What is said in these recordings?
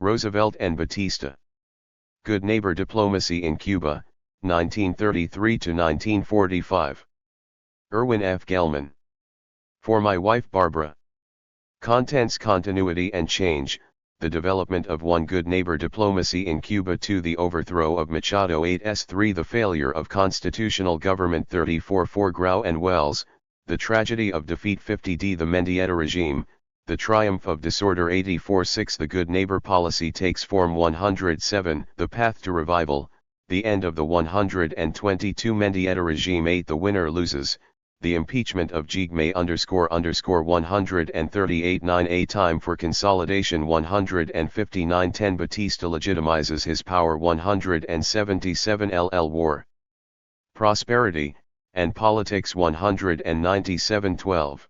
Roosevelt and Batista. Good Neighbor Diplomacy in Cuba, 1933 to 1945. Irwin F Gellman. For my wife Barbara. Contents: Continuity and Change, the development of one good neighbor diplomacy in Cuba. 2. The overthrow of Machado 8s. 3. The failure of constitutional government. 34. For Grau and Wells, the tragedy of defeat. 50d. The Mendieta regime, the triumph of disorder. 84. 6. The good neighbor policy takes form. 107. The path to revival, the end of the 122 Mendieta regime. 8. The winner loses, the impeachment of Jigme _ 138. 9. A time for consolidation. 159. 10. Batista legitimizes his power. 177. LL War, Prosperity, and Politics. 197. 12.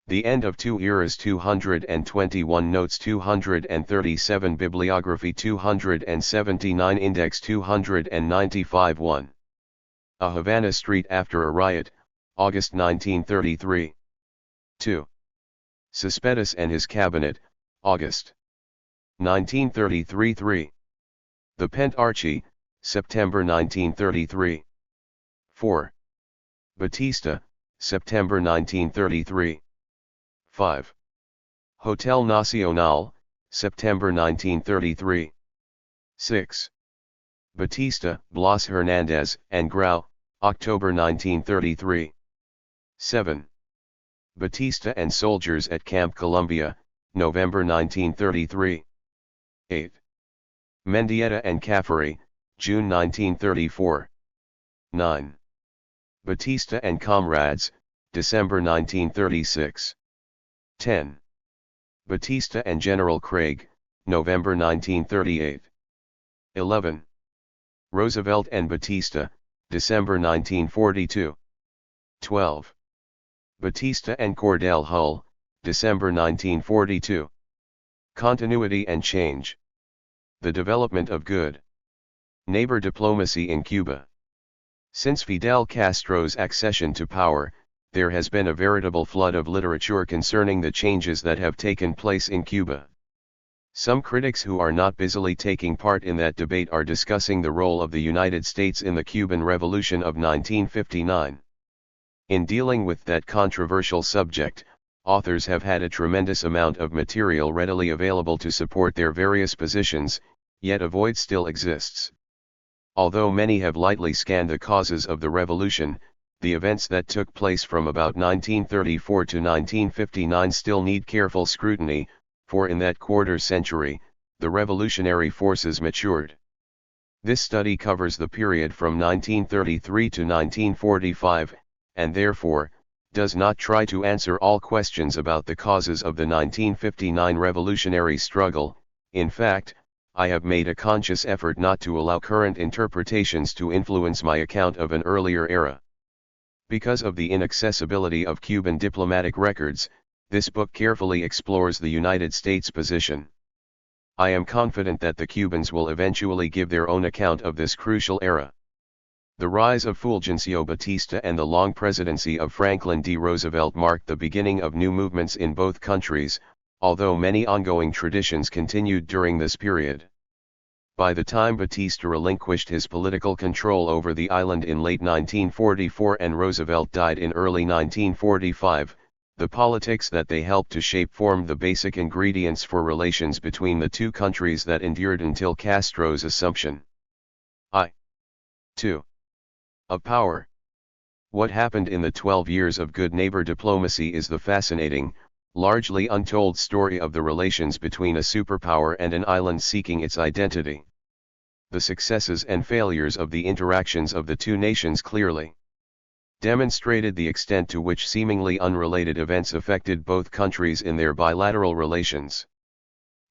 The End of Two Eras. 221. Notes. 237. Bibliography. 279. Index. 295. 1. A Havana Street After a Riot, August 1933. 2. Cespedes and His Cabinet, August 1933. 3. The Pent Archie, September 1933. 4. Batista, September 1933. 5. Hotel Nacional, September 1933. 6. Batista, Blas Hernandez, and Grau, October 1933. 7. Batista and Soldiers at Camp Columbia, November 1933. 8. Mendieta and Caffery, June 1934. 9. Batista and Comrades, December 1936. 10. Batista and General Craig, November 1938. 11. Roosevelt and Batista, December 1942. 12. Batista and Cordell Hull, December 1942. Continuity and Change. The development of good neighbor diplomacy in Cuba. Since Fidel Castro's accession to power, there has been a veritable flood of literature concerning the changes that have taken place in Cuba. Some critics who are not busily taking part in that debate are discussing the role of the United States in the Cuban Revolution of 1959. In dealing with that controversial subject, authors have had a tremendous amount of material readily available to support their various positions, yet a void still exists. Although many have lightly scanned the causes of the revolution, the events that took place from about 1934 to 1959 still need careful scrutiny, for in that quarter century, the revolutionary forces matured. This study covers the period from 1933 to 1945, and therefore, does not try to answer all questions about the causes of the 1959 revolutionary struggle. In fact, I have made a conscious effort not to allow current interpretations to influence my account of an earlier era. Because of the inaccessibility of Cuban diplomatic records, this book carefully explores the United States position. I am confident that the Cubans will eventually give their own account of this crucial era. The rise of Fulgencio Batista and the long presidency of Franklin D. Roosevelt marked the beginning of new movements in both countries, although many ongoing traditions continued during this period. By the time Batista relinquished his political control over the island in late 1944 and Roosevelt died in early 1945, the politics that they helped to shape formed the basic ingredients for relations between the two countries that endured until Castro's assumption. 2. Of power. What happened in the 12 years of good neighbor diplomacy is the fascinating, largely untold story of the relations between a superpower and an island seeking its identity. The successes and failures of the interactions of the two nations clearly demonstrated the extent to which seemingly unrelated events affected both countries in their bilateral relations.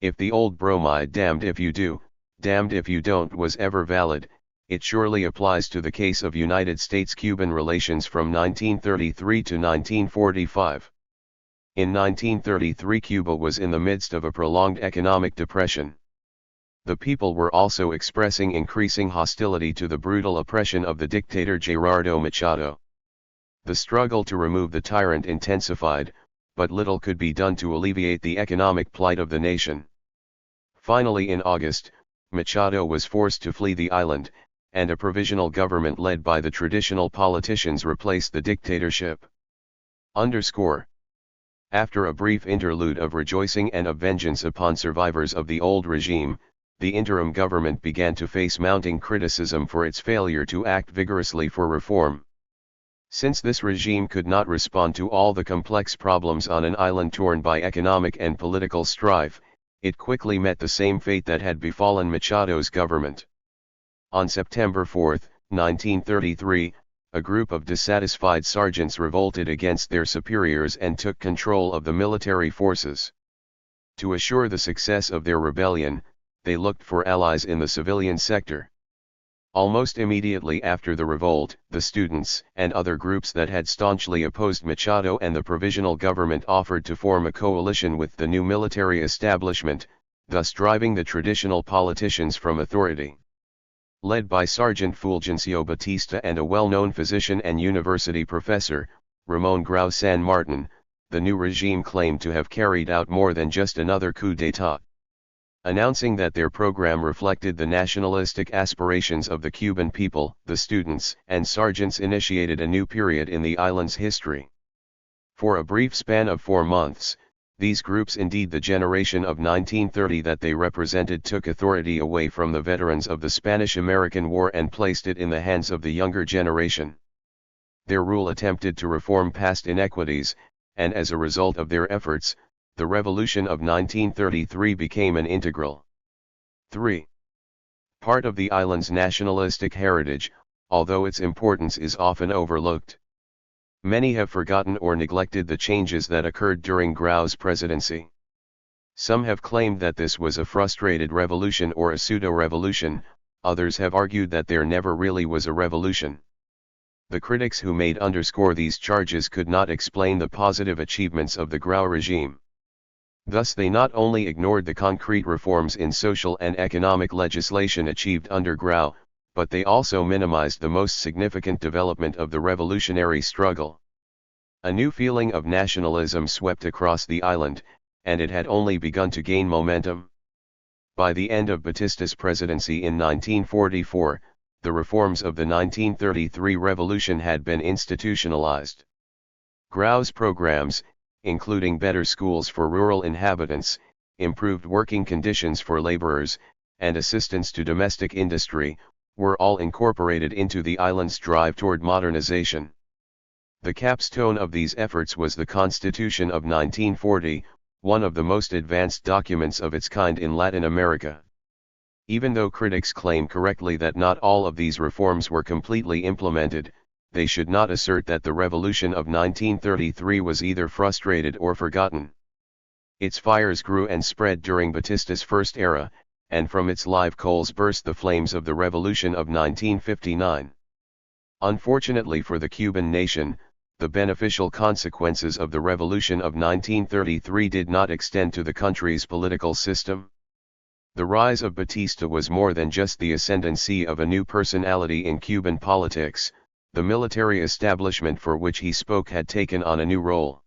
If the old bromide "damned if you do, damned if you don't" was ever valid, it surely applies to the case of United States-Cuban relations from 1933 to 1945. In 1933 Cuba was in the midst of a prolonged economic depression. The people were also expressing increasing hostility to the brutal oppression of the dictator Gerardo Machado. The struggle to remove the tyrant intensified, but little could be done to alleviate the economic plight of the nation. Finally in August, Machado was forced to flee the island, and a provisional government led by the traditional politicians replaced the dictatorship. After a brief interlude of rejoicing and of vengeance upon survivors of the old regime, the interim government began to face mounting criticism for its failure to act vigorously for reform. Since this regime could not respond to all the complex problems on an island torn by economic and political strife, it quickly met the same fate that had befallen Machado's government. On September 4, 1933, a group of dissatisfied sergeants revolted against their superiors and took control of the military forces. To assure the success of their rebellion, they looked for allies in the civilian sector. Almost immediately after the revolt, the students and other groups that had staunchly opposed Machado and the provisional government offered to form a coalition with the new military establishment, thus driving the traditional politicians from authority. Led by Sergeant Fulgencio Batista and a well-known physician and university professor, Ramon Grau San Martin, the new regime claimed to have carried out more than just another coup d'état. Announcing that their program reflected the nationalistic aspirations of the Cuban people, the students and sergeants initiated a new period in the island's history. For a brief span of 4 months, these groups, indeed the generation of 1930 that they represented, took authority away from the veterans of the Spanish-American War and placed it in the hands of the younger generation. Their rule attempted to reform past inequities, and as a result of their efforts, the Revolution of 1933 became an integral 3. part of the island's nationalistic heritage, although its importance is often overlooked. Many have forgotten or neglected the changes that occurred during Grau's presidency. Some have claimed that this was a frustrated revolution or a pseudo-revolution, others have argued that there never really was a revolution. The critics who made these charges could not explain the positive achievements of the Grau regime. Thus they not only ignored the concrete reforms in social and economic legislation achieved under Grau, but they also minimized the most significant development of the revolutionary struggle. A new feeling of nationalism swept across the island, and it had only begun to gain momentum. By the end of Batista's presidency in 1944, the reforms of the 1933 revolution had been institutionalized. Grau's programs, including better schools for rural inhabitants, improved working conditions for laborers, and assistance to domestic industry, were all incorporated into the island's drive toward modernization. The capstone of these efforts was the Constitution of 1940, one of the most advanced documents of its kind in Latin America. Even though critics claim correctly that not all of these reforms were completely implemented, they should not assert that the Revolution of 1933 was either frustrated or forgotten. Its fires grew and spread during Batista's first era, and from its live coals burst the flames of the Revolution of 1959. Unfortunately for the Cuban nation, the beneficial consequences of the Revolution of 1933 did not extend to the country's political system. The rise of Batista was more than just the ascendancy of a new personality in Cuban politics. The military establishment for which he spoke had taken on a new role.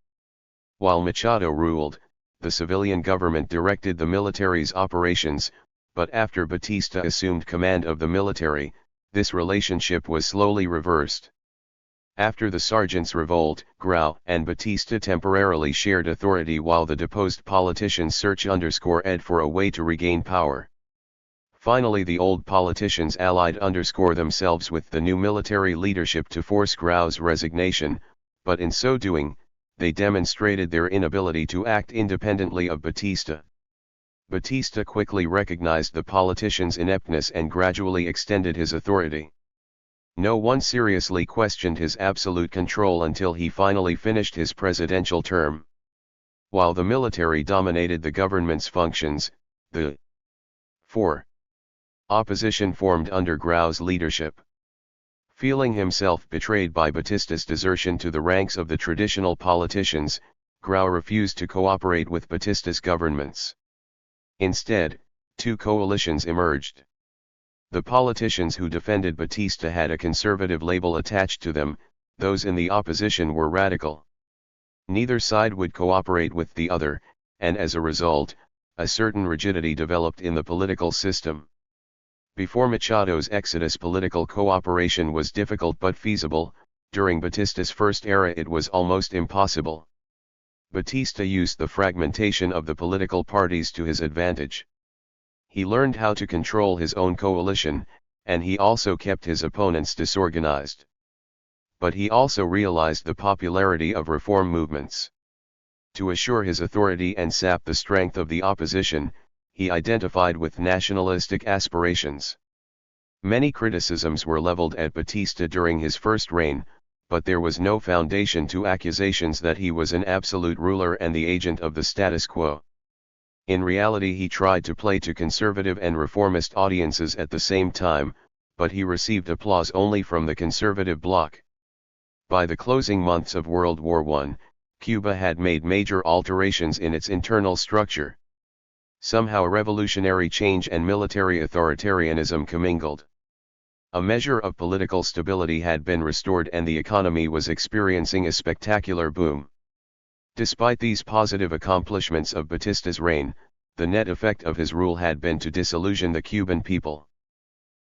While Machado ruled, the civilian government directed the military's operations, but after Batista assumed command of the military, this relationship was slowly reversed. After the sergeants' revolt, Grau and Batista temporarily shared authority while the deposed politicians searched for a way to regain power. Finally the old politicians allied themselves with the new military leadership to force Grau's resignation, but in so doing, they demonstrated their inability to act independently of Batista. Batista quickly recognized the politicians' ineptness and gradually extended his authority. No one seriously questioned his absolute control until he finally finished his presidential term. While the military dominated the government's functions, the 4. opposition formed under Grau's leadership. Feeling himself betrayed by Batista's desertion to the ranks of the traditional politicians, Grau refused to cooperate with Batista's governments. Instead, 2 coalitions emerged. The politicians who defended Batista had a conservative label attached to them, those in the opposition were radical. Neither side would cooperate with the other, and as a result, a certain rigidity developed in the political system. Before Machado's exodus, political cooperation was difficult but feasible. During Batista's first era it was almost impossible. Batista used the fragmentation of the political parties to his advantage. He learned how to control his own coalition, and he also kept his opponents disorganized. But he also realized the popularity of reform movements. To assure his authority and sap the strength of the opposition, he identified with nationalistic aspirations. Many criticisms were leveled at Batista during his first reign, but there was no foundation to accusations that he was an absolute ruler and the agent of the status quo. In reality, he tried to play to conservative and reformist audiences at the same time, but he received applause only from the conservative bloc. By the closing months of World War I, Cuba had made major alterations in its internal structure. Somehow revolutionary change and military authoritarianism commingled. A measure of political stability had been restored and the economy was experiencing a spectacular boom. Despite these positive accomplishments of Batista's reign, the net effect of his rule had been to disillusion the Cuban people.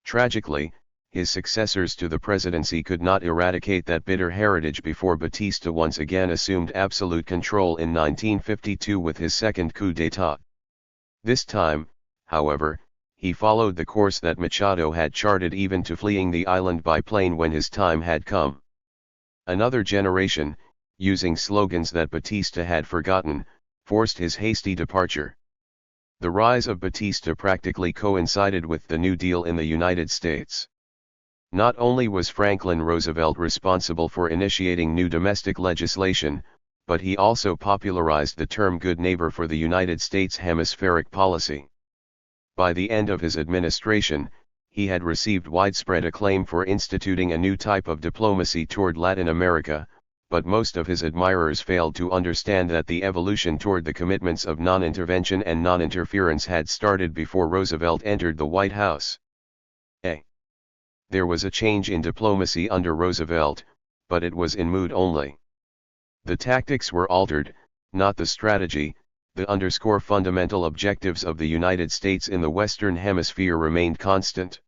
Tragically, his successors to the presidency could not eradicate that bitter heritage before Batista once again assumed absolute control in 1952 with his second coup d'état. This time, however, he followed the course that Machado had charted, even to fleeing the island by plane when his time had come. Another generation, using slogans that Batista had forgotten, forced his hasty departure. The rise of Batista practically coincided with the New Deal in the United States. Not only was Franklin Roosevelt responsible for initiating new domestic legislation, but he also popularized the term good neighbor for the United States hemispheric policy. By the end of his administration, he had received widespread acclaim for instituting a new type of diplomacy toward Latin America, but most of his admirers failed to understand that the evolution toward the commitments of non-intervention and non-interference had started before Roosevelt entered the White House. There was a change in diplomacy under Roosevelt, but it was in mood only. The tactics were altered, not the strategy. The fundamental objectives of the United States in the Western Hemisphere remained constant.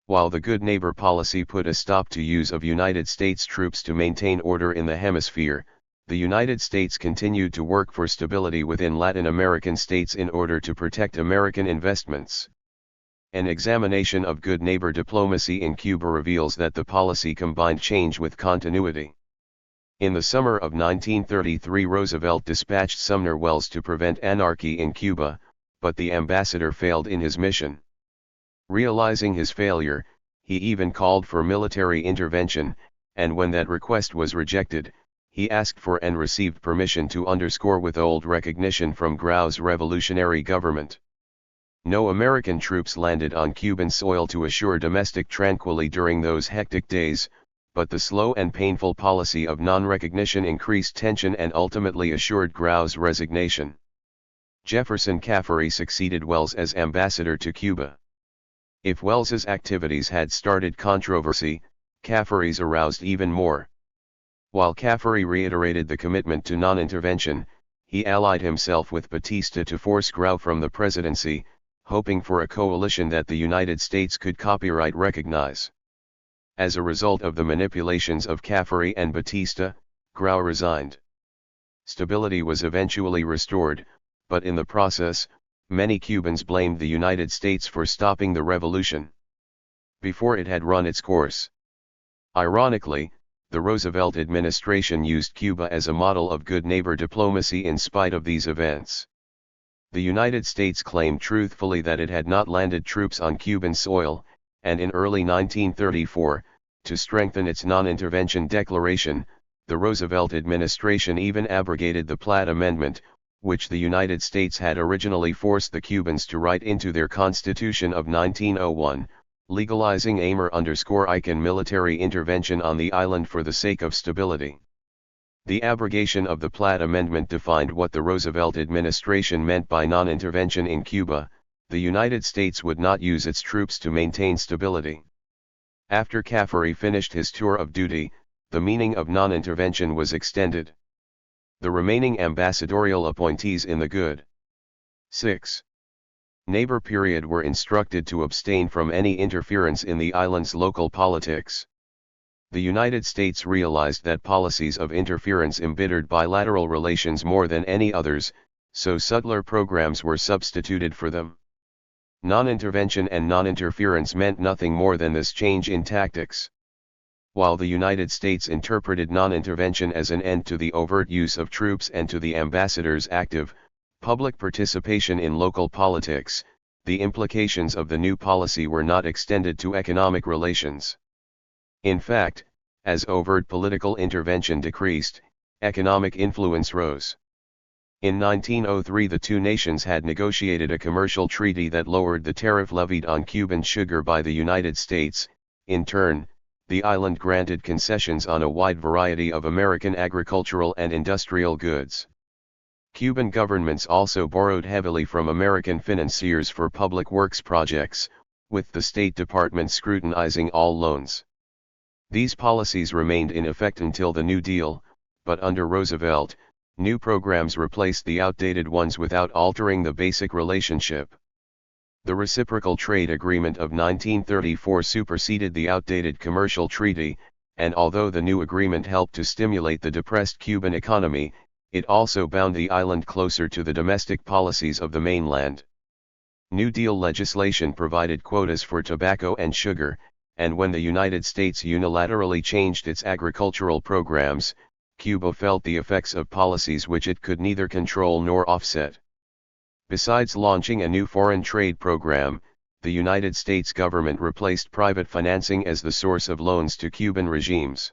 While the good neighbor policy put a stop to use of United States troops to maintain order in the hemisphere, the United States continued to work for stability within Latin American states in order to protect American investments. An examination of good neighbor diplomacy in Cuba reveals that the policy combined change with continuity. In the summer of 1933, Roosevelt dispatched Sumner Welles to prevent anarchy in Cuba, but the ambassador failed in his mission. Realizing his failure, he even called for military intervention, and when that request was rejected, he asked for and received permission to withhold recognition from Grau's revolutionary government. No American troops landed on Cuban soil to assure domestic tranquility during those hectic days, but the slow and painful policy of non-recognition increased tension and ultimately assured Grau's resignation. Jefferson Caffery succeeded Welles as ambassador to Cuba. If Welles's activities had started controversy, Caffery's aroused even more. While Caffery reiterated the commitment to non-intervention, he allied himself with Batista to force Grau from the presidency, hoping for a coalition that the United States could copyright recognize. As a result of the manipulations of Caffery and Batista, Grau resigned. Stability was eventually restored, but in the process, many Cubans blamed the United States for stopping the revolution before it had run its course. Ironically, the Roosevelt administration used Cuba as a model of good neighbor diplomacy in spite of these events. The United States claimed truthfully that it had not landed troops on Cuban soil, and in early 1934, to strengthen its non-intervention declaration, the Roosevelt administration even abrogated the Platt Amendment, which the United States had originally forced the Cubans to write into their Constitution of 1901, legalizing Amer_Icon military intervention on the island for the sake of stability. The abrogation of the Platt Amendment defined what the Roosevelt administration meant by non-intervention in Cuba. The United States would not use its troops to maintain stability. After Caffery finished his tour of duty, the meaning of non-intervention was extended. The remaining ambassadorial appointees in the good 6. Neighbor period were instructed to abstain from any interference in the island's local politics. The United States realized that policies of interference embittered bilateral relations more than any others, so subtler programs were substituted for them. Non-intervention and non-interference meant nothing more than this change in tactics. While the United States interpreted non-intervention as an end to the overt use of troops and to the ambassador's active, public participation in local politics, the implications of the new policy were not extended to economic relations. In fact, as overt political intervention decreased, economic influence rose. In 1903 the two nations had negotiated a commercial treaty that lowered the tariff levied on Cuban sugar by the United States. In turn, the island granted concessions on a wide variety of American agricultural and industrial goods. Cuban governments also borrowed heavily from American financiers for public works projects, with the State Department scrutinizing all loans. These policies remained in effect until the New Deal, but under Roosevelt, new programs replaced the outdated ones without altering the basic relationship. The Reciprocal Trade Agreement of 1934 superseded the outdated Commercial Treaty, and although the new agreement helped to stimulate the depressed Cuban economy, it also bound the island closer to the domestic policies of the mainland. New Deal legislation provided quotas for tobacco and sugar, and when the United States unilaterally changed its agricultural programs, Cuba felt the effects of policies which it could neither control nor offset. Besides launching a new foreign trade program, the United States government replaced private financing as the source of loans to Cuban regimes.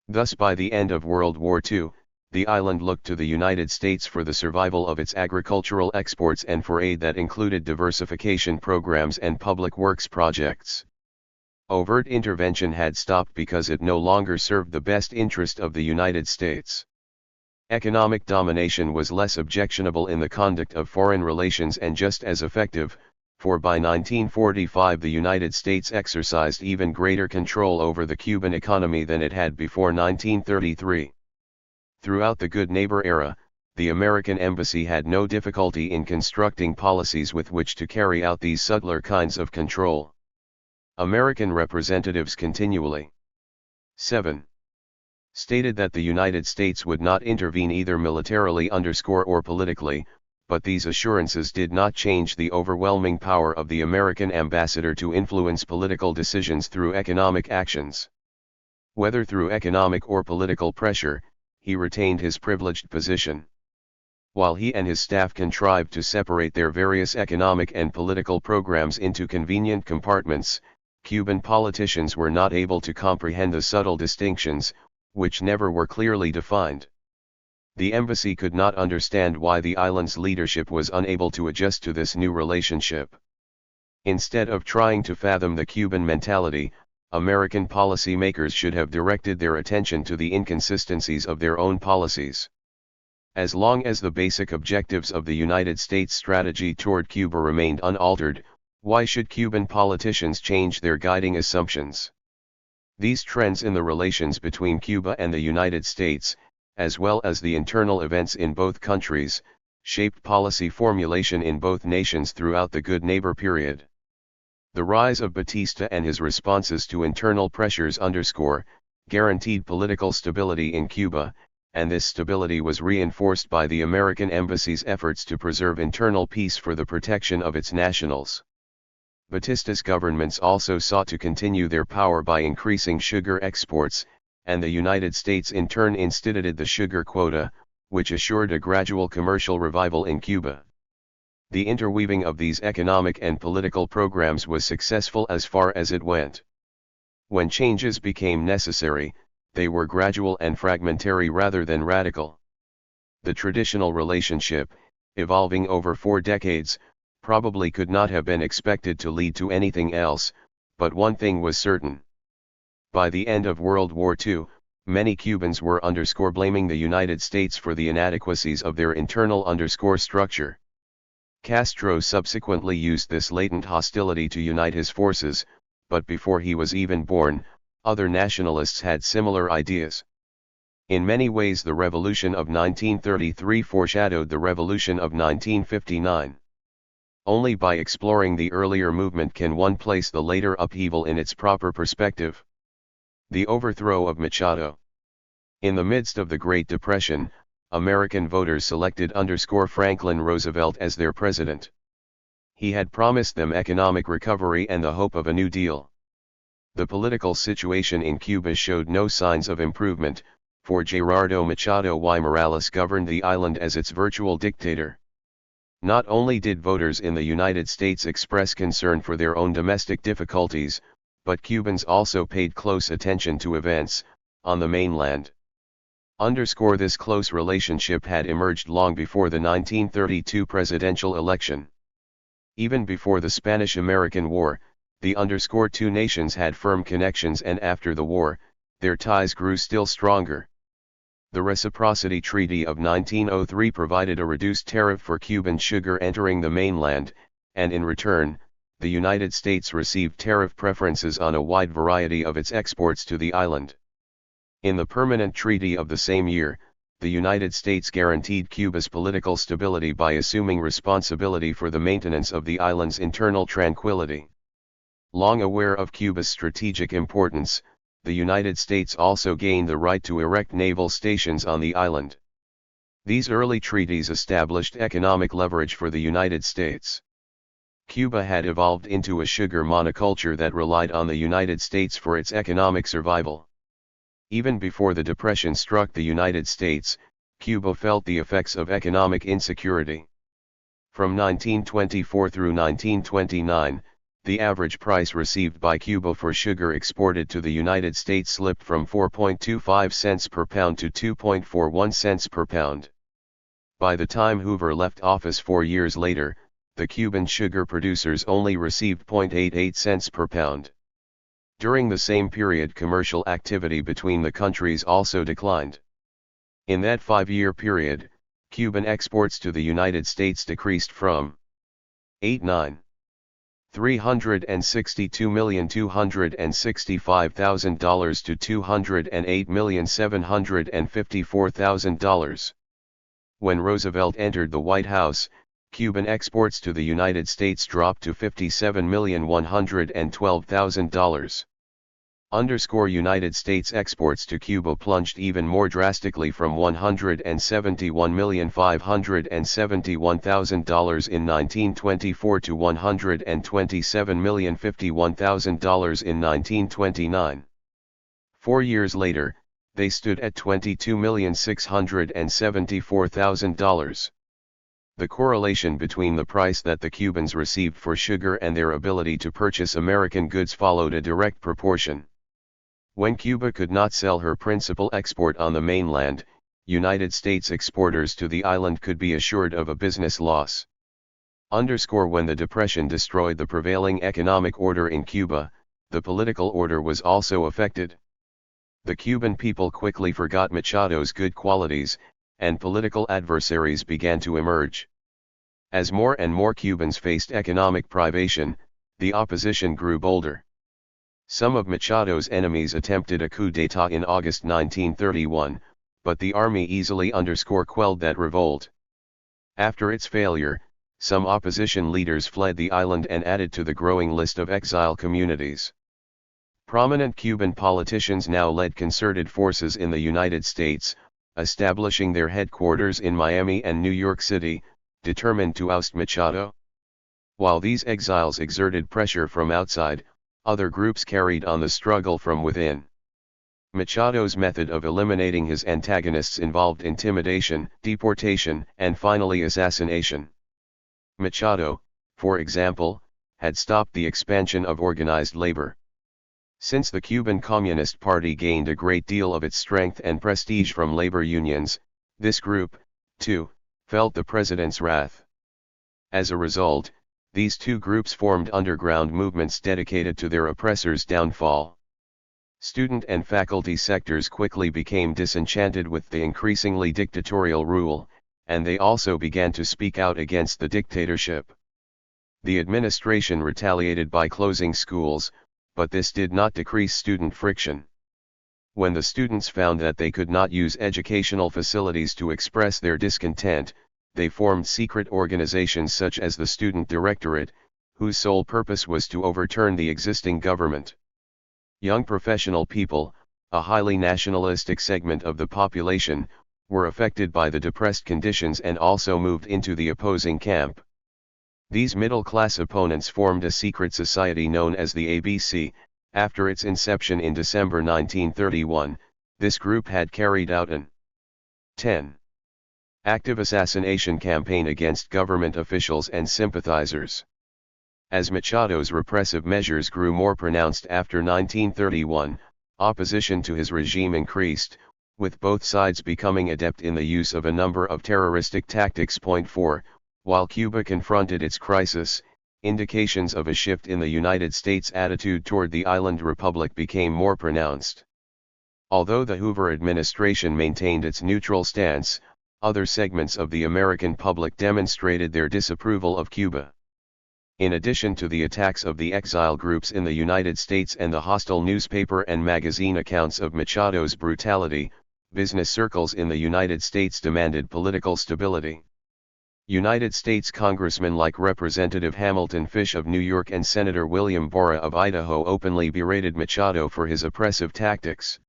Thus by the end of World War II, the island looked to the United States for the survival of its agricultural exports and for aid that included diversification programs and public works projects. Overt intervention had stopped because it no longer served the best interest of the United States. Economic domination was less objectionable in the conduct of foreign relations and just as effective, for by 1945 the United States exercised even greater control over the Cuban economy than it had before 1933. Throughout the Good Neighbor era, the American embassy had no difficulty in constructing policies with which to carry out these subtler kinds of control. American representatives continually 7. Stated that the United States would not intervene either militarily or politically, but these assurances did not change the overwhelming power of the American ambassador to influence political decisions through economic actions. Whether through economic or political pressure, he retained his privileged position. While he and his staff contrived to separate their various economic and political programs into convenient compartments, Cuban politicians were not able to comprehend the subtle distinctions, which never were clearly defined. The embassy could not understand why the island's leadership was unable to adjust to this new relationship. Instead of trying to fathom the Cuban mentality, American policymakers should have directed their attention to the inconsistencies of their own policies. As long as the basic objectives of the United States strategy toward Cuba remained unaltered, why should Cuban politicians change their guiding assumptions? These trends in the relations between Cuba and the United States, as well as the internal events in both countries, shaped policy formulation in both nations throughout the Good Neighbor period. The rise of Batista and his responses to internal pressures guaranteed political stability in Cuba, and this stability was reinforced by the American embassy's efforts to preserve internal peace for the protection of its nationals. Batista's governments also sought to continue their power by increasing sugar exports, and the United States in turn instituted the sugar quota, which assured a gradual commercial revival in Cuba. The interweaving of these economic and political programs was successful as far as it went. When changes became necessary, they were gradual and fragmentary rather than radical. The traditional relationship, evolving over 4 decades, probably could not have been expected to lead to anything else, but one thing was certain. By the end of World War II, many Cubans were blaming the United States for the inadequacies of their internal structure. Castro subsequently used this latent hostility to unite his forces, but before he was even born, other nationalists had similar ideas. In many ways the revolution of 1933 foreshadowed the revolution of 1959. Only by exploring the earlier movement can one place the later upheaval in its proper perspective. The overthrow of Machado. In the midst of the Great Depression, American voters selected Franklin Roosevelt as their president. He had promised them economic recovery and the hope of a New Deal. The political situation in Cuba showed no signs of improvement, for Gerardo Machado y Morales governed the island as its virtual dictator. Not only did voters in the United States express concern for their own domestic difficulties, but Cubans also paid close attention to events on the mainland. This close relationship had emerged long before the 1932 presidential election. Even before the Spanish-American War, the two nations had firm connections, and after the war, their ties grew still stronger. The Reciprocity Treaty of 1903 provided a reduced tariff for Cuban sugar entering the mainland, and in return, the United States received tariff preferences on a wide variety of its exports to the island. In the Permanent Treaty of the same year, the United States guaranteed Cuba's political stability by assuming responsibility for the maintenance of the island's internal tranquility. Long aware of Cuba's strategic importance, the United States also gained the right to erect naval stations on the island. These early treaties established economic leverage for the United States. Cuba had evolved into a sugar monoculture that relied on the United States for its economic survival. Even before the Depression struck the United States, Cuba felt the effects of economic insecurity. From 1924 through 1929, the average price received by Cuba for sugar exported to the United States slipped from 4.25 cents per pound to 2.41 cents per pound. By the time Hoover left office 4 years later, the Cuban sugar producers only received 0.88 cents per pound. During the same period, commercial activity between the countries also declined. In that 5-year period, Cuban exports to the United States decreased from $362,265,000 to $208,754,000. When Roosevelt entered the White House, Cuban exports to the United States dropped to $57,112,000. United States exports to Cuba plunged even more drastically from $171,571,000 in 1924 to $127,051,000 in 1929. 4 years later, they stood at $22,674,000. The correlation between the price that the Cubans received for sugar and their ability to purchase American goods followed a direct proportion. When Cuba could not sell her principal export on the mainland, United States exporters to the island could be assured of a business loss. When the Depression destroyed the prevailing economic order in Cuba, the political order was also affected. The Cuban people quickly forgot Machado's good qualities, and political adversaries began to emerge. As more and more Cubans faced economic privation, the opposition grew bolder. Some of Machado's enemies attempted a coup d'état in August 1931, but the army easily quelled that revolt. After its failure, some opposition leaders fled the island and added to the growing list of exile communities. Prominent Cuban politicians now led concerted forces in the United States, establishing their headquarters in Miami and New York City, determined to oust Machado. While these exiles exerted pressure from outside, other groups carried on the struggle from within. Machado's method of eliminating his antagonists involved intimidation, deportation, and finally assassination. Machado, for example, had stopped the expansion of organized labor. Since the Cuban Communist Party gained a great deal of its strength and prestige from labor unions, this group, too, felt the president's wrath. As a result, these two groups formed underground movements dedicated to their oppressors' downfall. Student and faculty sectors quickly became disenchanted with the increasingly dictatorial rule, and they also began to speak out against the dictatorship. The administration retaliated by closing schools, but this did not decrease student friction. When the students found that they could not use educational facilities to express their discontent, they formed secret organizations such as the Student Directorate, whose sole purpose was to overturn the existing government. Young professional people, a highly nationalistic segment of the population, were affected by the depressed conditions and also moved into the opposing camp. These middle-class opponents formed a secret society known as the ABC. After its inception in December 1931, this group had carried out an 10. active assassination campaign against government officials and sympathizers. As Machado's repressive measures grew more pronounced after 1931, opposition to his regime increased, with both sides becoming adept in the use of a number of terroristic tactics. 4. While Cuba confronted its crisis, indications of a shift in the United States' attitude toward the island republic became more pronounced. Although the Hoover administration maintained its neutral stance, other segments of the American public demonstrated their disapproval of Cuba. In addition to the attacks of the exile groups in the United States and the hostile newspaper and magazine accounts of Machado's brutality, business circles in the United States demanded political stability. United States congressmen like Representative Hamilton Fish of New York and Senator William Borah of Idaho openly berated Machado for his oppressive tactics.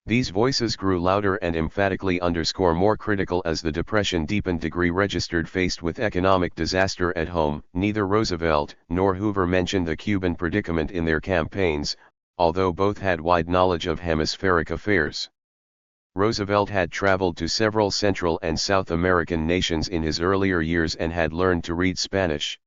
These voices grew louder and emphatically more critical as the Depression deepened. Registered faced with economic disaster at home, neither Roosevelt nor Hoover mentioned the Cuban predicament in their campaigns, although both had wide knowledge of hemispheric affairs. Roosevelt had traveled to several Central and South American nations in his earlier years and had learned to read Spanish.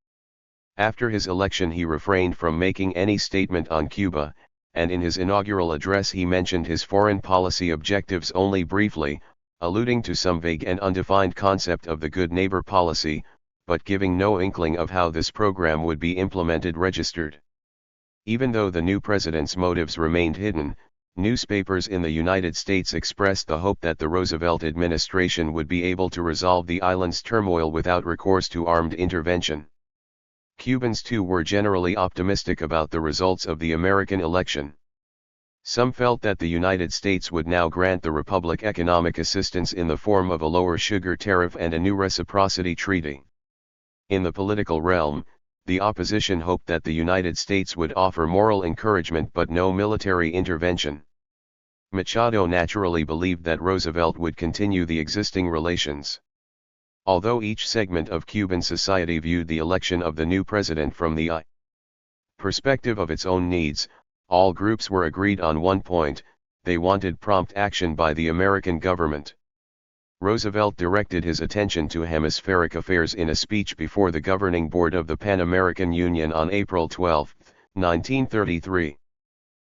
After his election he refrained from making any statement on Cuba, and in his inaugural address he mentioned his foreign policy objectives only briefly, alluding to some vague and undefined concept of the good neighbor policy, but giving no inkling of how this program would be implemented. Registered. Even though the new president's motives remained hidden, newspapers in the United States expressed the hope that the Roosevelt administration would be able to resolve the island's turmoil without recourse to armed intervention. Cubans too were generally optimistic about the results of the American election. Some felt that the United States would now grant the Republic economic assistance in the form of a lower sugar tariff and a new reciprocity treaty. In the political realm, the opposition hoped that the United States would offer moral encouragement but no military intervention. Machado naturally believed that Roosevelt would continue the existing relations. Although each segment of Cuban society viewed the election of the new president from the perspective of its own needs, all groups were agreed on one point: they wanted prompt action by the American government. Roosevelt directed his attention to hemispheric affairs in a speech before the governing board of the Pan American Union on April 12, 1933.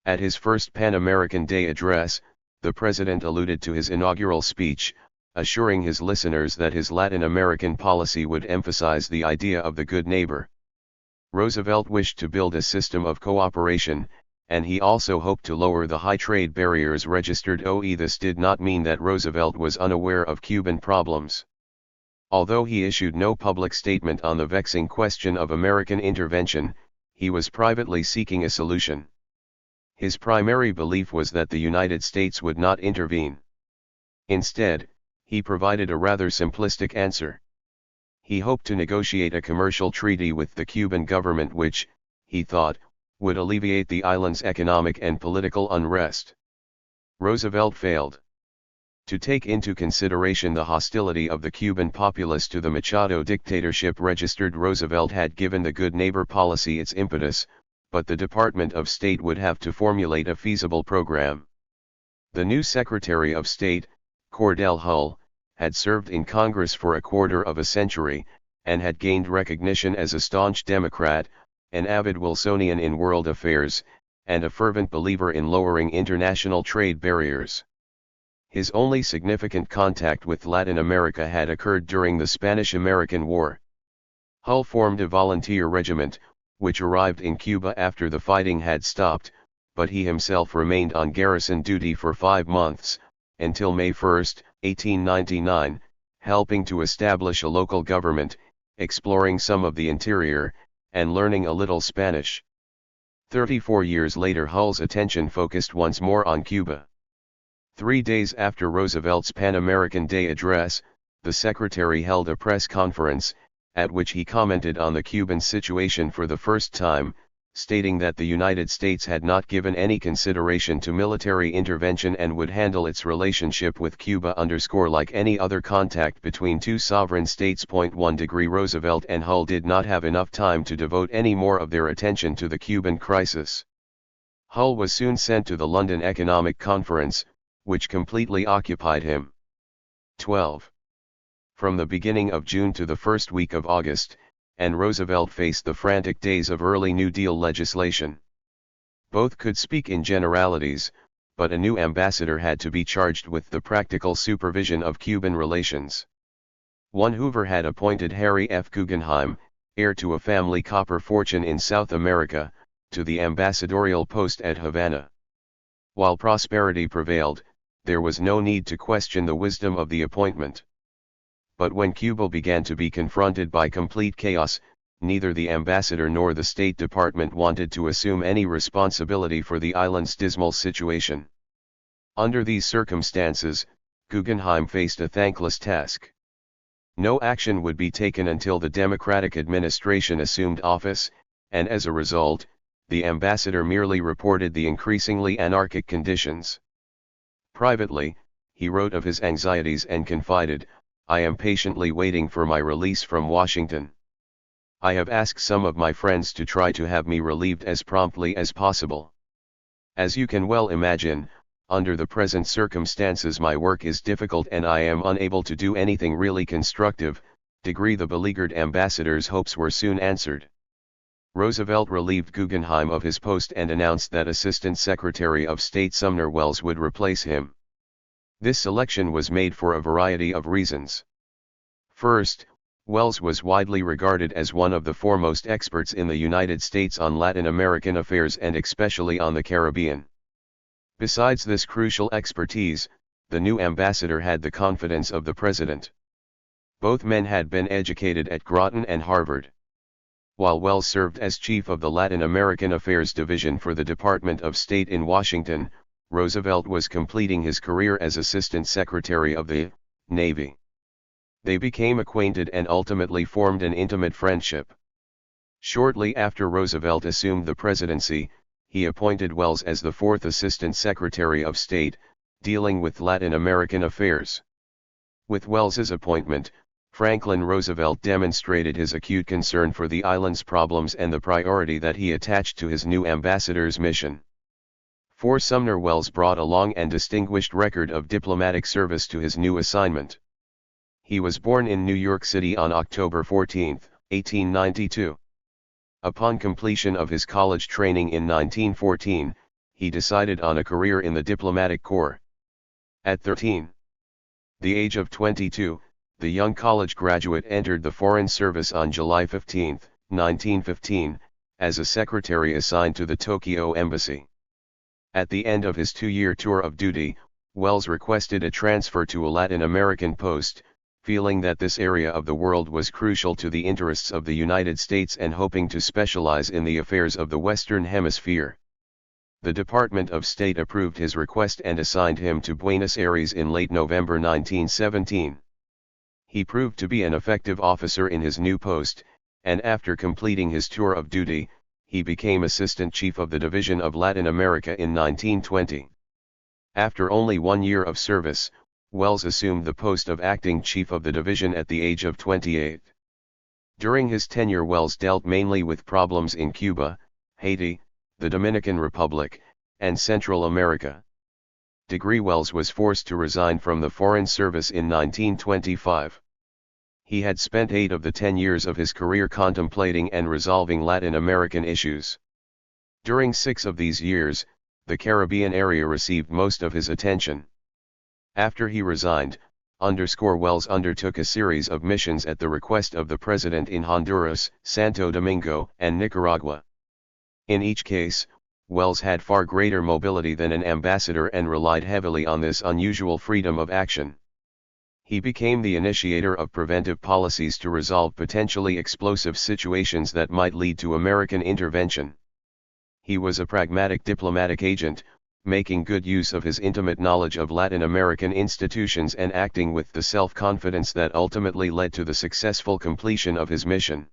At his first Pan American Day address, the president alluded to his inaugural speech, assuring his listeners that his Latin American policy would emphasize the idea of the good neighbor. Roosevelt wished to build a system of cooperation, and he also hoped to lower the high trade barriers. Registered OE. This did not mean that Roosevelt was unaware of Cuban problems. Although he issued no public statement on the vexing question of American intervention, he was privately seeking a solution. His primary belief was that the United States would not intervene. Instead, he provided a rather simplistic answer. He hoped to negotiate a commercial treaty with the Cuban government which, he thought, would alleviate the island's economic and political unrest. Roosevelt failed to take into consideration the hostility of the Cuban populace to the Machado dictatorship. Registered. Roosevelt had given the good neighbor policy its impetus, but the Department of State would have to formulate a feasible program. The new Secretary of State, Cordell Hull, had served in Congress for a quarter of a century, and had gained recognition as a staunch Democrat, an avid Wilsonian in world affairs, and a fervent believer in lowering international trade barriers. His only significant contact with Latin America had occurred during the Spanish-American War. Hull formed a volunteer regiment, which arrived in Cuba after the fighting had stopped, but he himself remained on garrison duty for 5 months, until May 1, 1899, helping to establish a local government, exploring some of the interior, and learning a little Spanish. 34 years later Hull's attention focused once more on Cuba. 3 days after Roosevelt's Pan American Day address, the secretary held a press conference, at which he commented on the Cuban situation for the first time, stating that the United States had not given any consideration to military intervention and would handle its relationship with Cuba like any other contact between two sovereign states. 1 degree Roosevelt and Hull did not have enough time to devote any more of their attention to the Cuban crisis. Hull was soon sent to the London Economic Conference, which completely occupied him. 12. From the beginning of June to the first week of August, and Roosevelt faced the frantic days of early New Deal legislation. Both could speak in generalities, but a new ambassador had to be charged with the practical supervision of Cuban relations. One Hoover had appointed Harry F. Guggenheim, heir to a family copper fortune in South America, to the ambassadorial post at Havana. While prosperity prevailed, there was no need to question the wisdom of the appointment. But when Cuba began to be confronted by complete chaos, neither the ambassador nor the State Department wanted to assume any responsibility for the island's dismal situation. Under these circumstances, Guggenheim faced a thankless task. No action would be taken until the Democratic administration assumed office, and as a result, the ambassador merely reported the increasingly anarchic conditions. Privately, he wrote of his anxieties and confided, "I am patiently waiting for my release from Washington. I have asked some of my friends to try to have me relieved as promptly as possible. As you can well imagine, under the present circumstances my work is difficult and I am unable to do anything really constructive." The beleaguered ambassador's hopes were soon answered. Roosevelt relieved Guggenheim of his post and announced that Assistant Secretary of State Sumner Welles would replace him. This selection was made for a variety of reasons. First, Welles was widely regarded as one of the foremost experts in the United States on Latin American affairs and especially on the Caribbean. Besides this crucial expertise, the new ambassador had the confidence of the president. Both men had been educated at Groton and Harvard. While Welles served as chief of the Latin American Affairs Division for the Department of State in Washington, Roosevelt was completing his career as Assistant Secretary of the Navy. They became acquainted and ultimately formed an intimate friendship. Shortly after Roosevelt assumed the presidency, he appointed Welles as the fourth Assistant Secretary of State, dealing with Latin American affairs. With Welles's appointment, Franklin Roosevelt demonstrated his acute concern for the island's problems and the priority that he attached to his new ambassador's mission. For Sumner Welles brought a long and distinguished record of diplomatic service to his new assignment. He was born in New York City on October 14, 1892. Upon completion of his college training in 1914, he decided on a career in the diplomatic corps. At 13, the age of 22, the young college graduate entered the Foreign Service on July 15, 1915, as a secretary assigned to the Tokyo Embassy. At the end of his 2-year tour of duty, Welles requested a transfer to a Latin American post, feeling that this area of the world was crucial to the interests of the United States and hoping to specialize in the affairs of the Western Hemisphere. The Department of State approved his request and assigned him to Buenos Aires in late November 1917. He proved to be an effective officer in his new post, and after completing his tour of duty, he became Assistant Chief of the Division of Latin America in 1920. After only 1 year of service, Welles assumed the post of Acting Chief of the Division at the age of 28. During his tenure, Welles dealt mainly with problems in Cuba, Haiti, the Dominican Republic, and Central America. Welles was forced to resign from the Foreign Service in 1925. He had spent 8 of the 10 years of his career contemplating and resolving Latin American issues. During 6 of these years, the Caribbean area received most of his attention. After he resigned, Welles undertook a series of missions at the request of the president in Honduras, Santo Domingo, and Nicaragua. In each case, Welles had far greater mobility than an ambassador and relied heavily on this unusual freedom of action. He became the initiator of preventive policies to resolve potentially explosive situations that might lead to American intervention. He was a pragmatic diplomatic agent, making good use of his intimate knowledge of Latin American institutions and acting with the self-confidence that ultimately led to the successful completion of his mission.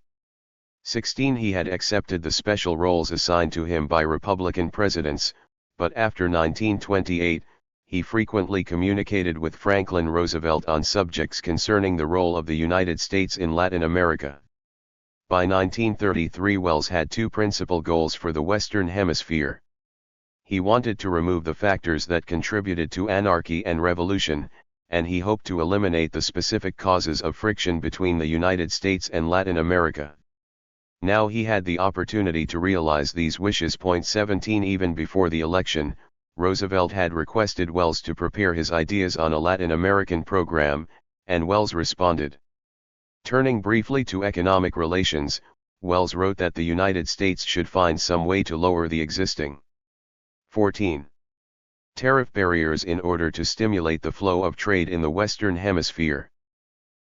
16. He had accepted the special roles assigned to him by Republican presidents, but after 1928, he frequently communicated with Franklin Roosevelt on subjects concerning the role of the United States in Latin America. By 1933, Wells had two principal goals for the Western Hemisphere. He wanted to remove the factors that contributed to anarchy and revolution, and he hoped to eliminate the specific causes of friction between the United States and Latin America. Now he had the opportunity to realize these wishes. 17. Even before the election, Roosevelt had requested Wells to prepare his ideas on a Latin American program, and Wells responded. Turning briefly to economic relations, Wells wrote that the United States should find some way to lower the existing 14. Tariff barriers in order to stimulate the flow of trade in the Western Hemisphere.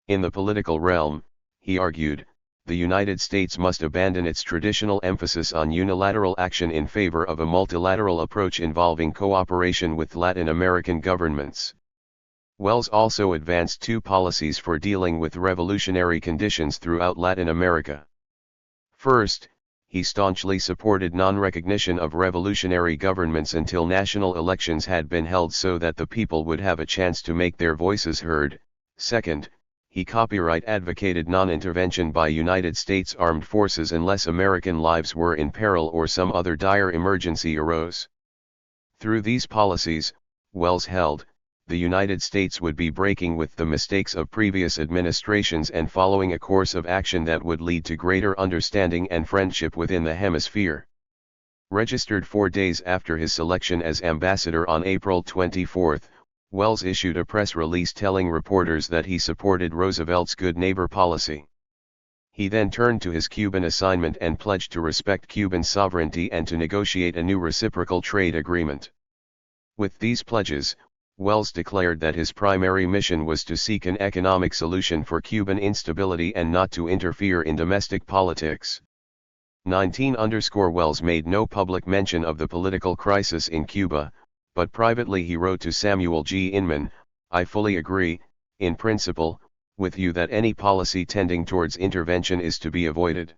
In the political realm, he argued, the United States must abandon its traditional emphasis on unilateral action in favor of a multilateral approach involving cooperation with Latin American governments. Wells also advanced two policies for dealing with revolutionary conditions throughout Latin America. First, he staunchly supported non-recognition of revolutionary governments until national elections had been held so that the people would have a chance to make their voices heard. Second, he copyright advocated non-intervention by United States armed forces unless American lives were in peril or some other dire emergency arose. Through these policies, Wells held, the United States would be breaking with the mistakes of previous administrations and following a course of action that would lead to greater understanding and friendship within the hemisphere. Registered 4 days after his selection as ambassador on April 24, Wells issued a press release telling reporters that he supported Roosevelt's good neighbor policy. He then turned to his Cuban assignment and pledged to respect Cuban sovereignty and to negotiate a new reciprocal trade agreement. With these pledges, Wells declared that his primary mission was to seek an economic solution for Cuban instability and not to interfere in domestic politics. 19. Wells made no public mention of the political crisis in Cuba, but privately he wrote to Samuel G. Inman, "I fully agree, in principle, with you that any policy tending towards intervention is to be avoided.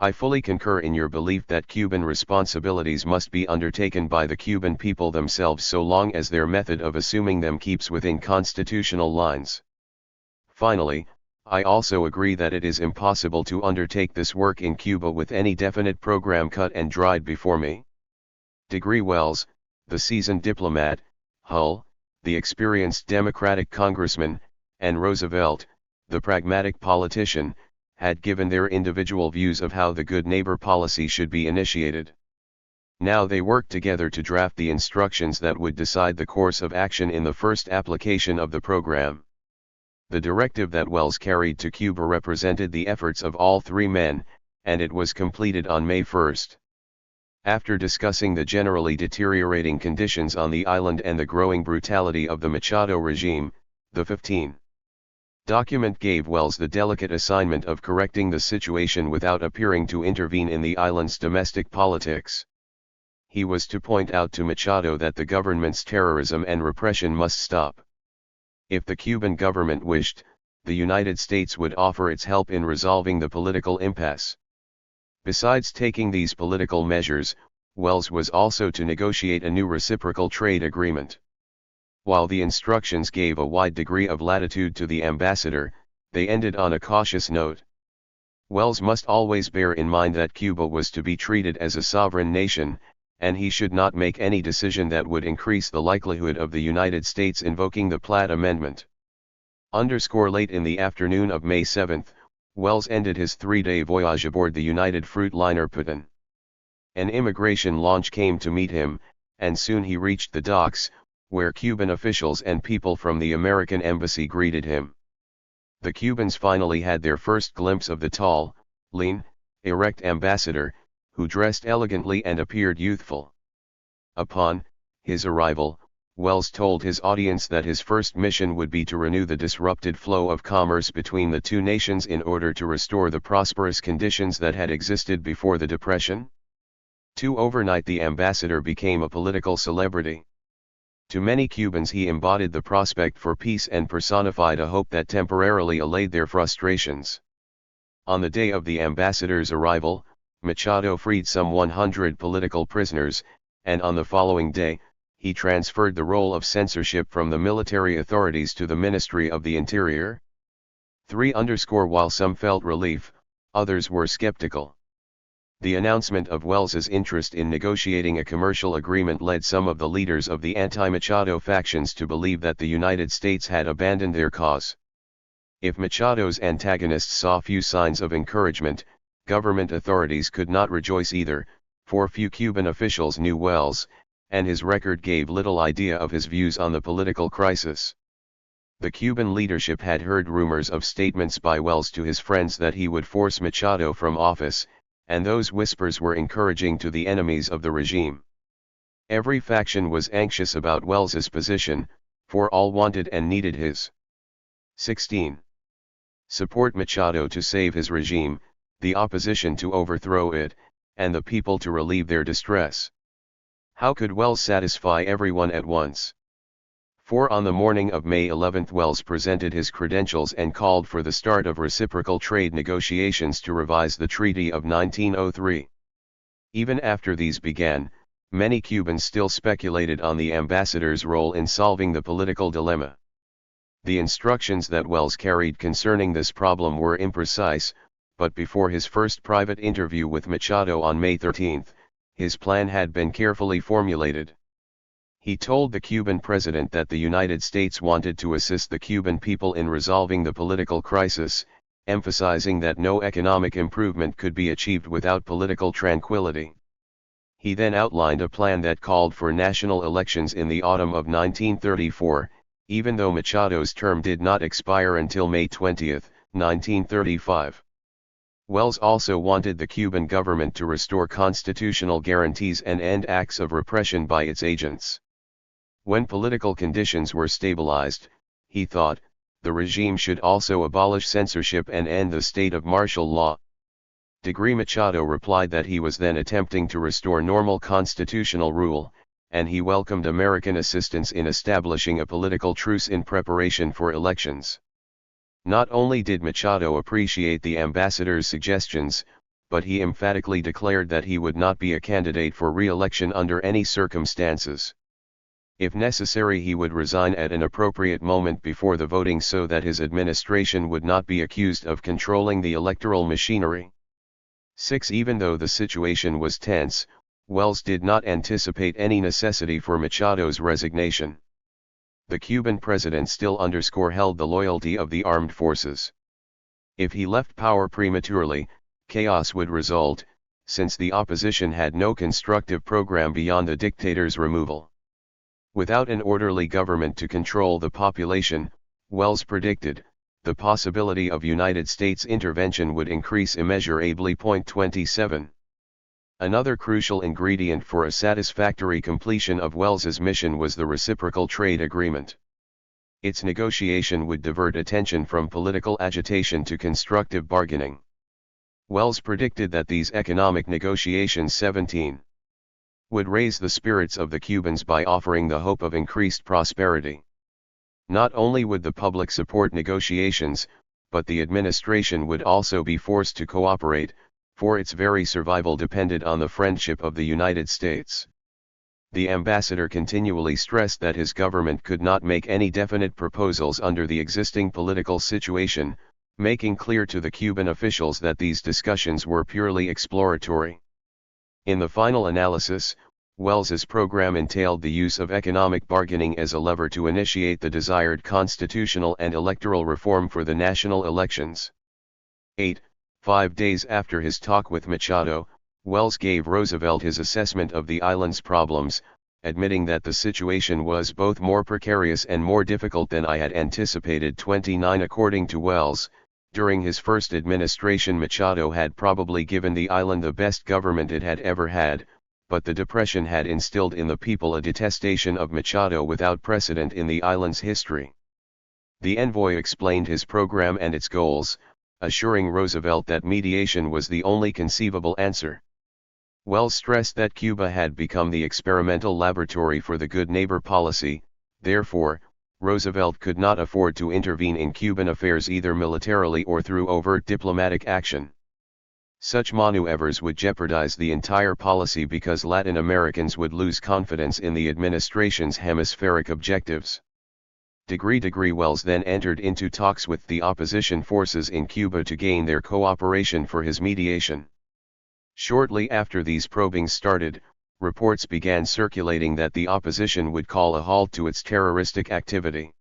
I fully concur in your belief that Cuban responsibilities must be undertaken by the Cuban people themselves so long as their method of assuming them keeps within constitutional lines. Finally, I also agree that it is impossible to undertake this work in Cuba with any definite program cut and dried before me." Wells, the seasoned diplomat, Hull, the experienced Democratic congressman, and Roosevelt, the pragmatic politician, had given their individual views of how the good neighbor policy should be initiated. Now they worked together to draft the instructions that would decide the course of action in the first application of the program. The directive that Wells carried to Cuba represented the efforts of all three men, and it was completed on May 1. After discussing the generally deteriorating conditions on the island and the growing brutality of the Machado regime, the 15th document gave Wells the delicate assignment of correcting the situation without appearing to intervene in the island's domestic politics. He was to point out to Machado that the government's terrorism and repression must stop. If the Cuban government wished, the United States would offer its help in resolving the political impasse. Besides taking these political measures, Wells was also to negotiate a new reciprocal trade agreement. While the instructions gave a wide degree of latitude to the ambassador, they ended on a cautious note. Wells must always bear in mind that Cuba was to be treated as a sovereign nation, and he should not make any decision that would increase the likelihood of the United States invoking the Platt Amendment. Late in the afternoon of May 7, Wells ended his 3-day voyage aboard the United Fruit liner Putin. An immigration launch came to meet him, and soon he reached the docks, where Cuban officials and people from the American embassy greeted him. The Cubans finally had their first glimpse of the tall, lean, erect ambassador, who dressed elegantly and appeared youthful. Upon his arrival, Wells told his audience that his first mission would be to renew the disrupted flow of commerce between the two nations in order to restore the prosperous conditions that had existed before the Depression. Overnight the ambassador became a political celebrity. To many Cubans he embodied the prospect for peace and personified a hope that temporarily allayed their frustrations. On the day of the ambassador's arrival, Machado freed some 100 political prisoners, and on the following day, he transferred the role of censorship from the military authorities to the Ministry of the Interior. 3. While some felt relief, others were skeptical. The announcement of Welles's interest in negotiating a commercial agreement led some of the leaders of the anti-Machado factions to believe that the United States had abandoned their cause. If Machado's antagonists saw few signs of encouragement, government authorities could not rejoice either, for few Cuban officials knew Welles, and his record gave little idea of his views on the political crisis. The Cuban leadership had heard rumors of statements by Welles to his friends that he would force Machado from office, and those whispers were encouraging to the enemies of the regime. Every faction was anxious about Welles's position, for all wanted and needed his 16. Support Machado to save his regime, the opposition to overthrow it, and the people to relieve their distress. How could Welles satisfy everyone at once? For on the morning of May 11 Welles presented his credentials and called for the start of reciprocal trade negotiations to revise the Treaty of 1903. Even after these began, many Cubans still speculated on the ambassador's role in solving the political dilemma. The instructions that Welles carried concerning this problem were imprecise, but before his first private interview with Machado on May 13, his plan had been carefully formulated. He told the Cuban president that the United States wanted to assist the Cuban people in resolving the political crisis, emphasizing that no economic improvement could be achieved without political tranquility. He then outlined a plan that called for national elections in the autumn of 1934, even though Machado's term did not expire until May 20, 1935. Welles also wanted the Cuban government to restore constitutional guarantees and end acts of repression by its agents. When political conditions were stabilized, he thought, the regime should also abolish censorship and end the state of martial law. Machado replied that he was then attempting to restore normal constitutional rule, and he welcomed American assistance in establishing a political truce in preparation for elections. Not only did Machado appreciate the ambassador's suggestions, but he emphatically declared that he would not be a candidate for re-election under any circumstances. If necessary, he would resign at an appropriate moment before the voting so that his administration would not be accused of controlling the electoral machinery. 6. Even though the situation was tense, Welles did not anticipate any necessity for Machado's resignation. The Cuban president still held the loyalty of the armed forces. If he left power prematurely, chaos would result, since the opposition had no constructive program beyond the dictator's removal. Without an orderly government to control the population, Welles predicted, the possibility of United States intervention would increase immeasurably. 27. Another crucial ingredient for a satisfactory completion of Welles's mission was the reciprocal trade agreement. Its negotiation would divert attention from political agitation to constructive bargaining. Welles predicted that these economic negotiations 17 would raise the spirits of the Cubans by offering the hope of increased prosperity. Not only would the public support negotiations, but the administration would also be forced to cooperate, for its very survival depended on the friendship of the United States. The ambassador continually stressed that his government could not make any definite proposals under the existing political situation, making clear to the Cuban officials that these discussions were purely exploratory. In the final analysis, Welles's program entailed the use of economic bargaining as a lever to initiate the desired constitutional and electoral reform for the national elections. 8. 5 days after his talk with Machado, Welles gave Roosevelt his assessment of the island's problems, admitting that the situation was both more precarious and more difficult than I had anticipated. 29. According to Welles, during his first administration Machado had probably given the island the best government it had ever had, but the Depression had instilled in the people a detestation of Machado without precedent in the island's history. The envoy explained his program and its goals, assuring Roosevelt that mediation was the only conceivable answer. Wells stressed that Cuba had become the experimental laboratory for the good neighbor policy, therefore, Roosevelt could not afford to intervene in Cuban affairs either militarily or through overt diplomatic action. Such maneuvers would jeopardize the entire policy because Latin Americans would lose confidence in the administration's hemispheric objectives. Wells then entered into talks with the opposition forces in Cuba to gain their cooperation for his mediation. Shortly after these probings started, reports began circulating that the opposition would call a halt to its terroristic activity.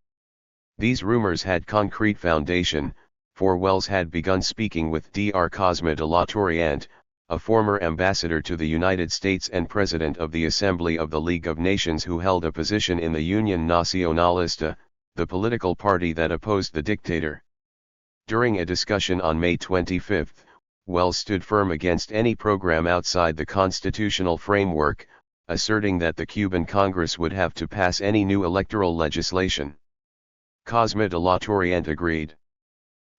These rumors had concrete foundation, for Wells had begun speaking with Dr. Cosme de la Torriente, a former ambassador to the United States and president of the Assembly of the League of Nations who held a position in the Union Nacionalista, the political party that opposed the dictator. During a discussion on May 25, Wells stood firm against any program outside the constitutional framework, asserting that the Cuban Congress would have to pass any new electoral legislation. Cosme de la Torriente agreed.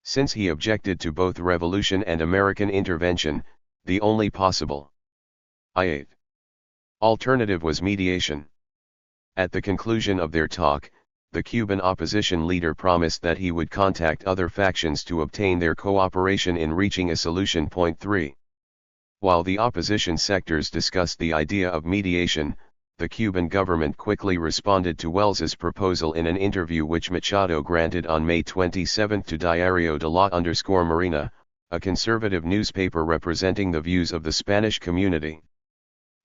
Since he objected to both revolution and American intervention, the only possible alternative was mediation. At the conclusion of their talk, the Cuban opposition leader promised that he would contact other factions to obtain their cooperation in reaching a solution. 3. While the opposition sectors discussed the idea of mediation, the Cuban government quickly responded to Wells's proposal in an interview which Machado granted on May 27 to Diario de la Marina, a conservative newspaper representing the views of the Spanish community.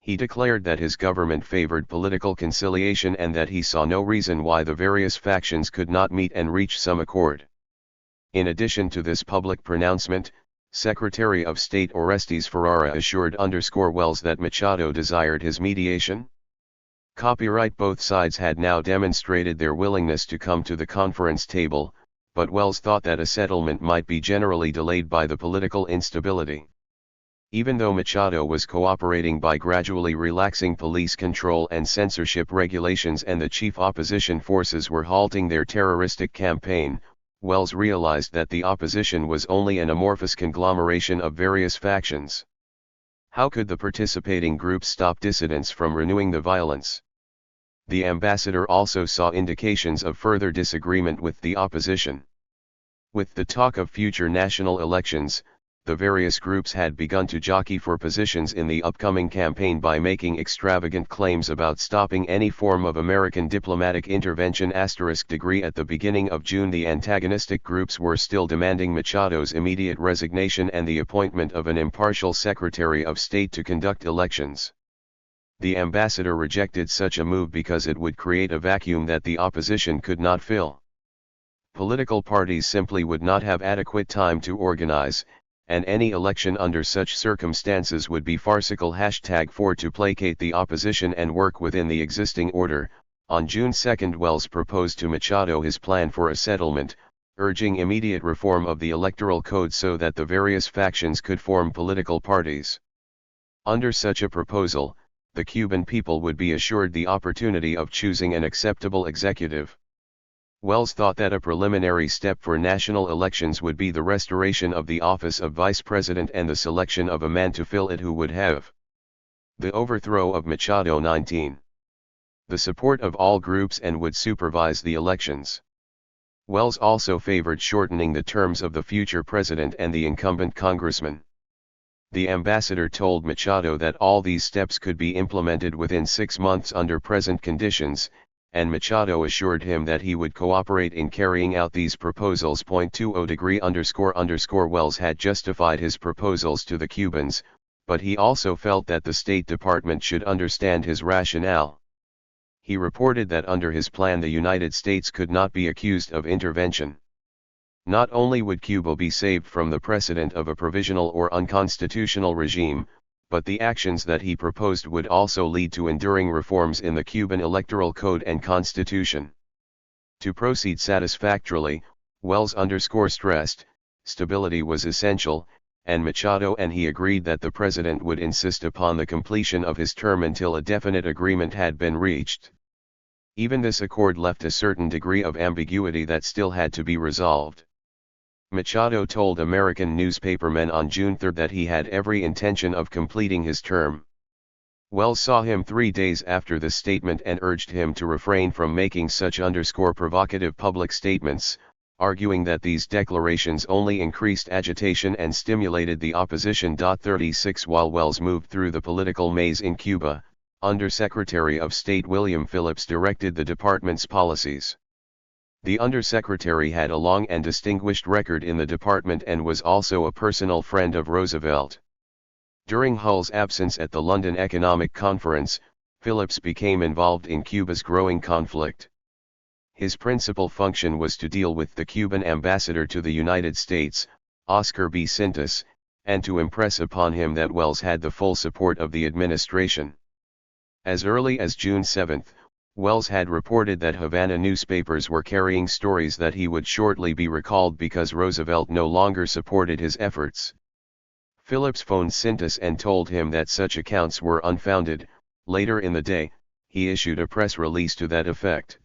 He declared that his government favored political conciliation and that he saw no reason why the various factions could not meet and reach some accord. In addition to this public pronouncement, Secretary of State Orestes Ferrara assured Wells that Machado desired his mediation. Copyright Both sides had now demonstrated their willingness to come to the conference table, but Wells thought that a settlement might be generally delayed by the political instability. Even though Machado was cooperating by gradually relaxing police control and censorship regulations and the chief opposition forces were halting their terroristic campaign, Wells realized that the opposition was only an amorphous conglomeration of various factions. How could the participating groups stop dissidents from renewing the violence? The ambassador also saw indications of further disagreement with the opposition. With the talk of future national elections, the various groups had begun to jockey for positions in the upcoming campaign by making extravagant claims about stopping any form of American diplomatic intervention. At the beginning of June, the antagonistic groups were still demanding Machado's immediate resignation and the appointment of an impartial Secretary of State to conduct elections. The ambassador rejected such a move because it would create a vacuum that the opposition could not fill. Political parties simply would not have adequate time to organize, and any election under such circumstances would be farcical. 4 To placate the opposition and work within the existing order, on June 2 Wells proposed to Machado his plan for a settlement, urging immediate reform of the electoral code so that the various factions could form political parties. Under such a proposal, the Cuban people would be assured the opportunity of choosing an acceptable executive. Wells thought that a preliminary step for national elections would be the restoration of the office of vice president and the selection of a man to fill it who would have the overthrow of Machado. 19. The support of all groups and would supervise the elections. Wells also favored shortening the terms of the future president and the incumbent congressman. The ambassador told Machado that all these steps could be implemented within 6 months under present conditions, and Machado assured him that he would cooperate in carrying out these proposals. 20 Wells had justified his proposals to the Cubans, but he also felt that the State Department should understand his rationale. He reported that under his plan the United States could not be accused of intervention. Not only would Cuba be saved from the precedent of a provisional or unconstitutional regime, but the actions that he proposed would also lead to enduring reforms in the Cuban electoral code and constitution. To proceed satisfactorily, Wells stressed, stability was essential, and Machado and he agreed that the president would insist upon the completion of his term until a definite agreement had been reached. Even this accord left a certain degree of ambiguity that still had to be resolved. Machado told American newspapermen on June 3 that he had every intention of completing his term. Wells saw him 3 days after the statement and urged him to refrain from making such provocative public statements, arguing that these declarations only increased agitation and stimulated the opposition. 36 While Wells moved through the political maze in Cuba, Undersecretary of State William Phillips directed the department's policies. The Undersecretary had a long and distinguished record in the department and was also a personal friend of Roosevelt. During Hull's absence at the London Economic Conference, Phillips became involved in Cuba's growing conflict. His principal function was to deal with the Cuban ambassador to the United States, Oscar B. Sintas, and to impress upon him that Wells had the full support of the administration. As early as June 7, Wells had reported that Havana newspapers were carrying stories that he would shortly be recalled because Roosevelt no longer supported his efforts. Phillips phoned Sintas and told him that such accounts were unfounded. Later in the day, he issued a press release to that effect.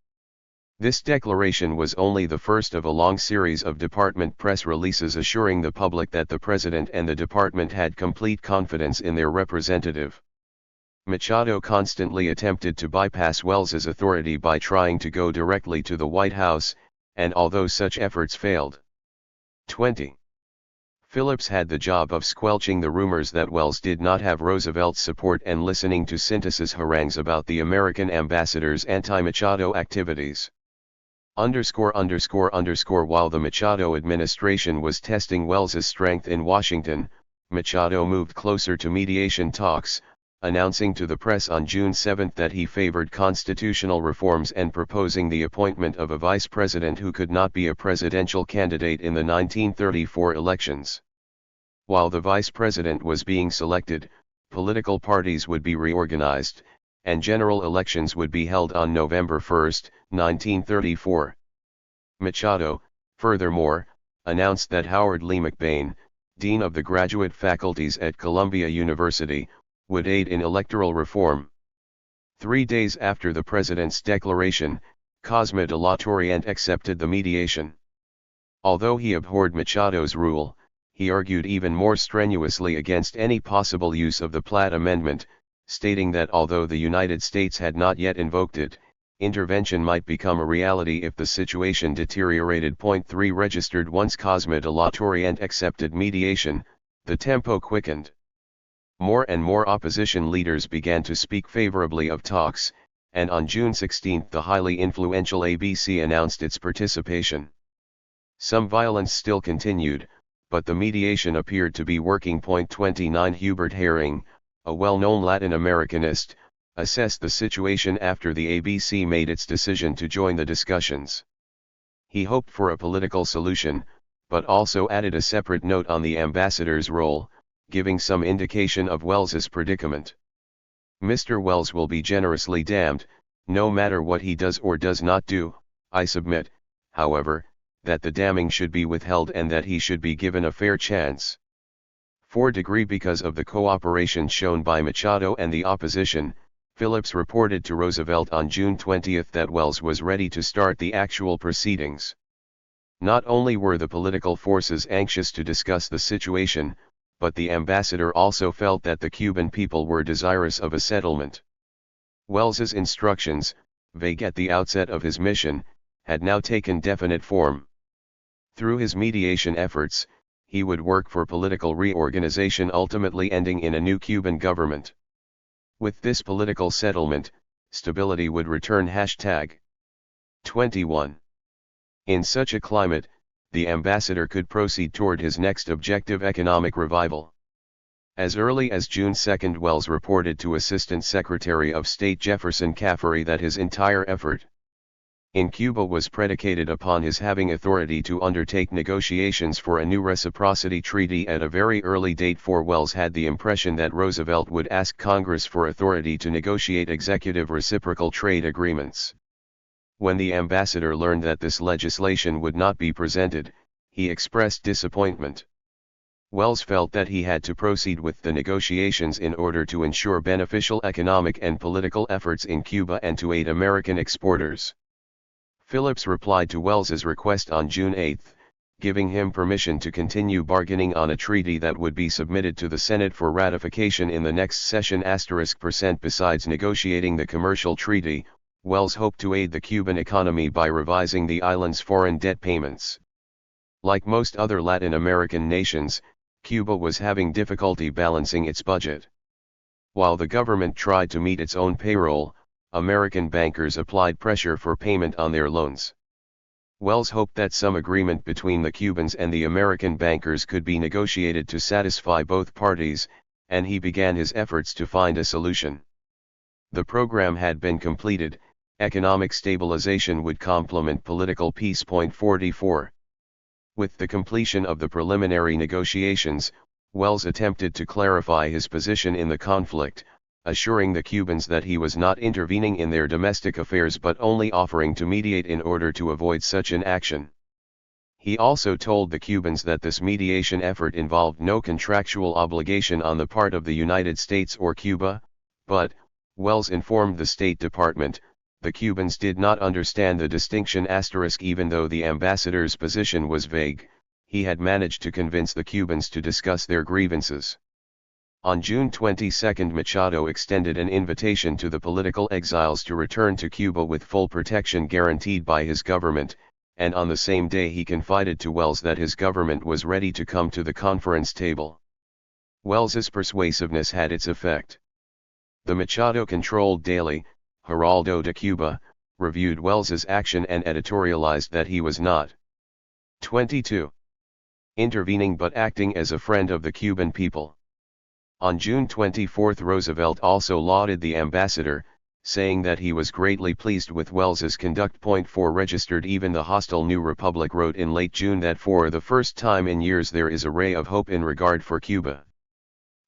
This declaration was only the first of a long series of department press releases assuring the public that the president and the department had complete confidence in their representative. Machado constantly attempted to bypass Wells's authority by trying to go directly to the White House, and although such efforts failed. 20. Phillips had the job of squelching the rumors that Wells did not have Roosevelt's support and listening to Sintas's harangues about the American ambassador's anti-Machado activities. While the Machado administration was testing Wells's strength in Washington, Machado moved closer to mediation talks, announcing to the press on June 7 that he favored constitutional reforms and proposing the appointment of a vice president who could not be a presidential candidate in the 1934 elections. While the vice president was being selected, political parties would be reorganized, and general elections would be held on November 1, 1934. Machado, furthermore, announced that Howard Lee McBain, dean of the graduate faculties at Columbia University, would aid in electoral reform. 3 days after the president's declaration, Cosme de la Torriente accepted the mediation. Although he abhorred Machado's rule, he argued even more strenuously against any possible use of the Platt Amendment, stating that although the United States had not yet invoked it, intervention might become a reality if the situation deteriorated. 3 Registered once Cosme de la Torriente accepted mediation, the tempo quickened. More and more opposition leaders began to speak favorably of talks, and on June 16 the highly influential ABC announced its participation. Some violence still continued, but the mediation appeared to be working. 29 Hubert Herring, a well-known Latin Americanist, assessed the situation after the ABC made its decision to join the discussions. He hoped for a political solution, but also added a separate note on the ambassador's role, giving some indication of Wells's predicament. Mr. Wells will be generously damned, no matter what he does or does not do. I submit, however, that the damning should be withheld and that he should be given a fair chance. 4 Because of the cooperation shown by Machado and the opposition, Phillips reported to Roosevelt on June 20 that Wells was ready to start the actual proceedings. Not only were the political forces anxious to discuss the situation, but the ambassador also felt that the Cuban people were desirous of a settlement. Wells's instructions, vague at the outset of his mission, had now taken definite form. Through his mediation efforts, he would work for political reorganization ultimately ending in a new Cuban government. With this political settlement, stability would return. 21. In such a climate, the ambassador could proceed toward his next objective: economic revival. As early as June 2, Wells reported to Assistant Secretary of State Jefferson Caffery that his entire effort in Cuba was predicated upon his having authority to undertake negotiations for a new reciprocity treaty at a very early date, for Wells had the impression that Roosevelt would ask Congress for authority to negotiate executive reciprocal trade agreements. When the ambassador learned that this legislation would not be presented, he expressed disappointment. Wells felt that he had to proceed with the negotiations in order to ensure beneficial economic and political efforts in Cuba and to aid American exporters. Phillips replied to Wells's request on June 8, giving him permission to continue bargaining on a treaty that would be submitted to the Senate for ratification in the next session. %. Besides negotiating the commercial treaty, Wells hoped to aid the Cuban economy by revising the island's foreign debt payments. Like most other Latin American nations, Cuba was having difficulty balancing its budget. While the government tried to meet its own payroll, American bankers applied pressure for payment on their loans. Wells hoped that some agreement between the Cubans and the American bankers could be negotiated to satisfy both parties, and he began his efforts to find a solution. The program had been completed. Economic stabilization would complement political peace. 44. With the completion of the preliminary negotiations, Wells attempted to clarify his position in the conflict, assuring the Cubans that he was not intervening in their domestic affairs but only offering to mediate in order to avoid such an action. He also told the Cubans that this mediation effort involved no contractual obligation on the part of the United States or Cuba, but, Wells informed the State Department, the Cubans did not understand the distinction. Even though the ambassador's position was vague, he had managed to convince the Cubans to discuss their grievances. On June 22, Machado extended an invitation to the political exiles to return to Cuba with full protection guaranteed by his government, and on the same day he confided to Wells that his government was ready to come to the conference table. Wells's persuasiveness had its effect. The Machado-controlled daily, Heraldo de Cuba, reviewed Wells's action and editorialized that he was not 22. Intervening but acting as a friend of the Cuban people. On June 24, Roosevelt also lauded the ambassador, saying that he was greatly pleased with Wells's conduct. 4 Registered even the hostile New Republic wrote in late June that for the first time in years there is a ray of hope in regard for Cuba.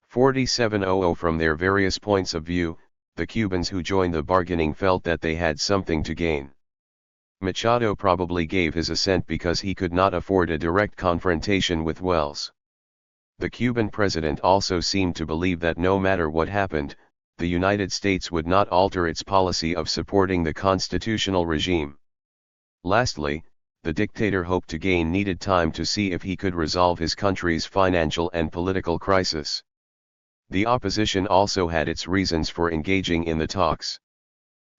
4700 From their various points of view, the Cubans who joined the bargaining felt that they had something to gain. Machado probably gave his assent because he could not afford a direct confrontation with Wells. The Cuban president also seemed to believe that no matter what happened, the United States would not alter its policy of supporting the constitutional regime. Lastly, the dictator hoped to gain needed time to see if he could resolve his country's financial and political crisis. The opposition also had its reasons for engaging in the talks.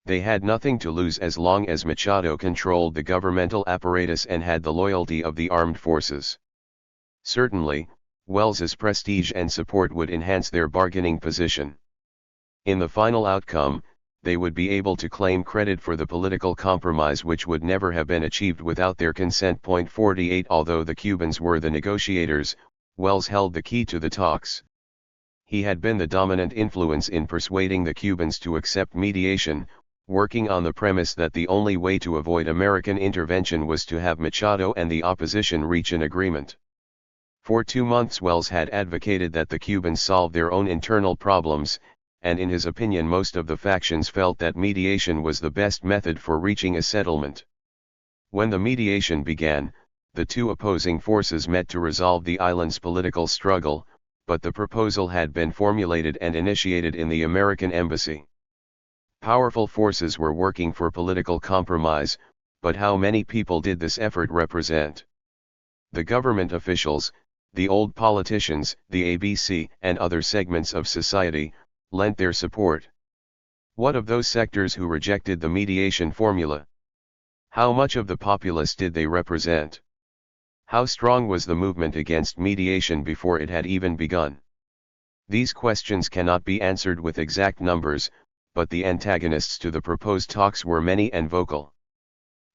They had nothing to lose as long as Machado controlled the governmental apparatus and had the loyalty of the armed forces. Certainly, Wells's prestige and support would enhance their bargaining position. In the final outcome, they would be able to claim credit for the political compromise which would never have been achieved without their consent. 48 Although the Cubans were the negotiators, Wells held the key to the talks. He had been the dominant influence in persuading the Cubans to accept mediation, working on the premise that the only way to avoid American intervention was to have Machado and the opposition reach an agreement. For 2 months Wells had advocated that the Cubans solve their own internal problems, and in his opinion most of the factions felt that mediation was the best method for reaching a settlement. When the mediation began, the two opposing forces met to resolve the island's political struggle, but the proposal had been formulated and initiated in the American embassy. Powerful forces were working for political compromise, but how many people did this effort represent? The government officials, the old politicians, the ABC, and other segments of society, lent their support. What of those sectors who rejected the mediation formula? How much of the populace did they represent? How strong was the movement against mediation before it had even begun? These questions cannot be answered with exact numbers, but the antagonists to the proposed talks were many and vocal.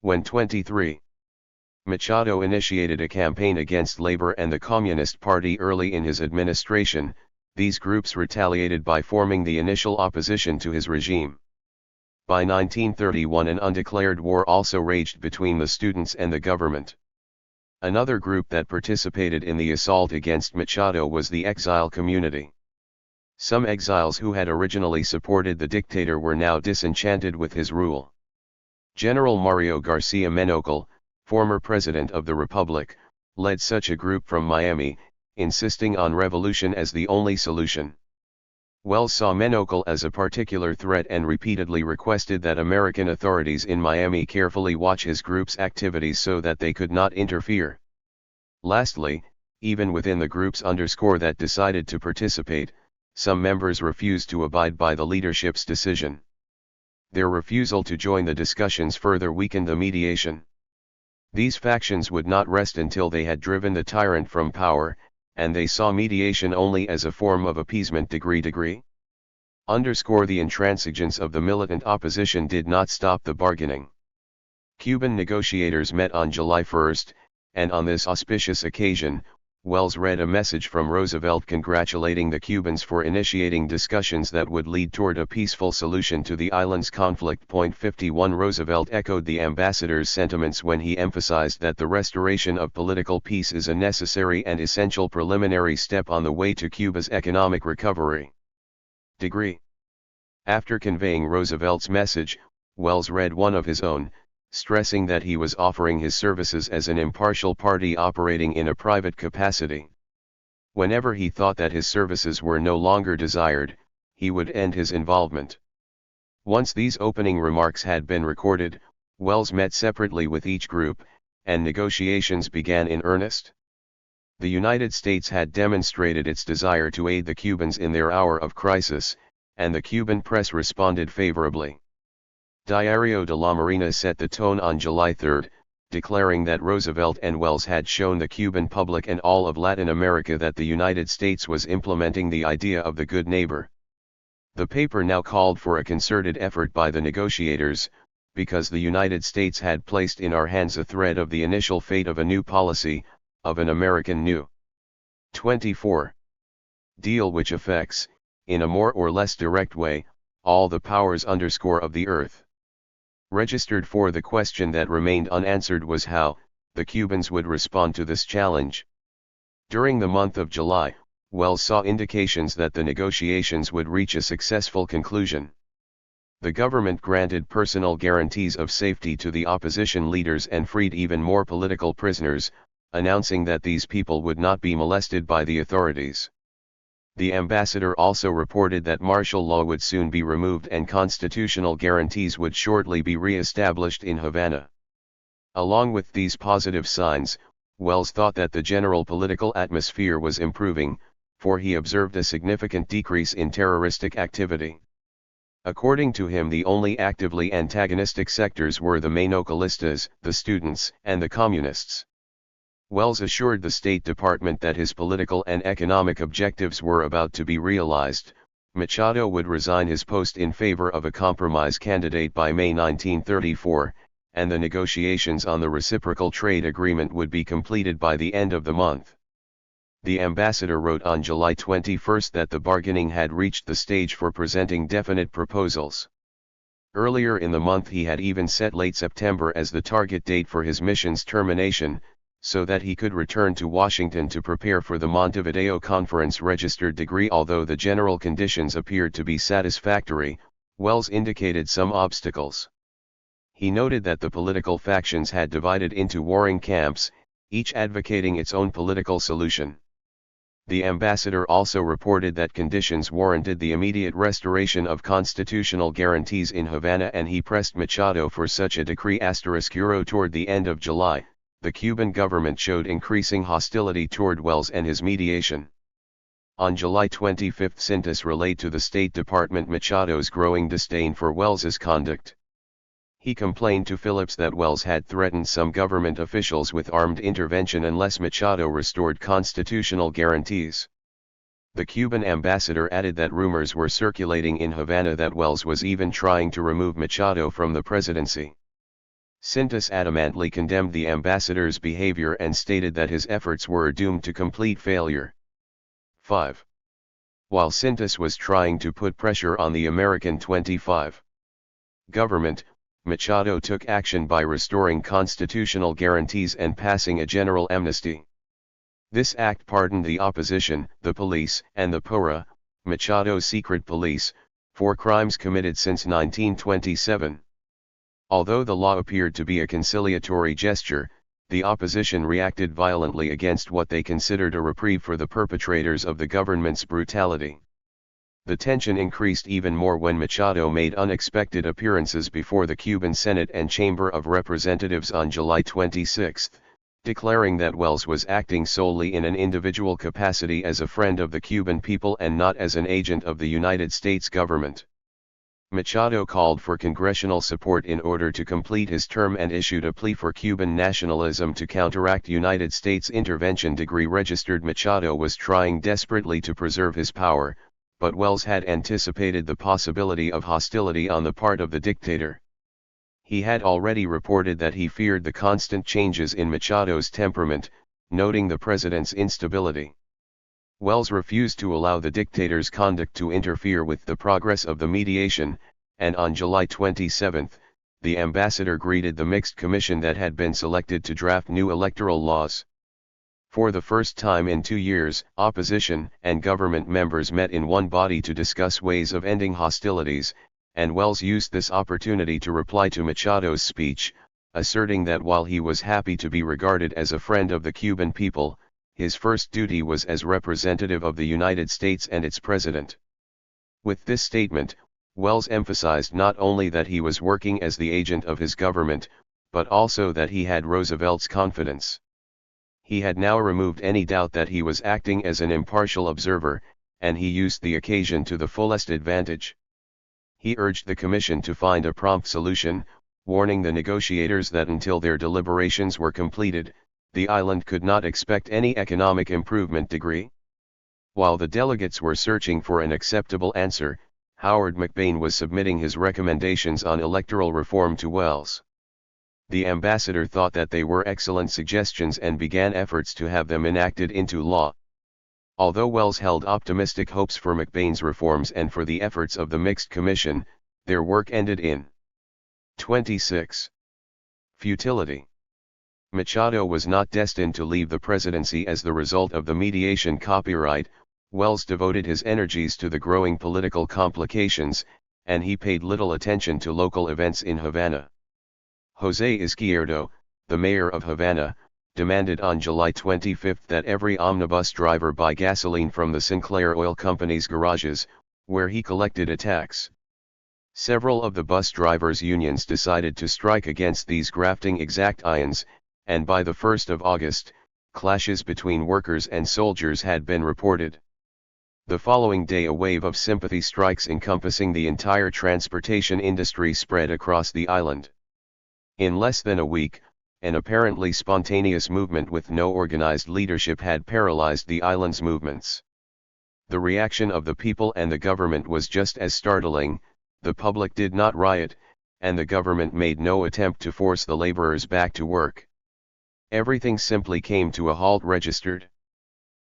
When 23. Machado initiated a campaign against Labor and the Communist Party early in his administration, these groups retaliated by forming the initial opposition to his regime. By 1931 an undeclared war also raged between the students and the government. Another group that participated in the assault against Machado was the exile community. Some exiles who had originally supported the dictator were now disenchanted with his rule. General Mario Garcia Menocal, former president of the Republic, led such a group from Miami, insisting on revolution as the only solution. Wells saw Menocal as a particular threat and repeatedly requested that American authorities in Miami carefully watch his group's activities so that they could not interfere. Lastly, even within the groups that decided to participate, some members refused to abide by the leadership's decision. Their refusal to join the discussions further weakened the mediation. These factions would not rest until they had driven the tyrant from power, and they saw mediation only as a form of appeasement. Underscore the intransigence of the militant opposition did not stop the bargaining. Cuban negotiators met on July 1, and on this auspicious occasion, Wells read a message from Roosevelt congratulating the Cubans for initiating discussions that would lead toward a peaceful solution to the island's conflict. 51 Roosevelt echoed the ambassador's sentiments when he emphasized that the restoration of political peace is a necessary and essential preliminary step on the way to Cuba's economic recovery. After conveying Roosevelt's message, Wells read one of his own, stressing that he was offering his services as an impartial party operating in a private capacity. Whenever he thought that his services were no longer desired, he would end his involvement. Once these opening remarks had been recorded, Wells met separately with each group, and negotiations began in earnest. The United States had demonstrated its desire to aid the Cubans in their hour of crisis, and the Cuban press responded favorably. Diario de la Marina set the tone on July 3, declaring that Roosevelt and Wells had shown the Cuban public and all of Latin America that the United States was implementing the idea of the good neighbor. The paper now called for a concerted effort by the negotiators, because the United States had placed in our hands a thread of the initial fate of a new policy, of an American New 24 Deal which affects, in a more or less direct way, all the powers of the earth. Registered for the question that remained unanswered was how the Cubans would respond to this challenge. During the month of July, Wells saw indications that the negotiations would reach a successful conclusion. The government granted personal guarantees of safety to the opposition leaders and freed even more political prisoners, announcing that these people would not be molested by the authorities. The ambassador also reported that martial law would soon be removed and constitutional guarantees would shortly be re-established in Havana. Along with these positive signs, Wells thought that the general political atmosphere was improving, for he observed a significant decrease in terroristic activity. According to him, the only actively antagonistic sectors were the Monocolistas, the students, and the communists. Wells assured the State Department that his political and economic objectives were about to be realized. Machado would resign his post in favor of a compromise candidate by May 1934, and the negotiations on the reciprocal trade agreement would be completed by the end of the month. The ambassador wrote on July 21 that the bargaining had reached the stage for presenting definite proposals. Earlier in the month he had even set late September as the target date for his mission's termination, so that he could return to Washington to prepare for the Montevideo Conference. Although the general conditions appeared to be satisfactory, Wells indicated some obstacles. He noted that the political factions had divided into warring camps, each advocating its own political solution. The ambassador also reported that conditions warranted the immediate restoration of constitutional guarantees in Havana, and he pressed Machado for such a decree. Toward the end of July, the Cuban government showed increasing hostility toward Wells and his mediation. On July 25, Sintas relayed to the State Department Machado's growing disdain for Wells's conduct. He complained to Phillips that Wells had threatened some government officials with armed intervention unless Machado restored constitutional guarantees. The Cuban ambassador added that rumors were circulating in Havana that Wells was even trying to remove Machado from the presidency. Sintas adamantly condemned the ambassador's behavior and stated that his efforts were doomed to complete failure. 5. While Sintas was trying to put pressure on the American 25 government, Machado took action by restoring constitutional guarantees and passing a general amnesty. This act pardoned the opposition, the police, and the PORA, Machado's secret police, for crimes committed since 1927. Although the law appeared to be a conciliatory gesture, the opposition reacted violently against what they considered a reprieve for the perpetrators of the government's brutality. The tension increased even more when Machado made unexpected appearances before the Cuban Senate and Chamber of Representatives on July 26, declaring that Wells was acting solely in an individual capacity as a friend of the Cuban people and not as an agent of the United States government. Machado called for congressional support in order to complete his term and issued a plea for Cuban nationalism to counteract United States intervention. Registered Machado was trying desperately to preserve his power, but Wells had anticipated the possibility of hostility on the part of the dictator. He had already reported that he feared the constant changes in Machado's temperament, noting the president's instability. Wells refused to allow the dictator's conduct to interfere with the progress of the mediation, and on July 27, the ambassador greeted the mixed commission that had been selected to draft new electoral laws. For the first time in 2 years, opposition and government members met in one body to discuss ways of ending hostilities, and Wells used this opportunity to reply to Machado's speech, asserting that while he was happy to be regarded as a friend of the Cuban people, his first duty was as representative of the United States and its president. With this statement, Wells emphasized not only that he was working as the agent of his government, but also that he had Roosevelt's confidence. He had now removed any doubt that he was acting as an impartial observer, and he used the occasion to the fullest advantage. He urged the commission to find a prompt solution, warning the negotiators that until their deliberations were completed, the island could not expect any economic improvement. While the delegates were searching for an acceptable answer, Howard McBain was submitting his recommendations on electoral reform to Wells. The ambassador thought that they were excellent suggestions and began efforts to have them enacted into law. Although Wells held optimistic hopes for McBain's reforms and for the efforts of the mixed commission, their work ended in 26. Futility. Machado was not destined to leave the presidency as the result of the mediation copyright. Wells devoted his energies to the growing political complications, and he paid little attention to local events in Havana. José Izquierdo, the mayor of Havana, demanded on July 25 that every omnibus driver buy gasoline from the Sinclair Oil Company's garages, where he collected a tax. Several of the bus drivers' unions decided to strike against these grafting exactions, and by the 1st of August, clashes between workers and soldiers had been reported. The following day a wave of sympathy strikes encompassing the entire transportation industry spread across the island. In less than a week, an apparently spontaneous movement with no organized leadership had paralyzed the island's movements. The reaction of the people and the government was just as startling. The public did not riot, and the government made no attempt to force the laborers back to work. Everything simply came to a halt. Registered.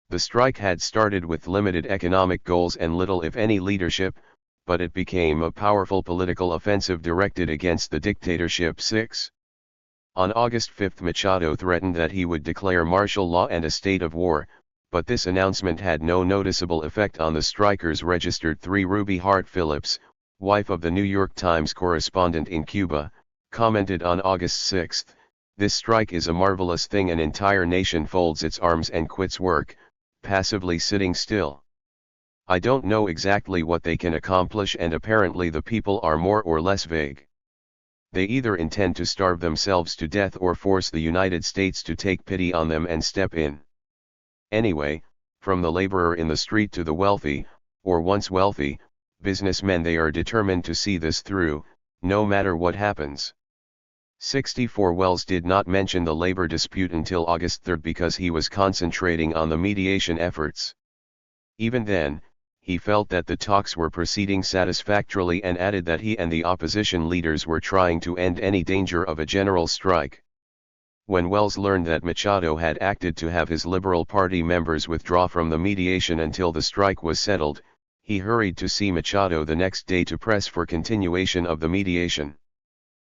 The strike had started with limited economic goals and little if any leadership, but it became a powerful political offensive directed against the dictatorship. 6. On August 5 Machado threatened that he would declare martial law and a state of war, but this announcement had no noticeable effect on the strikers. Registered 3 Ruby Hart Phillips, wife of the New York Times correspondent in Cuba, commented on August 6, "This strike is a marvelous thing. An entire nation folds its arms and quits work, passively sitting still. I don't know exactly what they can accomplish, and apparently the people are more or less vague. They either intend to starve themselves to death or force the United States to take pity on them and step in. Anyway, from the laborer in the street to the wealthy, or once wealthy, businessmen, they are determined to see this through, no matter what happens." 64 Wells did not mention the labor dispute until August 3 because he was concentrating on the mediation efforts. Even then, he felt that the talks were proceeding satisfactorily and added that he and the opposition leaders were trying to end any danger of a general strike. When Wells learned that Machado had acted to have his Liberal Party members withdraw from the mediation until the strike was settled, he hurried to see Machado the next day to press for continuation of the mediation.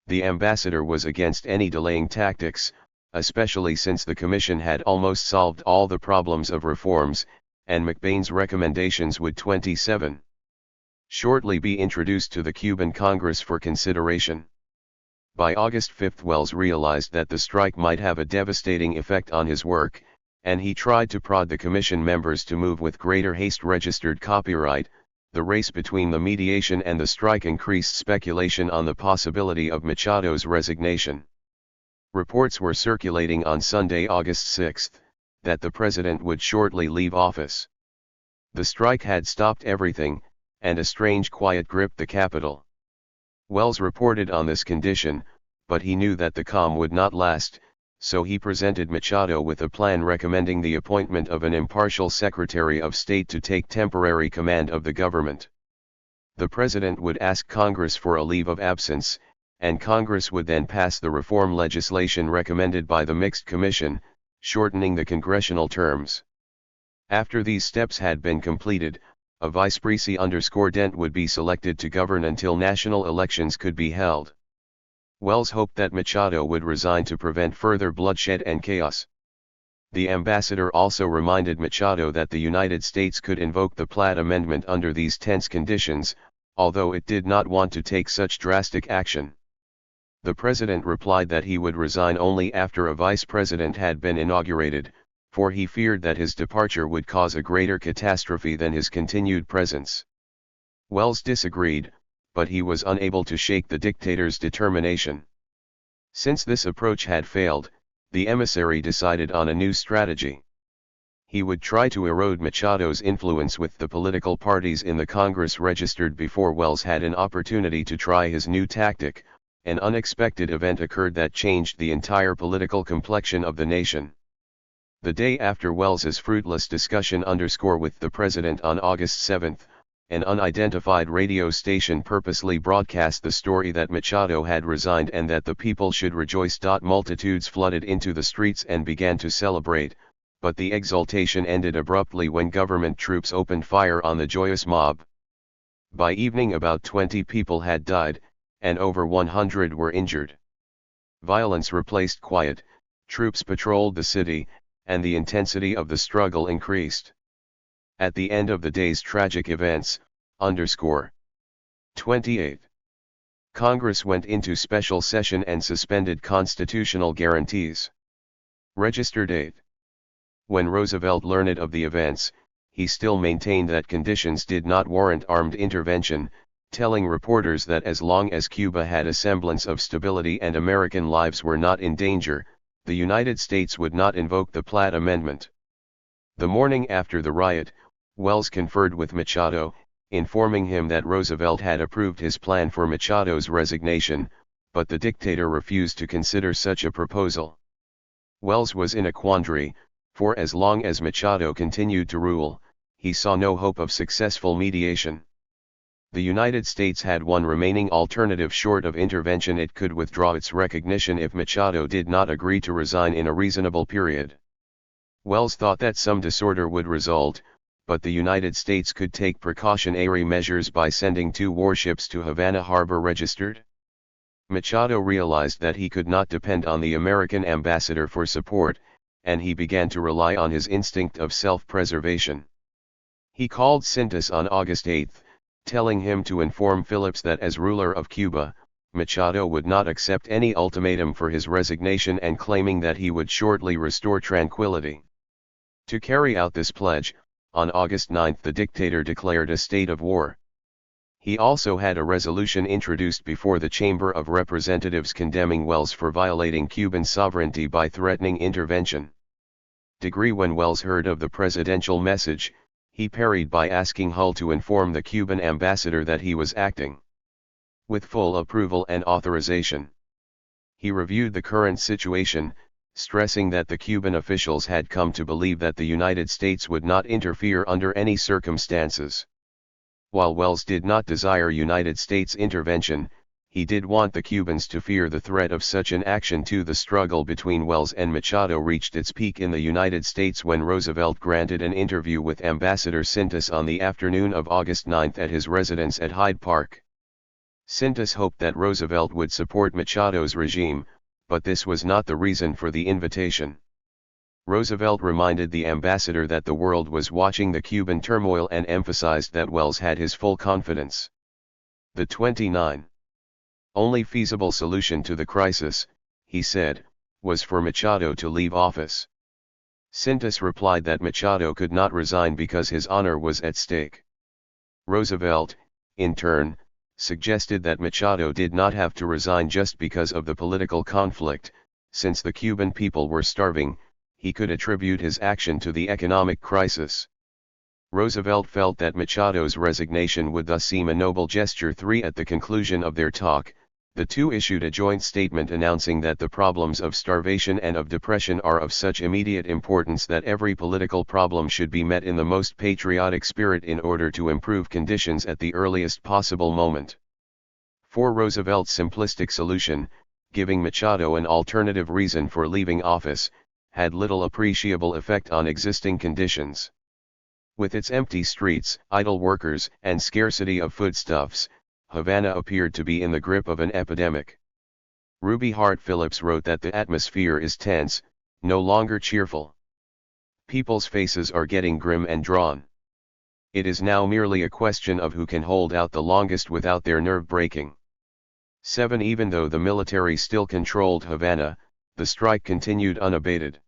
The ambassador was against any delaying tactics, especially since the commission had almost solved all the problems of reforms, and McBain's recommendations would 27 shortly be introduced to the Cuban Congress for consideration. By August 5 Wells realized that the strike might have a devastating effect on his work, and he tried to prod the commission members to move with greater haste. Registered copyright. The race between the mediation and the strike increased speculation on the possibility of Machado's resignation. Reports were circulating on Sunday, August 6, that the president would shortly leave office. The strike had stopped everything, and a strange quiet gripped the capital. Wells reported on this condition, but he knew that the calm would not last, so he presented Machado with a plan recommending the appointment of an impartial Secretary of State to take temporary command of the government. The president would ask Congress for a leave of absence, and Congress would then pass the reform legislation recommended by the Mixed Commission, shortening the congressional terms. After these steps had been completed, a vice president would be selected to govern until national elections could be held. Wells hoped that Machado would resign to prevent further bloodshed and chaos. The ambassador also reminded Machado that the United States could invoke the Platt Amendment under these tense conditions, although it did not want to take such drastic action. The president replied that he would resign only after a vice president had been inaugurated, for he feared that his departure would cause a greater catastrophe than his continued presence. Wells disagreed, but he was unable to shake the dictator's determination. Since this approach had failed, the emissary decided on a new strategy. He would try to erode Machado's influence with the political parties in the Congress registered before Wells had an opportunity to try his new tactic. An unexpected event occurred that changed the entire political complexion of the nation. The day after Wells's fruitless discussion with the president on August 7, an unidentified radio station purposely broadcast the story that Machado had resigned and that the people should rejoice. Multitudes flooded into the streets and began to celebrate, but the exultation ended abruptly when government troops opened fire on the joyous mob. By evening about 20 people had died, and over 100 were injured. Violence replaced quiet, troops patrolled the city, and the intensity of the struggle increased. At the end of the day's tragic events, 28. Congress went into special session and suspended constitutional guarantees. Register date. When Roosevelt learned of the events, he still maintained that conditions did not warrant armed intervention, telling reporters that as long as Cuba had a semblance of stability and American lives were not in danger, the United States would not invoke the Platt Amendment. The morning after the riot, Wells conferred with Machado, informing him that Roosevelt had approved his plan for Machado's resignation, but the dictator refused to consider such a proposal. Wells was in a quandary, for as long as Machado continued to rule, he saw no hope of successful mediation. The United States had one remaining alternative short of intervention: it could withdraw its recognition if Machado did not agree to resign in a reasonable period. Wells thought that some disorder would result, but the United States could take precautionary measures by sending 2 warships to Havana Harbor registered. Machado realized that he could not depend on the American ambassador for support, and he began to rely on his instinct of self-preservation. He called Sintas on August 8, telling him to inform Phillips that as ruler of Cuba, Machado would not accept any ultimatum for his resignation and claiming that he would shortly restore tranquility. To carry out this pledge, on August 9 the dictator declared a state of war. He also had a resolution introduced before the Chamber of Representatives condemning Wells for violating Cuban sovereignty by threatening intervention. When Wells heard of the presidential message, he parried by asking Hull to inform the Cuban ambassador that he was acting with full approval and authorization. He reviewed the current situation, stressing that the Cuban officials had come to believe that the United States would not interfere under any circumstances. While Wells did not desire United States intervention, he did want the Cubans to fear the threat of such an action too. The struggle between Wells and Machado reached its peak in the United States when Roosevelt granted an interview with Ambassador Sintas on the afternoon of August 9 at his residence at Hyde Park. Sintas hoped that Roosevelt would support Machado's regime, but this was not the reason for the invitation. Roosevelt reminded the ambassador that the world was watching the Cuban turmoil and emphasized that Wells had his full confidence. The 29. Only feasible solution to the crisis, he said, was for Machado to leave office. Sintas replied that Machado could not resign because his honor was at stake. Roosevelt, in turn, suggested that Machado did not have to resign just because of the political conflict, since the Cuban people were starving, he could attribute his action to the economic crisis. Roosevelt felt that Machado's resignation would thus seem a noble gesture. 3. At the conclusion of their talk, the two issued a joint statement announcing that the problems of starvation and of depression are of such immediate importance that every political problem should be met in the most patriotic spirit in order to improve conditions at the earliest possible moment. 4. Roosevelt's simplistic solution, giving Machado an alternative reason for leaving office, had little appreciable effect on existing conditions. With its empty streets, idle workers, and scarcity of foodstuffs, Havana appeared to be in the grip of an epidemic. Ruby Hart Phillips wrote that the atmosphere is tense, no longer cheerful. People's faces are getting grim and drawn. It is now merely a question of who can hold out the longest without their nerve breaking. 7. Even though the military still controlled Havana, the strike continued unabated.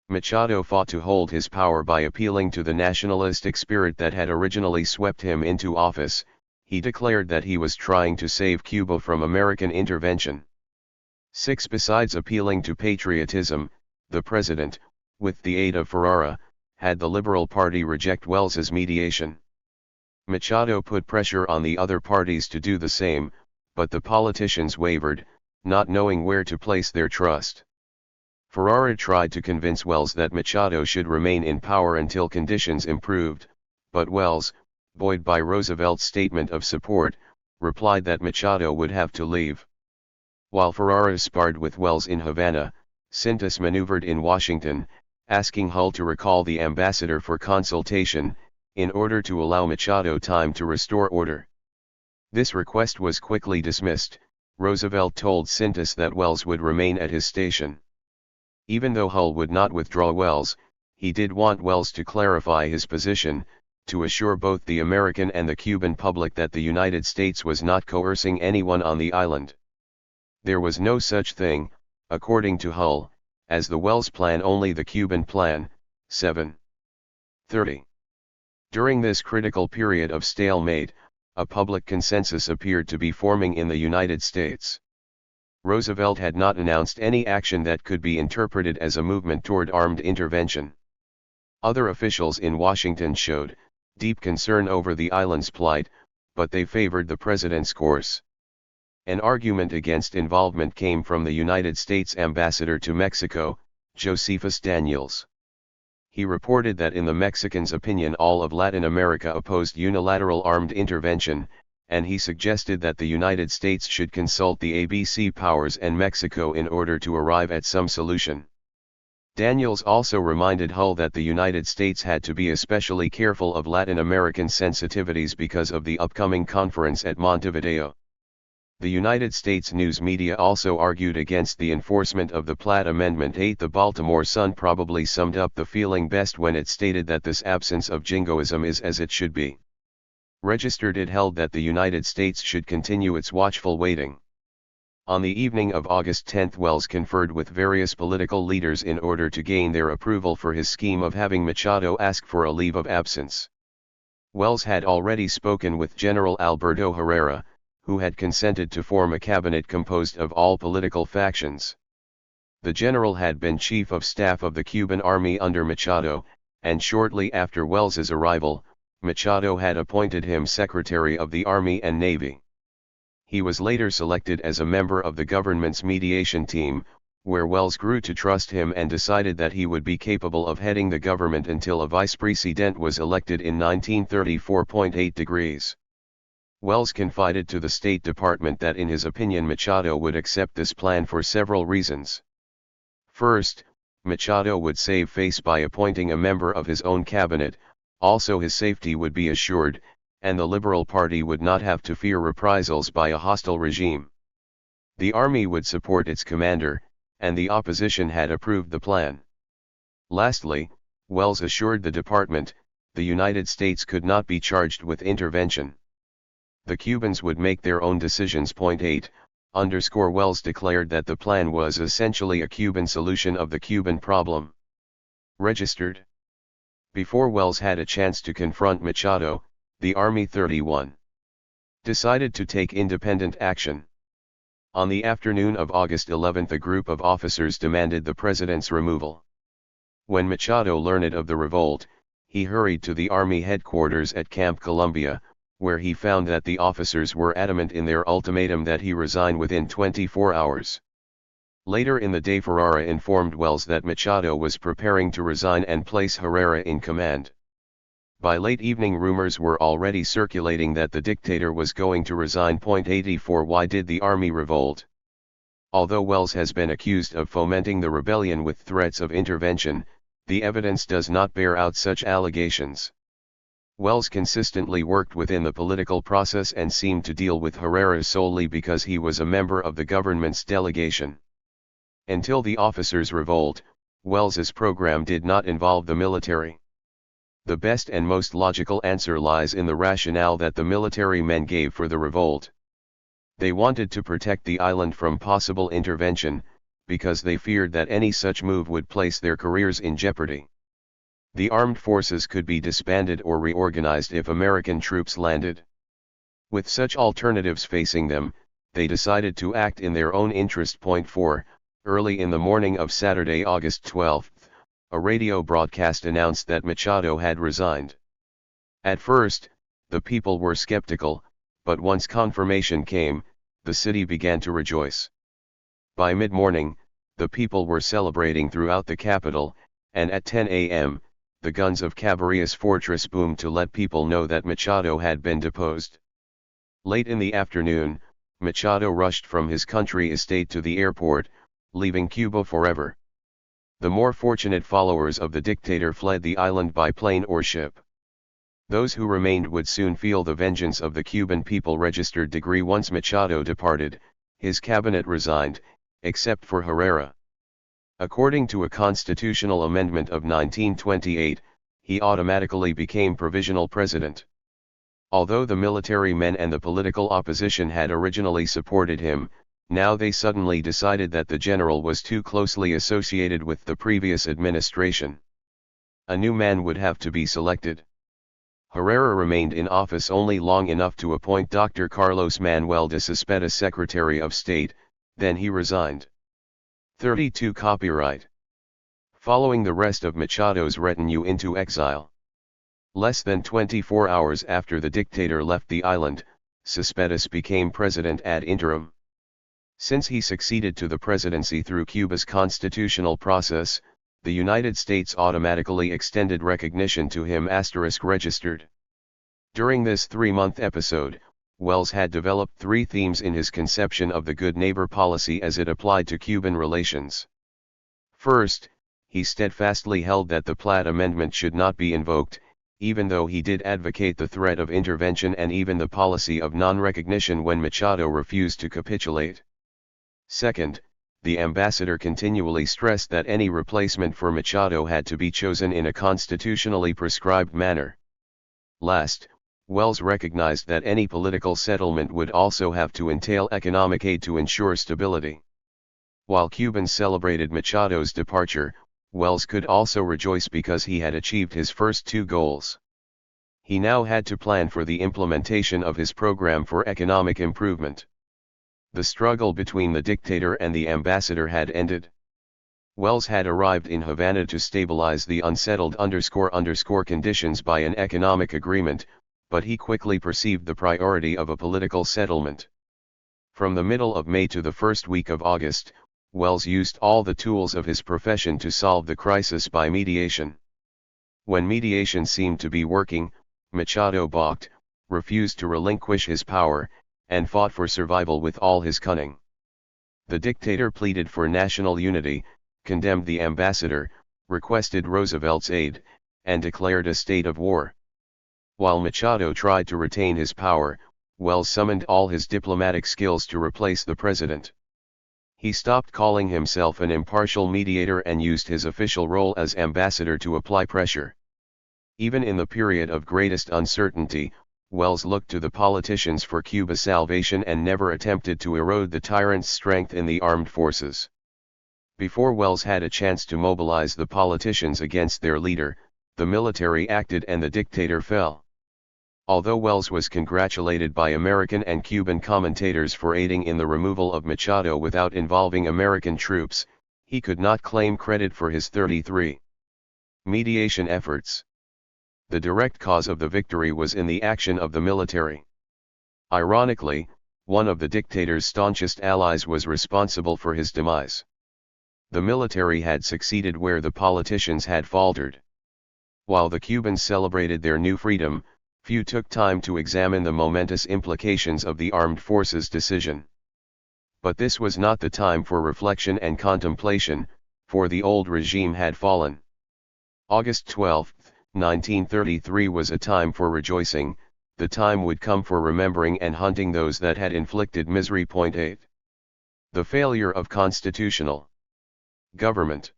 Machado fought to hold his power by appealing to the nationalistic spirit that had originally swept him into office. He declared that he was trying to save Cuba from American intervention. 6. Besides appealing to patriotism, the president, with the aid of Ferrara, had the Liberal Party reject Welles's mediation. Machado put pressure on the other parties to do the same, but the politicians wavered, not knowing where to place their trust. Ferrara tried to convince Welles that Machado should remain in power until conditions improved, but Welles, buoyed by Roosevelt's statement of support, replied that Machado would have to leave. While Ferrara sparred with Welles in Havana, Cintas maneuvered in Washington, asking Hull to recall the ambassador for consultation, in order to allow Machado time to restore order. This request was quickly dismissed. Roosevelt told Cintas that Welles would remain at his station. Even though Hull would not withdraw Welles, he did want Welles to clarify his position, to assure both the American and the Cuban public that the United States was not coercing anyone on the island. There was no such thing, according to Hull, as the Welles Plan, only the Cuban Plan. 7. 30. During this critical period of stalemate, a public consensus appeared to be forming in the United States. Roosevelt had not announced any action that could be interpreted as a movement toward armed intervention. Other officials in Washington showed deep concern over the island's plight, but they favored the president's course. An argument against involvement came from the United States ambassador to Mexico, Josephus Daniels. He reported that in the Mexicans' opinion all of Latin America opposed unilateral armed intervention, and he suggested that the United States should consult the ABC powers and Mexico in order to arrive at some solution. Daniels also reminded Hull that the United States had to be especially careful of Latin American sensitivities because of the upcoming conference at Montevideo. The United States news media also argued against the enforcement of the Platt Amendment. 8. The Baltimore Sun probably summed up the feeling best when it stated that this absence of jingoism is as it should be. Registered, it held that the United States should continue its watchful waiting. On the evening of August 10, Welles conferred with various political leaders in order to gain their approval for his scheme of having Machado ask for a leave of absence. Welles had already spoken with General Alberto Herrera, who had consented to form a cabinet composed of all political factions. The general had been chief of staff of the Cuban army under Machado, and shortly after Welles's arrival, Machado had appointed him Secretary of the Army and Navy. He was later selected as a member of the government's mediation team, where Welles grew to trust him and decided that he would be capable of heading the government until a vice president was elected in 1934.8 degrees. Welles confided to the State Department that in his opinion Machado would accept this plan for several reasons. First, Machado would save face by appointing a member of his own cabinet, also his safety would be assured, and the Liberal Party would not have to fear reprisals by a hostile regime. The army would support its commander, and the opposition had approved the plan. Lastly, Welles assured the department, the United States could not be charged with intervention. The Cubans would make their own decisions. 8. Welles declared that the plan was essentially a Cuban solution of the Cuban problem. Registered. Before Welles had a chance to confront Machado, the Army 31 decided to take independent action. On the afternoon of August 11 a group of officers demanded the president's removal. When Machado learned of the revolt, he hurried to the army headquarters at Camp Columbia, where he found that the officers were adamant in their ultimatum that he resign within 24 hours. Later in the day Ferrara informed Wells that Machado was preparing to resign and place Herrera in command. By late evening rumors were already circulating that the dictator was going to resign. 84 Why did the army revolt? Although Wells has been accused of fomenting the rebellion with threats of intervention, the evidence does not bear out such allegations. Wells consistently worked within the political process and seemed to deal with Herrera solely because he was a member of the government's delegation. Until the officers' revolt, Wells's program did not involve the military. The best and most logical answer lies in the rationale that the military men gave for the revolt. They wanted to protect the island from possible intervention, because they feared that any such move would place their careers in jeopardy. The armed forces could be disbanded or reorganized if American troops landed. With such alternatives facing them, they decided to act in their own interest. 4. Early in the morning of Saturday, August 12, a radio broadcast announced that Machado had resigned. At first, the people were skeptical, but once confirmation came, the city began to rejoice. By mid-morning, the people were celebrating throughout the capital, and at 10 a.m., the guns of Cabarrús fortress boomed to let people know that Machado had been deposed. Late in the afternoon, Machado rushed from his country estate to the airport, leaving Cuba forever. The more fortunate followers of the dictator fled the island by plane or ship. Those who remained would soon feel the vengeance of the Cuban people. Registered degree. Once Machado departed, his cabinet resigned, except for Herrera. According to a constitutional amendment of 1928, he automatically became provisional president. Although the military men and the political opposition had originally supported him, now they suddenly decided that the general was too closely associated with the previous administration. A new man would have to be selected. Herrera remained in office only long enough to appoint Dr. Carlos Manuel de Cepeda Secretary of State, then he resigned. 32 Copyright. Following the rest of Machado's retinue into exile. Less than 24 hours after the dictator left the island, Cespedes became president ad interim. Since he succeeded to the presidency through Cuba's constitutional process, the United States automatically extended recognition to him. Registered. During this 3-month episode, Wells had developed 3 themes in his conception of the good neighbor policy as it applied to Cuban relations. First, he steadfastly held that the Platt Amendment should not be invoked, even though he did advocate the threat of intervention and even the policy of non-recognition when Machado refused to capitulate. Second, the ambassador continually stressed that any replacement for Machado had to be chosen in a constitutionally prescribed manner. Last, Wells recognized that any political settlement would also have to entail economic aid to ensure stability. While Cubans celebrated Machado's departure, Wells could also rejoice because he had achieved his first 2 goals. He now had to plan for the implementation of his program for economic improvement. The struggle between the dictator and the ambassador had ended. Wells had arrived in Havana to stabilize the unsettled __ conditions by an economic agreement, but he quickly perceived the priority of a political settlement. From the middle of May to the first week of August, Wells used all the tools of his profession to solve the crisis by mediation. When mediation seemed to be working, Machado balked, refused to relinquish his power, and fought for survival with all his cunning. The dictator pleaded for national unity, condemned the ambassador, requested Roosevelt's aid, and declared a state of war. While Machado tried to retain his power, Wells summoned all his diplomatic skills to replace the president. He stopped calling himself an impartial mediator and used his official role as ambassador to apply pressure. Even in the period of greatest uncertainty, Wells looked to the politicians for Cuba's salvation and never attempted to erode the tyrant's strength in the armed forces. Before Wells had a chance to mobilize the politicians against their leader, the military acted and the dictator fell. Although Wells was congratulated by American and Cuban commentators for aiding in the removal of Machado without involving American troops, he could not claim credit for his 33 mediation efforts. The direct cause of the victory was in the action of the military. Ironically, one of the dictator's staunchest allies was responsible for his demise. The military had succeeded where the politicians had faltered. While the Cubans celebrated their new freedom, few took time to examine the momentous implications of the armed forces' decision. But this was not the time for reflection and contemplation, for the old regime had fallen. August 12, 1933 was a time for rejoicing. The time would come for remembering and hunting those that had inflicted misery. 8. The failure of constitutional government.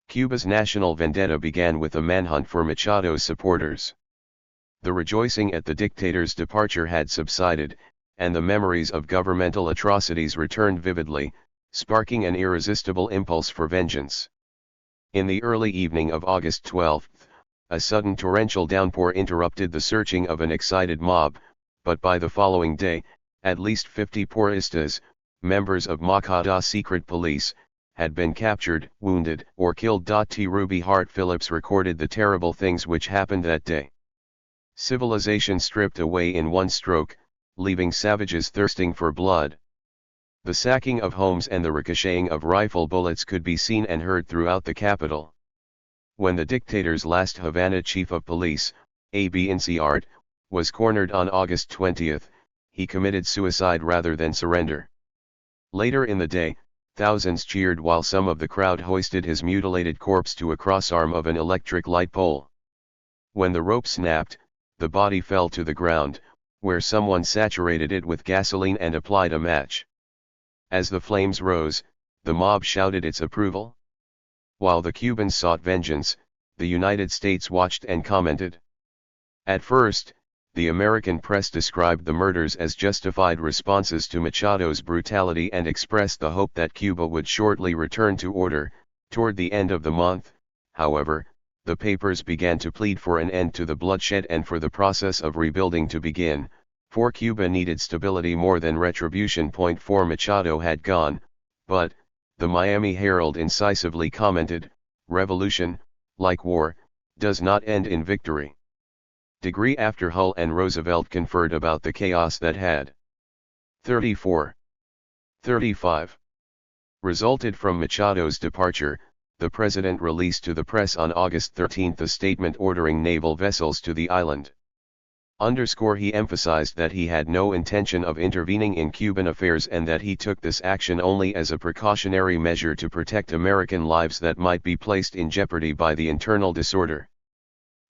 Cuba's national vendetta began with a manhunt for Machado's supporters. The rejoicing at the dictator's departure had subsided, and the memories of governmental atrocities returned vividly, sparking an irresistible impulse for vengeance. In the early evening of August 12, a sudden torrential downpour interrupted the searching of an excited mob, but by the following day, at least 50 Porristas, members of Moncada's secret police, had been captured, wounded, or killed. T. Ruby Hart Phillips recorded the terrible things which happened that day. Civilization stripped away in one stroke, leaving savages thirsting for blood. The sacking of homes and the ricocheting of rifle bullets could be seen and heard throughout the capital. When the dictator's last Havana chief of police, A.B. Inciart, was cornered on August 20, he committed suicide rather than surrender. Later in the day, thousands cheered while some of the crowd hoisted his mutilated corpse to a crossarm of an electric light pole. When the rope snapped, the body fell to the ground, where someone saturated it with gasoline and applied a match. As the flames rose, the mob shouted its approval. While the Cubans sought vengeance, the United States watched and commented. At first, the American press described the murders as justified responses to Machado's brutality and expressed the hope that Cuba would shortly return to order. Toward the end of the month, however, the papers began to plead for an end to the bloodshed and for the process of rebuilding to begin, for Cuba needed stability more than retribution. 4 Machado had gone, but, the Miami Herald incisively commented, revolution, like war, does not end in victory. Degree after Hull and Roosevelt conferred about the chaos that had 35 resulted from Machado's departure. The president released to the press on August 13 a statement ordering naval vessels to the island. He emphasized that he had no intention of intervening in Cuban affairs and that he took this action only as a precautionary measure to protect American lives that might be placed in jeopardy by the internal disorder.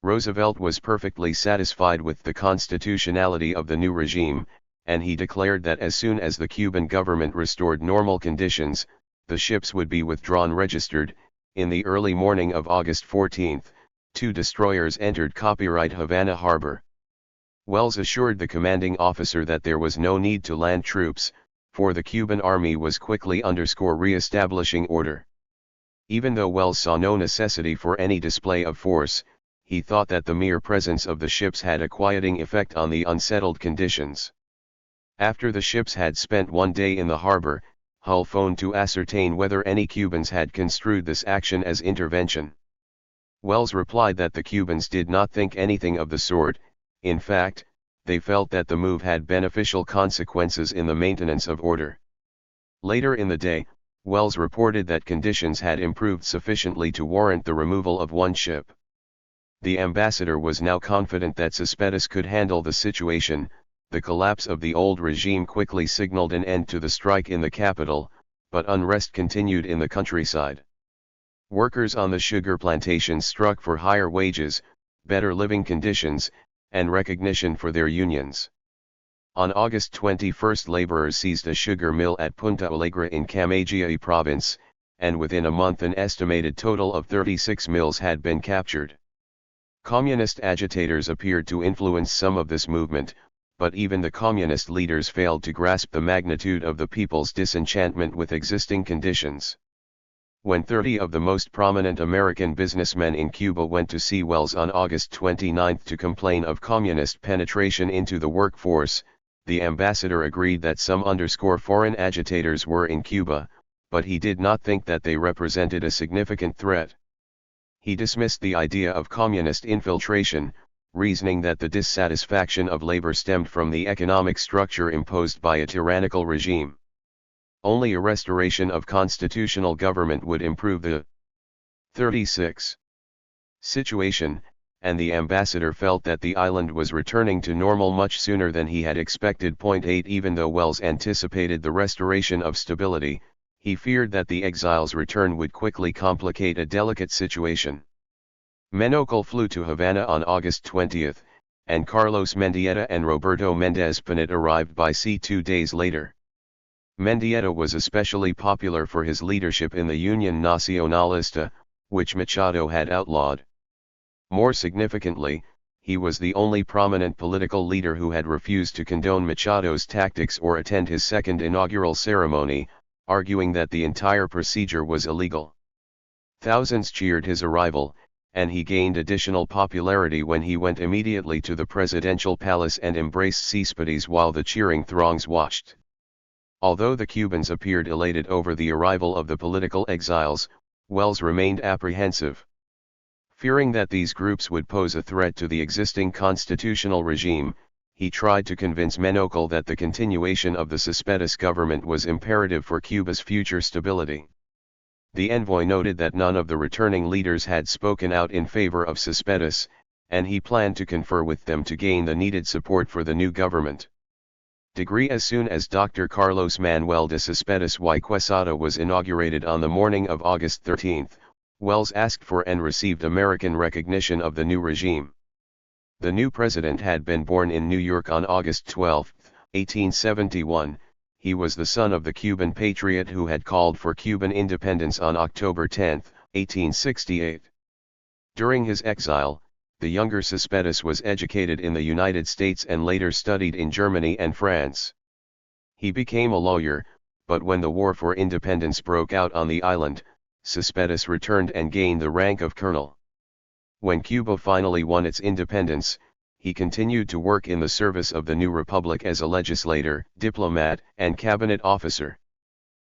Roosevelt was perfectly satisfied with the constitutionality of the new regime, and he declared that as soon as the Cuban government restored normal conditions, the ships would be withdrawn registered. In the early morning of August 14, 2 destroyers entered Copyright Havana Harbor. Wells assured the commanding officer that there was no need to land troops, for the Cuban army was quickly re-establishing order. Even though Wells saw no necessity for any display of force, he thought that the mere presence of the ships had a quieting effect on the unsettled conditions. After the ships had spent one day in the harbor, Hull phoned to ascertain whether any Cubans had construed this action as intervention. Wells replied that the Cubans did not think anything of the sort. In fact, they felt that the move had beneficial consequences in the maintenance of order. Later in the day, Wells reported that conditions had improved sufficiently to warrant the removal of one ship. The ambassador was now confident that Cespedes could handle the situation. The collapse of the old regime quickly signaled an end to the strike in the capital, but unrest continued in the countryside. Workers on the sugar plantations struck for higher wages, better living conditions, and recognition for their unions. On August 21 laborers seized a sugar mill at Punta Alegre in Camagüey province, and within a month an estimated total of 36 mills had been captured. Communist agitators appeared to influence some of this movement, but even the communist leaders failed to grasp the magnitude of the people's disenchantment with existing conditions. When 30 of the most prominent American businessmen in Cuba went to see Wells on August 29 to complain of communist penetration into the workforce, the ambassador agreed that some foreign agitators were in Cuba, but he did not think that they represented a significant threat. He dismissed the idea of communist infiltration, reasoning that the dissatisfaction of labor stemmed from the economic structure imposed by a tyrannical regime. Only a restoration of constitutional government would improve the 36 situation, and the ambassador felt that the island was returning to normal much sooner than he had expected. 8 Even though Wells anticipated the restoration of stability, he feared that the exiles' return would quickly complicate a delicate situation. Menocal flew to Havana on August 20, and Carlos Mendieta and Roberto Mendez Pineda arrived by sea 2 days later. Mendieta was especially popular for his leadership in the Union Nacionalista, which Machado had outlawed. More significantly, he was the only prominent political leader who had refused to condone Machado's tactics or attend his second inaugural ceremony, arguing that the entire procedure was illegal. Thousands cheered his arrival, and he gained additional popularity when he went immediately to the presidential palace and embraced Céspedes while the cheering throngs watched. Although the Cubans appeared elated over the arrival of the political exiles, Wells remained apprehensive. Fearing that these groups would pose a threat to the existing constitutional regime, he tried to convince Menocal that the continuation of the Céspedes government was imperative for Cuba's future stability. The envoy noted that none of the returning leaders had spoken out in favor of Céspedes, and he planned to confer with them to gain the needed support for the new government. As soon as Dr. Carlos Manuel de Céspedes y Quesada was inaugurated on the morning of August 13, Wells asked for and received American recognition of the new regime. The new president had been born in New York on August 12, 1871, he was the son of the Cuban patriot who had called for Cuban independence on October 10, 1868. During his exile, the younger Céspedes was educated in the United States and later studied in Germany and France. He became a lawyer, but when the War for Independence broke out on the island, Céspedes returned and gained the rank of colonel. When Cuba finally won its independence, he continued to work in the service of the new republic as a legislator, diplomat, and cabinet officer.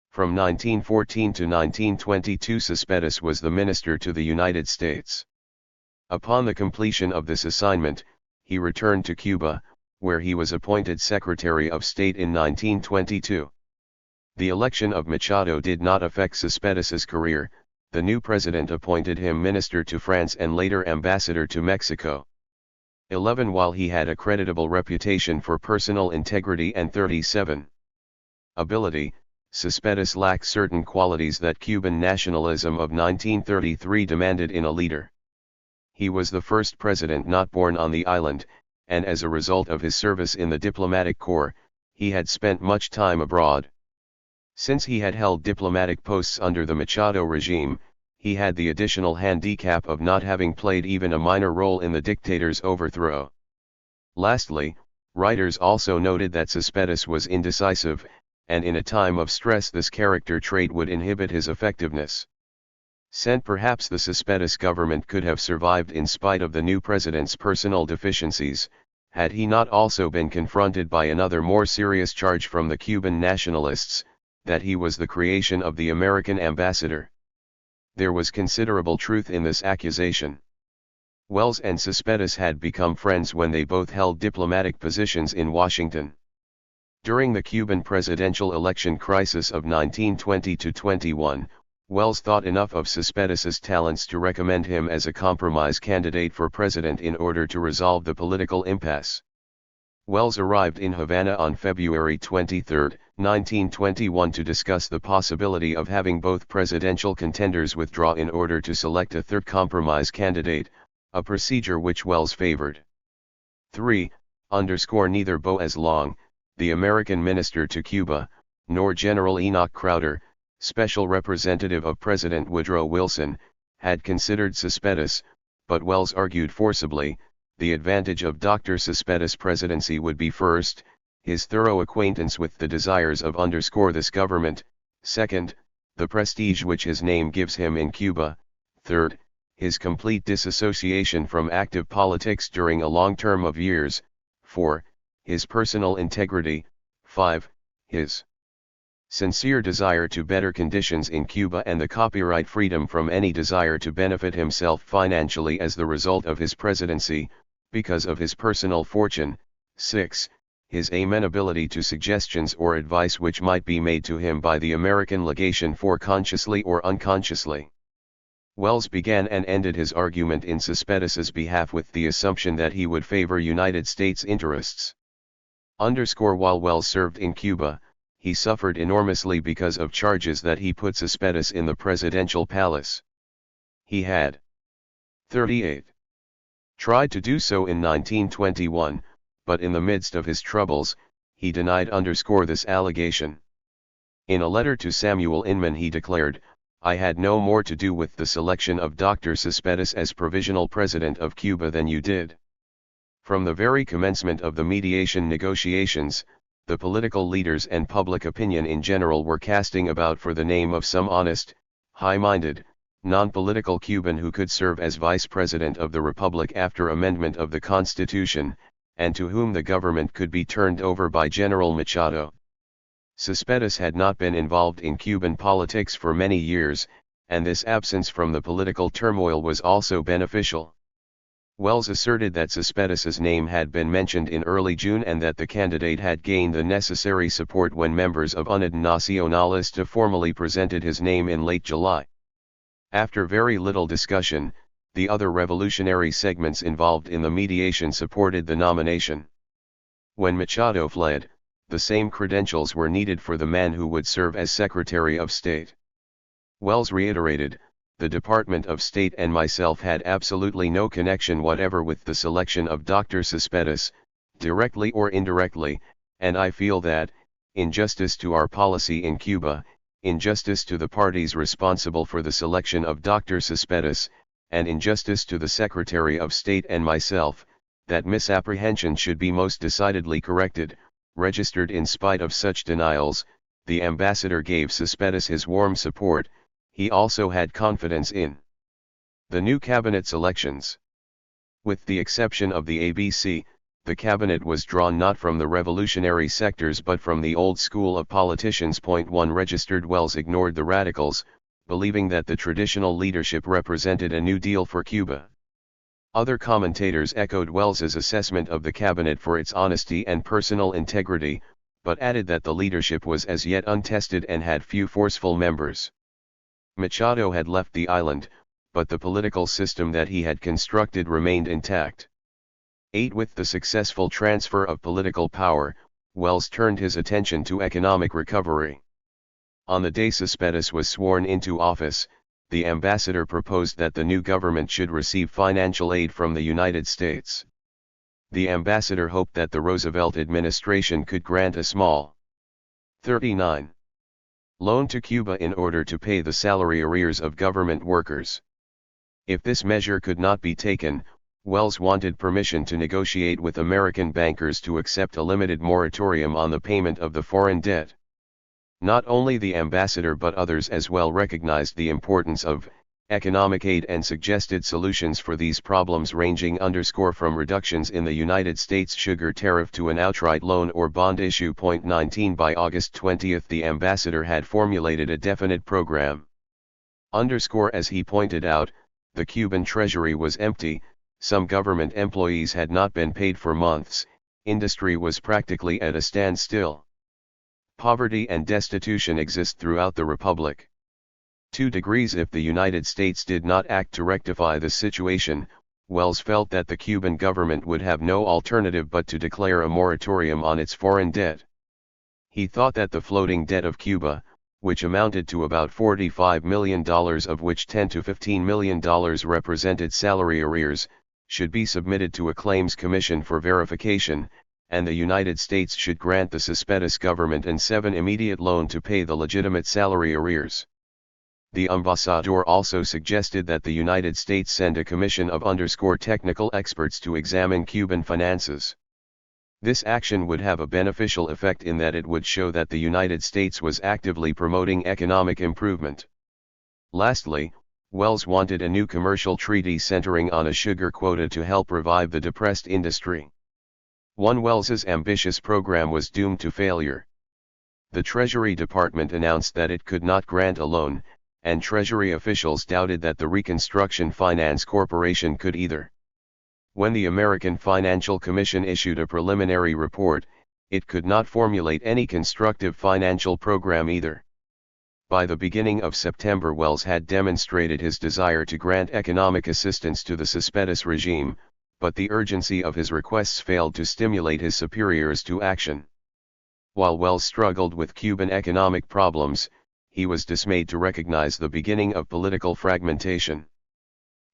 From 1914 to 1922 Céspedes was the minister to the United States. Upon the completion of this assignment, he returned to Cuba, where he was appointed Secretary of State in 1922. The election of Machado did not affect Céspedes' career. The new president appointed him minister to France and later ambassador to Mexico. 11 While he had a creditable reputation for personal integrity and 37 ability, Céspedes lacked certain qualities that Cuban nationalism of 1933 demanded in a leader. He was the first president not born on the island, and as a result of his service in the diplomatic corps, he had spent much time abroad. Since he had held diplomatic posts under the Machado regime, he had the additional handicap of not having played even a minor role in the dictator's overthrow. Lastly, writers also noted that Céspedes was indecisive, and in a time of stress this character trait would inhibit his effectiveness. Perhaps the Céspedes government could have survived in spite of the new president's personal deficiencies, had he not also been confronted by another more serious charge from the Cuban nationalists, that he was the creation of the American ambassador. There was considerable truth in this accusation. Wells and Céspedes had become friends when they both held diplomatic positions in Washington. During the Cuban presidential election crisis of 1920-21, Wells thought enough of Céspedes' talents to recommend him as a compromise candidate for president in order to resolve the political impasse. Wells arrived in Havana on February 23, 1921 to discuss the possibility of having both presidential contenders withdraw in order to select a third compromise candidate, a procedure which Wells favored. 3. Neither Boaz Long, the American minister to Cuba, nor General Enoch Crowder, special representative of President Woodrow Wilson, had considered Céspedes, but Wells argued forcibly, the advantage of Dr. Céspedes' presidency would be first, his thorough acquaintance with the desires of this government, second, the prestige which his name gives him in Cuba; third, his complete disassociation from active politics during a long term of years; 4, his personal integrity; 5, his sincere desire to better conditions in Cuba and the copyright freedom from any desire to benefit himself financially as the result of his presidency, because of his personal fortune; 6, his amenability to suggestions or advice which might be made to him by the American legation for consciously or unconsciously. Wells began and ended his argument in Céspedes' behalf with the assumption that he would favor United States interests. While Wells served in Cuba, he suffered enormously because of charges that he put Céspedes in the presidential palace. He had 38. Tried to do so in 1921, but in the midst of his troubles, he denied this allegation. In a letter to Samuel Inman he declared, "I had no more to do with the selection of Dr. Céspedes as provisional president of Cuba than you did." From the very commencement of the mediation negotiations, the political leaders and public opinion in general were casting about for the name of some honest, high-minded, non-political Cuban who could serve as vice president of the Republic after amendment of the Constitution, and to whom the government could be turned over by General Machado. Céspedes had not been involved in Cuban politics for many years, and this absence from the political turmoil was also beneficial. Wells asserted that Céspedes' name had been mentioned in early June and that the candidate had gained the necessary support when members of Unidad Nacionalista formally presented his name in late July. After very little discussion, the other revolutionary segments involved in the mediation supported the nomination. When Machado fled, the same credentials were needed for the man who would serve as Secretary of State. Wells reiterated, "The Department of State and myself had absolutely no connection whatever with the selection of Dr. Céspedes, directly or indirectly, and I feel that, in justice to our policy in Cuba, in justice to the parties responsible for the selection of Dr. Céspedes, and in justice to the Secretary of State and myself, that misapprehension should be most decidedly corrected." Registered in spite of such denials, the ambassador gave Céspedes his warm support. He also had confidence in the new cabinet selections. With the exception of the ABC, the cabinet was drawn not from the revolutionary sectors but from the old school of politicians. 1 Registered Wells ignored the radicals, believing that the traditional leadership represented a new deal for Cuba. Other commentators echoed Wells's assessment of the cabinet for its honesty and personal integrity, but added that the leadership was as yet untested and had few forceful members. Machado had left the island, but the political system that he had constructed remained intact. 8 With the successful transfer of political power, Wells turned his attention to economic recovery. On the day Céspedes was sworn into office, the ambassador proposed that the new government should receive financial aid from the United States. The ambassador hoped that the Roosevelt administration could grant a small 39 loan to Cuba in order to pay the salary arrears of government workers. If this measure could not be taken, Wells wanted permission to negotiate with American bankers to accept a limited moratorium on the payment of the foreign debt. Not only the ambassador but others as well recognized the importance of economic aid and suggested solutions for these problems ranging from reductions in the United States sugar tariff to an outright loan or bond issue. 19 By August 20 the ambassador had formulated a definite program. As he pointed out, the Cuban treasury was empty, some government employees had not been paid for months, industry was practically at a standstill. Poverty and destitution exist throughout the Republic. 2 degrees If the United States did not act to rectify the situation, Wells felt that the Cuban government would have no alternative but to declare a moratorium on its foreign debt. He thought that the floating debt of Cuba, which amounted to about $45 million of which $10 to $15 million represented salary arrears, should be submitted to a claims commission for verification, and the United States should grant the Céspedes government an immediate loan to pay the legitimate salary arrears. The ambassador also suggested that the United States send a commission of technical experts to examine Cuban finances. This action would have a beneficial effect in that it would show that the United States was actively promoting economic improvement. Lastly, Wells wanted a new commercial treaty centering on a sugar quota to help revive the depressed industry. Wells's ambitious program was doomed to failure. The Treasury Department announced that it could not grant a loan, and Treasury officials doubted that the Reconstruction Finance Corporation could either. When the American Financial Commission issued a preliminary report, it could not formulate any constructive financial program either. By the beginning of September, Wells had demonstrated his desire to grant economic assistance to the Cespedes regime, but the urgency of his requests failed to stimulate his superiors to action. While Wells struggled with Cuban economic problems, he was dismayed to recognize the beginning of political fragmentation.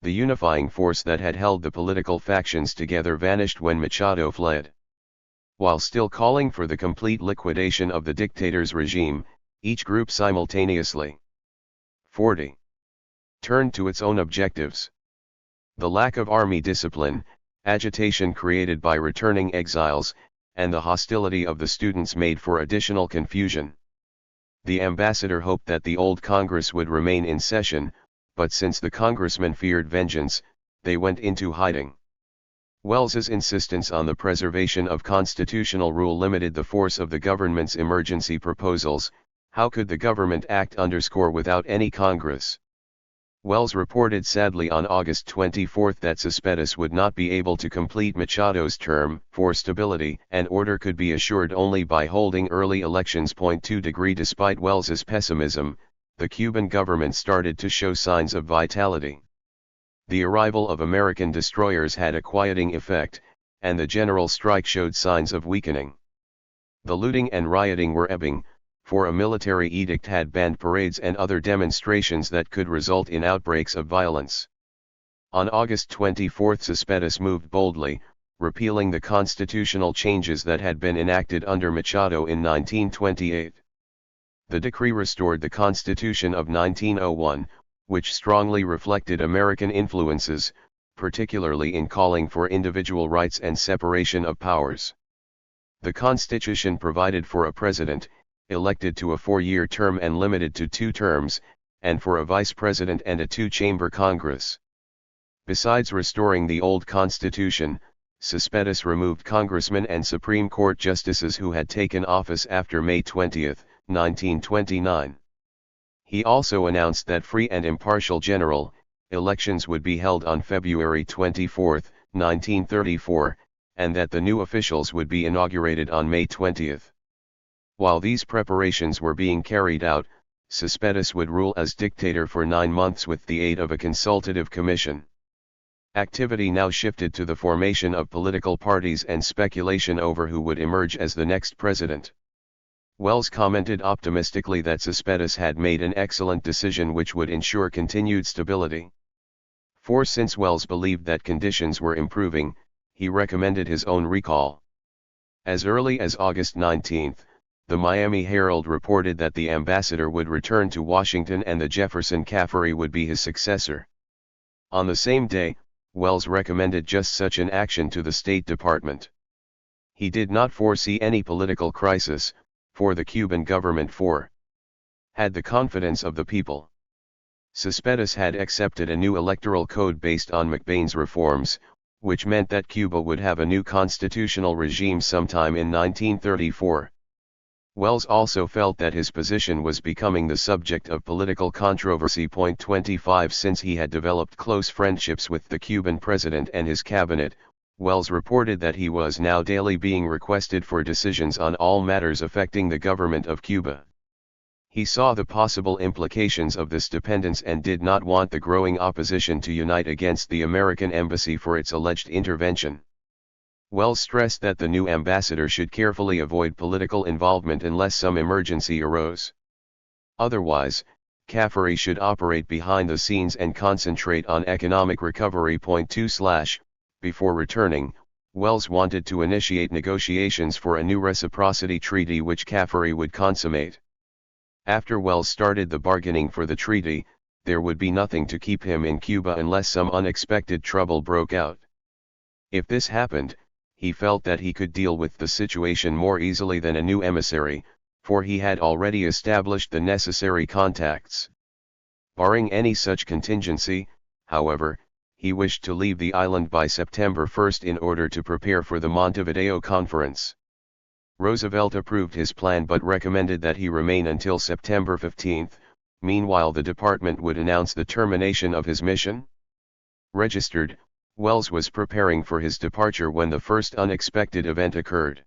The unifying force that had held the political factions together vanished when Machado fled. While still calling for the complete liquidation of the dictator's regime, each group simultaneously 40. turned to its own objectives. The lack of army discipline, agitation created by returning exiles, and the hostility of the students made for additional confusion. The ambassador hoped that the old Congress would remain in session, but since the congressmen feared vengeance, they went into hiding. Wells's insistence on the preservation of constitutional rule limited the force of the government's emergency proposals. How could the government act without any Congress? Wells reported sadly on August 24 that Cespedes would not be able to complete Machado's term, for stability and order could be assured only by holding early elections. 2 Despite Wells's pessimism, the Cuban government started to show signs of vitality. The arrival of American destroyers had a quieting effect, and the general strike showed signs of weakening. The looting and rioting were ebbing, for a military edict had banned parades and other demonstrations that could result in outbreaks of violence. On August 24 Cespedes moved boldly, repealing the constitutional changes that had been enacted under Machado in 1928. The decree restored the Constitution of 1901, which strongly reflected American influences, particularly in calling for individual rights and separation of powers. The Constitution provided for a president, elected to a 4-year term and limited to 2 terms, and for a vice president and a 2-chamber Congress. Besides restoring the old Constitution, Cespedes removed congressmen and Supreme Court justices who had taken office after May 20, 1929. He also announced that free and impartial general elections would be held on February 24, 1934, and that the new officials would be inaugurated on May 20. While these preparations were being carried out, Cespedes would rule as dictator for 9 months with the aid of a consultative commission. Activity now shifted to the formation of political parties and speculation over who would emerge as the next president. Wells commented optimistically that Cespedes had made an excellent decision which would ensure continued stability. For since Wells believed that conditions were improving, he recommended his own recall. As early as August 19, the Miami Herald reported that the ambassador would return to Washington and the Jefferson Caffrey would be his successor. On the same day, Wells recommended just such an action to the State Department. He did not foresee any political crisis, for the Cuban government had the confidence of the people. Cespedes had accepted a new electoral code based on McBain's reforms, which meant that Cuba would have a new constitutional regime sometime in 1934. Wells also felt that his position was becoming the subject of political controversy. 25 Since he had developed close friendships with the Cuban president and his cabinet, Wells reported that he was now daily being requested for decisions on all matters affecting the government of Cuba. He saw the possible implications of this dependence and did not want the growing opposition to unite against the American embassy for its alleged intervention. Wells stressed that the new ambassador should carefully avoid political involvement unless some emergency arose. Otherwise, Caffrey should operate behind the scenes and concentrate on economic recovery. 2 Before returning, Wells wanted to initiate negotiations for a new reciprocity treaty which Caffrey would consummate. After Wells started the bargaining for the treaty, there would be nothing to keep him in Cuba unless some unexpected trouble broke out. If this happened, he felt that he could deal with the situation more easily than a new emissary, for he had already established the necessary contacts. Barring any such contingency, however, he wished to leave the island by September 1 in order to prepare for the Montevideo Conference. Roosevelt approved his plan but recommended that he remain until September 15. Meanwhile, the department would announce the termination of his mission. Registered, Wells was preparing for his departure when the first unexpected event occurred.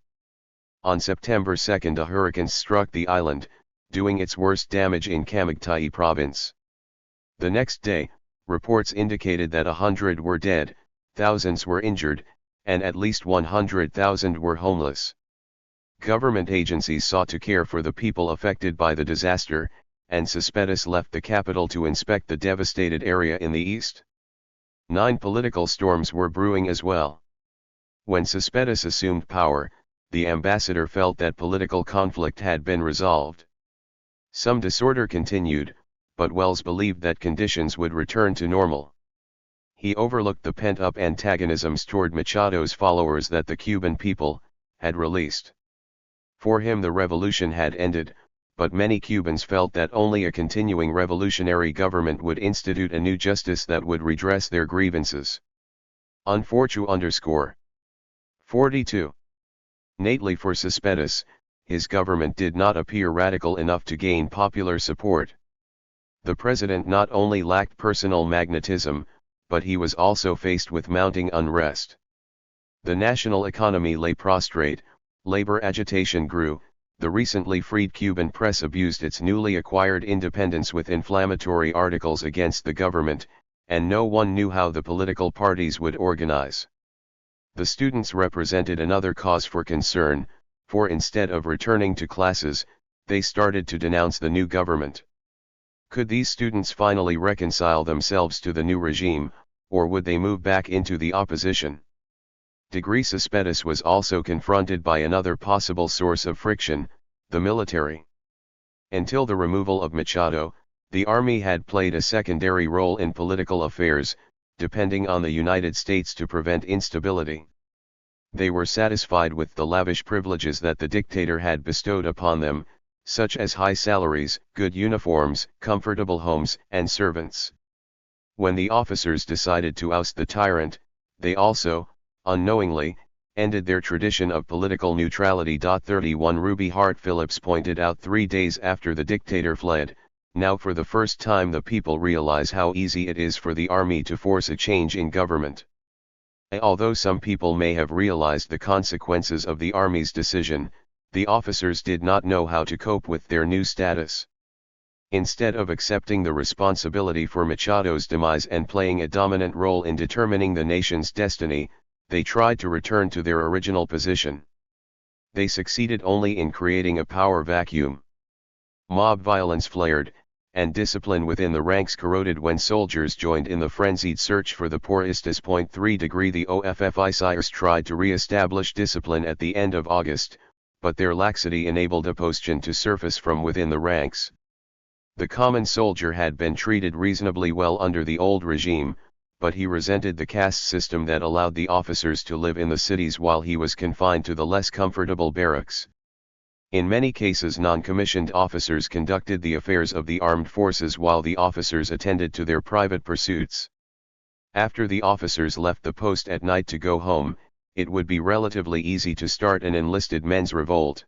On September 2, a hurricane struck the island, doing its worst damage in Camagtay province. The next day, reports indicated that 100 were dead, thousands were injured, and at least 100,000 were homeless. Government agencies sought to care for the people affected by the disaster, and Cespedes left the capital to inspect the devastated area in the east. 9 political storms were brewing as well. When Cespedes assumed power, the ambassador felt that political conflict had been resolved. Some disorder continued, but Wells believed that conditions would return to normal. He overlooked the pent-up antagonisms toward Machado's followers that the Cuban people had released. For him, the revolution had ended, but many Cubans felt that only a continuing revolutionary government would institute a new justice that would redress their grievances. _42. Nately for Cespedes, his government did not appear radical enough to gain popular support. The president not only lacked personal magnetism, but he was also faced with mounting unrest. The national economy lay prostrate, labor agitation grew, the recently freed Cuban press abused its newly acquired independence with inflammatory articles against the government, and no one knew how the political parties would organize. The students represented another cause for concern, for instead of returning to classes, they started to denounce the new government. Could these students finally reconcile themselves to the new regime, or would they move back into the opposition? Cespedes was also confronted by another possible source of friction, the military. Until the removal of Machado, the army had played a secondary role in political affairs, depending on the United States to prevent instability. They were satisfied with the lavish privileges that the dictator had bestowed upon them, such as high salaries, good uniforms, comfortable homes, and servants. When the officers decided to oust the tyrant, they also, unknowingly, ended their tradition of political neutrality. 31 Ruby Hart Phillips pointed out 3 days after the dictator fled, now for the first time the people realize how easy it is for the army to force a change in government. Although some people may have realized the consequences of the army's decision, the officers did not know how to cope with their new status. Instead of accepting the responsibility for Machado's demise and playing a dominant role in determining the nation's destiny, they tried to return to their original position. They succeeded only in creating a power vacuum. Mob violence flared, and discipline within the ranks corroded when soldiers joined in the frenzied search for the Porristas. 3 The OFFICIers tried to re-establish discipline at the end of August, but their laxity enabled opposition to surface from within the ranks. The common soldier had been treated reasonably well under the old regime, but he resented the caste system that allowed the officers to live in the cities while he was confined to the less comfortable barracks. In many cases, non-commissioned officers conducted the affairs of the armed forces while the officers attended to their private pursuits. After the officers left the post at night to go home, it would be relatively easy to start an enlisted men's revolt.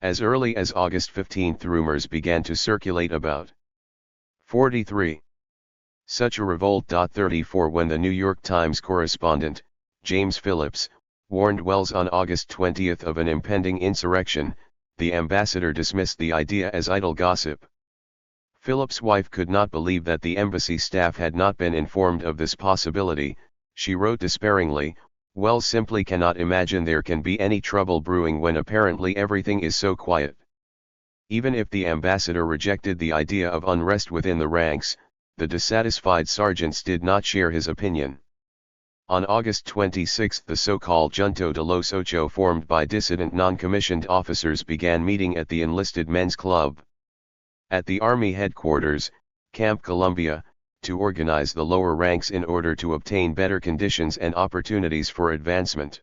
As early as August 15, rumors began to circulate about 43. Such a revolt. 34 When the New York Times correspondent, James Phillips, warned Wells on August 20 of an impending insurrection, the ambassador dismissed the idea as idle gossip. Phillips' wife could not believe that the embassy staff had not been informed of this possibility. She wrote despairingly, "Wells simply cannot imagine there can be any trouble brewing when apparently everything is so quiet." Even if the ambassador rejected the idea of unrest within the ranks, the dissatisfied sergeants did not share his opinion. On August 26, the so-called Junto de los Ocho, formed by dissident non-commissioned officers, began meeting at the Enlisted Men's Club at the Army headquarters, Camp Columbia, to organize the lower ranks in order to obtain better conditions and opportunities for advancement.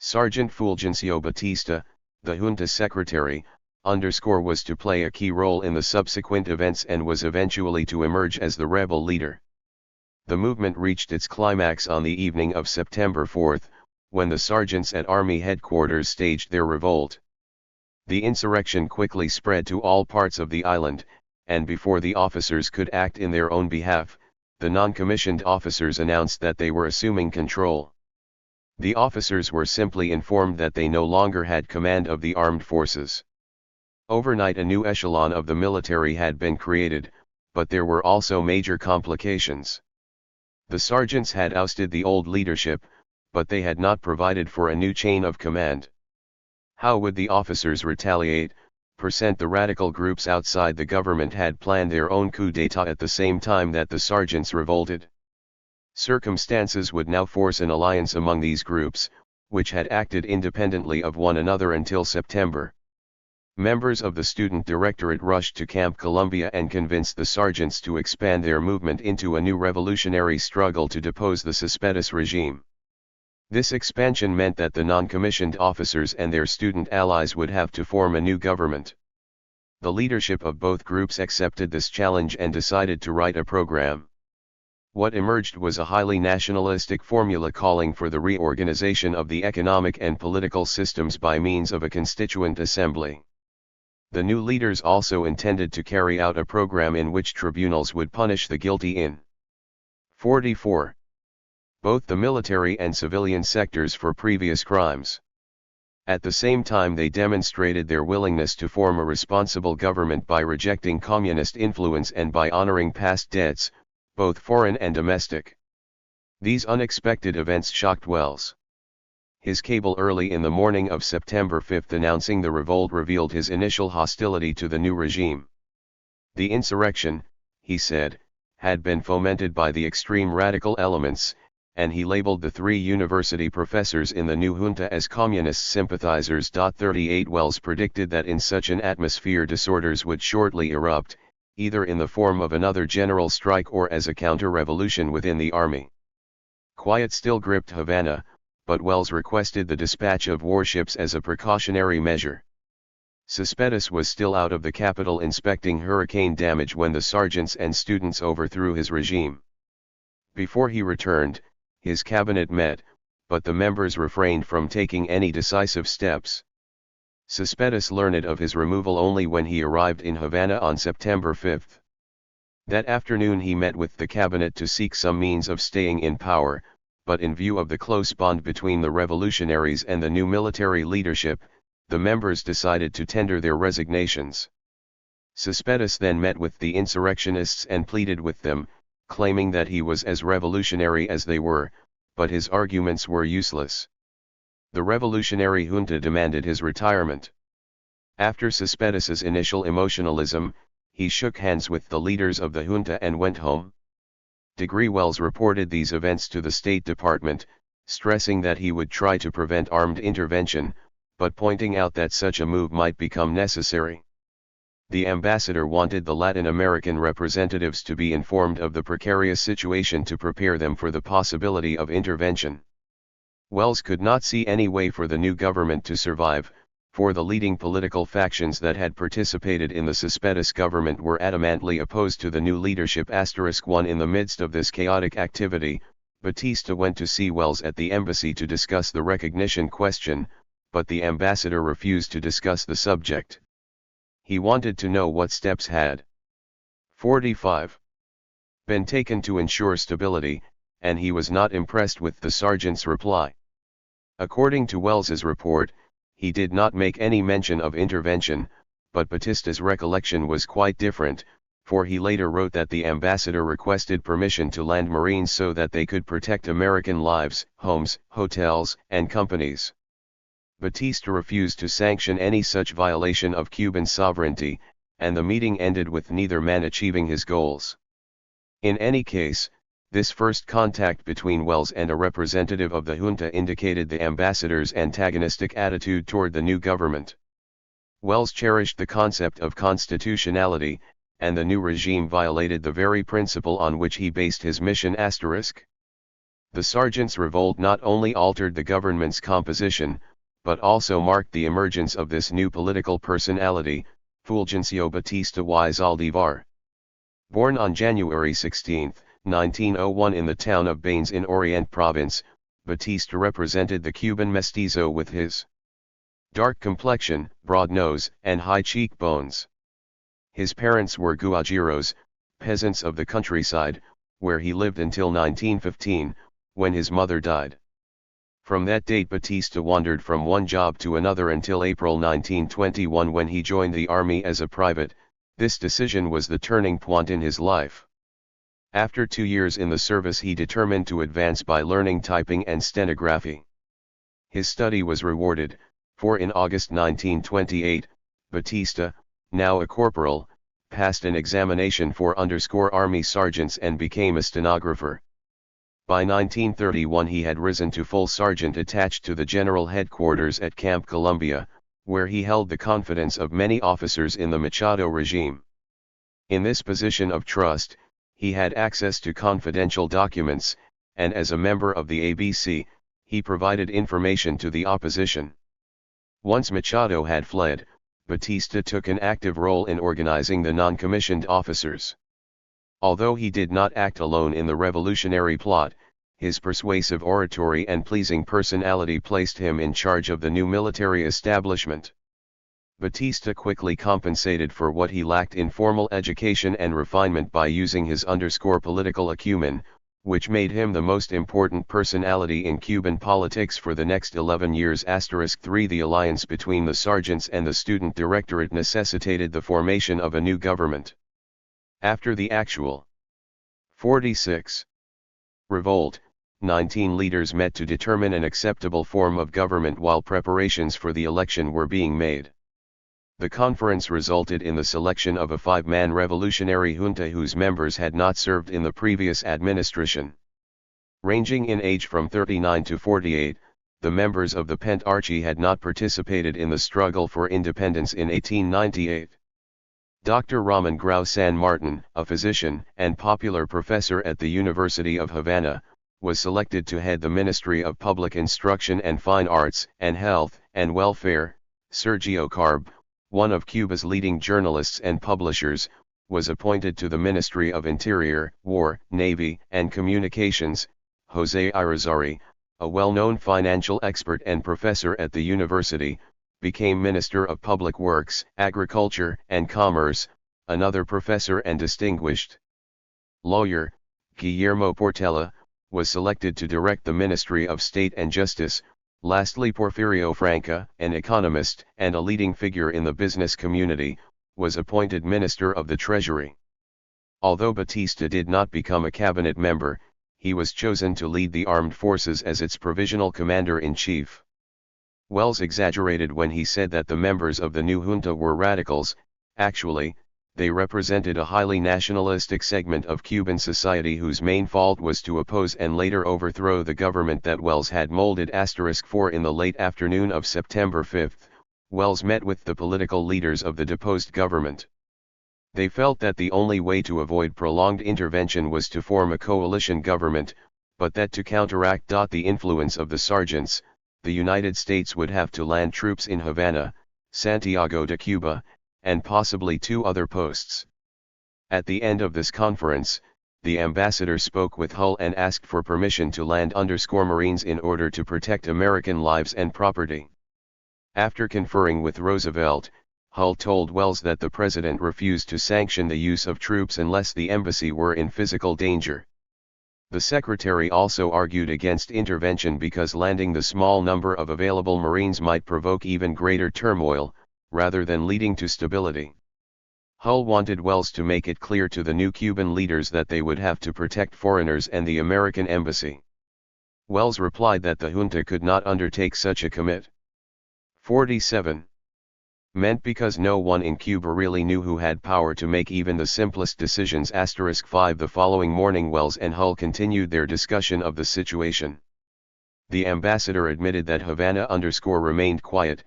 Sergeant Fulgencio Batista, the junta secretary, was to play a key role in the subsequent events and was eventually to emerge as the rebel leader. The movement reached its climax on the evening of September 4, when the sergeants at Army headquarters staged their revolt. The insurrection quickly spread to all parts of the island, and before the officers could act in their own behalf, the non-commissioned officers announced that they were assuming control. The officers were simply informed that they no longer had command of the armed forces. Overnight a new echelon of the military had been created, but there were also major complications. The sergeants had ousted the old leadership, but they had not provided for a new chain of command. How would the officers retaliate? The radical groups outside the government had planned their own coup d'état at the same time that the sergeants revolted. Circumstances would now force an alliance among these groups, which had acted independently of one another until September. Members of the student directorate rushed to Camp Columbia and convinced the sergeants to expand their movement into a new revolutionary struggle to depose the Cespedes regime. This expansion meant that the non-commissioned officers and their student allies would have to form a new government. The leadership of both groups accepted this challenge and decided to write a program. What emerged was a highly nationalistic formula calling for the reorganization of the economic and political systems by means of a constituent assembly. The new leaders also intended to carry out a program in which tribunals would punish the guilty in 44. Both the military and civilian sectors for previous crimes. At the same time they demonstrated their willingness to form a responsible government by rejecting communist influence and by honoring past debts, both foreign and domestic. These unexpected events shocked Wells. His cable early in the morning of September 5 announcing the revolt revealed his initial hostility to the new regime. The insurrection, he said, had been fomented by the extreme radical elements, and he labeled the 3 university professors in the new junta as communist sympathizers. 38 Wells predicted that in such an atmosphere disorders would shortly erupt, either in the form of another general strike or as a counter-revolution within the army. Quiet still gripped Havana, but Wells requested the dispatch of warships as a precautionary measure. Cespedes was still out of the capital inspecting hurricane damage when the sergeants and students overthrew his regime. Before he returned, his cabinet met, but the members refrained from taking any decisive steps. Cespedes learned of his removal only when he arrived in Havana on September 5. That afternoon he met with the cabinet to seek some means of staying in power, but in view of the close bond between the revolutionaries and the new military leadership, the members decided to tender their resignations. Cespedes then met with the insurrectionists and pleaded with them, claiming that he was as revolutionary as they were, but his arguments were useless. The revolutionary junta demanded his retirement. After Cespedes's initial emotionalism, he shook hands with the leaders of the junta and went home. Wells reported these events to the State Department, stressing that he would try to prevent armed intervention, but pointing out that such a move might become necessary. The ambassador wanted the Latin American representatives to be informed of the precarious situation to prepare them for the possibility of intervention. Wells could not see any way for the new government to survive, for the leading political factions that had participated in the Cespedes government were adamantly opposed to the new leadership. *1 In the midst of this chaotic activity, Batista went to see Wells at the embassy to discuss the recognition question, but the ambassador refused to discuss the subject. He wanted to know what steps had 45 been taken to ensure stability, and he was not impressed with the sergeant's reply. According to Wells's report, he did not make any mention of intervention, but Batista's recollection was quite different, for he later wrote that the ambassador requested permission to land Marines so that they could protect American lives, homes, hotels, and companies. Batista refused to sanction any such violation of Cuban sovereignty, and the meeting ended with neither man achieving his goals. In any case, this first contact between Wells and a representative of the junta indicated the ambassador's antagonistic attitude toward the new government. Wells cherished the concept of constitutionality, and the new regime violated the very principle on which he based his mission. The sergeants' revolt not only altered the government's composition, but also marked the emergence of this new political personality, Fulgencio Batista y Zaldivar. Born on January 16, 1901 in the town of Baines in Orient Province, Batista represented the Cuban mestizo with his dark complexion, broad nose, and high cheekbones. His parents were guajiros, peasants of the countryside, where he lived until 1915, when his mother died. From that date Batista wandered from one job to another until April 1921 when he joined the army as a private. This decision was the turning point in his life. After 2 years in the service he determined to advance by learning typing and stenography. His study was rewarded, for in August 1928, Batista, now a corporal, passed an examination for Army sergeants and became a stenographer. By 1931 he had risen to full sergeant attached to the general headquarters at Camp Columbia, where he held the confidence of many officers in the Machado regime. In this position of trust, he had access to confidential documents, and as a member of the ABC, he provided information to the opposition. Once Machado had fled, Batista took an active role in organizing the non-commissioned officers. Although he did not act alone in the revolutionary plot, his persuasive oratory and pleasing personality placed him in charge of the new military establishment. Batista quickly compensated for what he lacked in formal education and refinement by using his political acumen, which made him the most important personality in Cuban politics for the next 11 years. *3 The alliance between the sergeants and the student directorate necessitated the formation of a new government. After the actual 46 revolt, 19 leaders met to determine an acceptable form of government while preparations for the election were being made. The conference resulted in the selection of a 5-man revolutionary junta whose members had not served in the previous administration. Ranging in age from 39 to 48, the members of the Pentarchy had not participated in the struggle for independence in 1898. Dr. Ramon Grau San Martin, a physician and popular professor at the University of Havana, was selected to head the Ministry of Public Instruction and Fine Arts and Health and Welfare. Sergio Carb, one of Cuba's leading journalists and publishers, was appointed to the Ministry of Interior, War, Navy, and Communications. José Irizarry, a well-known financial expert and professor at the university, became Minister of Public Works, Agriculture, and Commerce. Another professor and distinguished lawyer, Guillermo Portela, was selected to direct the Ministry of State and Justice. Lastly, Porfirio Franca, an economist and a leading figure in the business community, was appointed Minister of the Treasury. Although Batista did not become a cabinet member, he was chosen to lead the armed forces as its provisional commander-in-chief. Wells exaggerated when he said that the members of the new junta were radicals. Actually, they represented a highly nationalistic segment of Cuban society whose main fault was to oppose and later overthrow the government that Wells had molded. *4 In the late afternoon of September 5, Wells met with the political leaders of the deposed government. They felt that the only way to avoid prolonged intervention was to form a coalition government, but that to counteract the influence of the sergeants, the United States would have to land troops in Havana, Santiago de Cuba, and possibly 2 other posts. At the end of this conference, the ambassador spoke with Hull and asked for permission to land Marines in order to protect American lives and property. After conferring with Roosevelt, Hull told Wells that the president refused to sanction the use of troops unless the embassy were in physical danger. The secretary also argued against intervention because landing the small number of available Marines might provoke even greater turmoil, rather than leading to stability. Hull wanted Wells to make it clear to the new Cuban leaders that they would have to protect foreigners and the American embassy. Wells replied that the junta could not undertake such a commit. 47. Meant because no one in Cuba really knew who had power to make even the simplest decisions. *5 The following morning Wells and Hull continued their discussion of the situation. The ambassador admitted that Havana remained quiet,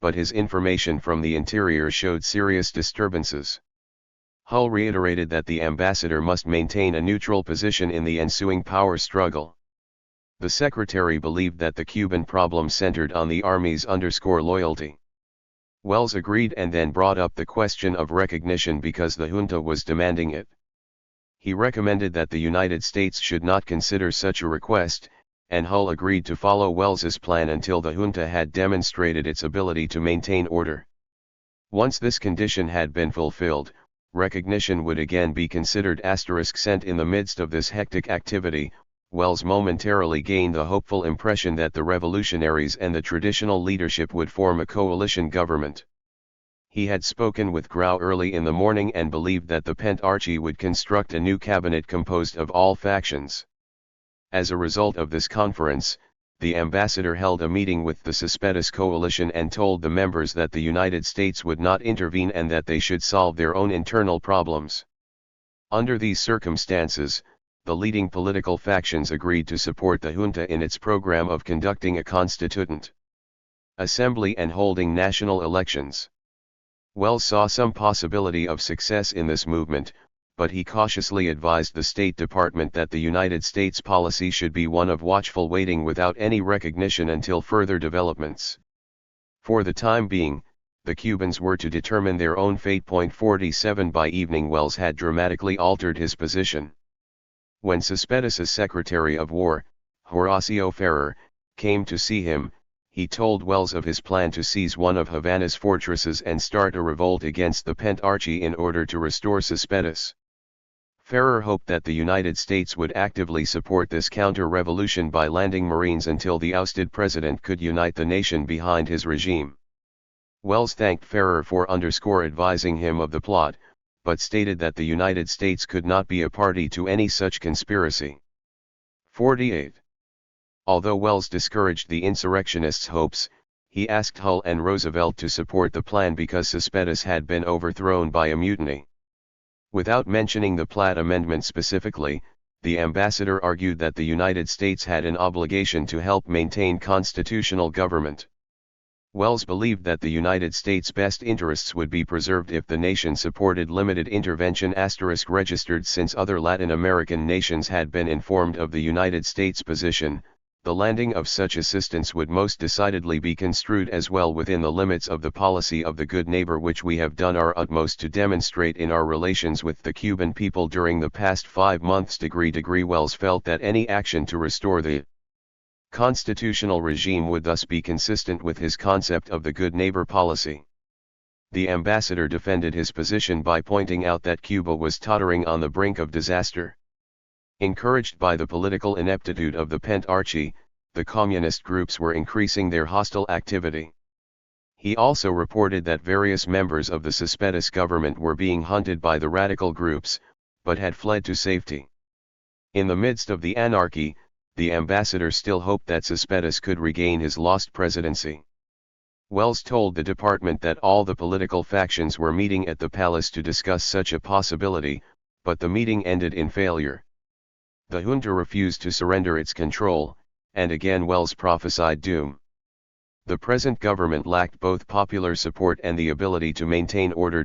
but his information from the interior showed serious disturbances. Hull reiterated that the ambassador must maintain a neutral position in the ensuing power struggle. The secretary believed that the Cuban problem centered on the Army's loyalty. Wells agreed and then brought up the question of recognition because the junta was demanding it. He recommended that the United States should not consider such a request, and Hull agreed to follow Wells's plan until the junta had demonstrated its ability to maintain order. Once this condition had been fulfilled, recognition would again be considered. Sent in the midst of this hectic activity, Wells momentarily gained the hopeful impression that the revolutionaries and the traditional leadership would form a coalition government. He had spoken with Grau early in the morning and believed that the Pentarchy would construct a new cabinet composed of all factions. As a result of this conference, the ambassador held a meeting with the Cespedes coalition and told the members that the United States would not intervene and that they should solve their own internal problems. Under these circumstances, the leading political factions agreed to support the junta in its program of conducting a constituent assembly and holding national elections. Wells saw some possibility of success in this movement, but he cautiously advised the State Department that the United States policy should be one of watchful waiting without any recognition until further developments. For the time being, the Cubans were to determine their own fate. 47 By evening Wells had dramatically altered his position. When Cespedes' Secretary of War, Horacio Ferrer, came to see him, he told Wells of his plan to seize one of Havana's fortresses and start a revolt against the Pentarchy in order to restore Cespedes. Ferrer hoped that the United States would actively support this counter-revolution by landing Marines until the ousted president could unite the nation behind his regime. Wells thanked Ferrer for advising him of the plot, but stated that the United States could not be a party to any such conspiracy. 48. Although Wells discouraged the insurrectionists' hopes, he asked Hull and Roosevelt to support the plan because Cespedes had been overthrown by a mutiny. Without mentioning the Platt Amendment specifically, the ambassador argued that the United States had an obligation to help maintain constitutional government. Wells believed that the United States' best interests would be preserved if the nation supported limited intervention. Registered since other Latin American nations had been informed of the United States' position, the landing of such assistance would most decidedly be construed as well within the limits of the policy of the good neighbor which we have done our utmost to demonstrate in our relations with the Cuban people during the past 5 months. Wells felt that any action to restore the constitutional regime would thus be consistent with his concept of the good neighbor policy. The ambassador defended his position by pointing out that Cuba was tottering on the brink of disaster. Encouraged by the political ineptitude of the Pentarchy, the communist groups were increasing their hostile activity. He also reported that various members of the Cespedes government were being hunted by the radical groups, but had fled to safety. In the midst of the anarchy, the ambassador still hoped that Cespedes could regain his lost presidency. Wells told the department that all the political factions were meeting at the palace to discuss such a possibility, but the meeting ended in failure. The junta refused to surrender its control, and again Wells prophesied doom. The present government lacked both popular support and the ability to maintain order.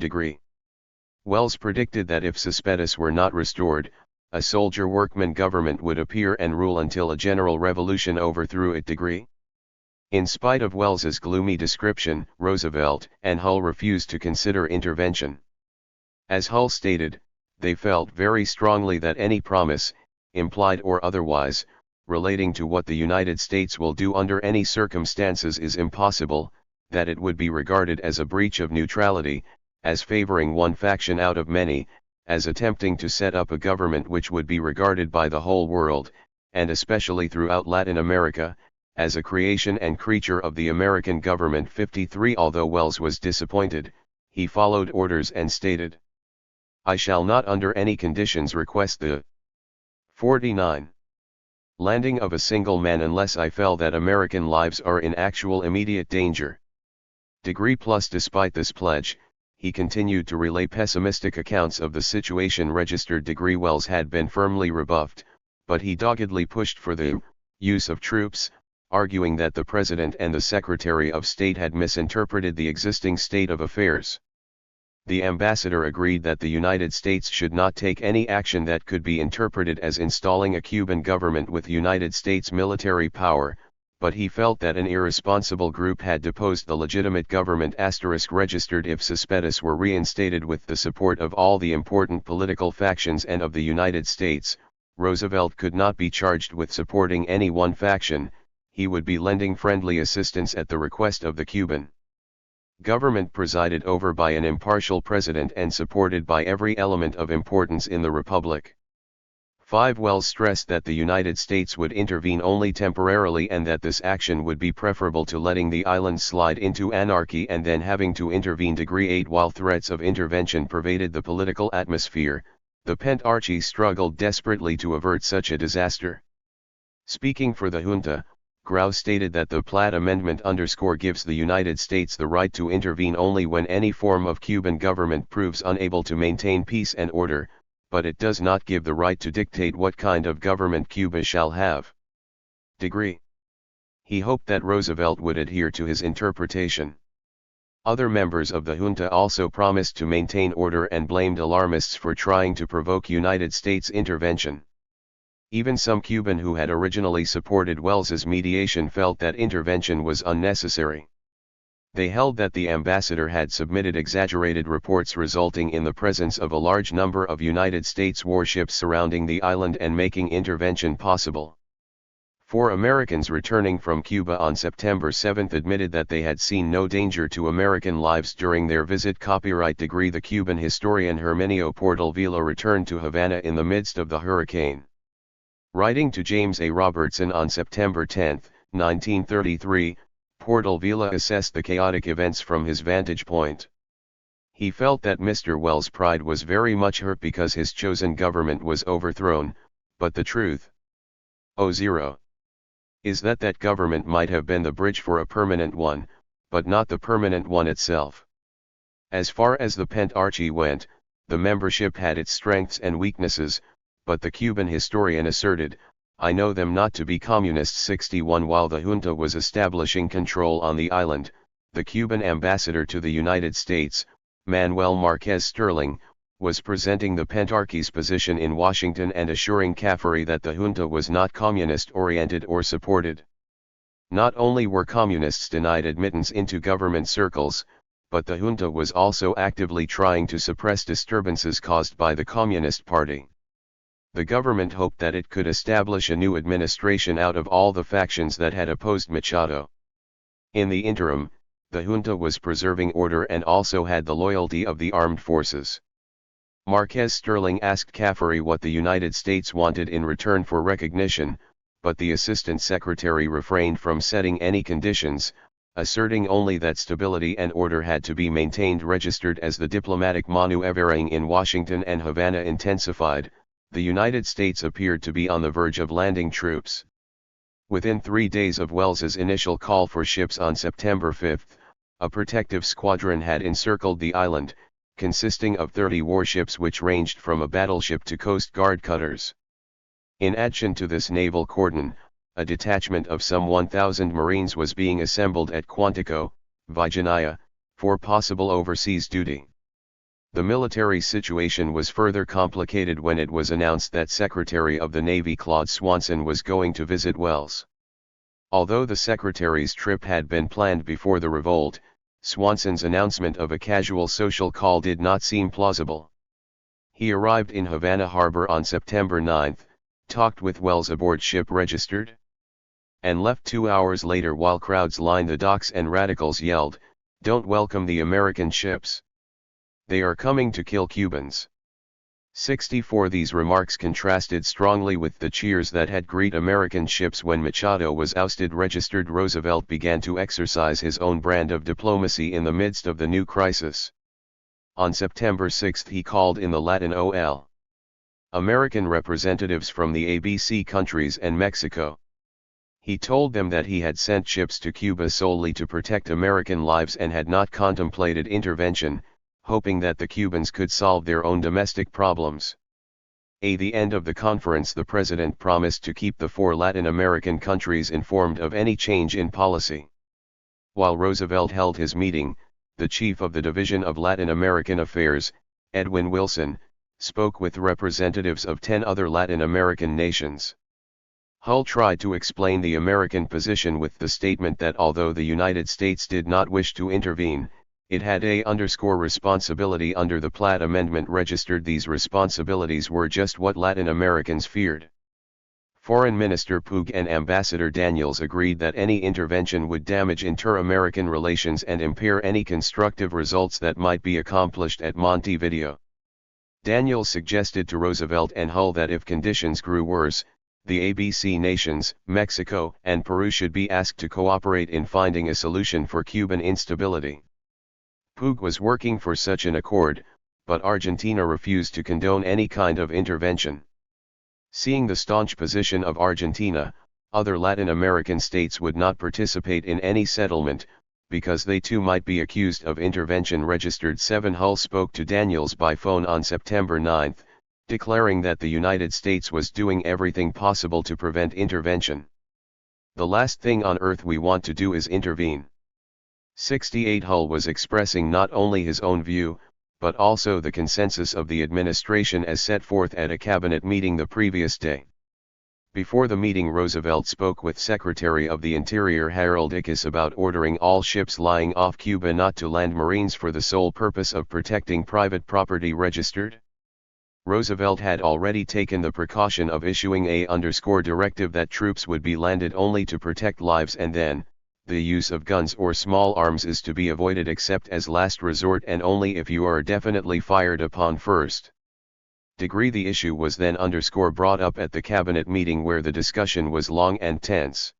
Wells predicted that if Cespedes were not restored, a soldier-workman government would appear and rule until a general revolution overthrew it. In spite of Wells's gloomy description, Roosevelt and Hull refused to consider intervention. As Hull stated, they felt very strongly that any promise, implied or otherwise, relating to what the United States will do under any circumstances is impossible, that it would be regarded as a breach of neutrality, as favoring one faction out of many, as attempting to set up a government which would be regarded by the whole world, and especially throughout Latin America, as a creation and creature of the American government. 53 Although Wells was disappointed, he followed orders and stated, "I shall not under any conditions request the 49 landing of a single man unless I feel that American lives are in actual immediate danger." Despite this pledge, he continued to relay pessimistic accounts of the situation. Wells had been firmly rebuffed, but he doggedly pushed for the use of troops, arguing that the President and the Secretary of State had misinterpreted the existing state of affairs. The ambassador agreed that the United States should not take any action that could be interpreted as installing a Cuban government with United States military power, but he felt that an irresponsible group had deposed the legitimate government registered if suspicious were reinstated with the support of all the important political factions and of the United States. Roosevelt could not be charged with supporting any one faction, he would be lending friendly assistance at the request of the Cuban government presided over by an impartial president and supported by every element of importance in the republic. 5. Wells stressed that the United States would intervene only temporarily and that this action would be preferable to letting the island slide into anarchy and then having to intervene. 8. While threats of intervention pervaded the political atmosphere, the Pentarchy struggled desperately to avert such a disaster. Speaking for the junta, Grau stated that the Platt Amendment gives the United States the right to intervene only when any form of Cuban government proves unable to maintain peace and order, but it does not give the right to dictate what kind of government Cuba shall have. He hoped that Roosevelt would adhere to his interpretation. Other members of the junta also promised to maintain order and blamed alarmists for trying to provoke United States intervention. Even some Cuban who had originally supported Welles's mediation felt that intervention was unnecessary. They held that the ambassador had submitted exaggerated reports resulting in the presence of a large number of United States warships surrounding the island and making intervention possible. 4 Americans returning from Cuba on September 7 admitted that they had seen no danger to American lives during their visit. The Cuban historian Herminio Portal-Vila returned to Havana in the midst of the hurricane. Writing to James A. Robertson on September 10, 1933, Portal-Vila assessed the chaotic events from his vantage point. He felt that Mr. Wells' pride was very much hurt because his chosen government was overthrown, but the truth is that that government might have been the bridge for a permanent one, but not the permanent one itself. As far as the Pentarchy went, the membership had its strengths and weaknesses, but the Cuban historian asserted, I know them not to be communists. 61 While the junta was establishing control on the island, the Cuban ambassador to the United States, Manuel Marquez Sterling, was presenting the Pentarchy's position in Washington and assuring Caffery that the junta was not communist-oriented or supported. Not only were communists denied admittance into government circles, but the junta was also actively trying to suppress disturbances caused by the Communist Party. The government hoped that it could establish a new administration out of all the factions that had opposed Machado. In the interim, the junta was preserving order and also had the loyalty of the armed forces. Marquez Sterling asked Caffery what the United States wanted in return for recognition, but the Assistant Secretary refrained from setting any conditions, asserting only that stability and order had to be maintained. Registered as the diplomatic maneuvering in Washington and Havana intensified, the United States appeared to be on the verge of landing troops. Within 3 days of Welles's initial call for ships on September 5, a protective squadron had encircled the island, consisting of 30 warships which ranged from a battleship to Coast Guard cutters. In addition to this naval cordon, a detachment of some 1,000 Marines was being assembled at Quantico, Virginia, for possible overseas duty. The military situation was further complicated when it was announced that Secretary of the Navy Claude Swanson was going to visit Welles. Although the Secretary's trip had been planned before the revolt, Swanson's announcement of a casual social call did not seem plausible. He arrived in Havana Harbor on September 9, talked with Welles aboard ship registered, and left 2 hours later while crowds lined the docks and radicals yelled, "Don't welcome the American ships. They are coming to kill Cubans." 64 These remarks contrasted strongly with the cheers that had greeted American ships when Machado was ousted. Registered Roosevelt began to exercise his own brand of diplomacy in the midst of the new crisis. On September 6 he called in the Latin American representatives from the ABC countries and Mexico. He told them that he had sent ships to Cuba solely to protect American lives and had not contemplated intervention, hoping that the Cubans could solve their own domestic problems. At the end of the conference, the president promised to keep the 4 Latin American countries informed of any change in policy. While Roosevelt held his meeting, the chief of the Division of Latin American Affairs, Edwin Wilson, spoke with representatives of 10 other Latin American nations. Hull tried to explain the American position with the statement that although the United States did not wish to intervene, it had a responsibility under the Platt Amendment registered. These responsibilities were just what Latin Americans feared. Foreign Minister Puig and Ambassador Daniels agreed that any intervention would damage inter-American relations and impair any constructive results that might be accomplished at Montevideo. Daniels suggested to Roosevelt and Hull that if conditions grew worse, the ABC nations, Mexico and Peru, should be asked to cooperate in finding a solution for Cuban instability. Puig was working for such an accord, but Argentina refused to condone any kind of intervention. Seeing the staunch position of Argentina, other Latin American states would not participate in any settlement, because they too might be accused of intervention. Registered 7 Hull spoke to Daniels by phone on September 9, declaring that the United States was doing everything possible to prevent intervention. The last thing on earth we want to do is intervene. 68 Hull was expressing not only his own view, but also the consensus of the administration as set forth at a cabinet meeting the previous day. Before the meeting, Roosevelt spoke with Secretary of the Interior Harold Ickes about ordering all ships lying off Cuba not to land Marines for the sole purpose of protecting private property. Registered. Roosevelt had already taken the precaution of issuing a directive that troops would be landed only to protect lives, and then, the use of guns or small arms is to be avoided except as last resort and only if you are definitely fired upon first. The issue was then brought up at the cabinet meeting, where the discussion was long and tense.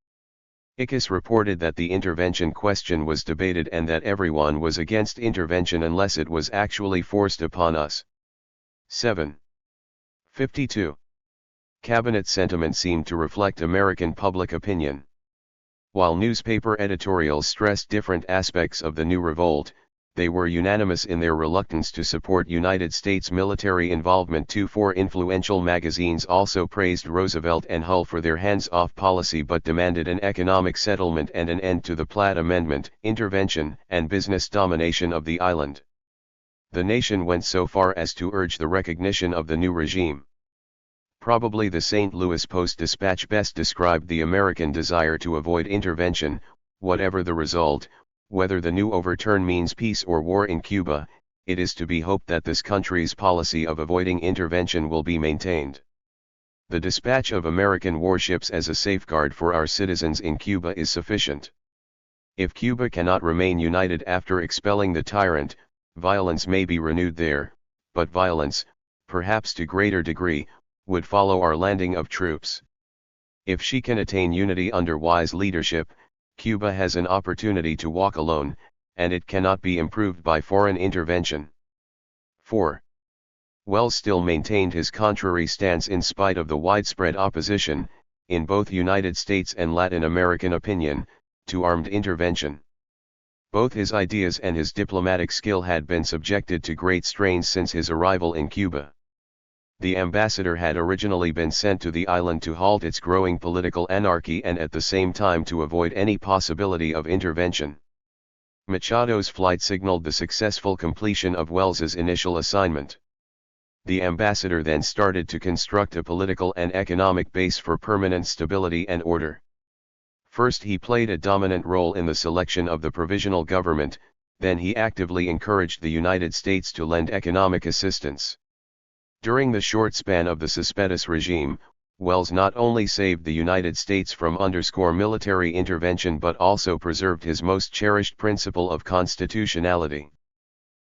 Ickes reported that the intervention question was debated and that everyone was against intervention unless it was actually forced upon us. 752. Cabinet sentiment seemed to reflect American public opinion. While newspaper editorials stressed different aspects of the new revolt, they were unanimous in their reluctance to support United States military involvement. 4 influential magazines also praised Roosevelt and Hull for their hands-off policy but demanded an economic settlement and an end to the Platt Amendment, intervention, and business domination of the island. The Nation went so far as to urge the recognition of the new regime. Probably the St. Louis Post-Dispatch best described the American desire to avoid intervention, whatever the result. Whether the new overturn means peace or war in Cuba, it is to be hoped that this country's policy of avoiding intervention will be maintained. The dispatch of American warships as a safeguard for our citizens in Cuba is sufficient. If Cuba cannot remain united after expelling the tyrant, violence may be renewed there, but violence, perhaps to greater degree, would follow our landing of troops. If she can attain unity under wise leadership, Cuba has an opportunity to walk alone, and it cannot be improved by foreign intervention. 4. Wells still maintained his contrary stance in spite of the widespread opposition, in both United States and Latin American opinion, to armed intervention. Both his ideas and his diplomatic skill had been subjected to great strains since his arrival in Cuba. The ambassador had originally been sent to the island to halt its growing political anarchy and at the same time to avoid any possibility of intervention. Machado's flight signaled the successful completion of Wells's initial assignment. The ambassador then started to construct a political and economic base for permanent stability and order. First, he played a dominant role in the selection of the provisional government, then he actively encouraged the United States to lend economic assistance. During the short span of the Cespedes regime, Wells not only saved the United States from military intervention but also preserved his most cherished principle of constitutionality.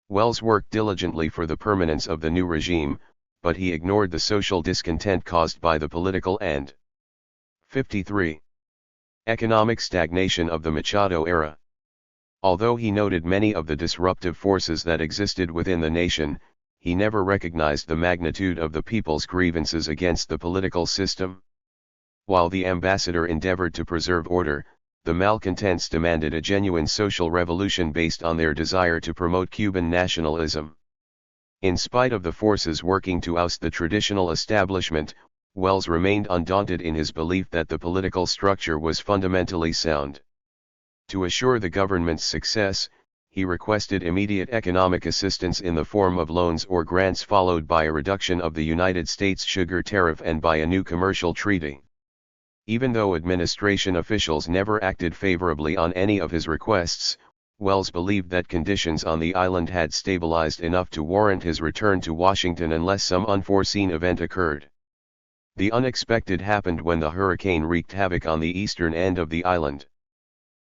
Wells worked diligently for the permanence of the new regime, but he ignored the social discontent caused by the political and 53. Economic stagnation of the Machado era. Although he noted many of the disruptive forces that existed within the nation, he never recognized the magnitude of the people's grievances against the political system. While the ambassador endeavored to preserve order, the malcontents demanded a genuine social revolution based on their desire to promote Cuban nationalism. In spite of the forces working to oust the traditional establishment, Wells remained undaunted in his belief that the political structure was fundamentally sound. To assure the government's success, he requested immediate economic assistance in the form of loans or grants, followed by a reduction of the United States sugar tariff and by a new commercial treaty. Even though administration officials never acted favorably on any of his requests, Wells believed that conditions on the island had stabilized enough to warrant his return to Washington unless some unforeseen event occurred. The unexpected happened when the hurricane wreaked havoc on the eastern end of the island.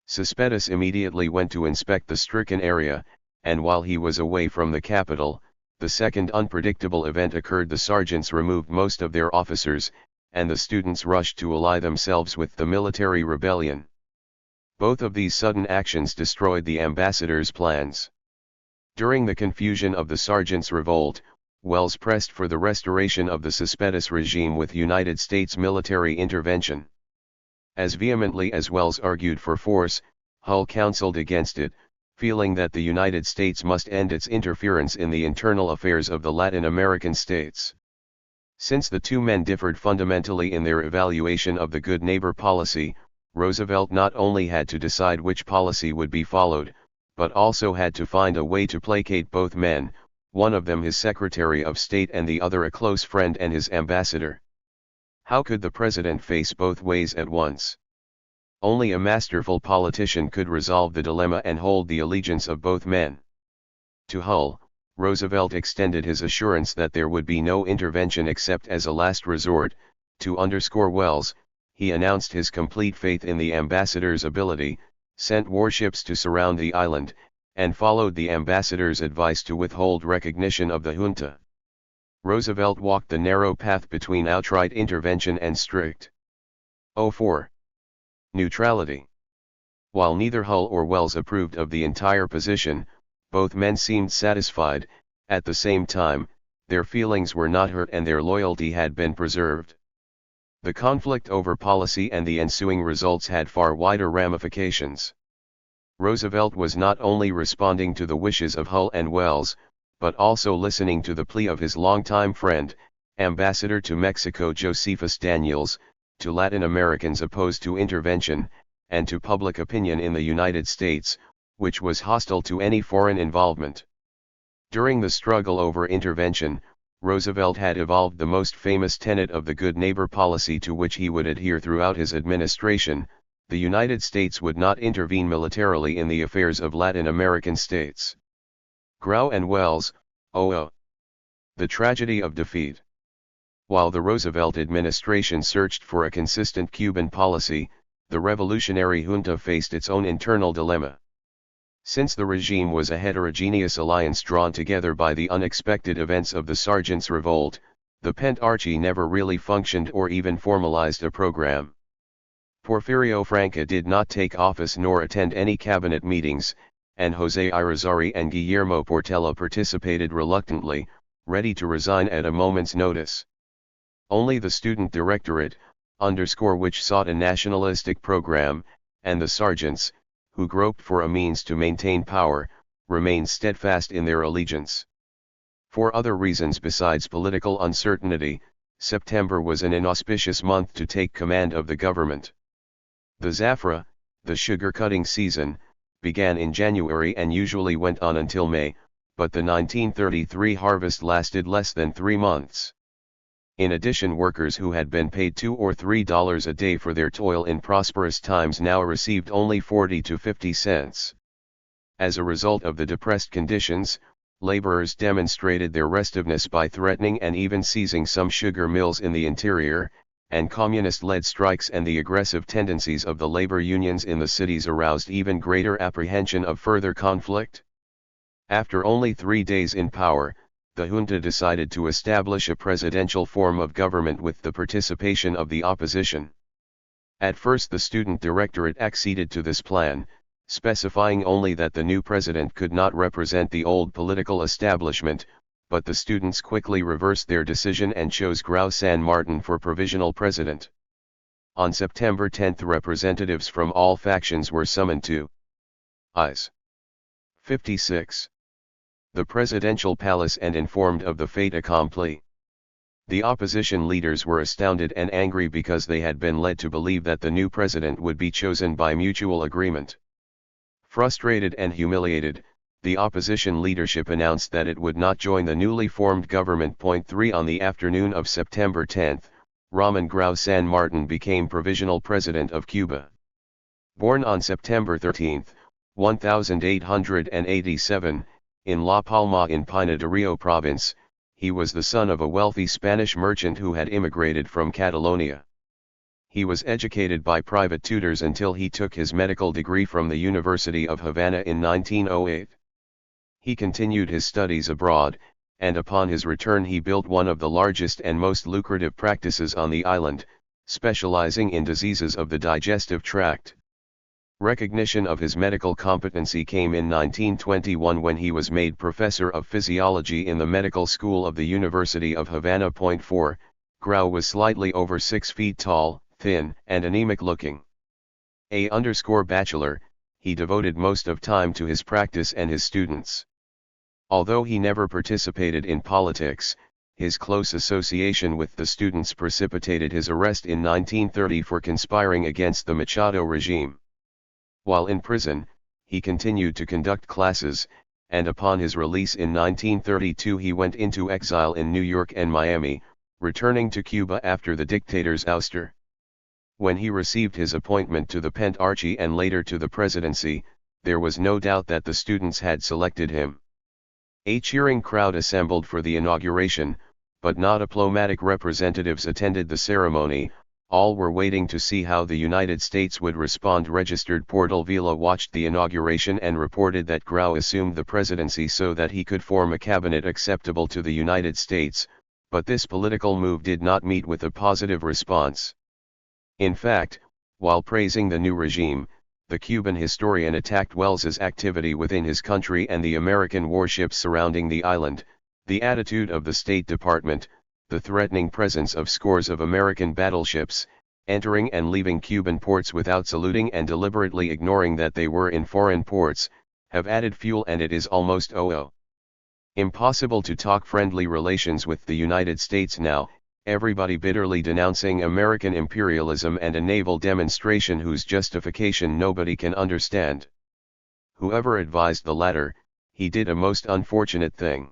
Cespedes immediately went to inspect the stricken area, and while he was away from the capital, the second unpredictable event occurred. The sergeants removed most of their officers, and the students rushed to ally themselves with the military rebellion. Both of these sudden actions destroyed the ambassador's plans. During the confusion of the sergeants' revolt, Wells pressed for the restoration of the Cespedes regime with United States military intervention. As vehemently as Wells argued for force, Hull counseled against it, feeling that the United States must end its interference in the internal affairs of the Latin American states. Since the two men differed fundamentally in their evaluation of the good neighbor policy, Roosevelt not only had to decide which policy would be followed, but also had to find a way to placate both men, one of them his Secretary of State and the other a close friend and his ambassador. How could the president face both ways at once? Only a masterful politician could resolve the dilemma and hold the allegiance of both men. To Hull, Roosevelt extended his assurance that there would be no intervention except as a last resort. To underscore Wells, he announced his complete faith in the ambassador's ability, sent warships to surround the island, and followed the ambassador's advice to withhold recognition of the junta. Roosevelt walked the narrow path between outright intervention and strict 04 neutrality. While neither Hull or Wells approved of the entire position, both men seemed satisfied. At the same time, their feelings were not hurt and their loyalty had been preserved. The conflict over policy and the ensuing results had far wider ramifications. Roosevelt was not only responding to the wishes of Hull and Wells, but also listening to the plea of his longtime friend, Ambassador to Mexico Josephus Daniels, to Latin Americans opposed to intervention, and to public opinion in the United States, which was hostile to any foreign involvement. During the struggle over intervention, Roosevelt had evolved the most famous tenet of the good neighbor policy to which he would adhere throughout his administration: the United States would not intervene militarily in the affairs of Latin American states. Grau and Wells, 00. The tragedy of defeat. While the Roosevelt administration searched for a consistent Cuban policy, the revolutionary junta faced its own internal dilemma. Since the regime was a heterogeneous alliance drawn together by the unexpected events of the Sergeants' Revolt, the Pentarchy never really functioned or even formalized a program. Porfirio Franco did not take office nor attend any cabinet meetings, and José Irizarry and Guillermo Portela participated reluctantly, ready to resign at a moment's notice. Only the Student Directorate, which sought a nationalistic program, and the sergeants, who groped for a means to maintain power, remained steadfast in their allegiance. For other reasons besides political uncertainty, September was an inauspicious month to take command of the government. The Zafra, the sugar-cutting season, began in January and usually went on until May, but the 1933 harvest lasted less than 3 months. In addition, workers who had been paid $2 or $3 a day for their toil in prosperous times now received only 40 to 50 cents. As a result of the depressed conditions, laborers demonstrated their restiveness by threatening and even seizing some sugar mills in the interior, and communist-led strikes and the aggressive tendencies of the labor unions in the cities aroused even greater apprehension of further conflict. After only 3 days in power, the junta decided to establish a presidential form of government with the participation of the opposition. At first the Student Directorate acceded to this plan, specifying only that the new president could not represent the old political establishment, but the students quickly reversed their decision and chose Grau San Martin for provisional president. On September 10, representatives from all factions were summoned to Is. 56. The presidential palace and informed of the fait accompli. The opposition leaders were astounded and angry because they had been led to believe that the new president would be chosen by mutual agreement. Frustrated and humiliated, the opposition leadership announced that it would not join the newly formed government. 3 On the afternoon of September 10, Ramon Grau San Martin became provisional president of Cuba. Born on September 13, 1887, in La Palma in Pinar del Rio province, he was the son of a wealthy Spanish merchant who had immigrated from Catalonia. He was educated by private tutors until he took his medical degree from the University of Havana in 1908. He continued his studies abroad, and upon his return he built one of the largest and most lucrative practices on the island, specializing in diseases of the digestive tract. Recognition of his medical competency came in 1921 when he was made professor of physiology in the medical school of the University of Havana. 4 Grau was slightly over 6 feet tall, thin, and anemic looking. Bachelor, he devoted most of time to his practice and his students. Although he never participated in politics, his close association with the students precipitated his arrest in 1930 for conspiring against the Machado regime. While in prison, he continued to conduct classes, and upon his release in 1932 he went into exile in New York and Miami, returning to Cuba after the dictator's ouster. When he received his appointment to the Pentarchy and later to the presidency, there was no doubt that the students had selected him. A cheering crowd assembled for the inauguration, but not diplomatic representatives attended the ceremony. All were waiting to see how the United States would respond. Registered Portal Vila watched the inauguration and reported that Grau assumed the presidency so that he could form a cabinet acceptable to the United States, but this political move did not meet with a positive response. In fact, while praising the new regime, the Cuban historian attacked Welles's activity within his country and the American warships surrounding the island, the attitude of the State Department, the threatening presence of scores of American battleships, entering and leaving Cuban ports without saluting and deliberately ignoring that they were in foreign ports, have added fuel, and it is almost impossible to talk friendly relations with the United States now, everybody bitterly denouncing American imperialism and a naval demonstration whose justification nobody can understand. Whoever advised the latter, he did a most unfortunate thing.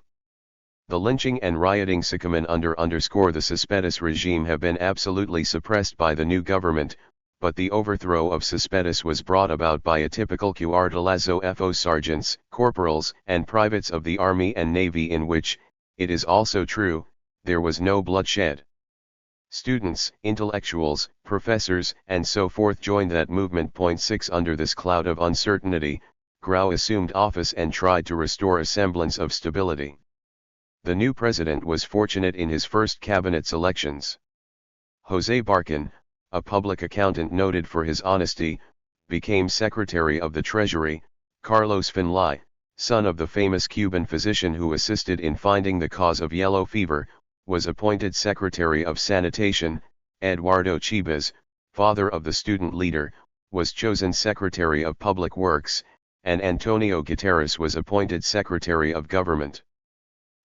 The lynching and rioting sycomen underscore the Cespedes regime have been absolutely suppressed by the new government, but the overthrow of Cespedes was brought about by a typical Cuartelazo sergeants, corporals, and privates of the Army and Navy in which, it is also true, there was no bloodshed. Students, intellectuals, professors, and so forth joined that movement. 6 Under this cloud of uncertainty, Grau assumed office and tried to restore a semblance of stability. The new president was fortunate in his first cabinet selections. José Barcan, a public accountant noted for his honesty, became Secretary of the Treasury. Carlos Finlay, son of the famous Cuban physician who assisted in finding the cause of yellow fever, was appointed Secretary of Sanitation. Eduardo Chibas, father of the student leader, was chosen Secretary of Public Works, and Antonio Guterres was appointed Secretary of Government.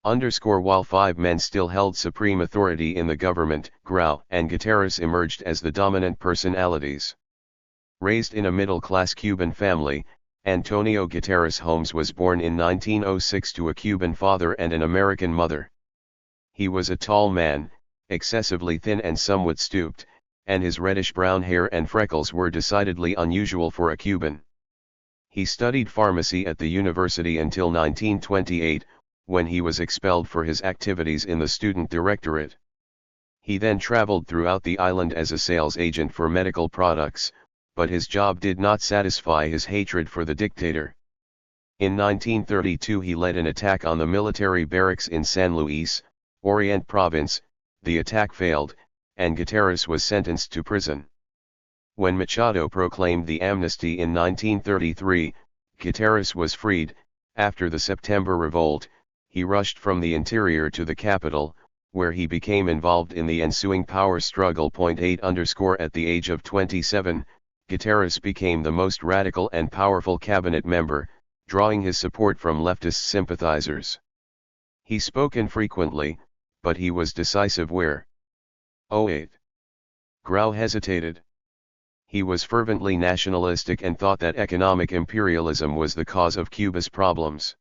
While 5 men still held supreme authority in the government, Grau and Guterres emerged as the dominant personalities. Raised in a middle-class Cuban family, Antonio Guterres Holmes was born in 1906 to a Cuban father and an American mother. He was a tall man, excessively thin and somewhat stooped, and his reddish-brown hair and freckles were decidedly unusual for a Cuban. He studied pharmacy at the university until 1928, when he was expelled for his activities in the student directorate. He then traveled throughout the island as a sales agent for medical products, but his job did not satisfy his hatred for the dictator. In 1932 he led an attack on the military barracks in San Luis, Oriente Province. The attack failed, and Guterres was sentenced to prison. When Machado proclaimed the amnesty in 1933, Guterres was freed. After the September revolt, he rushed from the interior to the capital, where he became involved in the ensuing power struggle. 8 At the age of 27, Guterres became the most radical and powerful cabinet member, drawing his support from leftist sympathizers. He spoke infrequently, but he was decisive where 8 Grau hesitated. He was fervently nationalistic and thought that economic imperialism was the cause of Cuba's problems.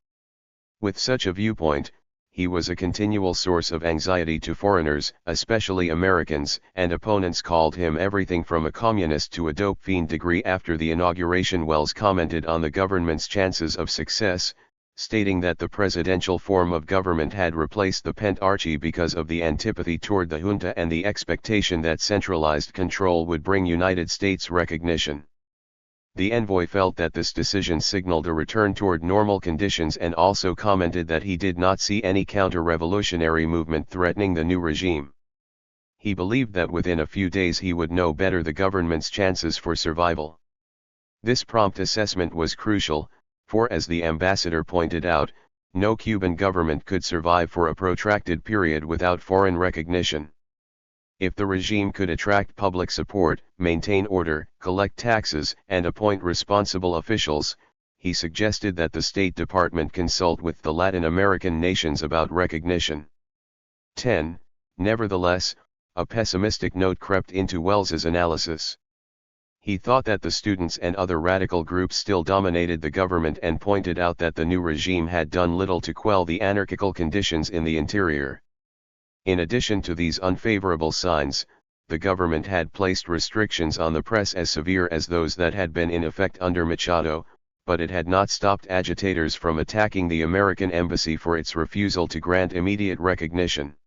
With such a viewpoint, he was a continual source of anxiety to foreigners, especially Americans, and opponents called him everything from a communist to a dope fiend. After the inauguration, Wells commented on the government's chances of success, stating that the presidential form of government had replaced the pentarchy because of the antipathy toward the junta and the expectation that centralized control would bring United States recognition. The envoy felt that this decision signaled a return toward normal conditions and also commented that he did not see any counter-revolutionary movement threatening the new regime. He believed that within a few days he would know better the government's chances for survival. This prompt assessment was crucial, for as the ambassador pointed out, no Cuban government could survive for a protracted period without foreign recognition. If the regime could attract public support, maintain order, collect taxes, and appoint responsible officials, he suggested that the State Department consult with the Latin American nations about recognition. 10. Nevertheless, a pessimistic note crept into Wells's analysis. He thought that the students and other radical groups still dominated the government and pointed out that the new regime had done little to quell the anarchical conditions in the interior. In addition to these unfavorable signs, the government had placed restrictions on the press as severe as those that had been in effect under Machado, but it had not stopped agitators from attacking the American embassy for its refusal to grant immediate recognition.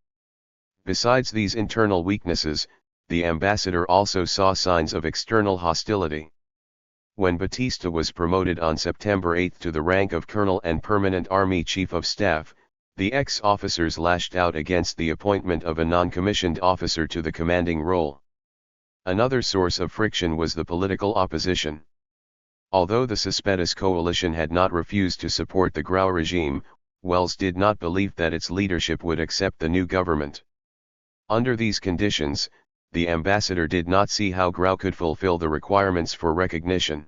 Besides these internal weaknesses, the ambassador also saw signs of external hostility. When Batista was promoted on September 8 to the rank of colonel and permanent army chief of staff, the ex-officers lashed out against the appointment of a non-commissioned officer to the commanding role. Another source of friction was the political opposition. Although the Cespedes coalition had not refused to support the Grau regime, Wells did not believe that its leadership would accept the new government. Under these conditions, the ambassador did not see how Grau could fulfill the requirements for recognition.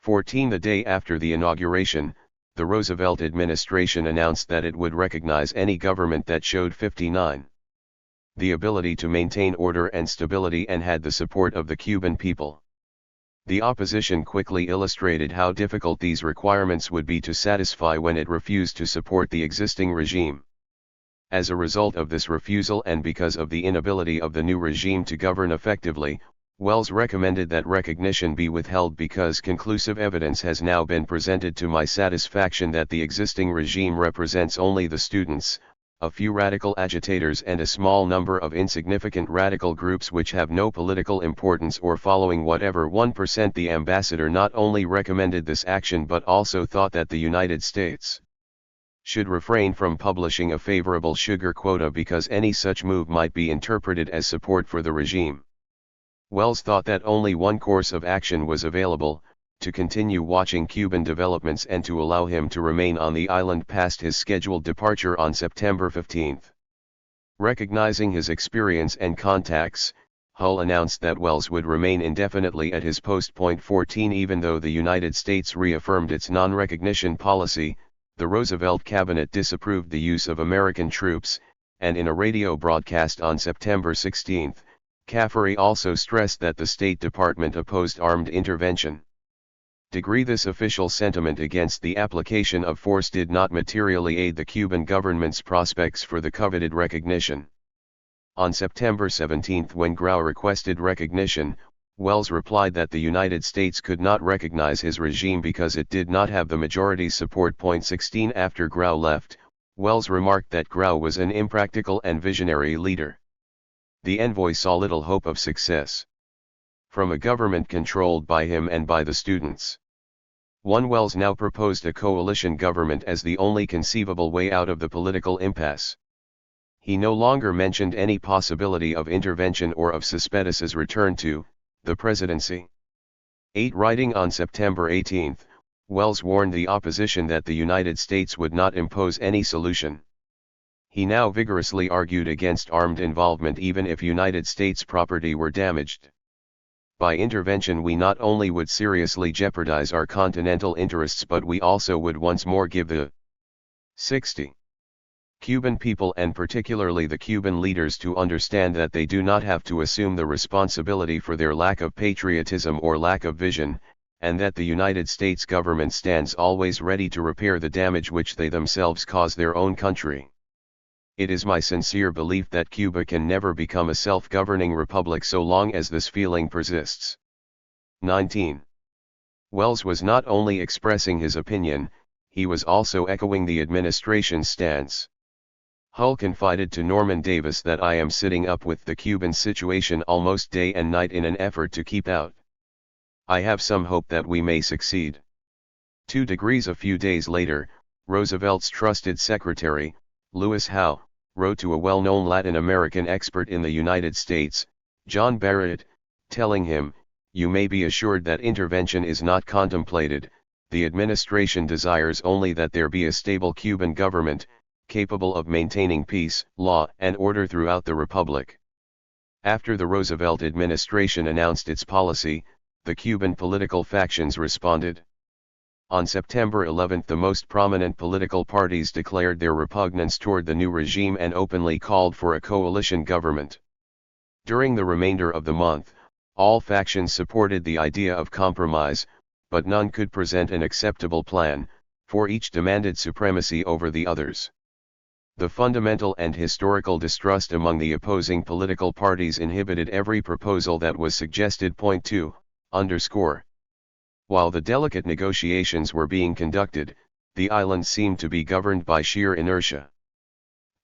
14. The day after the inauguration, the Roosevelt administration announced that it would recognize any government that showed 59. The ability to maintain order and stability and had the support of the Cuban people. The opposition quickly illustrated how difficult these requirements would be to satisfy when it refused to support the existing regime. As a result of this refusal and because of the inability of the new regime to govern effectively, Wells recommended that recognition be withheld because conclusive evidence has now been presented to my satisfaction that the existing regime represents only the students, a few radical agitators and a small number of insignificant radical groups which have no political importance or following whatever 1%. The ambassador not only recommended this action but also thought that the United States should refrain from publishing a favorable sugar quota because any such move might be interpreted as support for the regime. Wells thought that only one course of action was available, to continue watching Cuban developments and to allow him to remain on the island past his scheduled departure on September 15. Recognizing his experience and contacts, Hull announced that Wells would remain indefinitely at his post. 14 Even though the United States reaffirmed its non-recognition policy, the Roosevelt cabinet disapproved the use of American troops, and in a radio broadcast on September 16, Caffery also stressed that the State Department opposed armed intervention. This official sentiment against the application of force did not materially aid the Cuban government's prospects for the coveted recognition. On September 17, when Grau requested recognition, Wells replied that the United States could not recognize his regime because it did not have the majority's support. 16 After Grau left, Wells remarked that Grau was an impractical and visionary leader. The envoy saw little hope of success from a government controlled by him and by the students. Wells now proposed a coalition government as the only conceivable way out of the political impasse. He no longer mentioned any possibility of intervention or of Cespedes's return to the presidency. 8 Writing on September 18, Wells warned the opposition that the United States would not impose any solution. He now vigorously argued against armed involvement even if United States property were damaged. By intervention we not only would seriously jeopardize our continental interests but we also would once more give the 60 Cuban people and particularly the Cuban leaders to understand that they do not have to assume the responsibility for their lack of patriotism or lack of vision, and that the United States government stands always ready to repair the damage which they themselves cause their own country. It is my sincere belief that Cuba can never become a self-governing republic so long as this feeling persists. 19. Wells was not only expressing his opinion, he was also echoing the administration's stance. Hull confided to Norman Davis that I am sitting up with the Cuban situation almost day and night in an effort to keep out. I have some hope that we may succeed. 2 degrees. A few days later, Roosevelt's trusted secretary, Lewis Howe, wrote to a well-known Latin American expert in the United States, John Barrett, telling him, "You may be assured that intervention is not contemplated. The administration desires only that there be a stable Cuban government, capable of maintaining peace, law, and order throughout the republic." After the Roosevelt administration announced its policy, the Cuban political factions responded. On September 11 the most prominent political parties declared their repugnance toward the new regime and openly called for a coalition government. During the remainder of the month, all factions supported the idea of compromise, but none could present an acceptable plan, for each demanded supremacy over the others. The fundamental and historical distrust among the opposing political parties inhibited every proposal that was suggested. 2. While the delicate negotiations were being conducted, the island seemed to be governed by sheer inertia.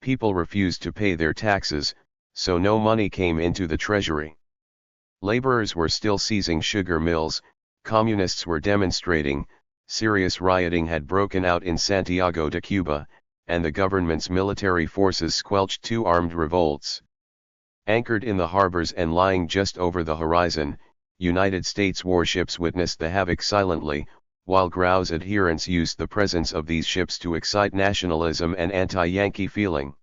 People refused to pay their taxes, so no money came into the treasury. Laborers were still seizing sugar mills, communists were demonstrating, serious rioting had broken out in Santiago de Cuba, and the government's military forces squelched 2 armed revolts. Anchored in the harbors and lying just over the horizon, United States warships witnessed the havoc silently, while Grau's adherents used the presence of these ships to excite nationalism and anti-Yankee feeling.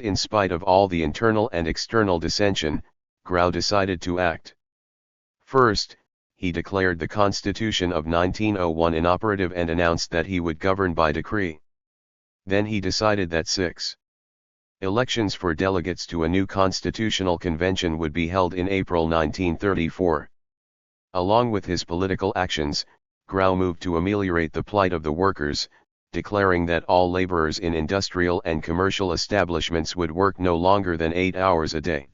In spite of all the internal and external dissension, Grau decided to act. First, he declared the Constitution of 1901 inoperative and announced that he would govern by decree. Then he decided that 6 elections for delegates to a new constitutional convention would be held in April 1934. Along with his political actions, Grau moved to ameliorate the plight of the workers, declaring that all laborers in industrial and commercial establishments would work no longer than 8 hours a day.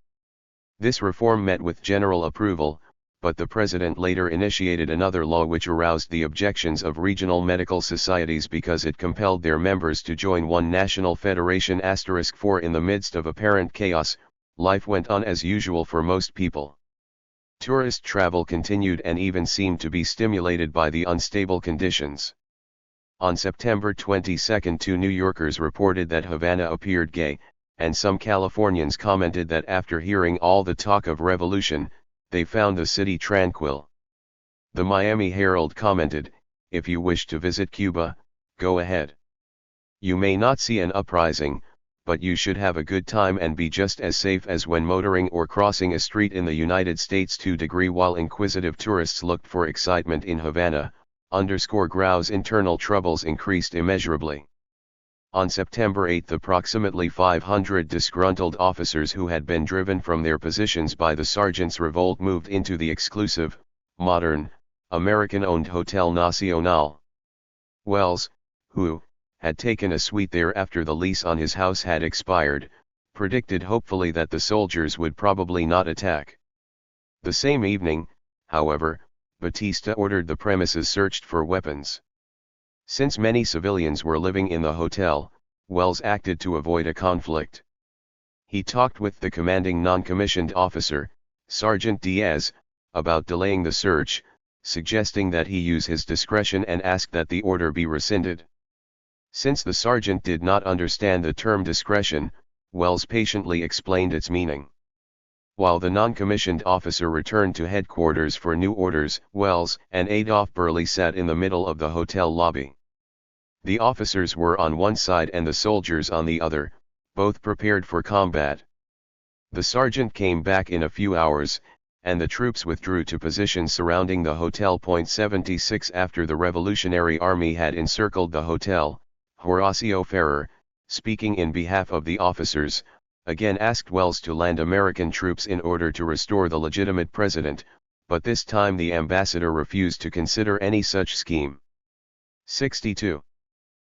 This reform met with general approval, but the president later initiated another law which aroused the objections of regional medical societies because it compelled their members to join one national federation. 4 In the midst of apparent chaos, life went on as usual for most people. Tourist travel continued and even seemed to be stimulated by the unstable conditions. On September 22, 2 New Yorkers reported that Havana appeared gay, and some Californians commented that after hearing all the talk of revolution, they found the city tranquil. The Miami Herald commented, "If you wish to visit Cuba, go ahead. You may not see an uprising, but you should have a good time and be just as safe as when motoring or crossing a street in the United States." 2 While inquisitive tourists looked for excitement in Havana, Grau's internal troubles increased immeasurably. On September 8 approximately 500 disgruntled officers who had been driven from their positions by the sergeant's revolt moved into the exclusive, modern, American-owned Hotel Nacional. Wells, who had taken a suite there after the lease on his house had expired, predicted hopefully that the soldiers would probably not attack. The same evening, however, Batista ordered the premises searched for weapons. Since many civilians were living in the hotel, Wells acted to avoid a conflict. He talked with the commanding non-commissioned officer, Sergeant Diaz, about delaying the search, suggesting that he use his discretion and ask that the order be rescinded. Since the sergeant did not understand the term discretion, Wells patiently explained its meaning. While the non-commissioned officer returned to headquarters for new orders, Wells and Adolph Burley sat in the middle of the hotel lobby. The officers were on one side and the soldiers on the other, both prepared for combat. The sergeant came back in a few hours, and the troops withdrew to positions surrounding the Hotel. 76 After the Revolutionary Army had encircled the hotel, Horacio Ferrer, speaking in behalf of the officers, again asked Wells to land American troops in order to restore the legitimate president, but this time the ambassador refused to consider any such scheme. 62.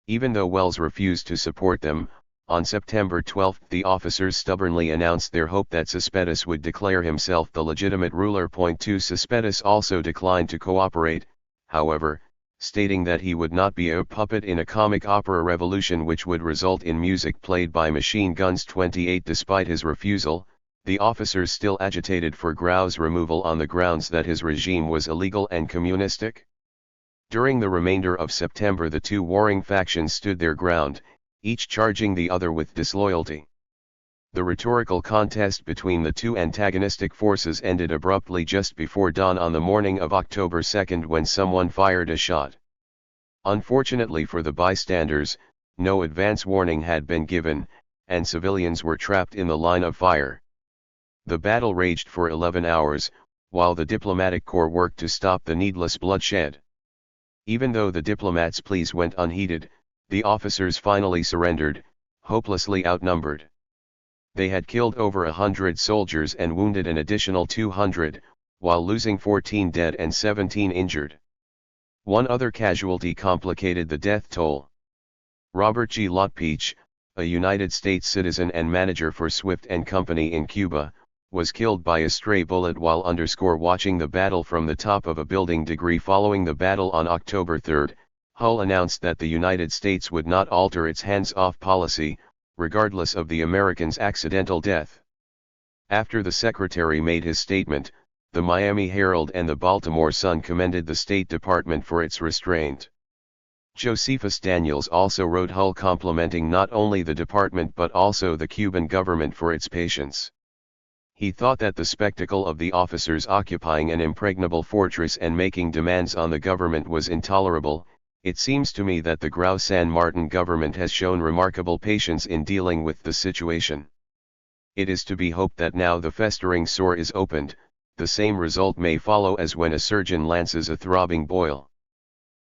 Even though Wells refused to support them, on September 12 the officers stubbornly announced their hope that Cespedes would declare himself the legitimate ruler. 2 Cespedes also declined to cooperate, however, stating that he would not be a puppet in a comic opera revolution which would result in music played by machine guns. 28 Despite his refusal, the officers still agitated for Grau's removal on the grounds that his regime was illegal and communistic. During the remainder of September the two warring factions stood their ground, each charging the other with disloyalty. The rhetorical contest between the two antagonistic forces ended abruptly just before dawn on the morning of October 2 when someone fired a shot. Unfortunately for the bystanders, no advance warning had been given, and civilians were trapped in the line of fire. The battle raged for 11 hours, while the diplomatic corps worked to stop the needless bloodshed. Even though the diplomats' pleas went unheeded, the officers finally surrendered, hopelessly outnumbered. They had killed over 100 soldiers and wounded an additional 200, while losing 14 dead and 17 injured. One other casualty complicated the death toll. Robert G. Lotpeach, a United States citizen and manager for Swift and Company in Cuba, was killed by a stray bullet while watching the battle from the top of a building. Following the battle on October 3, Hull announced that the United States would not alter its hands-off policy, regardless of the Americans' accidental death. After the secretary made his statement, the Miami Herald and the Baltimore Sun commended the State Department for its restraint. Josephus Daniels also wrote Hull complimenting not only the department but also the Cuban government for its patience. He thought that the spectacle of the officers occupying an impregnable fortress and making demands on the government was intolerable. It seems to me that the Grau San Martin government has shown remarkable patience in dealing with the situation. It is to be hoped that now the festering sore is opened, the same result may follow as when a surgeon lances a throbbing boil.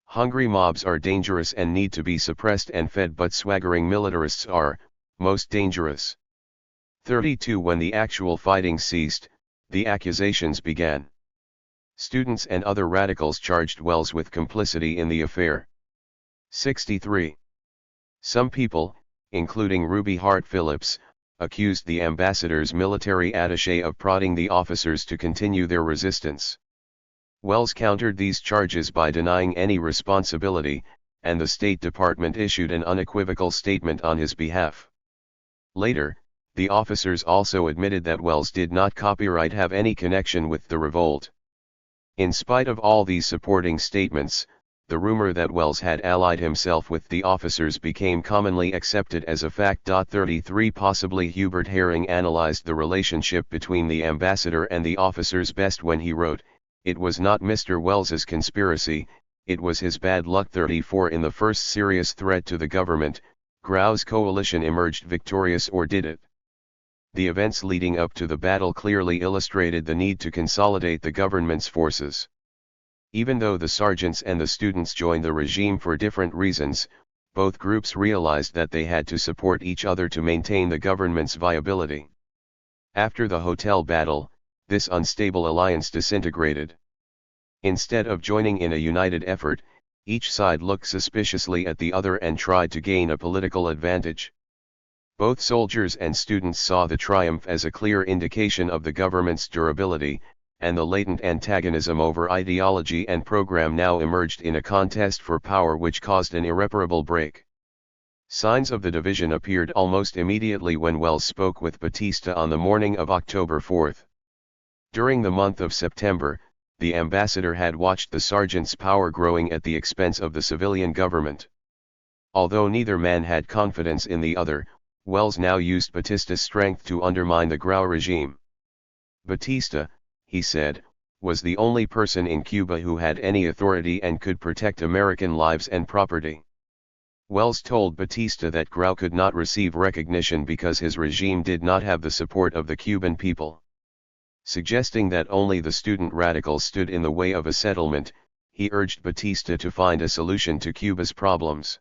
Hungry mobs are dangerous and need to be suppressed and fed, but swaggering militarists are, most dangerous. 32 When the actual fighting ceased, the accusations began. Students and other radicals charged Wells with complicity in the affair. 63. Some people, including Ruby Hart Phillips, accused the ambassador's military attaché of prodding the officers to continue their resistance. Wells countered these charges by denying any responsibility, and the State Department issued an unequivocal statement on his behalf. Later, the officers also admitted that Wells did not copyright have any connection with the revolt. In spite of all these supporting statements, the rumor that Wells had allied himself with the officers became commonly accepted as a fact. 33 Possibly Hubert Herring analyzed the relationship between the ambassador and the officers best when he wrote, "It was not Mr. Wells's conspiracy, it was his bad luck." 34 In the first serious threat to the government, Grau's coalition emerged victorious, or did it? The events leading up to the battle clearly illustrated the need to consolidate the government's forces. Even though the sergeants and the students joined the regime for different reasons, both groups realized that they had to support each other to maintain the government's viability. After the hotel battle, this unstable alliance disintegrated. Instead of joining in a united effort, each side looked suspiciously at the other and tried to gain a political advantage. Both soldiers and students saw the triumph as a clear indication of the government's durability, and the latent antagonism over ideology and program now emerged in a contest for power which caused an irreparable break. Signs of the division appeared almost immediately when Wells spoke with Batista on the morning of October 4. During the month of September, the ambassador had watched the sergeant's power growing at the expense of the civilian government. Although neither man had confidence in the other, Wells now used Batista's strength to undermine the Grau regime. Batista, he said, was the only person in Cuba who had any authority and could protect American lives and property. Wells told Batista that Grau could not receive recognition because his regime did not have the support of the Cuban people. Suggesting that only the student radicals stood in the way of a settlement, he urged Batista to find a solution to Cuba's problems.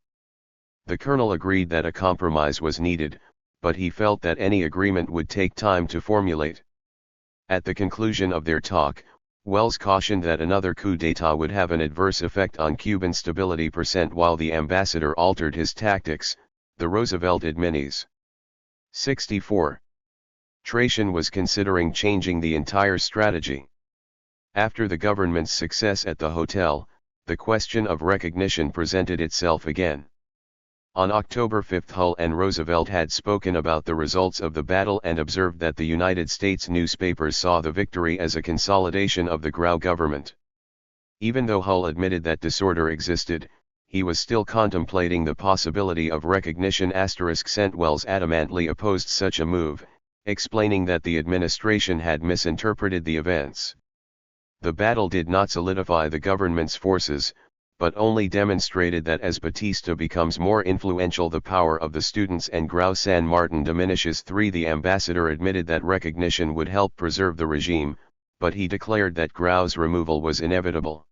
The colonel agreed that a compromise was needed, but he felt that any agreement would take time to formulate. At the conclusion of their talk, Wells cautioned that another coup d'état would have an adverse effect on Cuban stability. While the ambassador altered his tactics, the Roosevelt adminis. 64. Trajan was considering changing the entire strategy. After the government's success at the hotel, the question of recognition presented itself again. On October 5 Hull and Roosevelt had spoken about the results of the battle and observed that the United States newspapers saw the victory as a consolidation of the Grau government. Even though Hull admitted that disorder existed, he was still contemplating the possibility of recognition. Wells adamantly opposed such a move, explaining that the administration had misinterpreted the events. The battle did not solidify the government's forces, but only demonstrated that as Batista becomes more influential, the power of the students and Grau San Martin diminishes. 3. The ambassador admitted that recognition would help preserve the regime, but he declared that Grau's removal was inevitable.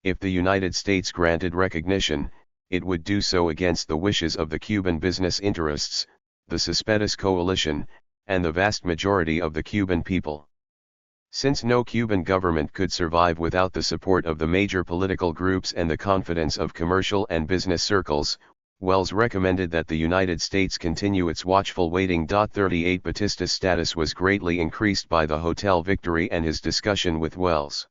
If the United States granted recognition, it would do so against the wishes of the Cuban business interests, the Cespedes coalition, and the vast majority of the Cuban people. Since no Cuban government could survive without the support of the major political groups and the confidence of commercial and business circles, Wells recommended that the United States continue its watchful waiting. 38 Batista's status was greatly increased by the hotel victory and his discussion with Wells.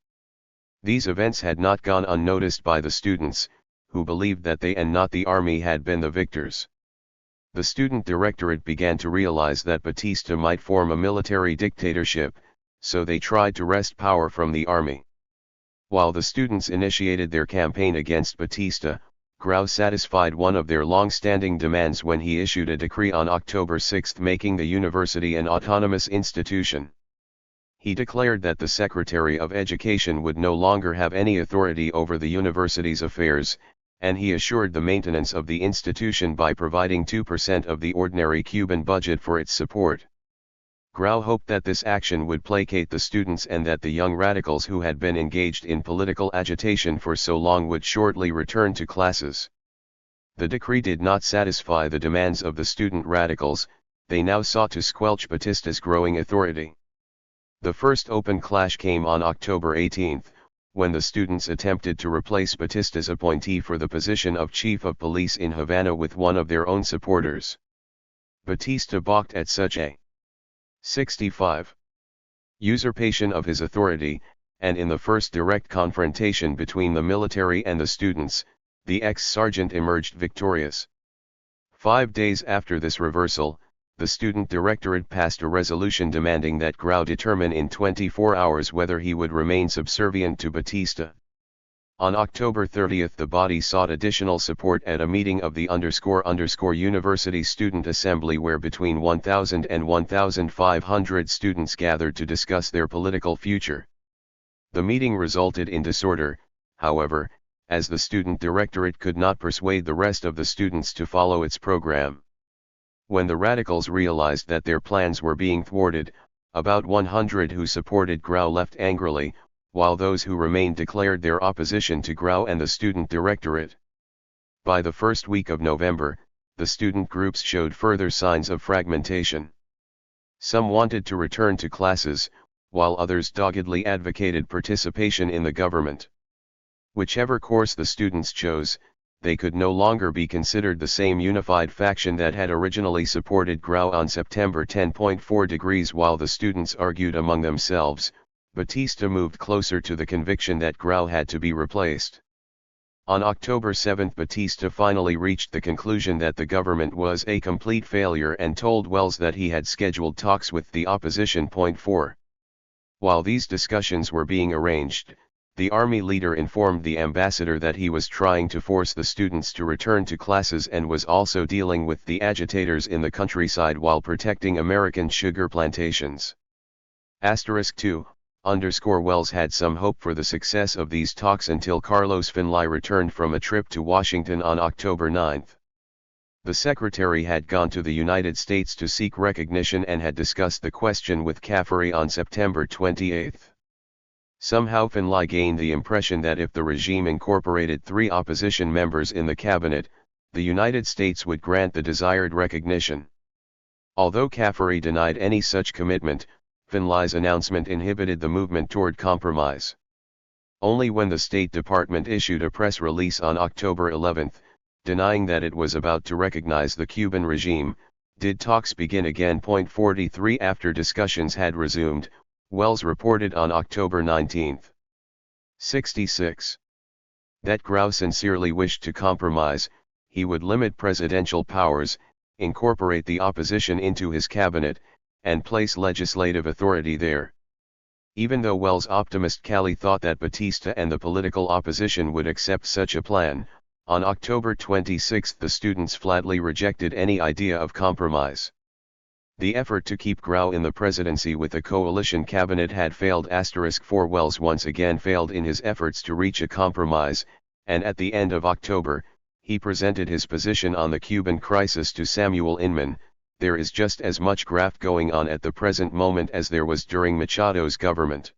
These events had not gone unnoticed by the students, who believed that they and not the army had been the victors. The student directorate began to realize that Batista might form a military dictatorship, so they tried to wrest power from the army. While the students initiated their campaign against Batista, Grau satisfied one of their long-standing demands when he issued a decree on October 6 making the university an autonomous institution. He declared that the Secretary of Education would no longer have any authority over the university's affairs, and he assured the maintenance of the institution by providing 2% of the ordinary Cuban budget for its support. Grau hoped that this action would placate the students and that the young radicals who had been engaged in political agitation for so long would shortly return to classes. The decree did not satisfy the demands of the student radicals, they now sought to squelch Batista's growing authority. The first open clash came on October 18, when the students attempted to replace Batista's appointee for the position of chief of police in Havana with one of their own supporters. Batista balked at such a 65. Usurpation of his authority, and in the first direct confrontation between the military and the students, the ex-sergeant emerged victorious. 5 days after this reversal, the student directorate passed a resolution demanding that Grau determine in 24 hours whether he would remain subservient to Batista. On October 30 the body sought additional support at a meeting of the University Student Assembly where between 1,000 and 1,500 students gathered to discuss their political future. The meeting resulted in disorder, however, as the student directorate could not persuade the rest of the students to follow its program. When the radicals realized that their plans were being thwarted, about 100 who supported Grau left angrily, while those who remained declared their opposition to Grau and the student directorate. By the first week of November, the student groups showed further signs of fragmentation. Some wanted to return to classes, while others doggedly advocated participation in the government. Whichever course the students chose, they could no longer be considered the same unified faction that had originally supported Grau on September 10.4 while the students argued among themselves. Batista moved closer to the conviction that Grau had to be replaced. On October 7 Batista finally reached the conclusion that the government was a complete failure and told Wells that he had scheduled talks with the opposition. 4. While these discussions were being arranged, the army leader informed the ambassador that he was trying to force the students to return to classes and was also dealing with the agitators in the countryside while protecting American sugar plantations. *2. Wells had some hope for the success of these talks until Carlos Finlay returned from a trip to Washington on October 9. The secretary had gone to the United States to seek recognition and had discussed the question with Caffery on September 28. Somehow Finlay gained the impression that if the regime incorporated 3 opposition members in the cabinet, the United States would grant the desired recognition. Although Caffery denied any such commitment, Finlay's announcement inhibited the movement toward compromise. Only when the State Department issued a press release on October 11, denying that it was about to recognize the Cuban regime, did talks begin again. 43 After discussions had resumed, Wells reported on October 19, 66, that Grau sincerely wished to compromise. He would limit presidential powers, incorporate the opposition into his cabinet, and place legislative authority there. Even though Wells' optimist Calley thought that Batista and the political opposition would accept such a plan, on October 26 the students flatly rejected any idea of compromise. The effort to keep Grau in the presidency with a coalition cabinet had failed. For Wells once again failed in his efforts to reach a compromise, and at the end of October, he presented his position on the Cuban crisis to Samuel Inman. There is just as much graft going on at the present moment as there was during Machado's government.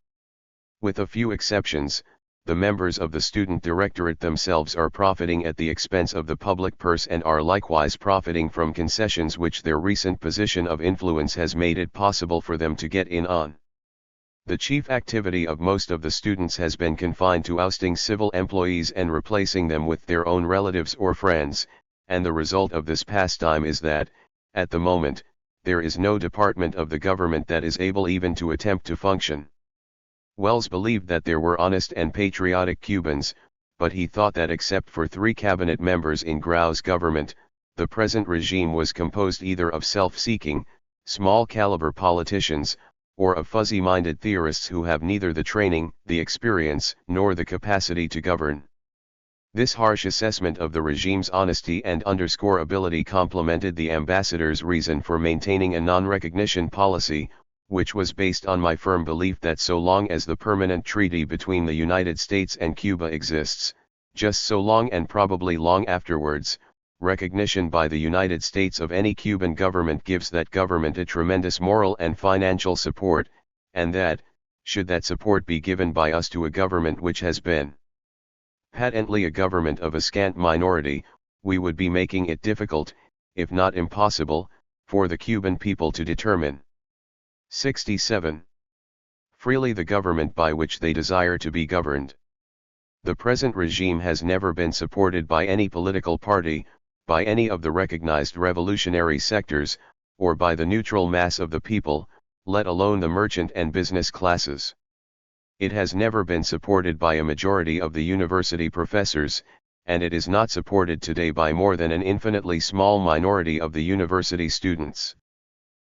With a few exceptions, the members of the student directorate themselves are profiting at the expense of the public purse and are likewise profiting from concessions which their recent position of influence has made it possible for them to get in on. The chief activity of most of the students has been confined to ousting civil employees and replacing them with their own relatives or friends, and the result of this pastime is that, at the moment, there is no department of the government that is able even to attempt to function. Wells believed that there were honest and patriotic Cubans, but he thought that except for 3 cabinet members in Grau's government, the present regime was composed either of self-seeking, small-caliber politicians, or of fuzzy-minded theorists who have neither the training, the experience, nor the capacity to govern. This harsh assessment of the regime's honesty and ability complemented the ambassador's reason for maintaining a non-recognition policy, which was based on my firm belief that so long as the permanent treaty between the United States and Cuba exists, just so long and probably long afterwards, recognition by the United States of any Cuban government gives that government a tremendous moral and financial support, and that, should that support be given by us to a government which has been patently a government of a scant minority, we would be making it difficult, if not impossible, for the Cuban people to determine 67. Freely the government by which they desire to be governed. The present regime has never been supported by any political party, by any of the recognized revolutionary sectors, or by the neutral mass of the people, let alone the merchant and business classes. It has never been supported by a majority of the university professors, and it is not supported today by more than an infinitely small minority of the university students.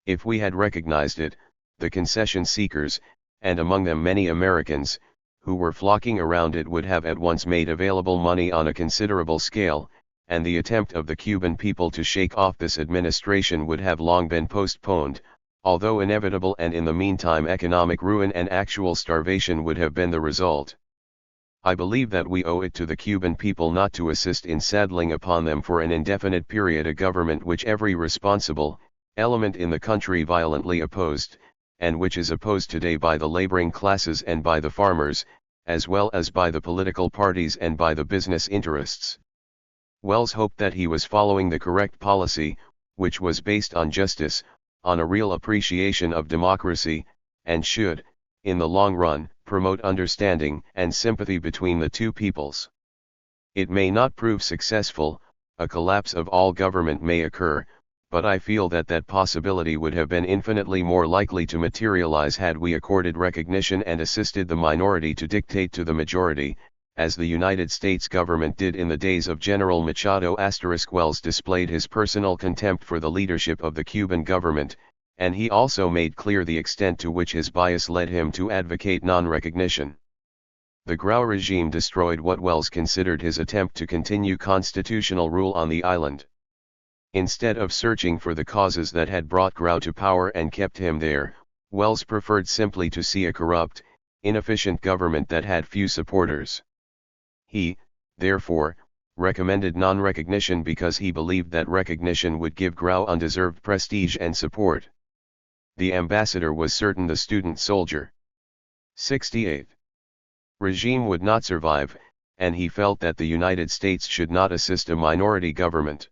If we had recognized it, the concession seekers, and among them many Americans, who were flocking around it would have at once made available money on a considerable scale, and the attempt of the Cuban people to shake off this administration would have long been postponed, although inevitable, and in the meantime economic ruin and actual starvation would have been the result. I believe that we owe it to the Cuban people not to assist in saddling upon them for an indefinite period a government which every responsible element in the country violently opposed, and which is opposed today by the laboring classes and by the farmers, as well as by the political parties and by the business interests. Wells hoped that he was following the correct policy, which was based on justice, on a real appreciation of democracy, and should, in the long run, promote understanding and sympathy between the two peoples. It may not prove successful, a collapse of all government may occur, but I feel that that possibility would have been infinitely more likely to materialize had we accorded recognition and assisted the minority to dictate to the majority, as the United States government did in the days of General Machado. Wells displayed his personal contempt for the leadership of the Cuban government, and he also made clear the extent to which his bias led him to advocate non-recognition. The Grau regime destroyed what Wells considered his attempt to continue constitutional rule on the island. Instead of searching for the causes that had brought Grau to power and kept him there, Wells preferred simply to see a corrupt, inefficient government that had few supporters. He, therefore, recommended non-recognition because he believed that recognition would give Grau undeserved prestige and support. The ambassador was certain the student soldier. 68. Regime would not survive, and he felt that the United States should not assist a minority government.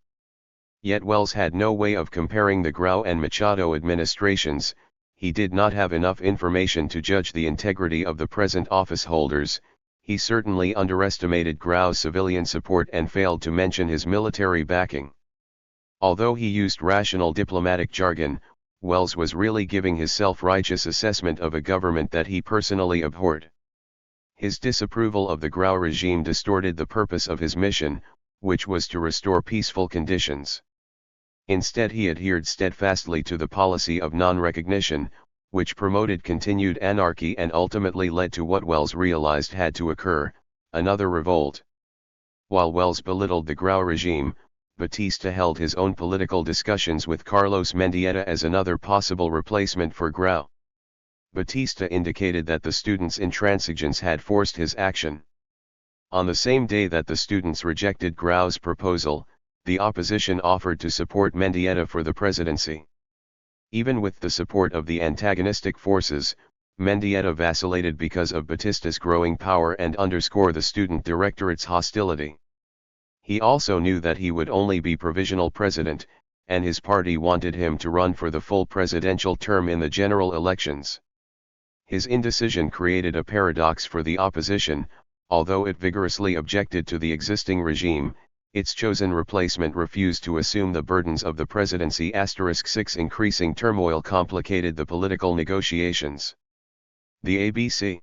Yet Wells had no way of comparing the Grau and Machado administrations. He did not have enough information to judge the integrity of the present office holders. He certainly underestimated Grau's civilian support and failed to mention his military backing. Although he used rational diplomatic jargon, Wells was really giving his self-righteous assessment of a government that he personally abhorred. His disapproval of the Grau regime distorted the purpose of his mission, which was to restore peaceful conditions. Instead, he adhered steadfastly to the policy of non-recognition, which promoted continued anarchy and ultimately led to what Wells realized had to occur, another revolt. While Wells belittled the Grau regime, Batista held his own political discussions with Carlos Mendieta as another possible replacement for Grau. Batista indicated that the students' intransigence had forced his action. On the same day that the students rejected Grau's proposal, the opposition offered to support Mendieta for the presidency. Even with the support of the antagonistic forces, Mendieta vacillated because of Batista's growing power and underscored the student directorate's hostility. He also knew that he would only be provisional president, and his party wanted him to run for the full presidential term in the general elections. His indecision created a paradox for the opposition. Although it vigorously objected to the existing regime, its chosen replacement refused to assume the burdens of the presidency. 6 Increasing turmoil complicated the political negotiations. The ABC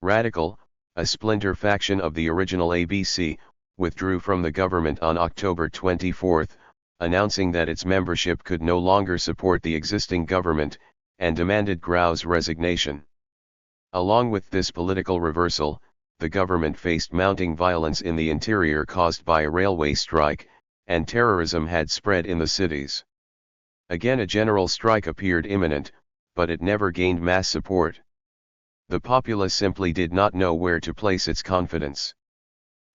Radical, a splinter faction of the original ABC, withdrew from the government on October 24, announcing that its membership could no longer support the existing government, and demanded Grau's resignation. Along with this political reversal, the government faced mounting violence in the interior caused by a railway strike, and terrorism had spread in the cities. Again, a general strike appeared imminent, but it never gained mass support. The populace simply did not know where to place its confidence.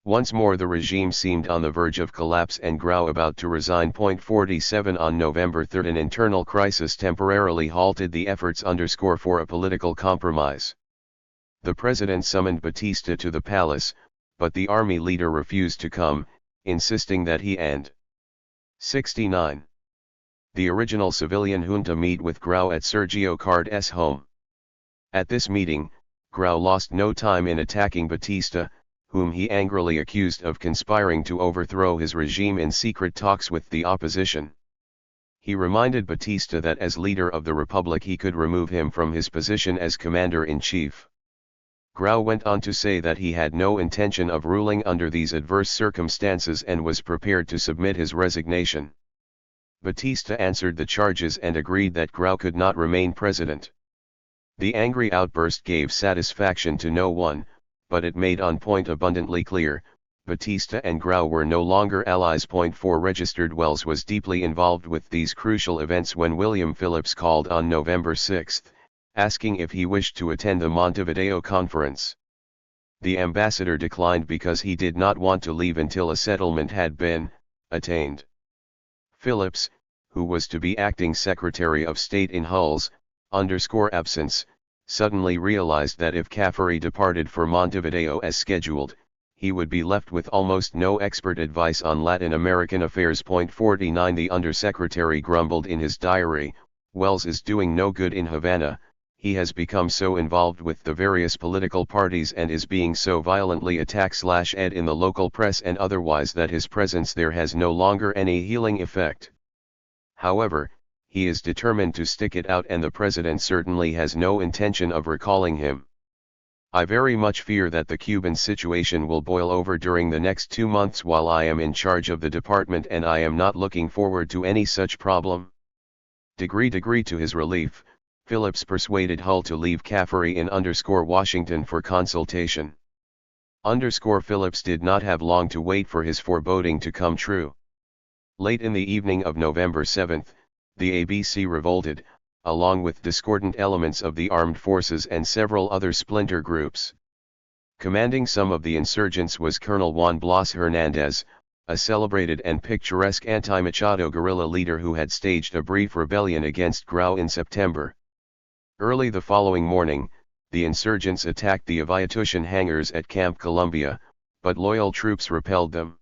Once more the regime seemed on the verge of collapse and Grau about to resign. 47 On November 3 an internal crisis temporarily halted the efforts for a political compromise. The president summoned Batista to the palace, but the army leader refused to come, insisting that he and 69. The original civilian junta meet with Grau at Sergio Card's home. At this meeting, Grau lost no time in attacking Batista, whom he angrily accused of conspiring to overthrow his regime in secret talks with the opposition. He reminded Batista that as leader of the Republic he could remove him from his position as commander-in-chief. Grau went on to say that he had no intention of ruling under these adverse circumstances and was prepared to submit his resignation. Batista answered the charges and agreed that Grau could not remain president. The angry outburst gave satisfaction to no one, but it made one point abundantly clear: Batista and Grau were no longer allies. 4 Registered Wells was deeply involved with these crucial events when William Phillips called on November 6, asking if he wished to attend the Montevideo conference. The ambassador declined because he did not want to leave until a settlement had been attained. Phillips, who was to be acting Secretary of State in Hull's absence, suddenly realized that if Caffery departed for Montevideo as scheduled, he would be left with almost no expert advice on Latin American affairs. 49 The undersecretary grumbled in his diary, "Wells is doing no good in Havana. He has become so involved with the various political parties and is being so violently attacked/ed in the local press and otherwise that his presence there has no longer any healing effect. However, he is determined to stick it out and the president certainly has no intention of recalling him. I very much fear that the Cuban situation will boil over during the next 2 months while I am in charge of the department, and I am not looking forward to any such problem." To his relief, Phillips persuaded Hull to leave Caffery in Washington for consultation. Phillips did not have long to wait for his foreboding to come true. Late in the evening of November 7, the ABC revolted, along with discordant elements of the armed forces and several other splinter groups. Commanding some of the insurgents was Colonel Juan Blas Hernandez, a celebrated and picturesque anti-Machado guerrilla leader who had staged a brief rebellion against Grau in September. Early the following morning, the insurgents attacked the Aviatution hangars at Camp Columbia, but loyal troops repelled them.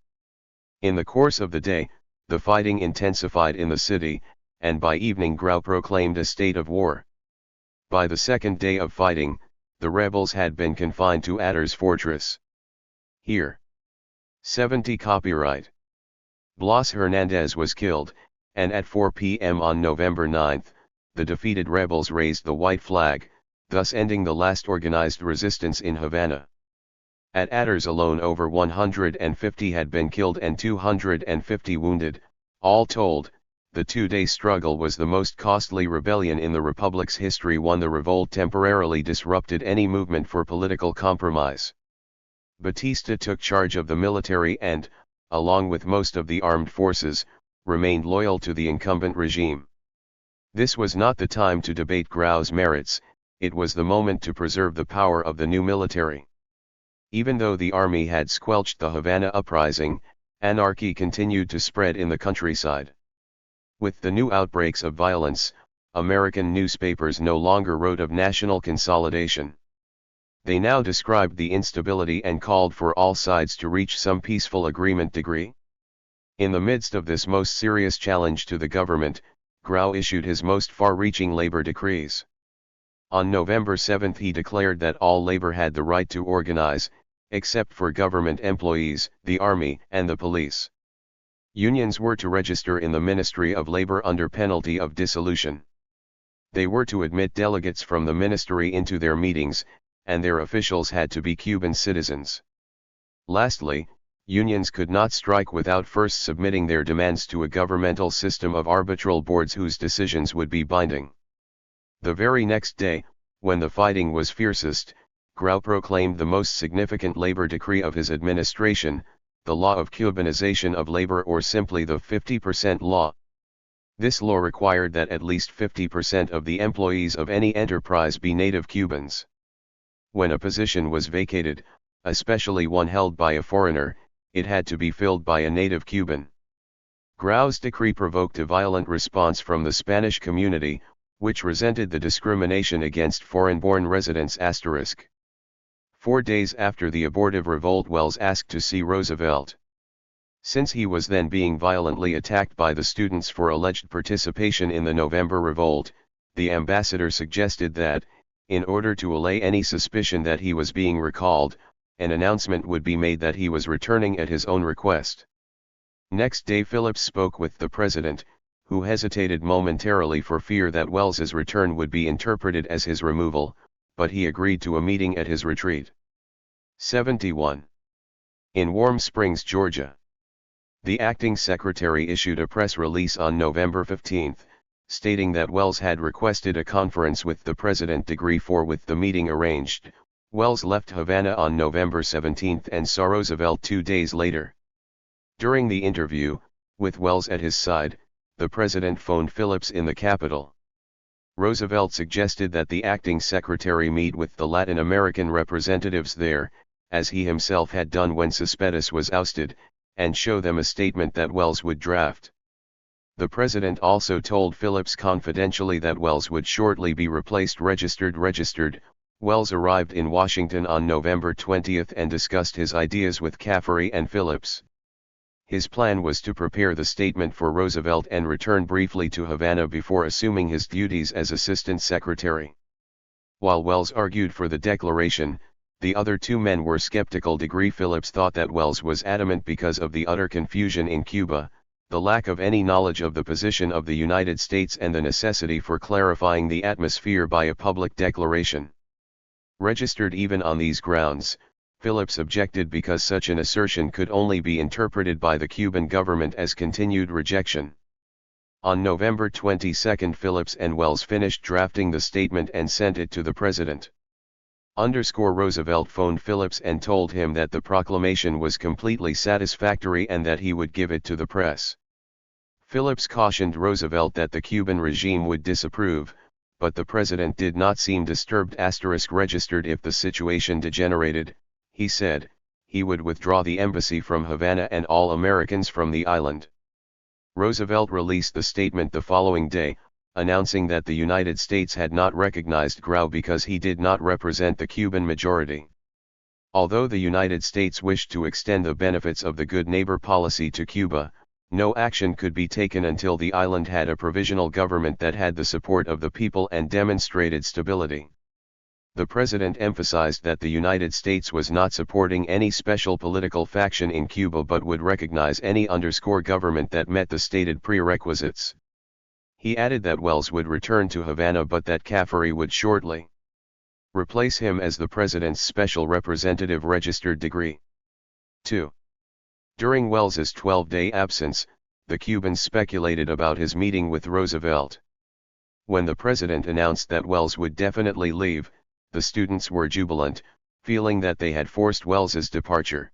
In the course of the day, the fighting intensified in the city, and by evening Grau proclaimed a state of war. By the second day of fighting, the rebels had been confined to Atter's fortress. Here. 70 Copyright. Blas Hernandez was killed, and at 4 p.m. on November 9, the defeated rebels raised the white flag, thus ending the last organized resistance in Havana. At Atter's alone over 150 had been killed and 250 wounded. All told, the two-day struggle was the most costly rebellion in the Republic's history. The revolt temporarily disrupted any movement for political compromise. Batista took charge of the military and, along with most of the armed forces, remained loyal to the incumbent regime. This was not the time to debate Grau's merits, it was the moment to preserve the power of the new military. Even though the army had squelched the Havana uprising, anarchy continued to spread in the countryside. With the new outbreaks of violence, American newspapers no longer wrote of national consolidation. They now described the instability and called for all sides to reach some peaceful agreement. In the midst of this most serious challenge to the government, Grau issued his most far-reaching labor decrees. On November 7 he declared that all labor had the right to organize, except for government employees, the army, and the police. Unions were to register in the Ministry of Labor under penalty of dissolution. They were to admit delegates from the ministry into their meetings, and their officials had to be Cuban citizens. Lastly, unions could not strike without first submitting their demands to a governmental system of arbitral boards whose decisions would be binding. The very next day, when the fighting was fiercest, Grau proclaimed the most significant labor decree of his administration, the Law of Cubanization of Labor, or simply the 50% Law. This law required that at least 50% of the employees of any enterprise be native Cubans. When a position was vacated, especially one held by a foreigner, it had to be filled by a native Cuban. Grau's decree provoked a violent response from the Spanish community, which resented the discrimination against foreign-born residents. 4 days after the abortive revolt, Wells asked to see Roosevelt. Since he was then being violently attacked by the students for alleged participation in the November revolt, the ambassador suggested that, in order to allay any suspicion that he was being recalled, an announcement would be made that he was returning at his own request. Next day Phillips spoke with the president, who hesitated momentarily for fear that Wells's return would be interpreted as his removal, but he agreed to a meeting at his retreat. 71. In Warm Springs, Georgia. The acting secretary issued a press release on November 15, stating that Wells had requested a conference with the president. With the meeting arranged, Wells left Havana on November 17 and saw Roosevelt 2 days later. During the interview, with Wells at his side, the president phoned Phillips in the capital. Roosevelt suggested that the acting secretary meet with the Latin American representatives there, as he himself had done when Cespedes was ousted, and show them a statement that Wells would draft. The president also told Phillips confidentially that Wells would shortly be replaced. Registered. Wells arrived in Washington on November 20 and discussed his ideas with Caffery and Phillips. His plan was to prepare the statement for Roosevelt and return briefly to Havana before assuming his duties as assistant secretary. While Wells argued for the declaration, the other two men were skeptical. Phillips thought that Wells was adamant because of the utter confusion in Cuba, the lack of any knowledge of the position of the United States, and the necessity for clarifying the atmosphere by a public declaration. Registered. Even on these grounds, Phillips objected because such an assertion could only be interpreted by the Cuban government as continued rejection. On November 22, Phillips and Wells finished drafting the statement and sent it to the president. Roosevelt phoned Phillips and told him that the proclamation was completely satisfactory and that he would give it to the press. Phillips cautioned Roosevelt that the Cuban regime would disapprove, but the president did not seem disturbed. Registered. If the situation degenerated, he said, he would withdraw the embassy from Havana and all Americans from the island. Roosevelt released the statement the following day, announcing that the United States had not recognized Grau because he did not represent the Cuban majority. Although the United States wished to extend the benefits of the good neighbor policy to Cuba, no action could be taken until the island had a provisional government that had the support of the people and demonstrated stability. The president emphasized that the United States was not supporting any special political faction in Cuba but would recognize any government that met the stated prerequisites. He added that Wells would return to Havana but that Caffery would shortly replace him as the president's special representative registered degree. 2. During Wells's 12-day absence, the Cubans speculated about his meeting with Roosevelt. When the president announced that Wells would definitely leave, the students were jubilant, feeling that they had forced Wells's departure.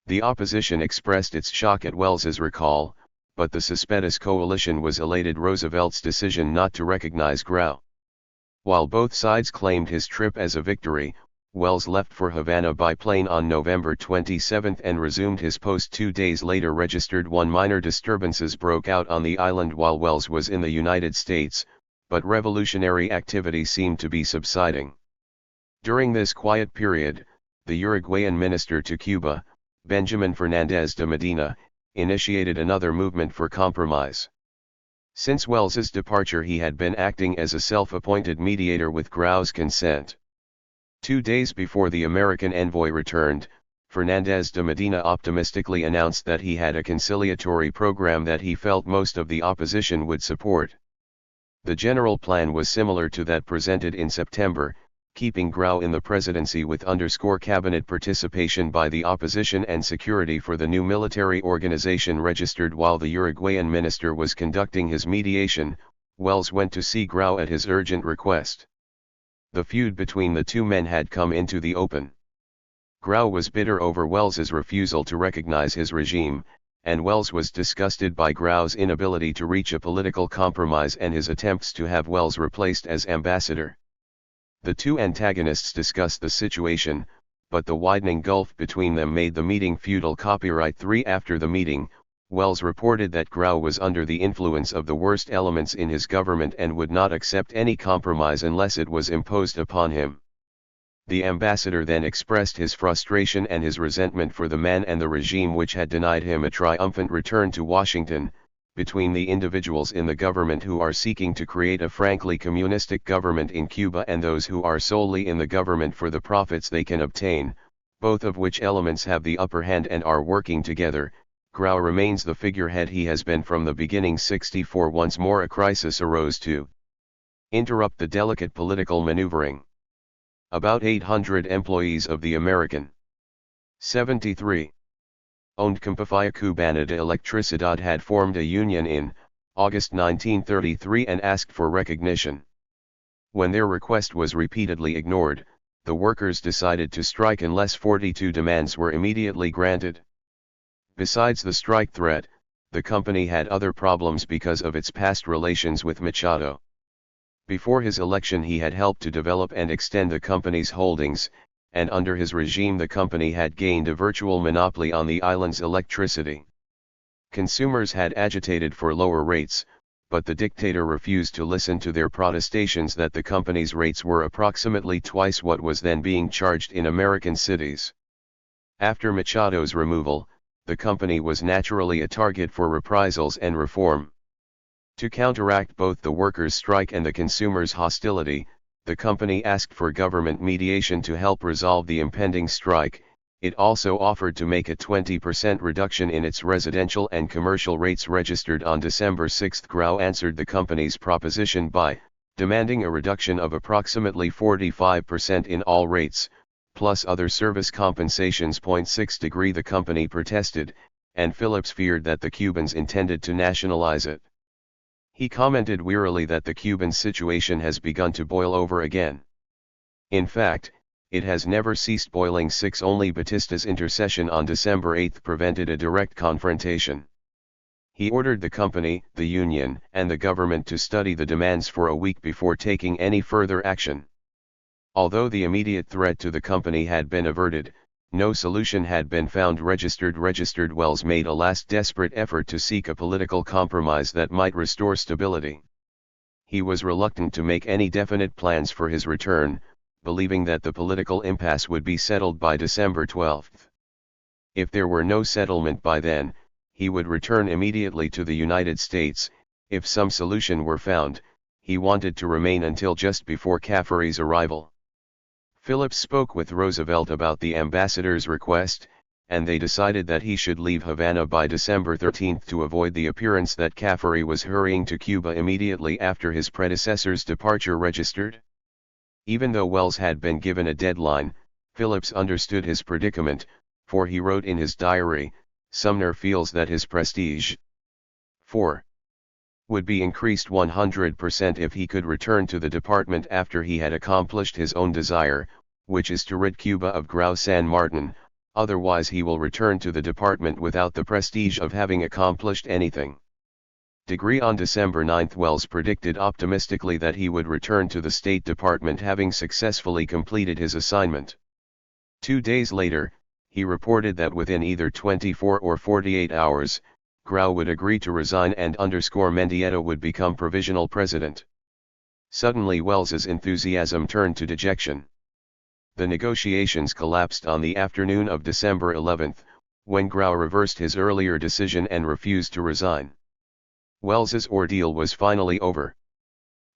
The opposition expressed its shock at Wells's recall, but the Cespedes coalition was elated Roosevelt's decision not to recognize Grau. While both sides claimed his trip as a victory, Wells left for Havana by plane on November 27 and resumed his post 2 days later. Registered 1 Minor disturbances broke out on the island while Wells was in the United States, but revolutionary activity seemed to be subsiding. During this quiet period, the Uruguayan minister to Cuba, Benjamin Fernandez de Medina, initiated another movement for compromise. Since Wells's departure he had been acting as a self-appointed mediator with Grau's consent. 2 days before the American envoy returned, Fernandez de Medina optimistically announced that he had a conciliatory program that he felt most of the opposition would support. The general plan was similar to that presented in September, keeping Grau in the presidency with cabinet participation by the opposition and security for the new military organization registered. While the Uruguayan minister was conducting his mediation, Wells went to see Grau at his urgent request. The feud between the two men had come into the open. Grau was bitter over Wells's refusal to recognize his regime, and Wells was disgusted by Grau's inability to reach a political compromise and his attempts to have Wells replaced as ambassador. The two antagonists discussed the situation, but the widening gulf between them made the meeting futile. Copyright 3. After the meeting, Wells reported that Grau was under the influence of the worst elements in his government and would not accept any compromise unless it was imposed upon him. The ambassador then expressed his frustration and his resentment for the man and the regime which had denied him a triumphant return to Washington. Between the individuals in the government who are seeking to create a frankly communistic government in Cuba and those who are solely in the government for the profits they can obtain, both of which elements have the upper hand and are working together, Grau remains the figurehead he has been from the beginning. 64. Once more a crisis arose to interrupt the delicate political maneuvering. About 800 employees of the American 73 owned Compañía Cubana de Electricidad had formed a union in August 1933 and asked for recognition. When their request was repeatedly ignored, the workers decided to strike unless 42 demands were immediately granted. Besides the strike threat, the company had other problems because of its past relations with Machado. Before his election he had helped to develop and extend the company's holdings, and under his regime the company had gained a virtual monopoly on the island's electricity. Consumers had agitated for lower rates, but the dictator refused to listen to their protestations that the company's rates were approximately twice what was then being charged in American cities. After Machado's removal, the company was naturally a target for reprisals and reform. To counteract both the workers' strike and the consumers' hostility, the company asked for government mediation to help resolve the impending strike. It also offered to make a 20% reduction in its residential and commercial rates. Registered on December 6, Grau answered the company's proposition by demanding a reduction of approximately 45% in all rates, plus other service compensations. 6 The company protested, and Phillips feared that the Cubans intended to nationalize it. He commented wearily that the Cuban situation has begun to boil over again. In fact, it has never ceased boiling. 6 Only Batista's intercession on December 8 prevented a direct confrontation. He ordered the company, the union, and the government to study the demands for a week before taking any further action. Although the immediate threat to the company had been averted, no solution had been found. Registered Wells made a last desperate effort to seek a political compromise that might restore stability. He was reluctant to make any definite plans for his return, believing that the political impasse would be settled by December 12. If there were no settlement by then, he would return immediately to the United States. If some solution were found, he wanted to remain until just before Caffery's arrival. Phillips spoke with Roosevelt about the ambassador's request, and they decided that he should leave Havana by December 13 to avoid the appearance that Caffery was hurrying to Cuba immediately after his predecessor's departure registered. Even though Wells had been given a deadline, Phillips understood his predicament, for he wrote in his diary, "Sumner feels that his prestige 4. would be increased 100% if he could return to the department after he had accomplished his own desire, which is to rid Cuba of Grau San Martin, otherwise he will return to the department without the prestige of having accomplished anything." On December 9 Wells predicted optimistically that he would return to the State Department having successfully completed his assignment. 2 days later, he reported that within either 24 or 48 hours, Grau would agree to resign and Mendieta would become provisional president. Suddenly Wells's enthusiasm turned to dejection. The negotiations collapsed on the afternoon of December 11, when Grau reversed his earlier decision and refused to resign. Wells's ordeal was finally over.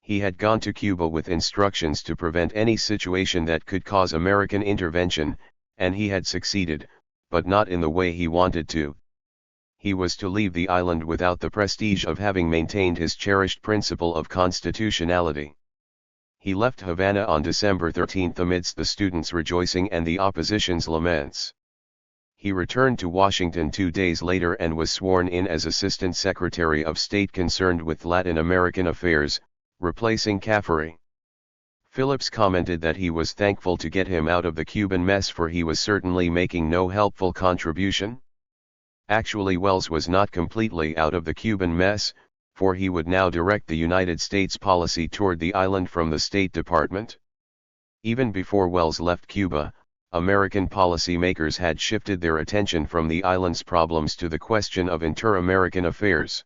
He had gone to Cuba with instructions to prevent any situation that could cause American intervention, and he had succeeded, but not in the way he wanted to. He was to leave the island without the prestige of having maintained his cherished principle of constitutionality. He left Havana on December 13 amidst the students' rejoicing and the opposition's laments. He returned to Washington 2 days later and was sworn in as Assistant Secretary of State concerned with Latin American affairs, replacing Caffery. Phillips commented that he was thankful to get him out of the Cuban mess, for he was certainly making no helpful contribution. Actually, Wells was not completely out of the Cuban mess, for he would now direct the United States policy toward the island from the State Department. Even before Wells left Cuba, American policymakers had shifted their attention from the island's problems to the question of inter-American affairs.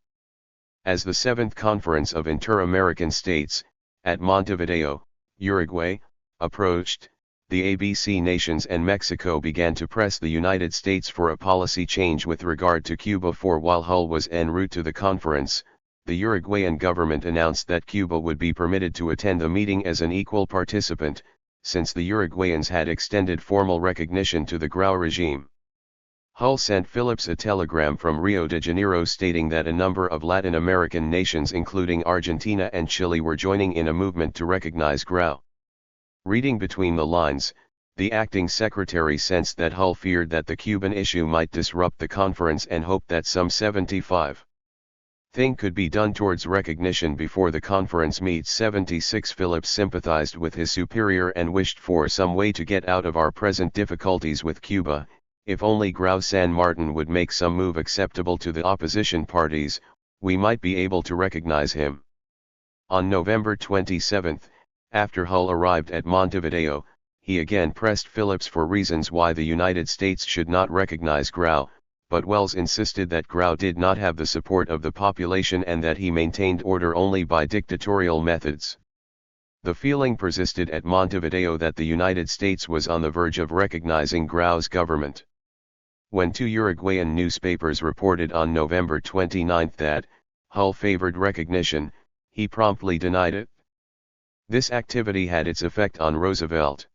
As the 7th Conference of Inter-American States, at Montevideo, Uruguay, approached, the ABC nations and Mexico began to press the United States for a policy change with regard to Cuba. For while Hull was en route to the conference, the Uruguayan government announced that Cuba would be permitted to attend the meeting as an equal participant, since the Uruguayans had extended formal recognition to the Grau regime. Hull sent Phillips a telegram from Rio de Janeiro stating that a number of Latin American nations including Argentina and Chile were joining in a movement to recognize Grau. Reading between the lines, the acting secretary sensed that Hull feared that the Cuban issue might disrupt the conference and hoped that some 75 thing could be done towards recognition before the conference meets. 76 Phillips sympathized with his superior and wished for some way to get out of our present difficulties with Cuba. If only Grau San Martin would make some move acceptable to the opposition parties, we might be able to recognize him. On November 27, after Hull arrived at Montevideo, he again pressed Phillips for reasons why the United States should not recognize Grau, but Wells insisted that Grau did not have the support of the population and that he maintained order only by dictatorial methods. The feeling persisted at Montevideo that the United States was on the verge of recognizing Grau's government. When 2 Uruguayan newspapers reported on November 29 that Hull favored recognition, he promptly denied it. This activity had its effect on Roosevelt.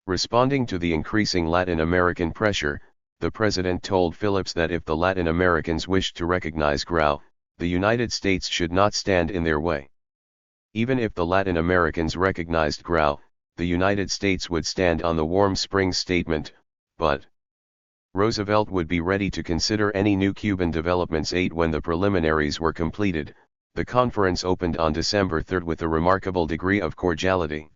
Responding to the increasing Latin American pressure, the president told Phillips that if the Latin Americans wished to recognize Grau, the United States should not stand in their way. Even if the Latin Americans recognized Grau, the United States would stand on the Warm Springs statement, but Roosevelt would be ready to consider any new Cuban developments. When the preliminaries were completed, the conference opened on December 3 with a remarkable degree of cordiality.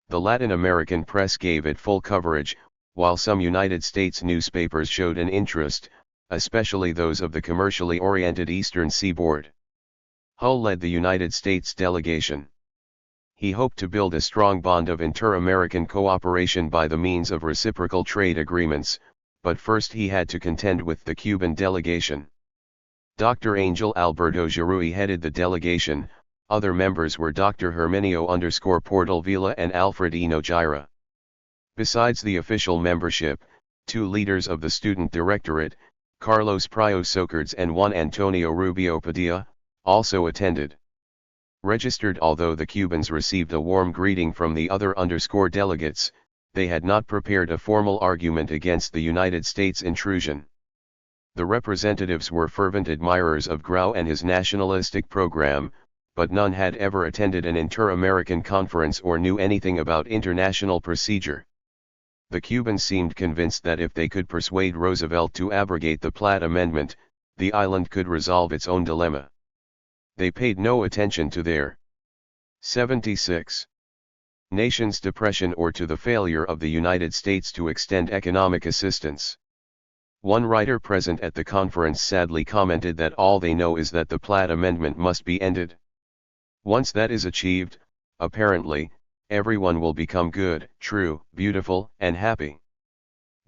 The Latin American press gave it full coverage, while some United States newspapers showed an interest, especially those of the commercially oriented Eastern Seaboard. Hull led the United States delegation. He hoped to build a strong bond of inter-American cooperation by the means of reciprocal trade agreements, but first he had to contend with the Cuban delegation. Dr. Angel Alberto Giroux headed the delegation, Other members were Dr. Herminio _Portalvila and Alfred E. Nogueira. Besides the official membership, 2 leaders of the student directorate, Carlos Prio Socards and Juan Antonio Rubio Padilla, also attended. Registered. Although the Cubans received a warm greeting from the other delegates, they had not prepared a formal argument against the United States intrusion. The representatives were fervent admirers of Grau and his nationalistic program, but none had ever attended an inter-American conference or knew anything about international procedure. The Cubans seemed convinced that if they could persuade Roosevelt to abrogate the Platt Amendment, the island could resolve its own dilemma. They paid no attention to their 76 nation's depression or to the failure of the United States to extend economic assistance. One writer present at the conference sadly commented that all they know is that the Platt Amendment must be ended. Once that is achieved, apparently, everyone will become good, true, beautiful, and happy.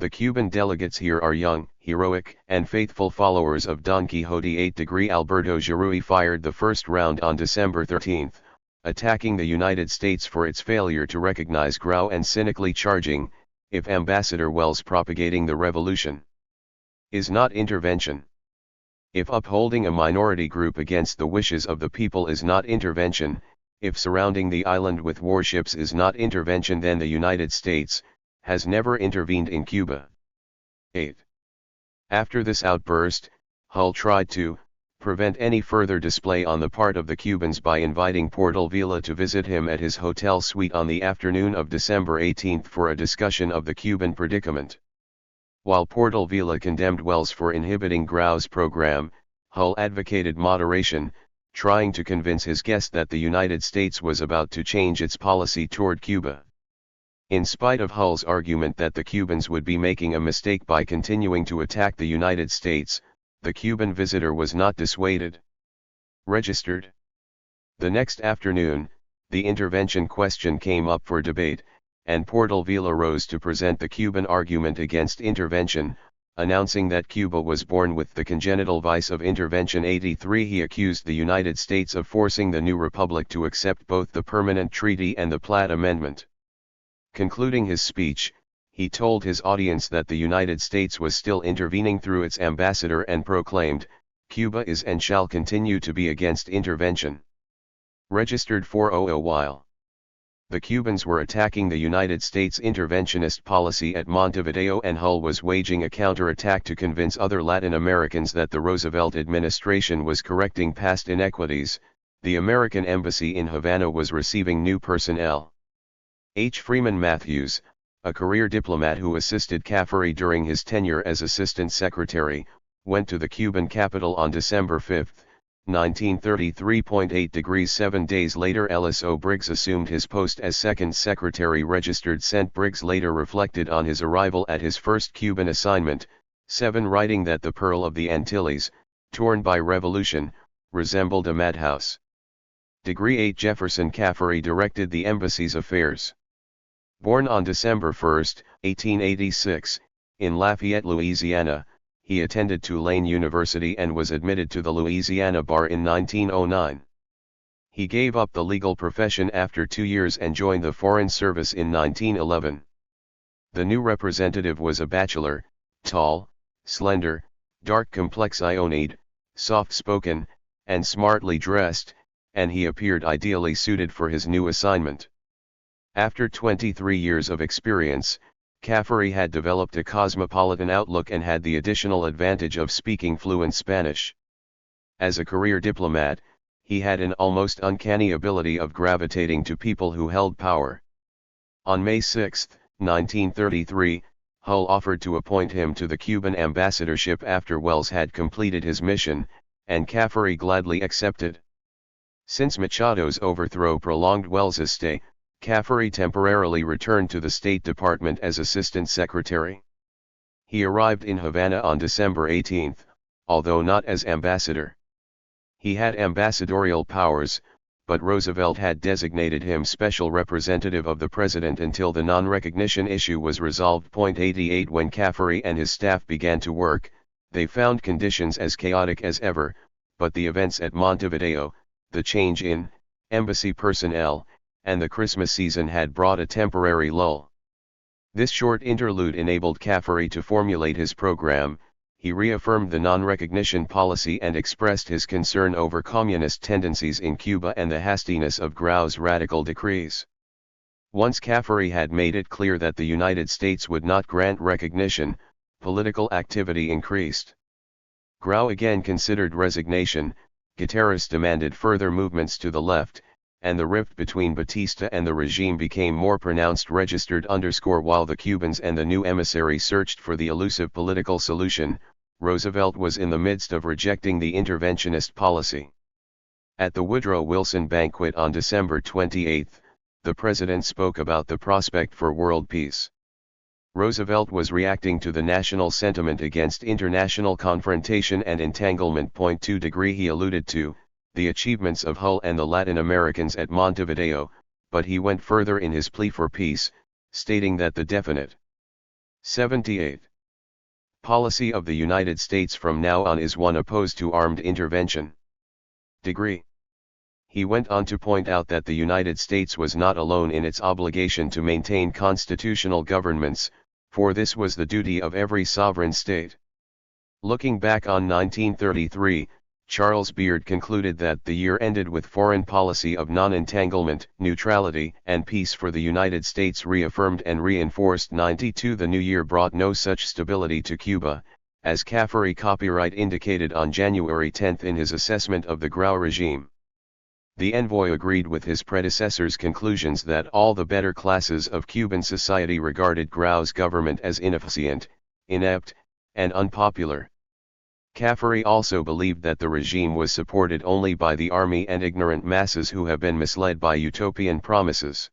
The Cuban delegates here are young, heroic, and faithful followers of Don Quixote. 8° Alberto Giroux fired the first round on December 13, attacking the United States for its failure to recognize Grau and cynically charging, if Ambassador Wells propagating the revolution is not intervention. If upholding a minority group against the wishes of the people is not intervention, if surrounding the island with warships is not intervention, then the United States has never intervened in Cuba. 8. After this outburst, Hull tried to prevent any further display on the part of the Cubans by inviting Portalvila to visit him at his hotel suite on the afternoon of December 18 for a discussion of the Cuban predicament. While Portalvila condemned Wells for inhibiting Grau's program, Hull advocated moderation, trying to convince his guest that the United States was about to change its policy toward Cuba. In spite of Hull's argument that the Cubans would be making a mistake by continuing to attack the United States, the Cuban visitor was not dissuaded. Registered. The next afternoon, the intervention question came up for debate, and Portalvila rose to present the Cuban argument against intervention, announcing that Cuba was born with the congenital vice of intervention. 83 He accused the United States of forcing the new republic to accept both the Permanent Treaty and the Platt Amendment. Concluding his speech, he told his audience that the United States was still intervening through its ambassador and proclaimed, "Cuba is and shall continue to be against intervention." Registered 400 While the Cubans were attacking the United States interventionist policy at Montevideo, and Hull was waging a counterattack to convince other Latin Americans that the Roosevelt administration was correcting past inequities, the American embassy in Havana was receiving new personnel. H. Freeman Matthews, a career diplomat who assisted Caffery during his tenure as assistant secretary, went to the Cuban capital on December 5, 1933. 8° 7 days later Ellis O. Briggs assumed his post as second secretary. Registered St. Briggs later reflected on his arrival at his first Cuban assignment, 7 writing that the Pearl of the Antilles, torn by revolution, resembled a madhouse. 8 Jefferson Caffery directed the embassy's affairs. Born on December 1, 1886, in Lafayette, Louisiana, he attended Tulane University and was admitted to the Louisiana Bar in 1909. He gave up the legal profession after 2 years and joined the Foreign Service in 1911. The new representative was a bachelor, tall, slender, dark-complex-eyed, soft-spoken, and smartly dressed, and he appeared ideally suited for his new assignment. After 23 years of experience, Caffery had developed a cosmopolitan outlook and had the additional advantage of speaking fluent Spanish. As a career diplomat, he had an almost uncanny ability of gravitating to people who held power. On May 6, 1933, Hull offered to appoint him to the Cuban ambassadorship after Wells had completed his mission, and Caffery gladly accepted. Since Machado's overthrow prolonged Wells's stay, Caffery temporarily returned to the State Department as Assistant Secretary. He arrived in Havana on December 18, although not as ambassador. He had ambassadorial powers, but Roosevelt had designated him special representative of the president until the non-recognition issue was resolved. 88 When Caffery and his staff began to work, they found conditions as chaotic as ever, but the events at Montevideo, the change in embassy personnel, and the Christmas season had brought a temporary lull. This short interlude enabled Caffery to formulate his program. He reaffirmed the non-recognition policy and expressed his concern over communist tendencies in Cuba and the hastiness of Grau's radical decrees. Once Caffery had made it clear that the United States would not grant recognition, political activity increased. Grau again considered resignation. Guterres demanded further movements to the left, and the rift between Batista and the regime became more pronounced. While the Cubans and the new emissary searched for the elusive political solution, Roosevelt was in the midst of rejecting the interventionist policy. At the Woodrow Wilson banquet on December 28, the president spoke about the prospect for world peace. Roosevelt was reacting to the national sentiment against international confrontation and entanglement. 2 He alluded to the achievements of Hull and the Latin Americans at Montevideo, but he went further in his plea for peace, stating that the definite 78 policy of the United States from now on is one opposed to armed intervention. He went on to point out that the United States was not alone in its obligation to maintain constitutional governments, for this was the duty of every sovereign state. Looking back on 1933, Charles Beard concluded that the year ended with foreign policy of non-entanglement, neutrality, and peace for the United States reaffirmed and reinforced. 92 The new year brought no such stability to Cuba, as Caffery copyright indicated on January 10 in his assessment of the Grau regime. The envoy agreed with his predecessor's conclusions that all the better classes of Cuban society regarded Grau's government as inefficient, inept, and unpopular. Caffery also believed that the regime was supported only by the army and ignorant masses who have been misled by utopian promises.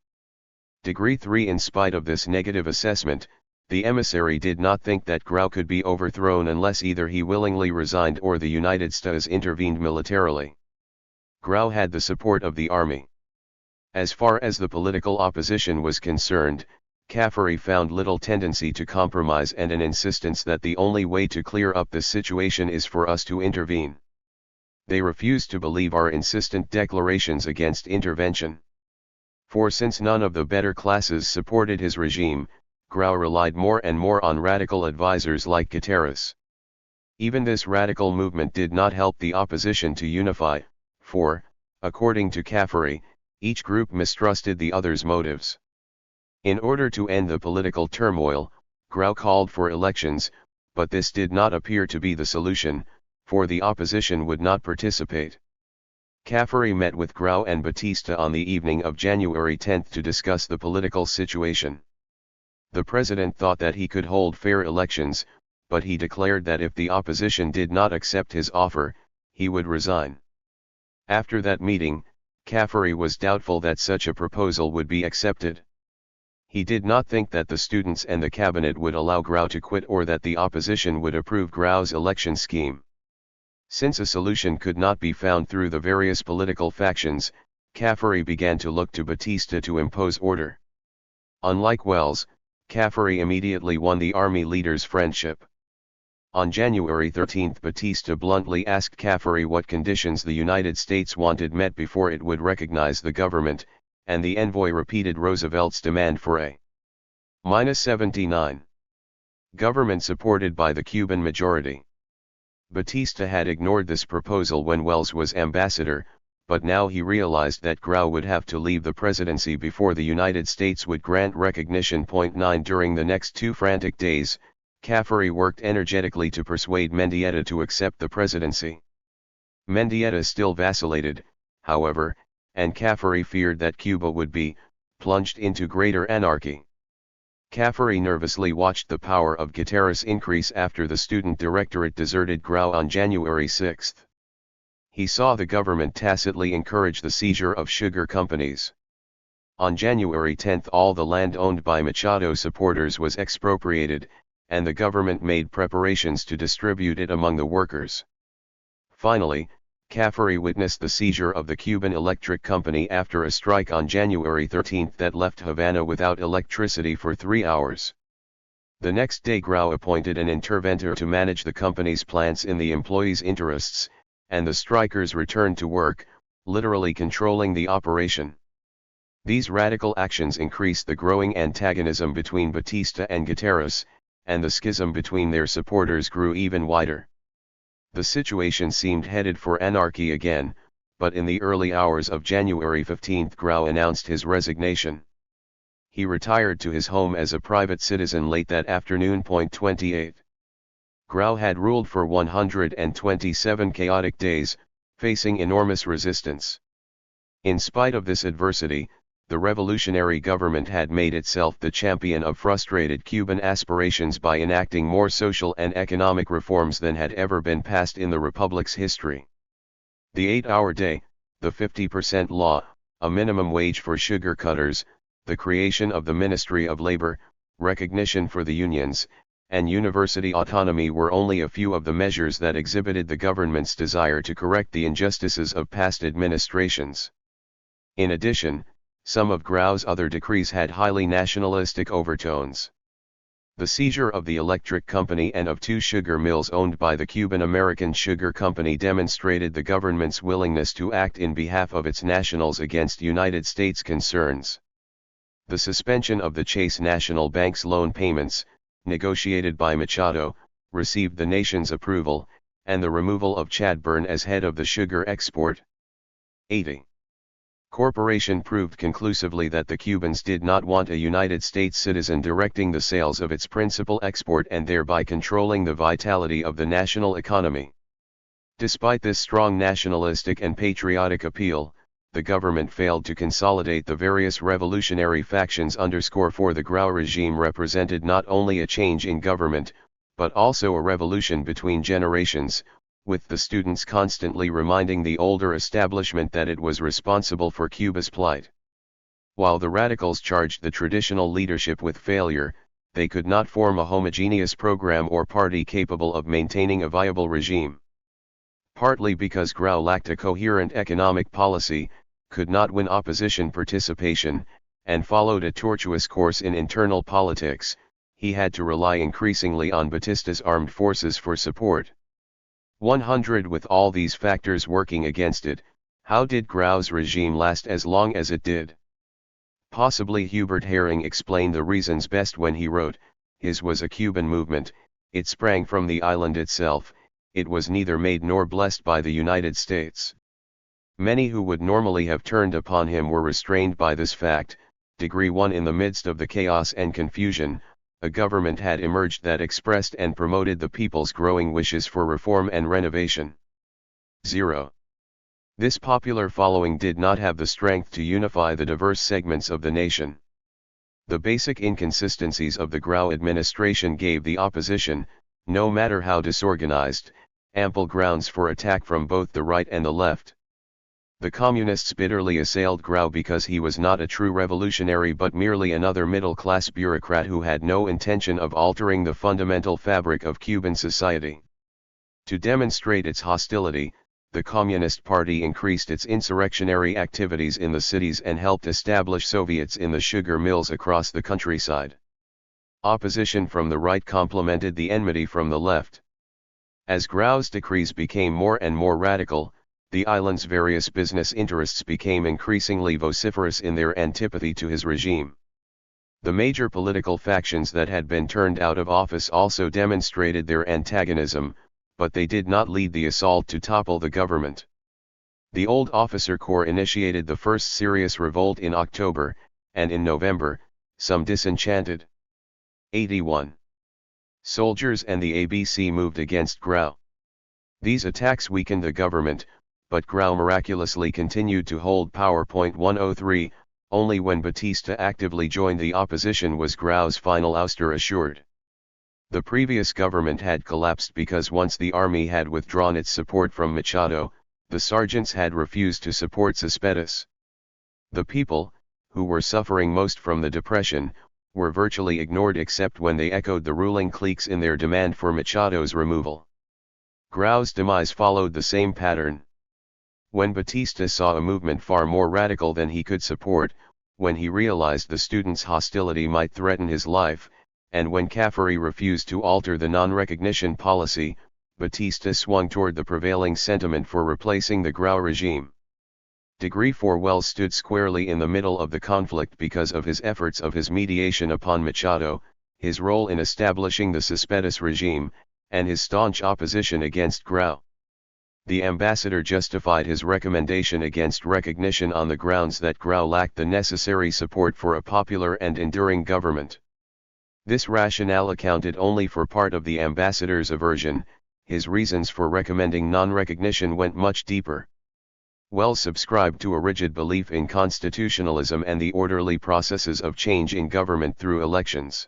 3 In spite of this negative assessment, the emissary did not think that Grau could be overthrown unless either he willingly resigned or the United States intervened militarily. Grau had the support of the army. As far as the political opposition was concerned, Caffery found little tendency to compromise and an insistence that the only way to clear up this situation is for us to intervene. They refused to believe our insistent declarations against intervention. For since none of the better classes supported his regime, Grau relied more and more on radical advisers like Guterres. Even this radical movement did not help the opposition to unify, for, according to Caffery, each group mistrusted the other's motives. In order to end the political turmoil, Grau called for elections, but this did not appear to be the solution, for the opposition would not participate. Caffery met with Grau and Batista on the evening of January 10 to discuss the political situation. The president thought that he could hold fair elections, but he declared that if the opposition did not accept his offer, he would resign. After that meeting, Caffery was doubtful that such a proposal would be accepted. He did not think that the students and the cabinet would allow Grau to quit or that the opposition would approve Grau's election scheme. Since a solution could not be found through the various political factions, Caffery began to look to Batista to impose order. Unlike Wells, Caffery immediately won the army leader's friendship. On January 13, Batista bluntly asked Caffery what conditions the United States wanted met before it would recognize the government, and the envoy repeated Roosevelt's demand for a -79 government supported by the Cuban majority. Batista had ignored this proposal when Wells was ambassador, but now he realized that Grau would have to leave the presidency before the United States would grant recognition. 9 During the next 2 frantic days, Caffery worked energetically to persuade Mendieta to accept the presidency. Mendieta still vacillated, however, and Caffery feared that Cuba would be plunged into greater anarchy. Caffery nervously watched the power of Guterres increase after the student directorate deserted Grau on January 6. He saw the government tacitly encourage the seizure of sugar companies. On January 10 all the land owned by Machado supporters was expropriated, and the government made preparations to distribute it among the workers. Finally, Caffery witnessed the seizure of the Cuban Electric Company after a strike on January 13 that left Havana without electricity for 3 hours. The next day Grau appointed an interventor to manage the company's plants in the employees' interests, and the strikers returned to work, literally controlling the operation. These radical actions increased the growing antagonism between Batista and Guterres, and the schism between their supporters grew even wider. The situation seemed headed for anarchy again, but in the early hours of January 15, Grau announced his resignation. He retired to his home as a private citizen late that afternoon. 28. Grau had ruled for 127 chaotic days, facing enormous resistance. In spite of this adversity, the revolutionary government had made itself the champion of frustrated Cuban aspirations by enacting more social and economic reforms than had ever been passed in the republic's history. The 8-hour day, the 50% law, a minimum wage for sugar cutters, the creation of the Ministry of Labor, recognition for the unions, and university autonomy were only a few of the measures that exhibited the government's desire to correct the injustices of past administrations. In addition, some of Grau's other decrees had highly nationalistic overtones. The seizure of the electric company and of 2 sugar mills owned by the Cuban-American Sugar Company demonstrated the government's willingness to act in behalf of its nationals against United States concerns. The suspension of the Chase National Bank's loan payments, negotiated by Machado, received the nation's approval, and the removal of Chadbourne as head of the sugar export. 80. Corporation proved conclusively that the Cubans did not want a United States citizen directing the sales of its principal export and thereby controlling the vitality of the national economy. Despite this strong nationalistic and patriotic appeal, the government failed to consolidate the various revolutionary factions. For the Grau regime represented not only a change in government, but also a revolution between generations, with the students constantly reminding the older establishment that it was responsible for Cuba's plight. While the radicals charged the traditional leadership with failure, they could not form a homogeneous program or party capable of maintaining a viable regime. Partly because Grau lacked a coherent economic policy, could not win opposition participation, and followed a tortuous course in internal politics, he had to rely increasingly on Batista's armed forces for support. 100. With all these factors working against it, how did Grau's regime last as long as it did? Possibly Hubert Herring explained the reasons best when he wrote, "His was a Cuban movement, it sprang from the island itself, it was neither made nor blessed by the United States." Many who would normally have turned upon him were restrained by this fact. Degree 1. In the midst of the chaos and confusion, a government had emerged that expressed and promoted the people's growing wishes for reform and renovation. 0. This popular following did not have the strength to unify the diverse segments of the nation. The basic inconsistencies of the Grau administration gave the opposition, no matter how disorganized, ample grounds for attack from both the right and the left. The communists bitterly assailed Grau because he was not a true revolutionary but merely another middle-class bureaucrat who had no intention of altering the fundamental fabric of Cuban society. To demonstrate its hostility, the Communist Party increased its insurrectionary activities in the cities and helped establish Soviets in the sugar mills across the countryside. Opposition from the right complemented the enmity from the left. As Grau's decrees became more and more radical, the island's various business interests became increasingly vociferous in their antipathy to his regime. The major political factions that had been turned out of office also demonstrated their antagonism, but they did not lead the assault to topple the government. The old officer corps initiated the first serious revolt in October, and in November, some disenchanted 81 soldiers and the ABC moved against Grau. These attacks weakened the government, but Grau miraculously continued to hold power. 103, only when Batista actively joined the opposition was Grau's final ouster assured. The previous government had collapsed because once the army had withdrawn its support from Machado, the sergeants had refused to support Cespedes. The people, who were suffering most from the depression, were virtually ignored except when they echoed the ruling cliques in their demand for Machado's removal. Grau's demise followed the same pattern. When Batista saw a movement far more radical than he could support, when he realized the students' hostility might threaten his life, and when Caffrey refused to alter the non-recognition policy, Batista swung toward the prevailing sentiment for replacing the Grau regime. Degree 4 Wells stood squarely in the middle of the conflict because of his efforts of his mediation upon Machado, his role in establishing the Cespedes regime, and his staunch opposition against Grau. The ambassador justified his recommendation against recognition on the grounds that Grau lacked the necessary support for a popular and enduring government. This rationale accounted only for part of the ambassador's aversion. His reasons for recommending non-recognition went much deeper. Wells subscribed to a rigid belief in constitutionalism and the orderly processes of change in government through elections.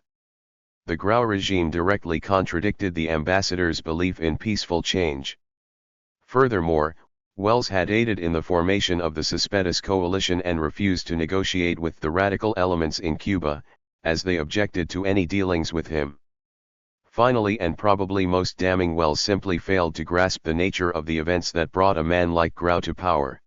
The Grau regime directly contradicted the ambassador's belief in peaceful change. Furthermore, Wells had aided in the formation of the Cespedes coalition and refused to negotiate with the radical elements in Cuba, as they objected to any dealings with him. Finally, and probably most damning, Wells simply failed to grasp the nature of the events that brought a man like Grau to power.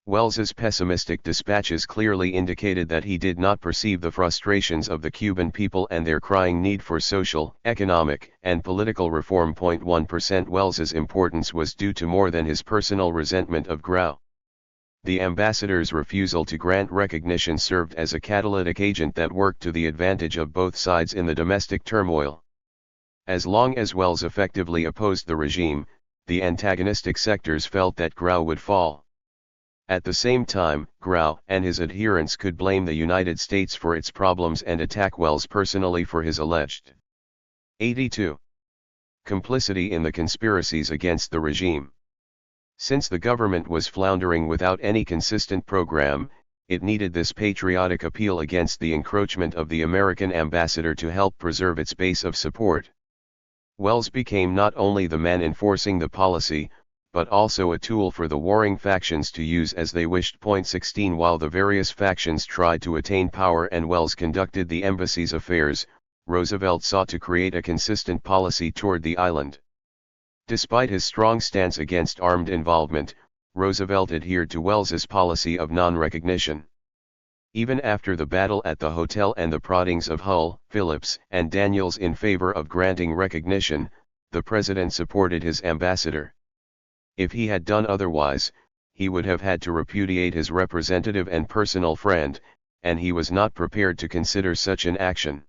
Wells's pessimistic dispatches clearly indicated that he did not perceive the frustrations of the Cuban people and their crying need for social, economic, and political reform. 1% Wells's importance was due to more than his personal resentment of Grau. The ambassador's refusal to grant recognition served as a catalytic agent that worked to the advantage of both sides in the domestic turmoil. As long as Wells effectively opposed the regime, the antagonistic sectors felt that Grau would fall. At the same time, Grau and his adherents could blame the United States for its problems and attack Wells personally for his alleged 82. Complicity in the conspiracies against the regime. Since the government was floundering without any consistent program, it needed this patriotic appeal against the encroachment of the American ambassador to help preserve its base of support. Wells became not only the man enforcing the policy, but also a tool for the warring factions to use as they wished. 16 While the various factions tried to attain power and Wells conducted the embassy's affairs, Roosevelt sought to create a consistent policy toward the island. Despite his strong stance against armed involvement, Roosevelt adhered to Wells's policy of non-recognition. Even after the battle at the hotel and the proddings of Hull, Phillips, and Daniels in favor of granting recognition, the president supported his ambassador. If he had done otherwise, he would have had to repudiate his representative and personal friend, and he was not prepared to consider such an action.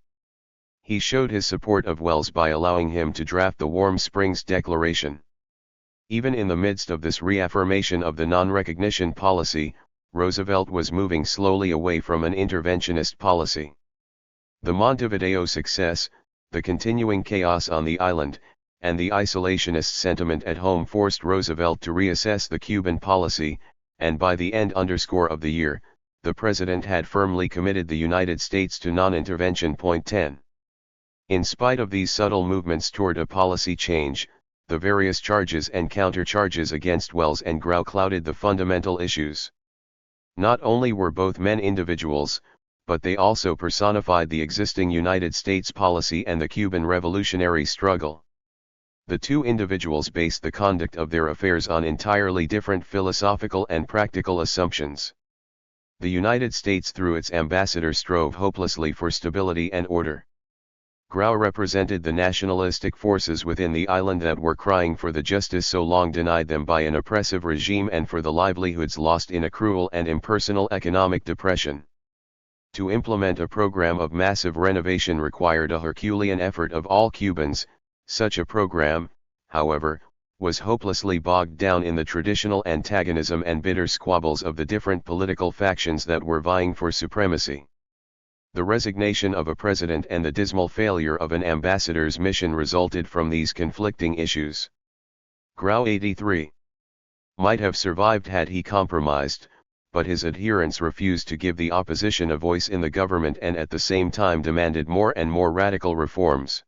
He showed his support of Wells by allowing him to draft the Warm Springs Declaration. Even in the midst of this reaffirmation of the non-recognition policy, Roosevelt was moving slowly away from an interventionist policy. The Montevideo success, the continuing chaos on the island, and the isolationist sentiment at home forced Roosevelt to reassess the Cuban policy, and by the end of the year, the president had firmly committed the United States to non-intervention. 10. In spite of these subtle movements toward a policy change, the various charges and countercharges against Wells and Grau clouded the fundamental issues. Not only were both men individuals, but they also personified the existing United States policy and the Cuban revolutionary struggle. The two individuals based the conduct of their affairs on entirely different philosophical and practical assumptions. The United States through its ambassador strove hopelessly for stability and order. Grau represented the nationalistic forces within the island that were crying for the justice so long denied them by an oppressive regime and for the livelihoods lost in a cruel and impersonal economic depression. To implement a program of massive renovation required a Herculean effort of all Cubans. Such a program, however, was hopelessly bogged down in the traditional antagonism and bitter squabbles of the different political factions that were vying for supremacy. The resignation of a president and the dismal failure of an ambassador's mission resulted from these conflicting issues. Grau 83 might have survived had he compromised, but his adherents refused to give the opposition a voice in the government and at the same time demanded more and more radical reforms.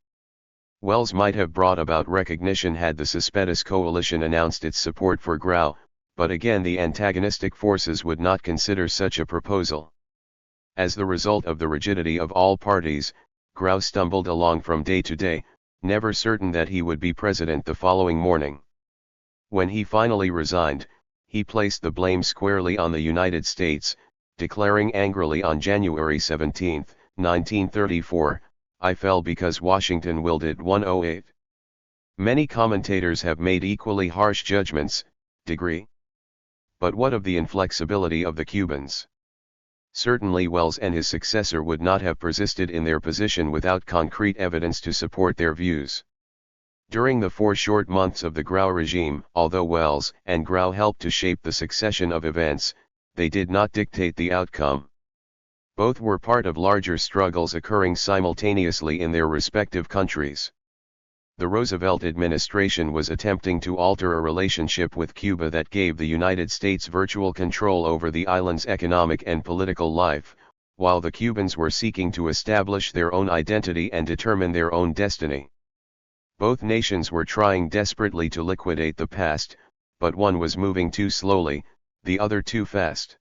Wells might have brought about recognition had the Cespedes coalition announced its support for Grau, but again the antagonistic forces would not consider such a proposal. As the result of the rigidity of all parties, Grau stumbled along from day to day, never certain that he would be president the following morning. When he finally resigned, he placed the blame squarely on the United States, declaring angrily on January 17, 1934, "I fell because Washington willed it." 108. Many commentators have made equally harsh judgments. Degree But what of the inflexibility of the Cubans? Certainly Wells and his successor would not have persisted in their position without concrete evidence to support their views. During the 4 short months of the Grau regime, although Wells and Grau helped to shape the succession of events, they did not dictate the outcome. Both were part of larger struggles occurring simultaneously in their respective countries. The Roosevelt administration was attempting to alter a relationship with Cuba that gave the United States virtual control over the island's economic and political life, while the Cubans were seeking to establish their own identity and determine their own destiny. Both nations were trying desperately to liquidate the past, but one was moving too slowly, the other too fast.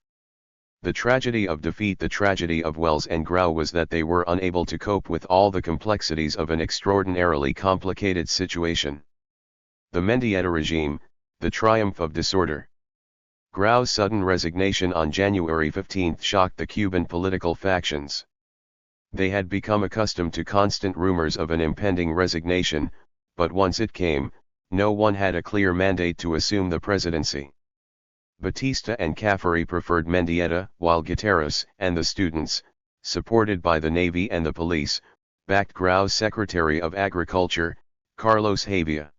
The tragedy of defeat, the tragedy of Wells and Grau, was that they were unable to cope with all the complexities of an extraordinarily complicated situation. The Mendieta regime, the triumph of disorder. Grau's sudden resignation on January 15 shocked the Cuban political factions. They had become accustomed to constant rumors of an impending resignation, but once it came, no one had a clear mandate to assume the presidency. Batista and Caffery preferred Mendieta, while Guterres and the students, supported by the Navy and the police, backed Grau's Secretary of Agriculture, Carlos Javia.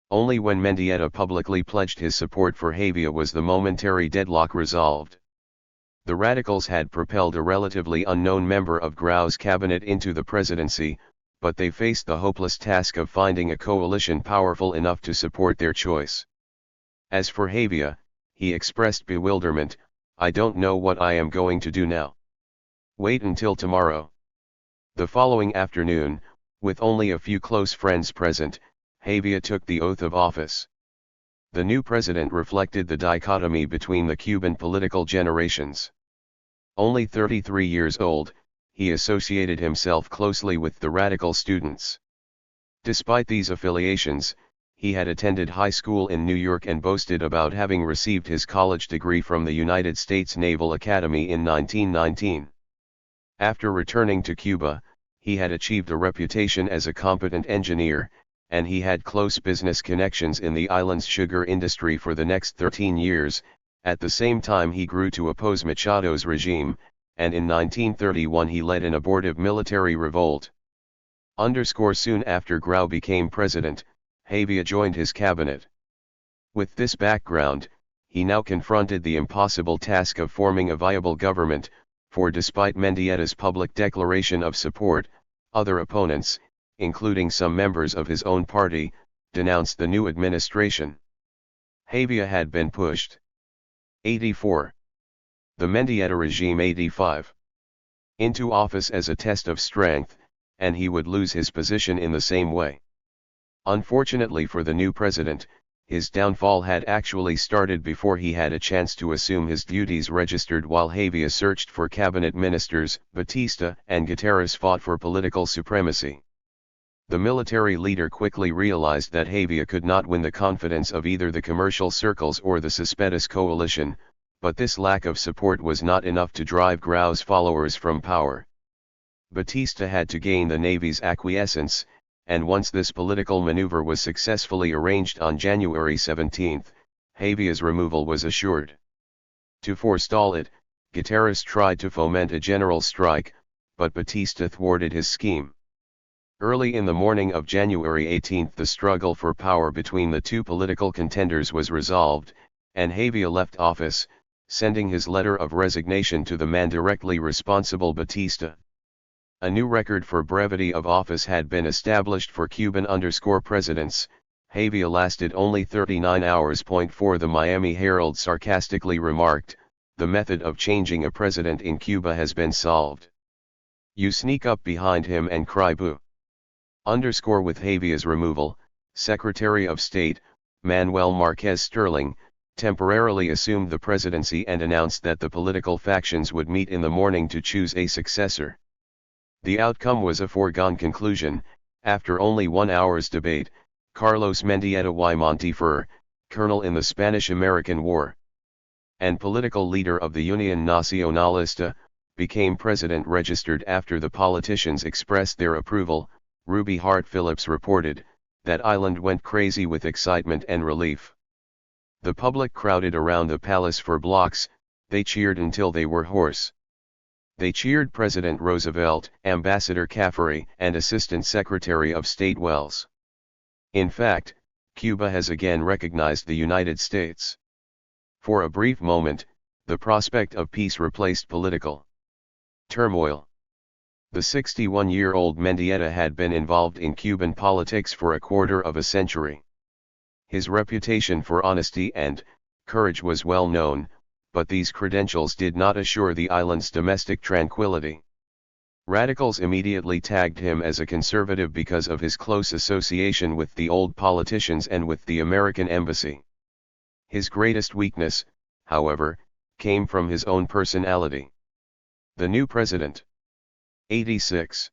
Only when Mendieta publicly pledged his support for Javia was the momentary deadlock resolved. The radicals had propelled a relatively unknown member of Grau's cabinet into the presidency, but they faced the hopeless task of finding a coalition powerful enough to support their choice. As for Javia, he expressed bewilderment. "I don't know what I am going to do now. Wait until tomorrow." The following afternoon, with only a few close friends present, Javia took the oath of office. The new president reflected the dichotomy between the Cuban political generations. Only 33 years old, he associated himself closely with the radical students. Despite these affiliations, he had attended high school in New York and boasted about having received his college degree from the United States Naval Academy in 1919. After returning to Cuba, he had achieved a reputation as a competent engineer, and he had close business connections in the island's sugar industry for the next 13 years. At the same time, he grew to oppose Machado's regime, and in 1931 he led an abortive military revolt. Soon after Grau became president, Javia joined his cabinet. With this background, he now confronted the impossible task of forming a viable government, for despite Mendieta's public declaration of support, other opponents, including some members of his own party, denounced the new administration. Javia had been pushed. 84. The Mendieta regime 85. Into office as a test of strength, and he would lose his position in the same way. Unfortunately for the new president, his downfall had actually started before he had a chance to assume his duties. Registered while Javia searched for cabinet ministers, Batista and Guterres fought for political supremacy. The military leader quickly realized that Javia could not win the confidence of either the commercial circles or the Cespedes coalition, but this lack of support was not enough to drive Grau's followers from power. Batista had to gain the Navy's acquiescence, and once this political maneuver was successfully arranged on January 17, Javia's removal was assured. To forestall it, Guterres tried to foment a general strike, but Batista thwarted his scheme. Early in the morning of January 18, the struggle for power between the two political contenders was resolved, and Javia left office, sending his letter of resignation to the man directly responsible, Batista. A new record for brevity of office had been established for Cuban presidents. Javia lasted only 39 hours. For the Miami Herald sarcastically remarked, "The method of changing a president in Cuba has been solved. You sneak up behind him and cry boo." With Javia's removal, Secretary of State, Manuel Marquez Sterling, temporarily assumed the presidency and announced that the political factions would meet in the morning to choose a successor. The outcome was a foregone conclusion. After only 1 hour's debate, Carlos Mendieta y Montefer, colonel in the Spanish-American War and political leader of the Unión Nacionalista, became president. Registered after the politicians expressed their approval, Ruby Hart Phillips reported, "That island went crazy with excitement and relief. The public crowded around the palace for blocks, they cheered until they were hoarse. They cheered President Roosevelt, Ambassador Caffery, and Assistant Secretary of State Wells. In fact, Cuba has again recognized the United States. For a brief moment, the prospect of peace replaced political turmoil. The 61-year-old Mendieta had been involved in Cuban politics for a quarter of a century. His reputation for honesty and courage was well known, but these credentials did not assure the island's domestic tranquility. Radicals immediately tagged him as a conservative because of his close association with the old politicians and with the American embassy. His greatest weakness, however, came from his own personality. The new president, 86,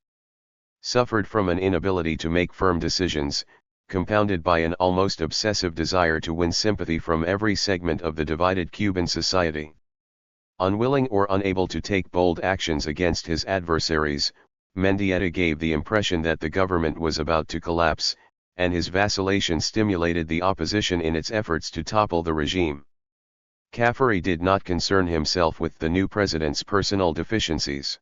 suffered from an inability to make firm decisions, compounded by an almost obsessive desire to win sympathy from every segment of the divided Cuban society. Unwilling or unable to take bold actions against his adversaries, Mendieta gave the impression that the government was about to collapse, and his vacillation stimulated the opposition in its efforts to topple the regime. Caffery did not concern himself with the new president's personal deficiencies.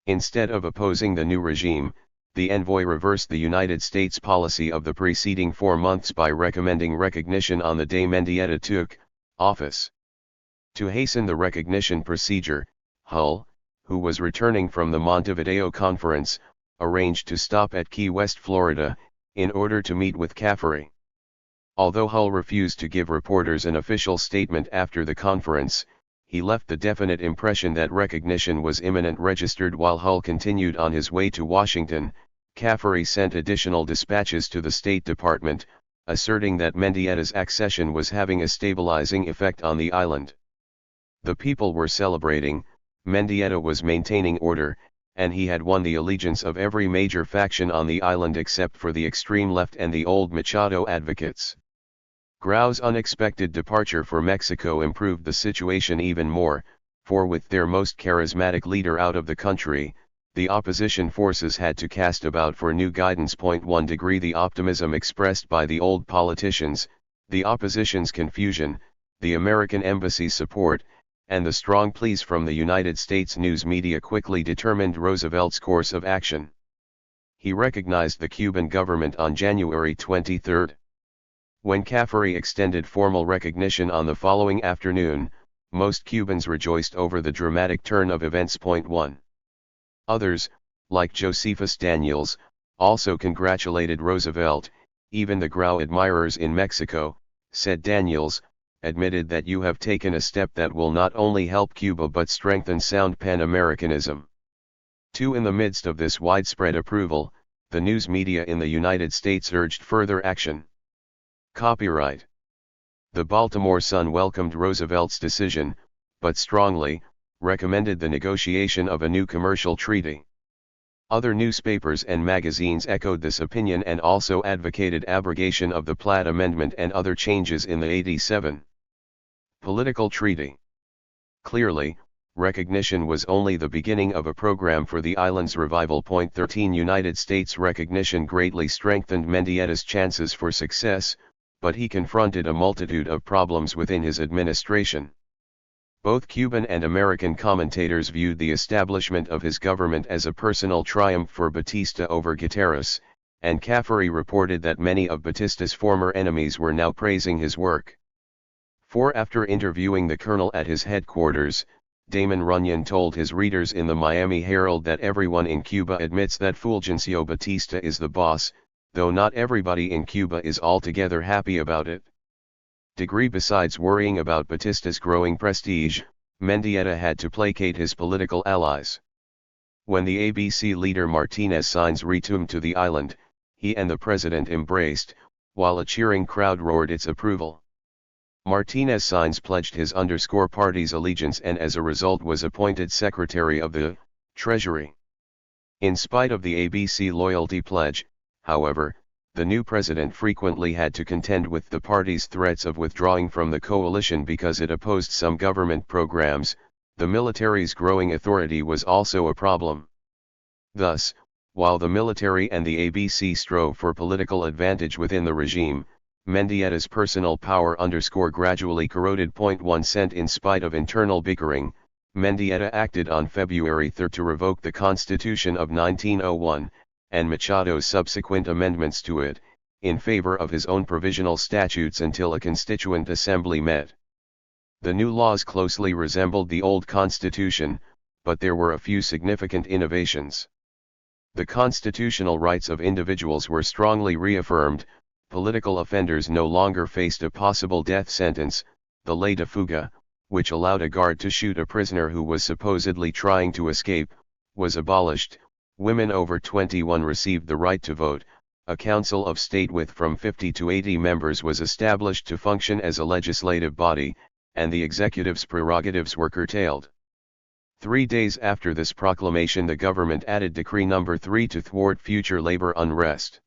Instead of opposing the new regime, the envoy reversed the United States policy of the preceding 4 months by recommending recognition on the day Mendieta took office. To hasten the recognition procedure, Hull, who was returning from the Montevideo Conference, arranged to stop at Key West, Florida, in order to meet with Caffery. Although Hull refused to give reporters an official statement after the conference, he left the definite impression that recognition was imminent. Registered while Hull continued on his way to Washington, Caffery sent additional dispatches to the State Department, asserting that Mendieta's accession was having a stabilizing effect on the island. The people were celebrating, Mendieta was maintaining order, and he had won the allegiance of every major faction on the island except for the extreme left and the old Machado advocates. Grau's unexpected departure for Mexico improved the situation even more, for with their most charismatic leader out of the country, the opposition forces had to cast about for new guidance. 1 degree The optimism expressed by the old politicians, the opposition's confusion, the American embassy's support, and the strong pleas from the United States news media quickly determined Roosevelt's course of action. He recognized the Cuban government on January 23. When Caffery extended formal recognition on the following afternoon, most Cubans rejoiced over the dramatic turn of events. 1. Others, like Josephus Daniels, also congratulated Roosevelt. Even the Grau admirers in Mexico, said Daniels, admitted that you have taken a step that will not only help Cuba but strengthen sound Pan-Americanism. 2. In the midst of this widespread approval, the news media in the United States urged further action. Copyright. The Baltimore Sun welcomed Roosevelt's decision, but strongly recommended the negotiation of a new commercial treaty. Other newspapers and magazines echoed this opinion and also advocated abrogation of the Platt Amendment and other changes in the 87 political treaty. Clearly, recognition was only the beginning of a program for the island's revival. 13 United States recognition greatly strengthened Mendieta's chances for success, but he confronted a multitude of problems within his administration. Both Cuban and American commentators viewed the establishment of his government as a personal triumph for Batista over Guterres, and Caffery reported that many of Batista's former enemies were now praising his work. 4. After interviewing the colonel at his headquarters, Damon Runyon told his readers in the Miami Herald that everyone in Cuba admits that Fulgencio Batista is the boss, though not everybody in Cuba is altogether happy about it. Besides worrying about Batista's growing prestige, Mendieta had to placate his political allies. When the ABC leader Martinez signs return to the island, he and the president embraced, while a cheering crowd roared its approval. Martinez signs pledged his party's allegiance and as a result was appointed Secretary of the Treasury. In spite of the ABC loyalty pledge, however, the new president frequently had to contend with the party's threats of withdrawing from the coalition because it opposed some government programs. The military's growing authority was also a problem. Thus, while the military and the ABC strove for political advantage within the regime, Mendietta's personal power gradually corroded. 1 cent. In spite of internal bickering, Mendieta acted on February 3 to revoke the Constitution of 1901, and Machado's subsequent amendments to it, in favor of his own provisional statutes until a constituent assembly met. The new laws closely resembled the old constitution, but there were a few significant innovations. The constitutional rights of individuals were strongly reaffirmed, political offenders no longer faced a possible death sentence, the ley de fuga, which allowed a guard to shoot a prisoner who was supposedly trying to escape, was abolished, women over 21 received the right to vote, a council of state with from 50 to 80 members was established to function as a legislative body, and the executive's prerogatives were curtailed. 3 days after this proclamation, the government added Decree No. 3 to thwart future labor unrest.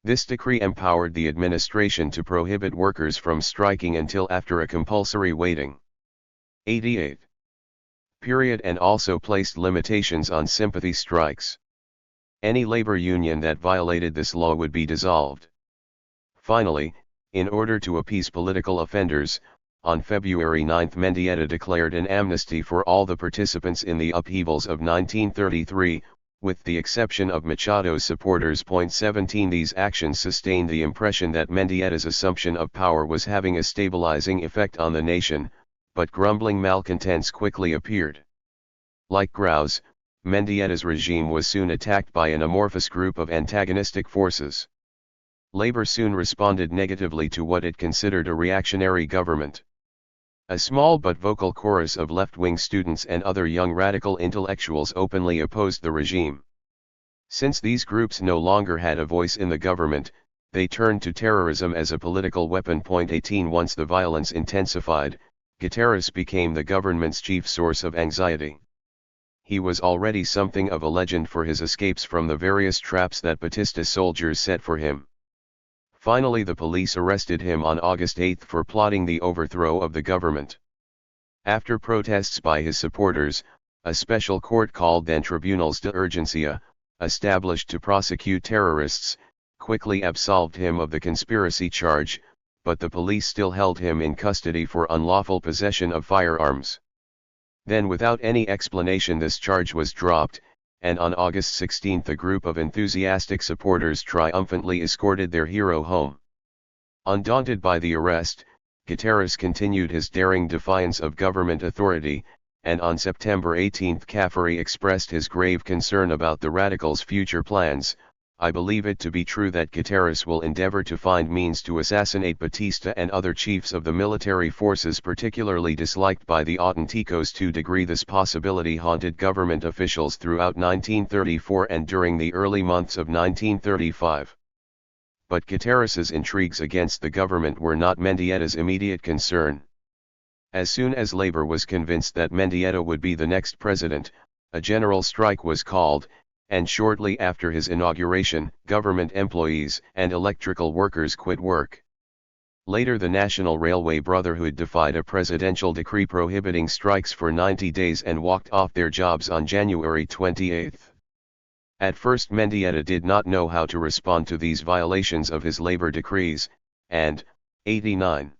This decree empowered the administration to prohibit workers from striking until after a compulsory waiting. 88. Period, and also placed limitations on sympathy strikes. Any labor union that violated this law would be dissolved. Finally, in order to appease political offenders, on February 9 Mendieta declared an amnesty for all the participants in the upheavals of 1933, with the exception of Machado's supporters. 17 These actions sustained the impression that Mendieta's assumption of power was having a stabilizing effect on the nation, but grumbling malcontents quickly appeared. Like Graus, Mendieta's regime was soon attacked by an amorphous group of antagonistic forces. Labor soon responded negatively to what it considered a reactionary government. A small but vocal chorus of left-wing students and other young radical intellectuals openly opposed the regime. Since these groups no longer had a voice in the government, they turned to terrorism as a political weapon. 18 Once the violence intensified, Guterres became the government's chief source of anxiety. He was already something of a legend for his escapes from the various traps that Batista soldiers set for him. Finally, the police arrested him on August 8 for plotting the overthrow of the government. After protests by his supporters, a special court called then Tribunals de Urgencia, established to prosecute terrorists, quickly absolved him of the conspiracy charge, but the police still held him in custody for unlawful possession of firearms. Then, without any explanation, this charge was dropped, and on August 16 a group of enthusiastic supporters triumphantly escorted their hero home. Undaunted by the arrest, Guterres continued his daring defiance of government authority, and on September 18 Cafuri expressed his grave concern about the radicals' future plans. I believe it to be true that Guterres will endeavor to find means to assassinate Batista and other chiefs of the military forces particularly disliked by the Auténticos. 2 This possibility haunted government officials throughout 1934 and during the early months of 1935. But Guterres's intrigues against the government were not Mendieta's immediate concern. As soon as labor was convinced that Mendieta would be the next president, a general strike was called, and shortly after his inauguration, government employees and electrical workers quit work. Later, the National Railway Brotherhood defied a presidential decree prohibiting strikes for 90 days and walked off their jobs on January 28. At first, Mendieta did not know how to respond to these violations of his labor decrees, and, 89.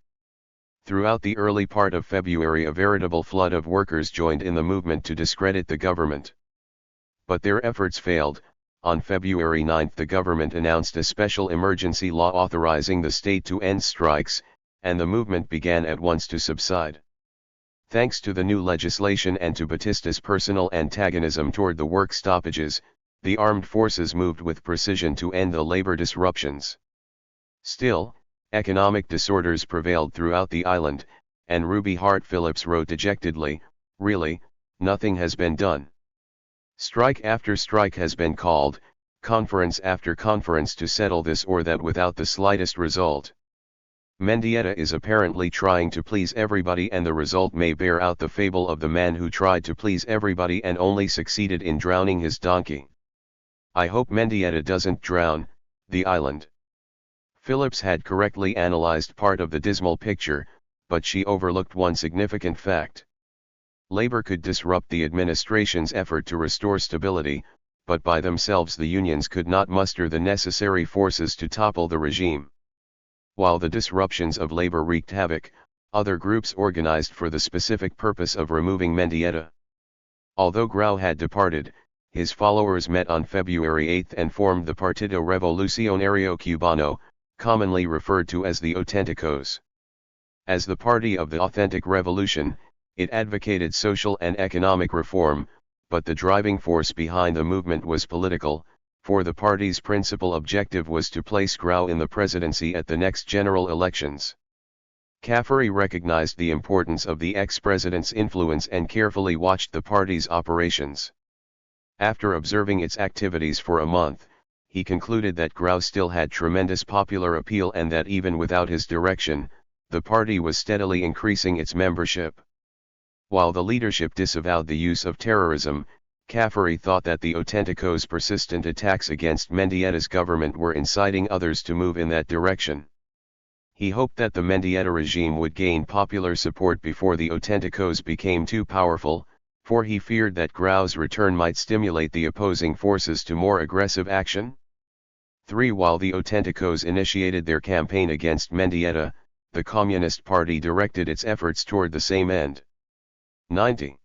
Throughout the early part of February, a veritable flood of workers joined in the movement to discredit the government. But their efforts failed. On February 9 the government announced a special emergency law authorizing the state to end strikes, and the movement began at once to subside. Thanks to the new legislation and to Batista's personal antagonism toward the work stoppages, the armed forces moved with precision to end the labor disruptions. Still, economic disorders prevailed throughout the island, and Ruby Hart Phillips wrote dejectedly, "Really, nothing has been done. Strike after strike has been called, conference after conference to settle this or that without the slightest result. Mendieta is apparently trying to please everybody, and the result may bear out the fable of the man who tried to please everybody and only succeeded in drowning his donkey. I hope Mendieta doesn't drown the island." Phillips had correctly analyzed part of the dismal picture, but she overlooked one significant fact. Labor could disrupt the administration's effort to restore stability, but by themselves the unions could not muster the necessary forces to topple the regime. While the disruptions of labor wreaked havoc, other groups organized for the specific purpose of removing Mendieta. Although Grau had departed, his followers met on February 8 and formed the Partido Revolucionario Cubano, commonly referred to as the Auténticos. As the party of the authentic revolution, it advocated social and economic reform, but the driving force behind the movement was political, for the party's principal objective was to place Grau in the presidency at the next general elections. Caffrey recognized the importance of the ex-president's influence and carefully watched the party's operations. After observing its activities for a month, he concluded that Grau still had tremendous popular appeal and that even without his direction, the party was steadily increasing its membership. While the leadership disavowed the use of terrorism, Caffrey thought that the Auténticos' persistent attacks against Mendieta's government were inciting others to move in that direction. He hoped that the Mendieta regime would gain popular support before the Auténticos became too powerful, for he feared that Grau's return might stimulate the opposing forces to more aggressive action. 3. While the Auténticos initiated their campaign against Mendieta, the Communist Party directed its efforts toward the same end. 90.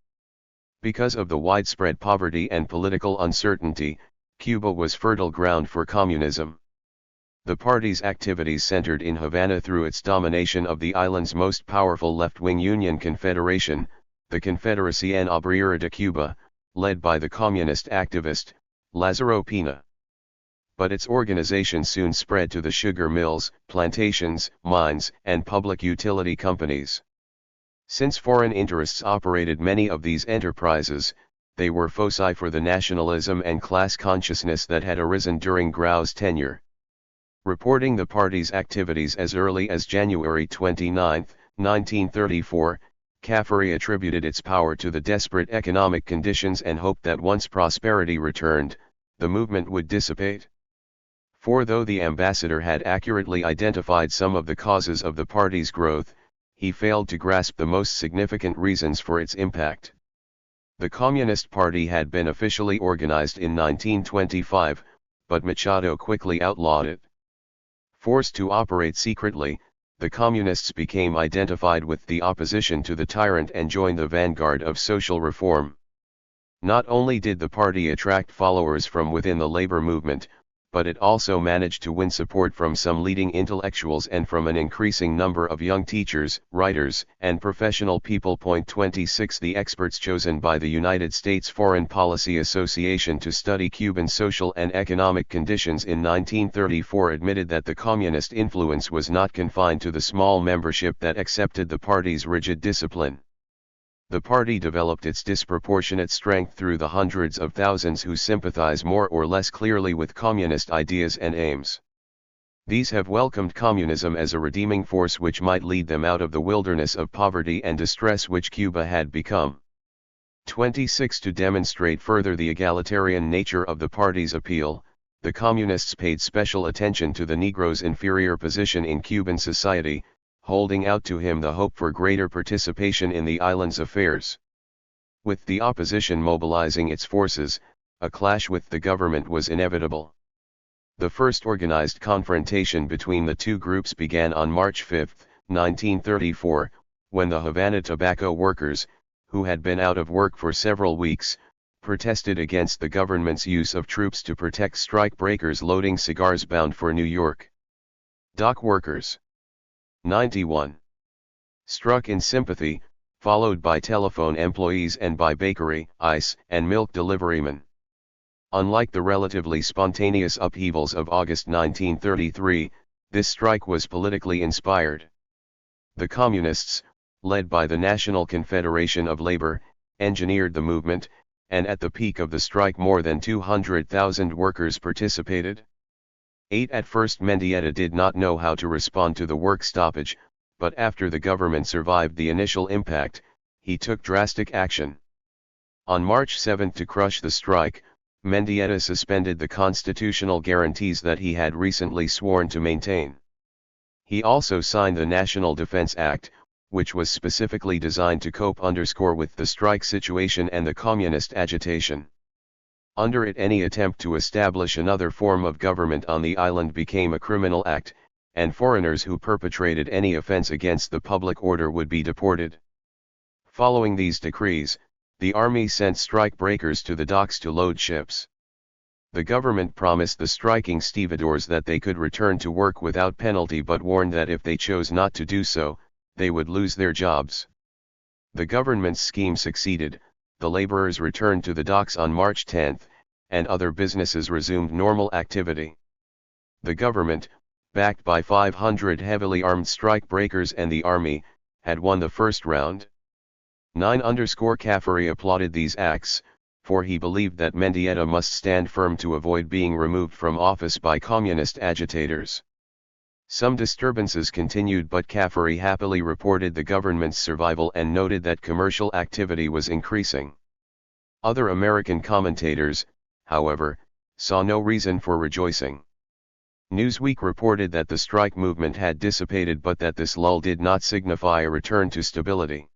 Because of the widespread poverty and political uncertainty, Cuba was fertile ground for communism. The party's activities centered in Havana through its domination of the island's most powerful left-wing union confederation, the Confederación Obrera de Cuba, led by the communist activist, Lázaro Pina. But its organization soon spread to the sugar mills, plantations, mines, and public utility companies. Since foreign interests operated many of these enterprises, they were foci for the nationalism and class consciousness that had arisen during Grau's tenure. Reporting the party's activities as early as January 29, 1934, Caffrey attributed its power to the desperate economic conditions and hoped that once prosperity returned, the movement would dissipate. For though the ambassador had accurately identified some of the causes of the party's growth, he failed to grasp the most significant reasons for its impact. The Communist Party had been officially organized in 1925, but Machado quickly outlawed it. Forced to operate secretly, the Communists became identified with the opposition to the tyrant and joined the vanguard of social reform. Not only did the party attract followers from within the labor movement, but it also managed to win support from some leading intellectuals and from an increasing number of young teachers, writers, and professional people. 26 The experts chosen by the United States Foreign Policy Association to study Cuban social and economic conditions in 1934 admitted that the communist influence was not confined to the small membership that accepted the party's rigid discipline. The party developed its disproportionate strength through the hundreds of thousands who sympathize more or less clearly with communist ideas and aims. These have welcomed communism as a redeeming force which might lead them out of the wilderness of poverty and distress which Cuba had become. 26 To demonstrate further the egalitarian nature of the party's appeal, the Communists paid special attention to the Negro's inferior position in Cuban society, holding out to him the hope for greater participation in the island's affairs. With the opposition mobilizing its forces, a clash with the government was inevitable. The first organized confrontation between the two groups began on March 5, 1934, when the Havana tobacco workers, who had been out of work for several weeks, protested against the government's use of troops to protect strike breakers loading cigars bound for New York. Dock workers. 91. Struck in sympathy, followed by telephone employees and by bakery, ice, and milk deliverymen. Unlike the relatively spontaneous upheavals of August 1933, this strike was politically inspired. The Communists, led by the National Confederation of Labor, engineered the movement, and at the peak of the strike more than 200,000 workers participated. 8 At first Mendieta did not know how to respond to the work stoppage, but after the government survived the initial impact, he took drastic action. On March 7 to crush the strike, Mendieta suspended the constitutional guarantees that he had recently sworn to maintain. He also signed the National Defense Act, which was specifically designed to cope with the strike situation and the communist agitation. Under it, any attempt to establish another form of government on the island became a criminal act, and foreigners who perpetrated any offense against the public order would be deported. Following these decrees, the army sent strike breakers to the docks to load ships. The government promised the striking stevedores that they could return to work without penalty, but warned that if they chose not to do so, they would lose their jobs. The government's scheme succeeded. The laborers returned to the docks on March 10, and other businesses resumed normal activity. The government, backed by 500 heavily armed strike breakers and the army, had won the first round. 9_Caffrey applauded these acts, for he believed that Mendieta must stand firm to avoid being removed from office by communist agitators. Some disturbances continued, but Caffrey happily reported the government's survival and noted that commercial activity was increasing. Other American commentators, however, saw no reason for rejoicing. Newsweek reported that the strike movement had dissipated, but that this lull did not signify a return to stability.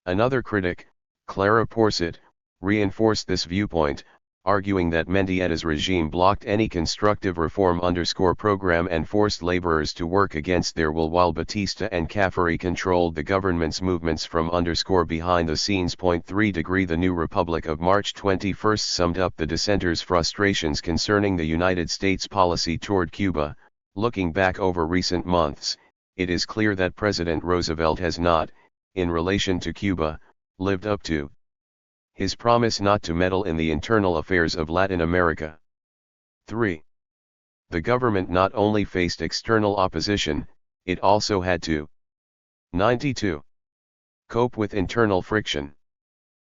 Another critic, Clara Porcett, reinforced this viewpoint, arguing that Mendieta's regime blocked any constructive reform program and forced laborers to work against their will, while Batista and Caffrey controlled the government's movements from behind the scenes. 3° The New Republic of March 21 summed up the dissenters' frustrations concerning the United States policy toward Cuba. Looking back over recent months, it is clear that President Roosevelt has not, in relation to Cuba, lived up to his promise not to meddle in the internal affairs of Latin America. 3. The government not only faced external opposition, it also had to 92. Cope with internal friction.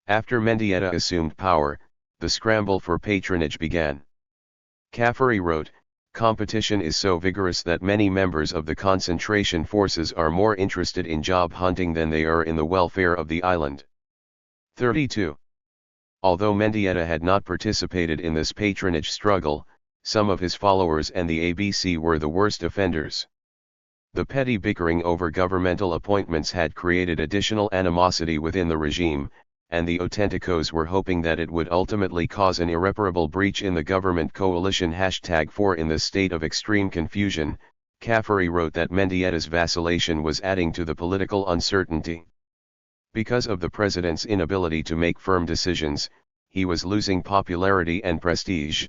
After Mendieta assumed power, the scramble for patronage began. Caffrey wrote, "Competition is so vigorous that many members of the concentration forces are more interested in job hunting than they are in the welfare of the island." 32. Although Mendieta had not participated in this patronage struggle, some of his followers and the ABC were the worst offenders. The petty bickering over governmental appointments had created additional animosity within the regime, and the Auténticos were hoping that it would ultimately cause an irreparable breach in the government coalition. #4 In this state of extreme confusion, Caffrey wrote that Mendieta's vacillation was adding to the political uncertainty. Because of the president's inability to make firm decisions, he was losing popularity and prestige.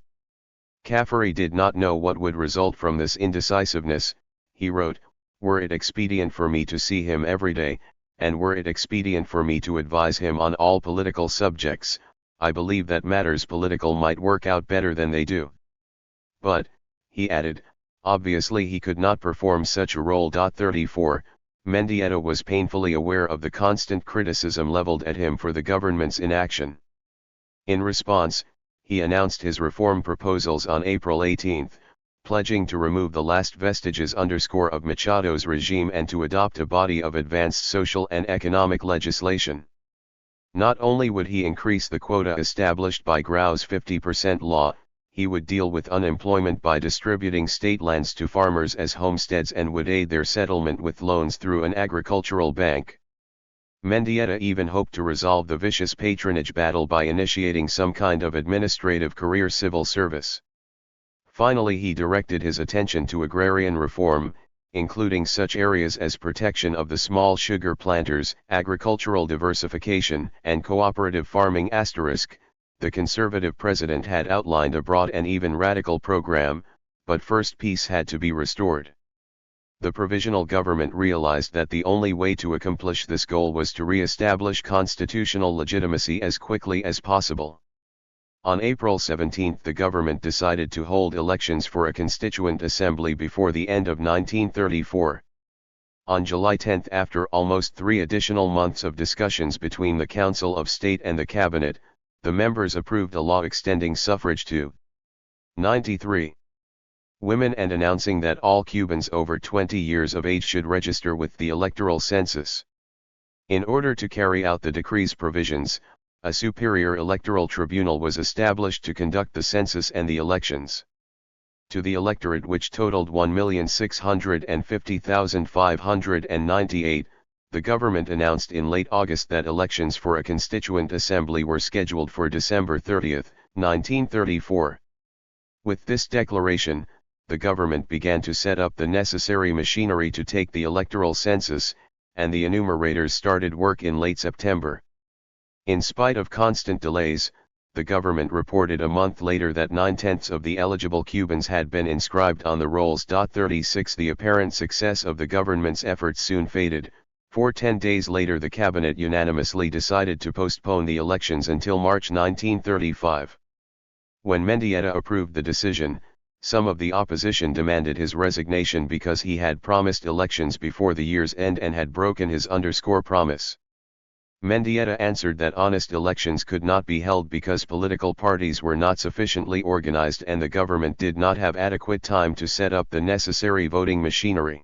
Caffrey did not know what would result from this indecisiveness. He wrote, "Were it expedient for me to see him every day, and were it expedient for me to advise him on all political subjects, I believe that matters political might work out better than they do. But," he added, "obviously he could not perform such a role." 34. Mendieta was painfully aware of the constant criticism leveled at him for the government's inaction. In response, he announced his reform proposals on April 18, pledging to remove the last vestiges of Machado's regime and to adopt a body of advanced social and economic legislation. Not only would he increase the quota established by Grau's 50% law, he would deal with unemployment by distributing state lands to farmers as homesteads and would aid their settlement with loans through an agricultural bank. Mendieta even hoped to resolve the vicious patronage battle by initiating some kind of administrative career civil service. Finally, he directed his attention to agrarian reform, including such areas as protection of the small sugar planters, agricultural diversification, and cooperative farming. The conservative president had outlined a broad and even radical program, but first peace had to be restored. The provisional government realized that the only way to accomplish this goal was to re-establish constitutional legitimacy as quickly as possible. On April 17 the government decided to hold elections for a constituent assembly before the end of 1934. On July 10, after almost 3 additional months of discussions between the Council of State and the Cabinet, the members approved a law extending suffrage to 93 women and announcing that all Cubans over 20 years of age should register with the electoral census. In order to carry out the decree's provisions, a superior electoral tribunal was established to conduct the census and the elections. To the electorate, which totaled 1,650,598, the government announced in late August that elections for a constituent assembly were scheduled for December 30, 1934. With this declaration, the government began to set up the necessary machinery to take the electoral census, and the enumerators started work in late September. In spite of constant delays, the government reported a month later that 9/10 of the eligible Cubans had been inscribed on the rolls. 36 The apparent success of the government's efforts soon faded, for 10 days later the cabinet unanimously decided to postpone the elections until March 1935. When Mendieta approved the decision, some of the opposition demanded his resignation because he had promised elections before the year's end and had broken his promise. Mendieta answered that honest elections could not be held because political parties were not sufficiently organized and the government did not have adequate time to set up the necessary voting machinery.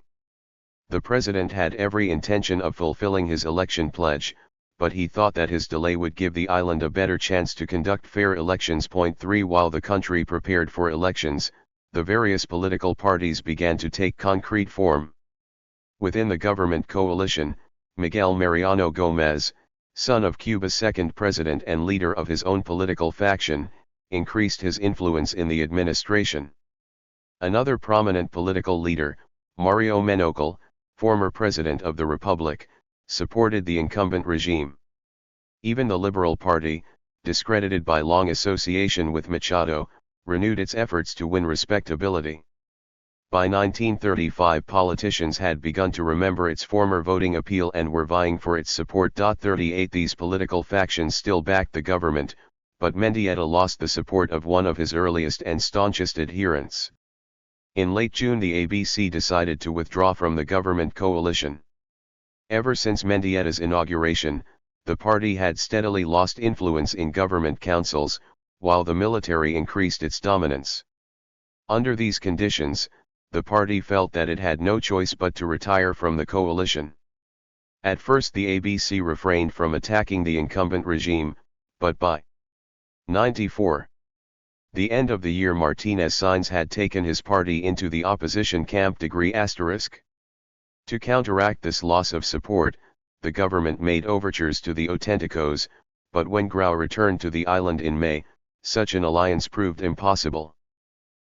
The president had every intention of fulfilling his election pledge, but he thought that his delay would give the island a better chance to conduct fair elections. 3 While the country prepared for elections, the various political parties began to take concrete form. Within the government coalition, Miguel Mariano Gómez, son of Cuba's second president and leader of his own political faction, increased his influence in the administration. Another prominent political leader, Mario Menocul, former president of the Republic, supported the incumbent regime. Even the Liberal Party, discredited by long association with Machado, renewed its efforts to win respectability. By 1935 politicians had begun to remember its former voting appeal and were vying for its support. 38 These political factions still backed the government, but Mendieta lost the support of one of his earliest and staunchest adherents. In late June the ABC decided to withdraw from the government coalition. Ever since Mendieta's inauguration, the party had steadily lost influence in government councils, while the military increased its dominance. Under these conditions, the party felt that it had no choice but to retire from the coalition. At first the ABC refrained from attacking the incumbent regime, but by 94, the end of the year, Martinez Sáenz had taken his party into the opposition camp. To counteract this loss of support, the government made overtures to the Auténticos, but when Grau returned to the island in May, such an alliance proved impossible.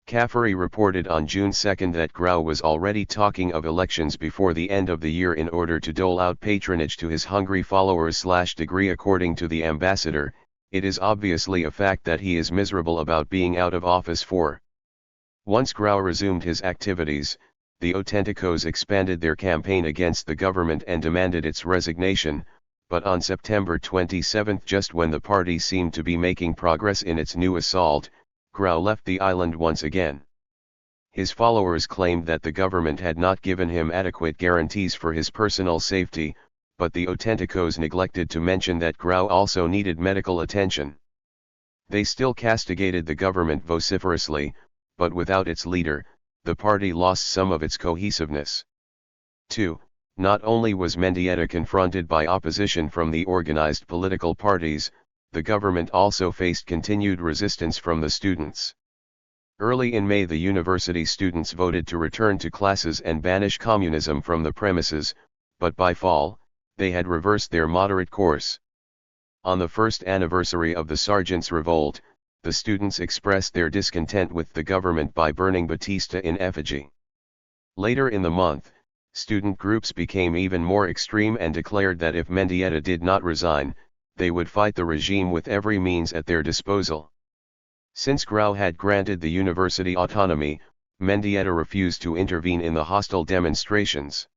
Caffery reported on June 2 that Grau was already talking of elections before the end of the year in order to dole out patronage to his hungry followers. According to the ambassador, it is obviously a fact that he is miserable about being out of office for. Once Grau resumed his activities, the Auténticos expanded their campaign against the government and demanded its resignation, but on September 27, just when the party seemed to be making progress in its new assault, Grau left the island once again. His followers claimed that the government had not given him adequate guarantees for his personal safety, but the Auténticos neglected to mention that Grau also needed medical attention. They still castigated the government vociferously, but without its leader, the party lost some of its cohesiveness. 2. Not only was Mendieta confronted by opposition from the organized political parties, the government also faced continued resistance from the students. Early in May the university students voted to return to classes and banish communism from the premises, but by fall, they had reversed their moderate course. On the first anniversary of the Sergeants' Revolt, the students expressed their discontent with the government by burning Batista in effigy. Later in the month, student groups became even more extreme and declared that if Mendieta did not resign, they would fight the regime with every means at their disposal. Since Grau had granted the university autonomy, Mendieta refused to intervene in the hostile demonstrations.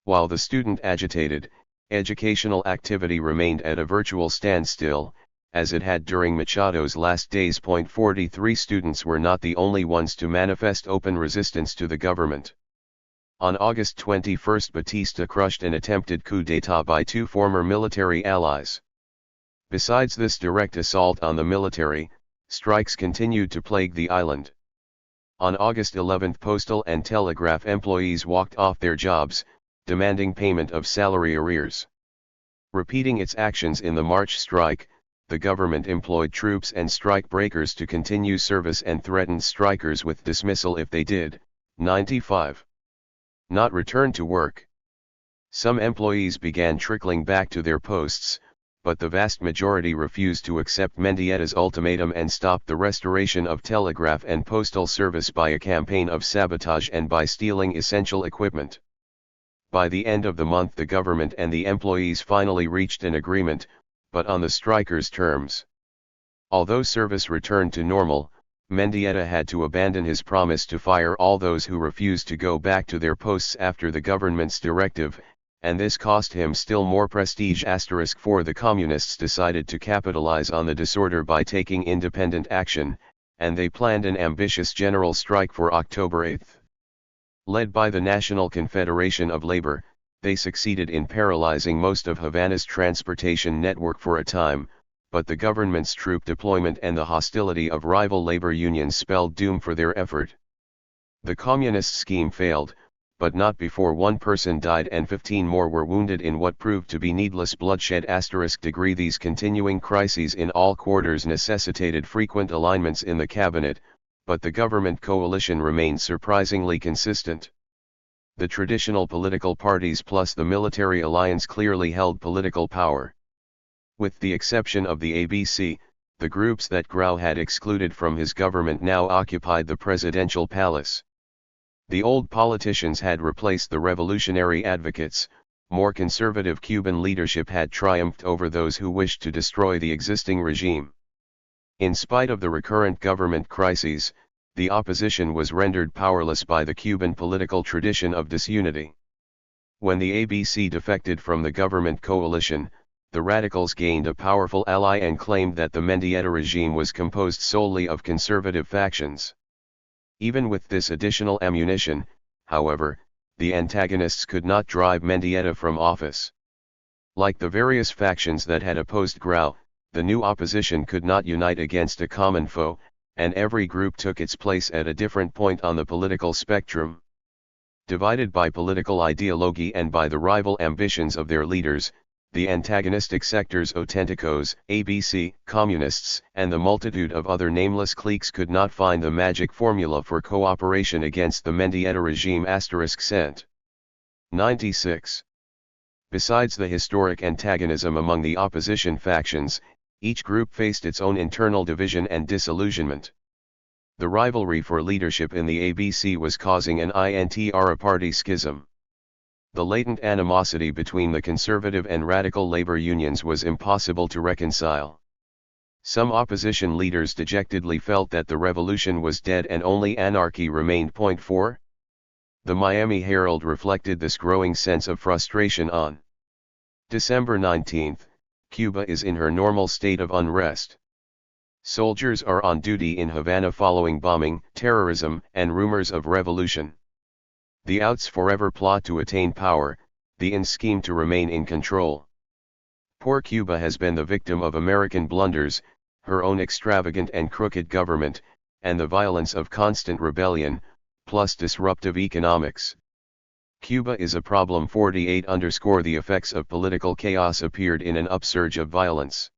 While the student agitated, educational activity remained at a virtual standstill, as it had during Machado's last days. 43 Students were not the only ones to manifest open resistance to the government. On August 21 Batista crushed an attempted coup d'état by two former military allies. Besides this direct assault on the military, strikes continued to plague the island. On August 11 postal and telegraph employees walked off their jobs, demanding payment of salary arrears. Repeating its actions in the March strike, the government employed troops and strike breakers to continue service and threatened strikers with dismissal if they did, 95. Not return to work. Some employees began trickling back to their posts, but the vast majority refused to accept Mendietta's ultimatum and stopped the restoration of telegraph and postal service by a campaign of sabotage and by stealing essential equipment. By the end of the month the government and the employees finally reached an agreement, but on the strikers' terms. Although service returned to normal, Mendieta had to abandon his promise to fire all those who refused to go back to their posts after the government's directive, and this cost him still more prestige. For the communists decided to capitalize on the disorder by taking independent action, and they planned an ambitious general strike for October 8. Led by the National Confederation of Labor, they succeeded in paralyzing most of Havana's transportation network for a time, but the government's troop deployment and the hostility of rival labor unions spelled doom for their effort. The communist scheme failed, but not before one person died and 15 more were wounded in what proved to be needless bloodshed. These continuing crises in all quarters necessitated frequent alignments in the cabinet, but the government coalition remained surprisingly consistent. The traditional political parties plus the military alliance clearly held political power. With the exception of the ABC, the groups that Grau had excluded from his government now occupied the presidential palace. The old politicians had replaced the revolutionary advocates, more conservative Cuban leadership had triumphed over those who wished to destroy the existing regime. In spite of the recurrent government crises, the opposition was rendered powerless by the Cuban political tradition of disunity. When the ABC defected from the government coalition, the radicals gained a powerful ally and claimed that the Mendieta regime was composed solely of conservative factions. Even with this additional ammunition, however, the antagonists could not drive Mendieta from office. Like the various factions that had opposed Grau, the new opposition could not unite against a common foe, and every group took its place at a different point on the political spectrum. Divided by political ideology and by the rival ambitions of their leaders, the antagonistic sectors Auténticos, ABC, Communists, and the multitude of other nameless cliques could not find the magic formula for cooperation against the Mendieta regime. Cent. 96. Besides the historic antagonism among the opposition factions, each group faced its own internal division and disillusionment. The rivalry for leadership in the ABC was causing an intra-party schism. The latent animosity between the conservative and radical labor unions was impossible to reconcile. Some opposition leaders dejectedly felt that the revolution was dead and only anarchy remained. 4. The Miami Herald reflected this growing sense of frustration on December 19. Cuba is in her normal state of unrest. Soldiers are on duty in Havana following bombing, terrorism, and rumors of revolution. The outs forever plot to attain power, the ins scheme to remain in control. Poor Cuba has been the victim of American blunders, her own extravagant and crooked government, and the violence of constant rebellion, plus disruptive economics. Cuba is a problem. 48. The effects of political chaos appeared in an upsurge of violence.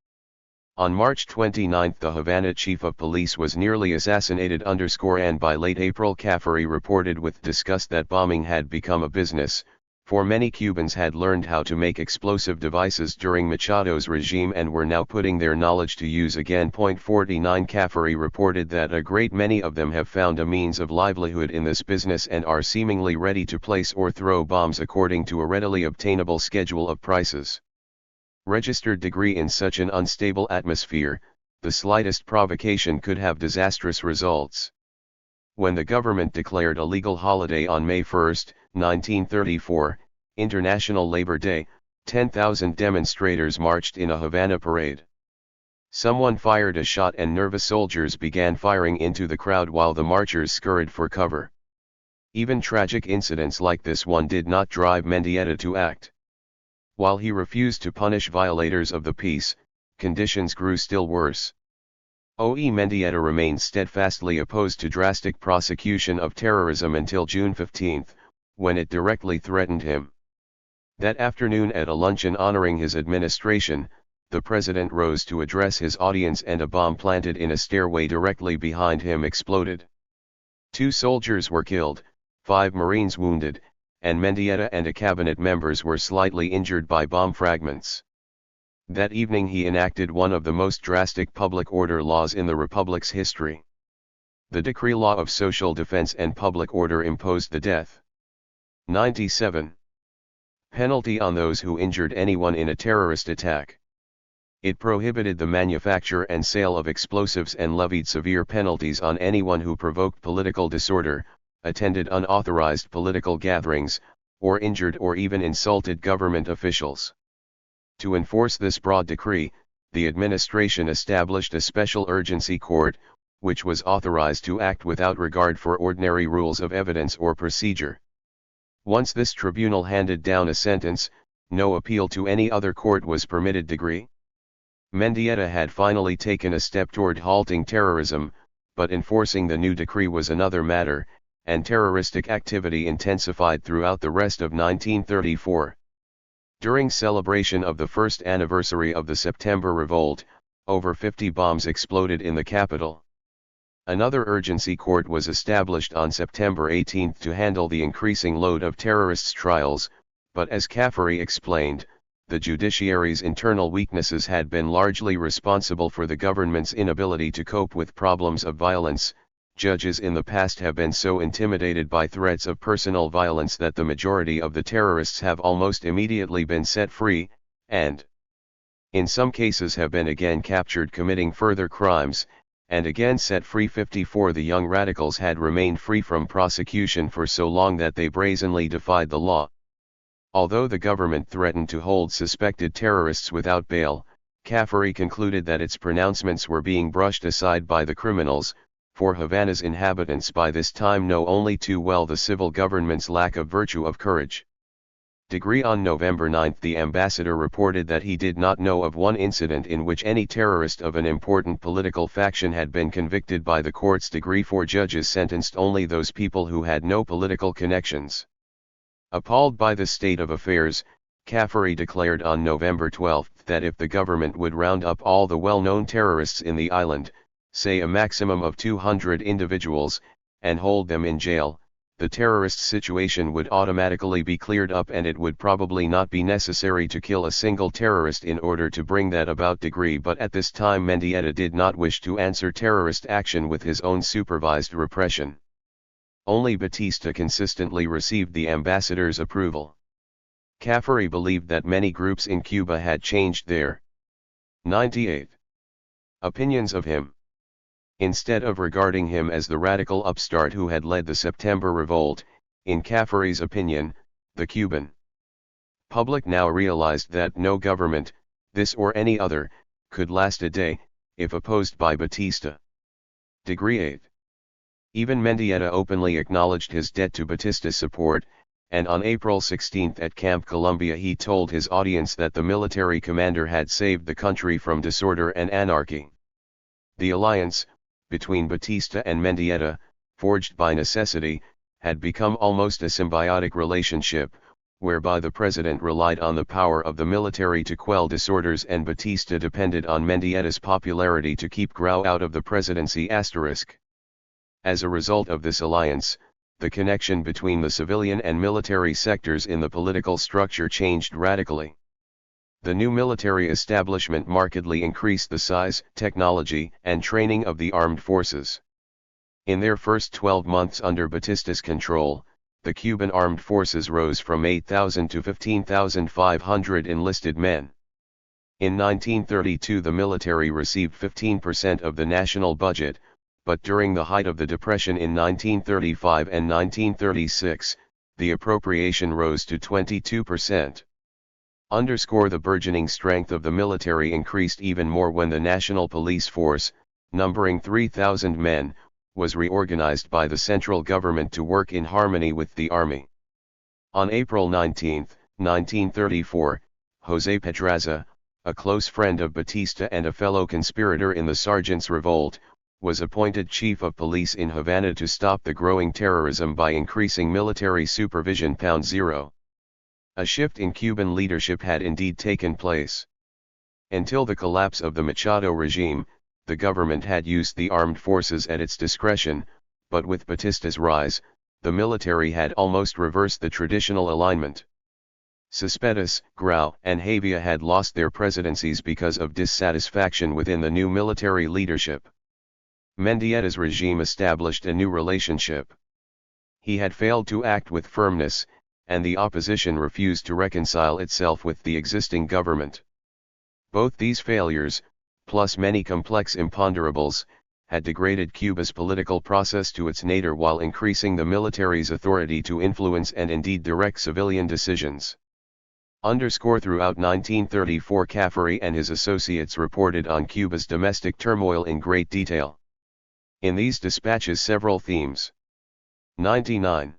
On March 29 the Havana chief of police was nearly assassinated. And by late April Caffery reported with disgust that bombing had become a business, for many Cubans had learned how to make explosive devices during Machado's regime and were now putting their knowledge to use again. 49 Caffery reported that a great many of them have found a means of livelihood in this business and are seemingly ready to place or throw bombs according to a readily obtainable schedule of prices. Registered degree in such an unstable atmosphere, the slightest provocation could have disastrous results. When the government declared a legal holiday on May 1, 1934, International Labor Day, 10,000 demonstrators marched in a Havana parade. Someone fired a shot and nervous soldiers began firing into the crowd while the marchers scurried for cover. Even tragic incidents like this one did not drive Mendieta to act. While he refused to punish violators of the peace, conditions grew still worse. Mendieta remained steadfastly opposed to drastic prosecution of terrorism until June 15, when it directly threatened him. That afternoon at a luncheon honoring his administration, the president rose to address his audience and a bomb planted in a stairway directly behind him exploded. 2 soldiers were killed, 5 Marines wounded, and Mendieta and a cabinet members were slightly injured by bomb fragments. That evening he enacted one of the most drastic public order laws in the Republic's history. The Decree Law of Social Defense and Public Order imposed the death 97 penalty on those who injured anyone in a terrorist attack. It prohibited the manufacture and sale of explosives and levied severe penalties on anyone who provoked political disorder, attended unauthorized political gatherings, or injured or even insulted government officials. To enforce this broad decree, the administration established a special urgency court, which was authorized to act without regard for ordinary rules of evidence or procedure. Once this tribunal handed down a sentence, no appeal to any other court was permitted. Degree. Mendieta had finally taken a step toward halting terrorism, but enforcing the new decree was another matter, and terroristic activity intensified throughout the rest of 1934. During celebration of the first anniversary of the September Revolt, over 50 bombs exploded in the capital. Another urgency court was established on September 18 to handle the increasing load of terrorists' trials, but as Caffery explained, the judiciary's internal weaknesses had been largely responsible for the government's inability to cope with problems of violence. Judges in the past have been so intimidated by threats of personal violence that the majority of the terrorists have almost immediately been set free, and in some cases have been again captured committing further crimes, and again set free. 54 The young radicals had remained free from prosecution for so long that they brazenly defied the law. Although the government threatened to hold suspected terrorists without bail, Caffery concluded that its pronouncements were being brushed aside by the criminals, for Havana's inhabitants by this time know only too well the civil government's lack of virtue of courage. Degree. On November 9 the ambassador reported that he did not know of one incident in which any terrorist of an important political faction had been convicted by the courts. Degree. 4 judges sentenced only those people who had no political connections. Appalled by the state of affairs, Caffery declared on November 12 that if the government would round up all the well-known terrorists in the island, say a maximum of 200 individuals, and hold them in jail, the terrorist situation would automatically be cleared up and it would probably not be necessary to kill a single terrorist in order to bring that about. Degree. But at this time Mendieta did not wish to answer terrorist action with his own supervised repression. Only Batista consistently received the ambassador's approval. Caffery believed that many groups in Cuba had changed their 98 opinions of him. Instead of regarding him as the radical upstart who had led the September Revolt, in Caffery's opinion, the Cuban public now realized that no government, this or any other, could last a day, if opposed by Batista. Degree. 8. Even Mendieta openly acknowledged his debt to Batista's support, and on April 16 at Camp Columbia he told his audience that the military commander had saved the country from disorder and anarchy. The alliance, between Batista and Mendieta, forged by necessity, had become almost a symbiotic relationship, whereby the president relied on the power of the military to quell disorders and Batista depended on Mendieta's popularity to keep Grau out of the presidency. As a result of this alliance, the connection between the civilian and military sectors in the political structure changed radically. The new military establishment markedly increased the size, technology, and training of the armed forces. In their first 12 months under Batista's control, the Cuban armed forces rose from 8,000 to 15,500 enlisted men. In 1932 the military received 15% of the national budget, but during the height of the Depression in 1935 and 1936, the appropriation rose to 22%. Underscore the burgeoning strength of the military increased even more when the National Police Force, numbering 3,000 men, was reorganized by the central government to work in harmony with the army. On April 19, 1934, José Pedraza, a close friend of Batista and a fellow conspirator in the Sergeants' Revolt, was appointed chief of police in Havana to stop the growing terrorism by increasing military supervision. 0. A shift in Cuban leadership had indeed taken place. Until the collapse of the Machado regime, the government had used the armed forces at its discretion, but with Batista's rise, the military had almost reversed the traditional alignment. Cespedes, Grau, and Havia had lost their presidencies because of dissatisfaction within the new military leadership. Mendietta's regime established a new relationship. He had failed to act with firmness, and the opposition refused to reconcile itself with the existing government. Both these failures, plus many complex imponderables, had degraded Cuba's political process to its nadir while increasing the military's authority to influence and indeed direct civilian decisions. Throughout 1934, Caffery and his associates reported on Cuba's domestic turmoil in great detail. In these dispatches several themes 99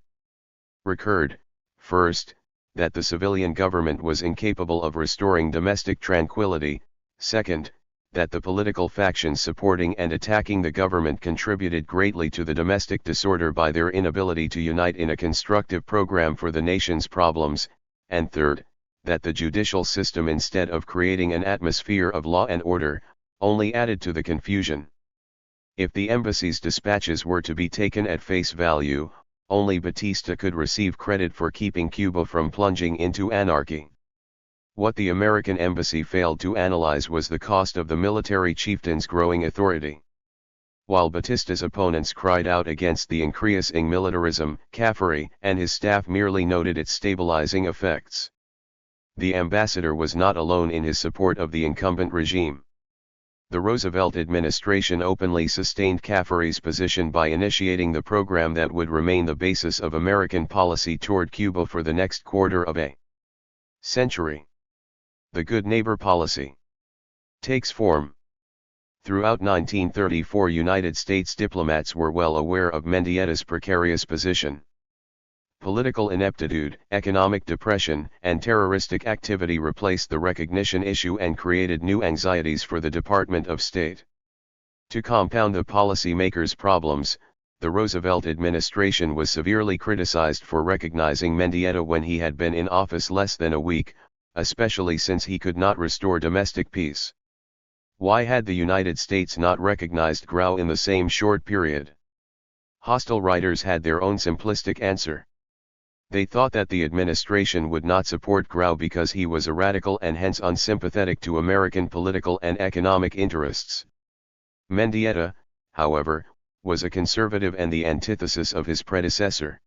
recurred. First, that the civilian government was incapable of restoring domestic tranquility. Second, that the political factions supporting and attacking the government contributed greatly to the domestic disorder by their inability to unite in a constructive program for the nation's problems. And third, that the judicial system, instead of creating an atmosphere of law and order, only added to the confusion. If the embassy's dispatches were to be taken at face value, only Batista could receive credit for keeping Cuba from plunging into anarchy. What the American embassy failed to analyze was the cost of the military chieftain's growing authority. While Batista's opponents cried out against the increasing militarism, Caffery and his staff merely noted its stabilizing effects. The ambassador was not alone in his support of the incumbent regime. The Roosevelt administration openly sustained Caffery's position by initiating the program that would remain the basis of American policy toward Cuba for the next quarter of a century. The Good Neighbor policy takes form. Throughout 1934, United States diplomats were well aware of Mendietta's precarious position. Political ineptitude, economic depression, and terroristic activity replaced the recognition issue and created new anxieties for the Department of State. To compound the policymakers' problems, the Roosevelt administration was severely criticized for recognizing Mendietta when he had been in office less than a week, especially since he could not restore domestic peace. Why had the United States not recognized Grau in the same short period? Hostile writers had their own simplistic answer. They thought that the administration would not support Grau because he was a radical and hence unsympathetic to American political and economic interests. Mendietta, however, was a conservative and the antithesis of his predecessor.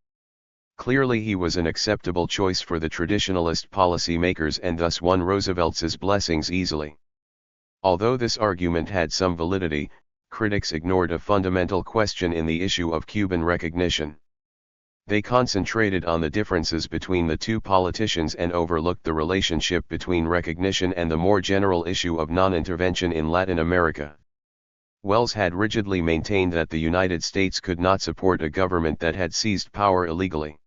Clearly he was an acceptable choice for the traditionalist policymakers and thus won Roosevelt's blessings easily. Although this argument had some validity, critics ignored a fundamental question in the issue of Cuban recognition. They concentrated on the differences between the two politicians and overlooked the relationship between recognition and the more general issue of non-intervention in Latin America. Wells had rigidly maintained that the United States could not support a government that had seized power illegally.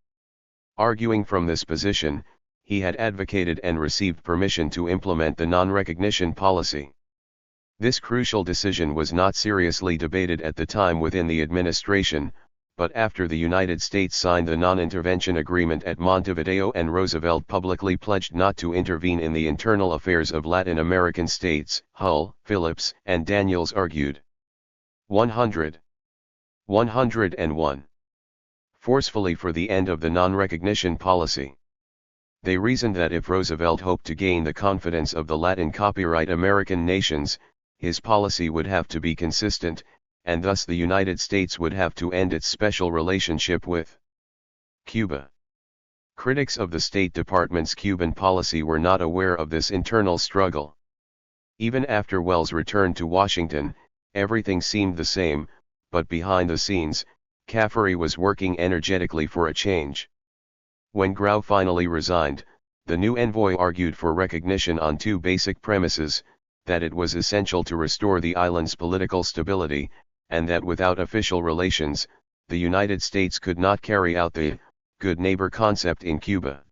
Arguing from this position, he had advocated and received permission to implement the non-recognition policy. This crucial decision was not seriously debated at the time within the administration, but after the United States signed the non-intervention agreement at Montevideo and Roosevelt publicly pledged not to intervene in the internal affairs of Latin American states, Hull, Phillips, and Daniels argued. 101. Forcefully for the end of the non-recognition policy. They reasoned that if Roosevelt hoped to gain the confidence of the Latin copyright American nations, his policy would have to be consistent, and thus the United States would have to end its special relationship with Cuba. Critics of the State Department's Cuban policy were not aware of this internal struggle. Even after Wells returned to Washington, everything seemed the same, but behind the scenes, Caffery was working energetically for a change. When Grau finally resigned, the new envoy argued for recognition on two basic premises: that it was essential to restore the island's political stability, and that without official relations, the United States could not carry out the good neighbor concept in Cuba.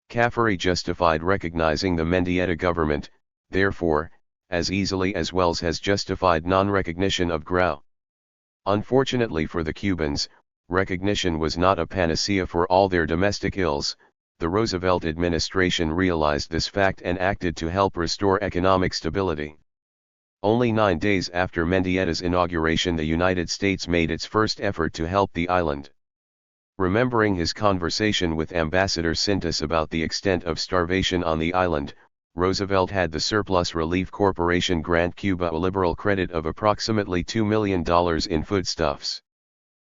Caffery justified recognizing the Mendietta government, therefore, as easily as Wells has justified non-recognition of Grau. Unfortunately for the Cubans, recognition was not a panacea for all their domestic ills. The Roosevelt administration realized this fact and acted to help restore economic stability. Only 9 days after Mendietta's inauguration, the United States made its first effort to help the island. Remembering his conversation with Ambassador Sintas about the extent of starvation on the island, Roosevelt had the Surplus Relief Corporation grant Cuba a liberal credit of approximately $2 million in foodstuffs.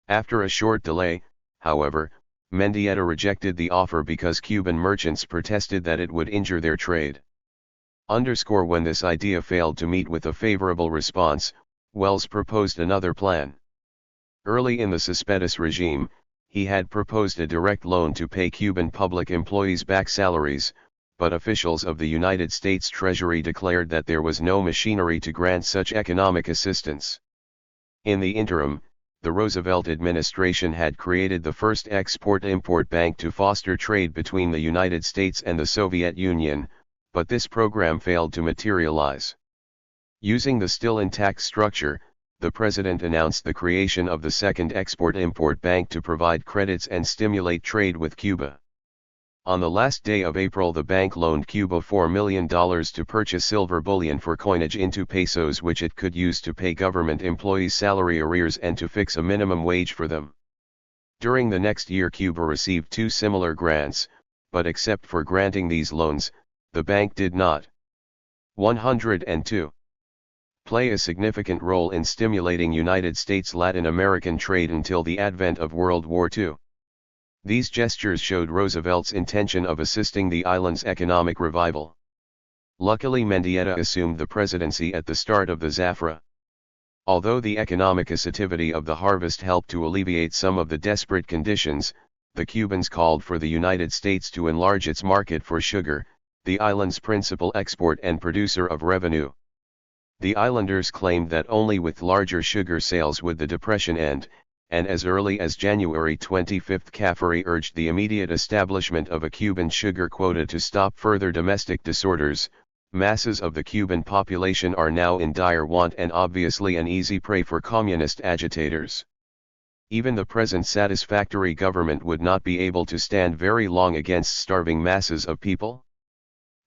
After a short delay, however, Mendieta rejected the offer because Cuban merchants protested that it would injure their trade. Underscore when this idea failed to meet with a favorable response, Wells proposed another plan. Early in the Cespedes regime, he had proposed a direct loan to pay Cuban public employees back salaries, but officials of the United States Treasury declared that there was no machinery to grant such economic assistance. In the interim, the Roosevelt administration had created the first export-import bank to foster trade between the United States and the Soviet Union, but this program failed to materialize. Using the still intact structure, the president announced the creation of the second Export-Import Bank to provide credits and stimulate trade with Cuba. On the last day of April, the bank loaned Cuba $4 million to purchase silver bullion for coinage into pesos, which it could use to pay government employees' salary arrears and to fix a minimum wage for them. During the next year, Cuba received two similar grants, but except for granting these loans, the bank did not 102 play a significant role in stimulating United States-Latin American trade until the advent of World War II. These gestures showed Roosevelt's intention of assisting the island's economic revival. Luckily, Mendieta assumed the presidency at the start of the Zafra. Although the economic activity of the harvest helped to alleviate some of the desperate conditions, the Cubans called for the United States to enlarge its market for sugar, the island's principal export and producer of revenue. The islanders claimed that only with larger sugar sales would the depression end, and as early as January 25, Caffery urged the immediate establishment of a Cuban sugar quota to stop further domestic disorders. Masses of the Cuban population are now in dire want and obviously an easy prey for communist agitators. Even the present satisfactory government would not be able to stand very long against starving masses of people.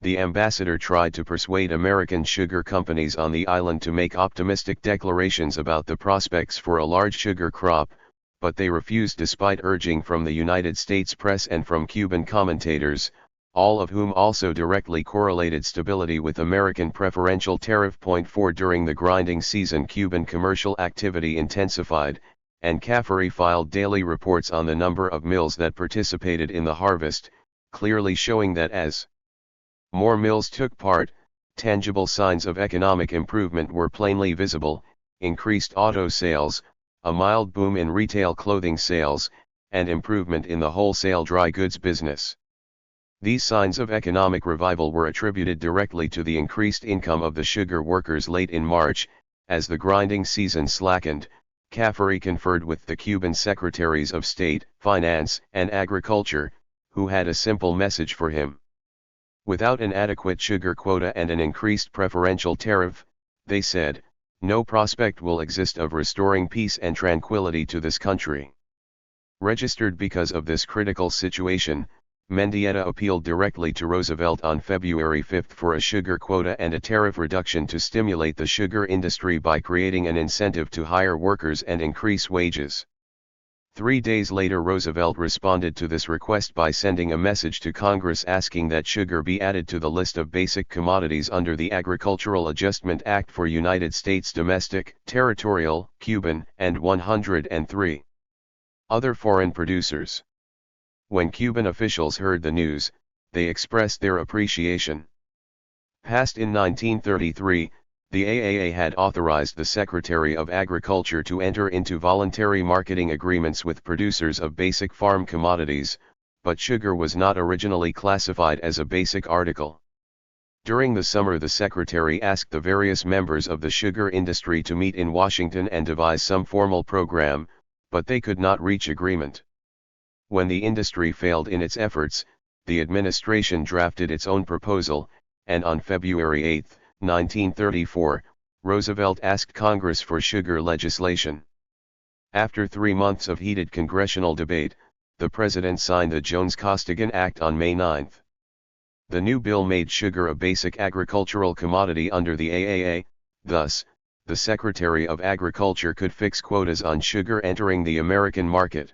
The ambassador tried to persuade American sugar companies on the island to make optimistic declarations about the prospects for a large sugar crop, but they refused despite urging from the United States press and from Cuban commentators, all of whom also directly correlated stability with American preferential tariff. 4 During the grinding season, Cuban commercial activity intensified, and Caffery filed daily reports on the number of mills that participated in the harvest, clearly showing that as more mills took part, tangible signs of economic improvement were plainly visible: increased auto sales, a mild boom in retail clothing sales, and improvement in the wholesale dry goods business. These signs of economic revival were attributed directly to the increased income of the sugar workers. Late in March, as the grinding season slackened, Caffery conferred with the Cuban Secretaries of State, Finance, and Agriculture, who had a simple message for him. Without an adequate sugar quota and an increased preferential tariff, they said, no prospect will exist of restoring peace and tranquility to this country. Registered because of this critical situation, Mendieta appealed directly to Roosevelt on February 5 for a sugar quota and a tariff reduction to stimulate the sugar industry by creating an incentive to hire workers and increase wages. 3 days later, Roosevelt responded to this request by sending a message to Congress asking that sugar be added to the list of basic commodities under the Agricultural Adjustment Act for United States domestic, territorial, Cuban, and 103 other foreign producers. When Cuban officials heard the news, they expressed their appreciation. Passed in 1933, the AAA had authorized the Secretary of Agriculture to enter into voluntary marketing agreements with producers of basic farm commodities, but sugar was not originally classified as a basic article. During the summer, the Secretary asked the various members of the sugar industry to meet in Washington and devise some formal program, but they could not reach agreement. When the industry failed in its efforts, the administration drafted its own proposal, and on February 8, 1934, Roosevelt asked Congress for sugar legislation. After 3 months of heated congressional debate, the president signed the Jones-Costigan Act on May 9. The new bill made sugar a basic agricultural commodity under the AAA, thus, the Secretary of Agriculture could fix quotas on sugar entering the American market.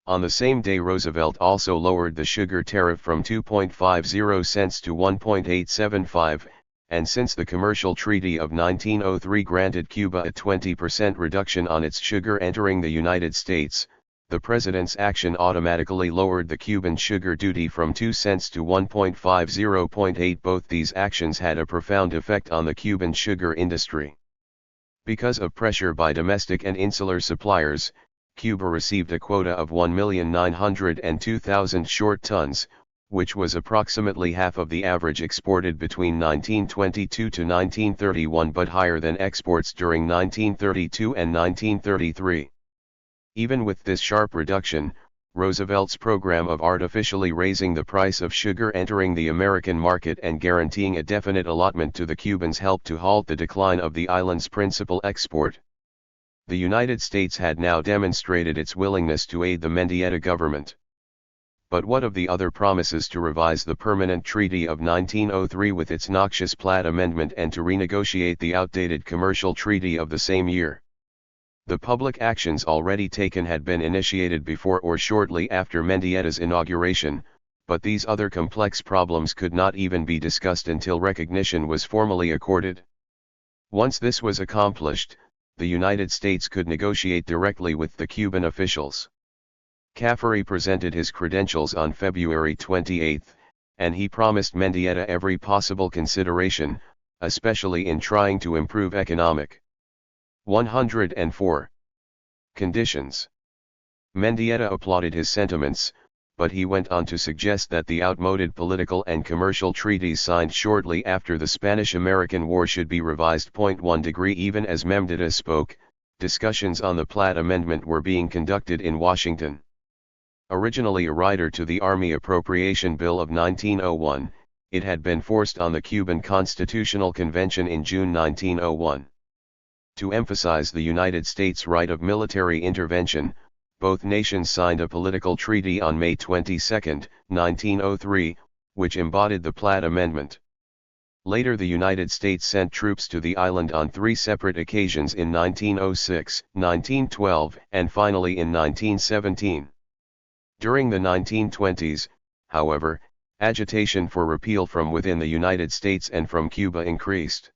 On the same day Roosevelt also lowered the sugar tariff from 2.50 cents to 1.875, and since the Commercial Treaty of 1903 granted Cuba a 20% reduction on its sugar entering the United States, the President's action automatically lowered the Cuban sugar duty from 2 cents to 1.50.8. Both these actions had a profound effect on the Cuban sugar industry. Because of pressure by domestic and insular suppliers, Cuba received a quota of 1,902,000 short tons, which was approximately half of the average exported between 1922 to 1931 but higher than exports during 1932 and 1933. Even with this sharp reduction, Roosevelt's program of artificially raising the price of sugar entering the American market and guaranteeing a definite allotment to the Cubans helped to halt the decline of the island's principal export. The United States had now demonstrated its willingness to aid the Mendieta government. But what of the other promises to revise the Permanent Treaty of 1903 with its noxious Platt Amendment and to renegotiate the outdated Commercial Treaty of the same year? The public actions already taken had been initiated before or shortly after Mendieta's inauguration, but these other complex problems could not even be discussed until recognition was formally accorded. Once this was accomplished, the United States could negotiate directly with the Cuban officials. Caffery presented his credentials on February 28, and he promised Mendieta every possible consideration, especially in trying to improve economic. 104. Conditions. Mendieta applauded his sentiments, but he went on to suggest that the outmoded political and commercial treaties signed shortly after the Spanish-American War should be revised. 1 degree. Even as Mendieta spoke, discussions on the Platt Amendment were being conducted in Washington. Originally a rider to the Army Appropriation Bill of 1901, it had been forced on the Cuban Constitutional Convention in June 1901. To emphasize the United States' right of military intervention, both nations signed a political treaty on May 22, 1903, which embodied the Platt Amendment. Later the United States sent troops to the island on 3 separate occasions in 1906, 1912, and finally in 1917. During the 1920s, however, agitation for repeal from within the United States and from Cuba increased.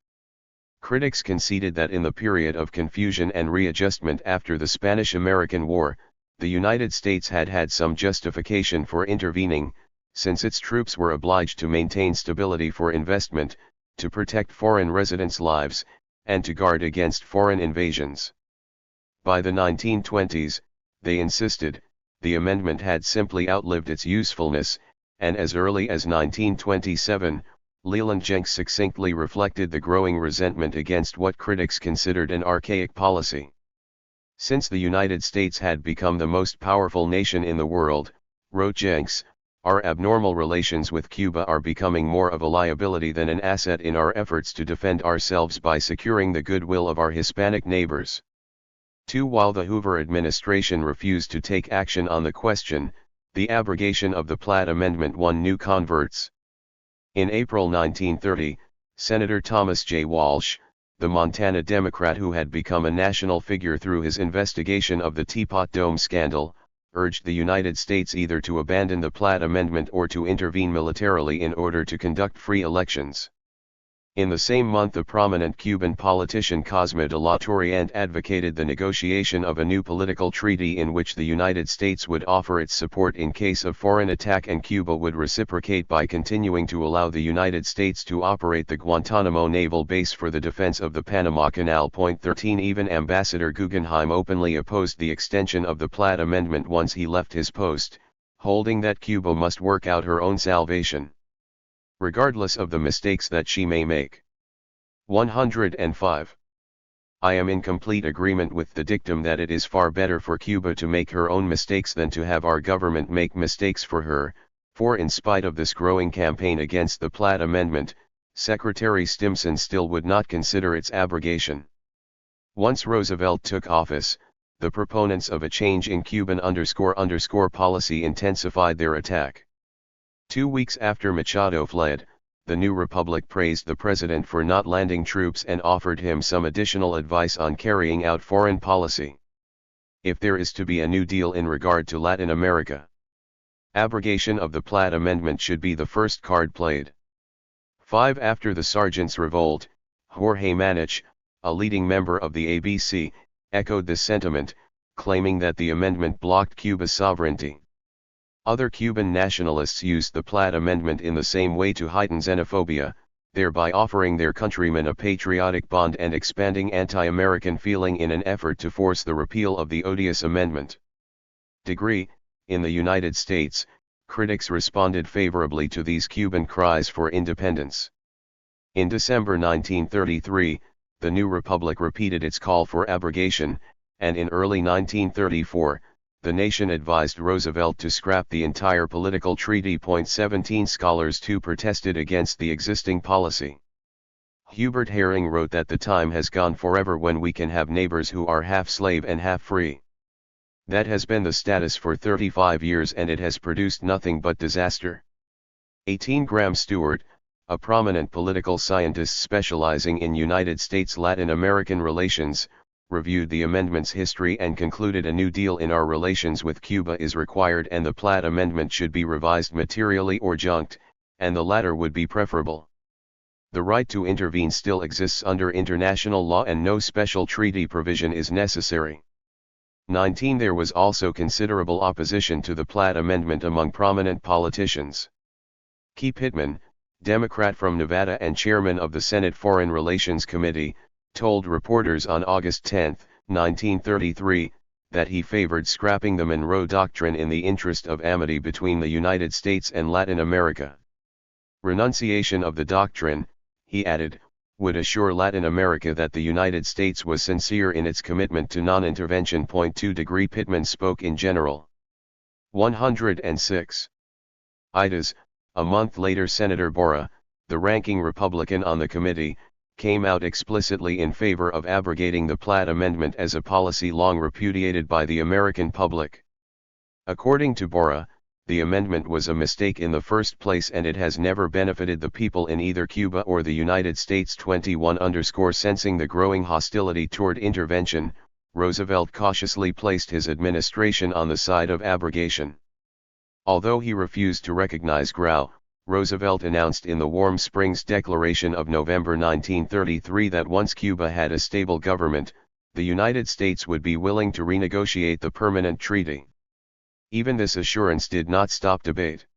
Critics conceded that in the period of confusion and readjustment after the Spanish-American War, the United States had had some justification for intervening, since its troops were obliged to maintain stability for investment, to protect foreign residents' lives, and to guard against foreign invasions. By the 1920s, they insisted, the amendment had simply outlived its usefulness, and as early as 1927, Leland Jenks succinctly reflected the growing resentment against what critics considered an archaic policy. Since the United States had become the most powerful nation in the world, wrote Jenks, our abnormal relations with Cuba are becoming more of a liability than an asset in our efforts to defend ourselves by securing the goodwill of our Hispanic neighbors. 2. While the Hoover administration refused to take action on the question, the abrogation of the Platt Amendment won new converts. In April 1930, Senator Thomas J. Walsh, the Montana Democrat who had become a national figure through his investigation of the Teapot Dome scandal, urged the United States either to abandon the Platt Amendment or to intervene militarily in order to conduct free elections. In the same month a prominent Cuban politician Cosme de la Torriente advocated the negotiation of a new political treaty in which the United States would offer its support in case of foreign attack and Cuba would reciprocate by continuing to allow the United States to operate the Guantanamo naval base for the defense of the Panama Canal. 13 Even Ambassador Guggenheim openly opposed the extension of the Platt Amendment once he left his post, holding that Cuba must work out her own salvation, regardless of the mistakes that she may make. 105. I am in complete agreement with the dictum that it is far better for Cuba to make her own mistakes than to have our government make mistakes for her, for in spite of this growing campaign against the Platt Amendment, Secretary Stimson still would not consider its abrogation. Once Roosevelt took office, the proponents of a change in Cuban __ policy intensified their attack. 2 weeks after Machado fled, the new republic praised the president for not landing troops and offered him some additional advice on carrying out foreign policy. if there is to be a New Deal in regard to Latin America. Abrogation of the Platt Amendment should be the first card played. 5. After the Sergeants' Revolt, Jorge Manich, a leading member of the ABC, echoed this sentiment, claiming that the amendment blocked Cuba's sovereignty. Other Cuban nationalists used the Platt Amendment in the same way to heighten xenophobia, thereby offering their countrymen a patriotic bond and expanding anti-American feeling in an effort to force the repeal of the odious amendment. Degree: in the United States, critics responded favorably to these Cuban cries for independence. In December 1933, the new republic repeated its call for abrogation, and in early 1934, the nation advised Roosevelt to scrap the entire political treaty. 17 Scholars too protested against the existing policy. Hubert Herring wrote that the time has gone forever when we can have neighbors who are half slave and half free. That has been the status for 35 years and it has produced nothing but disaster. 18 Graham Stewart, a prominent political scientist specializing in United States-Latin American relations, reviewed the amendment's history and concluded a new deal in our relations with Cuba is required and the Platt Amendment should be revised materially or junked, and the latter would be preferable. The right to intervene still exists under international law and no special treaty provision is necessary. 19 There was also considerable opposition to the Platt Amendment among prominent politicians. Key Pittman, Democrat from Nevada and chairman of the Senate Foreign Relations Committee, told reporters on August 10, 1933, that he favored scrapping the Monroe Doctrine in the interest of amity between the United States and Latin America. Renunciation of the doctrine, he added, would assure Latin America that the United States was sincere in its commitment to non-intervention. 2 Degree Pittman spoke in general. 106. Idas, a month later Senator Borah, the ranking Republican on the committee, came out explicitly in favor of abrogating the Platt Amendment as a policy long repudiated by the American public. According to Borah, the amendment was a mistake in the first place and it has never benefited the people in either Cuba or the United States. 21 Sensing the growing hostility toward intervention, Roosevelt cautiously placed his administration on the side of abrogation. Although he refused to recognize GRAO, Roosevelt announced in the Warm Springs Declaration of November 1933 that once Cuba had a stable government, the United States would be willing to renegotiate the permanent treaty. Even this assurance did not stop debate.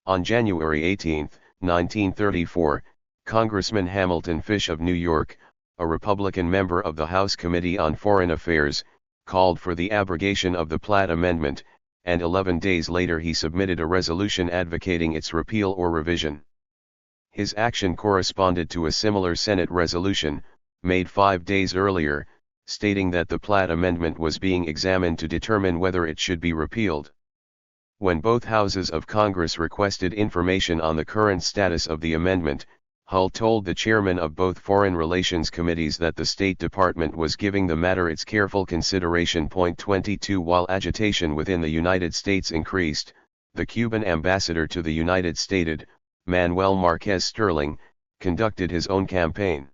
On January 18, 1934, Congressman Hamilton Fish of New York, a Republican member of the House Committee on Foreign Affairs, called for the abrogation of the Platt Amendment, and 11 days later he submitted a resolution advocating its repeal or revision. His action corresponded to a similar Senate resolution, made 5 days earlier, stating that the Platt Amendment was being examined to determine whether it should be repealed. When both houses of Congress requested information on the current status of the amendment, Hull told the chairman of both Foreign Relations Committees that the State Department was giving the matter its careful consideration. 22 While agitation within the United States increased, the Cuban ambassador to the United States, Manuel Marquez Sterling, conducted his own campaign.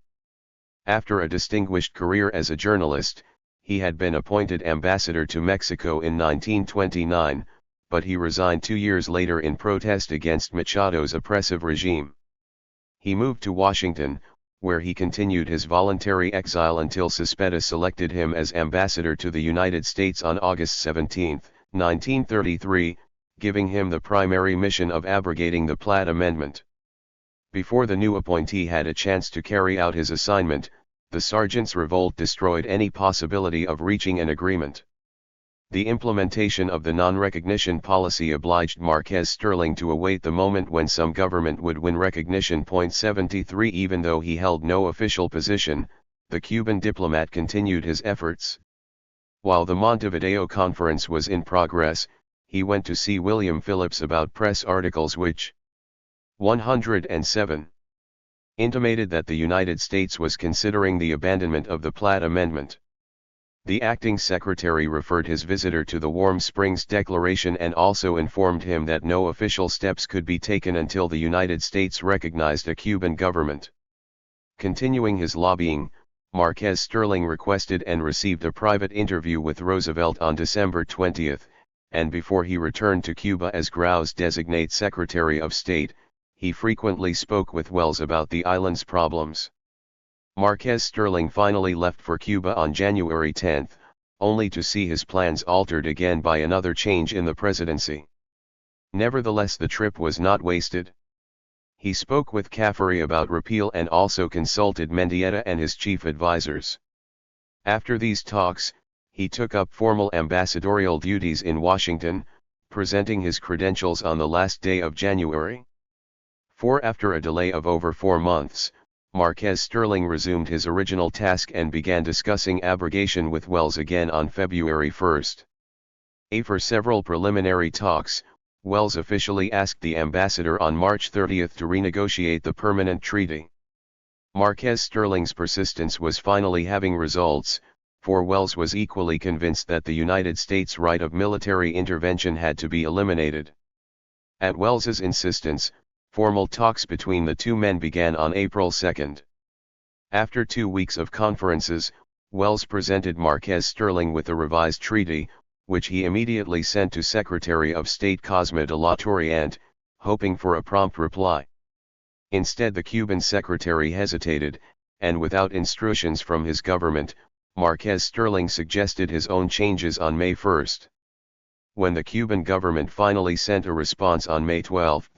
After a distinguished career as a journalist, he had been appointed ambassador to Mexico in 1929, but he resigned 2 years later in protest against Machado's oppressive regime. He moved to Washington, where he continued his voluntary exile until Cespedes selected him as ambassador to the United States on August 17, 1933, giving him the primary mission of abrogating the Platt Amendment. Before the new appointee had a chance to carry out his assignment, the Sergeants' Revolt destroyed any possibility of reaching an agreement. The implementation of the non-recognition policy obliged Marquez Sterling to await the moment when some government would win recognition. 73 Even though he held no official position, the Cuban diplomat continued his efforts. While the Montevideo Conference was in progress, he went to see William Phillips about press articles which 107 intimated that the United States was considering the abandonment of the Platt Amendment. The acting secretary referred his visitor to the Warm Springs Declaration and also informed him that no official steps could be taken until the United States recognized a Cuban government. Continuing his lobbying, Marquez Sterling requested and received a private interview with Roosevelt on December 20, and before he returned to Cuba as Grau's designate Secretary of State, he frequently spoke with Wells about the island's problems. Marquez Sterling finally left for Cuba on January 10, only to see his plans altered again by another change in the presidency. Nevertheless, the trip was not wasted. He spoke with Caffery about repeal and also consulted Mendieta and his chief advisors. After these talks, he took up formal ambassadorial duties in Washington, presenting his credentials on the last day of January. After a delay of over 4 months, Marquez Sterling resumed his original task and began discussing abrogation with Wells again on February 1. After several preliminary talks, Wells officially asked the ambassador on March 30 to renegotiate the permanent treaty. Marquez Sterling's persistence was finally having results, for Wells was equally convinced that the United States' right of military intervention had to be eliminated. At Wells's insistence, formal talks between the two men began on April 2. After 2 weeks of conferences, Wells presented Marquez Sterling with a revised treaty, which he immediately sent to Secretary of State Cosme de la Torreante, hoping for a prompt reply. Instead, the Cuban secretary hesitated, and without instructions from his government, Marquez Sterling suggested his own changes on May 1. When the Cuban government finally sent a response on May 12,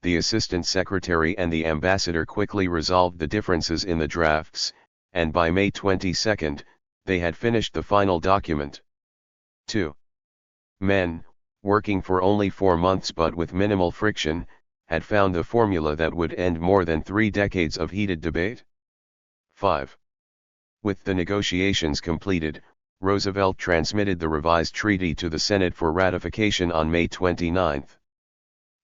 the assistant secretary and the ambassador quickly resolved the differences in the drafts, and by May 22, they had finished the final document. 2 men, working for only 4 months but with minimal friction, had found the formula that would end more than 3 decades of heated debate. 5. With the negotiations completed, Roosevelt transmitted the revised treaty to the Senate for ratification on May 29.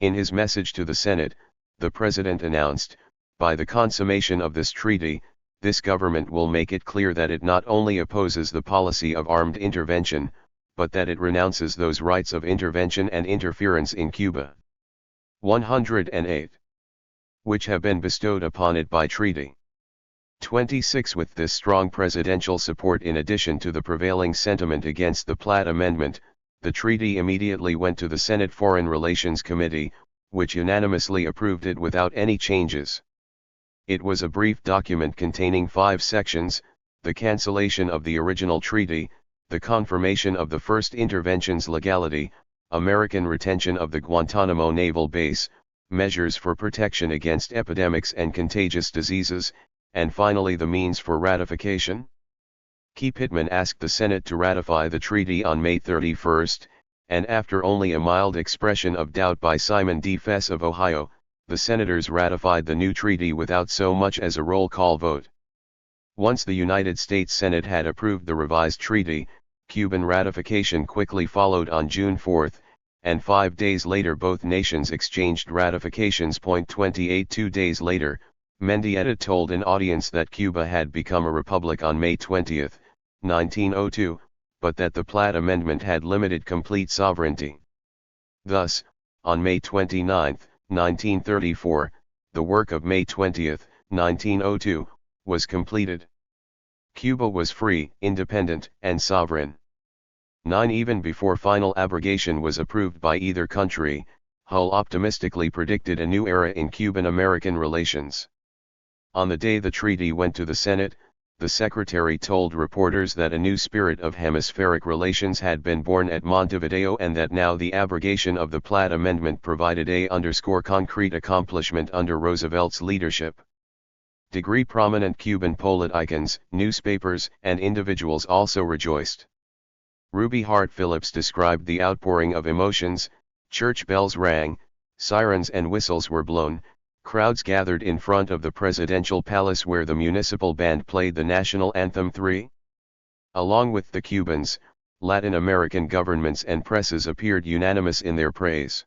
In his message to the Senate, the President announced, "By the consummation of this treaty, this government will make it clear that it not only opposes the policy of armed intervention, but that it renounces those rights of intervention and interference in Cuba 108, which have been bestowed upon it by treaty." 26. With this strong presidential support in addition to the prevailing sentiment against the Platt Amendment, the treaty immediately went to the Senate Foreign Relations Committee, which unanimously approved it without any changes. It was a brief document containing 5 sections: the cancellation of the original treaty, the confirmation of the first intervention's legality, American retention of the Guantanamo naval base, measures for protection against epidemics and contagious diseases, and finally the means for ratification. Key Pittman asked the Senate to ratify the treaty on May 31, and after only a mild expression of doubt by Simon D. Fess of Ohio, the senators ratified the new treaty without so much as a roll call vote. Once the United States Senate had approved the revised treaty, Cuban ratification quickly followed on June 4, and 5 days later both nations exchanged ratifications. 28 2 days later, Mendieta told an audience that Cuba had become a republic on May 20, 1902, but that the Platt Amendment had limited complete sovereignty. Thus, on May 29, 1934, the work of May 20, 1902, was completed. Cuba was free, independent, and sovereign. 9. Even before final abrogation was approved by either country, Hull optimistically predicted a new era in Cuban-American relations. On the day the treaty went to the Senate, the Secretary told reporters that a new spirit of hemispheric relations had been born at Montevideo and that now the abrogation of the Platt Amendment provided a concrete accomplishment under Roosevelt's leadership. Prominent Cuban politicons, newspapers, and individuals also rejoiced. Ruby Hart Phillips described the outpouring of emotions: church bells rang, sirens and whistles were blown, crowds gathered in front of the presidential palace where the municipal band played the national anthem. 3. Along with the Cubans, Latin American governments and presses appeared unanimous in their praise.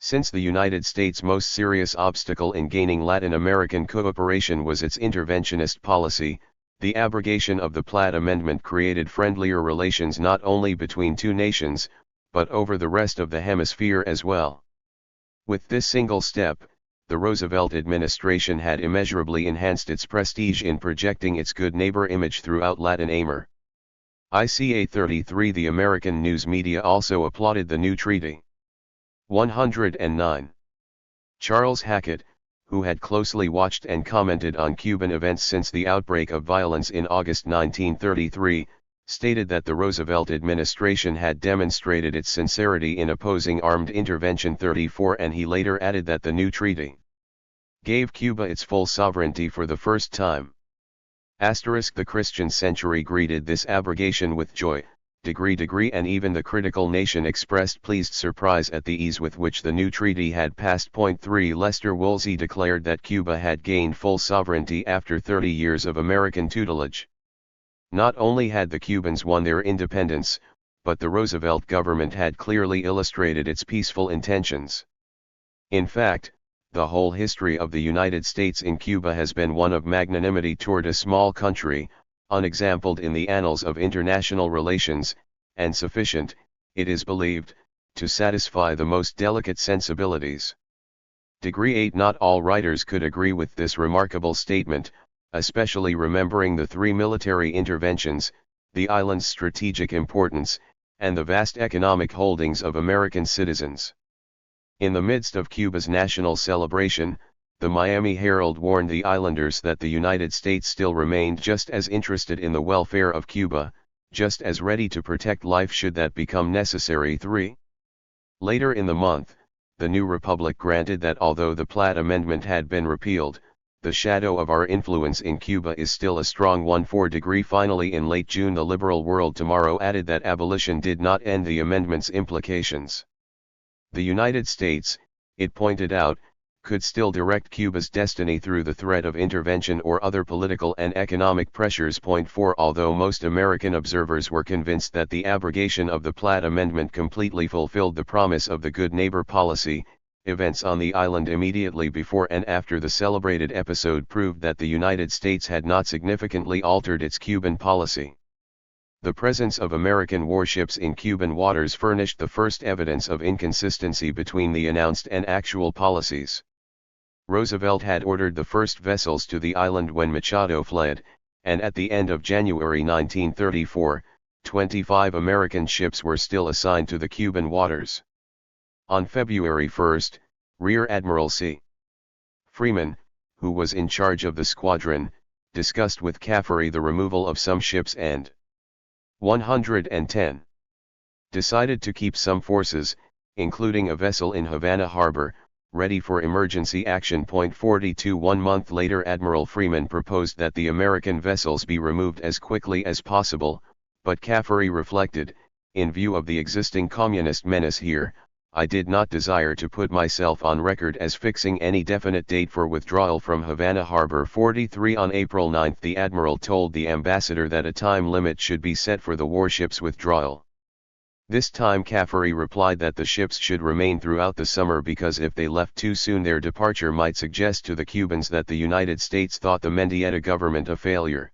Since the United States' most serious obstacle in gaining Latin American cooperation was its interventionist policy, the abrogation of the Platt Amendment created friendlier relations not only between two nations, but over the rest of the hemisphere as well. With this single step, the Roosevelt administration had immeasurably enhanced its prestige in projecting its good neighbor image throughout Latin America. ICA 33 The American news media also applauded the new treaty. 109. Charles Hackett, who had closely watched and commented on Cuban events since the outbreak of violence in August 1933, stated that the Roosevelt administration had demonstrated its sincerity in opposing armed intervention 34, and he later added that the new treaty gave Cuba its full sovereignty for the first time. The Christian century greeted this abrogation with joy, and even the critical nation expressed pleased surprise at the ease with which the new treaty had passed. 3 Lester Woolsey declared that Cuba had gained full sovereignty after 30 years of American tutelage. Not only had the Cubans won their independence, but the Roosevelt government had clearly illustrated its peaceful intentions. In fact, the whole history of the United States in Cuba has been one of magnanimity toward a small country, unexampled in the annals of international relations, and sufficient, it is believed, to satisfy the most delicate sensibilities. 8 Not all writers could agree with this remarkable statement, especially remembering the 3 military interventions, the island's strategic importance, and the vast economic holdings of American citizens. In the midst of Cuba's national celebration, the Miami Herald warned the islanders that the United States still remained just as interested in the welfare of Cuba, just as ready to protect life should that become necessary. 3. Later in the month, the new republic granted that although the Platt Amendment had been repealed, the shadow of our influence in Cuba is still a strong one. 4 Finally, in late June, the liberal World Tomorrow added that abolition did not end the amendment's implications. The United States, it pointed out, could still direct Cuba's destiny through the threat of intervention or other political and economic pressures. 4 Although most American observers were convinced that the abrogation of the Platt Amendment completely fulfilled the promise of the good neighbor policy, events on the island immediately before and after the celebrated episode proved that the United States had not significantly altered its Cuban policy. The presence of American warships in Cuban waters furnished the first evidence of inconsistency between the announced and actual policies. Roosevelt had ordered the first vessels to the island when Machado fled, and at the end of January 1934, 25 American ships were still assigned to the Cuban waters. On February 1, Rear Admiral C. Freeman, who was in charge of the squadron, discussed with Caffery the removal of some ships and 110. Decided to keep some forces, including a vessel in Havana Harbor, ready for emergency action. 42 1 month later, Admiral Freeman proposed that the American vessels be removed as quickly as possible, but Caffery reflected, in view of the existing communist menace here, I did not desire to put myself on record as fixing any definite date for withdrawal from Havana Harbor. 43 On April 9, the Admiral told the ambassador that a time limit should be set for the warship's withdrawal. This time Caffery replied that the ships should remain throughout the summer because if they left too soon their departure might suggest to the Cubans that the United States thought the Mendieta government a failure.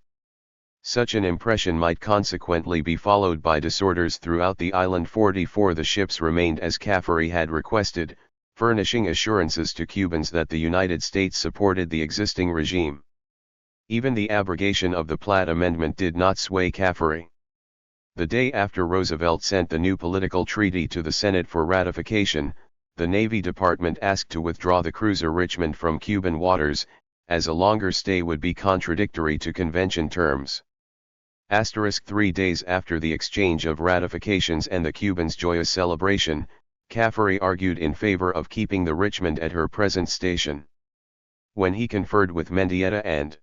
Such an impression might consequently be followed by disorders throughout the island. 44 The ships remained as Caffery had requested, furnishing assurances to Cubans that the United States supported the existing regime. Even the abrogation of the Platt Amendment did not sway Caffery. The day after Roosevelt sent the new political treaty to the Senate for ratification, the Navy Department asked to withdraw the cruiser Richmond from Cuban waters, as a longer stay would be contradictory to convention terms. 3 days after the exchange of ratifications and the Cubans' joyous celebration, Caffery argued in favor of keeping the Richmond at her present station. When he conferred with Mendieta and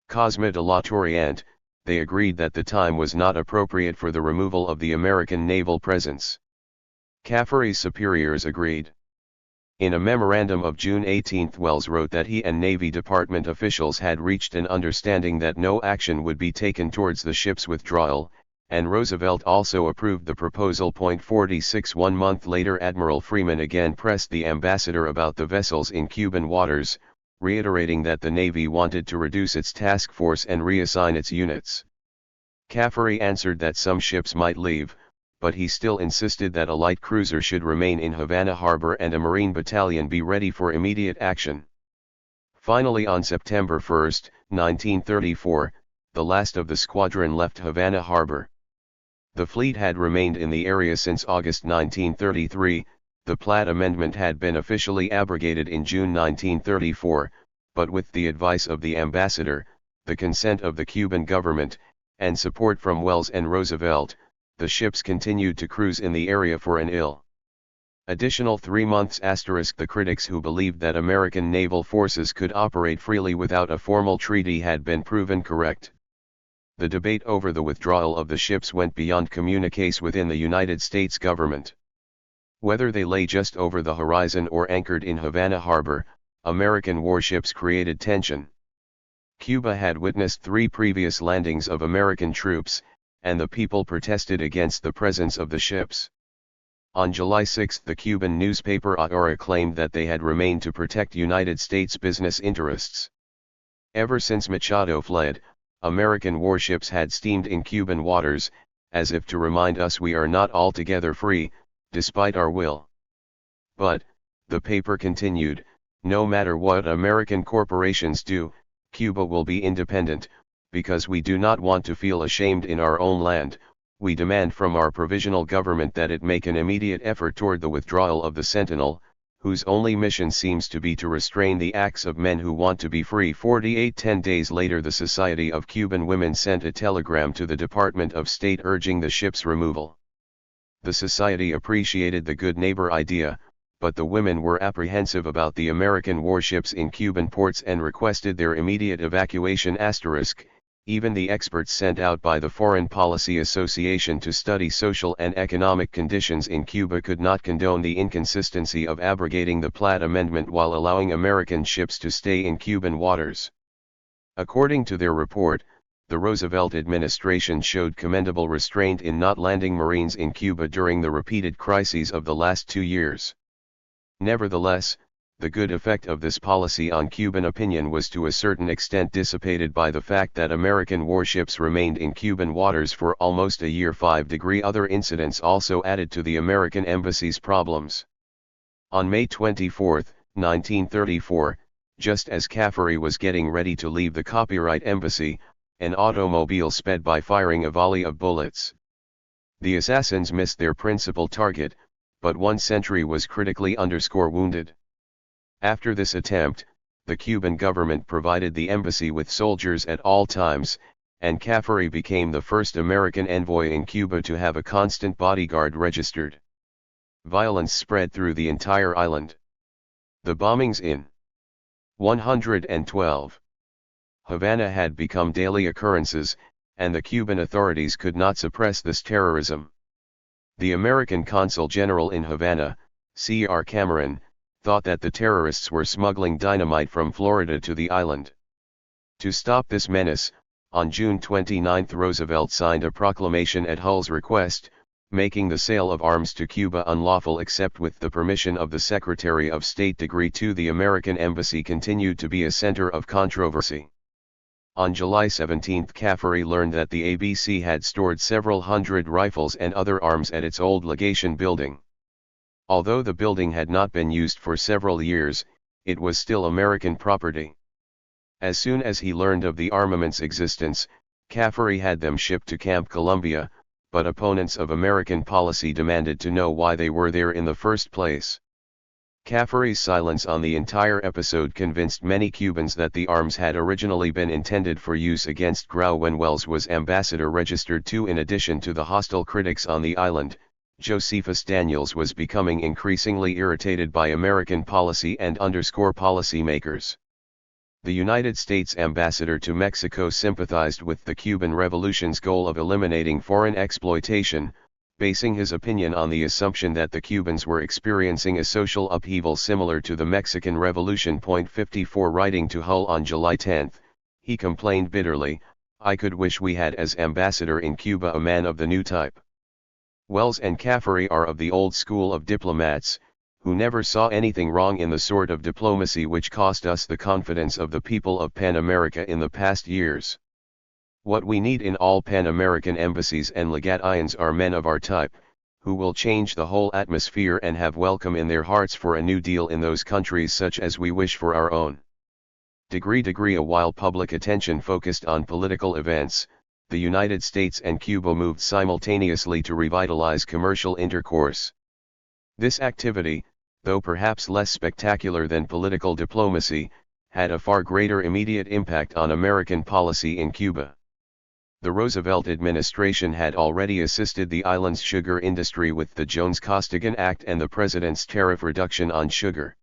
Cosme de la Torriente, they agreed that the time was not appropriate for the removal of the American naval presence. Caffery's superiors agreed. In a memorandum of June 18, Wells wrote that he and Navy Department officials had reached an understanding that no action would be taken towards the ship's withdrawal, and Roosevelt also approved the proposal. 46 1 month later, Admiral Freeman again pressed the ambassador about the vessels in Cuban waters, reiterating that the Navy wanted to reduce its task force and reassign its units. Caffery answered that some ships might leave, but he still insisted that a light cruiser should remain in Havana Harbor and a Marine battalion be ready for immediate action. Finally, on September 1, 1934, the last of the squadron left Havana Harbor. The fleet had remained in the area since August 1933. The Platt Amendment had been officially abrogated in June 1934, but with the advice of the ambassador, the consent of the Cuban government, and support from Wells and Roosevelt, the ships continued to cruise in the area for an additional 3 months. The critics who believed that American naval forces could operate freely without a formal treaty had been proven correct. The debate over the withdrawal of the ships went beyond communiques within the United States government. Whether they lay just over the horizon or anchored in Havana Harbor, American warships created tension. Cuba had witnessed 3 previous landings of American troops, and the people protested against the presence of the ships. On July 6, the Cuban newspaper Ahora claimed that they had remained to protect United States business interests. Ever since Machado fled, American warships had steamed in Cuban waters, as if to remind us we are not altogether free, despite our will. But, the paper continued, no matter what American corporations do, Cuba will be independent, because we do not want to feel ashamed in our own land. We demand from our provisional government that it make an immediate effort toward the withdrawal of the Sentinel, whose only mission seems to be to restrain the acts of men who want to be free. 10 days later, the Society of Cuban Women sent a telegram to the Department of State urging the ship's removal. The Society appreciated the good neighbor idea, but the women were apprehensive about the American warships in Cuban ports and requested their immediate evacuation. Even the experts sent out by the Foreign Policy Association to study social and economic conditions in Cuba could not condone the inconsistency of abrogating the Platt Amendment while allowing American ships to stay in Cuban waters. According to their report, the Roosevelt administration showed commendable restraint in not landing Marines in Cuba during the repeated crises of the last 2 years. Nevertheless, the good effect of this policy on Cuban opinion was to a certain extent dissipated by the fact that American warships remained in Cuban waters for almost a year. 5° Other incidents also added to the American embassy's problems. On May 24, 1934, just as Caffery was getting ready to leave the Copyright Embassy, an automobile sped by firing a volley of bullets. The assassins missed their principal target, but one sentry was critically wounded. After this attempt, the Cuban government provided the embassy with soldiers at all times, and Caffery became the first American envoy in Cuba to have a constant bodyguard registered. Violence spread through the entire island. The bombings in 112 Havana had become daily occurrences, and the Cuban authorities could not suppress this terrorism. The American Consul General in Havana, C.R. Cameron, thought that the terrorists were smuggling dynamite from Florida to the island. To stop this menace, on June 29 Roosevelt signed a proclamation at Hull's request, making the sale of arms to Cuba unlawful except with the permission of the Secretary of State. 2 The American embassy continued to be a center of controversy. On July 17 Caffery learned that the ABC had stored several hundred rifles and other arms at its old legation building. Although the building had not been used for several years, it was still American property. As soon as he learned of the armament's existence, Caffery had them shipped to Camp Columbia, but opponents of American policy demanded to know why they were there in the first place. Caffery's silence on the entire episode convinced many Cubans that the arms had originally been intended for use against Grau when Wells was ambassador registered too. In addition to the hostile critics on the island, Josephus Daniels was becoming increasingly irritated by American policy and policymakers. The United States ambassador to Mexico sympathized with the Cuban Revolution's goal of eliminating foreign exploitation, basing his opinion on the assumption that the Cubans were experiencing a social upheaval similar to the Mexican Revolution. 54 Writing to Hull on July 10, he complained bitterly, "I could wish we had as ambassador in Cuba a man of the new type." Wells and Caffery are of the old school of diplomats, who never saw anything wrong in the sort of diplomacy which cost us the confidence of the people of Pan America in the past years. What we need in all Pan American embassies and legations are men of our type, who will change the whole atmosphere and have welcome in their hearts for a new deal in those countries such as we wish for our own. While public attention focused on political events, the United States and Cuba moved simultaneously to revitalize commercial intercourse. This activity, though perhaps less spectacular than political diplomacy, had a far greater immediate impact on American policy in Cuba. The Roosevelt administration had already assisted the island's sugar industry with the Jones-Costigan Act and the president's tariff reduction on sugar.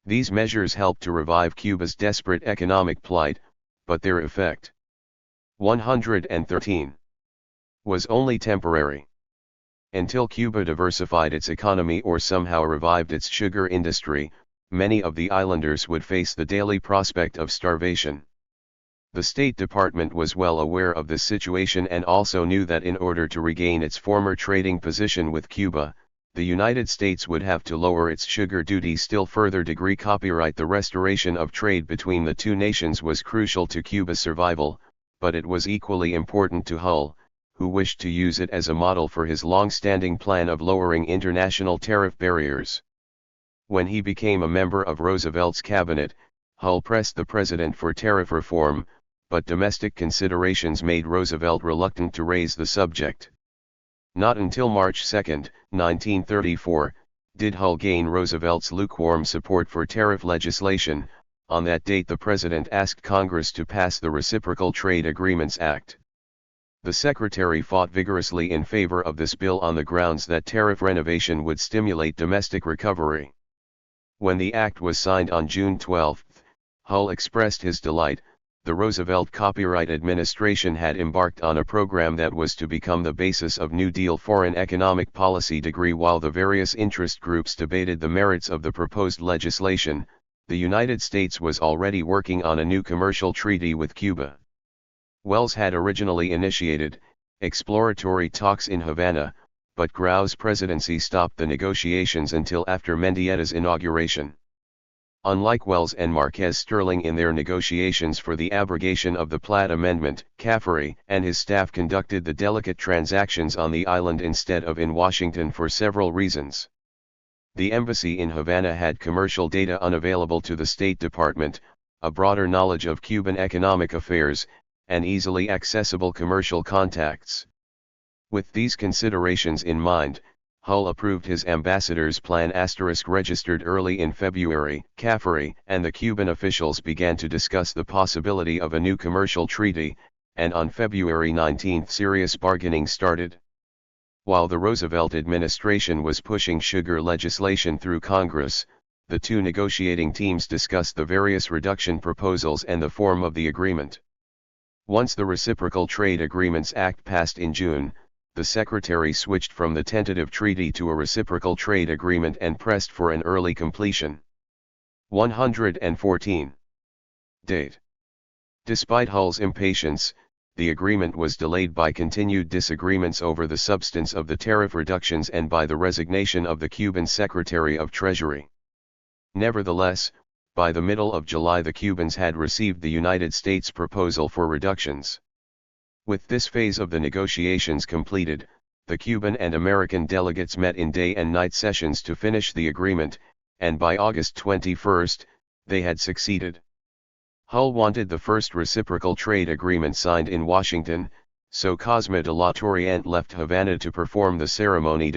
These measures helped to revive Cuba's desperate economic plight, but their effect, 113, was only temporary. Until Cuba diversified its economy or somehow revived its sugar industry, many of the islanders would face the daily prospect of starvation. The State Department was well aware of this situation and also knew that in order to regain its former trading position with Cuba, the United States would have to lower its sugar duty still further. Copyright The restoration of trade between the two nations was crucial to Cuba's survival, but it was equally important to Hull, who wished to use it as a model for his long-standing plan of lowering international tariff barriers. When he became a member of Roosevelt's cabinet, Hull pressed the president for tariff reform, but domestic considerations made Roosevelt reluctant to raise the subject. Not until March 2, 1934, did Hull gain Roosevelt's lukewarm support for tariff legislation. On that date the president asked Congress to pass the Reciprocal Trade Agreements Act. The secretary fought vigorously in favor of this bill on the grounds that tariff renovation would stimulate domestic recovery. When the act was signed on June 12, Hull expressed his delight. The Roosevelt Copyright Administration had embarked on a program that was to become the basis of New Deal foreign economic policy. While the various interest groups debated the merits of the proposed legislation, the United States was already working on a new commercial treaty with Cuba. Wells had originally initiated exploratory talks in Havana, but Grau's presidency stopped the negotiations until after Mendieta's inauguration. Unlike Wells and Marquez Sterling in their negotiations for the abrogation of the Platt Amendment, Caffery and his staff conducted the delicate transactions on the island instead of in Washington for several reasons. The embassy in Havana had commercial data unavailable to the State Department, a broader knowledge of Cuban economic affairs, and easily accessible commercial contacts. With these considerations in mind, Hull approved his ambassador's plan *, registered early in February. Caffery and the Cuban officials began to discuss the possibility of a new commercial treaty, and on February 19 serious bargaining started. While the Roosevelt administration was pushing sugar legislation through Congress, the two negotiating teams discussed the various reduction proposals and the form of the agreement. Once the Reciprocal Trade Agreements Act passed in June, the Secretary switched from the tentative treaty to a reciprocal trade agreement and pressed for an early completion. 114. Date. Despite Hull's impatience, the agreement was delayed by continued disagreements over the substance of the tariff reductions and by the resignation of the Cuban Secretary of Treasury. Nevertheless, by the middle of July the Cubans had received the United States proposal for reductions. With this phase of the negotiations completed, the Cuban and American delegates met in day and night sessions to finish the agreement, and by August 21, they had succeeded. Hull wanted the first reciprocal trade agreement signed in Washington, so Cosme de la Torriente left Havana to perform the ceremony.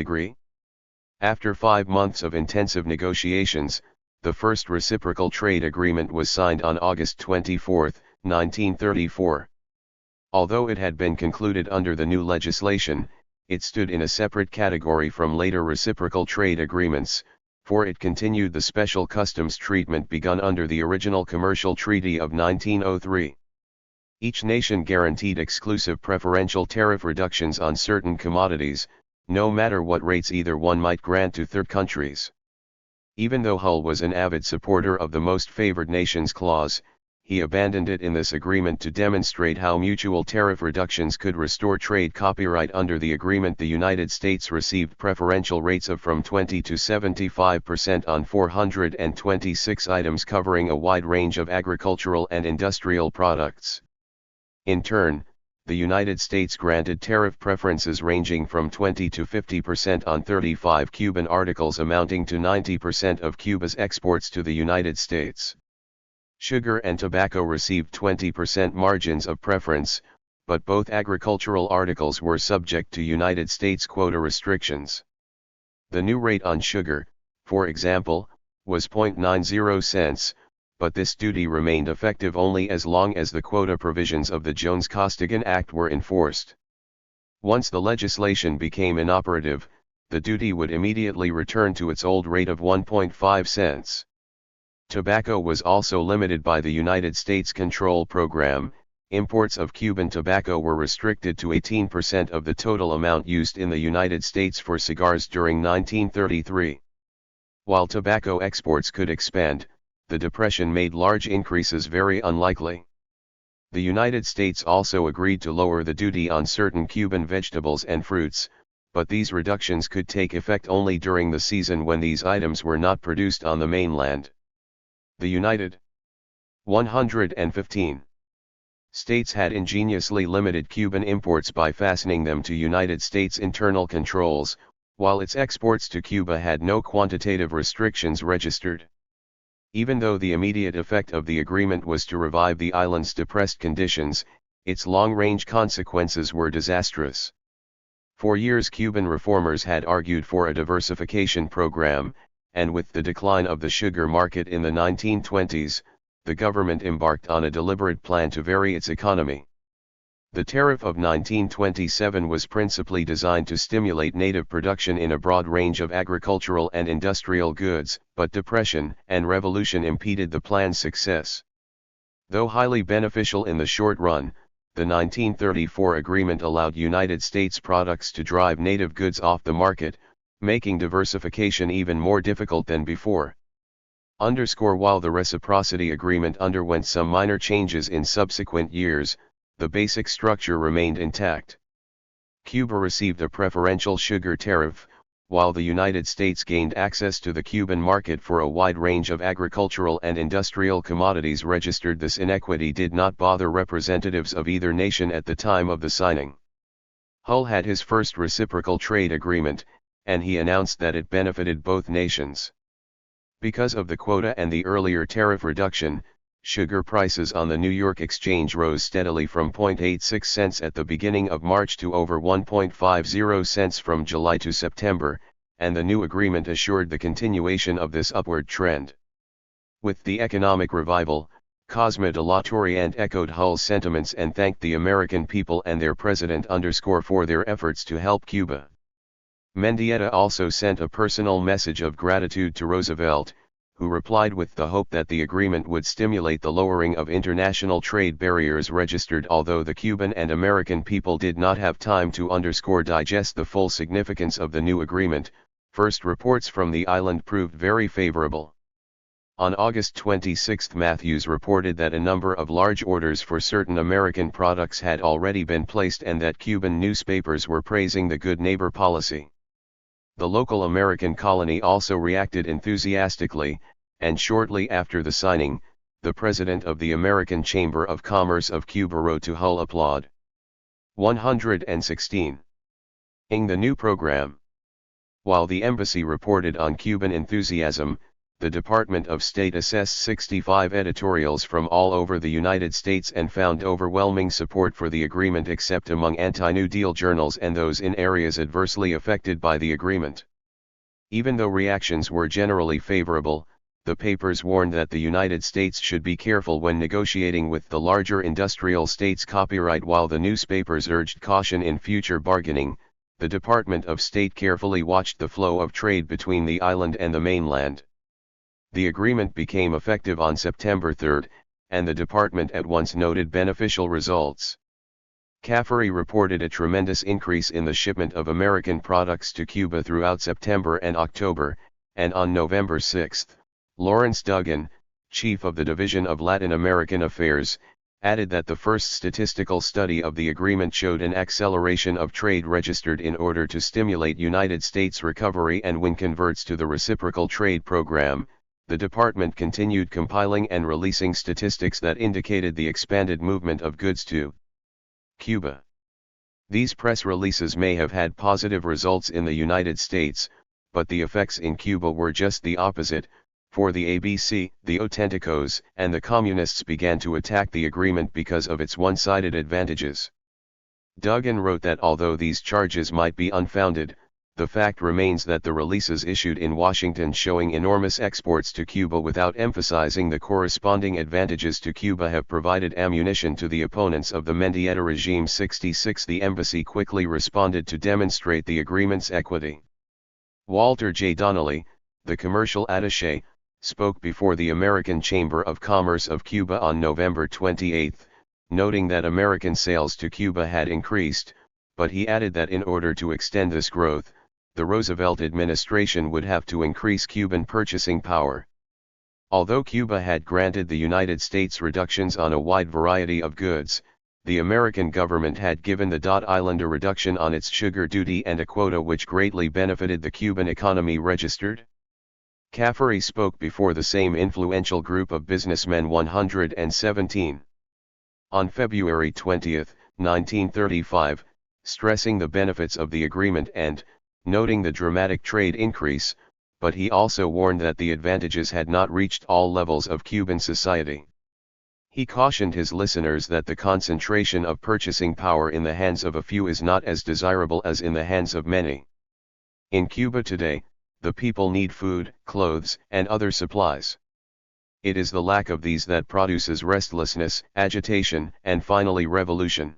After 5 months of intensive negotiations, the first reciprocal trade agreement was signed on August 24, 1934. Although it had been concluded under the new legislation, it stood in a separate category from later reciprocal trade agreements, for it continued the special customs treatment begun under the original Commercial Treaty of 1903. Each nation guaranteed exclusive preferential tariff reductions on certain commodities, no matter what rates either one might grant to third countries. Even though Hull was an avid supporter of the Most Favored Nations clause, he abandoned it in this agreement to demonstrate how mutual tariff reductions could restore trade. Copyright Under the agreement, the United States received preferential rates of from 20 to 75% on 426 items covering a wide range of agricultural and industrial products. In turn, the United States granted tariff preferences ranging from 20 to 50% on 35 Cuban articles amounting to 90% of Cuba's exports to the United States. Sugar and tobacco received 20% margins of preference, but both agricultural articles were subject to United States quota restrictions. The new rate on sugar, for example, was 0.90 cents, but this duty remained effective only as long as the quota provisions of the Jones-Costigan Act were enforced. Once the legislation became inoperative, the duty would immediately return to its old rate of 1.5 cents. Tobacco was also limited by the United States Control Program. Imports of Cuban tobacco were restricted to 18% of the total amount used in the United States for cigars during 1933. While tobacco exports could expand, the Depression made large increases very unlikely. The United States also agreed to lower the duty on certain Cuban vegetables and fruits, but these reductions could take effect only during the season when these items were not produced on the mainland. The United 115 States had ingeniously limited Cuban imports by fastening them to United States internal controls, while its exports to Cuba had no quantitative restrictions registered. Even though the immediate effect of the agreement was to revive the island's depressed conditions, its long-range consequences were disastrous. For years Cuban reformers had argued for a diversification program, and with the decline of the sugar market in the 1920s, the government embarked on a deliberate plan to vary its economy. The tariff of 1927 was principally designed to stimulate native production in a broad range of agricultural and industrial goods, but Depression and Revolution impeded the plan's success. Though highly beneficial in the short run, the 1934 agreement allowed United States products to drive native goods off the market, making diversification even more difficult than before. While the Reciprocity Agreement underwent some minor changes in subsequent years, the basic structure remained intact. Cuba received a preferential sugar tariff, while the United States gained access to the Cuban market for a wide range of agricultural and industrial commodities. This inequity did not bother representatives of either nation at the time of the signing. Hull had his first reciprocal trade agreement, and he announced that it benefited both nations. Because of the quota and the earlier tariff reduction, sugar prices on the New York Exchange rose steadily from 0.86 cents at the beginning of March to over 1.50 cents from July to September, and the new agreement assured the continuation of this upward trend. With the economic revival, Cosme de la Tourriente echoed Hull's sentiments and thanked the American people and their president for their efforts to help Cuba. Mendieta also sent a personal message of gratitude to Roosevelt, who replied with the hope that the agreement would stimulate the lowering of international trade barriers. Although the Cuban and American people did not have time to digest the full significance of the new agreement, first reports from the island proved very favorable. On August 26 Matthews reported that a number of large orders for certain American products had already been placed and that Cuban newspapers were praising the good neighbor policy. The local American colony also reacted enthusiastically, and shortly after the signing, the president of the American Chamber of Commerce of Cuba wrote to Hull applaud. 116. The new program. While the embassy reported on Cuban enthusiasm, the Department of State assessed 65 editorials from all over the United States and found overwhelming support for the agreement except among anti-New Deal journals and those in areas adversely affected by the agreement. Even though reactions were generally favorable, the papers warned that the United States should be careful when negotiating with the larger industrial states' copyright. While the newspapers urged caution in future bargaining, the Department of State carefully watched the flow of trade between the island and the mainland. The agreement became effective on September 3, and the department at once noted beneficial results. Caffery reported a tremendous increase in the shipment of American products to Cuba throughout September and October, and on November 6, Lawrence Duggan, chief of the Division of Latin American Affairs, added that the first statistical study of the agreement showed an acceleration of trade registered in order to stimulate United States recovery. And when converts to the reciprocal trade program, the department continued compiling and releasing statistics that indicated the expanded movement of goods to Cuba. These press releases may have had positive results in the United States, but the effects in Cuba were just the opposite, for the ABC, the Auténticos, and the Communists began to attack the agreement because of its one-sided advantages. Duggan wrote that although these charges might be unfounded, the fact remains that the releases issued in Washington showing enormous exports to Cuba without emphasizing the corresponding advantages to Cuba have provided ammunition to the opponents of the Mendieta regime. 66 The embassy quickly responded to demonstrate the agreement's equity. Walter J. Donnelly, the commercial attaché, spoke before the American Chamber of Commerce of Cuba on November 28, noting that American sales to Cuba had increased, but he added that in order to extend this growth, the Roosevelt administration would have to increase Cuban purchasing power. Although Cuba had granted the United States reductions on a wide variety of goods, the American government had given the Island a reduction on its sugar duty and a quota which greatly benefited the Cuban economy. Registered Caffery spoke before the same influential group of businessmen 117. On February 20, 1935, stressing the benefits of the agreement and, noting the dramatic trade increase, but he also warned that the advantages had not reached all levels of Cuban society. He cautioned his listeners that the concentration of purchasing power in the hands of a few is not as desirable as in the hands of many. In Cuba today, the people need food, clothes, and other supplies. It is the lack of these that produces restlessness, agitation, and finally revolution.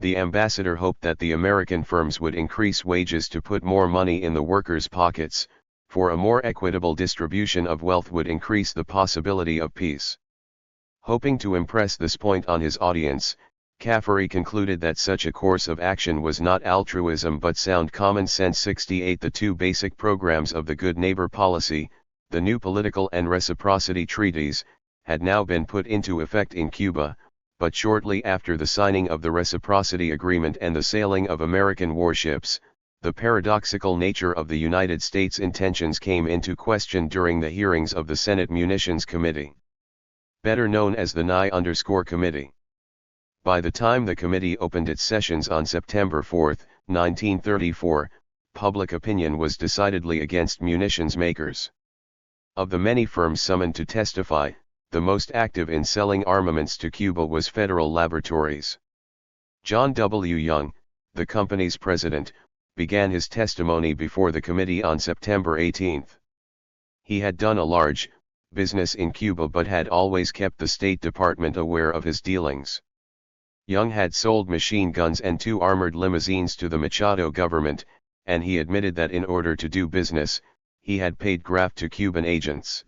The ambassador hoped that the American firms would increase wages to put more money in the workers' pockets, for a more equitable distribution of wealth would increase the possibility of peace. Hoping to impress this point on his audience, Caffery concluded that such a course of action was not altruism but sound common sense. 68 The two basic programs of the Good Neighbor policy, the new political and reciprocity treaties, had now been put into effect in Cuba, but shortly after the signing of the Reciprocity Agreement and the sailing of American warships, the paradoxical nature of the United States' intentions came into question during the hearings of the Senate Munitions Committee, better known as the Nye-Committee. By the time the committee opened its sessions on September 4, 1934, public opinion was decidedly against munitions makers. Of the many firms summoned to testify, the most active in selling armaments to Cuba was Federal Laboratories. John W. Young, the company's president, began his testimony before the committee on September 18. He had done a large business in Cuba but had always kept the State Department aware of his dealings. Young had sold machine guns and 2 armored limousines to the Machado government, and he admitted that in order to do business, he had paid graft to Cuban agents.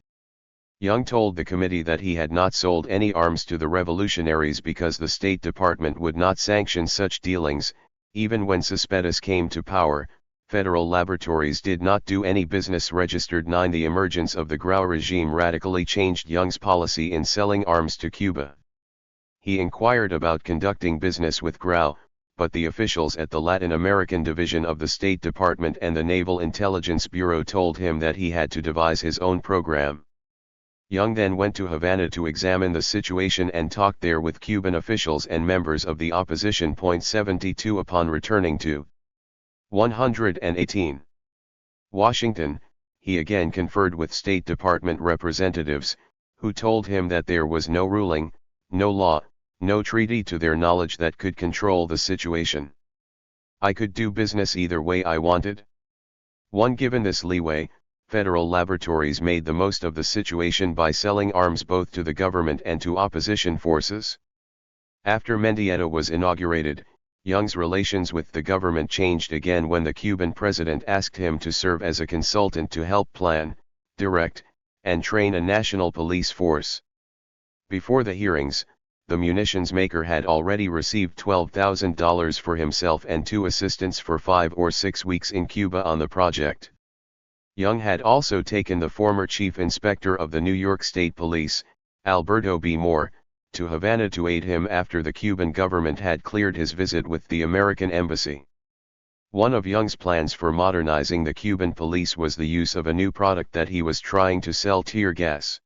Young told the committee that he had not sold any arms to the revolutionaries because the State Department would not sanction such dealings. Even when Cespedes came to power, Federal Laboratories did not do any business. Registered 9 The emergence of the Grau regime radically changed Young's policy in selling arms to Cuba. He inquired about conducting business with Grau, but the officials at the Latin American division of the State Department and the Naval Intelligence Bureau told him that he had to devise his own program. Young then went to Havana to examine the situation and talked there with Cuban officials and members of the opposition. 72 Upon returning to 118 Washington, he again conferred with State Department representatives, who told him that there was no ruling, no law, no treaty to their knowledge that could control the situation. I could do business either way I wanted. Given this leeway, Federal Laboratories made the most of the situation by selling arms both to the government and to opposition forces. After Mendieta was inaugurated, Young's relations with the government changed again when the Cuban president asked him to serve as a consultant to help plan, direct, and train a national police force. Before the hearings, the munitions maker had already received $12,000 for himself and 2 assistants for 5 or 6 weeks in Cuba on the project. Young had also taken the former chief inspector of the New York State Police, Alberto B. Moore, to Havana to aid him after the Cuban government had cleared his visit with the American embassy. One of Young's plans for modernizing the Cuban police was the use of a new product that he was trying to sell: tear gas.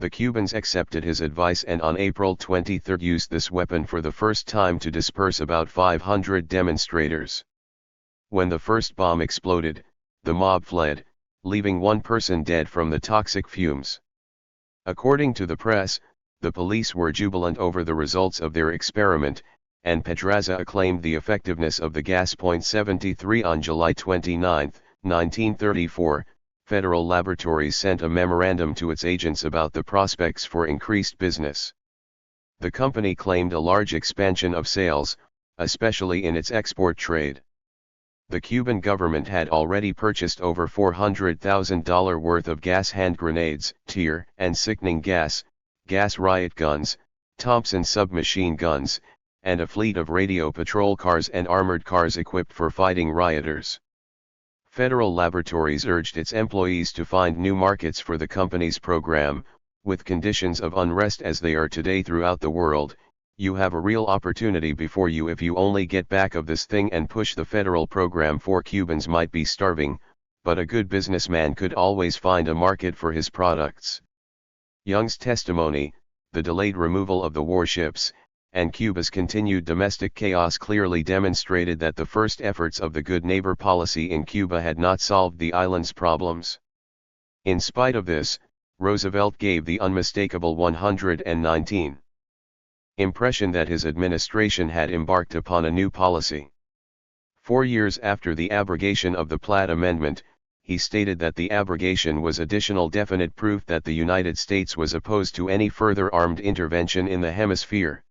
The Cubans accepted his advice and on April 23 used this weapon for the first time to disperse about 500 demonstrators. When the first bomb exploded, the mob fled, leaving one person dead from the toxic fumes. According to the press, the police were jubilant over the results of their experiment, and Pedraza acclaimed the effectiveness of the gas. 73 On July 29, 1934, federal laboratories sent a memorandum to its agents about the prospects for increased business. The company claimed a large expansion of sales, especially in its export trade. The Cuban government had already purchased over $400,000 worth of gas hand grenades, tear and sickening gas, gas riot guns, Thompson submachine guns, and a fleet of radio patrol cars and armored cars equipped for fighting rioters. Federal laboratories urged its employees to find new markets for the company's program. With conditions of unrest as they are today throughout the world, you have a real opportunity before you if you only get back of this thing and push the federal program. For Cubans might be starving, but a good businessman could always find a market for his products. Young's testimony, the delayed removal of the warships, and Cuba's continued domestic chaos clearly demonstrated that the first efforts of the good neighbor policy in Cuba had not solved the island's problems. In spite of this, Roosevelt gave the unmistakable 119 impression that his administration had embarked upon a new policy. 4 years after the abrogation of the Platt Amendment, he stated that the abrogation was additional definite proof that the United States was opposed to any further armed intervention in the hemisphere.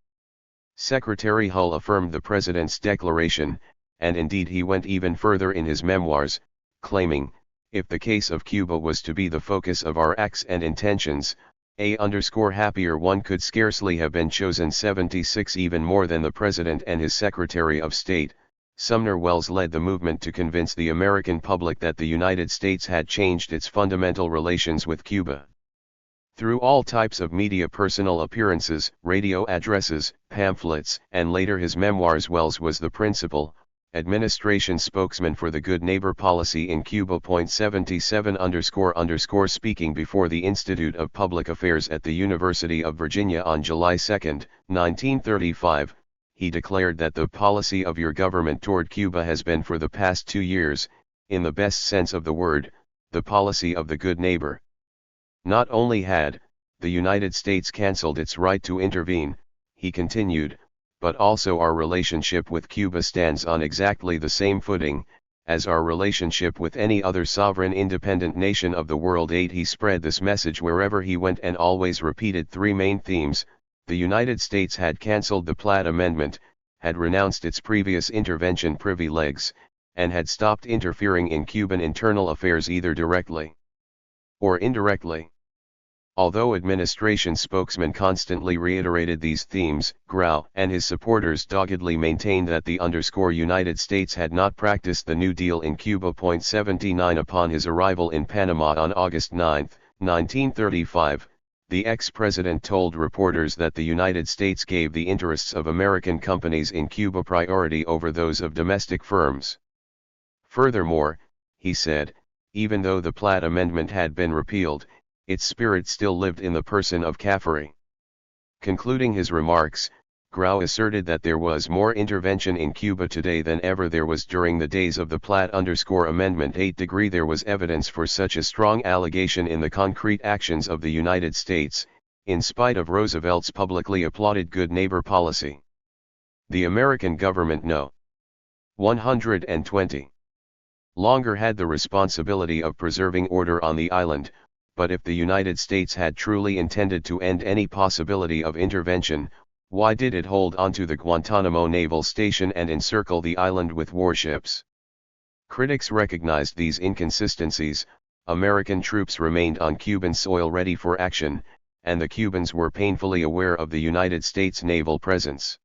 Secretary Hull affirmed the president's declaration, and indeed he went even further in his memoirs, claiming, if the case of Cuba was to be the focus of our acts and intentions, happier one could scarcely have been chosen. 76 Even more than the president and his Secretary of State, Sumner Welles led the movement to convince the American public that the United States had changed its fundamental relations with Cuba. Through all types of media, personal appearances, radio addresses, pamphlets, and later his memoirs, Welles was the principal administration spokesman for the good neighbor policy in Cuba. 77 Speaking before the Institute of Public Affairs at the University of Virginia on July 2, 1935, he declared that the policy of your government toward Cuba has been for the past 2 years, in the best sense of the word, the policy of the good neighbor. Not only had the United States canceled its right to intervene, he continued, but also our relationship with Cuba stands on exactly the same footing as our relationship with any other sovereign independent nation of the world. 8 He spread this message wherever he went and always repeated 3 main themes. The United States had canceled the Platt Amendment, had renounced its previous intervention privileges, and had stopped interfering in Cuban internal affairs either directly or indirectly. Although administration spokesmen constantly reiterated these themes, Grau and his supporters doggedly maintained that the United States had not practiced the New Deal in Cuba. 79 Upon his arrival in Panama on August 9, 1935, the ex-president told reporters that the United States gave the interests of American companies in Cuba priority over those of domestic firms. Furthermore, he said, even though the Platt Amendment had been repealed, its spirit still lived in the person of Caffery. Concluding his remarks, Grau asserted that there was more intervention in Cuba today than ever there was during the days of the Platt Amendment. 8 There was evidence for such a strong allegation in the concrete actions of the United States, in spite of Roosevelt's publicly applauded good neighbor policy. The American government no. 120. Longer had the responsibility of preserving order on the island, but if the United States had truly intended to end any possibility of intervention, why did it hold onto the Guantanamo naval station and encircle the island with warships? Critics recognized these inconsistencies. American troops remained on Cuban soil ready for action, and the Cubans were painfully aware of the United States naval presence.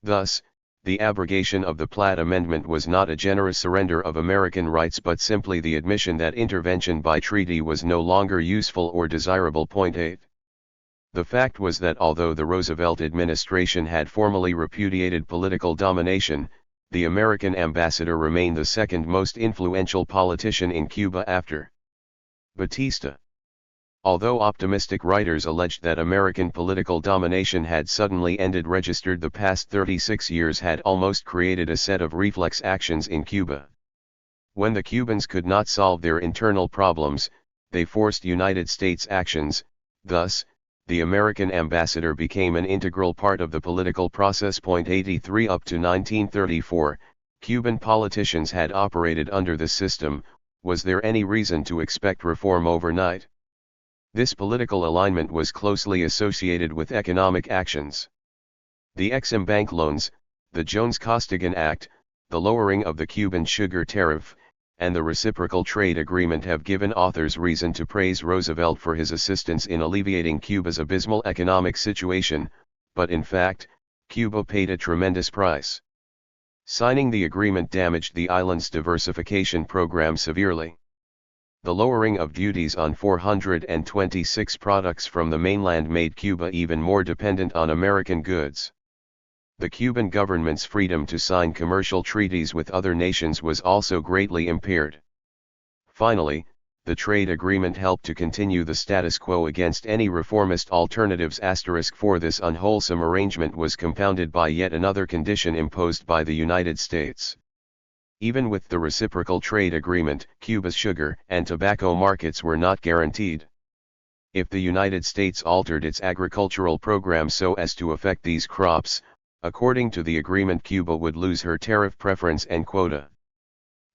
Thus, the abrogation of the Platt Amendment was not a generous surrender of American rights but simply the admission that intervention by treaty was no longer useful or desirable. 8. The fact was that although the Roosevelt administration had formally repudiated political domination, the American ambassador remained the second most influential politician in Cuba after Batista. Although optimistic writers alleged that American political domination had suddenly ended, registered the past 36 years had almost created a set of reflex actions in Cuba. When the Cubans could not solve their internal problems, they forced United States actions. Thus, the American ambassador became an integral part of the political process. 83 Up to 1934, Cuban politicians had operated under this system. Was there any reason to expect reform overnight? This political alignment was closely associated with economic actions. The Ex-Im bank loans, the Jones-Costigan Act, the lowering of the Cuban sugar tariff, and the reciprocal trade agreement have given authors reason to praise Roosevelt for his assistance in alleviating Cuba's abysmal economic situation, but in fact, Cuba paid a tremendous price. Signing the agreement damaged the island's diversification program severely. The lowering of duties on 426 products from the mainland made Cuba even more dependent on American goods. The Cuban government's freedom to sign commercial treaties with other nations was also greatly impaired. Finally, the trade agreement helped to continue the status quo against any reformist alternatives. For this unwholesome arrangement was compounded by yet another condition imposed by the United States. Even with the reciprocal trade agreement, Cuba's sugar and tobacco markets were not guaranteed. If the United States altered its agricultural program so as to affect these crops, according to the agreement, Cuba would lose her tariff preference and quota.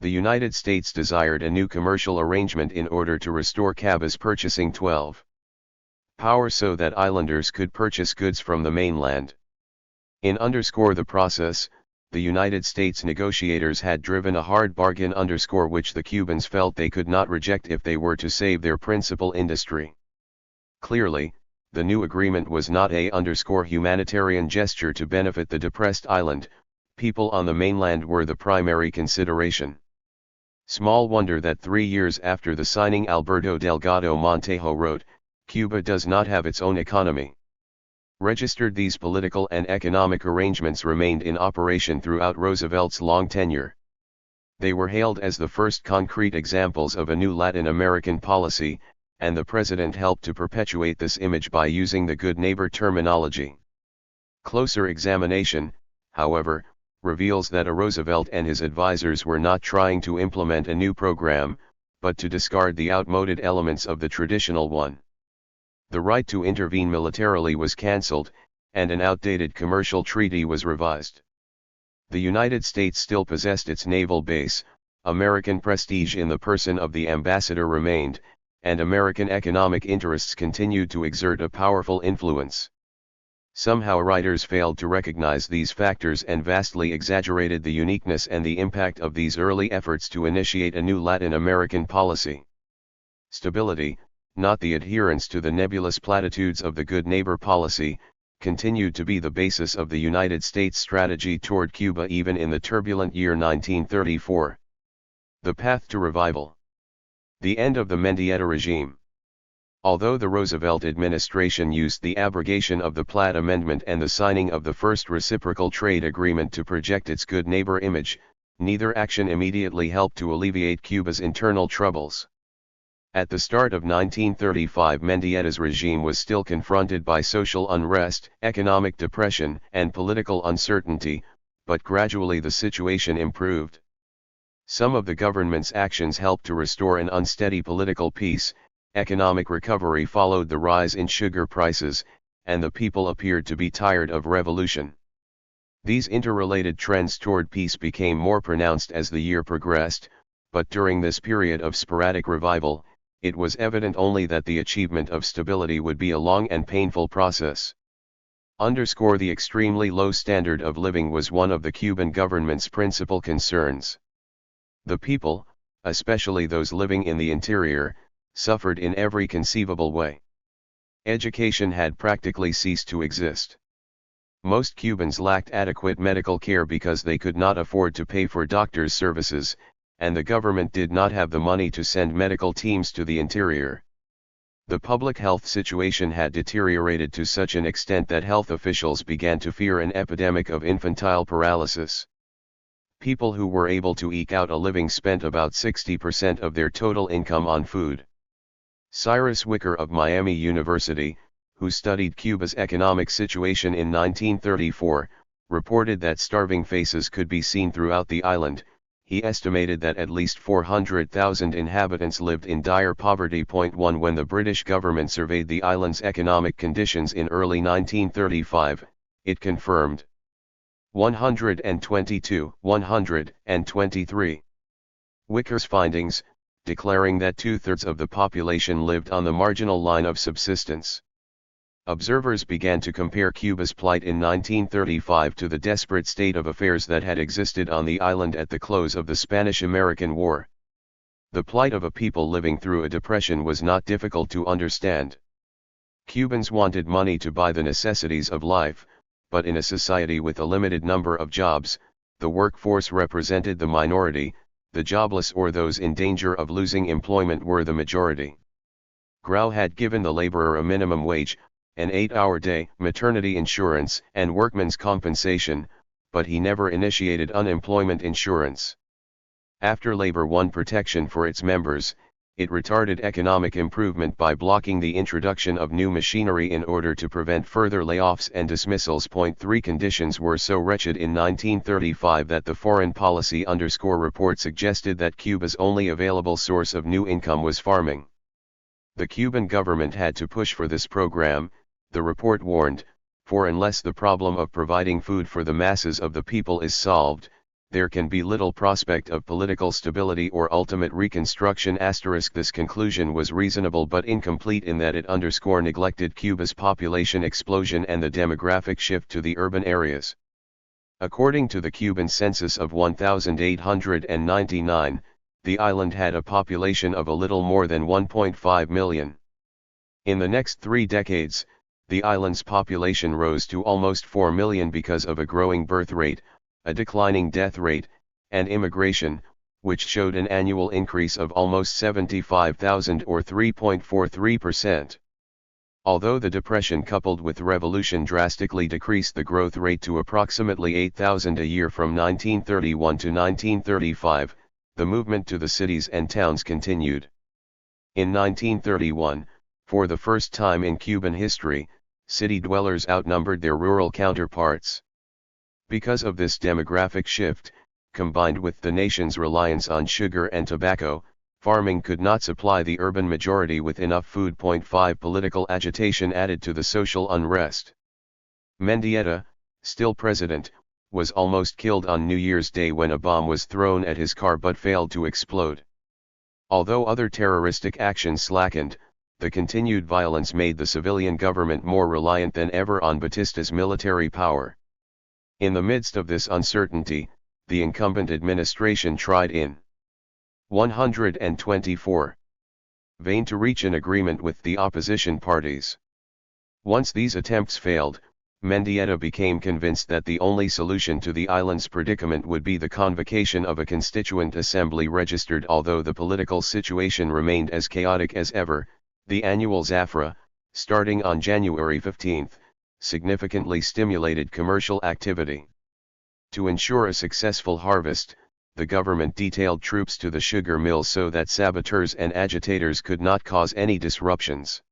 The United States desired a new commercial arrangement in order to restore Cuba's purchasing power so that islanders could purchase goods from the mainland. In the process, the United States negotiators had driven a hard bargain which the Cubans felt they could not reject if they were to save their principal industry. Clearly, the new agreement was not a humanitarian gesture to benefit the depressed island. People on the mainland were the primary consideration. Small wonder that 3 years after the signing, Alberto Delgado Montejo wrote, "Cuba does not have its own economy." Registered, these political and economic arrangements remained in operation throughout Roosevelt's long tenure. They were hailed as the first concrete examples of a new Latin American policy, and the president helped to perpetuate this image by using the good neighbor terminology. Closer examination, however, reveals that Roosevelt and his advisors were not trying to implement a new program, but to discard the outmoded elements of the traditional one. The right to intervene militarily was cancelled, and an outdated commercial treaty was revised. The United States still possessed its naval base, American prestige in the person of the ambassador remained, and American economic interests continued to exert a powerful influence. Somehow writers failed to recognize these factors and vastly exaggerated the uniqueness and the impact of these early efforts to initiate a new Latin American policy. Stability, not the adherence to the nebulous platitudes of the good neighbor policy, continued to be the basis of the United States strategy toward Cuba even in the turbulent year 1934. The path to revival. The end of the Mendieta regime. Although the Roosevelt administration used the abrogation of the Platt Amendment and the signing of the first reciprocal trade agreement to project its good neighbor image, neither action immediately helped to alleviate Cuba's internal troubles. At the start of 1935, Mendieta's regime was still confronted by social unrest, economic depression, and political uncertainty, but gradually the situation improved. Some of the government's actions helped to restore an unsteady political peace. Economic recovery followed the rise in sugar prices, and the people appeared to be tired of revolution. These interrelated trends toward peace became more pronounced as the year progressed, but during this period of sporadic revival, it was evident only that the achievement of stability would be a long and painful process. The extremely low standard of living was one of the Cuban government's principal concerns. The people, especially those living in the interior, suffered in every conceivable way. Education had practically ceased to exist. Most Cubans lacked adequate medical care because they could not afford to pay for doctors' services, and the government did not have the money to send medical teams to the interior. The public health situation had deteriorated to such an extent that health officials began to fear an epidemic of infantile paralysis. People who were able to eke out a living spent about 60% of their total income on food. Cyrus Wicker of Miami University, who studied Cuba's economic situation in 1934, reported that starving faces could be seen throughout the island. He estimated that at least 400,000 inhabitants lived in dire poverty. 1 When the British government surveyed the island's economic conditions in early 1935, it confirmed 123 Wicker's findings, declaring that 2/3 of the population lived on the marginal line of subsistence. Observers began to compare Cuba's plight in 1935 to the desperate state of affairs that had existed on the island at the close of the Spanish-American War. The plight of a people living through a depression was not difficult to understand. Cubans wanted money to buy the necessities of life, but in a society with a limited number of jobs, the workforce represented the minority, the jobless or those in danger of losing employment were the majority. Grau had given the laborer a minimum wage, an 8-hour day, maternity insurance, and workman's compensation, but he never initiated unemployment insurance. After labor won protection for its members, it retarded economic improvement by blocking the introduction of new machinery in order to prevent further layoffs and dismissals. 3 Conditions were so wretched in 1935 that the Foreign Policy report suggested that Cuba's only available source of new income was farming. The Cuban government had to push for this program, the report warned, for unless the problem of providing food for the masses of the people is solved, there can be little prospect of political stability or ultimate reconstruction. This conclusion was reasonable but incomplete in that it neglected Cuba's population explosion and the demographic shift to the urban areas. According to the Cuban census of 1899, the island had a population of a little more than 1.5 million. In the next 3 decades, the island's population rose to almost 4 million because of a growing birth rate, a declining death rate, and immigration, which showed an annual increase of almost 75,000 or 3.43%. Although the Depression coupled with revolution drastically decreased the growth rate to approximately 8,000 a year from 1931 to 1935, the movement to the cities and towns continued. In 1931, for the first time in Cuban history, city dwellers outnumbered their rural counterparts. Because of this demographic shift, combined with the nation's reliance on sugar and tobacco, farming could not supply the urban majority with enough food. 5 Political agitation added to the social unrest. Mendieta, still president, was almost killed on New Year's Day when a bomb was thrown at his car but failed to explode. Although other terroristic actions slackened, the continued violence made the civilian government more reliant than ever on Batista's military power. In the midst of this uncertainty, the incumbent administration tried in 124 vain to reach an agreement with the opposition parties. Once these attempts failed, Mendieta became convinced that the only solution to the island's predicament would be the convocation of a constituent assembly registered. Although the political situation remained as chaotic as ever, the annual Zafra, starting on January 15, significantly stimulated commercial activity. To ensure a successful harvest, the government detailed troops to the sugar mills so that saboteurs and agitators could not cause any disruptions.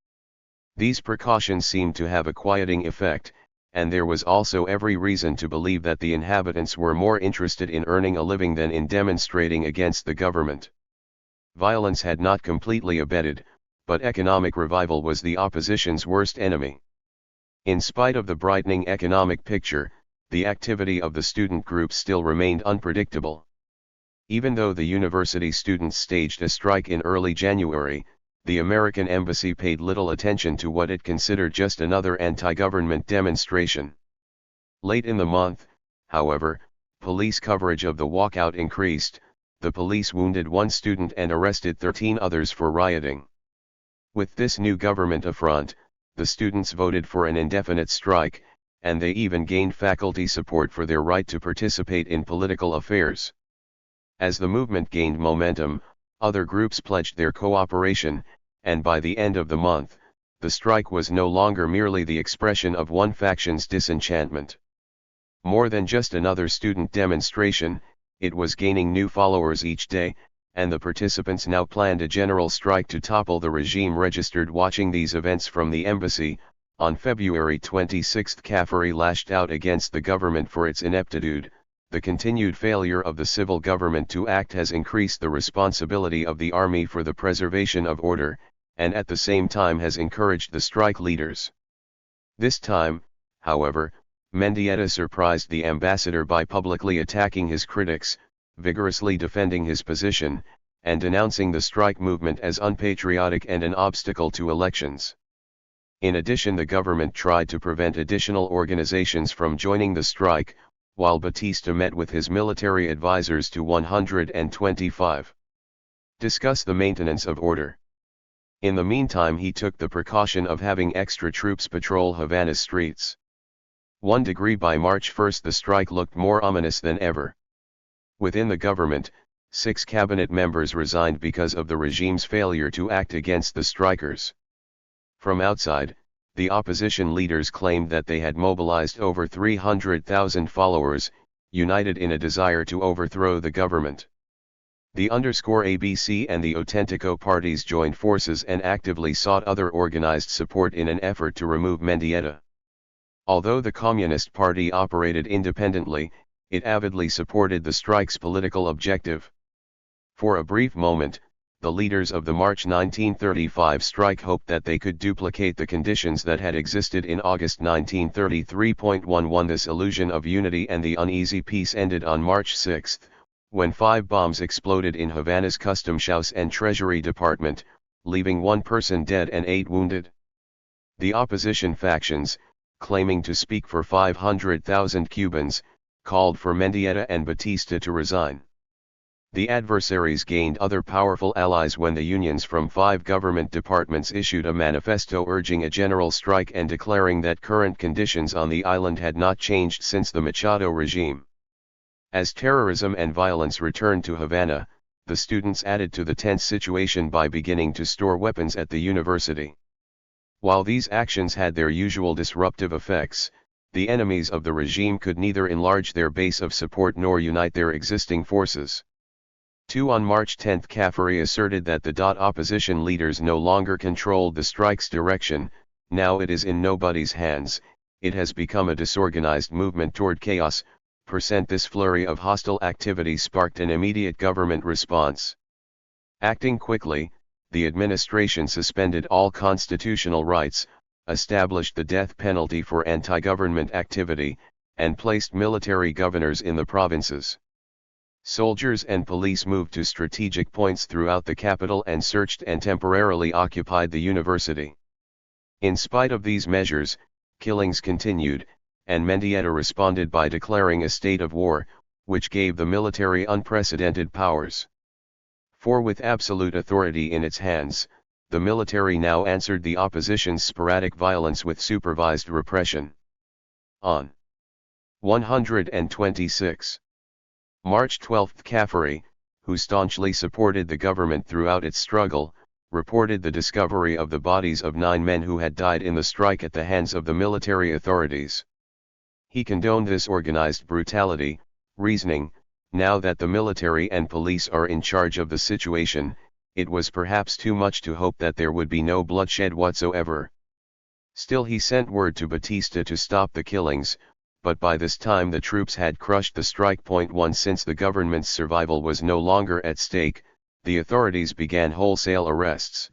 These precautions seemed to have a quieting effect, and there was also every reason to believe that the inhabitants were more interested in earning a living than in demonstrating against the government. Violence had not completely abated, but economic revival was the opposition's worst enemy. In spite of the brightening economic picture, the activity of the student groups still remained unpredictable. Even though the university students staged a strike in early January, the American embassy paid little attention to what it considered just another anti-government demonstration. Late in the month, however, police coverage of the walkout increased. The police wounded 1 student and arrested 13 others for rioting. With this new government affront, the students voted for an indefinite strike, and they even gained faculty support for their right to participate in political affairs. As the movement gained momentum, other groups pledged their cooperation, and by the end of the month, the strike was no longer merely the expression of one faction's disenchantment. More than just another student demonstration, it was gaining new followers each day, and the participants now planned a general strike to topple the regime. Registered watching these events from the embassy. On February 26, Caffery lashed out against the government for its ineptitude. The continued failure of the civil government to act has increased the responsibility of the army for the preservation of order, and at the same time has encouraged the strike leaders. This time, however, Mendieta surprised the ambassador by publicly attacking his critics, vigorously defending his position, and denouncing the strike movement as unpatriotic and an obstacle to elections. In addition, the government tried to prevent additional organizations from joining the strike, while Batista met with his military advisors to 125. Discuss the maintenance of order. In the meantime, he took the precaution of having extra troops patrol Havana's streets. 1 degree by March 1, the strike looked more ominous than ever. Within the government, 6 cabinet members resigned because of the regime's failure to act against the strikers. From outside, the opposition leaders claimed that they had mobilized over 300,000 followers, united in a desire to overthrow the government. The _ABC and the Auténtico parties joined forces and actively sought other organized support in an effort to remove Mendieta. Although the Communist Party operated independently, it avidly supported the strike's political objective. For a brief moment, the leaders of the March 1935 strike hoped that they could duplicate the conditions that had existed in August 1933.11. This illusion of unity and the uneasy peace ended on March 6, when 5 bombs exploded in Havana's Customs House and Treasury Department, leaving 1 person dead and 8 wounded. The opposition factions, claiming to speak for 500,000 Cubans, called for Mendieta and Batista to resign. The adversaries gained other powerful allies when the unions from 5 government departments issued a manifesto urging a general strike and declaring that current conditions on the island had not changed since the Machado regime. As terrorism and violence returned to Havana, the students added to the tense situation by beginning to store weapons at the university. While these actions had their usual disruptive effects, the enemies of the regime could neither enlarge their base of support nor unite their existing forces. 2 On March 10, Caffery asserted that the opposition leaders no longer controlled the strike's direction. Now it is in nobody's hands, it has become a disorganized movement toward chaos. This flurry of hostile activity sparked an immediate government response. Acting quickly, the administration suspended all constitutional rights, established the death penalty for anti-government activity, and placed military governors in the provinces. Soldiers and police moved to strategic points throughout the capital and searched and temporarily occupied the university. In spite of these measures, killings continued, and Mendieta responded by declaring a state of war, which gave the military unprecedented powers. For with absolute authority in its hands, the military now answered the opposition's sporadic violence with supervised repression. On 126. March 12, Caffery, who staunchly supported the government throughout its struggle, reported the discovery of the bodies of 9 men who had died in the strike at the hands of the military authorities. He condoned this organized brutality, reasoning, now that the military and police are in charge of the situation, it was perhaps too much to hope that there would be no bloodshed whatsoever. Still, he sent word to Batista to stop the killings, but by this time the troops had crushed the strike. 1 Since the government's survival was no longer at stake, the authorities began wholesale arrests.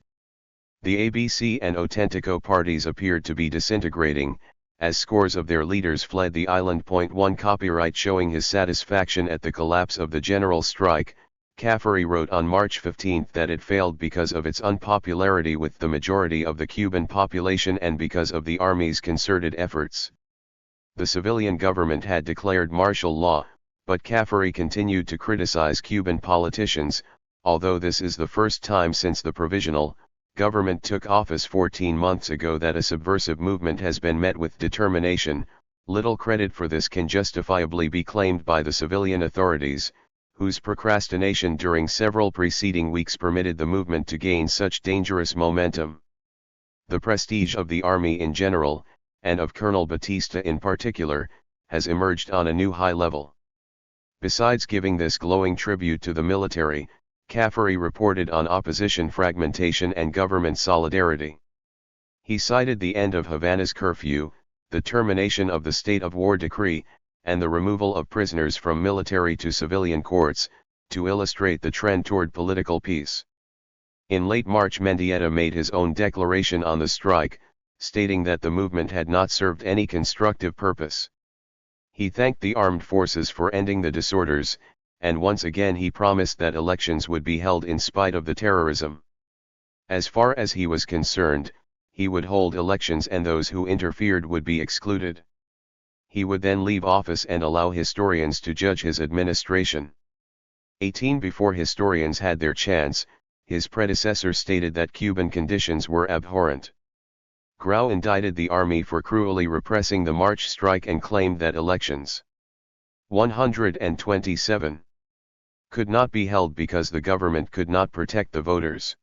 The ABC and Auténtico parties appeared to be disintegrating, as scores of their leaders fled the island. 1 Copyright showing his satisfaction at the collapse of the general strike, Caffery wrote on March 15 that it failed because of its unpopularity with the majority of the Cuban population and because of the army's concerted efforts. The civilian government had declared martial law, but Caffery continued to criticize Cuban politicians. Although this is the first time since the provisional government took office 14 months ago that a subversive movement has been met with determination, little credit for this can justifiably be claimed by the civilian authorities, whose procrastination during several preceding weeks permitted the movement to gain such dangerous momentum. The prestige of the army in general, and of Colonel Batista in particular, has emerged on a new high level. Besides giving this glowing tribute to the military, Caffery reported on opposition fragmentation and government solidarity. He cited the end of Havana's curfew, the termination of the state of war decree, and the removal of prisoners from military to civilian courts, to illustrate the trend toward political peace. In late March, Mendieta made his own declaration on the strike, stating that the movement had not served any constructive purpose. He thanked the armed forces for ending the disorders, and once again he promised that elections would be held in spite of the terrorism. As far as he was concerned, he would hold elections and those who interfered would be excluded. He would then leave office and allow historians to judge his administration. 18 Before historians had their chance, his predecessor stated that Cuban conditions were abhorrent. Grau indicted the army for cruelly repressing the March strike and claimed that elections 127 could not be held because the government could not protect the voters.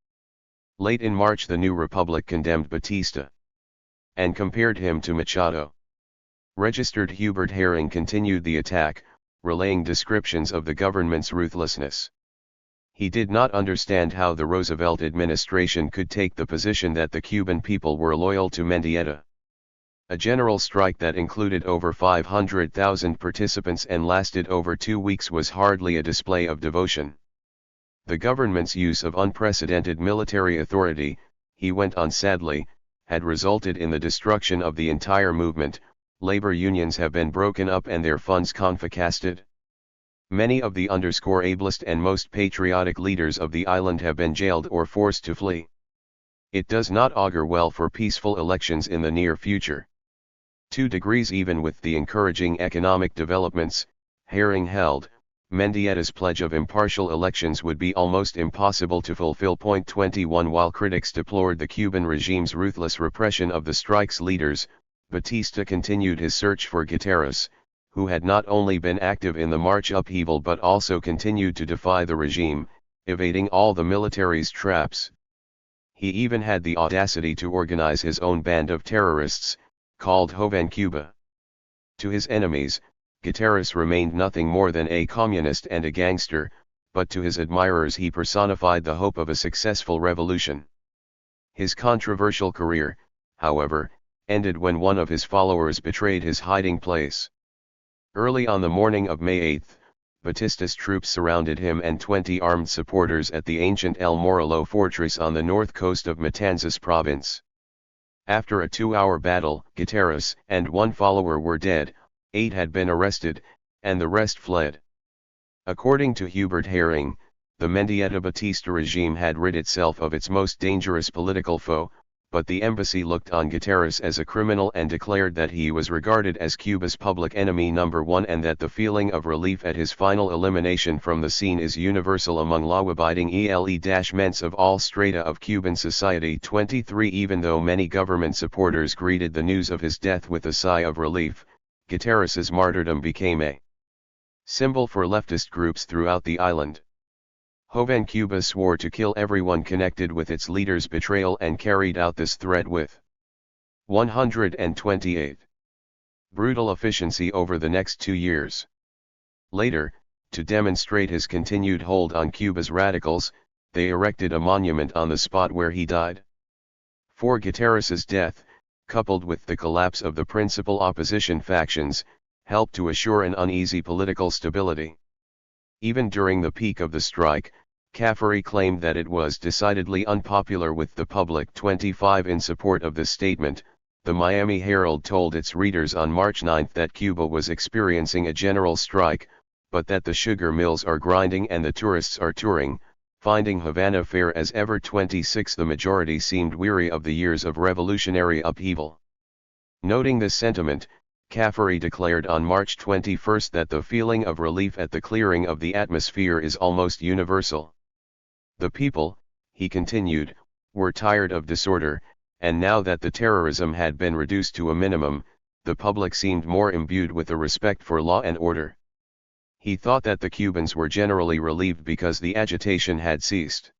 Late in March, the New Republic condemned Batista and compared him to Machado. Registered Hubert Herring continued the attack, relaying descriptions of the government's ruthlessness. He did not understand how the Roosevelt administration could take the position that the Cuban people were loyal to Mendieta. A general strike that included over 500,000 participants and lasted over 2 weeks was hardly a display of devotion. The government's use of unprecedented military authority, he went on sadly, had resulted in the destruction of the entire movement. Labor unions have been broken up and their funds confiscated. Many of the ablest and most patriotic leaders of the island have been jailed or forced to flee. It does not augur well for peaceful elections in the near future. 2 degrees Even with the encouraging economic developments, Herring held, Mendieta's pledge of impartial elections would be almost impossible to fulfill. 21 While critics deplored the Cuban regime's ruthless repression of the strike's leaders, Batista continued his search for Guterres, who had not only been active in the March upheaval but also continued to defy the regime, evading all the military's traps. He even had the audacity to organize his own band of terrorists, called Joven Cuba. To his enemies, Guterres remained nothing more than a communist and a gangster, but to his admirers he personified the hope of a successful revolution. His controversial career, however, ended when one of his followers betrayed his hiding place. Early on the morning of May 8, Batista's troops surrounded him and 20 armed supporters at the ancient El Morillo fortress on the north coast of Matanzas province. After a 2-hour battle, Guterres and 1 follower were dead, 8 had been arrested, and the rest fled. According to Hubert Herring, the Mendieta-Batista regime had rid itself of its most dangerous political foe, but the embassy looked on Guterres as a criminal and declared that he was regarded as Cuba's public enemy #1 and that the feeling of relief at his final elimination from the scene is universal among law-abiding elements of all strata of Cuban society. 23 Even though many government supporters greeted the news of his death with a sigh of relief, Guterres's martyrdom became a symbol for leftist groups throughout the island. Joven Cuba swore to kill everyone connected with its leader's betrayal and carried out this threat with 128 brutal efficiency over the next 2 years. Later, to demonstrate his continued hold on Cuba's radicals, they erected a monument on the spot where he died. For Guterres's death, coupled with the collapse of the principal opposition factions, helped to assure an uneasy political stability. Even during the peak of the strike, Caffery claimed that it was decidedly unpopular with the public. 25 In support of this statement, the Miami Herald told its readers on March 9 that Cuba was experiencing a general strike, but that the sugar mills are grinding and the tourists are touring, finding Havana fair as ever. 26 The majority seemed weary of the years of revolutionary upheaval. Noting this sentiment, Caffery declared on March 21 that the feeling of relief at the clearing of the atmosphere is almost universal. The people, he continued, were tired of disorder, and now that the terrorism had been reduced to a minimum, the public seemed more imbued with a respect for law and order. He thought that the Cubans were generally relieved because the agitation had ceased.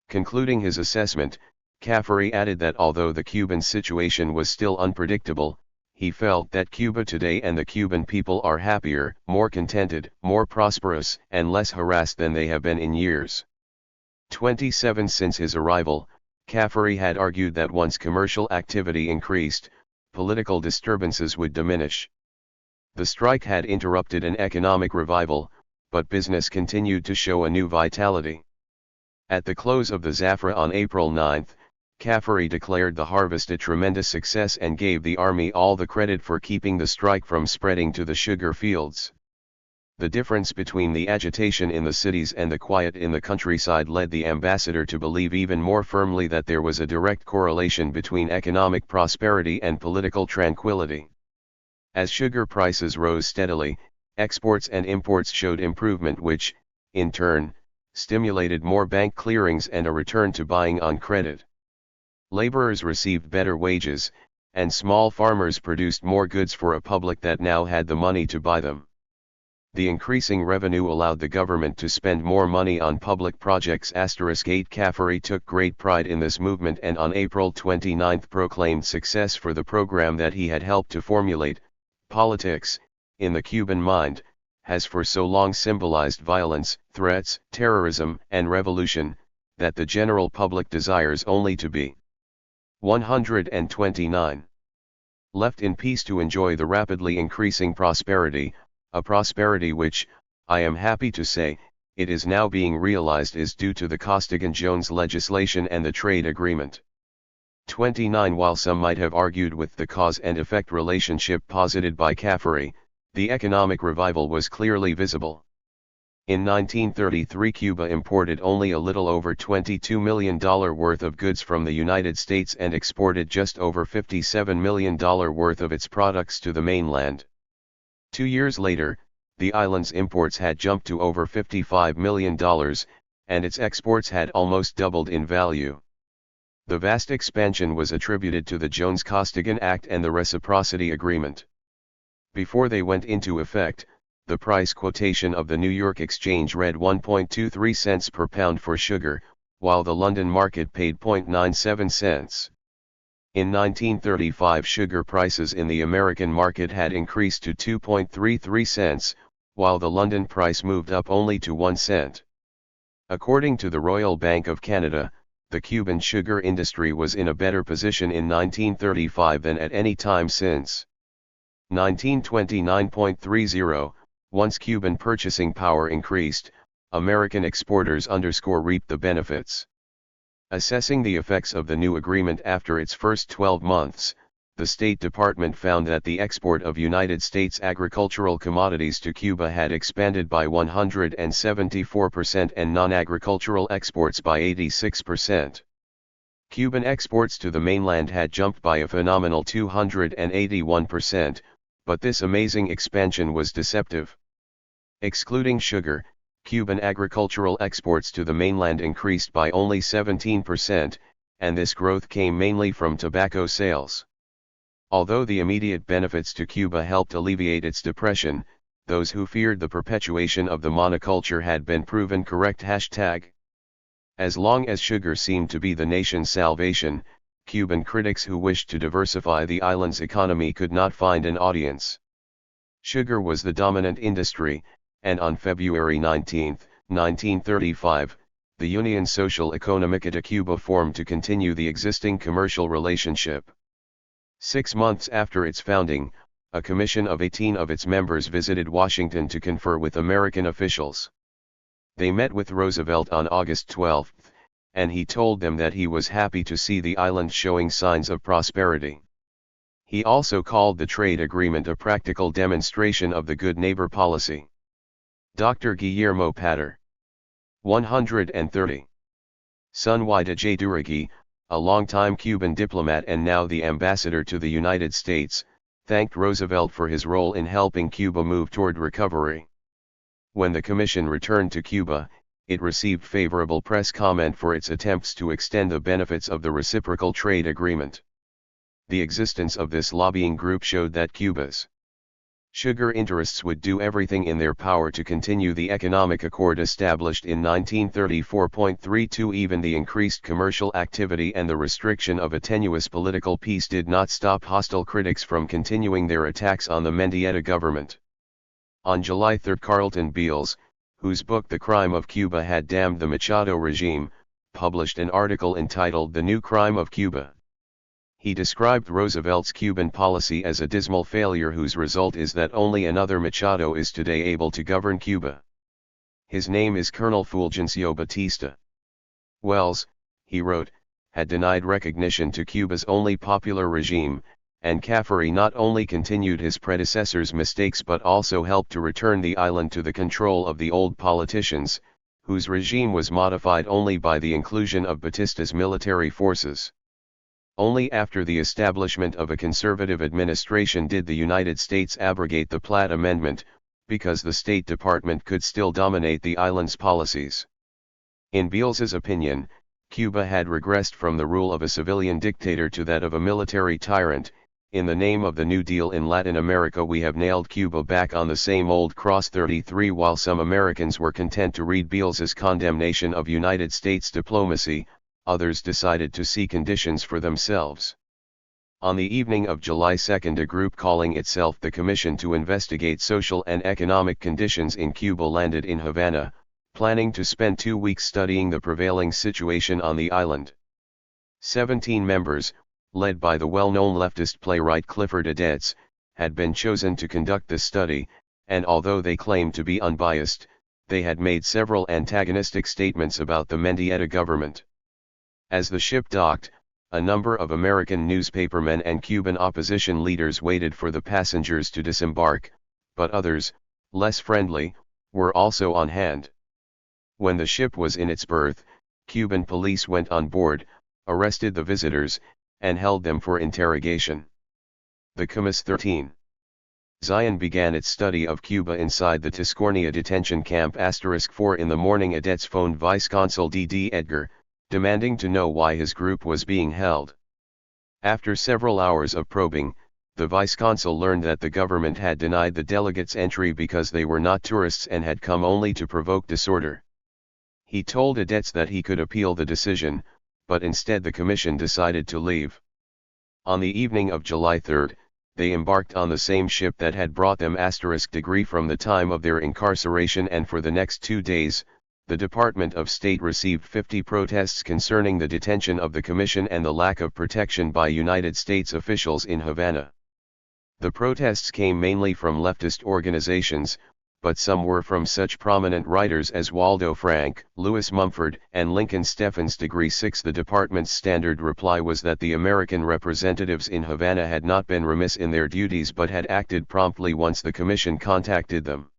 Concluding his assessment, Caffery added that although the Cuban situation was still unpredictable, he felt that Cuba today and the Cuban people are happier, more contented, more prosperous, and less harassed than they have been in years. 27 Since his arrival, Caffery had argued that once commercial activity increased, political disturbances would diminish. The strike had interrupted an economic revival, but business continued to show a new vitality. At the close of the Zafra on April 9, Caffery declared the harvest a tremendous success and gave the army all the credit for keeping the strike from spreading to the sugar fields. The difference between the agitation in the cities and the quiet in the countryside led the ambassador to believe even more firmly that there was a direct correlation between economic prosperity and political tranquility. As sugar prices rose steadily, exports and imports showed improvement which, in turn, stimulated more bank clearings and a return to buying on credit. Laborers received better wages, and small farmers produced more goods for a public that now had the money to buy them. The increasing revenue allowed the government to spend more money on public projects. *8 Caffery took great pride in this movement and on April 29 proclaimed success for the program that he had helped to formulate. Politics, in the Cuban mind, has for so long symbolized violence, threats, terrorism, and revolution, that the general public desires only to be 129. Left in peace to enjoy the rapidly increasing prosperity, a prosperity which, I am happy to say, it is now being realized is due to the Costigan-Jones legislation and the trade agreement. 29 While some might have argued with the cause and effect relationship posited by Caffery, the economic revival was clearly visible. In 1933 Cuba imported only a little over $22 million worth of goods from the United States and exported just over $57 million worth of its products to the mainland. 2 years later, the island's imports had jumped to over $55 million, and its exports had almost doubled in value. The vast expansion was attributed to the Jones-Costigan Act and the Reciprocity Agreement. Before they went into effect, the price quotation of the New York Exchange read 1.23 cents per pound for sugar, while the London market paid 0.97 cents. In 1935 sugar prices in the American market had increased to 2.33 cents, while the London price moved up only to 1 cent. According to the Royal Bank of Canada, the Cuban sugar industry was in a better position in 1935 than at any time since 1929.30. Once Cuban purchasing power increased, American exporters reaped the benefits. Assessing the effects of the new agreement after its first 12 months, the State Department found that the export of United States agricultural commodities to Cuba had expanded by 174% and non-agricultural exports by 86%. Cuban exports to the mainland had jumped by a phenomenal 281%, but this amazing expansion was deceptive. Excluding sugar, Cuban agricultural exports to the mainland increased by only 17%, and this growth came mainly from tobacco sales. Although the immediate benefits to Cuba helped alleviate its depression, those who feared the perpetuation of the monoculture had been proven correct. As long as sugar seemed to be the nation's salvation, Cuban critics who wished to diversify the island's economy could not find an audience. Sugar was the dominant industry, and on February 19, 1935, the Union Social Económica de Cuba formed to continue the existing commercial relationship. 6 months after its founding, a commission of 18 of its members visited Washington to confer with American officials. They met with Roosevelt on August 12, and he told them that he was happy to see the island showing signs of prosperity. He also called the trade agreement a practical demonstration of the good neighbor policy. Dr. Guillermo Pater. 130. Son Y. de J. Duragui, a longtime Cuban diplomat and now the ambassador to the United States, thanked Roosevelt for his role in helping Cuba move toward recovery. When the commission returned to Cuba, it received favorable press comment for its attempts to extend the benefits of the reciprocal trade agreement. The existence of this lobbying group showed that Cuba's sugar interests would do everything in their power to continue the economic accord established in 1934.32. Even the increased commercial activity and the restriction of a tenuous political peace did not stop hostile critics from continuing their attacks on the Mendieta government. On July 3, Carlton Beals, whose book The Crime of Cuba had damned the Machado regime, published an article entitled "The New Crime of Cuba." He described Roosevelt's Cuban policy as a dismal failure whose result is that only another Machado is today able to govern Cuba. His name is Colonel Fulgencio Batista. Wells, he wrote, had denied recognition to Cuba's only popular regime, and Caffery not only continued his predecessor's mistakes but also helped to return the island to the control of the old politicians, whose regime was modified only by the inclusion of Batista's military forces. Only after the establishment of a conservative administration did the United States abrogate the Platt Amendment, because the State Department could still dominate the island's policies. In Bealls's opinion, Cuba had regressed from the rule of a civilian dictator to that of a military tyrant. In the name of the New Deal in Latin America, we have nailed Cuba back on the same old cross. 33 While some Americans were content to read Bealls's condemnation of United States diplomacy, others decided to see conditions for themselves. On the evening of July 2, a group calling itself the Commission to Investigate Social and Economic Conditions in Cuba landed in Havana, planning to spend 2 weeks studying the prevailing situation on the island. 17 members, led by the well-known leftist playwright Clifford Edets, had been chosen to conduct the study, and although they claimed to be unbiased, they had made several antagonistic statements about the Mendieta government. As the ship docked, a number of American newspapermen and Cuban opposition leaders waited for the passengers to disembark, but others, less friendly, were also on hand. When the ship was in its berth, Cuban police went on board, arrested the visitors, and held them for interrogation. The Cumas 13. Zion began its study of Cuba inside the Tiscornia detention camp. 4 in the morning, Edets phoned Vice Consul D.D. Edgar, demanding to know why his group was being held. After several hours of probing, the vice consul learned that the government had denied the delegates entry because they were not tourists and had come only to provoke disorder. He told Edets that he could appeal the decision, but instead the commission decided to leave. On the evening of July 3, they embarked on the same ship that had brought them *degree from the time of their incarceration, and for the next 2 days, the Department of State received 50 protests concerning the detention of the commission and the lack of protection by United States officials in Havana. The protests came mainly from leftist organizations, but some were from such prominent writers as Waldo Frank, Louis Mumford, and Lincoln Stephens. 6 The department's standard reply was that the American representatives in Havana had not been remiss in their duties but had acted promptly once the commission contacted them.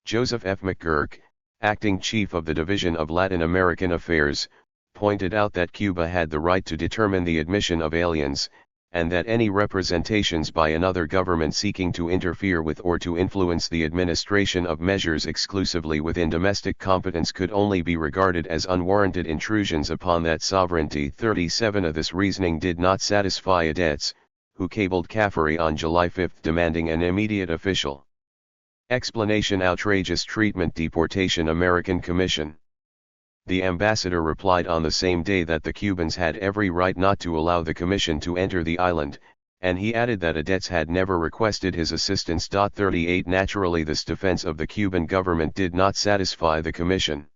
Joseph F. McGurk, acting chief of the Division of Latin American Affairs, pointed out that Cuba had the right to determine the admission of aliens, and that any representations by another government seeking to interfere with or to influence the administration of measures exclusively within domestic competence could only be regarded as unwarranted intrusions upon that sovereignty. 37 Of this reasoning did not satisfy Edets, who cabled Caffery on July 5 demanding an immediate official explanation. Outrageous treatment. Deportation. American Commission. The ambassador replied on the same day that the Cubans had every right not to allow the commission to enter the island, and he added that Edets had never requested his assistance. 38 Naturally, this defense of the Cuban government did not satisfy the commission.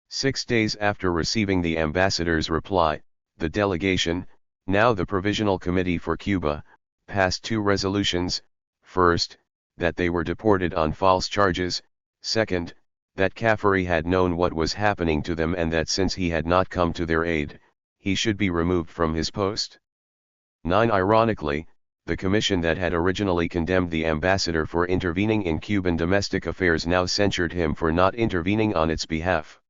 6 days after receiving the ambassador's reply, the delegation, now the Provisional Committee for Cuba, passed 2 resolutions: first, that they were deported on false charges; second, that Caffery had known what was happening to them and that since he had not come to their aid, he should be removed from his post. 9 Ironically, the commission that had originally condemned the ambassador for intervening in Cuban domestic affairs now censured him for not intervening on its behalf.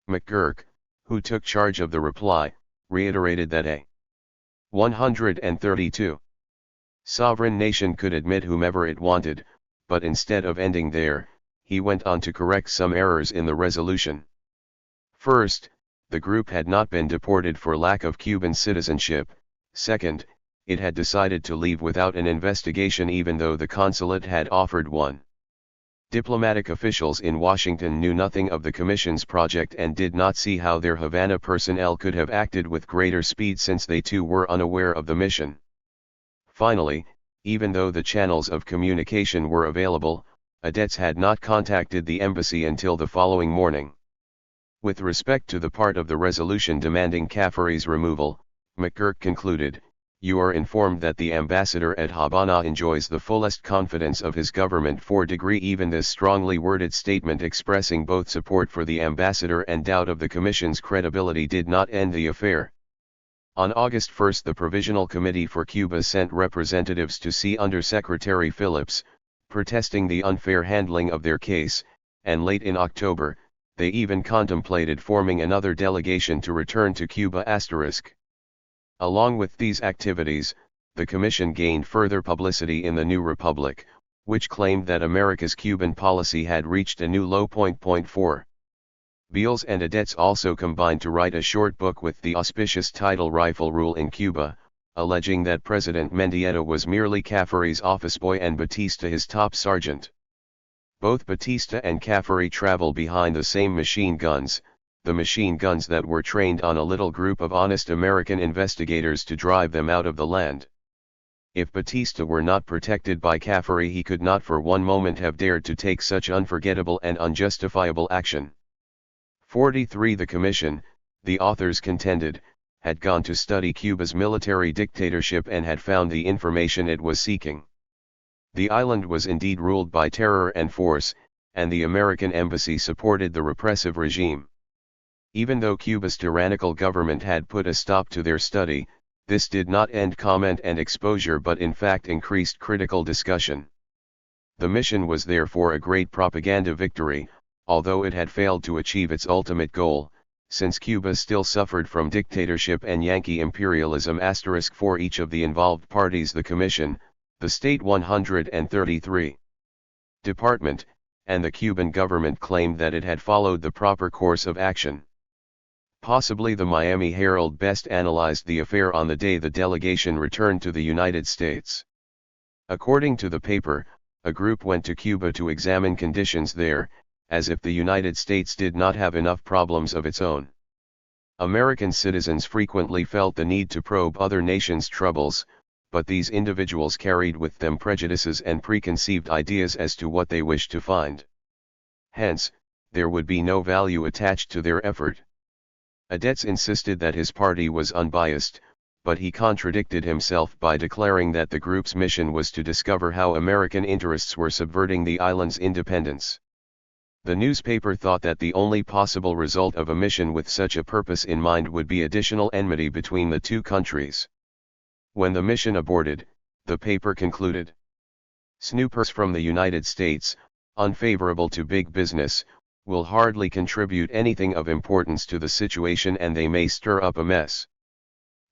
McGurk, who took charge of the reply, reiterated that a 132 sovereign nation could admit whomever it wanted, but instead of ending there, he went on to correct some errors in the resolution. First, the group had not been deported for lack of Cuban citizenship; second, it had decided to leave without an investigation even though the consulate had offered one. Diplomatic officials in Washington knew nothing of the commission's project and did not see how their Havana personnel could have acted with greater speed since they too were unaware of the mission. Finally, even though the channels of communication were available, Edets had not contacted the embassy until the following morning. With respect to the part of the resolution demanding Cafari's removal, McGurk concluded, "You are informed that the ambassador at Habana enjoys the fullest confidence of his government. 4° Even this strongly worded statement expressing both support for the ambassador and doubt of the Commission's credibility did not end the affair. On August 1 the Provisional Committee for Cuba sent representatives to see Under-Secretary Phillips, protesting the unfair handling of their case, and late in October, they even contemplated forming another delegation to return to Cuba*. Along with these activities, the Commission gained further publicity in the New Republic, which claimed that America's Cuban policy had reached a new low point. 4. Beals and Adets also combined to write a short book with the auspicious title Rifle Rule in Cuba, alleging that President Mendieta was merely Cafari's officeboy and Batista his top sergeant. Both Batista and Cafari travel behind the same machine guns, the machine guns that were trained on a little group of honest American investigators to drive them out of the land. If Batista were not protected by Cafari, he could not for one moment have dared to take such unforgettable and unjustifiable action. 43 The Commission, the authors contended, had gone to study Cuba's military dictatorship and had found the information it was seeking. The island was indeed ruled by terror and force, and the American embassy supported the repressive regime. Even though Cuba's tyrannical government had put a stop to their study, this did not end comment and exposure but in fact increased critical discussion. The mission was therefore a great propaganda victory, although it had failed to achieve its ultimate goal, since Cuba still suffered from dictatorship and Yankee imperialism. For each of the involved parties, the Commission, the State 133 Department, and the Cuban government claimed that it had followed the proper course of action. Possibly the Miami Herald best analyzed the affair on the day the delegation returned to the United States. According to the paper, a group went to Cuba to examine conditions there, as if the United States did not have enough problems of its own. American citizens frequently felt the need to probe other nations' troubles, but these individuals carried with them prejudices and preconceived ideas as to what they wished to find. Hence, there would be no value attached to their effort. Adets insisted that his party was unbiased, but he contradicted himself by declaring that the group's mission was to discover how American interests were subverting the island's independence. The newspaper thought that the only possible result of a mission with such a purpose in mind would be additional enmity between the two countries. When the mission aborted, the paper concluded, "Snoopers from the United States, unfavorable to big business, will hardly contribute anything of importance to the situation and they may stir up a mess.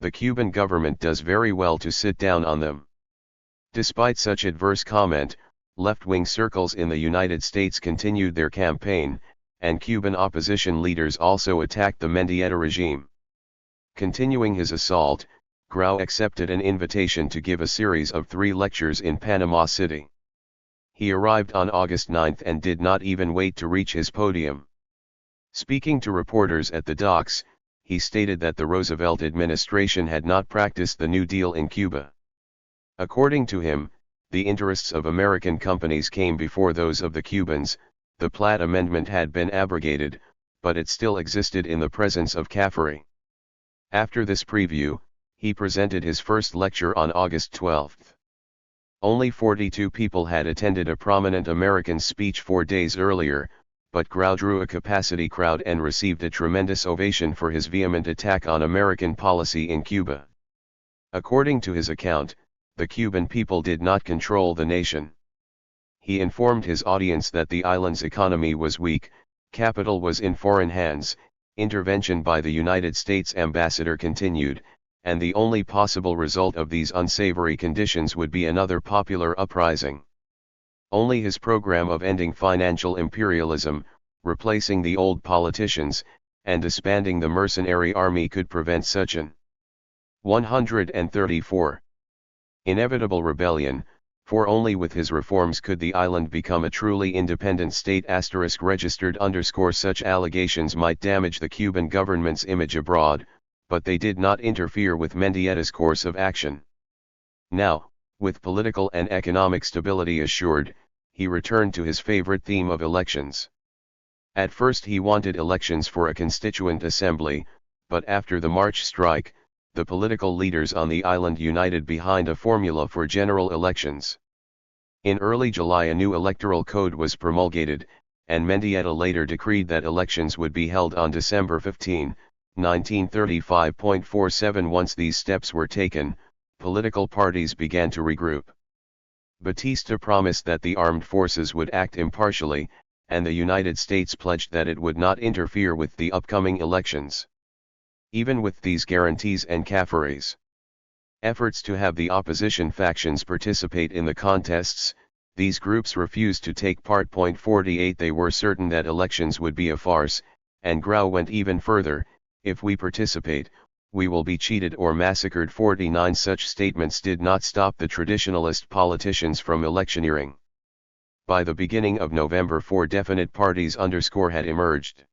The Cuban government does very well to sit down on them." Despite such adverse comment, left-wing circles in the United States continued their campaign, and Cuban opposition leaders also attacked the Mendieta regime. Continuing his assault, Grau accepted an invitation to give a series of 3 lectures in Panama City. He arrived on August 9 and did not even wait to reach his podium. Speaking to reporters at the docks, he stated that the Roosevelt administration had not practiced the New Deal in Cuba. According to him, the interests of American companies came before those of the Cubans. The Platt Amendment had been abrogated, but it still existed in the presence of Cafari. After this preview, he presented his first lecture on August 12. Only 42 people had attended a prominent American speech 4 days earlier, but Grau drew a capacity crowd and received a tremendous ovation for his vehement attack on American policy in Cuba. According to his account, the Cuban people did not control the nation. He informed his audience that the island's economy was weak, capital was in foreign hands, intervention by the United States ambassador continued, and the only possible result of these unsavory conditions would be another popular uprising. Only his program of ending financial imperialism, replacing the old politicians, and disbanding the mercenary army could prevent such an 134 inevitable rebellion, for only with his reforms could the island become a truly independent state. Registered _ such allegations might damage the Cuban government's image abroad, but they did not interfere with Mendieta's course of action. Now, with political and economic stability assured, he returned to his favorite theme of elections. At first he wanted elections for a constituent assembly, but after the March strike, the political leaders on the island united behind a formula for general elections. In early July a new electoral code was promulgated, and Mendieta later decreed that elections would be held on December 15, 1935.47. Once these steps were taken, political parties began to regroup. Batista promised that the armed forces would act impartially, and the United States pledged that it would not interfere with the upcoming elections. Even with these guarantees and cafares, efforts to have the opposition factions participate in the contests, these groups refused to take part. 48 They were certain that elections would be a farce, and Grau went even further: if we participate, we will be cheated or massacred. 49 Such statements did not stop the traditionalist politicians from electioneering. By the beginning of November 4 definite parties had emerged.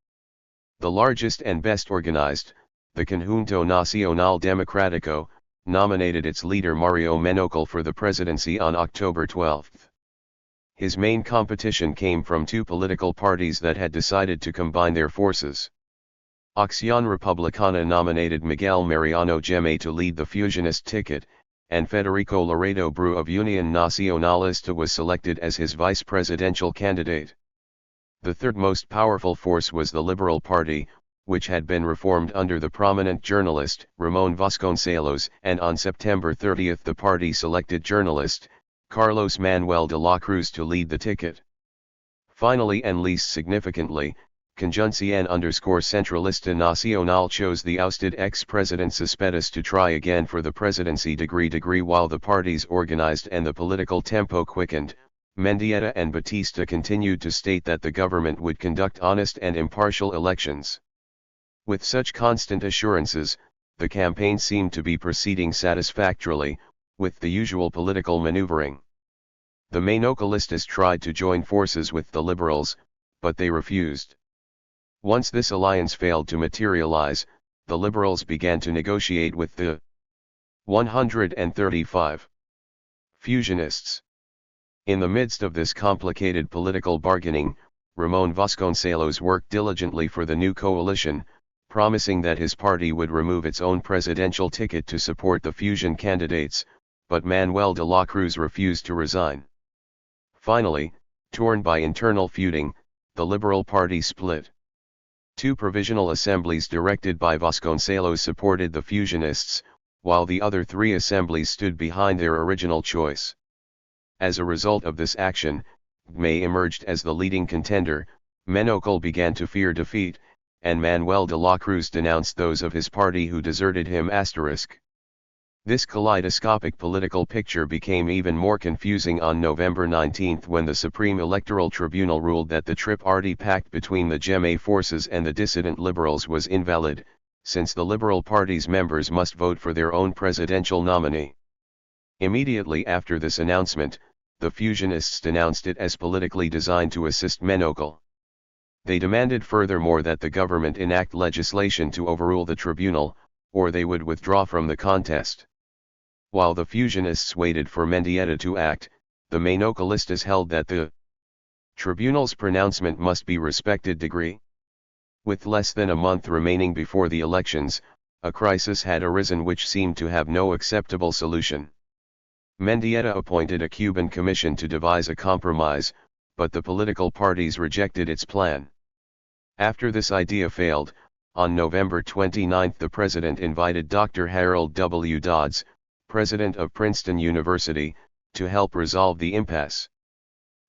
The largest and best organized, the Conjunto Nacional Democrático, nominated its leader Mario Menocol for the presidency on October 12. His main competition came from two political parties that had decided to combine their forces. Acción Republicana nominated Miguel Mariano Gemmay to lead the fusionist ticket, and Federico Laredo Bru of Unión Nacionalista was selected as his vice presidential candidate. The third most powerful force was the Liberal Party, which had been reformed under the prominent journalist Ramón Vasconcelos, and on September 30 the party selected journalist Carlos Manuel de la Cruz to lead the ticket. Finally, and least significantly, Conjunción_Centralista Nacional chose the ousted ex-president Cespedes to try again for the presidency. While the parties organized and the political tempo quickened, Mendieta and Batista continued to state that the government would conduct honest and impartial elections. With such constant assurances, the campaign seemed to be proceeding satisfactorily, with the usual political maneuvering. The Menocolistas tried to join forces with the liberals, but they refused. Once this alliance failed to materialize, the liberals began to negotiate with the 135 fusionists. In the midst of this complicated political bargaining, Ramón Vasconcelos worked diligently for the new coalition, promising that his party would remove its own presidential ticket to support the fusion candidates, but Manuel de la Cruz refused to resign. Finally, torn by internal feuding, the Liberal Party split. Two provisional assemblies directed by Vasconcelos supported the fusionists, while the other three assemblies stood behind their original choice. As a result of this action, Gemmay emerged as the leading contender. Menocol began to fear defeat, and Manuel de la Cruz denounced those of his party who deserted him. This kaleidoscopic political picture became even more confusing on November 19 when the Supreme Electoral Tribunal ruled that the tripartite pact between the Gemmay forces and the dissident liberals was invalid, since the Liberal Party's members must vote for their own presidential nominee. Immediately after this announcement, the fusionists denounced it as politically designed to assist Menocol. They demanded furthermore that the government enact legislation to overrule the tribunal, or they would withdraw from the contest. While the fusionists waited for Mendieta to act, the Menocolistas held that the tribunal's pronouncement must be respected. With less than a month remaining before the elections, a crisis had arisen which seemed to have no acceptable solution. Mendieta appointed a Cuban commission to devise a compromise, but the political parties rejected its plan. After this idea failed, on November 29 the president invited Dr. Harold W. Dodds, president of Princeton University, to help resolve the impasse.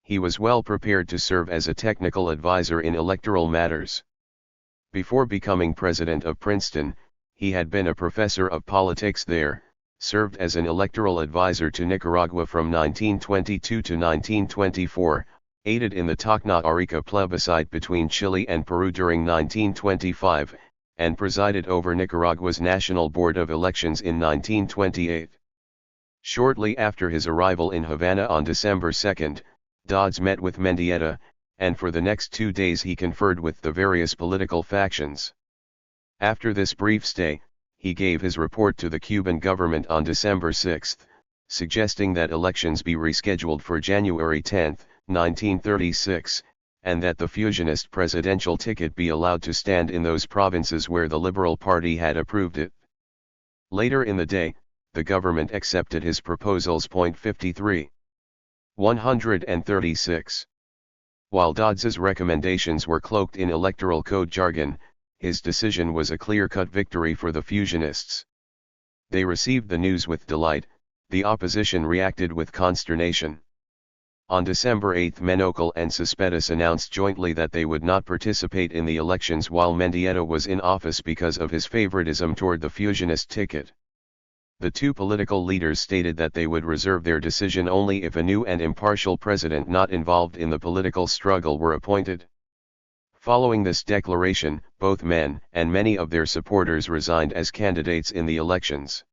He was well prepared to serve as a technical advisor in electoral matters. Before becoming president of Princeton, he had been a professor of politics there, served as an electoral advisor to Nicaragua from 1922 to 1924, aided in the Tacna Arica plebiscite between Chile and Peru during 1925, and presided over Nicaragua's National Board of Elections in 1928. Shortly after his arrival in Havana on December 2, Dodds met with Mendieta, and for the next 2 days he conferred with the various political factions. After this brief stay, he gave his report to the Cuban government on December 6, suggesting that elections be rescheduled for January 10, 1936, and that the fusionist presidential ticket be allowed to stand in those provinces where the Liberal Party had approved it. Later in the day, the government accepted his proposals. 53. 136. While Dodds's recommendations were cloaked in electoral code jargon, his decision was a clear-cut victory for the fusionists. They received the news with delight, the opposition reacted with consternation. On December 8, Menokal and Cespedes announced jointly that they would not participate in the elections while Mendieta was in office because of his favoritism toward the fusionist ticket. The two political leaders stated that they would reserve their decision only if a new and impartial president not involved in the political struggle were appointed. Following this declaration, both men and many of their supporters resigned as candidates in the elections.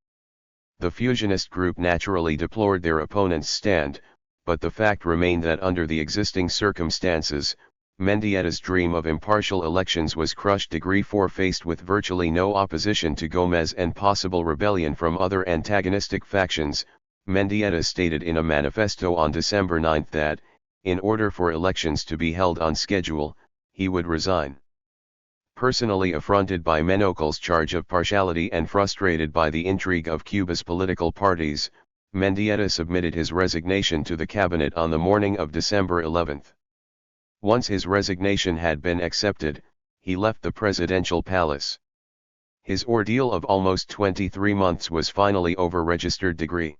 The fusionist group naturally deplored their opponent's stand, but the fact remained that under the existing circumstances, Mendieta's dream of impartial elections was crushed. 4 Faced with virtually no opposition to Gómez and possible rebellion from other antagonistic factions, Mendieta stated in a manifesto on December 9 that, in order for elections to be held on schedule, he would resign. Personally affronted by Menokal's charge of partiality and frustrated by the intrigue of Cuba's political parties, Mendieta submitted his resignation to the cabinet on the morning of December 11. Once his resignation had been accepted, he left the presidential palace. His ordeal of almost 23 months was finally over. Mendieta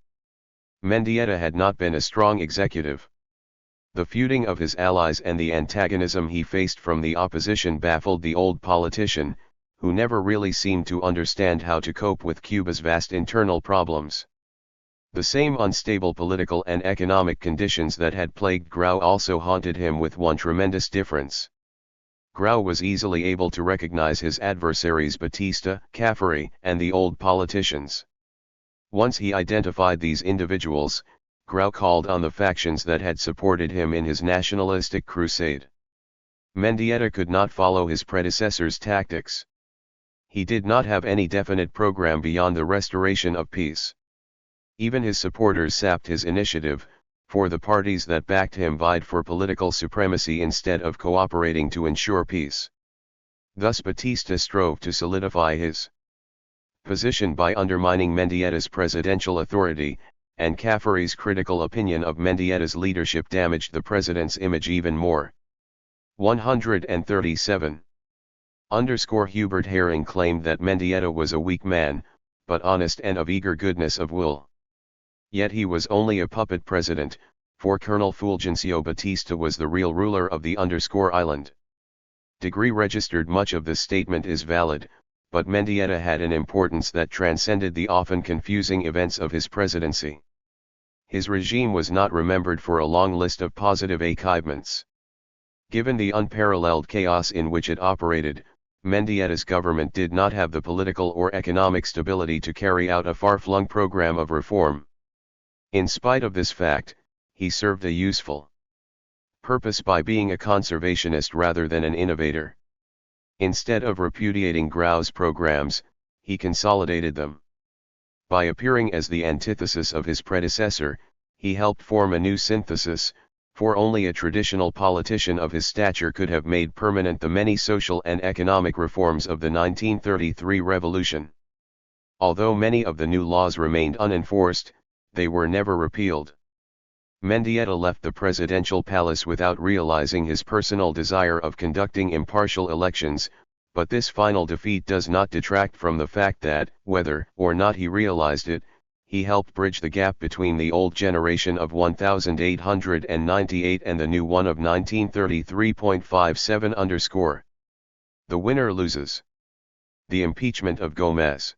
had not been a strong executive. The feuding of his allies and the antagonism he faced from the opposition baffled the old politician, who never really seemed to understand how to cope with Cuba's vast internal problems. The same unstable political and economic conditions that had plagued Grau also haunted him, with one tremendous difference. Grau was easily able to recognize his adversaries Batista, Caffaré, and the old politicians. Once he identified these individuals, Grau called on the factions that had supported him in his nationalistic crusade. Mendieta could not follow his predecessor's tactics. He did not have any definite program beyond the restoration of peace. Even his supporters sapped his initiative, for the parties that backed him vied for political supremacy instead of cooperating to ensure peace. Thus Batista strove to solidify his position by undermining Mendieta's presidential authority, and Caffaré's critical opinion of Mendieta's leadership damaged the president's image even more. 137. Hubert Herring claimed that Mendieta was a weak man, but honest and of eager goodness of will. Yet he was only a puppet president, for Colonel Fulgencio Batista was the real ruler of the island. Registered much of this statement is valid, but Mendieta had an importance that transcended the often confusing events of his presidency. His regime was not remembered for a long list of positive achievements. Given the unparalleled chaos in which it operated, Mendieta's government did not have the political or economic stability to carry out a far-flung program of reform. In spite of this fact, he served a useful purpose by being a conservationist rather than an innovator. Instead of repudiating Grau's programs, he consolidated them. By appearing as the antithesis of his predecessor, he helped form a new synthesis, for only a traditional politician of his stature could have made permanent the many social and economic reforms of the 1933 revolution. Although many of the new laws remained unenforced, they were never repealed. Mendieta left the presidential palace without realizing his personal desire of conducting impartial elections, but this final defeat does not detract from the fact that, whether or not he realized it, he helped bridge the gap between the old generation of 1898 and the new one of 1933.57. The winner loses. The impeachment of Gómez.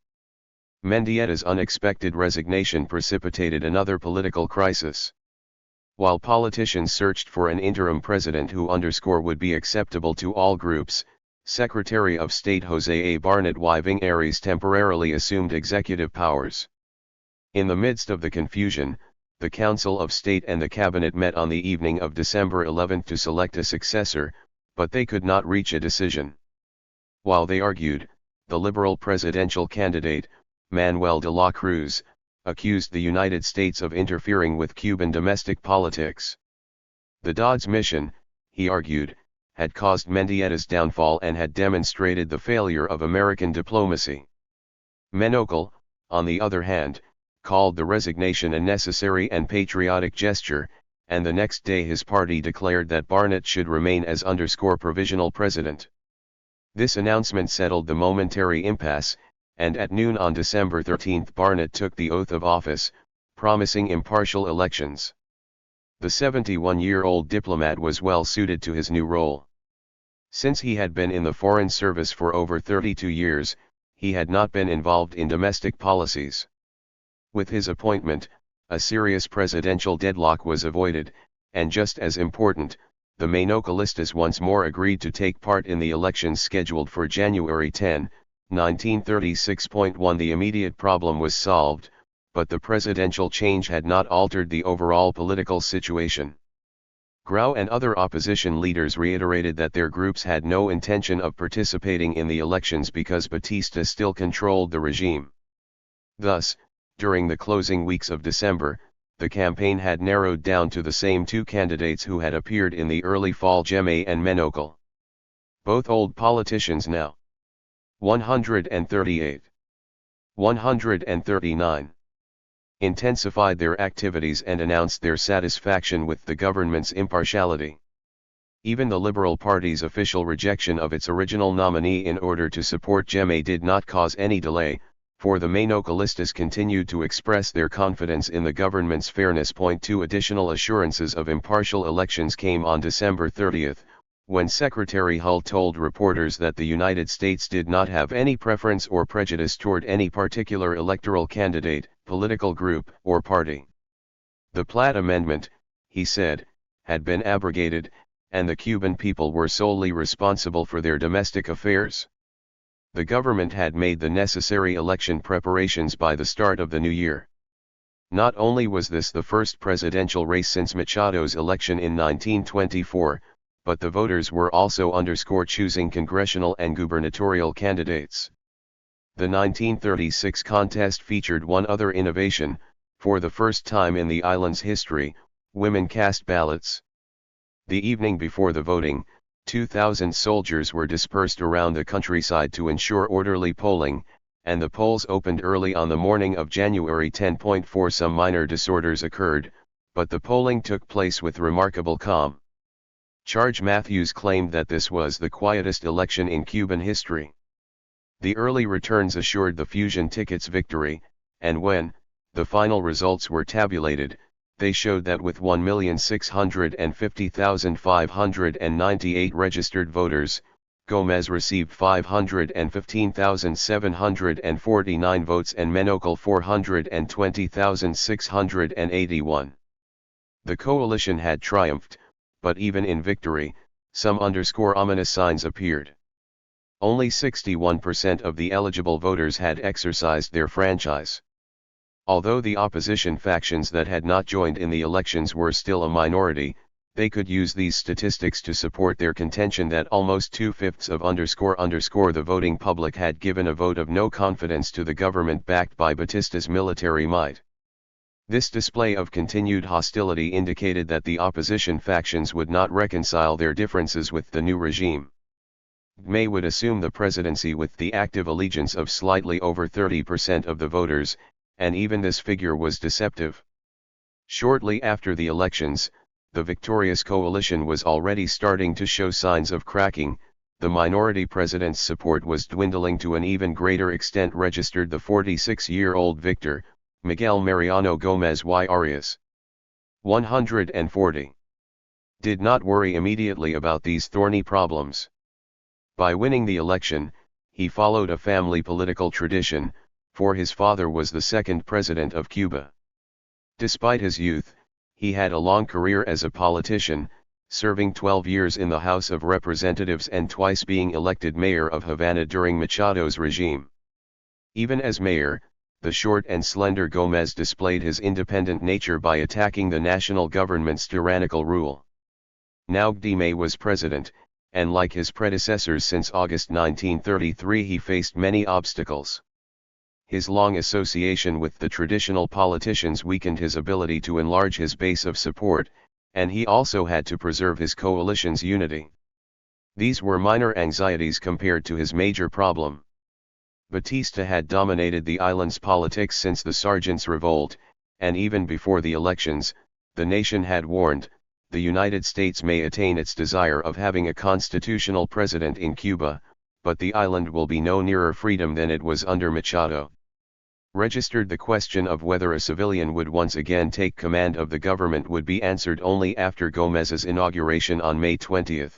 Mendieta's unexpected resignation precipitated another political crisis. While politicians searched for an interim president who would be acceptable to all groups, Secretary of State José A. Barnett Wiving Aries temporarily assumed executive powers. In the midst of the confusion, the Council of State and the Cabinet met on the evening of December 11 to select a successor, but they could not reach a decision. While they argued, the liberal presidential candidate, Manuel de la Cruz, accused the United States of interfering with Cuban domestic politics. The Dodds mission, he argued, had caused Mendieta's downfall and had demonstrated the failure of American diplomacy. Menocal, on the other hand, called the resignation a necessary and patriotic gesture, and the next day his party declared that Barnett should remain as provisional president. This announcement settled the momentary impasse, and at noon on December 13 Barnett took the oath of office, promising impartial elections. The 71-year-old diplomat was well suited to his new role. Since he had been in the Foreign Service for over 32 years, he had not been involved in domestic policies. With his appointment, a serious presidential deadlock was avoided, and just as important, the Menocalistas once more agreed to take part in the elections scheduled for January 10, 1936.1. The immediate problem was solved, but the presidential change had not altered the overall political situation. Grau and other opposition leaders reiterated that their groups had no intention of participating in the elections because Batista still controlled the regime. Thus, during the closing weeks of December, the campaign had narrowed down to the same two candidates who had appeared in the early fall, Gellman and Menocal. Both old politicians now. 138. 139. Intensified their activities and announced their satisfaction with the government's impartiality. Even the Liberal Party's official rejection of its original nominee in order to support Gellman did not cause any delay, for the Menocalistas continued to express their confidence in the government's fairness. 2 Additional assurances of impartial elections came on December 30, when Secretary Hull told reporters that the United States did not have any preference or prejudice toward any particular electoral candidate, political group, or party. The Platt Amendment, he said, had been abrogated, and the Cuban people were solely responsible for their domestic affairs. The government had made the necessary election preparations by the start of the new year. Not only was this the first presidential race since Machado's election in 1924, but the voters were also choosing congressional and gubernatorial candidates. The 1936 contest featured one other innovation: for the first time in the island's history, women cast ballots. The evening before the voting, 2,000 soldiers were dispersed around the countryside to ensure orderly polling, and the polls opened early on the morning of January 10. Some minor disorders occurred, but the polling took place with remarkable calm. Charles Matthews claimed that this was the quietest election in Cuban history. The early returns assured the fusion ticket's victory, and when the final results were tabulated, they showed that with 1,650,598 registered voters, Gomez received 515,749 votes and Menocal 420,681. The coalition had triumphed, but even in victory, some ominous signs appeared. Only 61% of the eligible voters had exercised their franchise. Although the opposition factions that had not joined in the elections were still a minority, they could use these statistics to support their contention that almost 2/5 of the voting public had given a vote of no confidence to the government backed by Batista's military might. This display of continued hostility indicated that the opposition factions would not reconcile their differences with the new regime. May would assume the presidency with the active allegiance of slightly over 30% of the voters, and even this figure was deceptive. Shortly after the elections, the victorious coalition was already starting to show signs of cracking. The minority president's support was dwindling to an even greater extent, registered the 46-year-old victor, Miguel Mariano Gómez y Arias. 140. Did not worry immediately about these thorny problems. By winning the election, he followed a family political tradition, for his father was the second president of Cuba. Despite his youth, he had a long career as a politician, serving 12 years in the House of Representatives and twice being elected mayor of Havana during Machado's regime. Even as mayor, the short and slender Gómez displayed his independent nature by attacking the national government's tyrannical rule. Now May was president, and like his predecessors since August 1933, he faced many obstacles. His long association with the traditional politicians weakened his ability to enlarge his base of support, and he also had to preserve his coalition's unity. These were minor anxieties compared to his major problem. Batista had dominated the island's politics since the Sergeants' Revolt, and even before the elections, the nation had warned, the United States may attain its desire of having a constitutional president in Cuba, but the island will be no nearer freedom than it was under Machado. Registered the question of whether a civilian would once again take command of the government would be answered only after Gómez's inauguration on May 20.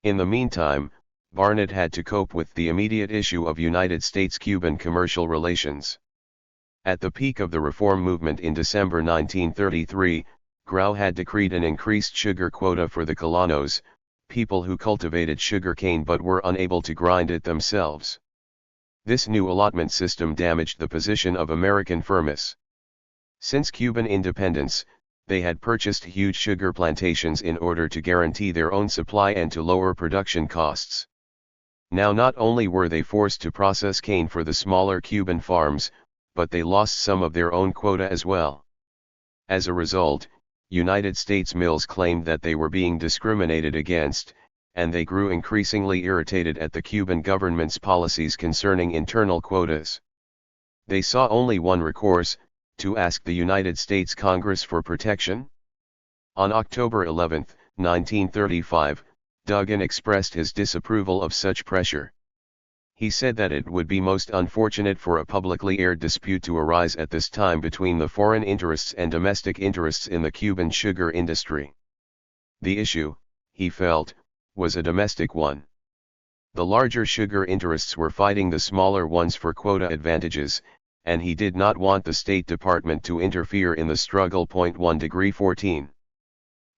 In the meantime, Barnett had to cope with the immediate issue of United States-Cuban commercial relations. At the peak of the reform movement in December 1933, Grau had decreed an increased sugar quota for the colonos, people who cultivated sugarcane but were unable to grind it themselves. This new allotment system damaged the position of American firms. Since Cuban independence, they had purchased huge sugar plantations in order to guarantee their own supply and to lower production costs. Now not only were they forced to process cane for the smaller Cuban farms, but they lost some of their own quota as well. As a result, United States mills claimed that they were being discriminated against, and they grew increasingly irritated at the Cuban government's policies concerning internal quotas. They saw only one recourse, to ask the United States Congress for protection. On October 11, 1935, Duggan expressed his disapproval of such pressure. He said that it would be most unfortunate for a publicly aired dispute to arise at this time between the foreign interests and domestic interests in the Cuban sugar industry. The issue, he felt, was a domestic one. The larger sugar interests were fighting the smaller ones for quota advantages, and he did not want the State Department to interfere in the struggle. 1°14.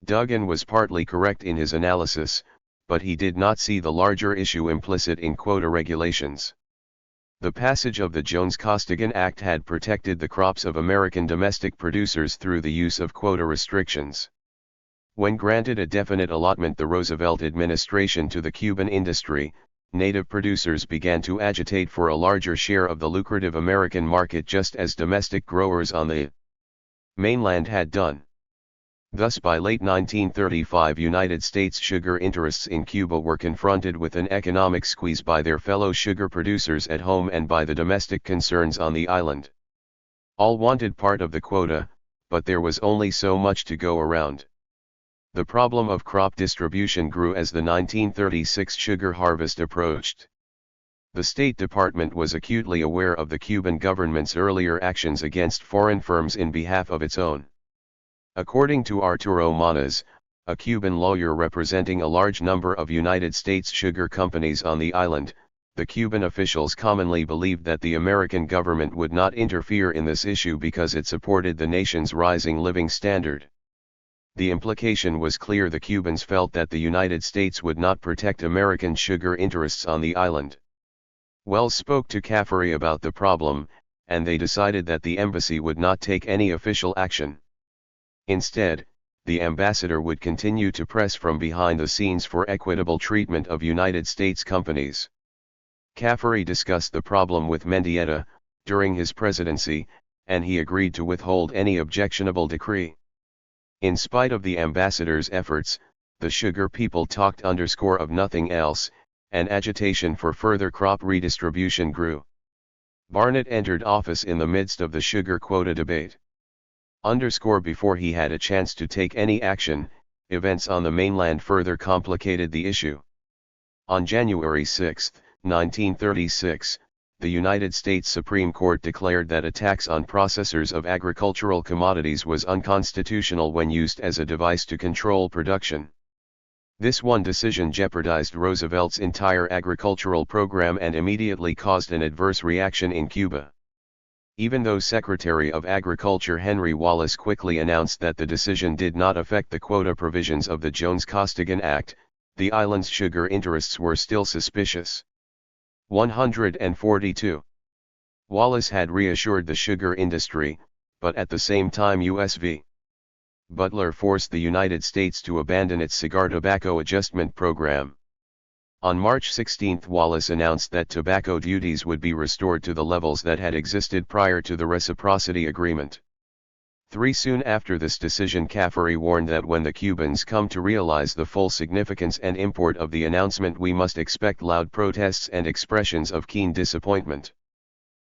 Duggan was partly correct in his analysis, but he did not see the larger issue implicit in quota regulations. The passage of the Jones-Costigan Act had protected the crops of American domestic producers through the use of quota restrictions. When granted a definite allotment the Roosevelt administration to the Cuban industry, native producers began to agitate for a larger share of the lucrative American market just as domestic growers on the mainland had done. Thus by late 1935 United States sugar interests in Cuba were confronted with an economic squeeze by their fellow sugar producers at home and by the domestic concerns on the island. All wanted part of the quota, but there was only so much to go around. The problem of crop distribution grew as the 1936 sugar harvest approached. The State Department was acutely aware of the Cuban government's earlier actions against foreign firms in behalf of its own. According to Arturo Manas, a Cuban lawyer representing a large number of United States sugar companies on the island, the Cuban officials commonly believed that the American government would not interfere in this issue because it supported the nation's rising living standard. The implication was clear: the Cubans felt that the United States would not protect American sugar interests on the island. Wells spoke to Caffery about the problem, and they decided that the embassy would not take any official action. Instead, the ambassador would continue to press from behind the scenes for equitable treatment of United States companies. Caffery discussed the problem with Mendieta during his presidency, and he agreed to withhold any objectionable decree. In spite of the ambassador's efforts, the sugar people talked of nothing else, and agitation for further crop redistribution grew. Barnett entered office in the midst of the sugar quota debate. Before he had a chance to take any action, events on the mainland further complicated the issue. On January 6, 1936, the United States Supreme Court declared that a tax on processors of agricultural commodities was unconstitutional when used as a device to control production. This one decision jeopardized Roosevelt's entire agricultural program and immediately caused an adverse reaction in Cuba. Even though Secretary of Agriculture Henry Wallace quickly announced that the decision did not affect the quota provisions of the Jones-Costigan Act, the island's sugar interests were still suspicious. 142. Wallace had reassured the sugar industry, but at the same time U.S. v. Butler forced the United States to abandon its cigar tobacco adjustment program. On March 16 Wallace announced that tobacco duties would be restored to the levels that had existed prior to the reciprocity agreement. Soon after this decision, Caffery warned that when the Cubans come to realize the full significance and import of the announcement, we must expect loud protests and expressions of keen disappointment.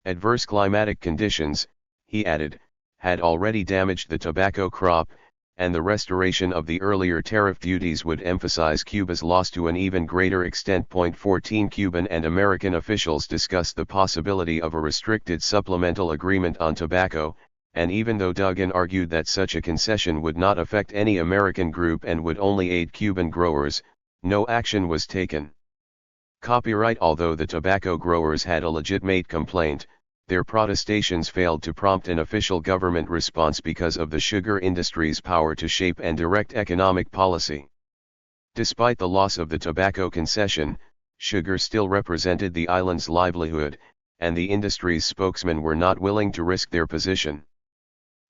Adverse climatic conditions, he added, had already damaged the tobacco crop, and the restoration of the earlier tariff duties would emphasize Cuba's loss to an even greater extent. 14 Cuban and American officials discussed the possibility of a restricted supplemental agreement on tobacco, and even though Duggan argued that such a concession would not affect any American group and would only aid Cuban growers, no action was taken. Copyright. Although the tobacco growers had a legitimate complaint, their protestations failed to prompt an official government response because of the sugar industry's power to shape and direct economic policy. Despite the loss of the tobacco concession, sugar still represented the island's livelihood, and the industry's spokesmen were not willing to risk their position.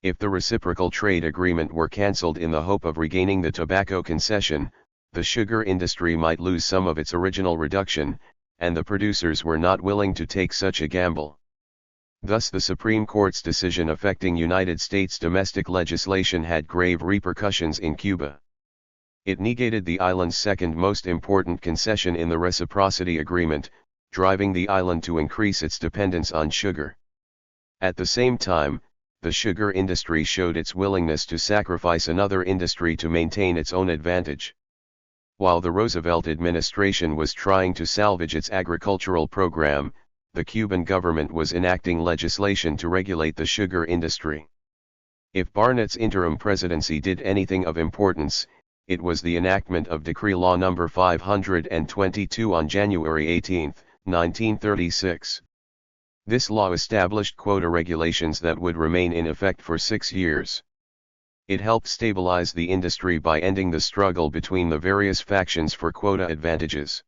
If the reciprocal trade agreement were cancelled in the hope of regaining the tobacco concession, the sugar industry might lose some of its original reduction, and the producers were not willing to take such a gamble. Thus the Supreme Court's decision affecting United States domestic legislation had grave repercussions in Cuba. It negated the island's second most important concession in the reciprocity agreement, driving the island to increase its dependence on sugar. At the same time, the sugar industry showed its willingness to sacrifice another industry to maintain its own advantage. While the Roosevelt administration was trying to salvage its agricultural program, the Cuban government was enacting legislation to regulate the sugar industry. If Barnett's interim presidency did anything of importance, it was the enactment of Decree Law No. 522 on January 18, 1936. This law established quota regulations that would remain in effect for 6 years. It helped stabilize the industry by ending the struggle between the various factions for quota advantages.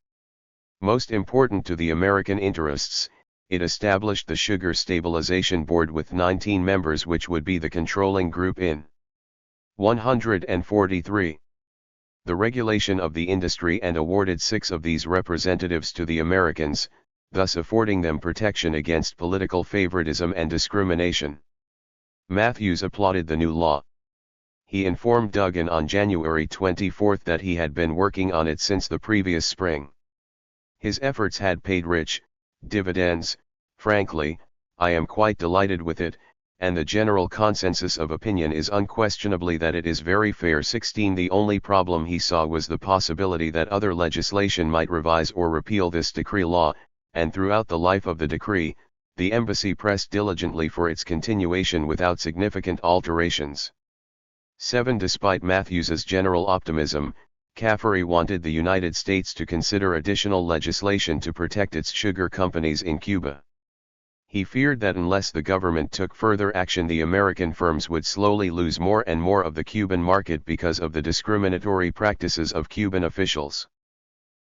Most important to the American interests, it established the Sugar Stabilization Board with 19 members, which would be the controlling group in 143. The regulation of the industry, and awarded 6 of these representatives to the Americans, thus affording them protection against political favoritism and discrimination. Matthews applauded the new law. He informed Duggan on January 24 that he had been working on it since the previous spring. His efforts had paid rich dividends. Frankly, I am quite delighted with it, and the general consensus of opinion is unquestionably that it is very fair. 16 The only problem he saw was the possibility that other legislation might revise or repeal this decree law, and throughout the life of the decree, the embassy pressed diligently for its continuation without significant alterations. 7 Despite Matthews's general optimism, Caffery wanted the United States to consider additional legislation to protect its sugar companies in Cuba. He feared that unless the government took further action, the American firms would slowly lose more and more of the Cuban market because of the discriminatory practices of Cuban officials.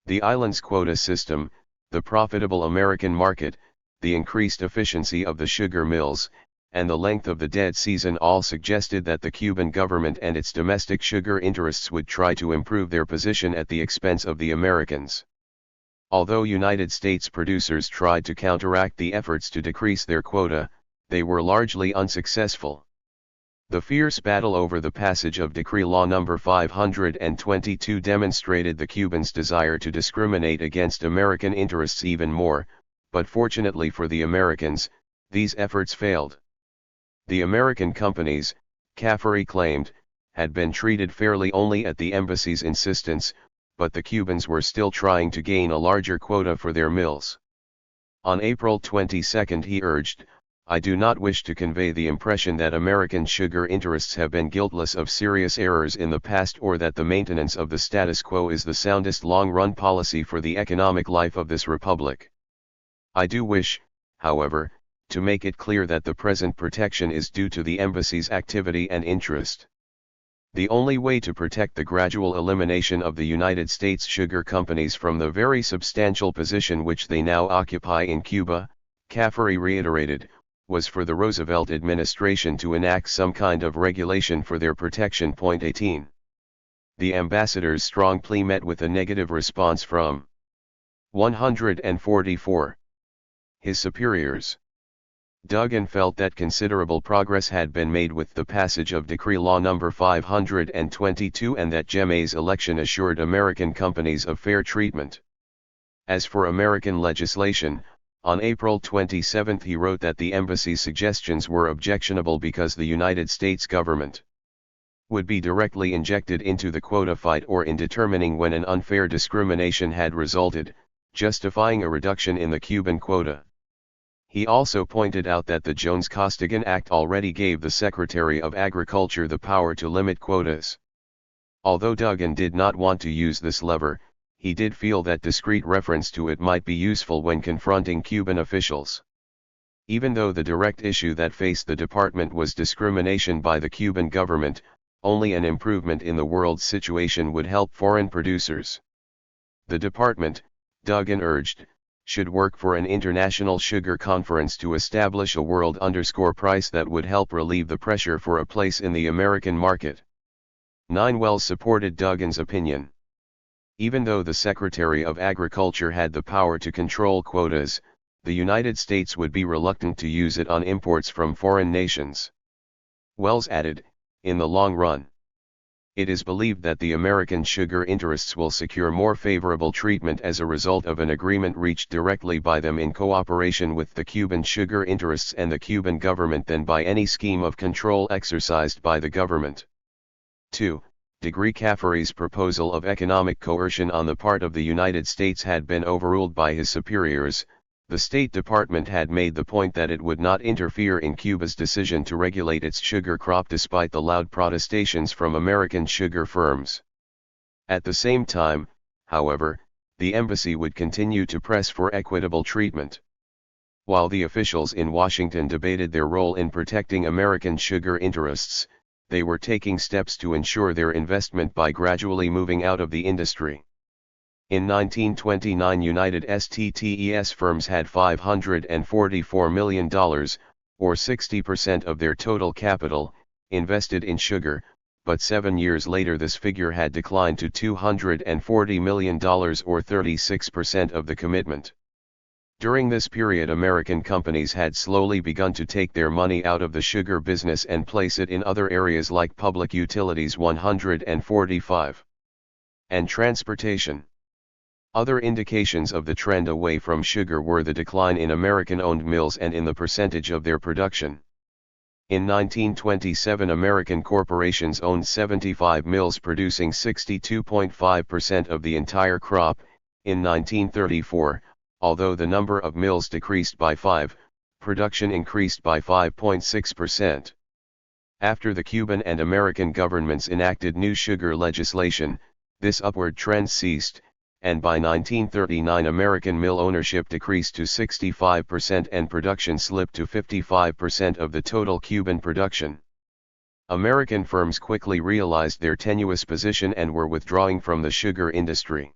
The island's quota system, the profitable American market, the increased efficiency of the sugar mills, and the length of the dead season all suggested that the Cuban government and its domestic sugar interests would try to improve their position at the expense of the Americans. Although United States producers tried to counteract the efforts to decrease their quota, they were largely unsuccessful. The fierce battle over the passage of Decree Law No. 522 demonstrated the Cubans' desire to discriminate against American interests even more, but fortunately for the Americans, these efforts failed. The American companies, Caffery claimed, had been treated fairly only at the embassy's insistence, but the Cubans were still trying to gain a larger quota for their mills. On April 22 he urged, "I do not wish to convey the impression that American sugar interests have been guiltless of serious errors in the past, or that the maintenance of the status quo is the soundest long-run policy for the economic life of this republic. I do wish, however, to make it clear that the present protection is due to the embassy's activity and interest. The only way to protect the gradual elimination of the United States sugar companies from the very substantial position which they now occupy in Cuba," Caffery reiterated, was for the Roosevelt administration to enact some kind of regulation for their protection. 18. The ambassador's strong plea met with a negative response from 144. His superiors. Duggan felt that considerable progress had been made with the passage of Decree Law No. 522 and that Gellman's election assured American companies of fair treatment. As for American legislation, on April 27 he wrote that the embassy's suggestions were objectionable because the United States government would be directly injected into the quota fight or in determining when an unfair discrimination had resulted, justifying a reduction in the Cuban quota. He also pointed out that the Jones-Costigan Act already gave the Secretary of Agriculture the power to limit quotas. Although Duggan did not want to use this lever, he did feel that discreet reference to it might be useful when confronting Cuban officials. Even though the direct issue that faced the department was discrimination by the Cuban government, only an improvement in the world's situation would help foreign producers. The department, Duggan urged, should work for an international sugar conference to establish a world price that would help relieve the pressure for a place in the American market. 9 Wells supported Duggan's opinion. Even though the Secretary of Agriculture had the power to control quotas, the United States would be reluctant to use it on imports from foreign nations. Wells added, in the long run, it is believed that the American sugar interests will secure more favorable treatment as a result of an agreement reached directly by them in cooperation with the Cuban sugar interests and the Cuban government than by any scheme of control exercised by the government. 2. Degree-Caffery's proposal of economic coercion on the part of the United States had been overruled by his superiors. The State Department had made the point that it would not interfere in Cuba's decision to regulate its sugar crop despite the loud protestations from American sugar firms. At the same time, however, the embassy would continue to press for equitable treatment. While the officials in Washington debated their role in protecting American sugar interests, they were taking steps to ensure their investment by gradually moving out of the industry. In 1929 United States firms had $544 million, or 60% of their total capital, invested in sugar, but 7 years later this figure had declined to $240 million or 36% of the commitment. During this period American companies had slowly begun to take their money out of the sugar business and place it in other areas like public utilities 145 and transportation. Other indications of the trend away from sugar were the decline in American-owned mills and in the percentage of their production. In 1927 American corporations owned 75 mills producing 62.5% of the entire crop. In 1934, although the number of mills decreased by 5, production increased by 5.6%. After the Cuban and American governments enacted new sugar legislation, this upward trend ceased, and by 1939 American mill ownership decreased to 65% and production slipped to 55% of the total Cuban production. American firms quickly realized their tenuous position and were withdrawing from the sugar industry.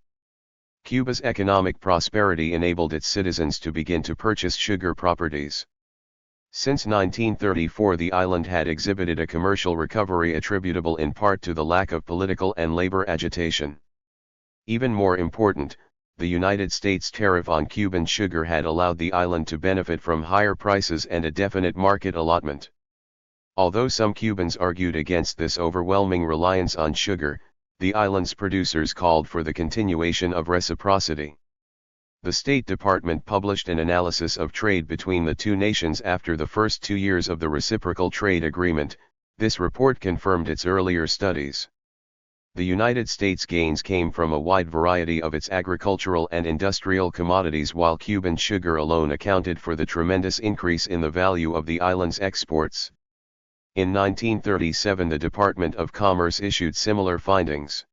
Cuba's economic prosperity enabled its citizens to begin to purchase sugar properties. Since 1934 the island had exhibited a commercial recovery attributable in part to the lack of political and labor agitation. Even more important, the United States tariff on Cuban sugar had allowed the island to benefit from higher prices and a definite market allotment. Although some Cubans argued against this overwhelming reliance on sugar, the island's producers called for the continuation of reciprocity. The State Department published an analysis of trade between the two nations after the first 2 years of the reciprocal trade agreement. This report confirmed its earlier studies. The United States gains came from a wide variety of its agricultural and industrial commodities, while Cuban sugar alone accounted for the tremendous increase in the value of the island's exports. In 1937 the Department of Commerce issued similar findings.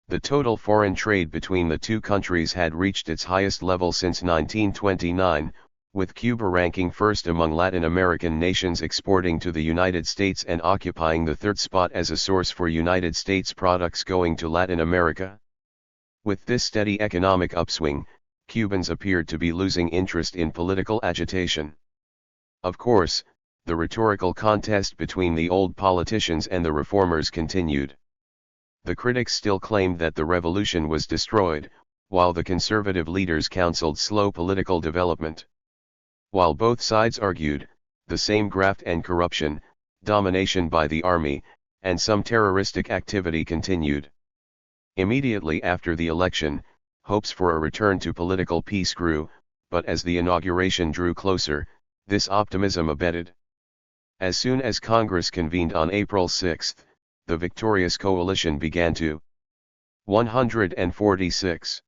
The total foreign trade between the two countries had reached its highest level since 1929, with Cuba ranking first among Latin American nations exporting to the United States and occupying the third spot as a source for United States products going to Latin America. With this steady economic upswing, Cubans appeared to be losing interest in political agitation. Of course, the rhetorical contest between the old politicians and the reformers continued. The critics still claimed that the revolution was destroyed, while the conservative leaders counseled slow political development. While both sides argued, the same graft and corruption, domination by the army, and some terroristic activity continued. Immediately after the election, hopes for a return to political peace grew, but as the inauguration drew closer, this optimism abated. As soon as Congress convened on April 6, the victorious coalition began to 146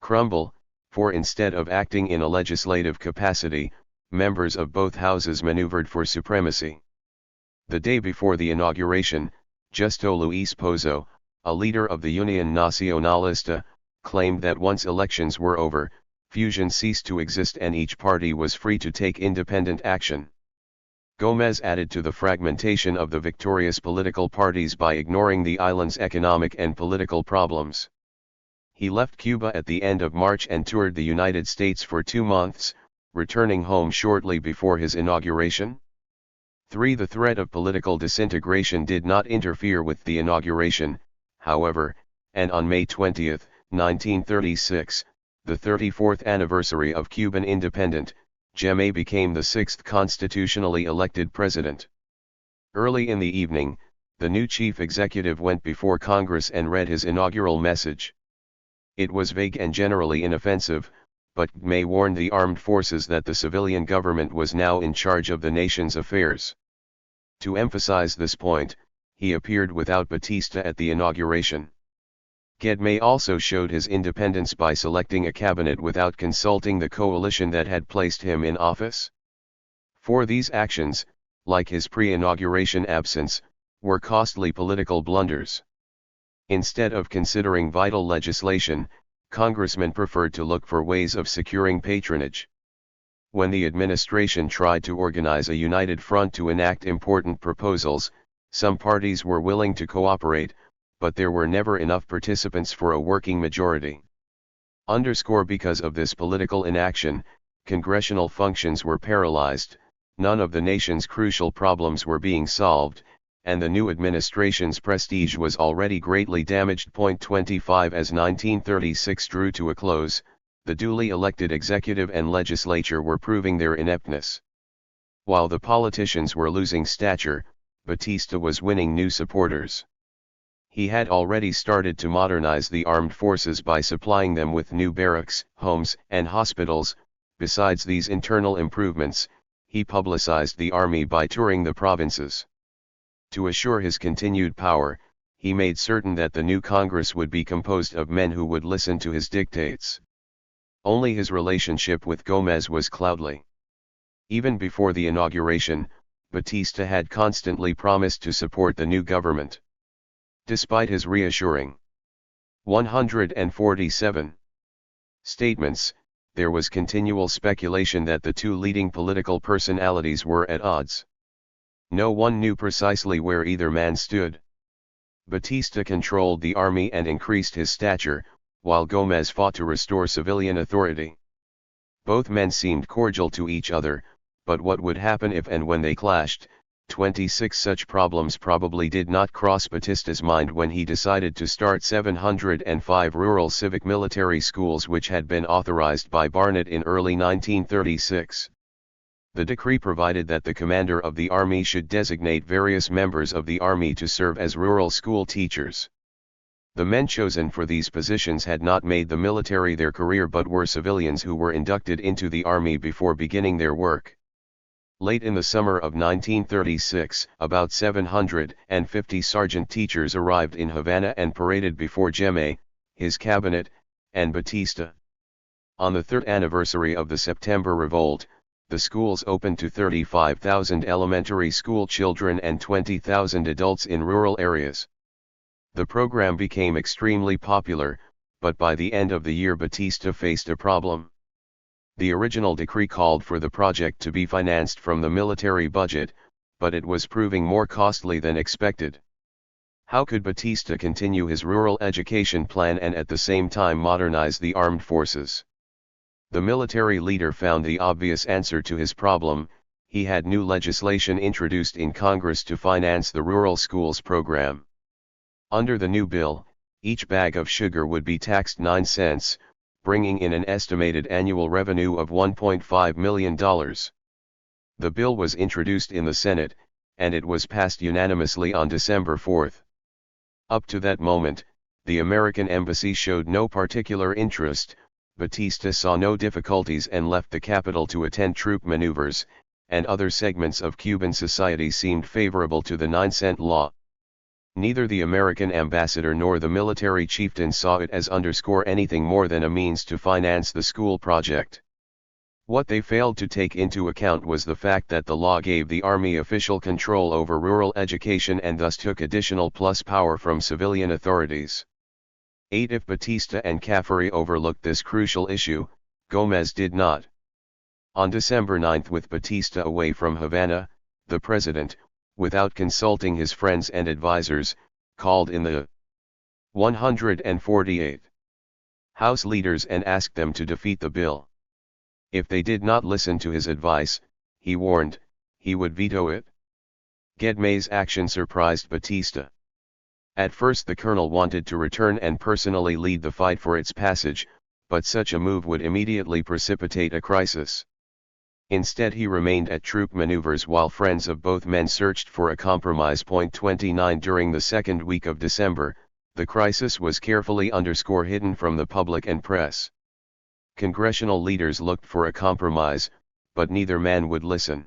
crumble, for instead of acting in a legislative capacity, members of both houses maneuvered for supremacy. The day before the inauguration, Justo Luis Pozo, a leader of the Union Nacionalista, claimed that once elections were over, fusion ceased to exist and each party was free to take independent action. Gómez added to the fragmentation of the victorious political parties by ignoring the island's economic and political problems. He left Cuba at the end of March and toured the United States for 2 months, returning home shortly before his inauguration. 3. The threat of political disintegration did not interfere with the inauguration, however, and on May 20, 1936, the 34th anniversary of Cuban independence, Gellman became the 6th constitutionally elected president. Early in the evening, the new chief executive went before Congress and read his inaugural message. It was vague and generally inoffensive, but Gellman warned the armed forces that the civilian government was now in charge of the nation's affairs. To emphasize this point, he appeared without Batista at the inauguration. Gellman also showed his independence by selecting a cabinet without consulting the coalition that had placed him in office. For these actions, like his pre-inauguration absence, were costly political blunders. Instead of considering vital legislation, congressmen preferred to look for ways of securing patronage. When the administration tried to organize a united front to enact important proposals, some parties were willing to cooperate, but there were never enough participants for a working majority. Because of this political inaction, congressional functions were paralyzed, none of the nation's crucial problems were being solved, and the new administration's prestige was already greatly damaged. 25 As 1936 drew to a close, the duly elected executive and legislature were proving their ineptness. While the politicians were losing stature, Batista was winning new supporters. He had already started to modernize the armed forces by supplying them with new barracks, homes, and hospitals. Besides these internal improvements, he publicized the army by touring the provinces. To assure his continued power, he made certain that the new Congress would be composed of men who would listen to his dictates. Only his relationship with Gómez was cloudly. Even before the inauguration, Batista had constantly promised to support the new government. Despite his reassuring 147 statements, there was continual speculation that the two leading political personalities were at odds. No one knew precisely where either man stood. Batista controlled the army and increased his stature, while Gómez fought to restore civilian authority. Both men seemed cordial to each other, but what would happen if and when they clashed? 26 Such problems probably did not cross Batista's mind when he decided to start 705 rural civic military schools which had been authorized by Barnett in early 1936. The decree provided that the commander of the army should designate various members of the army to serve as rural school teachers. The men chosen for these positions had not made the military their career but were civilians who were inducted into the army before beginning their work. Late in the summer of 1936, about 750 sergeant teachers arrived in Havana and paraded before Gellman, his cabinet, and Batista. On the third anniversary of the September Revolt, the schools opened to 35,000 elementary school children and 20,000 adults in rural areas. The program became extremely popular, but by the end of the year Batista faced a problem. The original decree called for the project to be financed from the military budget, but it was proving more costly than expected. How could Batista continue his rural education plan and at the same time modernize the armed forces? The military leader found the obvious answer to his problem. He had new legislation introduced in Congress to finance the rural schools program. Under the new bill, each bag of sugar would be taxed 9 cents, bringing in an estimated annual revenue of $1.5 million. The bill was introduced in the Senate, and it was passed unanimously on December 4. Up to that moment, the American embassy showed no particular interest. Batista saw no difficulties and left the capital to attend troop maneuvers, and other segments of Cuban society seemed favorable to the 9-cent law. Neither the American ambassador nor the military chieftain saw it as underscore anything more than a means to finance the school project. What they failed to take into account was the fact that the law gave the army official control over rural education and thus took additional plus power from civilian authorities. 8. If Batista and Caffery overlooked this crucial issue, Gómez did not. On December 9, with Batista away from Havana, the president, without consulting his friends and advisers, called in the 148th House leaders and asked them to defeat the bill. If they did not listen to his advice, he warned, he would veto it. Gedmay's action surprised Batista. At first the colonel wanted to return and personally lead the fight for its passage, but such a move would immediately precipitate a crisis. Instead he remained at troop maneuvers while friends of both men searched for a compromise. 29 During the second week of December, the crisis was carefully hidden from the public and press. Congressional leaders looked for a compromise, but neither man would listen.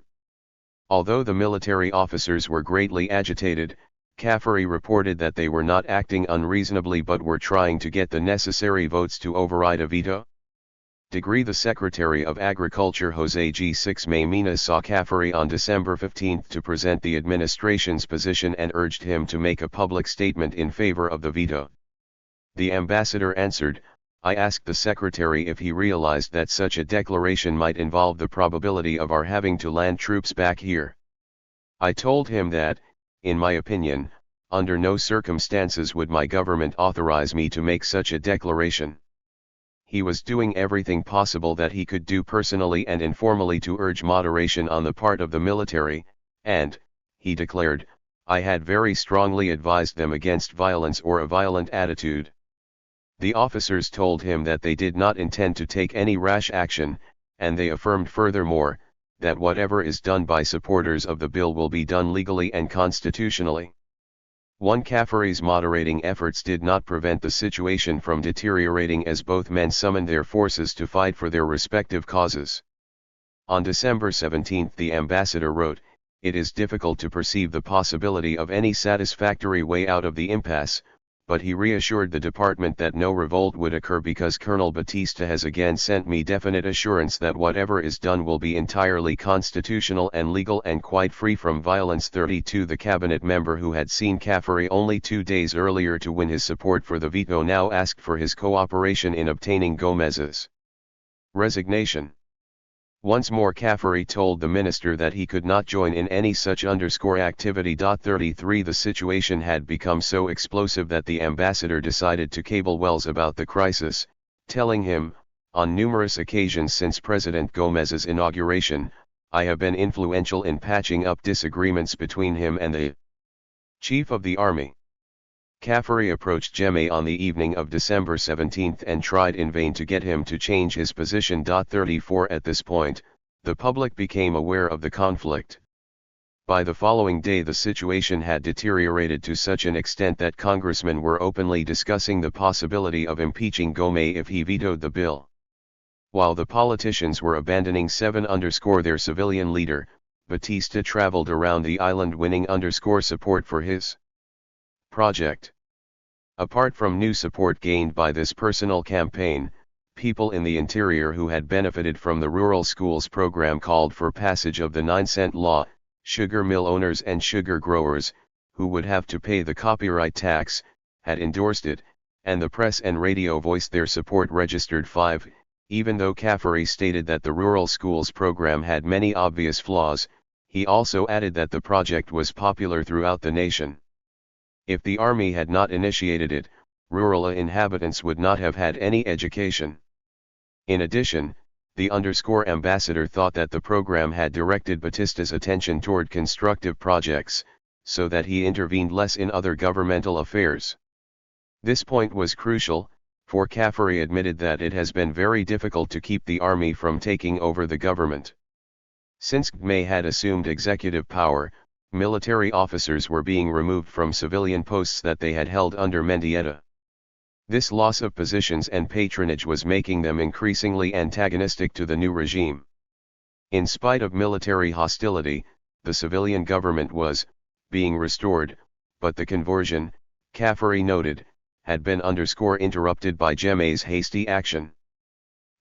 Although the military officers were greatly agitated, Caffery reported that they were not acting unreasonably but were trying to get the necessary votes to override a veto. The Secretary of Agriculture Jose G. Sixmay saw Caffery on December 15 to present the administration's position and urged him to make a public statement in favor of the veto. The ambassador answered, "I asked the secretary if he realized that such a declaration might involve the probability of our having to land troops back here. I told him that, in my opinion, under no circumstances would my government authorize me to make such a declaration." He was doing everything possible that he could do personally and informally to urge moderation on the part of the military, and, he declared, I had very strongly advised them against violence or a violent attitude. The officers told him that they did not intend to take any rash action, and they affirmed furthermore, that whatever is done by supporters of the bill will be done legally and constitutionally. Caffery's moderating efforts did not prevent the situation from deteriorating as both men summoned their forces to fight for their respective causes. On December 17 the ambassador wrote, "It is difficult to perceive the possibility of any satisfactory way out of the impasse," but he reassured the department that no revolt would occur because Colonel Batista has again sent me definite assurance that whatever is done will be entirely constitutional and legal and quite free from violence. 32 The cabinet member who had seen Caffery only 2 days earlier to win his support for the veto now asked for his cooperation in obtaining Gómez's resignation. Once more Caffery told the minister that he could not join in any such activity. 33 The situation had become so explosive that the ambassador decided to cable Wells about the crisis, telling him, on numerous occasions since President Gómez's inauguration, I have been influential in patching up disagreements between him and the chief of the army. Caffery approached Gellman on the evening of December 17 and tried in vain to get him to change his position. 34 At this point, the public became aware of the conflict. By the following day the situation had deteriorated to such an extent that congressmen were openly discussing the possibility of impeaching Gómez if he vetoed the bill. While the politicians were abandoning their civilian leader, Batista traveled around the island winning support for his project. Apart from new support gained by this personal campaign, people in the interior who had benefited from the rural schools program called for passage of the 9-cent law. Sugar mill owners and sugar growers, who would have to pay the copyright tax, had endorsed it, and the press and radio voiced their support. Registered 5. Even though Caffery stated that the rural schools program had many obvious flaws, he also added that the project was popular throughout the nation. If the army had not initiated it, rural inhabitants would not have had any education. In addition, the ambassador thought that the program had directed Batista's attention toward constructive projects, so that he intervened less in other governmental affairs. This point was crucial, for Caffery admitted that it has been very difficult to keep the army from taking over the government. Since Gellman had assumed executive power, military officers were being removed from civilian posts that they had held under Mendieta. This loss of positions and patronage was making them increasingly antagonistic to the new regime. In spite of military hostility, the civilian government was being restored, but the conversion, Caffery noted, had been interrupted by Gellman's hasty action.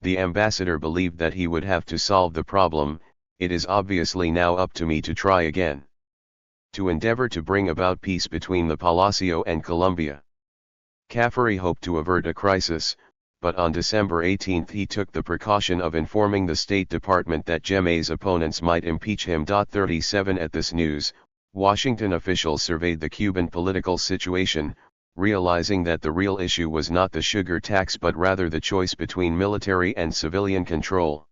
The ambassador believed that he would have to solve the problem. It is obviously now up to me to try again. To endeavor to bring about peace between the Palacio and Colombia. Caffery hoped to avert a crisis, but on December 18 he took the precaution of informing the State Department that Gellman's opponents might impeach him. 37 At this news, Washington officials surveyed the Cuban political situation, realizing that the real issue was not the sugar tax but rather the choice between military and civilian control.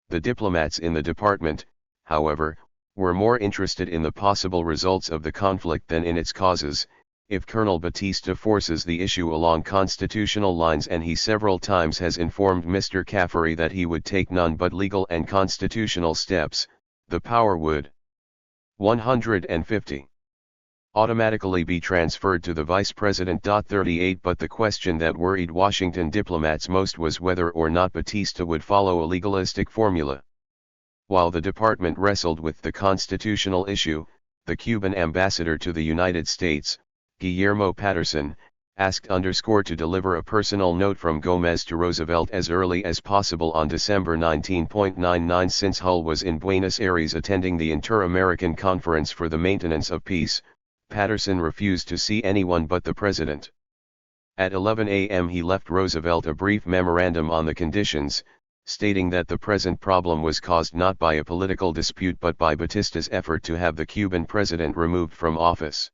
The diplomats in the department, however, were more interested in the possible results of the conflict than in its causes. If Colonel Batista forces the issue along constitutional lines, and he several times has informed Mr. Caffery that he would take none but legal and constitutional steps, the power would 150 automatically be transferred to the Vice President. 38 But the question that worried Washington diplomats most was whether or not Batista would follow a legalistic formula. While the department wrestled with the constitutional issue, the Cuban ambassador to the United States, Guillermo Patterson, asked to deliver a personal note from Gómez to Roosevelt as early as possible on December 19. Since Hull was in Buenos Aires attending the Inter-American Conference for the Maintenance of Peace, Patterson refused to see anyone but the president. At 11 a.m. he left Roosevelt a brief memorandum on the conditions, stating that the present problem was caused not by a political dispute but by Batista's effort to have the Cuban president removed from office.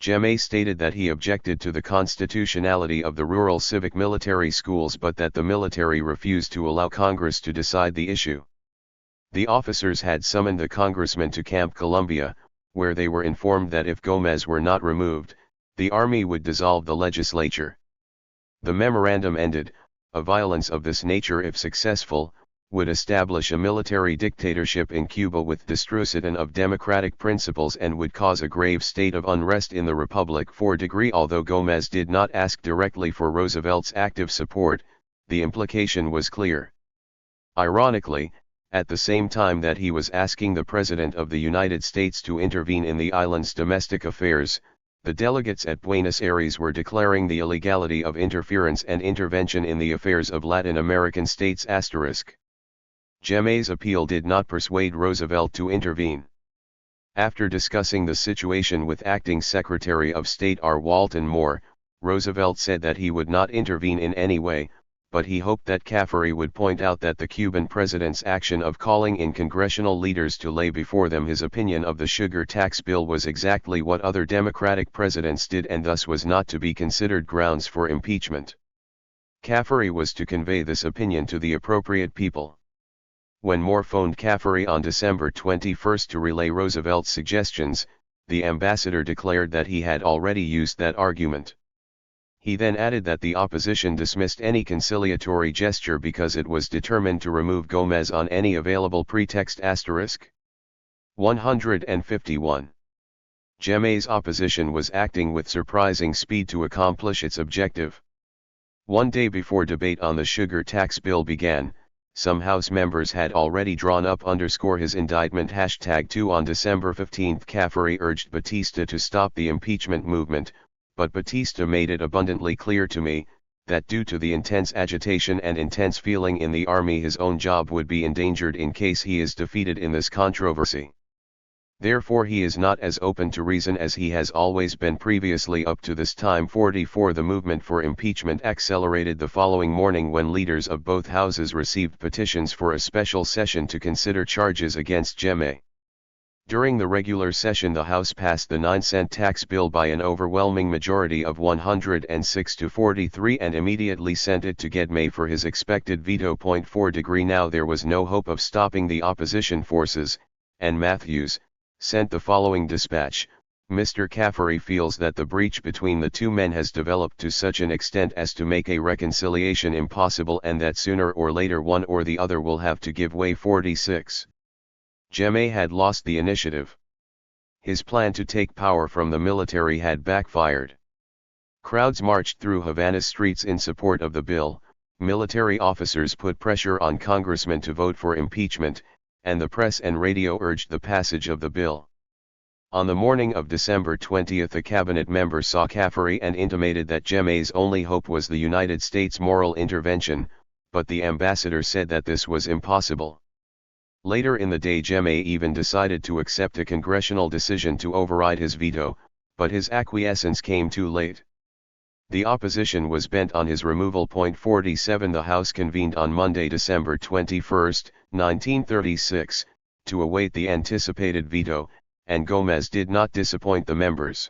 Gellman stated that he objected to the constitutionality of the rural civic military schools but that the military refused to allow Congress to decide the issue. The officers had summoned the congressman to Camp Columbia, where they were informed that if Gómez were not removed, the army would dissolve the legislature. The memorandum ended, a violence of this nature, if successful, would establish a military dictatorship in Cuba with destruction of democratic principles and would cause a grave state of unrest in the Republic. 4 Although Gómez did not ask directly for Roosevelt's active support, the implication was clear. Ironically, at the same time that he was asking the President of the United States to intervene in the island's domestic affairs, the delegates at Buenos Aires were declaring the illegality of interference and intervention in the affairs of Latin American states. Gellman's appeal did not persuade Roosevelt to intervene. After discussing the situation with Acting Secretary of State R. Walton Moore, Roosevelt said that he would not intervene in any way, but he hoped that Caffery would point out that the Cuban president's action of calling in congressional leaders to lay before them his opinion of the sugar tax bill was exactly what other Democratic presidents did and thus was not to be considered grounds for impeachment. Caffery was to convey this opinion to the appropriate people. When Moore phoned Caffery on December 21 to relay Roosevelt's suggestions, the ambassador declared that he had already used that argument. He then added that the opposition dismissed any conciliatory gesture because it was determined to remove Gómez on any available pretext. 151. Gellman's opposition was acting with surprising speed to accomplish its objective. One day before debate on the sugar tax bill began, some House members had already drawn up his indictment. #2 On December 15 Caffery urged Batista to stop the impeachment movement, but Batista made it abundantly clear to me, that due to the intense agitation and intense feeling in the army his own job would be endangered in case he is defeated in this controversy. Therefore he is not as open to reason as he has always been previously up to this time. 44 The movement for impeachment accelerated the following morning when leaders of both houses received petitions for a special session to consider charges against Gellman. During the regular session the House passed the 9-cent tax bill by an overwhelming majority of 106 to 43 and immediately sent it to Gellman for his expected veto. 4 Now there was no hope of stopping the opposition forces, and Matthews sent the following dispatch: Mr. Caffery feels that the breach between the two men has developed to such an extent as to make a reconciliation impossible and that sooner or later one or the other will have to give way. 46. Gellman had lost the initiative. His plan to take power from the military had backfired. Crowds marched through Havana's streets in support of the bill, military officers put pressure on congressmen to vote for impeachment, and the press and radio urged the passage of the bill. On the morning of December 20, a cabinet member saw Caffery and intimated that Gellman's only hope was the United States moral intervention, but the ambassador said that this was impossible. Later in the day, Gellman even decided to accept a congressional decision to override his veto, but his acquiescence came too late. The opposition was bent on his removal. 47 The House convened on Monday, December 21, 1936, to await the anticipated veto, and Gómez did not disappoint the members.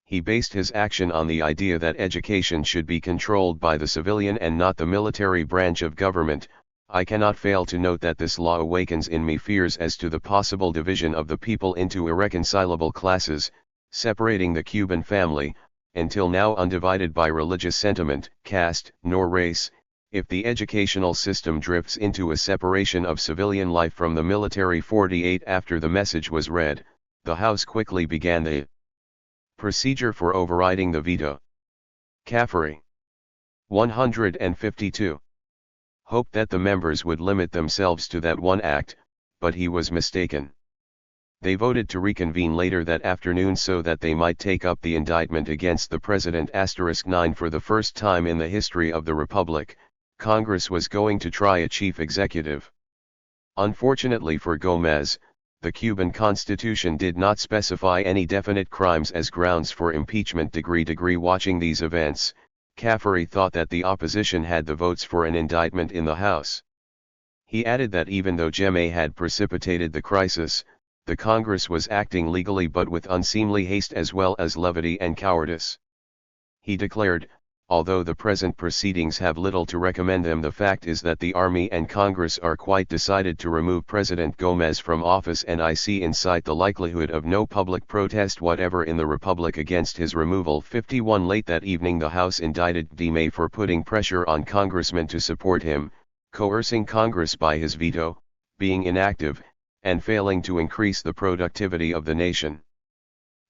He based his action on the idea that education should be controlled by the civilian and not the military branch of government. I cannot fail to note that this law awakens in me fears as to the possible division of the people into irreconcilable classes, separating the Cuban family, until now undivided by religious sentiment, caste, nor race. If the educational system drifts into a separation of civilian life from the military. 48 After the message was read, the House quickly began the procedure for overriding the veto. Caffery, 152, hoped that the members would limit themselves to that one act, but he was mistaken. They voted to reconvene later that afternoon so that they might take up the indictment against the president. 9 For the first time in the history of the Republic, Congress was going to try a chief executive. Unfortunately for Gómez, the Cuban Constitution did not specify any definite crimes as grounds for impeachment. Watching these events, Caffery thought that the opposition had the votes for an indictment in the House. He added that even though Gellman had precipitated the crisis, the Congress was acting legally but with unseemly haste as well as levity and cowardice. He declared, although the present proceedings have little to recommend them, the fact is that the Army and Congress are quite decided to remove President Gómez from office, and I see in sight the likelihood of no public protest whatever in the Republic against his removal. 51 Late that evening the House indicted Gellman for putting pressure on congressmen to support him, coercing Congress by his veto, being inactive, and failing to increase the productivity of the nation.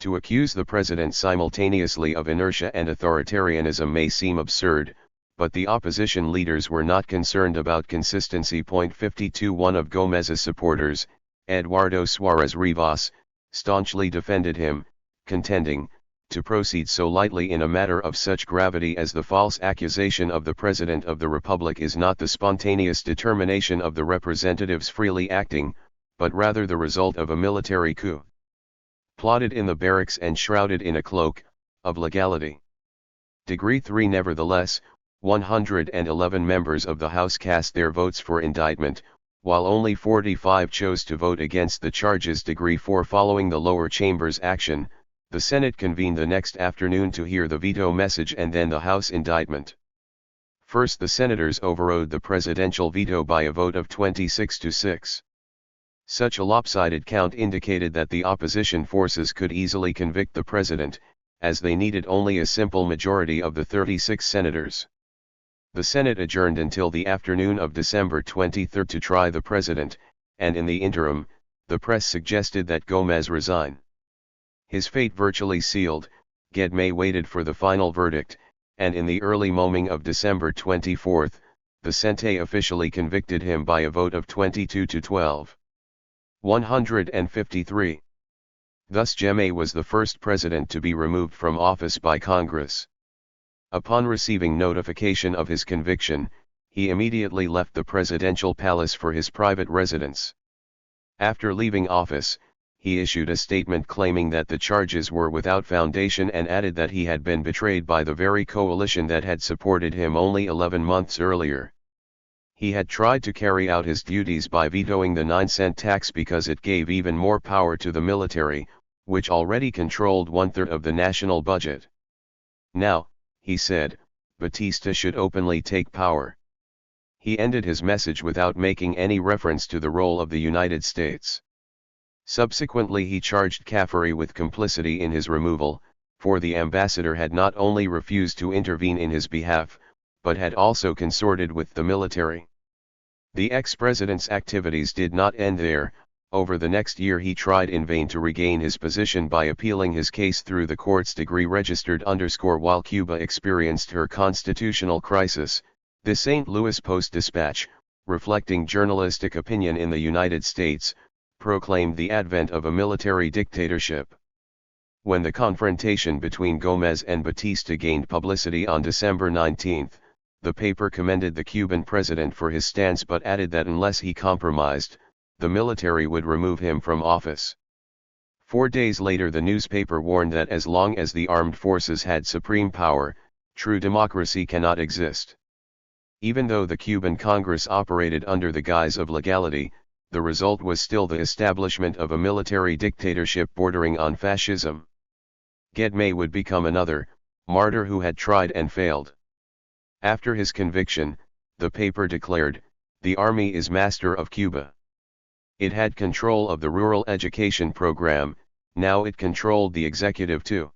To accuse the president simultaneously of inertia and authoritarianism may seem absurd, but the opposition leaders were not concerned about consistency. 52 One of Gómez's supporters, Eduardo Suárez Rivas, staunchly defended him, contending, to proceed so lightly in a matter of such gravity as the false accusation of the President of the Republic is not the spontaneous determination of the representatives freely acting, but rather the result of a military coup, plotted in the barracks and shrouded in a cloak of legality. 3 Nevertheless, 111 members of the House cast their votes for indictment, while only 45 chose to vote against the charges. 4 Following the lower chamber's action, the Senate convened the next afternoon to hear the veto message and then the House indictment. First, the senators overrode the presidential veto by a vote of 26-6. Such a lopsided count indicated that the opposition forces could easily convict the president, as they needed only a simple majority of the 36 senators. The Senate adjourned until the afternoon of December 23 to try the president, and in the interim, the press suggested that Gómez resign. His fate virtually sealed, Gellman waited for the final verdict, and in the early morning of December 24, the Senate officially convicted him by a vote of 22-12. 153. Thus Gellman was the first president to be removed from office by Congress. Upon receiving notification of his conviction, he immediately left the presidential palace for his private residence. After leaving office, he issued a statement claiming that the charges were without foundation and added that he had been betrayed by the very coalition that had supported him only 11 months earlier. He had tried to carry out his duties by vetoing the 9-cent tax because it gave even more power to the military, which already controlled 1/3 of the national budget. Now, he said, Batista should openly take power. He ended his message without making any reference to the role of the United States. Subsequently he charged Caffery with complicity in his removal, for the ambassador had not only refused to intervene in his behalf, but had also consorted with the military. The ex-president's activities did not end there. Over the next year he tried in vain to regain his position by appealing his case through the courts. Registered _ While Cuba experienced her constitutional crisis, the St. Louis Post-Dispatch, reflecting journalistic opinion in the United States, proclaimed the advent of a military dictatorship. When the confrontation between Gómez and Batista gained publicity on December 19, the paper commended the Cuban president for his stance but added that unless he compromised, the military would remove him from office. 4 days later the newspaper warned that as long as the armed forces had supreme power, true democracy cannot exist. Even though the Cuban Congress operated under the guise of legality, the result was still the establishment of a military dictatorship bordering on fascism. Gellman would become another martyr who had tried and failed. After his conviction, the paper declared, "The army is master of Cuba." It had control of the rural education program, now it controlled the executive too.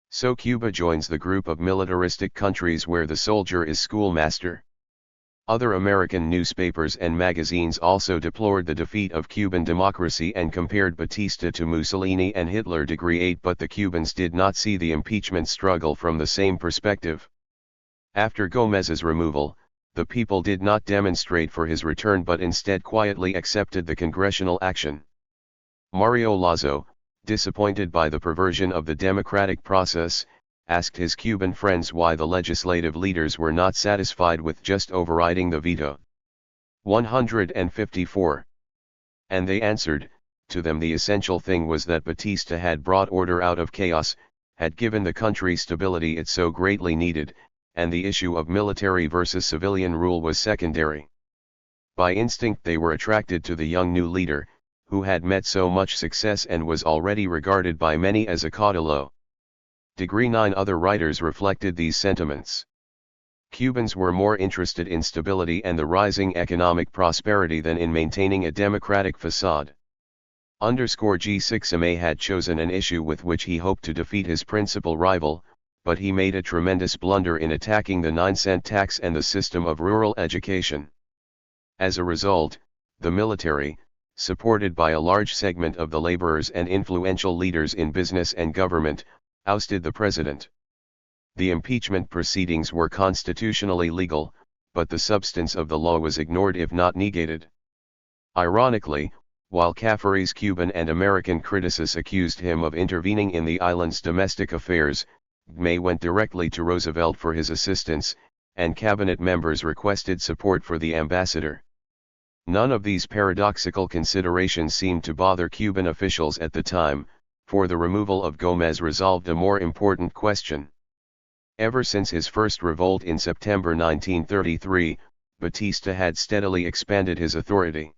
So Cuba joins the group of militaristic countries where the soldier is schoolmaster. Other American newspapers and magazines also deplored the defeat of Cuban democracy and compared Batista to Mussolini and Hitler. 8 But the Cubans did not see the impeachment struggle from the same perspective. After Gómez's removal, the people did not demonstrate for his return but instead quietly accepted the congressional action. Mario Lazo, disappointed by the perversion of the democratic process, asked his Cuban friends why the legislative leaders were not satisfied with just overriding the veto. 154. And they answered, to them the essential thing was that Batista had brought order out of chaos, had given the country stability it so greatly needed, and the issue of military versus civilian rule was secondary. By instinct they were attracted to the young new leader, who had met so much success and was already regarded by many as a caudillo. 9 Other writers reflected these sentiments. Cubans were more interested in stability and the rising economic prosperity than in maintaining a democratic facade. G6MA had chosen an issue with which he hoped to defeat his principal rival, but he made a tremendous blunder in attacking the 9-cent tax and the system of rural education. As a result, the military, supported by a large segment of the laborers and influential leaders in business and government, ousted the president. The impeachment proceedings were constitutionally legal, but the substance of the law was ignored if not negated. Ironically, while Caffery's Cuban and American critics accused him of intervening in the island's domestic affairs, Gellman went directly to Roosevelt for his assistance, and cabinet members requested support for the ambassador. None of these paradoxical considerations seemed to bother Cuban officials at the time, for the removal of Gómez resolved a more important question. Ever since his first revolt in September 1933, Batista had steadily expanded his authority.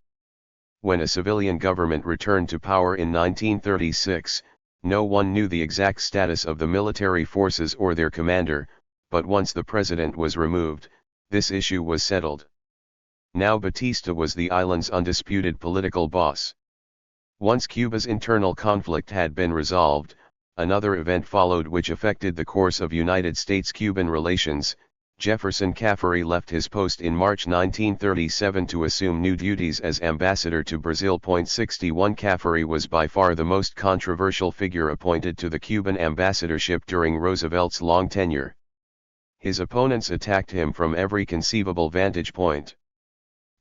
When a civilian government returned to power in 1936, no one knew the exact status of the military forces or their commander, but once the president was removed, this issue was settled. Now Batista was the island's undisputed political boss. Once Cuba's internal conflict had been resolved, another event followed which affected the course of United States-Cuban relations. Jefferson Caffery left his post in March 1937 to assume new duties as ambassador to Brazil. 61 Caffery was by far the most controversial figure appointed to the Cuban ambassadorship during Roosevelt's long tenure. His opponents attacked him from every conceivable vantage point.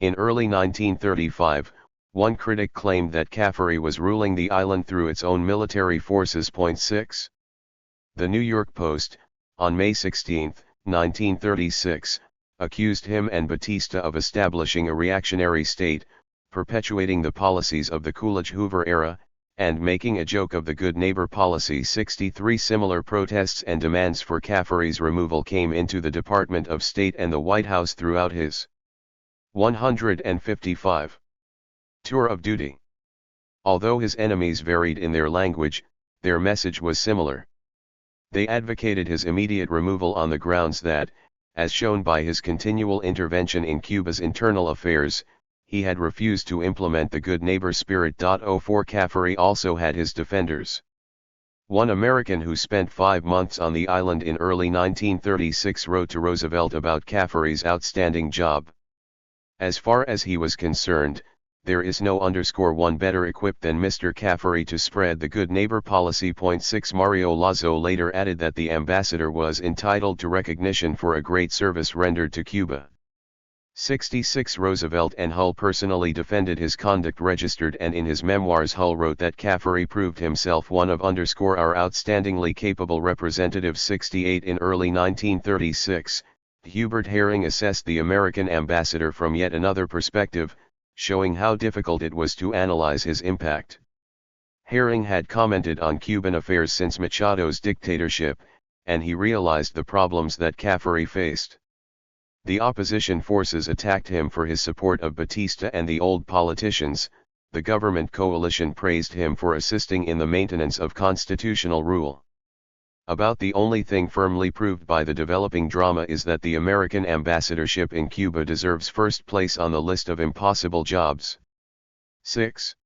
In early 1935, one critic claimed that Caffery was ruling the island through its own military forces. 6. The New York Post, on May 16, 1936, accused him and Batista of establishing a reactionary state, perpetuating the policies of the Coolidge-Hoover era, and making a joke of the good neighbor policy. 63 Similar protests and demands for Caffery's removal came into the Department of State and the White House throughout his 155 tour of duty. Although his enemies varied in their language, their message was similar. They advocated his immediate removal on the grounds that, as shown by his continual intervention in Cuba's internal affairs, he had refused to implement the good neighbor spirit. 04 Caffery also had his defenders. One American who spent 5 months on the island in early 1936 wrote to Roosevelt about Caffery's outstanding job. As far as he was concerned, there is no _1 better equipped than Mr. Caffery to spread the good neighbor policy. 6 Mario Lazo later added that the ambassador was entitled to recognition for a great service rendered to Cuba. 66 Roosevelt and Hull personally defended his conduct registered, and in his memoirs Hull wrote that Caffery proved himself one of _our outstandingly capable representatives. 68 In early 1936, Hubert Herring assessed the American ambassador from yet another perspective, showing how difficult it was to analyze his impact. Herring had commented on Cuban affairs since Machado's dictatorship, and he realized the problems that Caffery faced. The opposition forces attacked him for his support of Batista and the old politicians. The government coalition praised him for assisting in the maintenance of constitutional rule. About the only thing firmly proved by the developing drama is that the American ambassadorship in Cuba deserves first place on the list of impossible jobs. 6.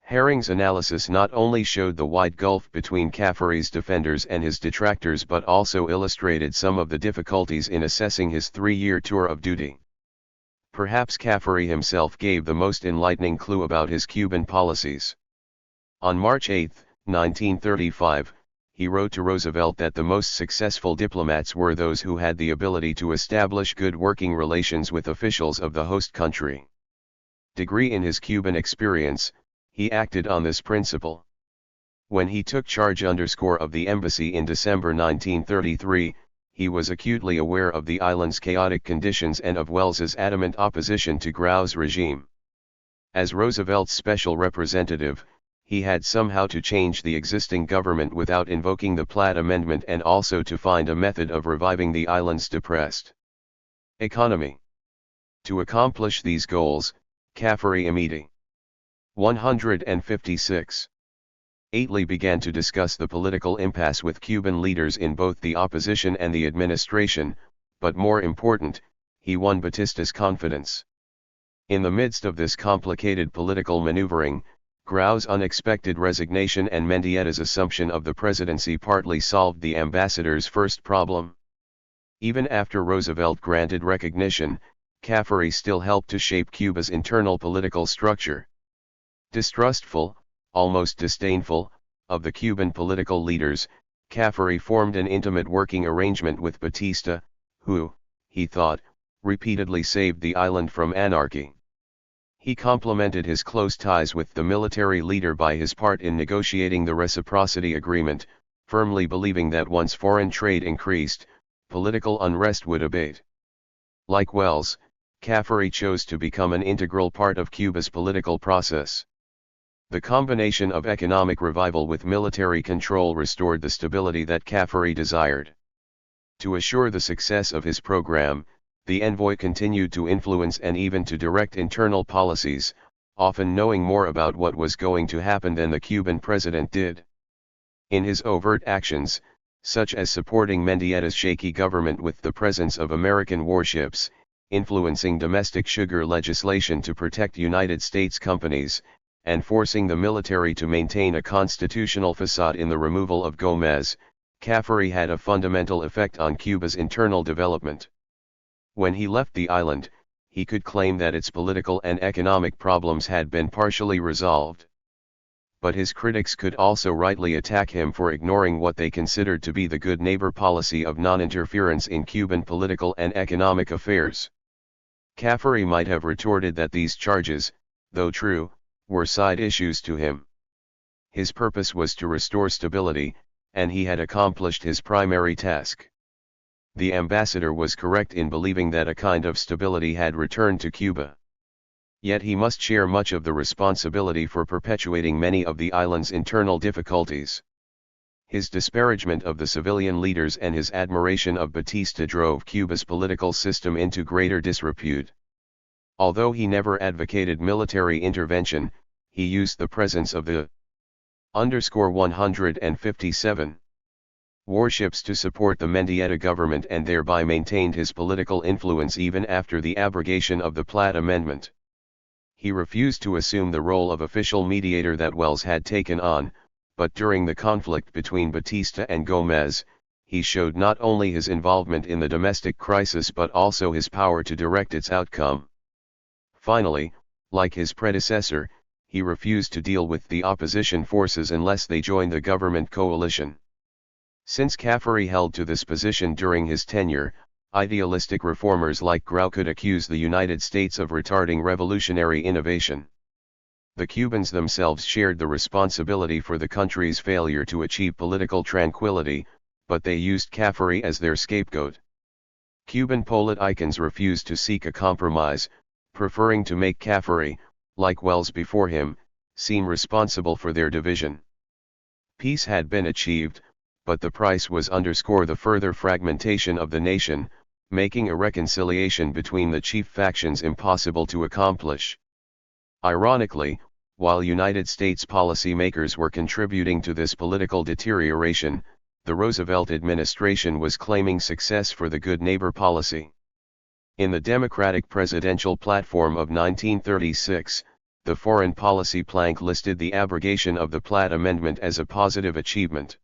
Herring's analysis not only showed the wide gulf between Caffery's defenders and his detractors but also illustrated some of the difficulties in assessing his 3-year tour of duty. Perhaps Caffery himself gave the most enlightening clue about his Cuban policies. On March 8, 1935, he wrote to Roosevelt that the most successful diplomats were those who had the ability to establish good working relations with officials of the host country. Degree in his Cuban experience, he acted on this principle. When he took charge of the embassy in December 1933, he was acutely aware of the island's chaotic conditions and of Welles's adamant opposition to Grau's regime. As Roosevelt's special representative, he had somehow to change the existing government without invoking the Platt Amendment, and also to find a method of reviving the island's depressed economy. To accomplish these goals, Caffery immediately 156. 8ly began to discuss the political impasse with Cuban leaders in both the opposition and the administration, but more important, he won Batista's confidence. In the midst of this complicated political maneuvering, Grau's unexpected resignation and Mendieta's assumption of the presidency partly solved the ambassador's first problem. Even after Roosevelt granted recognition, Caffery still helped to shape Cuba's internal political structure. Distrustful, almost disdainful, of the Cuban political leaders, Caffery formed an intimate working arrangement with Batista, who, he thought, repeatedly saved the island from anarchy. He complemented his close ties with the military leader by his part in negotiating the reciprocity agreement, firmly believing that once foreign trade increased, political unrest would abate. Like Welles, Caffery chose to become an integral part of Cuba's political process. The combination of economic revival with military control restored the stability that Caffery desired. To assure the success of his program, the envoy continued to influence and even to direct internal policies, often knowing more about what was going to happen than the Cuban president did. In his overt actions, such as supporting Mendieta's shaky government with the presence of American warships, influencing domestic sugar legislation to protect United States companies, and forcing the military to maintain a constitutional facade in the removal of Gómez, Caffery had a fundamental effect on Cuba's internal development. When he left the island, he could claim that its political and economic problems had been partially resolved. But his critics could also rightly attack him for ignoring what they considered to be the good neighbor policy of non-interference in Cuban political and economic affairs. Caffery might have retorted that these charges, though true, were side issues to him. His purpose was to restore stability, and he had accomplished his primary task. The ambassador was correct in believing that a kind of stability had returned to Cuba. Yet he must share much of the responsibility for perpetuating many of the island's internal difficulties. His disparagement of the civilian leaders and his admiration of Batista drove Cuba's political system into greater disrepute. Although he never advocated military intervention, he used the presence of the 157 warships to support the Mendieta government and thereby maintained his political influence even after the abrogation of the Platt Amendment. He refused to assume the role of official mediator that Welles had taken on, but during the conflict between Batista and Gómez, he showed not only his involvement in the domestic crisis but also his power to direct its outcome. Finally, Like his predecessor, he refused to deal with the opposition forces unless they joined the government coalition. Since Caffery held to this position during his tenure, idealistic reformers like Grau could accuse the United States of retarding revolutionary innovation. The Cubans themselves shared the responsibility for the country's failure to achieve political tranquility, but they used Caffery as their scapegoat. Cuban politicians refused to seek a compromise, preferring to make Caffery, like Wells before him, seem responsible for their division. Peace had been achieved, but the price was the further fragmentation of the nation, making a reconciliation between the chief factions impossible to accomplish. Ironically, while United States policymakers were contributing to this political deterioration, the Roosevelt administration was claiming success for the good neighbor policy. In the Democratic presidential platform of 1936, the foreign policy plank listed the abrogation of the Platt Amendment as a positive achievement.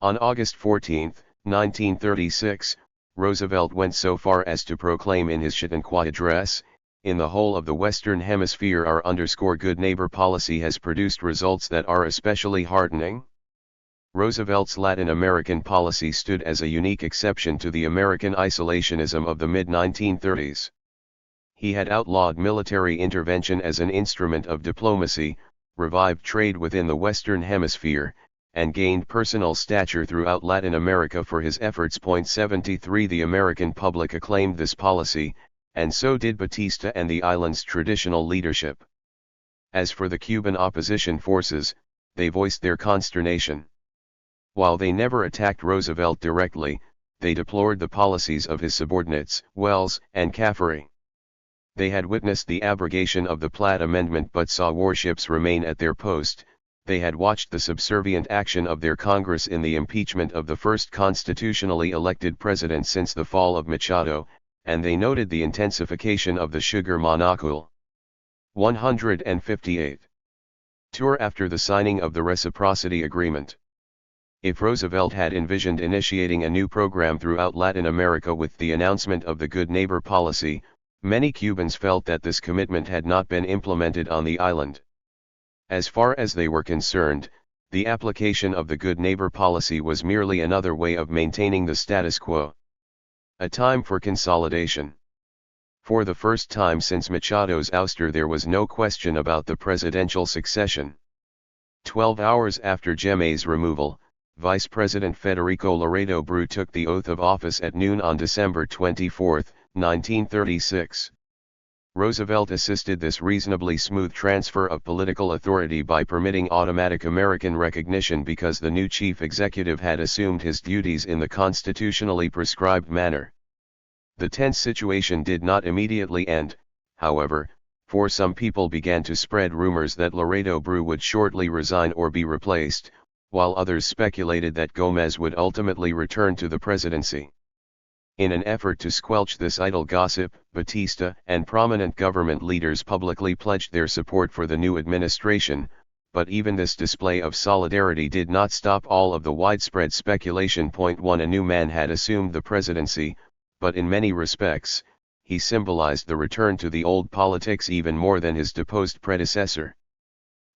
On August 14, 1936, Roosevelt went so far as to proclaim in his Chautauqua address, "In the whole of the Western Hemisphere our good neighbor policy has produced results that are especially heartening." Roosevelt's Latin American policy stood as a unique exception to the American isolationism of the mid-1930s. He had outlawed military intervention as an instrument of diplomacy, revived trade within the Western Hemisphere, and gained personal stature throughout Latin America for his efforts. 73 The American public acclaimed this policy, and so did Batista and the island's traditional leadership. As for the Cuban opposition forces, they voiced their consternation. While they never attacked Roosevelt directly, they deplored the policies of his subordinates, Wells and Caffery. They had witnessed the abrogation of the Platt Amendment but saw warships remain at their post. They had watched the subservient action of their Congress in the impeachment of the first constitutionally elected president since the fall of Machado, and they noted the intensification of the sugar monocle. 158. Tour after the signing of the Reciprocity Agreement. If Roosevelt had envisioned initiating a new program throughout Latin America with the announcement of the Good Neighbor policy, many Cubans felt that this commitment had not been implemented on the island. As far as they were concerned, the application of the Good Neighbor policy was merely another way of maintaining the status quo. A time for consolidation. For the first time since Machado's ouster there was no question about the presidential succession. 12 hours after Gellman's removal, Vice President Federico Laredo Bru took the oath of office at noon on December 24, 1936. Roosevelt assisted this reasonably smooth transfer of political authority by permitting automatic American recognition because the new chief executive had assumed his duties in the constitutionally prescribed manner. The tense situation did not immediately end, however, for some people began to spread rumors that Laredo Bru would shortly resign or be replaced, while others speculated that Gómez would ultimately return to the presidency. In an effort to squelch this idle gossip, Batista and prominent government leaders publicly pledged their support for the new administration, but even this display of solidarity did not stop all of the widespread speculation. 1 A new man had assumed the presidency, but in many respects, he symbolized the return to the old politics even more than his deposed predecessor.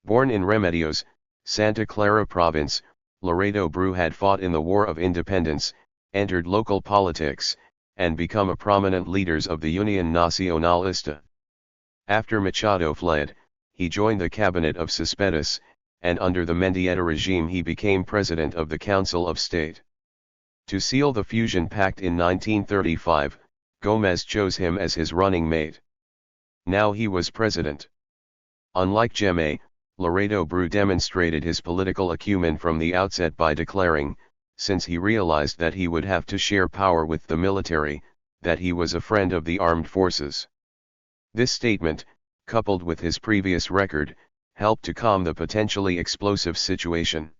Born in Remedios, Santa Clara Province, Laredo Bru had fought in the War of Independence, entered local politics, and become a prominent leader of the Unión Nacionalista. After Machado fled, he joined the cabinet of Cespedes, and under the Mendieta regime he became president of the Council of State. To seal the fusion pact in 1935, Gómez chose him as his running mate. Now he was president. Unlike Gellman, Laredo Bru demonstrated his political acumen from the outset by declaring, since he realized that he would have to share power with the military, that he was a friend of the armed forces. This statement, coupled with his previous record, helped to calm the potentially explosive situation.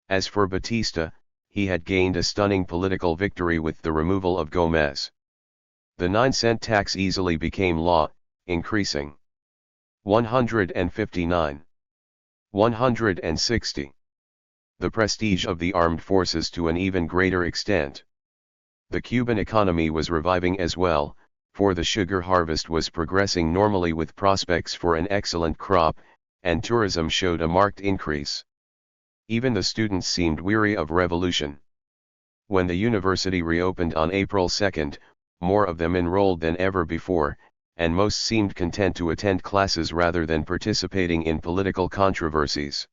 As for Batista, he had gained a stunning political victory with the removal of Gómez. The 9-cent tax easily became law, increasing 159. 160. The prestige of the armed forces to an even greater extent. The Cuban economy was reviving as well, for the sugar harvest was progressing normally with prospects for an excellent crop, and tourism showed a marked increase. Even the students seemed weary of revolution. When the university reopened on April 2, more of them enrolled than ever before, and most seemed content to attend classes rather than participating in political controversies.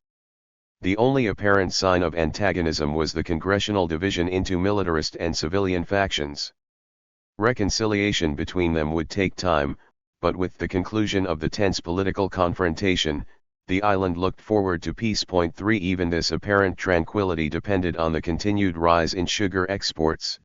The only apparent sign of antagonism was the congressional division into militarist and civilian factions. Reconciliation between them would take time, but with the conclusion of the tense political confrontation, the island looked forward to peace. 3 Even this apparent tranquility depended on the continued rise in sugar exports.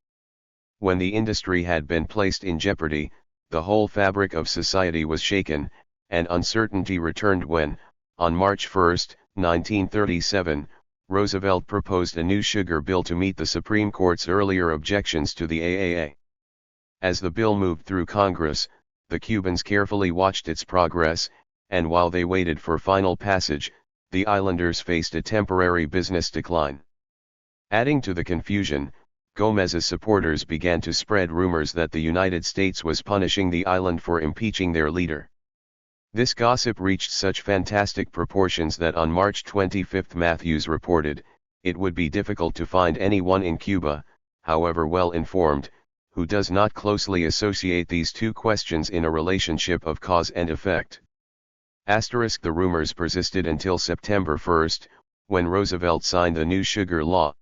When the industry had been placed in jeopardy, the whole fabric of society was shaken, and uncertainty returned when, on March 1, 1937, Roosevelt proposed a new sugar bill to meet the Supreme Court's earlier objections to the AAA. As the bill moved through Congress, the Cubans carefully watched its progress, and while they waited for final passage, the islanders faced a temporary business decline. Adding to the confusion, Gomez's supporters began to spread rumors that the United States was punishing the island for impeaching their leader. This gossip reached such fantastic proportions that on March 25 Matthews reported, "It would be difficult to find anyone in Cuba, however well informed, who does not closely associate these two questions in a relationship of cause and effect." The rumors persisted until September 1, when Roosevelt signed the new sugar law.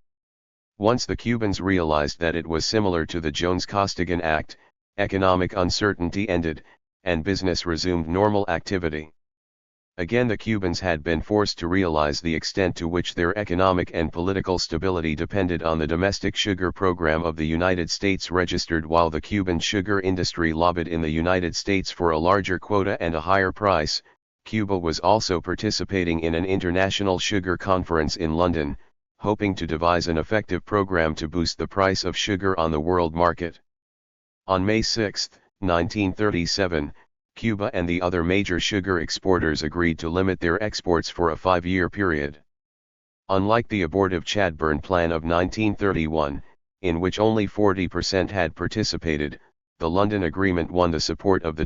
Once the Cubans realized that it was similar to the Jones-Costigan Act, economic uncertainty ended, and business resumed normal activity. Again the Cubans had been forced to realize the extent to which their economic and political stability depended on the domestic sugar program of the United States registered. While the Cuban sugar industry lobbied in the United States for a larger quota and a higher price, Cuba was also participating in an international sugar conference in London, hoping to devise an effective program to boost the price of sugar on the world market. On May 6, 1937, Cuba and the other major sugar exporters agreed to limit their exports for a 5-year period. Unlike the abortive Chadbourne Plan of 1931, in which only 40% had participated, the London Agreement won the support of the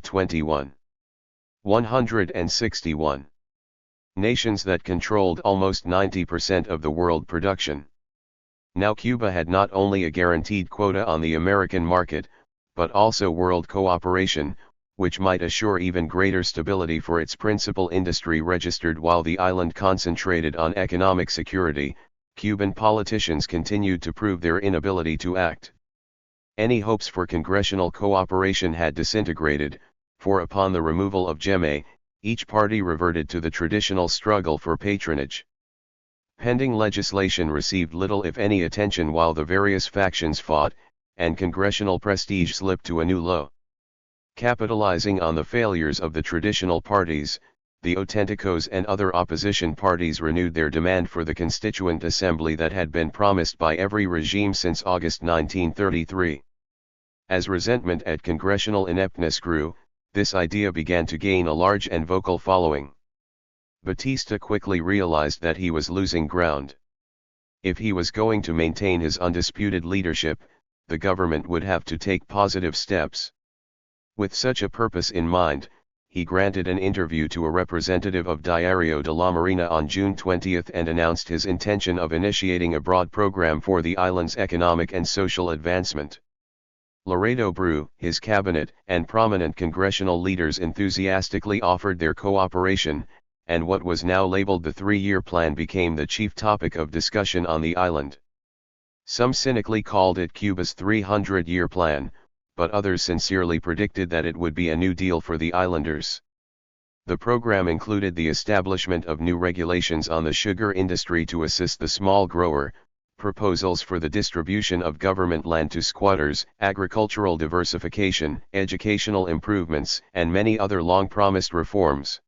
161 nations that controlled almost 90% of the world production. Now Cuba had not only a guaranteed quota on the American market, but also world cooperation, which might assure even greater stability for its principal industry registered. While the island concentrated on economic security, Cuban politicians continued to prove their inability to act. Any hopes for congressional cooperation had disintegrated, for upon the removal of Gellman, each party reverted to the traditional struggle for patronage. Pending legislation received little if any attention while the various factions fought, and congressional prestige slipped to a new low. Capitalizing on the failures of the traditional parties, the Auténticos and other opposition parties renewed their demand for the Constituent Assembly that had been promised by every regime since August 1933. As resentment at congressional ineptness grew, this idea began to gain a large and vocal following. Batista quickly realized that he was losing ground. If he was going to maintain his undisputed leadership, the government would have to take positive steps. With such a purpose in mind, he granted an interview to a representative of Diario de la Marina on June 20 and announced his intention of initiating a broad program for the island's economic and social advancement. Laredo Bru, his cabinet, and prominent congressional leaders enthusiastically offered their cooperation, and what was now labeled the 3-year plan became the chief topic of discussion on the island. Some cynically called it Cuba's 300-year plan, but others sincerely predicted that it would be a new deal for the islanders. The program included the establishment of new regulations on the sugar industry to assist the small grower, proposals for the distribution of government land to squatters, agricultural diversification, educational improvements, and many other long-promised reforms.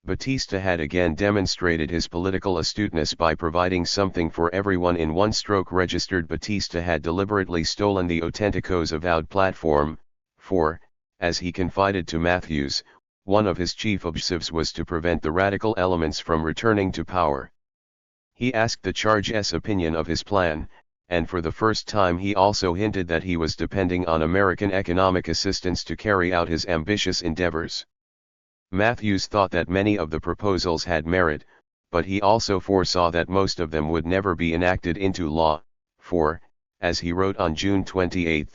Batista had again demonstrated his political astuteness by providing something for everyone in one stroke. Batista had deliberately stolen the Auténticos' avowed platform, for, as he confided to Matthews, one of his chief objectives was to prevent the radical elements from returning to power. He asked the Charge's opinion of his plan, and for the first time he also hinted that he was depending on American economic assistance to carry out his ambitious endeavors. Matthews thought that many of the proposals had merit, but he also foresaw that most of them would never be enacted into law, for, as he wrote on June 28,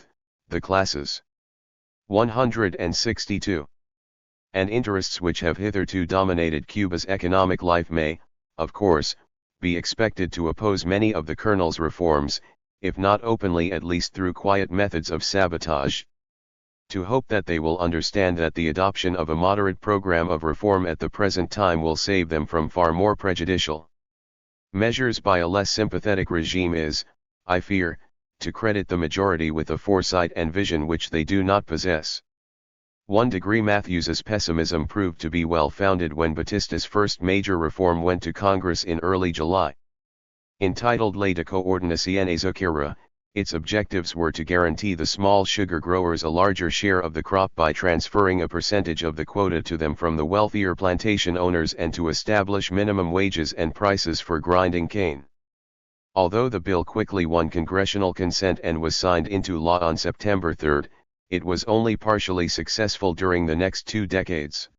the classes 162 and interests which have hitherto dominated Cuba's economic life may, of course, be expected to oppose many of the Colonel's reforms, if not openly at least through quiet methods of sabotage. To hope that they will understand that the adoption of a moderate program of reform at the present time will save them from far more prejudicial measures by a less sympathetic regime is, I fear, to credit the majority with a foresight and vision which they do not possess. 1 degree Matthews's pessimism proved to be well-founded when Batista's first major reform went to Congress in early July. Entitled Ley de Coordinación Azucarera, its objectives were to guarantee the small sugar growers a larger share of the crop by transferring a percentage of the quota to them from the wealthier plantation owners and to establish minimum wages and prices for grinding cane. Although the bill quickly won congressional consent and was signed into law on September 3, it was only partially successful during the next 2 decades.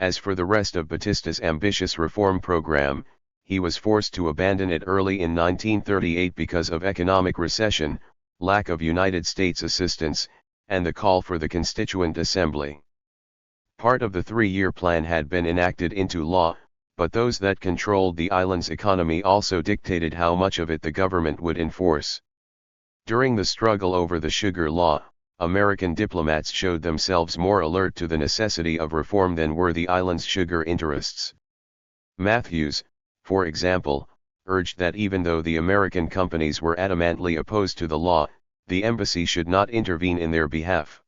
As for the rest of Batista's ambitious reform program, he was forced to abandon it early in 1938 because of economic recession, lack of United States assistance, and the call for the Constituent Assembly. Part of the 3-year plan had been enacted into law, but those that controlled the island's economy also dictated how much of it the government would enforce. During the struggle over the sugar law, American diplomats showed themselves more alert to the necessity of reform than were the island's sugar interests. Matthews, for example, urged that even though the American companies were adamantly opposed to the law, the embassy should not intervene in their behalf.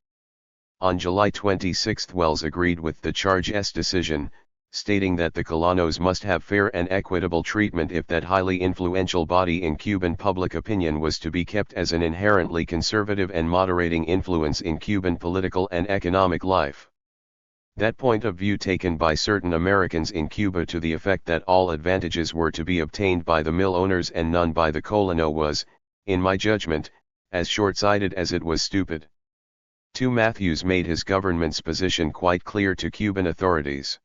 On July 26 Wells agreed with the Charge's decision, stating that the colonos must have fair and equitable treatment if that highly influential body in Cuban public opinion was to be kept as an inherently conservative and moderating influence in Cuban political and economic life. That point of view taken by certain Americans in Cuba to the effect that all advantages were to be obtained by the mill owners and none by the colono was, in my judgment, as short-sighted as it was stupid. 2 Matthews made his government's position quite clear to Cuban authorities.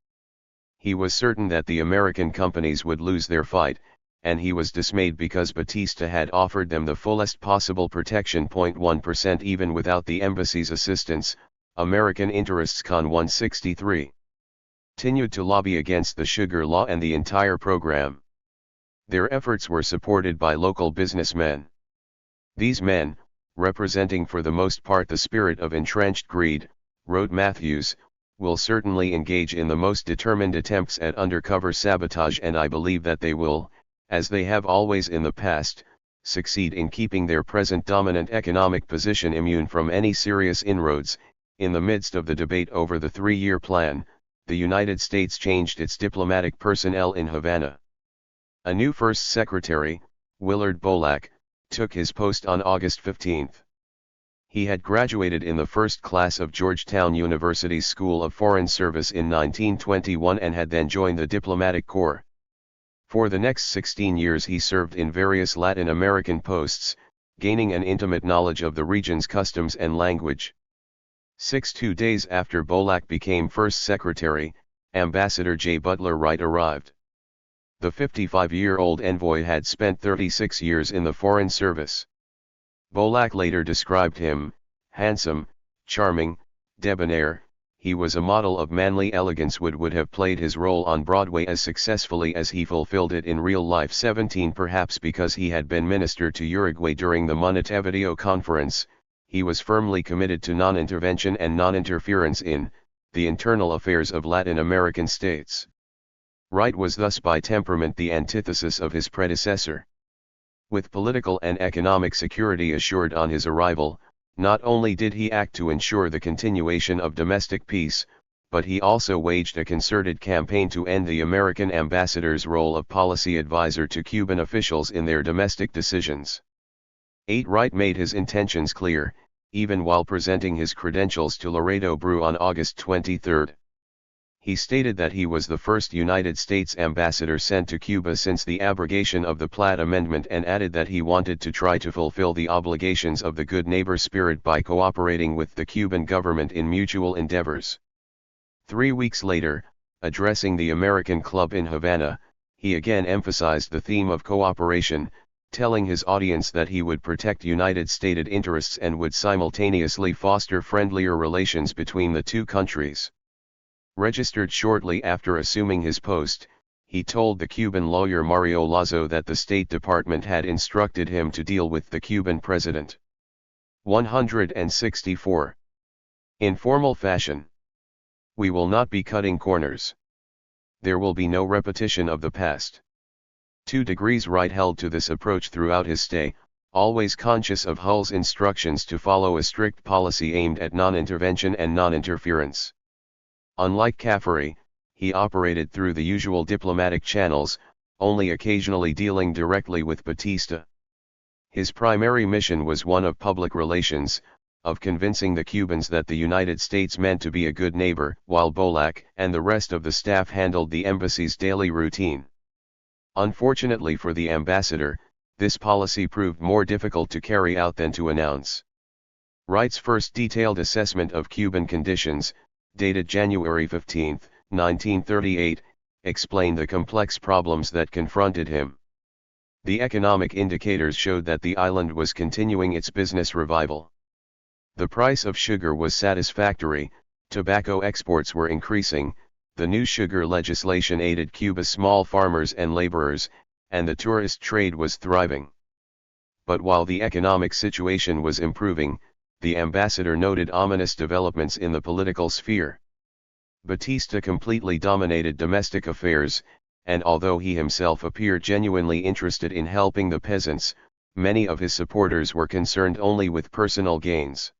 He was certain that the American companies would lose their fight, and he was dismayed because Batista had offered them the fullest possible protection. 1% even without the embassy's assistance, American interests Con 163 continued to lobby against the sugar law and the entire program. Their efforts were supported by local businessmen. These men, representing for the most part the spirit of entrenched greed, wrote Matthews, will certainly engage in the most determined attempts at undercover sabotage, and I believe that they will, as they have always in the past, succeed in keeping their present dominant economic position immune from any serious inroads. In the midst of the debate over the 3-year plan, the United States changed its diplomatic personnel in Havana. A new First Secretary, Willard Bolak, took his post on August 15. He had graduated in the first class of Georgetown University's School of Foreign Service in 1921 and had then joined the diplomatic corps. For the next 16 years he served in various Latin American posts, gaining an intimate knowledge of the region's customs and language. 2 days after Bolak became First Secretary, Ambassador J. Butler Wright arrived. The 55-year-old envoy had spent 36 years in the Foreign Service. Bolak later described him, handsome, charming, debonair. He was a model of manly elegance, would have played his role on Broadway as successfully as he fulfilled it in real life. 17 Perhaps because he had been minister to Uruguay during the Montevideo Conference, he was firmly committed to non-intervention and non-interference in the internal affairs of Latin American states. Wright was thus by temperament the antithesis of his predecessor. With political and economic security assured on his arrival, not only did he act to ensure the continuation of domestic peace, but he also waged a concerted campaign to end the American ambassador's role of policy advisor to Cuban officials in their domestic decisions. 8 Wright made his intentions clear, even while presenting his credentials to Laredo Brew on August 23. He stated that he was the first United States ambassador sent to Cuba since the abrogation of the Platt Amendment, and added that he wanted to try to fulfill the obligations of the good neighbor spirit by cooperating with the Cuban government in mutual endeavors. 3 weeks later, addressing the American Club in Havana, he again emphasized the theme of cooperation, telling his audience that he would protect United States interests and would simultaneously foster friendlier relations between the two countries. Registered shortly after assuming his post, he told the Cuban lawyer Mario Lazo that the State Department had instructed him to deal with the Cuban president. 164. In formal fashion. We will not be cutting corners. There will be no repetition of the past. 2 degrees Right held to this approach throughout his stay, always conscious of Hull's instructions to follow a strict policy aimed at non-intervention and non-interference. Unlike Caffery, he operated through the usual diplomatic channels, only occasionally dealing directly with Batista. His primary mission was one of public relations, of convincing the Cubans that the United States meant to be a good neighbor, while Bolak and the rest of the staff handled the embassy's daily routine. Unfortunately for the ambassador, this policy proved more difficult to carry out than to announce. Wright's first detailed assessment of Cuban conditions, dated January 15, 1938, explained the complex problems that confronted him. The economic indicators showed that the island was continuing its business revival. The price of sugar was satisfactory, tobacco exports were increasing, the new sugar legislation aided Cuba's small farmers and laborers, and the tourist trade was thriving. But while the economic situation was improving, the ambassador noted ominous developments in the political sphere. Batista completely dominated domestic affairs, and although he himself appeared genuinely interested in helping the peasants, many of his supporters were concerned only with personal gains.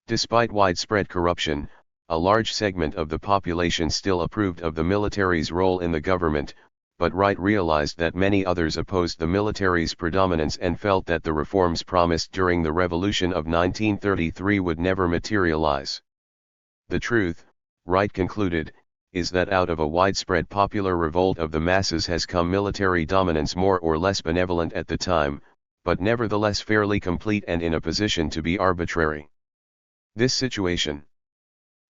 Despite widespread corruption, a large segment of the population still approved of the military's role in the government, but Wright realized that many others opposed the military's predominance and felt that the reforms promised during the Revolution of 1933 would never materialize. The truth, Wright concluded, is that out of a widespread popular revolt of the masses has come military dominance more or less benevolent at the time, but nevertheless fairly complete and in a position to be arbitrary. This situation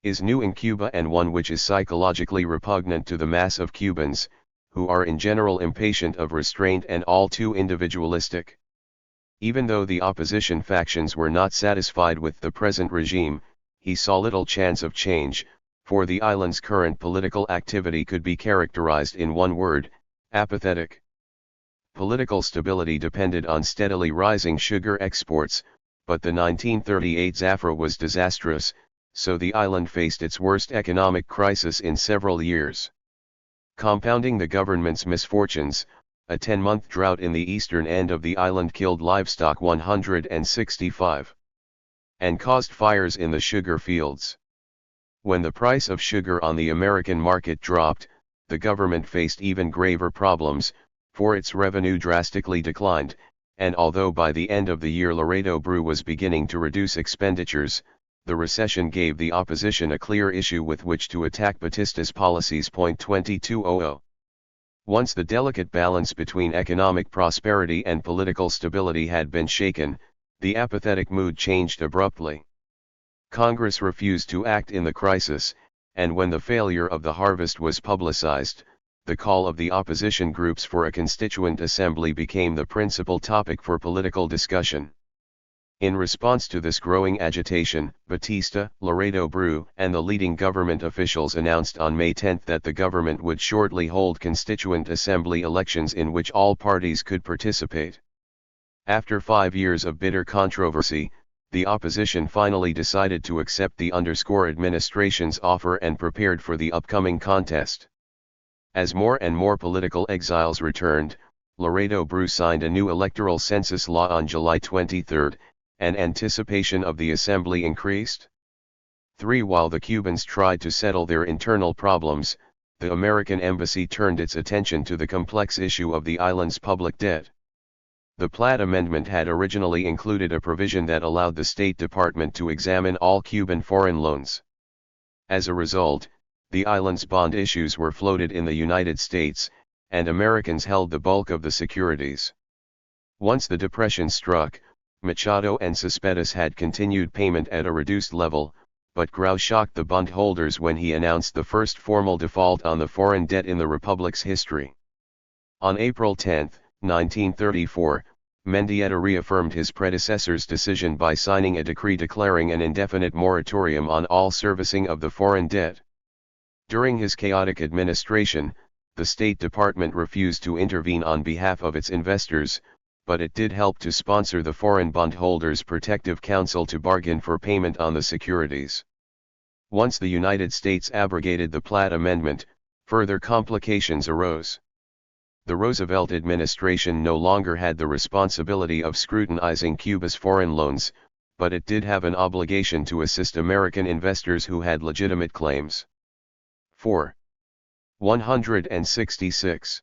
is new in Cuba and one which is psychologically repugnant to the mass of Cubans, who are in general impatient of restraint and all too individualistic. Even though the opposition factions were not satisfied with the present regime, he saw little chance of change, for the island's current political activity could be characterized in one word: apathetic. Political stability depended on steadily rising sugar exports, but the 1938 Zafra was disastrous, so the island faced its worst economic crisis in several years. Compounding the government's misfortunes, a 10-month drought in the eastern end of the island killed livestock 165 and caused fires in the sugar fields. When the price of sugar on the American market dropped, the government faced even graver problems, for its revenue drastically declined, and although by the end of the year Laredo Brew was beginning to reduce expenditures, the recession gave the opposition a clear issue with which to attack Batista's policies. 2200. Once the delicate balance between economic prosperity and political stability had been shaken, the apathetic mood changed abruptly. Congress refused to act in the crisis, and when the failure of the harvest was publicized, the call of the opposition groups for a constituent assembly became the principal topic for political discussion. In response to this growing agitation, Batista, Laredo Brew, and the leading government officials announced on May 10 that the government would shortly hold constituent assembly elections in which all parties could participate. After 5 years of bitter controversy, the opposition finally decided to accept the administration's offer and prepared for the upcoming contest. As more and more political exiles returned, Laredo Brew signed a new electoral census law on July 23, and anticipation of the assembly increased. 3. While the Cubans tried to settle their internal problems, the American embassy turned its attention to the complex issue of the island's public debt. The Platt Amendment had originally included a provision that allowed the State Department to examine all Cuban foreign loans. As a result, the island's bond issues were floated in the United States, and Americans held the bulk of the securities. Once the Depression struck, Machado and Cespedes had continued payment at a reduced level, but Grau shocked the bondholders when he announced the first formal default on the foreign debt in the Republic's history. On April 10, 1934, Mendieta reaffirmed his predecessor's decision by signing a decree declaring an indefinite moratorium on all servicing of the foreign debt. During his chaotic administration, the State Department refused to intervene on behalf of its investors, but it did help to sponsor the Foreign Bondholders Protective Council to bargain for payment on the securities. Once the United States abrogated the Platt Amendment, further complications arose. The Roosevelt administration no longer had the responsibility of scrutinizing Cuba's foreign loans, but it did have an obligation to assist American investors who had legitimate claims. 4. 166.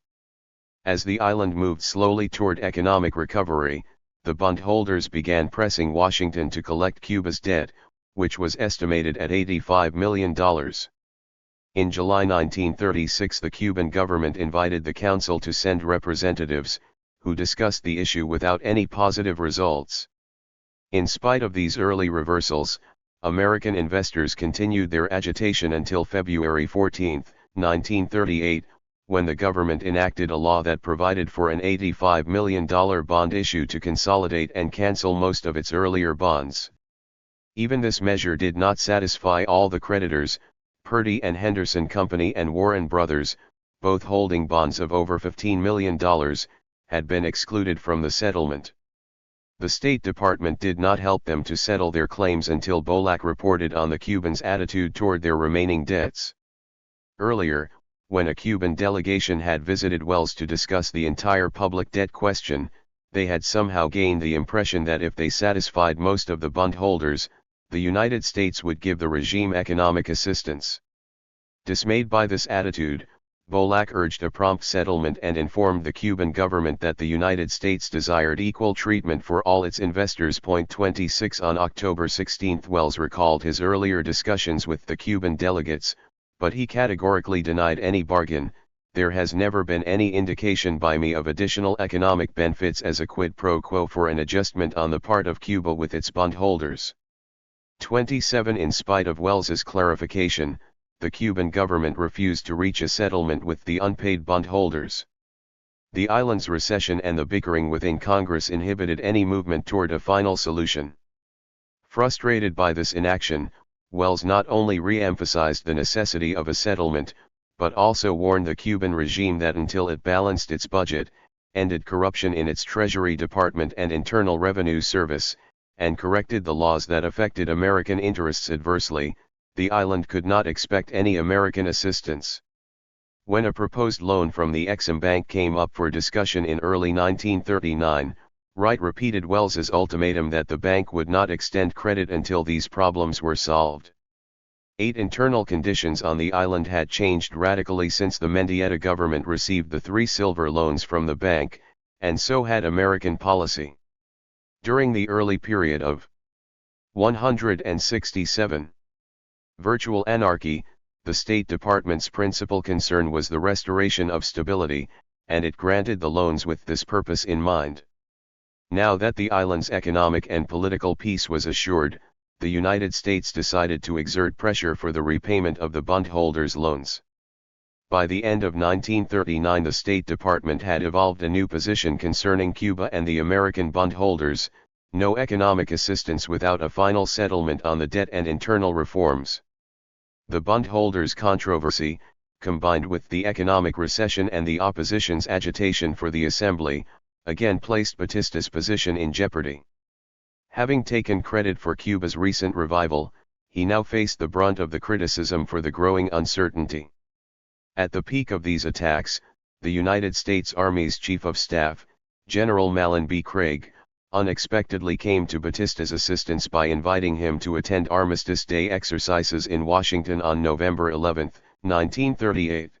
As the island moved slowly toward economic recovery, the bondholders began pressing Washington to collect Cuba's debt, which was estimated at $85 million. In July 1936, the Cuban government invited the council to send representatives, who discussed the issue without any positive results. In spite of these early reversals, American investors continued their agitation until February 14, 1938, when the government enacted a law that provided for an $85 million bond issue to consolidate and cancel most of its earlier bonds. Even this measure did not satisfy all the creditors. Purdy and Henderson Company and Warren Brothers, both holding bonds of over $15 million, had been excluded from the settlement. The State Department did not help them to settle their claims until Bolac reported on the Cubans' attitude toward their remaining debts. Earlier, when a Cuban delegation had visited Wells to discuss the entire public debt question, they had somehow gained the impression that if they satisfied most of the bondholders, the United States would give the regime economic assistance. Dismayed by this attitude, Bolac urged a prompt settlement and informed the Cuban government that the United States desired equal treatment for all its investors. 26 On October 16, Wells recalled his earlier discussions with the Cuban delegates, but he categorically denied any bargain. There has never been any indication by me of additional economic benefits as a quid pro quo for an adjustment on the part of Cuba with its bondholders. 27 In spite of Wells's clarification, the Cuban government refused to reach a settlement with the unpaid bondholders. The island's recession and the bickering within Congress inhibited any movement toward a final solution. Frustrated by this inaction, Wells not only re-emphasized the necessity of a settlement, but also warned the Cuban regime that until it balanced its budget, ended corruption in its Treasury Department and Internal Revenue Service, and corrected the laws that affected American interests adversely, the island could not expect any American assistance. When a proposed loan from the Exim Bank came up for discussion in early 1939, Wright repeated Wells's ultimatum that the bank would not extend credit until these problems were solved. 8 Internal conditions on the island had changed radically since the Mendieta government received the 3 silver loans from the bank, and so had American policy. During the early period of 167 virtual anarchy, the State Department's principal concern was the restoration of stability, and it granted the loans with this purpose in mind. Now that the island's economic and political peace was assured, the United States decided to exert pressure for the repayment of the bondholders' loans. By the end of 1939, the State Department had evolved a new position concerning Cuba and the American bondholders: no economic assistance without a final settlement on the debt and internal reforms. The bondholders' controversy, combined with the economic recession and the opposition's agitation for the assembly, again placed Batista's position in jeopardy. Having taken credit for Cuba's recent revival, he now faced the brunt of the criticism for the growing uncertainty. At the peak of these attacks, the United States Army's Chief of Staff, General Malin B. Craig, unexpectedly came to Batista's assistance by inviting him to attend Armistice Day exercises in Washington on November 11, 1938.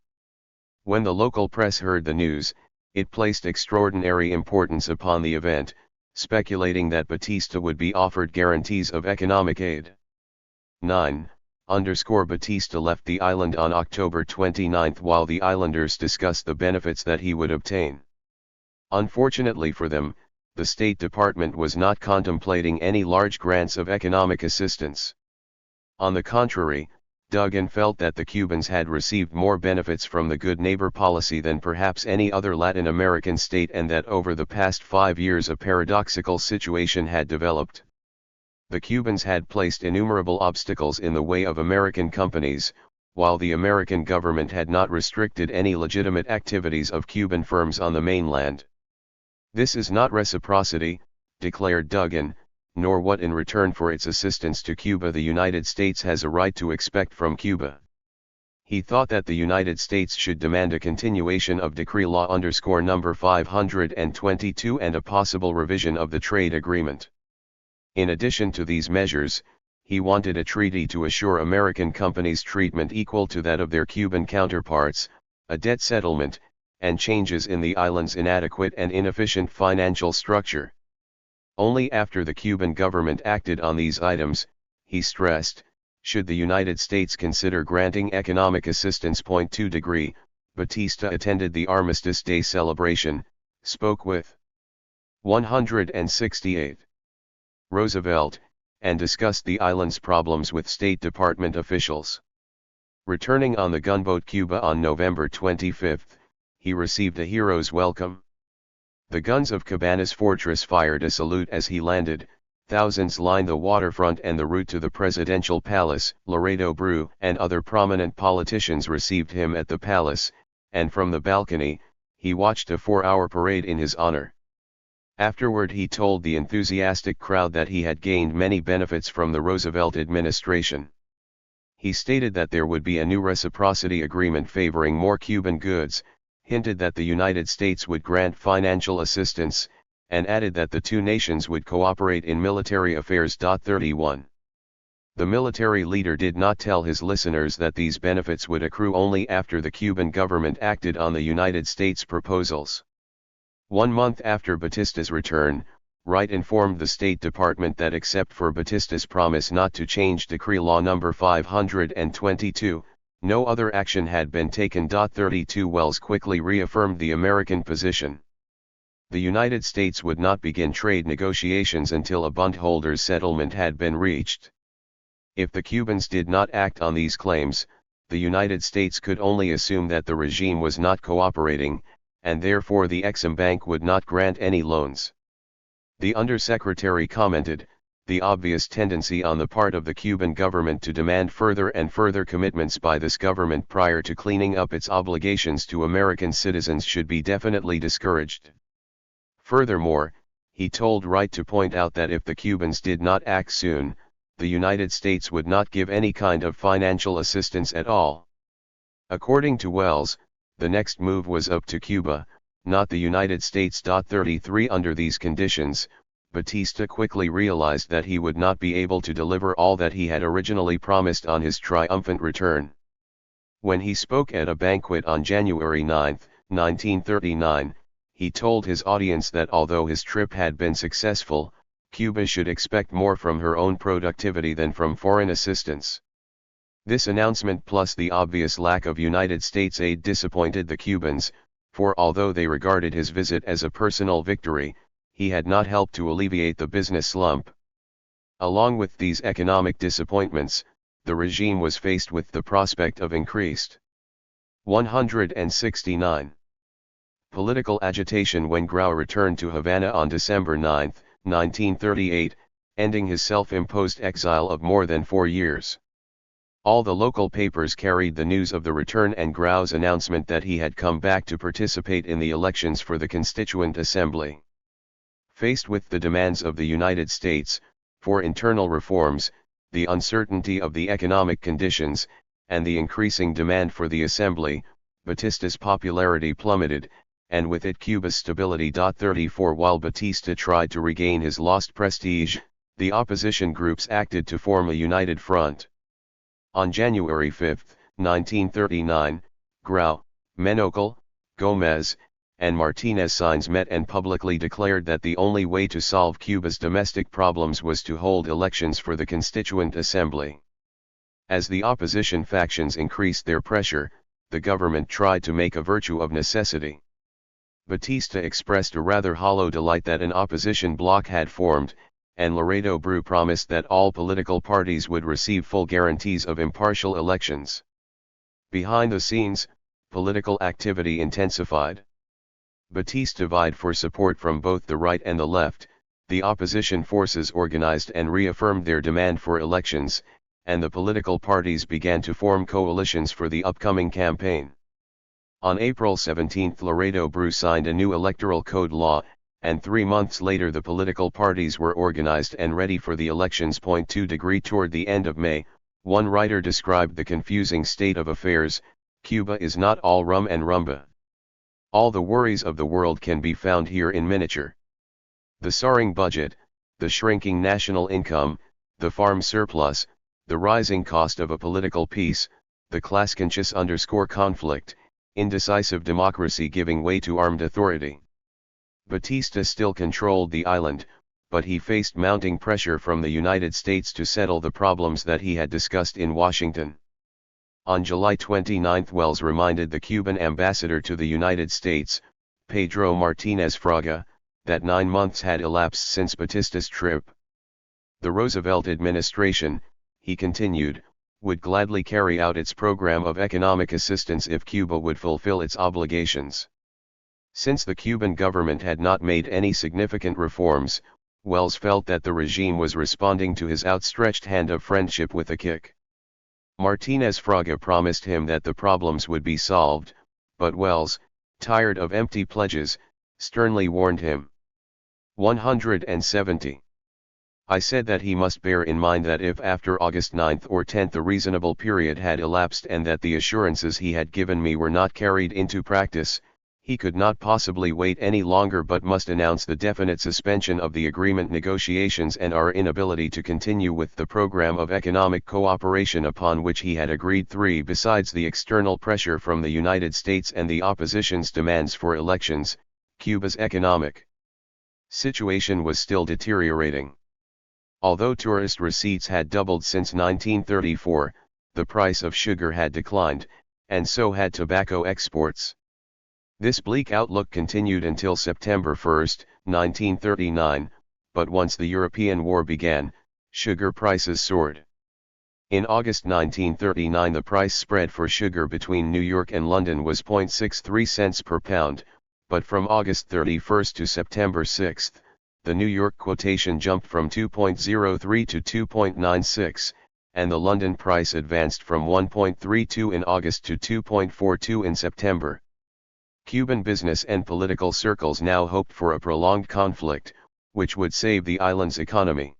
When the local press heard the news, it placed extraordinary importance upon the event, speculating that Batista would be offered guarantees of economic aid. 9. Batista left the island on October 29 while the islanders discussed the benefits that he would obtain. Unfortunately for them, the State Department was not contemplating any large grants of economic assistance. On the contrary, Duggan felt that the Cubans had received more benefits from the Good Neighbor policy than perhaps any other Latin American state, and that over the past 5 years a paradoxical situation had developed. The Cubans had placed innumerable obstacles in the way of American companies, while the American government had not restricted any legitimate activities of Cuban firms on the mainland. This is not reciprocity, declared Duggan, nor what in return for its assistance to Cuba the United States has a right to expect from Cuba. He thought that the United States should demand a continuation of Decree Law _No. 522 and a possible revision of the trade agreement. In addition to these measures, he wanted a treaty to assure American companies treatment equal to that of their Cuban counterparts, a debt settlement, and changes in the island's inadequate and inefficient financial structure. Only after the Cuban government acted on these items, he stressed, should the United States consider granting economic assistance. 2 degree, Batista attended the Armistice Day celebration, spoke with 168 Roosevelt, and discussed the island's problems with State Department officials. Returning on the gunboat Cuba on November 25, he received a hero's welcome. The guns of Cabana's fortress fired a salute as he landed, thousands lined the waterfront and the route to the presidential palace. Laredo Brew and other prominent politicians received him at the palace, and from the balcony, he watched a 4-hour parade in his honor. Afterward he told the enthusiastic crowd that he had gained many benefits from the Roosevelt administration. He stated that there would be a new reciprocity agreement favoring more Cuban goods, hinted that the United States would grant financial assistance, and added that the two nations would cooperate in military affairs. 31. The military leader did not tell his listeners that these benefits would accrue only after the Cuban government acted on the United States proposals. 1 month after Batista's return, Wright informed the State Department that except for Batista's promise not to change Decree Law No. 522, no other action had been taken. 32 Wells quickly reaffirmed the American position. The United States would not begin trade negotiations until a bondholders' settlement had been reached. If the Cubans did not act on these claims, the United States could only assume that the regime was not cooperating, and therefore the Exim Bank would not grant any loans. The Undersecretary commented, the obvious tendency on the part of the Cuban government to demand further and further commitments by this government prior to cleaning up its obligations to American citizens should be definitely discouraged. Furthermore, he told Wright to point out that if the Cubans did not act soon, the United States would not give any kind of financial assistance at all. According to Wells, the next move was up to Cuba, not the United States. 33 Under these conditions, Batista quickly realized that he would not be able to deliver all that he had originally promised on his triumphant return. When he spoke at a banquet on January 9, 1939, he told his audience that although his trip had been successful, Cuba should expect more from her own productivity than from foreign assistance. This announcement plus the obvious lack of United States aid disappointed the Cubans, for although they regarded his visit as a personal victory, he had not helped to alleviate the business slump. Along with these economic disappointments, the regime was faced with the prospect of increased 169 political agitation when Grau returned to Havana on December 9, 1938, ending his self-imposed exile of more than 4 years. All the local papers carried the news of the return and Grau's announcement that he had come back to participate in the elections for the Constituent Assembly. Faced with the demands of the United States, for internal reforms, the uncertainty of the economic conditions, and the increasing demand for the Assembly, Batista's popularity plummeted, and with it Cuba's stability. 34 While Batista tried to regain his lost prestige, the opposition groups acted to form a united front. On January 5, 1939, Grau, Menocal, Gomez, and Martinez Sáenz met and publicly declared that the only way to solve Cuba's domestic problems was to hold elections for the Constituent Assembly. As the opposition factions increased their pressure, the government tried to make a virtue of necessity. Batista expressed a rather hollow delight that an opposition bloc had formed, and Laredo Brew promised that all political parties would receive full guarantees of impartial elections. Behind the scenes, political activity intensified. Batista vied for support from both the right and the left, the opposition forces organized and reaffirmed their demand for elections, and the political parties began to form coalitions for the upcoming campaign. On April 17, Laredo Brew signed a new electoral code law, and 3 months later the political parties were organized and ready for the elections. 2 degree toward the end of May, one writer described the confusing state of affairs. Cuba is not all rum and rumba. All the worries of the world can be found here in miniature. The soaring budget, the shrinking national income, the farm surplus, the rising cost of a political peace, the class-conscious conflict, indecisive democracy giving way to armed authority. Batista still controlled the island, but he faced mounting pressure from the United States to settle the problems that he had discussed in Washington. On July 29, Wells reminded the Cuban ambassador to the United States, Pedro Martinez Fraga, that 9 months had elapsed since Batista's trip. The Roosevelt administration, he continued, would gladly carry out its program of economic assistance if Cuba would fulfill its obligations. Since the Cuban government had not made any significant reforms, Wells felt that the regime was responding to his outstretched hand of friendship with a kick. Martinez Fraga promised him that the problems would be solved, but Wells, tired of empty pledges, sternly warned him. 170. I said that he must bear in mind that if after August 9 or 10 a reasonable period had elapsed and that the assurances he had given me were not carried into practice, he could not possibly wait any longer but must announce the definite suspension of the agreement negotiations and our inability to continue with the program of economic cooperation upon which he had agreed. 3. Besides the external pressure from the United States and the opposition's demands for elections, Cuba's economic situation was still deteriorating. Although tourist receipts had doubled since 1934, the price of sugar had declined, and so had tobacco exports. This bleak outlook continued until September 1, 1939, but once the European War began, sugar prices soared. In August 1939 the price spread for sugar between New York and London was 0.63 cents per pound, but from August 31 to September 6, the New York quotation jumped from 2.03 to 2.96, and the London price advanced from 1.32 in August to 2.42 in September. Cuban business and political circles now hoped for a prolonged conflict, which would save the island's economy.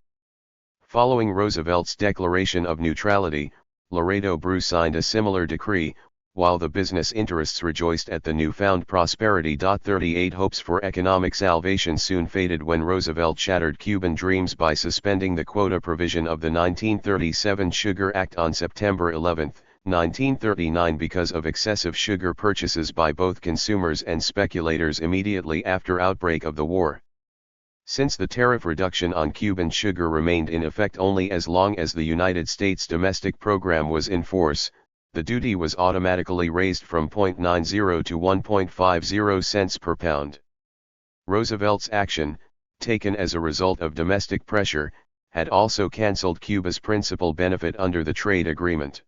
Following Roosevelt's declaration of neutrality, Laredo Brew signed a similar decree, while the business interests rejoiced at the newfound prosperity. 38 Hopes for economic salvation soon faded when Roosevelt shattered Cuban dreams by suspending the quota provision of the 1937 Sugar Act on September 11, 1939 because of excessive sugar purchases by both consumers and speculators immediately after outbreak of the war. Since the tariff reduction on Cuban sugar remained in effect only as long as the United States domestic program was in force, the duty was automatically raised from 0.90 to 1.50 cents per pound. Roosevelt's action, taken as a result of domestic pressure, had also cancelled Cuba's principal benefit under the trade agreement.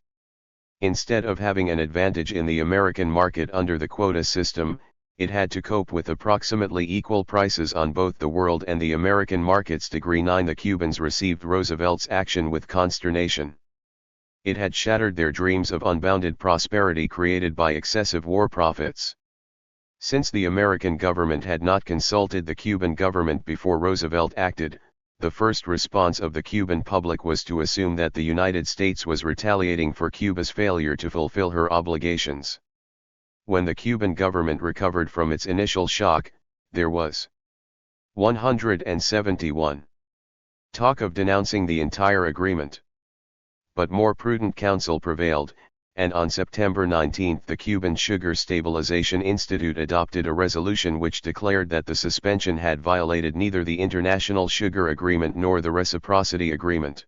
Instead of having an advantage in the American market under the quota system, it had to cope with approximately equal prices on both the world and the American markets. 9 The Cubans received Roosevelt's action with consternation. It had shattered their dreams of unbounded prosperity created by excessive war profits. Since the American government had not consulted the Cuban government before Roosevelt acted, the first response of the Cuban public was to assume that the United States was retaliating for Cuba's failure to fulfill her obligations. When the Cuban government recovered from its initial shock, there was 171 talk of denouncing the entire agreement. But more prudent counsel prevailed, and on September 19 the Cuban Sugar Stabilization Institute adopted a resolution which declared that the suspension had violated neither the International Sugar Agreement nor the Reciprocity Agreement.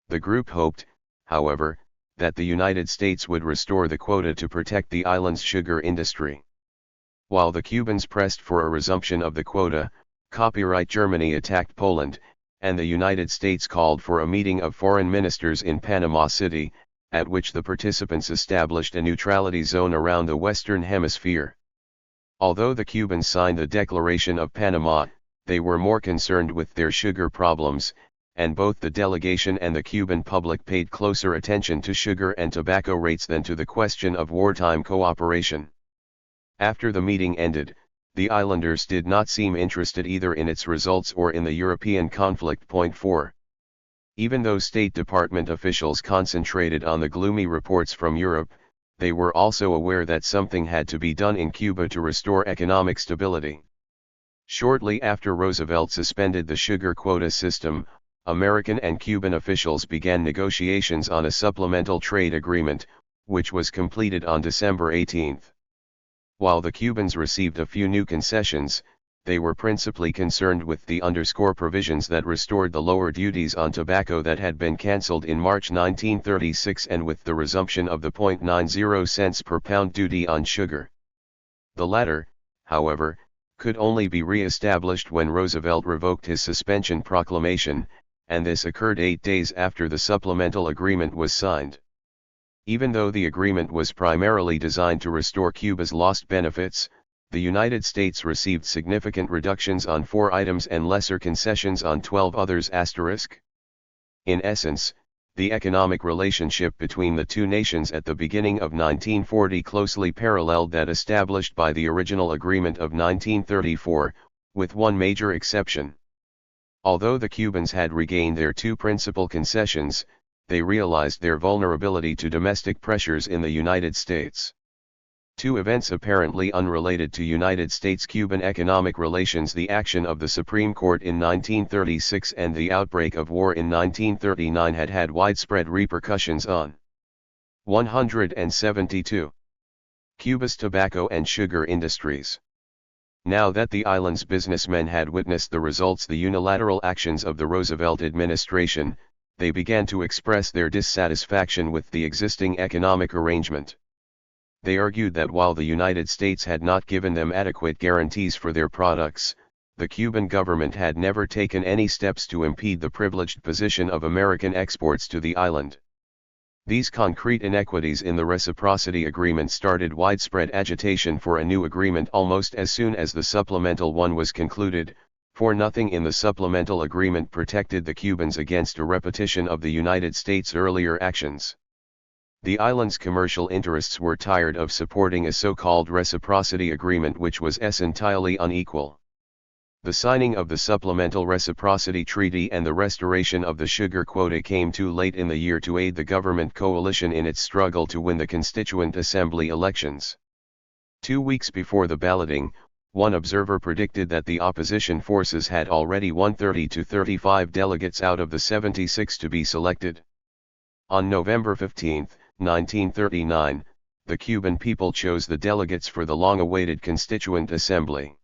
The group hoped, however, that the United States would restore the quota to protect the island's sugar industry. While the Cubans pressed for a resumption of the quota, copyright Germany attacked Poland, and the United States called for a meeting of foreign ministers in Panama City, at which the participants established a neutrality zone around the Western Hemisphere. Although the Cubans signed the Declaration of Panama, they were more concerned with their sugar problems, and both the delegation and the Cuban public paid closer attention to sugar and tobacco rates than to the question of wartime cooperation. After the meeting ended, the islanders did not seem interested either in its results or in the European conflict. 4. Even though State Department officials concentrated on the gloomy reports from Europe, they were also aware that something had to be done in Cuba to restore economic stability. Shortly after Roosevelt suspended the sugar quota system, American and Cuban officials began negotiations on a supplemental trade agreement, which was completed on December 18. While the Cubans received a few new concessions, they were principally concerned with the underscore provisions that restored the lower duties on tobacco that had been cancelled in March 1936 and with the resumption of the 0.90 cents per pound duty on sugar. The latter, however, could only be re-established when Roosevelt revoked his suspension proclamation, and this occurred 8 days after the supplemental agreement was signed. Even though the agreement was primarily designed to restore Cuba's lost benefits, the United States received significant reductions on 4 items and lesser concessions on 12 others. In essence, the economic relationship between the two nations at the beginning of 1940 closely paralleled that established by the original agreement of 1934, with one major exception. Although the Cubans had regained their 2 principal concessions, they realized their vulnerability to domestic pressures in the United States. 2 events apparently unrelated to United States-Cuban economic relations: the action of the Supreme Court in 1936 and the outbreak of war in 1939 had widespread repercussions on 172. Cuba's tobacco and sugar industries. Now that the island's businessmen had witnessed the results, the unilateral actions of the Roosevelt administration, they began to express their dissatisfaction with the existing economic arrangement. They argued that while the United States had not given them adequate guarantees for their products, the Cuban government had never taken any steps to impede the privileged position of American exports to the island. These concrete inequities in the reciprocity agreement started widespread agitation for a new agreement almost as soon as the supplemental one was concluded, for nothing in the supplemental agreement protected the Cubans against a repetition of the United States' earlier actions. The island's commercial interests were tired of supporting a so-called reciprocity agreement which was entirely unequal. The signing of the Supplemental Reciprocity Treaty and the restoration of the sugar quota came too late in the year to aid the government coalition in its struggle to win the Constituent Assembly elections. 2 weeks before the balloting, one observer predicted that the opposition forces had already won 30 to 35 delegates out of the 76 to be selected. On November 15, 1939, the Cuban people chose the delegates for the long-awaited Constituent Assembly.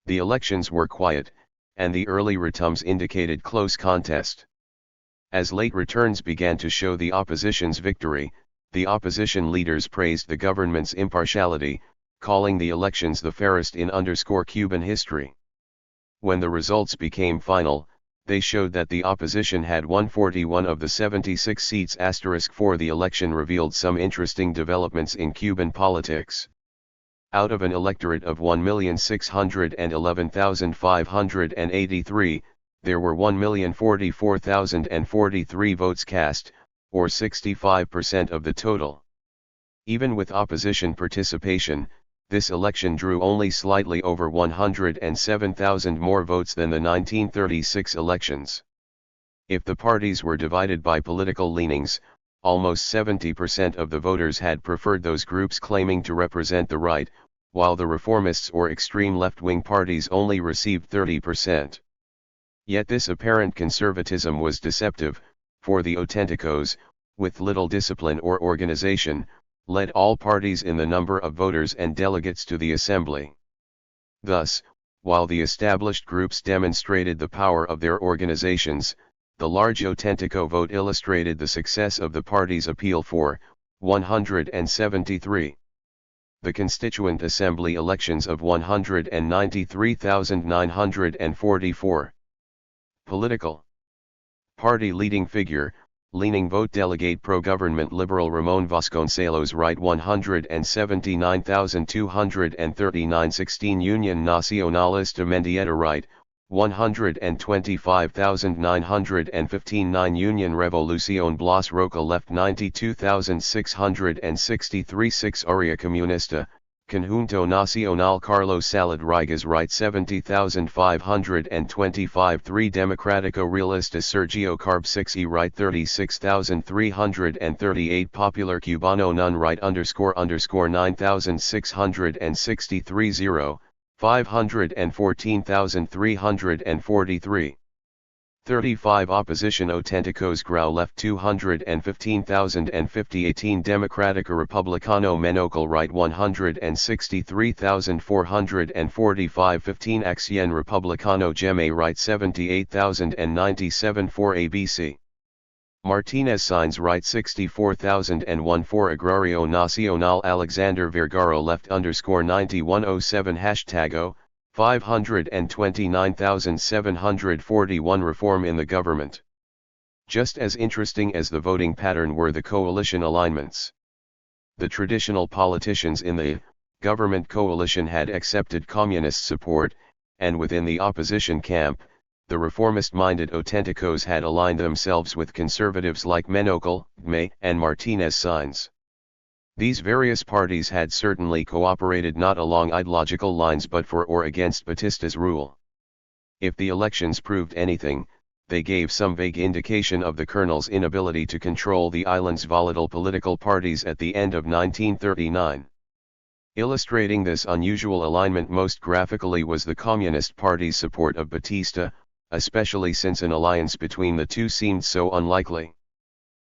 The elections were quiet, and the early returns indicated close contest. As late returns began to show the opposition's victory, the opposition leaders praised the government's impartiality, calling the elections the fairest in Cuban history. When the results became final, they showed that the opposition had won 41 of the 76 seats. 4 The election revealed some interesting developments in Cuban politics. Out of an electorate of 1,611,583, there were 1,044,043 votes cast, or 65% of the total. Even with opposition participation, this election drew only slightly over 107,000 more votes than the 1936 elections. If the parties were divided by political leanings, almost 70% of the voters had preferred those groups claiming to represent the right, while the reformists or extreme left-wing parties only received 30%. Yet this apparent conservatism was deceptive, for the auténticos, with little discipline or organization, led all parties in the number of voters and delegates to the assembly. Thus, while the established groups demonstrated the power of their organizations, The large Autentico vote illustrated the success of the party's appeal for 173. The Constituent Assembly elections of 193,944. Political party leading figure, leaning vote delegate pro-government liberal Ramon Vasconcelos right 179,239 16 Union Nacionalista Mendieta right, 125,915 9 Union Revolución Blas Roca left 92,663 6 Aria Comunista, Conjunto Nacional Carlos Salad Rigas right 70,525 3 Democrático Realista Sergio Carb 6 right 36,338 Popular Cubano None right _ 9,663 0, 514,343. 35 Opposition Auténticos Grau left 215,050 18 Democrático Republicano Menocal right 163,445 15 Acción Republicano Geme right 78,097 4 ABC Martinez Signs right 64,001 4 Agrario Nacional Alexander Vergara left _ 9107 #O 529,741 Reform in the government. Just as interesting as the voting pattern were the coalition alignments. The traditional politicians in the government coalition had accepted communist support, and within the opposition camp, the reformist-minded Auténticos had aligned themselves with conservatives like Menocal, Gme, and Martinez Signs. These various parties had certainly cooperated not along ideological lines but for or against Batista's rule. If the elections proved anything, they gave some vague indication of the colonel's inability to control the island's volatile political parties at the end of 1939. Illustrating this unusual alignment most graphically was the Communist Party's support of Batista, especially since an alliance between the two seemed so unlikely.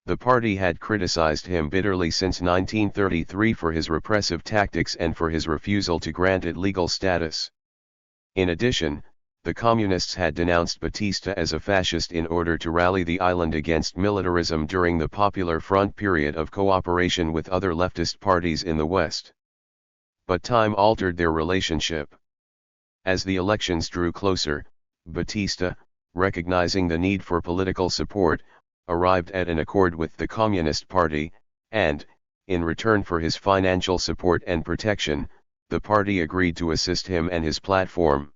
The party had criticized him bitterly since 1933 for his repressive tactics and for his refusal to grant it legal status. In addition, the Communists had denounced Batista as a fascist in order to rally the island against militarism during the Popular Front period of cooperation with other leftist parties in the West. But time altered their relationship. As the elections drew closer, Batista, recognizing the need for political support, arrived at an accord with the Communist Party, and, in return for his financial support and protection, the party agreed to assist him and his platform.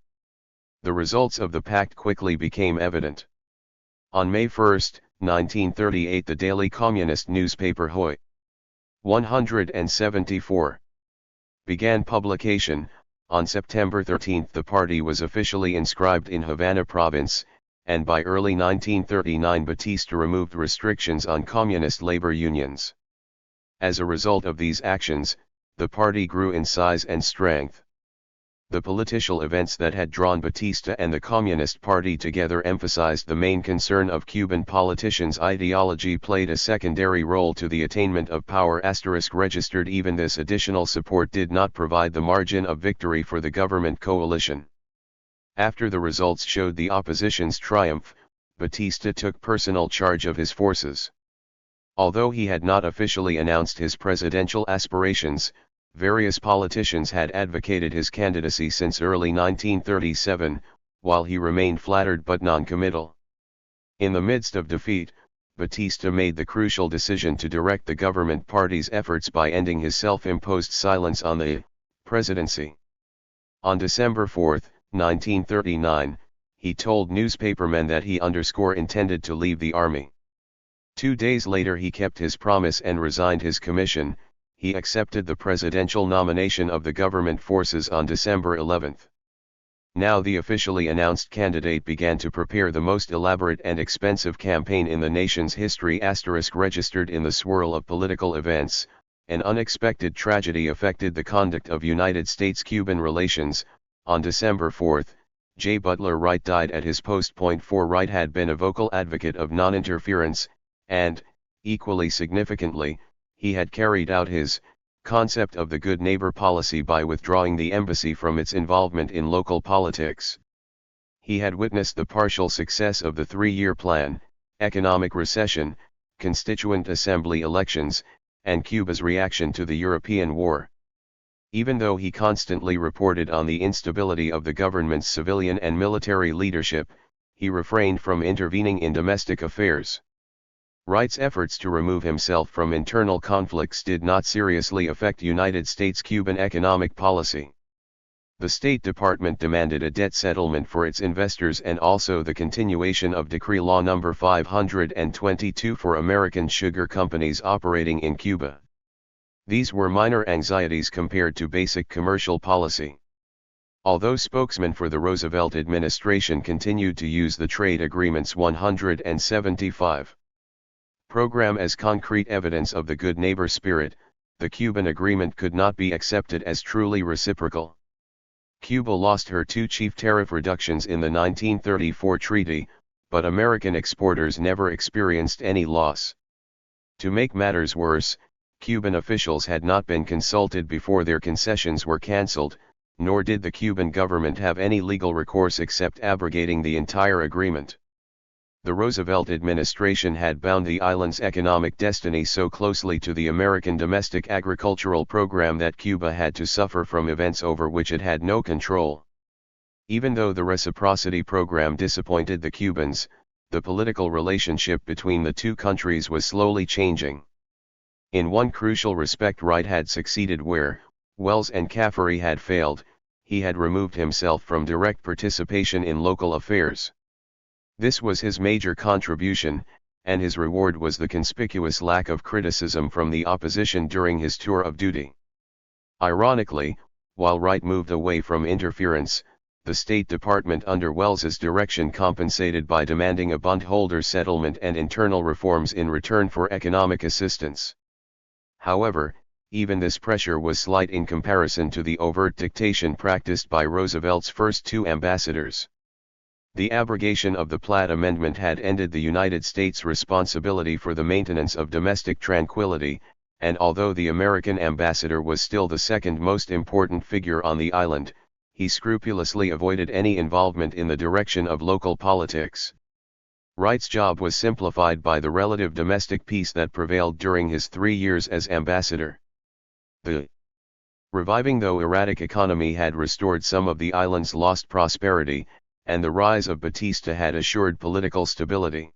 The results of the pact quickly became evident. On May 1, 1938 the daily communist newspaper Hoy 174 began publication. On September 13 the party was officially inscribed in Havana province, and by early 1939 Batista removed restrictions on communist labor unions. As a result of these actions, the party grew in size and strength. The political events that had drawn Batista and the Communist Party together emphasized the main concern of Cuban politicians. Ideology played a secondary role to the attainment of power. Registered even this additional support did not provide the margin of victory for the government coalition. After the results showed the opposition's triumph, Batista took personal charge of his forces. Although he had not officially announced his presidential aspirations, various politicians had advocated his candidacy since early 1937, while he remained flattered but non-committal. In the midst of defeat, Batista made the crucial decision to direct the government party's efforts by ending his self-imposed silence on the presidency. On December 4, 1939, he told newspapermen that he intended to leave the army. 2 days later he kept his promise and resigned his commission. He accepted the presidential nomination of the government forces on December 11. Now the officially announced candidate began to prepare the most elaborate and expensive campaign in the nation's history. Registered in the swirl of political events, an unexpected tragedy affected the conduct of United States-Cuban relations. On December 4, J. Butler Wright died at his post. Wright had been a vocal advocate of non-interference, and, equally significantly, he had carried out his concept of the good neighbor policy by withdrawing the embassy from its involvement in local politics. He had witnessed the partial success of the 3-year plan, economic recession, Constituent Assembly elections, and Cuba's reaction to the European War. Even though he constantly reported on the instability of the government's civilian and military leadership, he refrained from intervening in domestic affairs. Wright's efforts to remove himself from internal conflicts did not seriously affect United States-Cuban economic policy. The State Department demanded a debt settlement for its investors and also the continuation of Decree Law No. 522 for American sugar companies operating in Cuba. These were minor anxieties compared to basic commercial policy. Although spokesmen for the Roosevelt administration continued to use the Trade Agreement's 175 program as concrete evidence of the good neighbor spirit, the Cuban agreement could not be accepted as truly reciprocal. Cuba lost her two chief tariff reductions in the 1934 treaty, but American exporters never experienced any loss. To make matters worse, Cuban officials had not been consulted before their concessions were cancelled, nor did the Cuban government have any legal recourse except abrogating the entire agreement. The Roosevelt administration had bound the island's economic destiny so closely to the American domestic agricultural program that Cuba had to suffer from events over which it had no control. Even though the reciprocity program disappointed the Cubans, the political relationship between the two countries was slowly changing. In one crucial respect, Wright had succeeded where Wells and Caffery had failed. He had removed himself from direct participation in local affairs. This was his major contribution, and his reward was the conspicuous lack of criticism from the opposition during his tour of duty. Ironically, while Wright moved away from interference, the State Department under Wells's direction compensated by demanding a bondholder settlement and internal reforms in return for economic assistance. However, even this pressure was slight in comparison to the overt dictation practiced by Roosevelt's first two ambassadors. The abrogation of the Platt Amendment had ended the United States' responsibility for the maintenance of domestic tranquility, and although the American ambassador was still the second most important figure on the island, he scrupulously avoided any involvement in the direction of local politics. Wright's job was simplified by the relative domestic peace that prevailed during his 3 years as ambassador. The reviving though erratic economy had restored some of the island's lost prosperity, and the rise of Batista had assured political stability.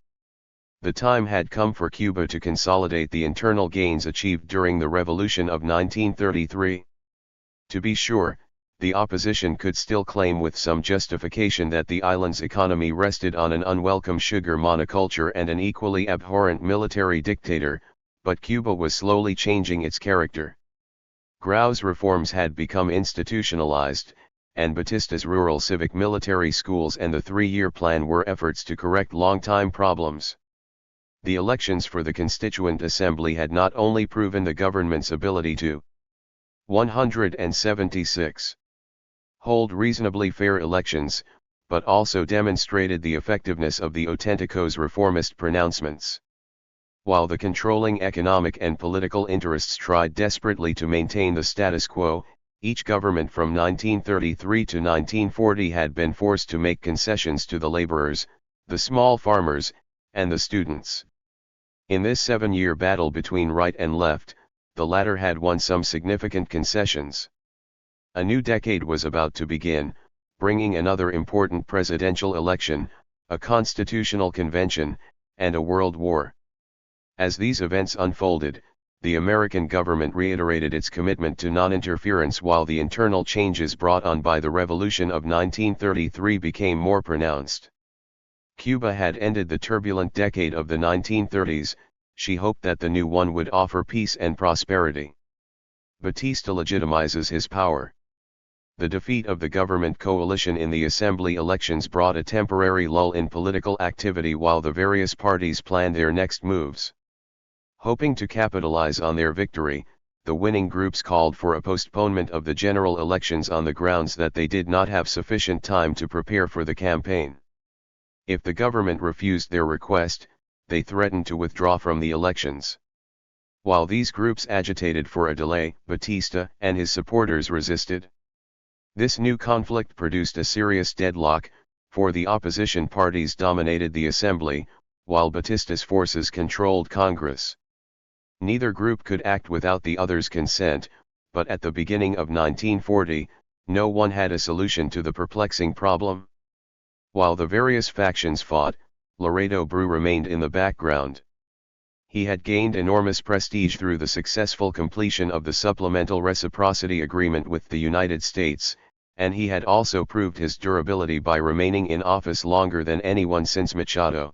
The time had come for Cuba to consolidate the internal gains achieved during the Revolution of 1933. To be sure, the opposition could still claim with some justification that the island's economy rested on an unwelcome sugar monoculture and an equally abhorrent military dictator, but Cuba was slowly changing its character. Grau's reforms had become institutionalized, and Batista's rural civic military schools and the 3-year plan were efforts to correct long-time problems. The elections for the Constituent Assembly had not only proven the government's ability to 176 hold reasonably fair elections, but also demonstrated the effectiveness of the Auténtico's reformist pronouncements. While the controlling economic and political interests tried desperately to maintain the status quo, each government from 1933 to 1940 had been forced to make concessions to the laborers, the small farmers, and the students. In this 7-year battle between right and left, the latter had won some significant concessions. A new decade was about to begin, bringing another important presidential election, a constitutional convention, and a world war. As these events unfolded, the American government reiterated its commitment to non-interference while the internal changes brought on by the Revolution of 1933 became more pronounced. Cuba had ended the turbulent decade of the 1930s, she hoped that the new one would offer peace and prosperity. Batista legitimizes his power. The defeat of the government coalition in the assembly elections brought a temporary lull in political activity while the various parties planned their next moves. Hoping to capitalize on their victory, the winning groups called for a postponement of the general elections on the grounds that they did not have sufficient time to prepare for the campaign. If the government refused their request, they threatened to withdraw from the elections. While these groups agitated for a delay, Batista and his supporters resisted. This new conflict produced a serious deadlock, for the opposition parties dominated the assembly, while Batista's forces controlled Congress. Neither group could act without the other's consent, but at the beginning of 1940, no one had a solution to the perplexing problem. While the various factions fought, Laredo Brew remained in the background. He had gained enormous prestige through the successful completion of the Supplemental Reciprocity Agreement with the United States, and he had also proved his durability by remaining in office longer than anyone since Machado.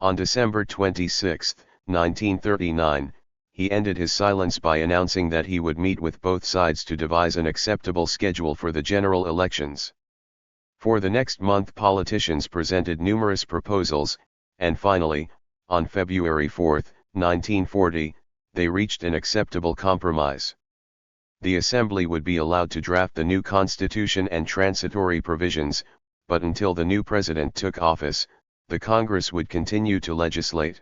On December 26, 1939, he ended his silence by announcing that he would meet with both sides to devise an acceptable schedule for the general elections. For the next month politicians presented numerous proposals, and finally, on February 4, 1940, they reached an acceptable compromise. The Assembly would be allowed to draft the new Constitution and transitory provisions, but until the new president took office, the Congress would continue to legislate.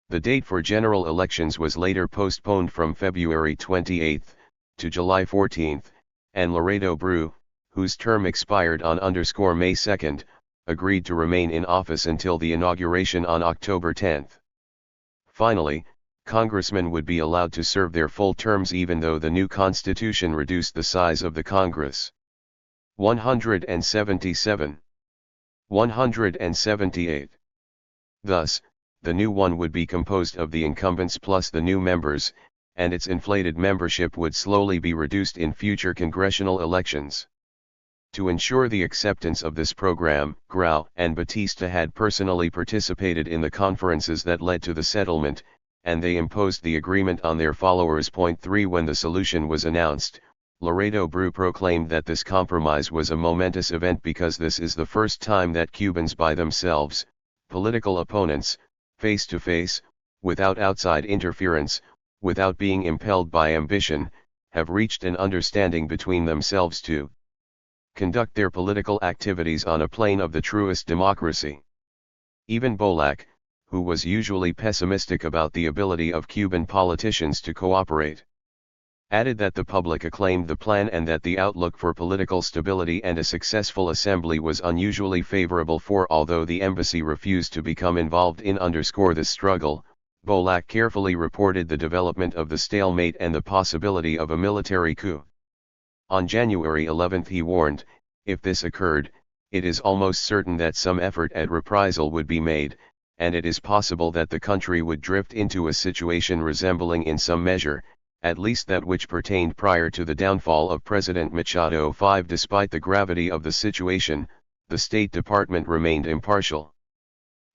The date for general elections was later postponed from February 28 to July 14, and Laredo Brew, whose term expired on May 2, agreed to remain in office until the inauguration on October 10. Finally, congressmen would be allowed to serve their full terms even though the new constitution reduced the size of the Congress. 177. 178. Thus, the new one would be composed of the incumbents plus the new members, and its inflated membership would slowly be reduced in future congressional elections. To ensure the acceptance of this program, Grau and Batista had personally participated in the conferences that led to the settlement, and they imposed the agreement on their followers. Point 3 When the solution was announced, Laredo Brew proclaimed that this compromise was a momentous event because this is the first time that Cubans by themselves, political opponents, face to face, without outside interference, without being impelled by ambition, have reached an understanding between themselves to conduct their political activities on a plane of the truest democracy. Even Bolac, who was usually pessimistic about the ability of Cuban politicians to cooperate, added that the public acclaimed the plan and that the outlook for political stability and a successful assembly was unusually favorable for. Although the embassy refused to become involved in this struggle, Bolac carefully reported the development of the stalemate and the possibility of a military coup. On January 11 he warned, if this occurred, it is almost certain that some effort at reprisal would be made, and it is possible that the country would drift into a situation resembling in some measure, at least that which pertained prior to the downfall of President Machado. 5 Despite the gravity of the situation, the State Department remained impartial.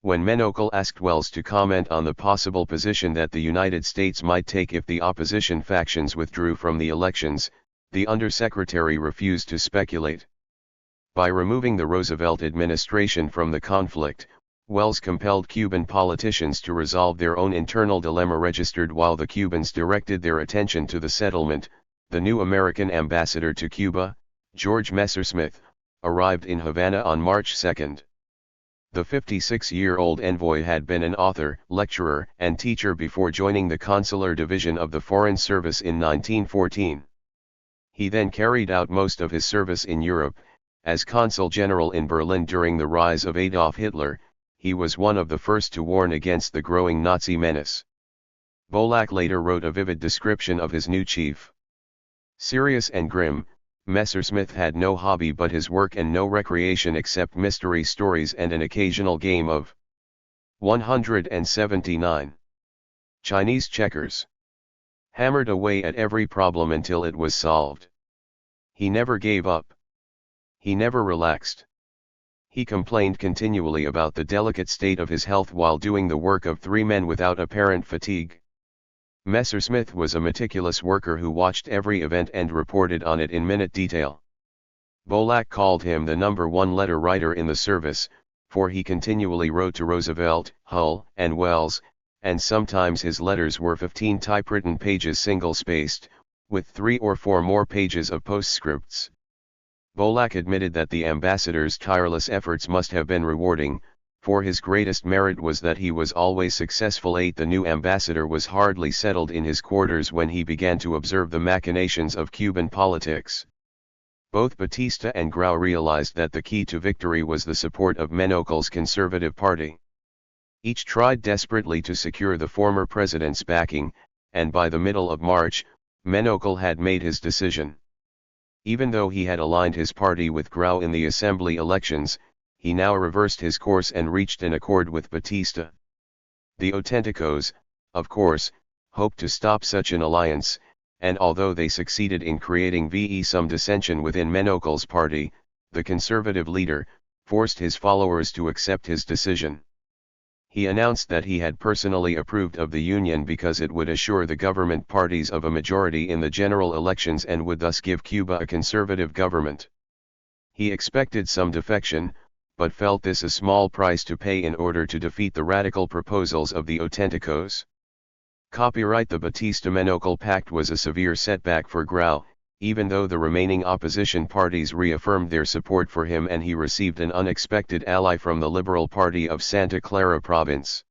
When Menocal asked Wells to comment on the possible position that the United States might take if the opposition factions withdrew from the elections, the Undersecretary refused to speculate. By removing the Roosevelt administration from the conflict, Wells compelled Cuban politicians to resolve their own internal dilemma. Registered while the Cubans directed their attention to the settlement, the new American ambassador to Cuba, George Messersmith, arrived in Havana on March 2. The 56-year-old envoy had been an author, lecturer, and teacher before joining the consular division of the Foreign Service in 1914. He then carried out most of his service in Europe. As consul general in Berlin during the rise of Adolf Hitler, he was one of the first to warn against the growing Nazi menace. Bolac later wrote a vivid description of his new chief. Serious and grim, Messersmith had no hobby but his work and no recreation except mystery stories and an occasional game of 179. Chinese checkers. Hammered away at every problem until it was solved. He never gave up. He never relaxed. He complained continually about the delicate state of his health while doing the work of 3 men without apparent fatigue. Messersmith was a meticulous worker who watched every event and reported on it in minute detail. Bolac called him the #1 letter writer in the service, for he continually wrote to Roosevelt, Hull, and Wells, and sometimes his letters were 15 typewritten pages single-spaced, with 3 or 4 more pages of postscripts. Bolac admitted that the ambassador's tireless efforts must have been rewarding, for his greatest merit was that he was always successful. 8 The new ambassador was hardly settled in his quarters when he began to observe the machinations of Cuban politics. Both Batista and Grau realized that the key to victory was the support of Menocal's Conservative Party. Each tried desperately to secure the former president's backing, and by the middle of March, Menokal had made his decision. Even though he had aligned his party with Grau in the assembly elections, he now reversed his course and reached an accord with Batista. The Auténticos, of course, hoped to stop such an alliance, and although they succeeded in creating some dissension within Menokal's party, the conservative leader forced his followers to accept his decision. He announced that he had personally approved of the union because it would assure the government parties of a majority in the general elections and would thus give Cuba a conservative government. He expected some defection, but felt this a small price to pay in order to defeat the radical proposals of the Auténticos. Copyright The Batista-Menokal Pact was a severe setback for Grau, even though the remaining opposition parties reaffirmed their support for him and he received an unexpected ally from the Liberal Party of Santa Clara Province.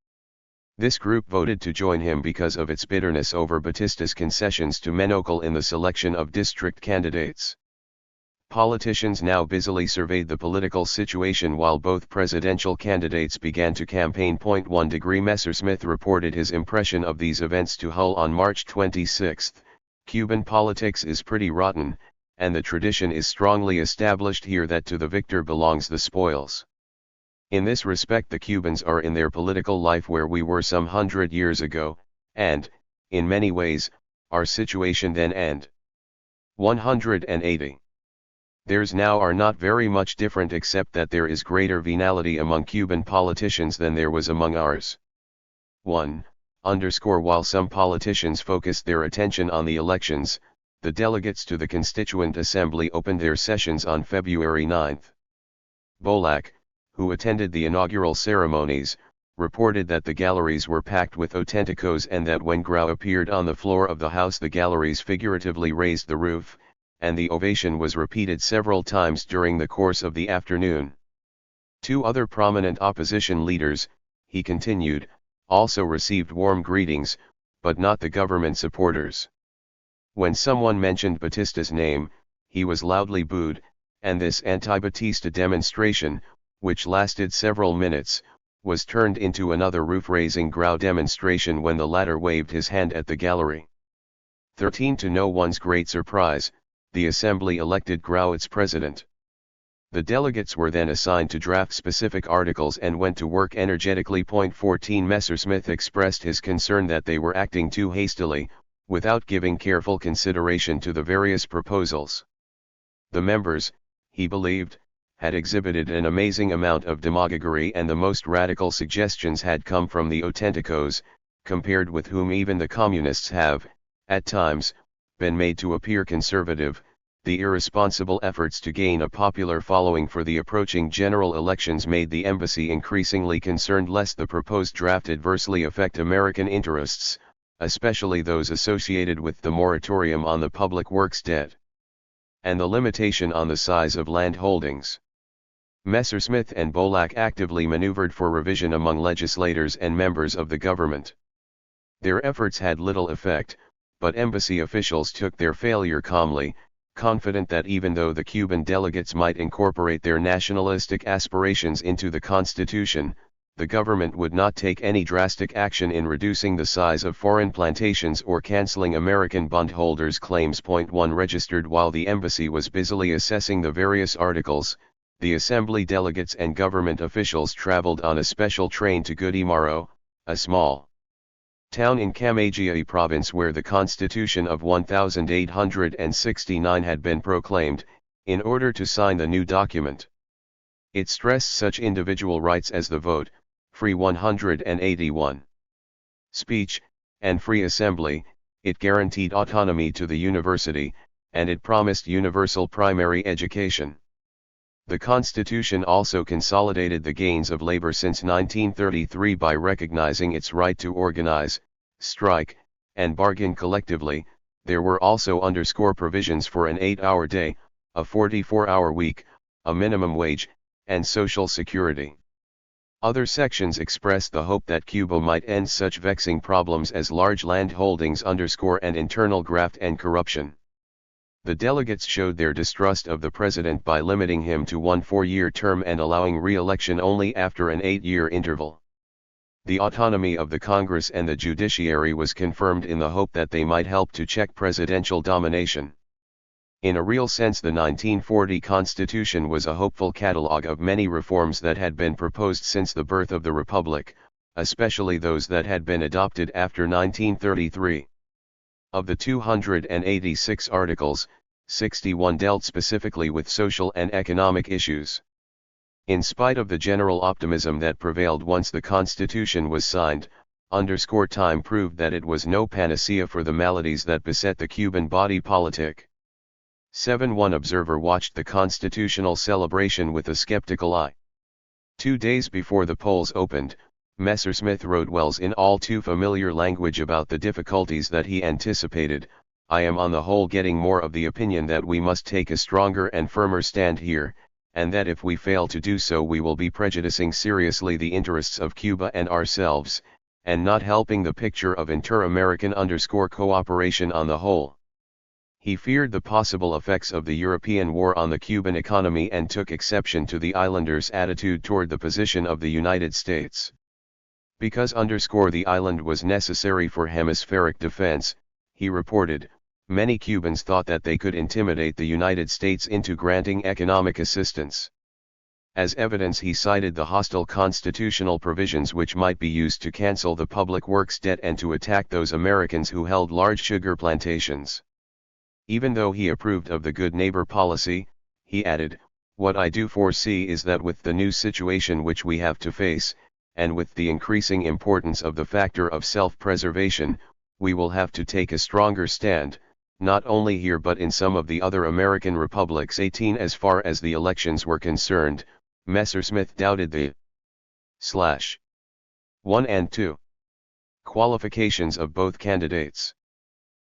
This group voted to join him because of its bitterness over Batista's concessions to Menokal in the selection of district candidates. Politicians now busily surveyed the political situation while both presidential candidates began to campaign. 1 degree Messersmith reported his impression of these events to Hull on March 26. Cuban politics is pretty rotten, and the tradition is strongly established here that to the victor belongs the spoils. In this respect the Cubans are in their political life where we were some 100 years ago, and, in many ways, our situation then and 180. Theirs now are not very much different except that there is greater venality among Cuban politicians than there was among ours. 1. While some politicians focused their attention on the elections, the delegates to the Constituent Assembly opened their sessions on February 9. Bolak, who attended the inaugural ceremonies, reported that the galleries were packed with Auténticos and that when Grau appeared on the floor of the House the galleries figuratively raised the roof, and the ovation was repeated several times during the course of the afternoon. 2 other prominent opposition leaders, he continued, also received warm greetings, but not the government supporters. When someone mentioned Batista's name, he was loudly booed, and this anti-Batista demonstration, which lasted several minutes, was turned into another roof-raising Grau demonstration when the latter waved his hand at the gallery. 13 To no one's great surprise, the Assembly elected Grau its president. The delegates were then assigned to draft specific articles and went to work energetically. 14 Messersmith expressed his concern that they were acting too hastily, without giving careful consideration to the various proposals. The members, he believed, had exhibited an amazing amount of demagoguery and the most radical suggestions had come from the Auténticos, compared with whom even the communists have, at times, been made to appear conservative. The irresponsible efforts to gain a popular following for the approaching general elections made the embassy increasingly concerned lest the proposed draft adversely affect American interests, especially those associated with the moratorium on the public works debt and the limitation on the size of land holdings. Messersmith and Bolak actively maneuvered for revision among legislators and members of the government. Their efforts had little effect, but embassy officials took their failure calmly, confident that even though the Cuban delegates might incorporate their nationalistic aspirations into the Constitution, the government would not take any drastic action in reducing the size of foreign plantations or canceling American bondholders' claims. 1 Registered while the embassy was busily assessing the various articles, the Assembly delegates and government officials traveled on a special train to Guatemala, a small town in Camagüey province where the Constitution of 1869 had been proclaimed, in order to sign the new document. It stressed such individual rights as the vote, free 181 speech, and free assembly. It guaranteed autonomy to the university, and it promised universal primary education. The Constitution also consolidated the gains of labor since 1933 by recognizing its right to organize, strike, and bargain collectively. There were also provisions for an 8-hour day, a 44-hour week, a minimum wage, and social security. Other sections expressed the hope that Cuba might end such vexing problems as large land holdings and internal graft and corruption. The delegates showed their distrust of the president by limiting him to one 4-year term and allowing re-election only after an 8-year interval. The autonomy of the Congress and the judiciary was confirmed in the hope that they might help to check presidential domination. In a real sense, the 1940 Constitution was a hopeful catalogue of many reforms that had been proposed since the birth of the Republic, especially those that had been adopted after 1933. Of the 286 articles, 61 dealt specifically with social and economic issues. In spite of the general optimism that prevailed once the Constitution was signed, time proved that it was no panacea for the maladies that beset the Cuban body politic. 1 observer watched the constitutional celebration with a skeptical eye. 2 days before the polls opened, Messersmith wrote Wells in all too familiar language about the difficulties that he anticipated. I am on the whole getting more of the opinion that we must take a stronger and firmer stand here, and that if we fail to do so we will be prejudicing seriously the interests of Cuba and ourselves, and not helping the picture of inter-American cooperation on the whole. He feared the possible effects of the European war on the Cuban economy and took exception to the islanders' attitude toward the position of the United States. Because the island was necessary for hemispheric defense, he reported, many Cubans thought that they could intimidate the United States into granting economic assistance. As evidence he cited the hostile constitutional provisions which might be used to cancel the public works debt and to attack those Americans who held large sugar plantations. Even though he approved of the good neighbor policy, he added, what I do foresee is that with the new situation which we have to face, and with the increasing importance of the factor of self-preservation, we will have to take a stronger stand, not only here but in some of the other American republics. 18 As far as the elections were concerned, Messersmith doubted the /1 and 2 qualifications of both candidates.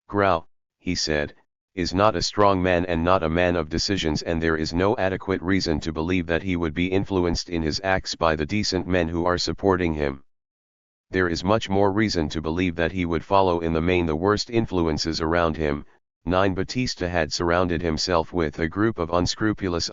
Grau, he said, is not a strong man and not a man of decisions, and there is no adequate reason to believe that he would be influenced in his acts by the decent men who are supporting him. There is much more reason to believe that he would follow in the main the worst influences around him. 9 Batista had surrounded himself with a group of unscrupulous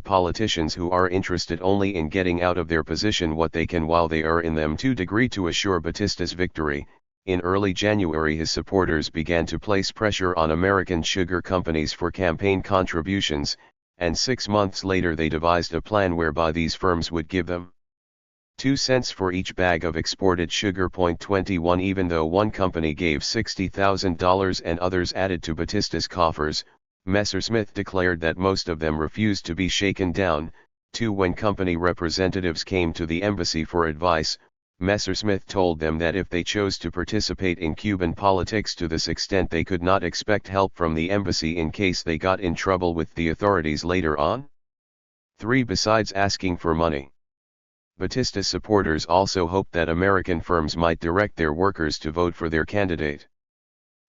politicians who are interested only in getting out of their position what they can while they are in them. 2 To assure Batista's victory, in early January his supporters began to place pressure on American sugar companies for campaign contributions, and 6 months later they devised a plan whereby these firms would give them 2 cents for each bag of exported sugar. 21 Even though one company gave $60,000 and others added to Batista's coffers, Messersmith declared that most of them refused to be shaken down. 2 When company representatives came to the embassy for advice, Messersmith told them that if they chose to participate in Cuban politics to this extent they could not expect help from the embassy in case they got in trouble with the authorities later on. 3 Besides asking for money, Batista supporters also hoped that American firms might direct their workers to vote for their candidate.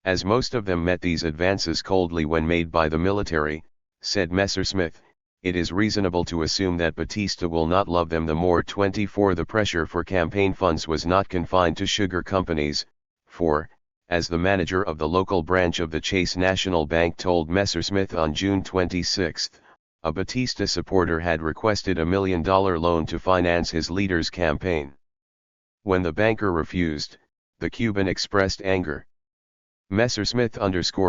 As most of them met these advances coldly when made by the military, said Messersmith, it is reasonable to assume that Batista will not love them the more. 24 The pressure for campaign funds was not confined to sugar companies, for, as the manager of the local branch of the Chase National Bank told Messersmith on June 26, a Batista supporter had requested $1 million loan to finance his leader's campaign. When the banker refused, the Cuban expressed anger. Messersmith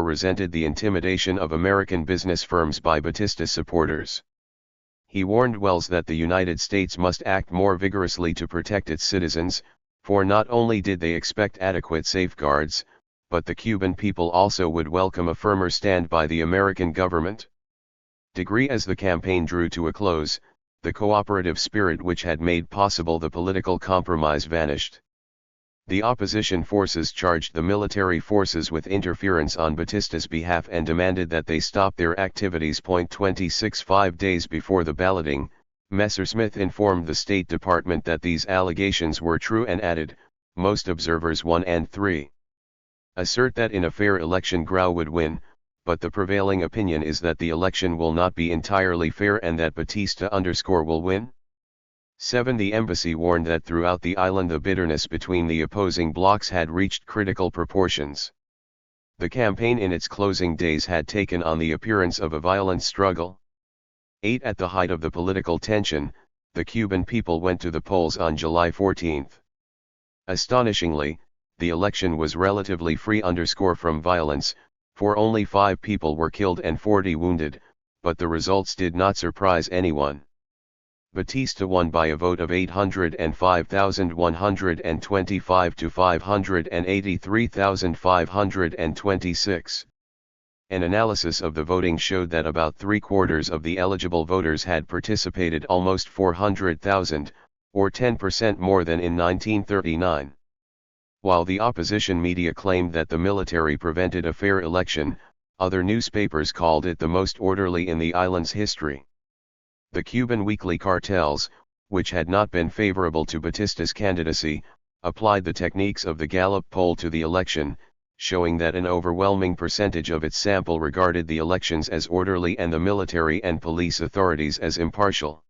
resented the intimidation of American business firms by Batista supporters. He warned Wells that the United States must act more vigorously to protect its citizens, for not only did they expect adequate safeguards, but the Cuban people also would welcome a firmer stand by the American government. As the campaign drew to a close, the cooperative spirit which had made possible the political compromise vanished. The opposition forces charged the military forces with interference on Batista's behalf and demanded that they stop their activities. 26 5 days before the balloting, Messersmith informed the State Department that these allegations were true and added, most observers 1 and 3 assert that in a fair election Grau would win, but the prevailing opinion is that the election will not be entirely fair and that Batista will win. 7 The embassy warned that throughout the island the bitterness between the opposing blocs had reached critical proportions. The campaign in its closing days had taken on the appearance of a violent struggle. 8 At the height of the political tension, the Cuban people went to the polls on July 14. Astonishingly, the election was relatively free from violence, for only 5 people were killed and 40 wounded, but the results did not surprise anyone. Batista won by a vote of 805,125 to 583,526. An analysis of the voting showed that about 3/4 of the eligible voters had participated, almost 400,000, or 10% more than in 1939. While the opposition media claimed that the military prevented a fair election, other newspapers called it the most orderly in the island's history. The Cuban weekly cartels, which had not been favorable to Batista's candidacy, applied the techniques of the Gallup poll to the election, showing that an overwhelming percentage of its sample regarded the elections as orderly and the military and police authorities as impartial.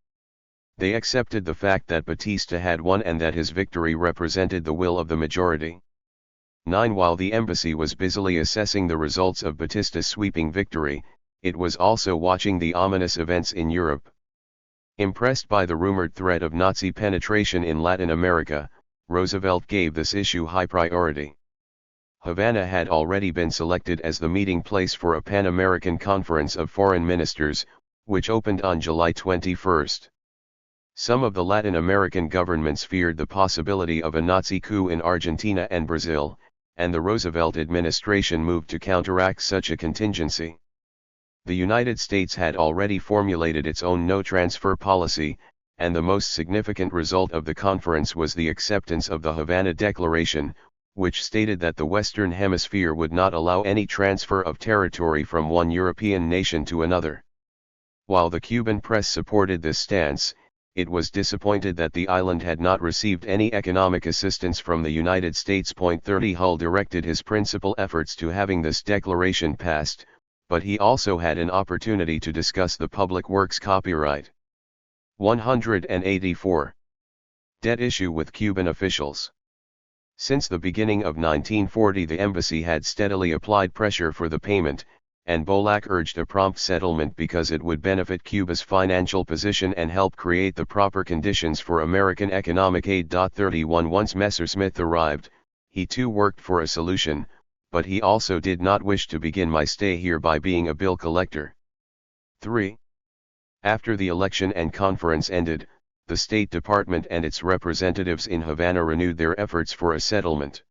They accepted the fact that Batista had won and that his victory represented the will of the majority. 9. While the embassy was busily assessing the results of Batista's sweeping victory, it was also watching the ominous events in Europe. Impressed by the rumored threat of Nazi penetration in Latin America, Roosevelt gave this issue high priority. Havana had already been selected as the meeting place for a Pan-American Conference of Foreign Ministers, which opened on July 21. Some of the Latin American governments feared the possibility of a Nazi coup in Argentina and Brazil, and the Roosevelt administration moved to counteract such a contingency. The United States had already formulated its own no-transfer policy, and the most significant result of the conference was the acceptance of the Havana Declaration, which stated that the Western Hemisphere would not allow any transfer of territory from one European nation to another. While the Cuban press supported this stance, it was disappointed that the island had not received any economic assistance from the United States. 30 Hull directed his principal efforts to having this declaration passed, but he also had an opportunity to discuss the public works copyright. 184. Debt issue with Cuban officials. Since the beginning of 1940 the embassy had steadily applied pressure for the payment, and Bolac urged a prompt settlement because it would benefit Cuba's financial position and help create the proper conditions for American economic aid. 31 Once Messersmith arrived, he too worked for a solution, but he also did not wish to begin my stay here by being a bill collector. 3. After the election and conference ended, the State Department and its representatives in Havana renewed their efforts for a settlement.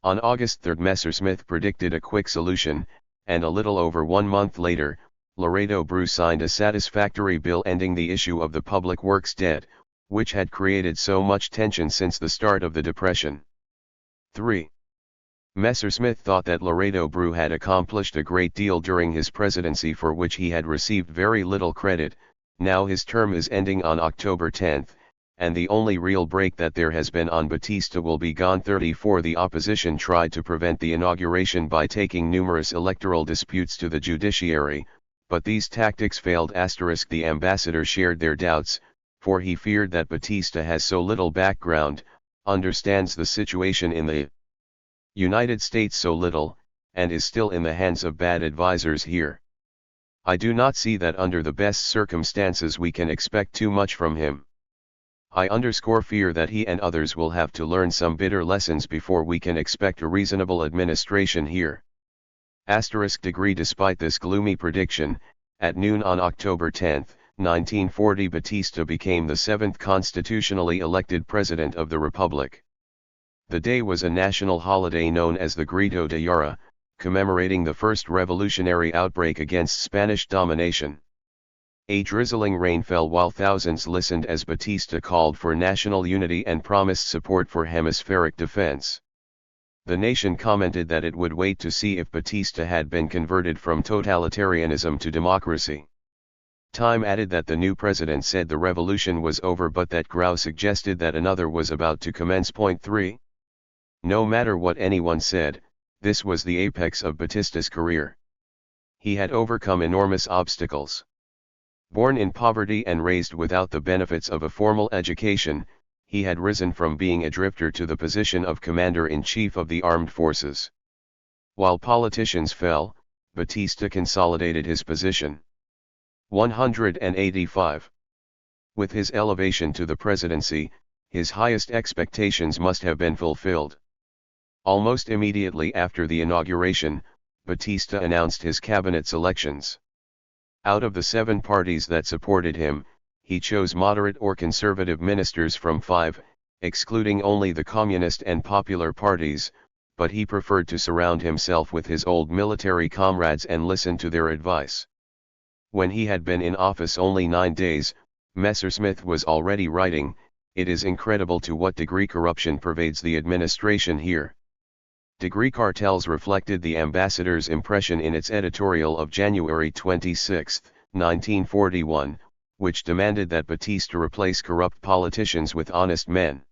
On August 3 Messersmith predicted a quick solution, and a little over 1 month later, Laredo Brew signed a satisfactory bill ending the issue of the public works debt, which had created so much tension since the start of the Depression. 3. Messersmith thought that Laredo Brew had accomplished a great deal during his presidency for which he had received very little credit. Now his term is ending on October 10, and the only real break that there has been on Batista will be gone. 34 The opposition tried to prevent the inauguration by taking numerous electoral disputes to the judiciary, but these tactics failed. The ambassador shared their doubts, for he feared that Batista has so little background, understands the situation in the United States so little, and is still in the hands of bad advisors here. I do not see that under the best circumstances we can expect too much from him. I fear that he and others will have to learn some bitter lessons before we can expect a reasonable administration here. Despite this gloomy prediction, at noon on October 10, 1940 Batista became the 7th constitutionally elected president of the Republic. The day was a national holiday known as the Grito de Yara, commemorating the first revolutionary outbreak against Spanish domination. A drizzling rain fell while thousands listened as Batista called for national unity and promised support for hemispheric defense. The nation commented that it would wait to see if Batista had been converted from totalitarianism to democracy. Time added that the new president said the revolution was over, but that Grau suggested that another was about to commence. 3. No matter what anyone said, this was the apex of Batista's career. He had overcome enormous obstacles. Born in poverty and raised without the benefits of a formal education, he had risen from being a drifter to the position of commander-in-chief of the armed forces. While politicians fell, Batista consolidated his position. 185. With his elevation to the presidency, his highest expectations must have been fulfilled. Almost immediately after the inauguration, Batista announced his cabinet selections. Out of the 7 parties that supported him, he chose moderate or conservative ministers from 5, excluding only the Communist and Popular parties, but he preferred to surround himself with his old military comrades and listen to their advice. When he had been in office only 9 days, Messersmith was already writing, "It is incredible to what degree corruption pervades the administration here." Degree cartels reflected the Ambassador's impression in its editorial of January 26, 1941, which demanded that Batista replace corrupt politicians with honest men.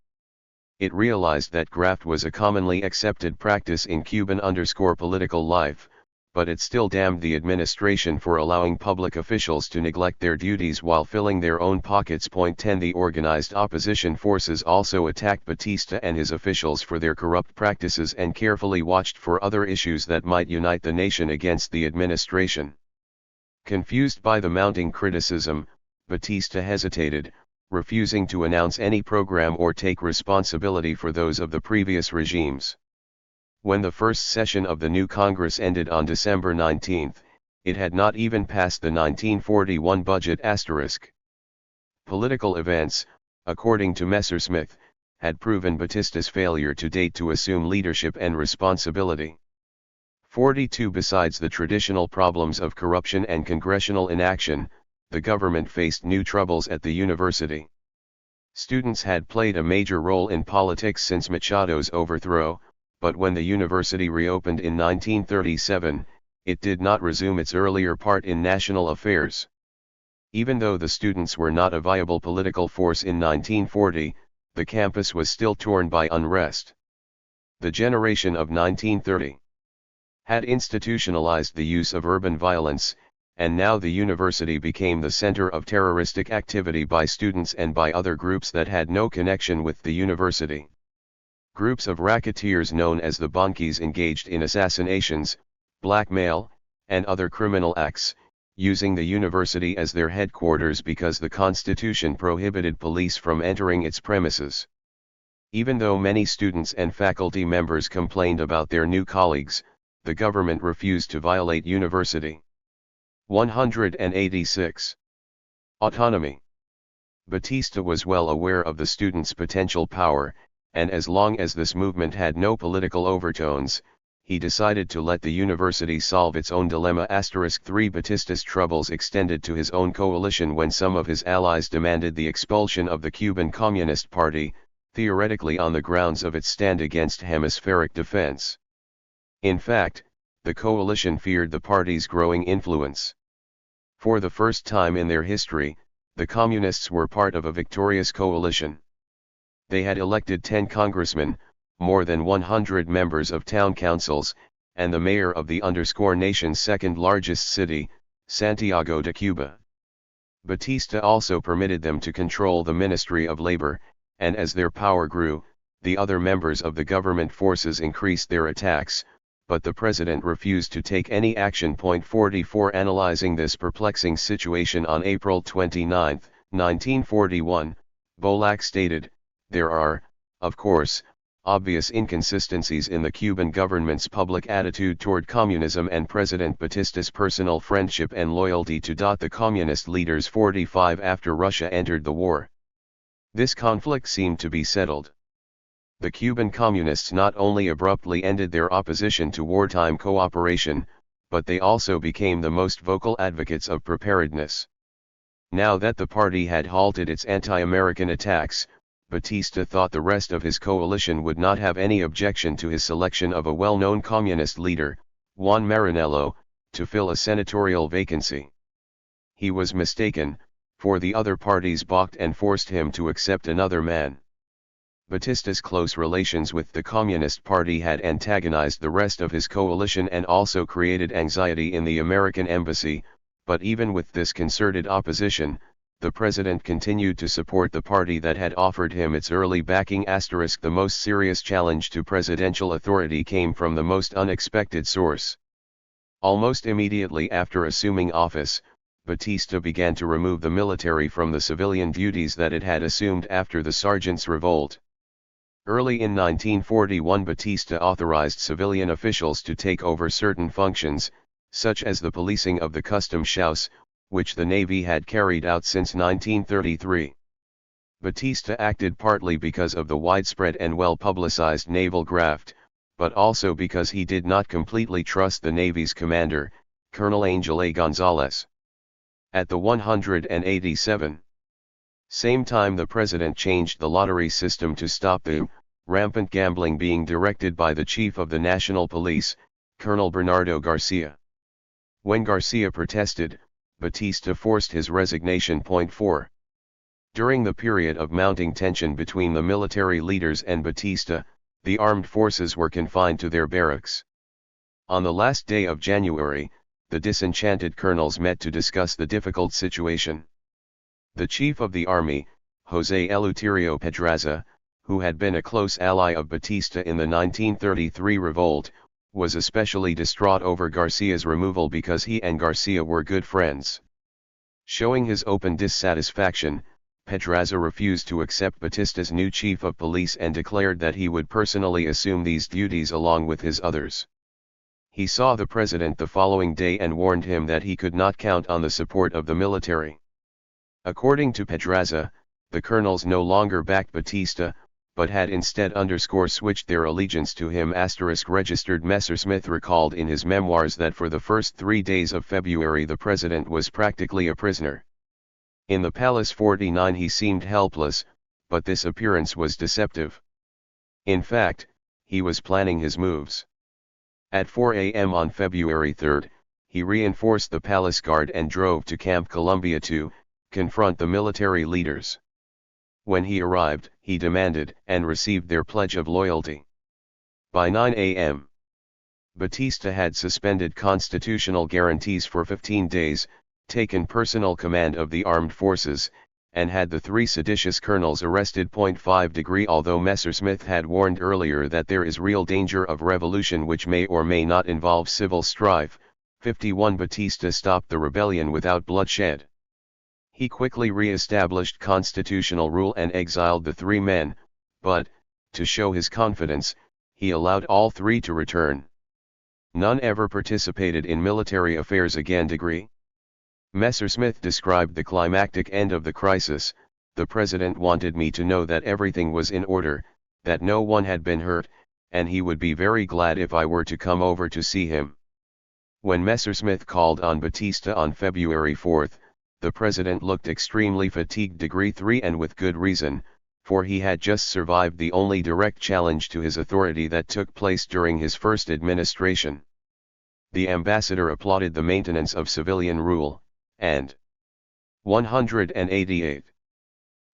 It realized that graft was a commonly accepted practice in Cuban-political life, but it still damned the administration for allowing public officials to neglect their duties while filling their own pockets. 10 The organized opposition forces also attacked Batista and his officials for their corrupt practices and carefully watched for other issues that might unite the nation against the administration. Confused by the mounting criticism, Batista hesitated, refusing to announce any program or take responsibility for those of the previous regimes. When the first session of the new Congress ended on December 19, it had not even passed the 1941 budget asterisk. Political events, according to Messersmith, had proven Batista's failure to date to assume leadership and responsibility. 42 Besides the traditional problems of corruption and congressional inaction, the government faced new troubles at the university. Students had played a major role in politics since Machado's overthrow, but when the university reopened in 1937, it did not resume its earlier part in national affairs. Even though the students were not a viable political force in 1940, the campus was still torn by unrest. The generation of 1930 had institutionalized the use of urban violence, and now the university became the center of terroristic activity by students and by other groups that had no connection with the university. Groups of racketeers known as the Bunkies engaged in assassinations, blackmail, and other criminal acts, using the university as their headquarters because the Constitution prohibited police from entering its premises. Even though many students and faculty members complained about their new colleagues, the government refused to violate university. 186. Autonomy. Batista was well aware of the students' potential power, and as long as this movement had no political overtones, he decided to let the university solve its own dilemma. 3 Batista's troubles extended to his own coalition when some of his allies demanded the expulsion of the Cuban Communist Party, theoretically on the grounds of its stand against hemispheric defense. In fact, the coalition feared the party's growing influence. For the first time in their history, the Communists were part of a victorious coalition. They had elected 10 congressmen, more than 100 members of town councils, and the mayor of the nation's second largest city, Santiago de Cuba. Batista also permitted them to control the Ministry of Labor, and as their power grew, the other members of the government forces increased their attacks, but the president refused to take any action. 44 Analyzing this perplexing situation on April 29, 1941, Bolak stated, "There are, of course, obvious inconsistencies in the Cuban government's public attitude toward communism and President Batista's personal friendship and loyalty to the communist leaders." 45 After Russia entered the war, this conflict seemed to be settled. The Cuban communists not only abruptly ended their opposition to wartime cooperation, but they also became the most vocal advocates of preparedness. Now that the party had halted its anti-American attacks, Batista thought the rest of his coalition would not have any objection to his selection of a well-known communist leader, Juan Maranello, to fill a senatorial vacancy. He was mistaken, for the other parties balked and forced him to accept another man. Batista's close relations with the Communist Party had antagonized the rest of his coalition and also created anxiety in the American embassy, but even with this concerted opposition, the president continued to support the party that had offered him its early backing. The most serious challenge to presidential authority came from the most unexpected source. Almost immediately after assuming office, Batista began to remove the military from the civilian duties that it had assumed after the sergeants' revolt. Early in 1941, Batista authorized civilian officials to take over certain functions, such as the policing of the customs house, which the Navy had carried out since 1933. Batista acted partly because of the widespread and well-publicized naval graft, but also because he did not completely trust the Navy's commander, Colonel Angel A. Gonzalez. At the 187th same time, the president changed the lottery system to stop the rampant gambling being directed by the chief of the National Police, Colonel Bernardo Garcia. When Garcia protested, Batista forced his resignation. 4. During the period of mounting tension between the military leaders and Batista, the armed forces were confined to their barracks. On the last day of January, the disenchanted colonels met to discuss the difficult situation. The chief of the army, José Eleuterio Pedraza, who had been a close ally of Batista in the 1933 revolt, was especially distraught over Garcia's removal because he and Garcia were good friends. Showing his open dissatisfaction, Pedraza refused to accept Batista's new chief of police and declared that he would personally assume these duties along with his others. He saw the president the following day and warned him that he could not count on the support of the military. According to Pedraza, the colonels no longer backed Batista, but had instead switched their allegiance to him. Registered Messersmith recalled in his memoirs that for the first 3 days of February the president was practically a prisoner. In the Palace 49 he seemed helpless, but this appearance was deceptive. In fact, he was planning his moves. At 4 a.m. on February 3, he reinforced the palace guard and drove to Camp Columbia to confront the military leaders. When he arrived, he demanded and received their pledge of loyalty. By 9 a.m., Batista had suspended constitutional guarantees for 15 days, taken personal command of the armed forces, and had the 3 seditious colonels arrested. 5 Although Messersmith had warned earlier that there is real danger of revolution which may or may not involve civil strife, 51 Batista stopped the rebellion without bloodshed. He quickly re-established constitutional rule and exiled the 3 men, but, to show his confidence, he allowed all 3 to return. None ever participated in military affairs again. Messersmith described the climactic end of the crisis. The president wanted me to know that everything was in order, that no one had been hurt, and he would be very glad if I were to come over to see him. When Messersmith called on Batista on February 4, the president looked extremely fatigued. 3 And with good reason, for he had just survived the only direct challenge to his authority that took place during his first administration. The ambassador applauded the maintenance of civilian rule, and 188.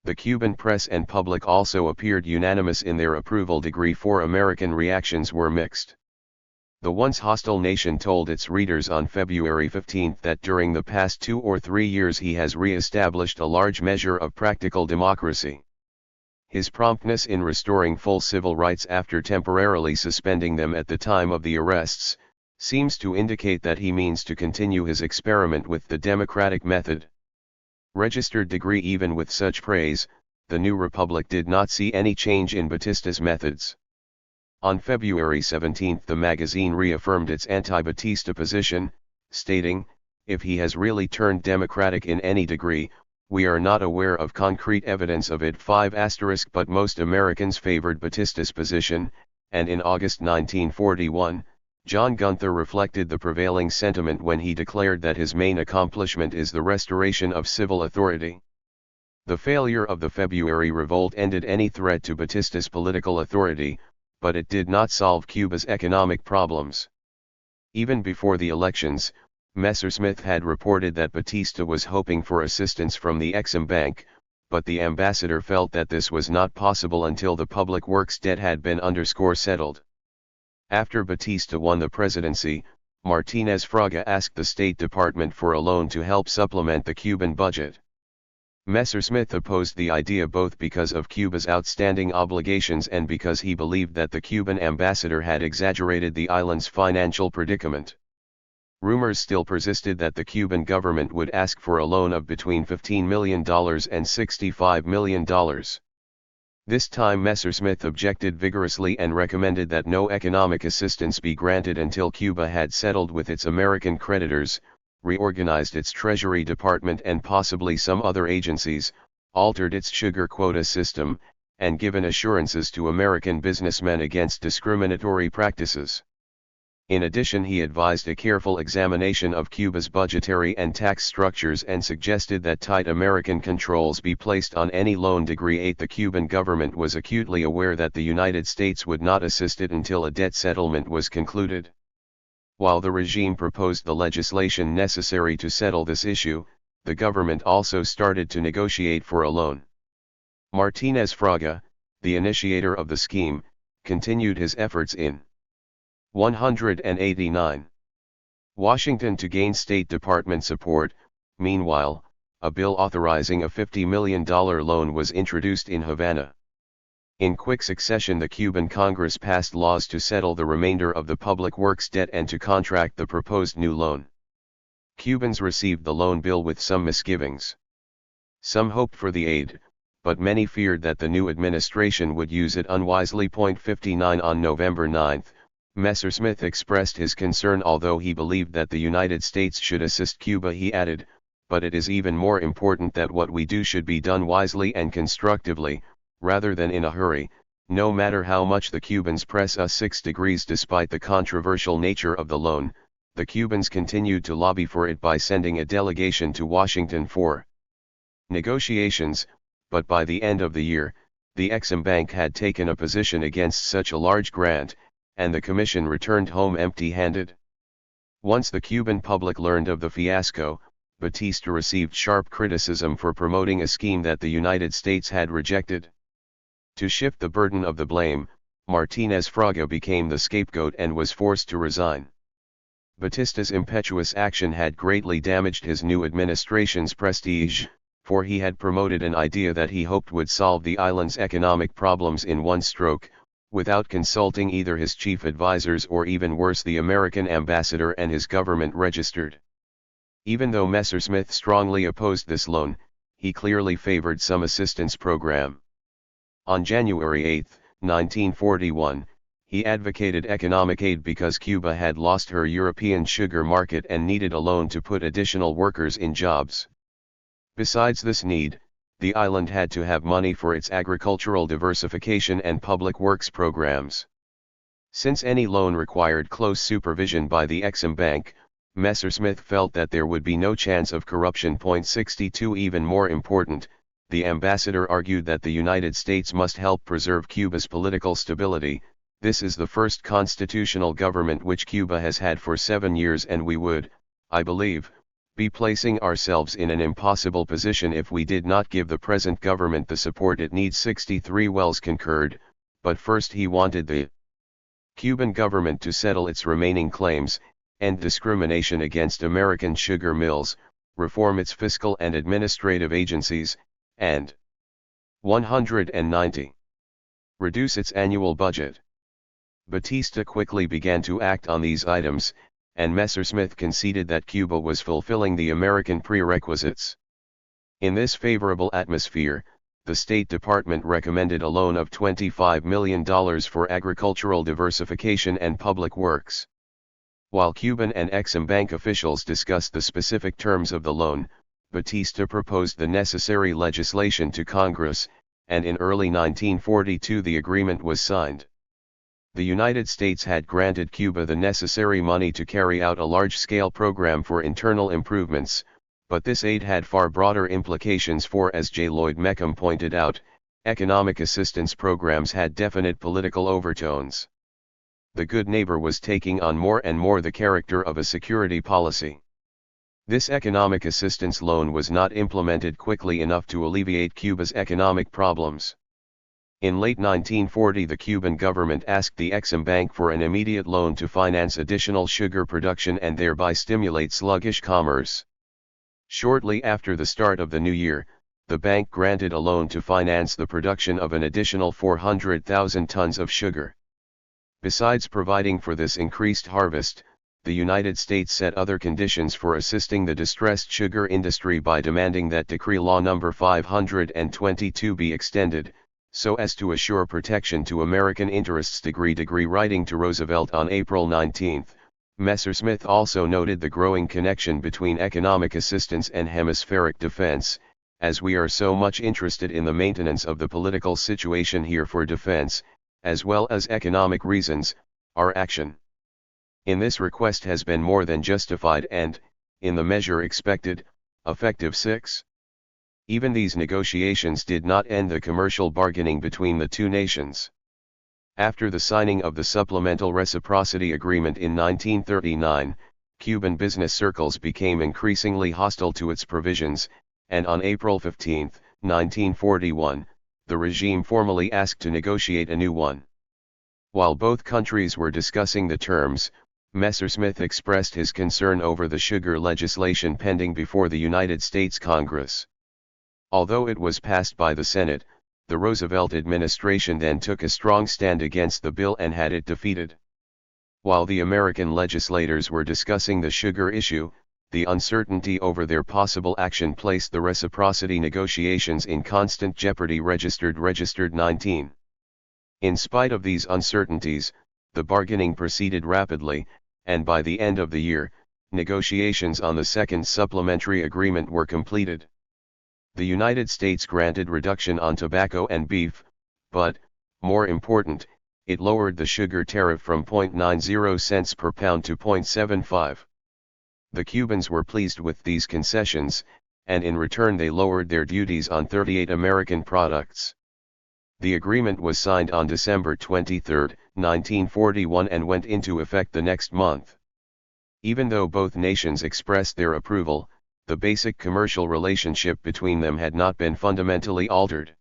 The Cuban press and public also appeared unanimous in their approval. 4 American reactions were mixed. The once hostile nation told its readers on February 15 that during the past 2 or 3 years he has re-established a large measure of practical democracy. His promptness in restoring full civil rights after temporarily suspending them at the time of the arrests, seems to indicate that he means to continue his experiment with the democratic method. Registered. Even with such praise, the new republic did not see any change in Batista's methods. On February 17 the magazine reaffirmed its anti-Batista position, stating, "If he has really turned democratic in any degree, we are not aware of concrete evidence of it." 5 But most Americans favored Batista's position, and in August 1941, John Gunther reflected the prevailing sentiment when he declared that his main accomplishment is the restoration of civil authority. The failure of the February revolt ended any threat to Batista's political authority, but it did not solve Cuba's economic problems. Even before the elections, Messersmith had reported that Batista was hoping for assistance from the Exim Bank, but the ambassador felt that this was not possible until the public works debt had been settled. After Batista won the presidency, Martinez Fraga asked the State Department for a loan to help supplement the Cuban budget. Messersmith opposed the idea both because of Cuba's outstanding obligations and because he believed that the Cuban ambassador had exaggerated the island's financial predicament. Rumors still persisted that the Cuban government would ask for a loan of between $15 million and $65 million. This time Messersmith objected vigorously and recommended that no economic assistance be granted until Cuba had settled with its American creditors, reorganized its Treasury Department and possibly some other agencies, altered its sugar quota system, and given assurances to American businessmen against discriminatory practices. In addition, he advised a careful examination of Cuba's budgetary and tax structures and suggested that tight American controls be placed on any loan degree. 8. The Cuban government was acutely aware that the United States would not assist it until a debt settlement was concluded. While the regime proposed the legislation necessary to settle this issue, the government also started to negotiate for a loan. Martinez Fraga, the initiator of the scheme, continued his efforts in 189. Washington to gain State Department support. Meanwhile, a bill authorizing a $50 million loan was introduced in Havana. In quick succession, the Cuban Congress passed laws to settle the remainder of the public works debt and to contract the proposed new loan. Cubans received the loan bill with some misgivings. Some hoped for the aid, but many feared that the new administration would use it unwisely. 59. On November 9, Messersmith expressed his concern. Although he believed that the United States should assist Cuba, he added, "But it is even more important that what we do should be done wisely and constructively, rather than in a hurry, no matter how much the Cubans press us." 6 degrees. Despite the controversial nature of the loan, the Cubans continued to lobby for it by sending a delegation to Washington for negotiations, but by the end of the year, the Exim Bank had taken a position against such a large grant, and the commission returned home empty-handed. Once the Cuban public learned of the fiasco, Batista received sharp criticism for promoting a scheme that the United States had rejected. To shift the burden of the blame, Martinez Fraga became the scapegoat and was forced to resign. Batista's impetuous action had greatly damaged his new administration's prestige, for he had promoted an idea that he hoped would solve the island's economic problems in one stroke, without consulting either his chief advisors or, even worse, the American ambassador and his government registered. Even though Messersmith strongly opposed this loan, he clearly favored some assistance program. On January 8, 1941, he advocated economic aid because Cuba had lost her European sugar market and needed a loan to put additional workers in jobs. Besides this need, the island had to have money for its agricultural diversification and public works programs. Since any loan required close supervision by the Exim Bank, Messersmith felt that there would be no chance of corruption. 62. Even more important, the ambassador argued that the United States must help preserve Cuba's political stability. "This is the first constitutional government which Cuba has had for 7 years, and we would, I believe, be placing ourselves in an impossible position if we did not give the present government the support it needs." 63. Wells concurred, but first he wanted the Cuban government to settle its remaining claims, end discrimination against American sugar mills, reform its fiscal and administrative agencies, and 190. Reduce its annual budget. Batista quickly began to act on these items, and Messersmith conceded that Cuba was fulfilling the American prerequisites. In this favorable atmosphere, the State Department recommended a loan of $25 million for agricultural diversification and public works. While Cuban and Exim Bank officials discussed the specific terms of the loan, Batista proposed the necessary legislation to Congress, and in early 1942 the agreement was signed. The United States had granted Cuba the necessary money to carry out a large-scale program for internal improvements, but this aid had far broader implications for, as J. Lloyd Meckham pointed out, economic assistance programs had definite political overtones. The Good Neighbor was taking on more and more the character of a security policy. This economic assistance loan was not implemented quickly enough to alleviate Cuba's economic problems. In late 1940 the Cuban government asked the Exim Bank for an immediate loan to finance additional sugar production and thereby stimulate sluggish commerce. Shortly after the start of the new year, the bank granted a loan to finance the production of an additional 400,000 tons of sugar. Besides providing for this increased harvest, the United States set other conditions for assisting the distressed sugar industry by demanding that Decree Law No. 522 be extended, so as to assure protection to American interests. Degree writing to Roosevelt on April 19, Messersmith also noted the growing connection between economic assistance and hemispheric defense, as we are so much interested in the maintenance of the political situation here for defense, as well as economic reasons, our action in this request has been more than justified and, in the measure expected, effective. 6. Even these negotiations did not end the commercial bargaining between the two nations. After the signing of the Supplemental Reciprocity Agreement in 1939, Cuban business circles became increasingly hostile to its provisions, and on April 15, 1941, the regime formally asked to negotiate a new one. While both countries were discussing the terms, Messersmith expressed his concern over the sugar legislation pending before the United States Congress. Although it was passed by the Senate, the Roosevelt administration then took a strong stand against the bill and had it defeated. While the American legislators were discussing the sugar issue, the uncertainty over their possible action placed the reciprocity negotiations in constant jeopardy. Registered 19. In spite of these uncertainties, the bargaining proceeded rapidly, and by the end of the year, negotiations on the second supplementary agreement were completed. The United States granted reduction on tobacco and beef, but, more important, it lowered the sugar tariff from 0.90 cents per pound to 0.75. The Cubans were pleased with these concessions, and in return they lowered their duties on 38 American products. The agreement was signed on December 23, 1941 and went into effect the next month. Even though both nations expressed their approval, the basic commercial relationship between them had not been fundamentally altered.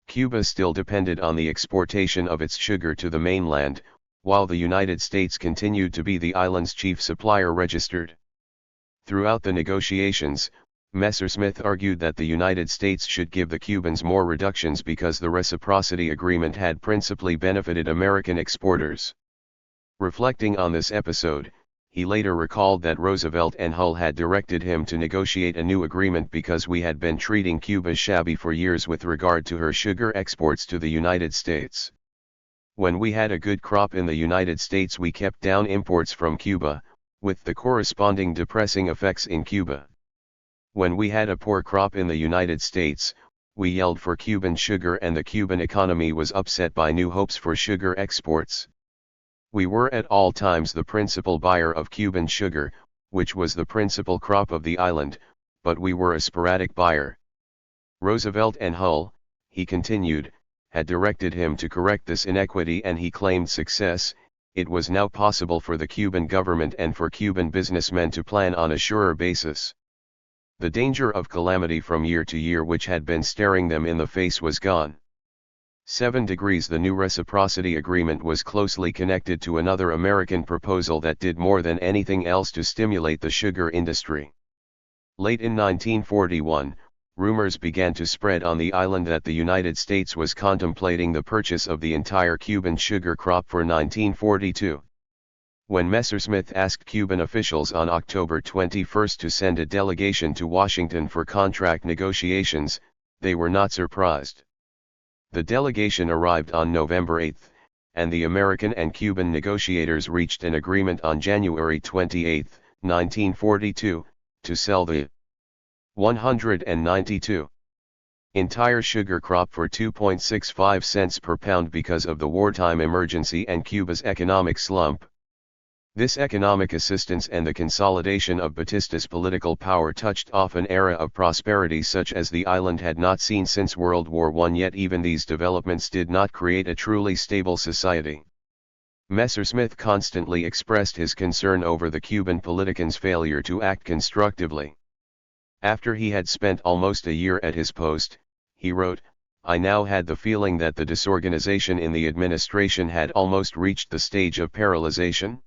Cuba still depended on the exportation of its sugar to the mainland, while the United States continued to be the island's chief supplier. Registered. Throughout the negotiations, Messersmith argued that the United States should give the Cubans more reductions because the reciprocity agreement had principally benefited American exporters. Reflecting on this episode, he later recalled that Roosevelt and Hull had directed him to negotiate a new agreement because we had been treating Cuba shabby for years with regard to her sugar exports to the United States. When we had a good crop in the United States, we kept down imports from Cuba, with the corresponding depressing effects in Cuba. When we had a poor crop in the United States, we yelled for Cuban sugar and the Cuban economy was upset by new hopes for sugar exports. We were at all times the principal buyer of Cuban sugar, which was the principal crop of the island, but we were a sporadic buyer. Roosevelt and Hull, he continued, had directed him to correct this inequity and he claimed success. It was now possible for the Cuban government and for Cuban businessmen to plan on a surer basis. The danger of calamity from year to year which had been staring them in the face was gone. 7. The new reciprocity agreement was closely connected to another American proposal that did more than anything else to stimulate the sugar industry. Late in 1941, rumors began to spread on the island that the United States was contemplating the purchase of the entire Cuban sugar crop for 1942. When Messersmith asked Cuban officials on October 21 to send a delegation to Washington for contract negotiations, they were not surprised. The delegation arrived on November 8, and the American and Cuban negotiators reached an agreement on January 28, 1942, to sell the 192 entire sugar crop for 2.65 cents per pound because of the wartime emergency and Cuba's economic slump. This economic assistance and the consolidation of Batista's political power touched off an era of prosperity such as the island had not seen since World War I. Yet even these developments did not create a truly stable society. Messersmith constantly expressed his concern over the Cuban politicians' failure to act constructively. After he had spent almost a year at his post, he wrote, "I now had the feeling that the disorganization in the administration had almost reached the stage of paralyzation."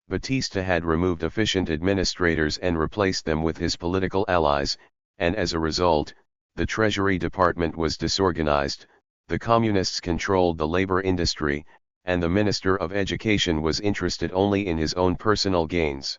Batista had removed efficient administrators and replaced them with his political allies, and as a result, the Treasury Department was disorganized, the Communists controlled the labor industry, and the Minister of Education was interested only in his own personal gains.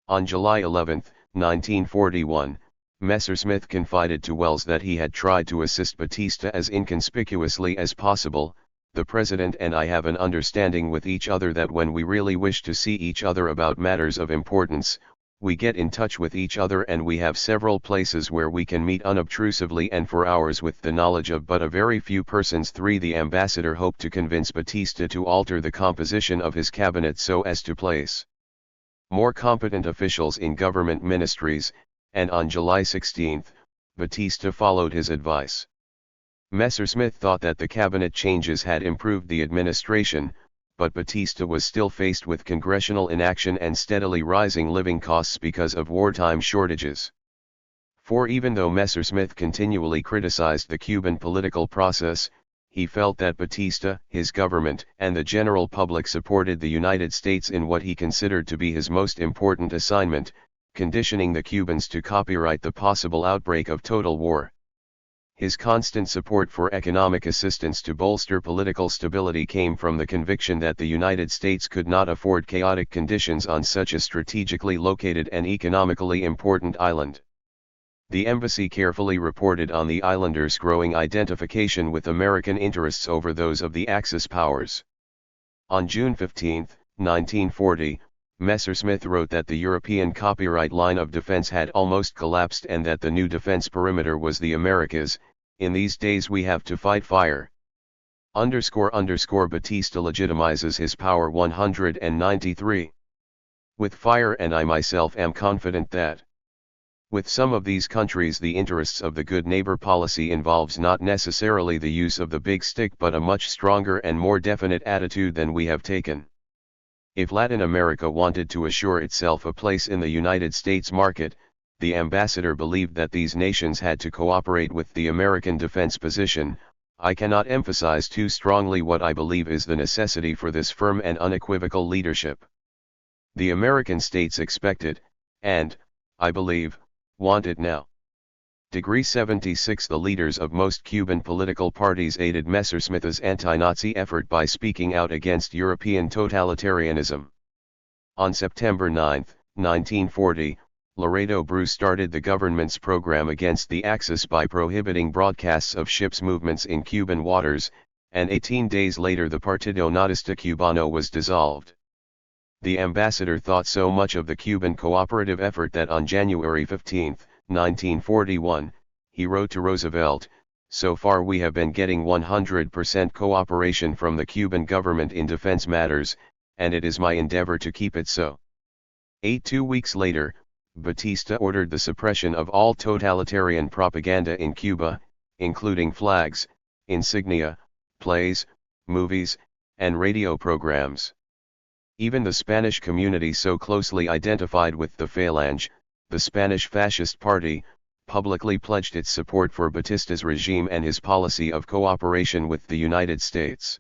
On July 11, 1941, Messersmith confided to Wells that he had tried to assist Batista as inconspicuously as possible. The President and I have an understanding with each other that when we really wish to see each other about matters of importance, we get in touch with each other, and we have several places where we can meet unobtrusively and for hours with the knowledge of but a very few persons. 3. The ambassador hoped to convince Batista to alter the composition of his cabinet so as to place more competent officials in government ministries, and on July 16, Batista followed his advice. Messersmith thought that the cabinet changes had improved the administration, but Batista was still faced with congressional inaction and steadily rising living costs because of wartime shortages. For even though Messersmith continually criticized the Cuban political process, he felt that Batista, his government, and the general public supported the United States in what he considered to be his most important assignment, conditioning the Cubans to copyright the possible outbreak of total war. His constant support for economic assistance to bolster political stability came from the conviction that the United States could not afford chaotic conditions on such a strategically located and economically important island. The embassy carefully reported on the islanders' growing identification with American interests over those of the Axis powers. On June 15, 1940, Messersmith wrote that the European copyright line of defense had almost collapsed and that the new defense perimeter was the Americas. In these days we have to fight fire. Batista legitimizes his power. 193. With fire, and I myself am confident that with some of these countries the interests of the good neighbor policy involves not necessarily the use of the big stick but a much stronger and more definite attitude than we have taken. If Latin America wanted to assure itself a place in the United States market, the ambassador believed that these nations had to cooperate with the American defense position. I cannot emphasize too strongly what I believe is the necessity for this firm and unequivocal leadership. The American states expect it, and, I believe, want it now. 76. The leaders of most Cuban political parties aided Messersmith's anti-Nazi effort by speaking out against European totalitarianism. On September 9, 1940, Laredo Bruce started the government's program against the Axis by prohibiting broadcasts of ships' movements in Cuban waters, and 18 days later the Partido Nadista Cubano was dissolved. The ambassador thought so much of the Cuban cooperative effort that on January 15, 1941, he wrote to Roosevelt, "So far we have been getting 100% cooperation from the Cuban government in defense matters, and it is my endeavor to keep it so." 2 weeks later, Batista ordered the suppression of all totalitarian propaganda in Cuba, including flags, insignia, plays, movies, and radio programs. Even the Spanish community, so closely identified with the Falange, the Spanish Fascist Party, publicly pledged its support for Batista's regime and his policy of cooperation with the United States.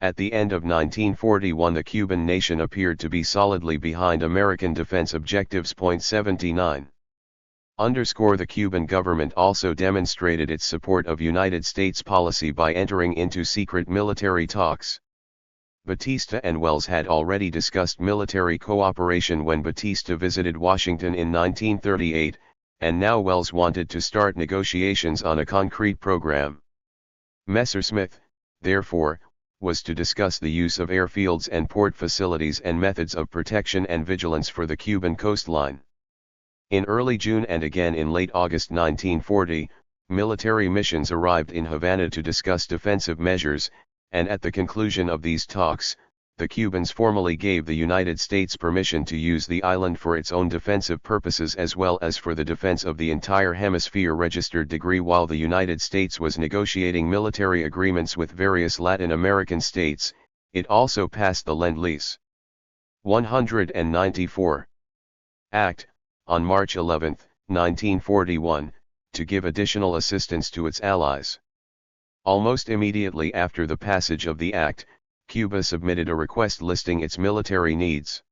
At the end of 1941 the Cuban nation appeared to be solidly behind American defense objectives. 79. The Cuban government also demonstrated its support of United States policy by entering into secret military talks. Batista and Wells had already discussed military cooperation when Batista visited Washington in 1938, and now Wells wanted to start negotiations on a concrete program. Messersmith, therefore, was to discuss the use of airfields and port facilities and methods of protection and vigilance for the Cuban coastline. In early June and again in late August 1940, military missions arrived in Havana to discuss defensive measures, and at the conclusion of these talks, the Cubans formally gave the United States permission to use the island for its own defensive purposes as well as for the defense of the entire hemisphere. Registered degree. While the United States was negotiating military agreements with various Latin American states, it also passed the Lend-Lease 194 Act, on March 11, 1941, to give additional assistance to its allies. Almost immediately after the passage of the act, Cuba submitted a request listing its military needs.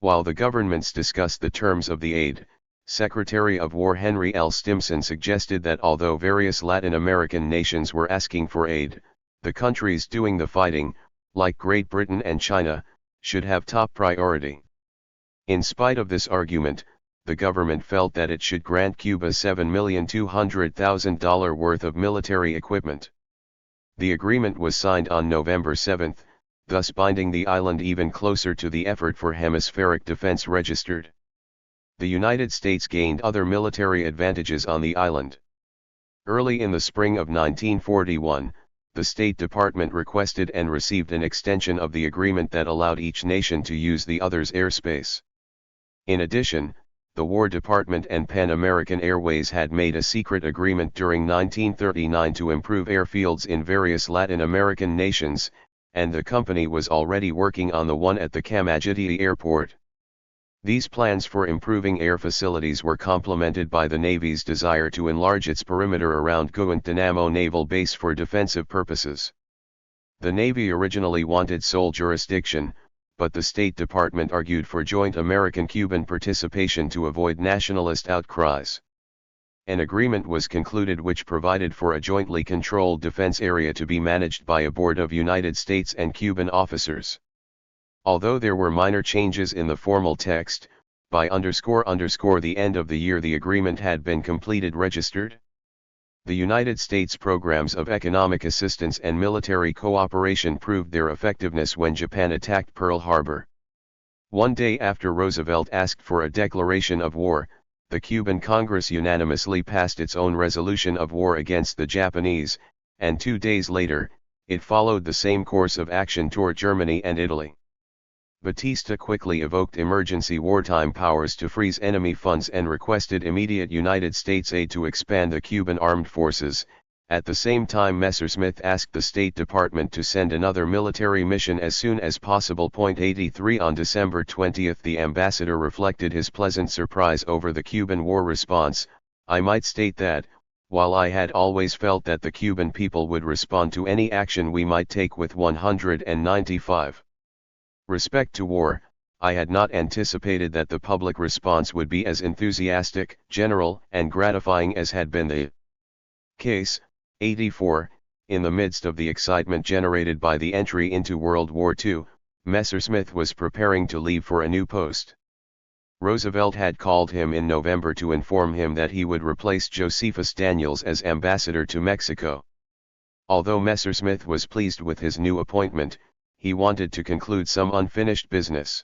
While the governments discussed the terms of the aid, Secretary of War Henry L. Stimson suggested that although various Latin American nations were asking for aid, the countries doing the fighting, like Great Britain and China, should have top priority. In spite of this argument, the government felt that it should grant Cuba $7,200,000 worth of military equipment. The agreement was signed on November 7, thus binding the island even closer to the effort for hemispheric defense registered. The United States gained other military advantages on the island. Early in the spring of 1941, the State Department requested and received an extension of the agreement that allowed each nation to use the other's airspace. In addition, the War Department and Pan American Airways had made a secret agreement during 1939 to improve airfields in various Latin American nations, and the company was already working on the one at the Camagüey Airport. These plans for improving air facilities were complemented by the Navy's desire to enlarge its perimeter around Guantanamo Naval Base for defensive purposes. The Navy originally wanted sole jurisdiction, but the State Department argued for joint American-Cuban participation to avoid nationalist outcries. An agreement was concluded which provided for a jointly controlled defense area to be managed by a board of United States and Cuban officers. Although there were minor changes in the formal text, by the end of the year the agreement had been completed registered. The United States programs of economic assistance and military cooperation proved their effectiveness when Japan attacked Pearl Harbor. One day after Roosevelt asked for a declaration of war, the Cuban Congress unanimously passed its own resolution of war against the Japanese, and 2 days later, it followed the same course of action toward Germany and Italy. Batista quickly evoked emergency wartime powers to freeze enemy funds and requested immediate United States aid to expand the Cuban armed forces. At the same time, Messerschmitt asked the State Department to send another military mission as soon as possible. 83 On December 20, the ambassador reflected his pleasant surprise over the Cuban war response. I might state that, while I had always felt that the Cuban people would respond to any action we might take with 195 respect to war, I had not anticipated that the public response would be as enthusiastic, general, and gratifying as had been the case. 84, in the midst of the excitement generated by the entry into World War II, Messerschmitt was preparing to leave for a new post. Roosevelt had called him in November to inform him that he would replace Josephus Daniels as ambassador to Mexico. Although Messerschmitt was pleased with his new appointment, he wanted to conclude some unfinished business.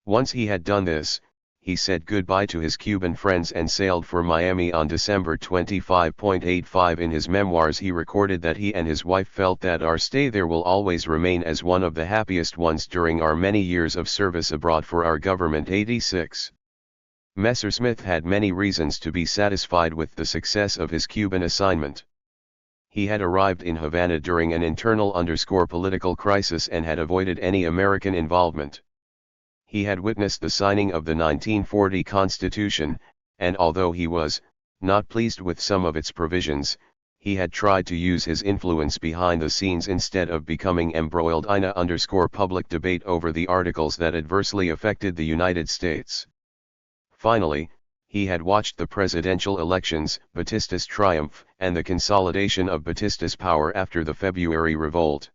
Once he had done this, he said goodbye to his Cuban friends and sailed for Miami on December 25. 85 In his memoirs he recorded that he and his wife felt that our stay there will always remain as one of the happiest ones during our many years of service abroad for our government. 86. Messerschmitt had many reasons to be satisfied with the success of his Cuban assignment. He had arrived in Havana during an internal-political crisis and had avoided any American involvement. He had witnessed the signing of the 1940 Constitution, and although he was not pleased with some of its provisions, he had tried to use his influence behind the scenes instead of becoming embroiled in a public debate over the articles that adversely affected the United States. Finally, he had watched the presidential elections, Batista's triumph, and the consolidation of Batista's power after the February revolt.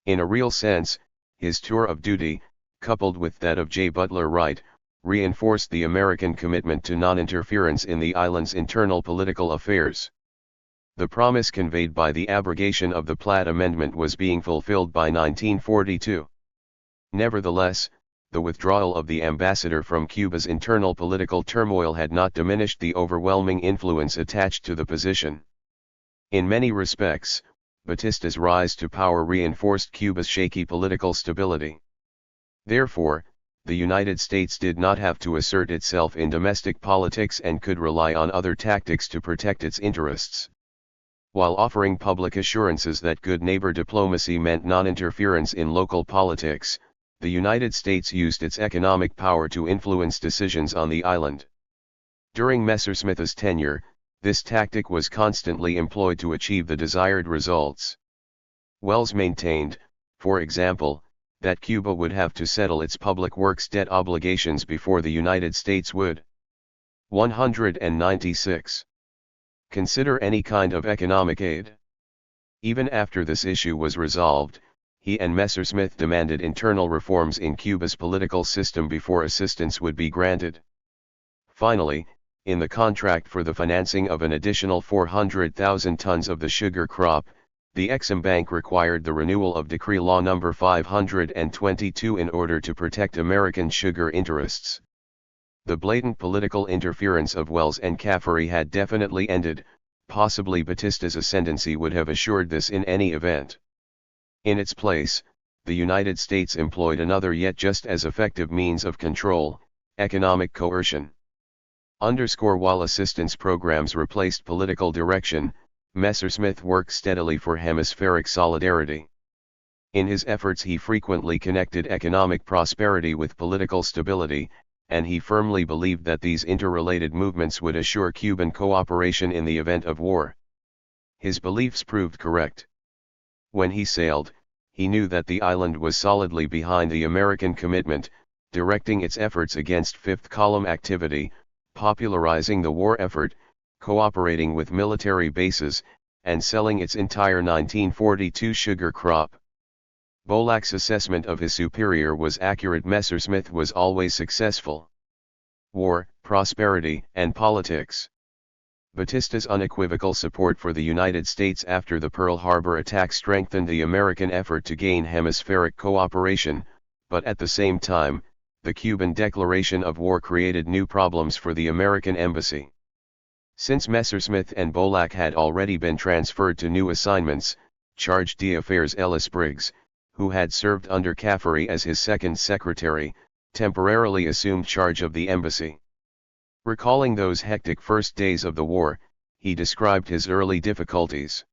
In a real sense, his tour of duty, coupled with that of J. Butler Wright, reinforced the American commitment to non-interference in the island's internal political affairs. The promise conveyed by the abrogation of the Platt Amendment was being fulfilled by 1942. Nevertheless, the withdrawal of the ambassador from Cuba's internal political turmoil had not diminished the overwhelming influence attached to the position. In many respects, Batista's rise to power reinforced Cuba's shaky political stability. Therefore, the United States did not have to assert itself in domestic politics and could rely on other tactics to protect its interests. While offering public assurances that good neighbor diplomacy meant non-interference in local politics, the United States used its economic power to influence decisions on the island. During Messerschmitt's tenure, this tactic was constantly employed to achieve the desired results. Wells maintained, for example, that Cuba would have to settle its public works debt obligations before the United States would. 196. Consider any kind of economic aid. Even after this issue was resolved, he and Messerschmitt demanded internal reforms in Cuba's political system before assistance would be granted. Finally, in the contract for the financing of an additional 400,000 tons of the sugar crop, the Exim Bank required the renewal of Decree Law No. 522 in order to protect American sugar interests. The blatant political interference of Wells and Caffery had definitely ended. Possibly Batista's ascendancy would have assured this in any event. In its place, the United States employed another yet just as effective means of control, economic coercion. While assistance programs replaced political direction, Messerschmitt worked steadily for hemispheric solidarity. In his efforts he frequently connected economic prosperity with political stability, and he firmly believed that these interrelated movements would assure Cuban cooperation in the event of war. His beliefs proved correct. When he sailed, he knew that the island was solidly behind the American commitment, directing its efforts against fifth column activity, popularizing the war effort, cooperating with military bases, and selling its entire 1942 sugar crop. Bolak's assessment of his superior was accurate. Messerschmitt was always successful. War, prosperity, and politics. Batista's unequivocal support for the United States after the Pearl Harbor attack strengthened the American effort to gain hemispheric cooperation, but at the same time, the Cuban declaration of war created new problems for the American embassy. Since Messerschmitt and Bolak had already been transferred to new assignments, Charge d'Affaires Ellis Briggs, who had served under Caffery as his second secretary, temporarily assumed charge of the embassy. Recalling those hectic first days of the war, he described his early difficulties.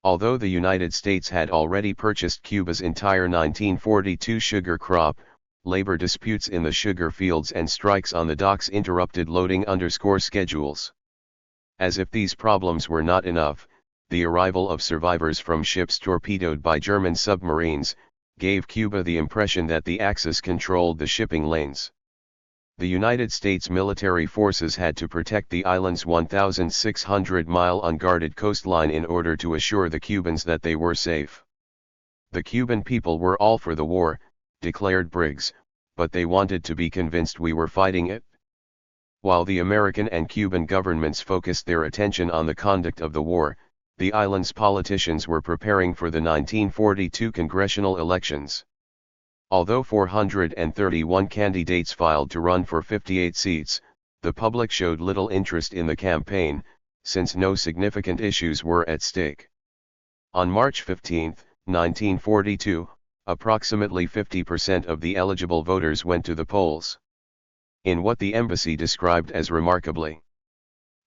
Although the United States had already purchased Cuba's entire 1942 sugar crop, labor disputes in the sugar fields and strikes on the docks interrupted loading schedules. As if these problems were not enough, the arrival of survivors from ships torpedoed by German submarines gave Cuba the impression that the Axis controlled the shipping lanes. The United States military forces had to protect the island's 1,600-mile unguarded coastline in order to assure the Cubans that they were safe. The Cuban people were all for the war, declared Briggs, but they wanted to be convinced we were fighting it. While the American and Cuban governments focused their attention on the conduct of the war, the island's politicians were preparing for the 1942 congressional elections. Although 431 candidates filed to run for 58 seats, the public showed little interest in the campaign, since no significant issues were at stake. On March 15, 1942, approximately 50% of the eligible voters went to the polls. In what the embassy described as remarkably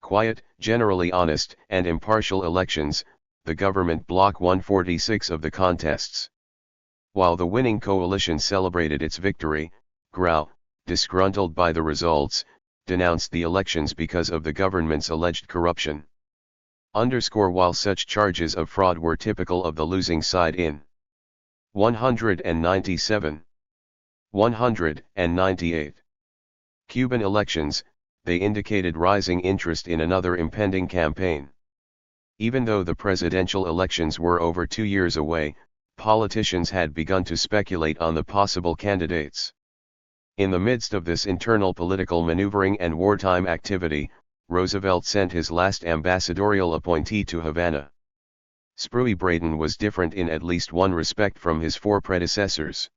quiet, generally honest, and impartial elections, the government bloc won 46 of the contests. While the winning coalition celebrated its victory, Grau, disgruntled by the results, denounced the elections because of the government's alleged corruption. While such charges of fraud were typical of the losing side in 197, 198 Cuban elections, they indicated rising interest in another impending campaign. Even though the presidential elections were over 2 years away, politicians had begun to speculate on the possible candidates. In the midst of this internal political maneuvering and wartime activity, Roosevelt sent his last ambassadorial appointee to Havana. Spruey Braden was different in at least one respect from his four predecessors.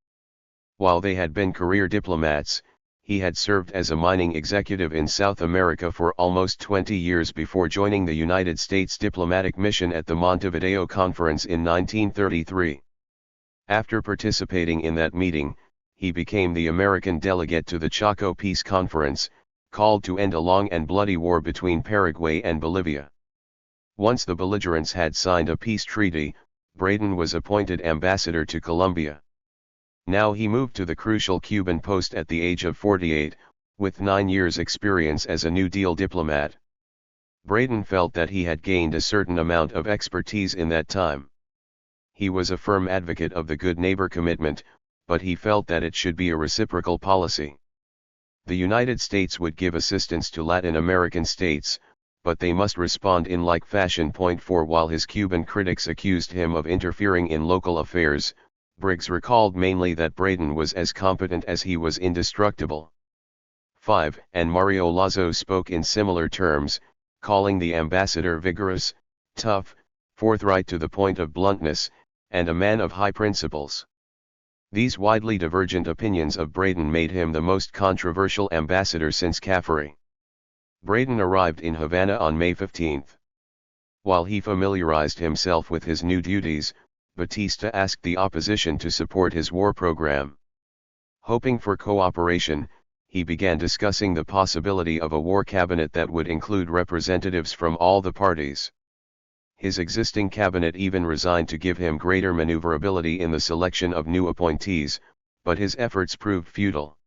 While they had been career diplomats, he had served as a mining executive in South America for almost 20 years before joining the United States diplomatic mission at the Montevideo Conference in 1933. After participating in that meeting, he became the American delegate to the Chaco Peace Conference, called to end a long and bloody war between Paraguay and Bolivia. Once the belligerents had signed a peace treaty, Braden was appointed ambassador to Colombia. Now he moved to the crucial Cuban post at the age of 48, with 9 years' experience as a New Deal diplomat. Braden felt that he had gained a certain amount of expertise in that time. He was a firm advocate of the good neighbor commitment, but he felt that it should be a reciprocal policy. The United States would give assistance to Latin American states, but they must respond in like fashion. Point 4 While his Cuban critics accused him of interfering in local affairs, Briggs recalled mainly that Braden was as competent as he was indestructible. 5. And Mario Lazo spoke in similar terms, calling the ambassador vigorous, tough, forthright to the point of bluntness, and a man of high principles. These widely divergent opinions of Braden made him the most controversial ambassador since Caffery. Braden arrived in Havana on May 15. While he familiarized himself with his new duties, Batista asked the opposition to support his war program. Hoping for cooperation, he began discussing the possibility of a war cabinet that would include representatives from all the parties. His existing cabinet even resigned to give him greater maneuverability in the selection of new appointees, but his efforts proved futile.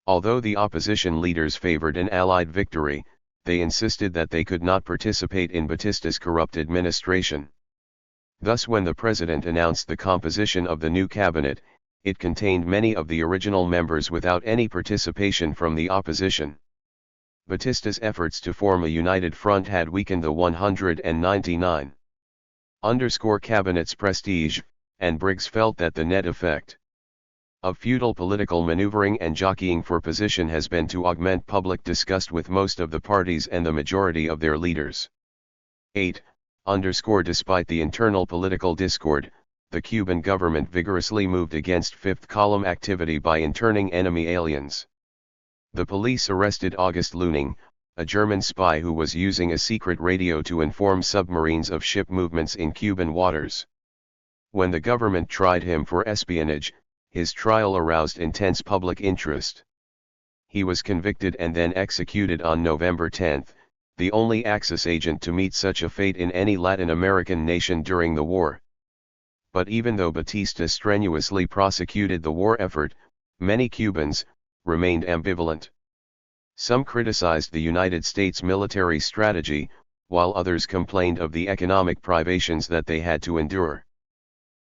Although the opposition leaders favored an Allied victory, they insisted that they could not participate in Batista's corrupt administration. Thus, when the president announced the composition of the new cabinet, it contained many of the original members without any participation from the opposition. Batista's efforts to form a united front had weakened the 199 cabinet's prestige, and Briggs felt that the net effect of futile political maneuvering and jockeying for position has been to augment public disgust with most of the parties and the majority of their leaders. 8. Despite the internal political discord, the Cuban government vigorously moved against fifth column activity by interning enemy aliens. The police arrested August Leuning, a German spy who was using a secret radio to inform submarines of ship movements in Cuban waters. When the government tried him for espionage, his trial aroused intense public interest. He was convicted and then executed on November 10, the only Axis agent to meet such a fate in any Latin American nation during the war. But even though Batista strenuously prosecuted the war effort, many Cubans remained ambivalent. Some criticized the United States military strategy, while others complained of the economic privations that they had to endure.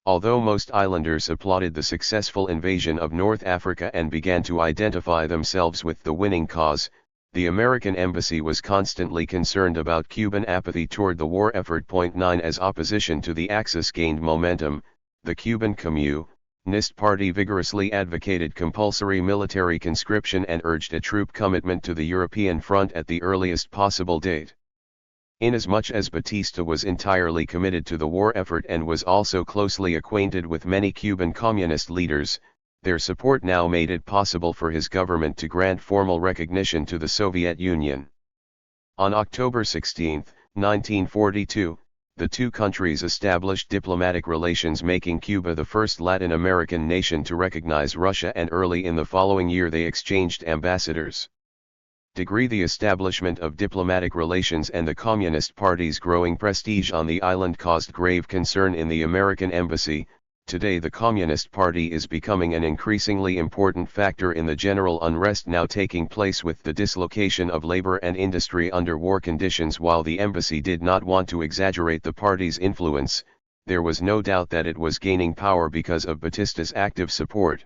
Although most islanders applauded the successful invasion of North Africa and began to identify themselves with the winning cause, the American embassy was constantly concerned about Cuban apathy toward the war effort. 9 As opposition to the Axis gained momentum, the Cuban Communist Party vigorously advocated compulsory military conscription and urged a troop commitment to the European front at the earliest possible date. Inasmuch as Batista was entirely committed to the war effort and was also closely acquainted with many Cuban communist leaders, their support now made it possible for his government to grant formal recognition to the Soviet Union. On October 16, 1942, the two countries established diplomatic relations, making Cuba the first Latin American nation to recognize Russia, and early in the following year they exchanged ambassadors. The establishment of diplomatic relations and the Communist Party's growing prestige on the island caused grave concern in the American embassy. Today the Communist Party is becoming an increasingly important factor in the general unrest now taking place with the dislocation of labor and industry under war conditions. While the embassy did not want to exaggerate the party's influence, there was no doubt that it was gaining power because of Batista's active support.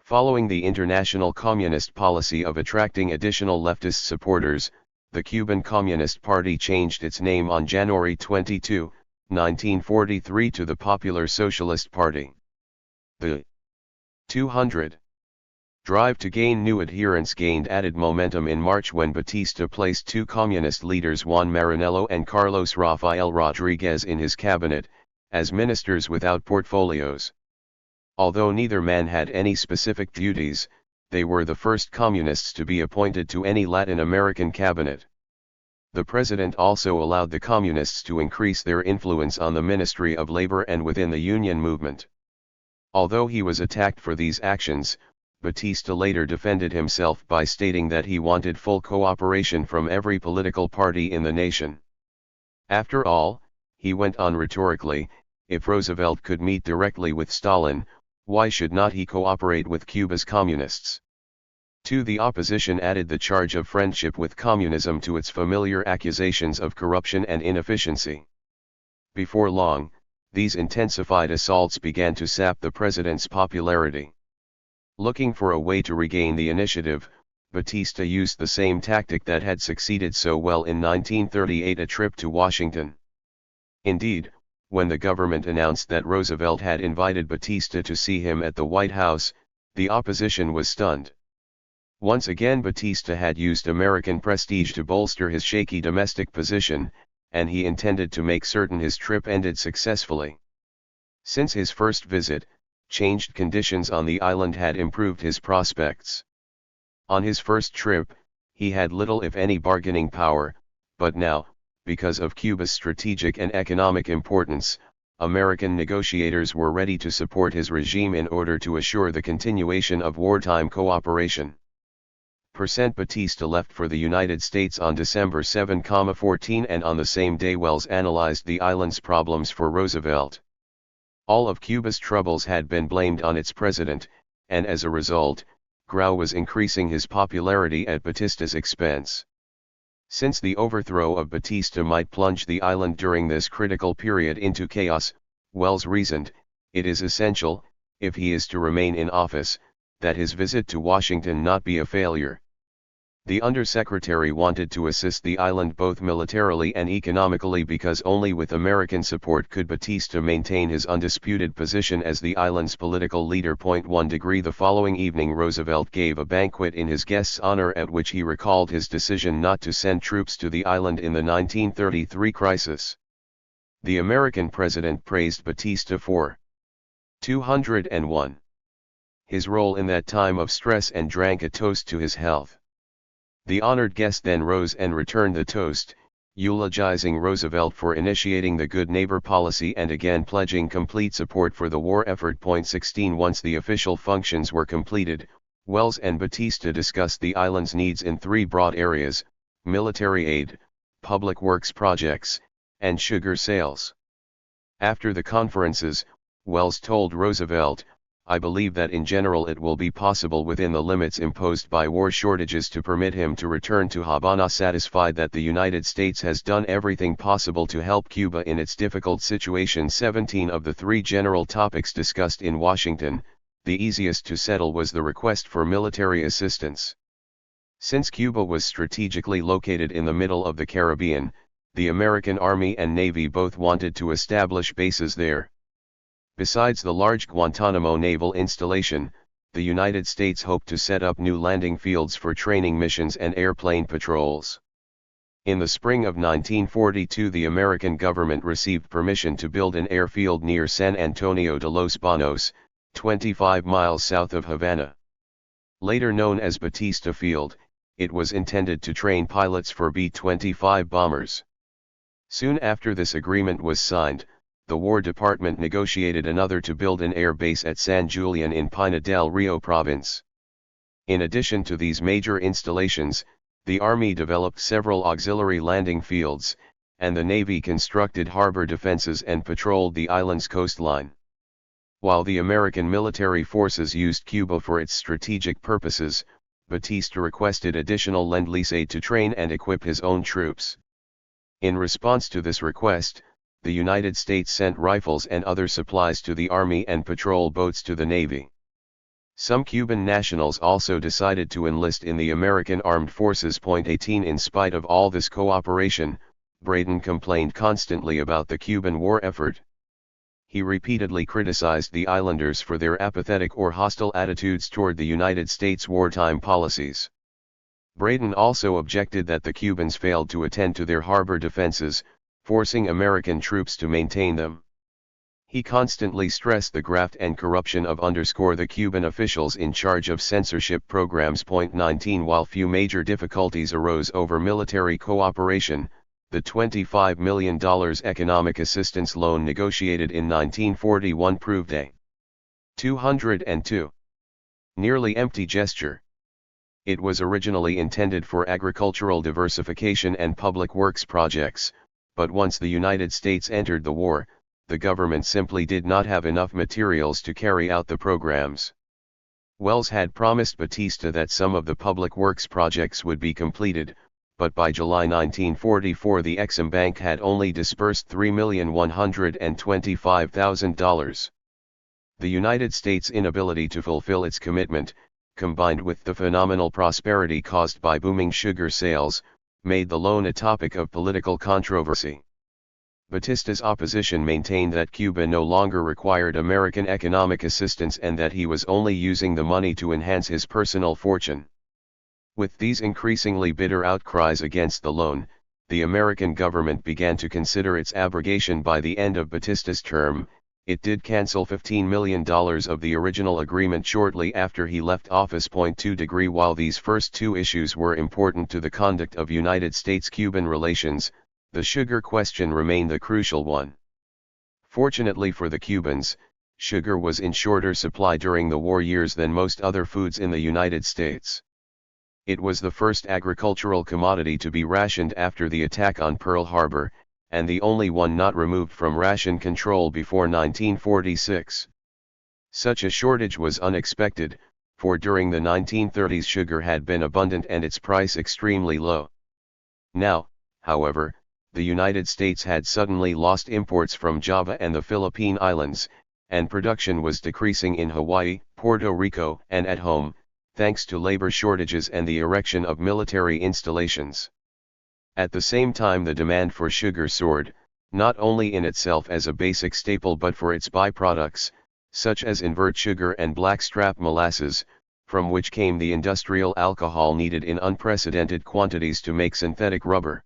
Following the international communist policy of attracting additional leftist supporters, the Cuban Communist Party changed its name on January 22, 1943 to the Popular Socialist Party. The 200 drive to gain new adherents gained added momentum in March when Batista placed two communist leaders, Juan Maranello and Carlos Rafael Rodriguez, in his cabinet, as ministers without portfolios. Although neither man had any specific duties, they were the first communists to be appointed to any Latin American cabinet. The president also allowed the communists to increase their influence on the Ministry of Labor and within the union movement. Although he was attacked for these actions, Batista later defended himself by stating that he wanted full cooperation from every political party in the nation. After all, he went on rhetorically, if Roosevelt could meet directly with Stalin, why should not he cooperate with Cuba's communists? 2. The opposition added the charge of friendship with communism to its familiar accusations of corruption and inefficiency. Before long, these intensified assaults began to sap the president's popularity. Looking for a way to regain the initiative, Batista used the same tactic that had succeeded so well in 1938, a trip to Washington. Indeed, when the government announced that Roosevelt had invited Batista to see him at the White House, the opposition was stunned. Once again Batista had used American prestige to bolster his shaky domestic position, and he intended to make certain his trip ended successfully. Since his first visit, changed conditions on the island had improved his prospects. On his first trip, he had little if any bargaining power, but now, because of Cuba's strategic and economic importance, American negotiators were ready to support his regime in order to assure the continuation of wartime cooperation. Batista left for the United States on December 7,14 and on the same day Wells analyzed the island's problems for Roosevelt. All of Cuba's troubles had been blamed on its president, and as a result, Grau was increasing his popularity at Batista's expense. Since the overthrow of Batista might plunge the island during this critical period into chaos, Wells reasoned, it is essential, if he is to remain in office, that his visit to Washington not be a failure. The Undersecretary wanted to assist the island both militarily and economically because only with American support could Batista maintain his undisputed position as the island's political leader. 1 degree The following evening Roosevelt gave a banquet in his guest's honor at which he recalled his decision not to send troops to the island in the 1933 crisis. The American president praised Batista for 201. His role in that time of stress and drank a toast to his health. The honored guest then rose and returned the toast, eulogizing Roosevelt for initiating the good neighbor policy and again pledging complete support for the war effort. 16 Once the official functions were completed, Wells and Batista discussed the island's needs in three broad areas: military aid, public works projects, and sugar sales. After the conferences, Wells told Roosevelt, I believe that in general it will be possible within the limits imposed by war shortages to permit him to return to Havana, satisfied that the United States has done everything possible to help Cuba in its difficult situation. 17 Of the three general topics discussed in Washington, the easiest to settle was the request for military assistance. Since Cuba was strategically located in the middle of the Caribbean, the American Army and Navy both wanted to establish bases there. Besides the large Guantanamo naval installation, the United States hoped to set up new landing fields for training missions and airplane patrols. In the spring of 1942 the American government received permission to build an airfield near San Antonio de los Banos, 25 miles south of Havana. Later known as Batista Field, it was intended to train pilots for B-25 bombers. Soon after this agreement was signed, the War Department negotiated another to build an air base at San Julian in Pinar del Rio province. In addition to these major installations, the Army developed several auxiliary landing fields, and the Navy constructed harbor defenses and patrolled the island's coastline. While the American military forces used Cuba for its strategic purposes, Batista requested additional Lend-Lease aid to train and equip his own troops. In response to this request, the United States sent rifles and other supplies to the Army and patrol boats to the Navy. Some Cuban nationals also decided to enlist in the American Armed Forces. 18 In spite of all this cooperation, Braden complained constantly about the Cuban war effort. He repeatedly criticized the islanders for their apathetic or hostile attitudes toward the United States' wartime policies. Braden also objected that the Cubans failed to attend to their harbor defenses, forcing American troops to maintain them. He constantly stressed the graft and corruption of the Cuban officials in charge of censorship programs. 19 While few major difficulties arose over military cooperation, the $25 million economic assistance loan negotiated in 1941 proved a 202 nearly empty gesture. It was originally intended for agricultural diversification and public works projects, but once the United States entered the war, the government simply did not have enough materials to carry out the programs. Wells had promised Batista that some of the public works projects would be completed, but by July 1944 the Exim Bank had only disbursed $3,125,000. The United States' inability to fulfill its commitment, combined with the phenomenal prosperity caused by booming sugar sales, made the loan a topic of political controversy. Batista's opposition maintained that Cuba no longer required American economic assistance and that he was only using the money to enhance his personal fortune. With these increasingly bitter outcries against the loan, the American government began to consider its abrogation. By the end of Batista's term, it did cancel $15 million of the original agreement shortly after he left office. 2 While these first two issues were important to the conduct of United States-Cuban relations, the sugar question remained the crucial one. Fortunately for the Cubans, sugar was in shorter supply during the war years than most other foods in the United States. It was the first agricultural commodity to be rationed after the attack on Pearl Harbor, and the only one not removed from ration control before 1946. Such a shortage was unexpected, for during the 1930s sugar had been abundant and its price extremely low. Now, however, the United States had suddenly lost imports from Java and the Philippine Islands, and production was decreasing in Hawaii, Puerto Rico, and at home, thanks to labor shortages and the erection of military installations. At the same time, the demand for sugar soared, not only in itself as a basic staple but for its byproducts, such as invert sugar and blackstrap molasses, from which came the industrial alcohol needed in unprecedented quantities to make synthetic rubber.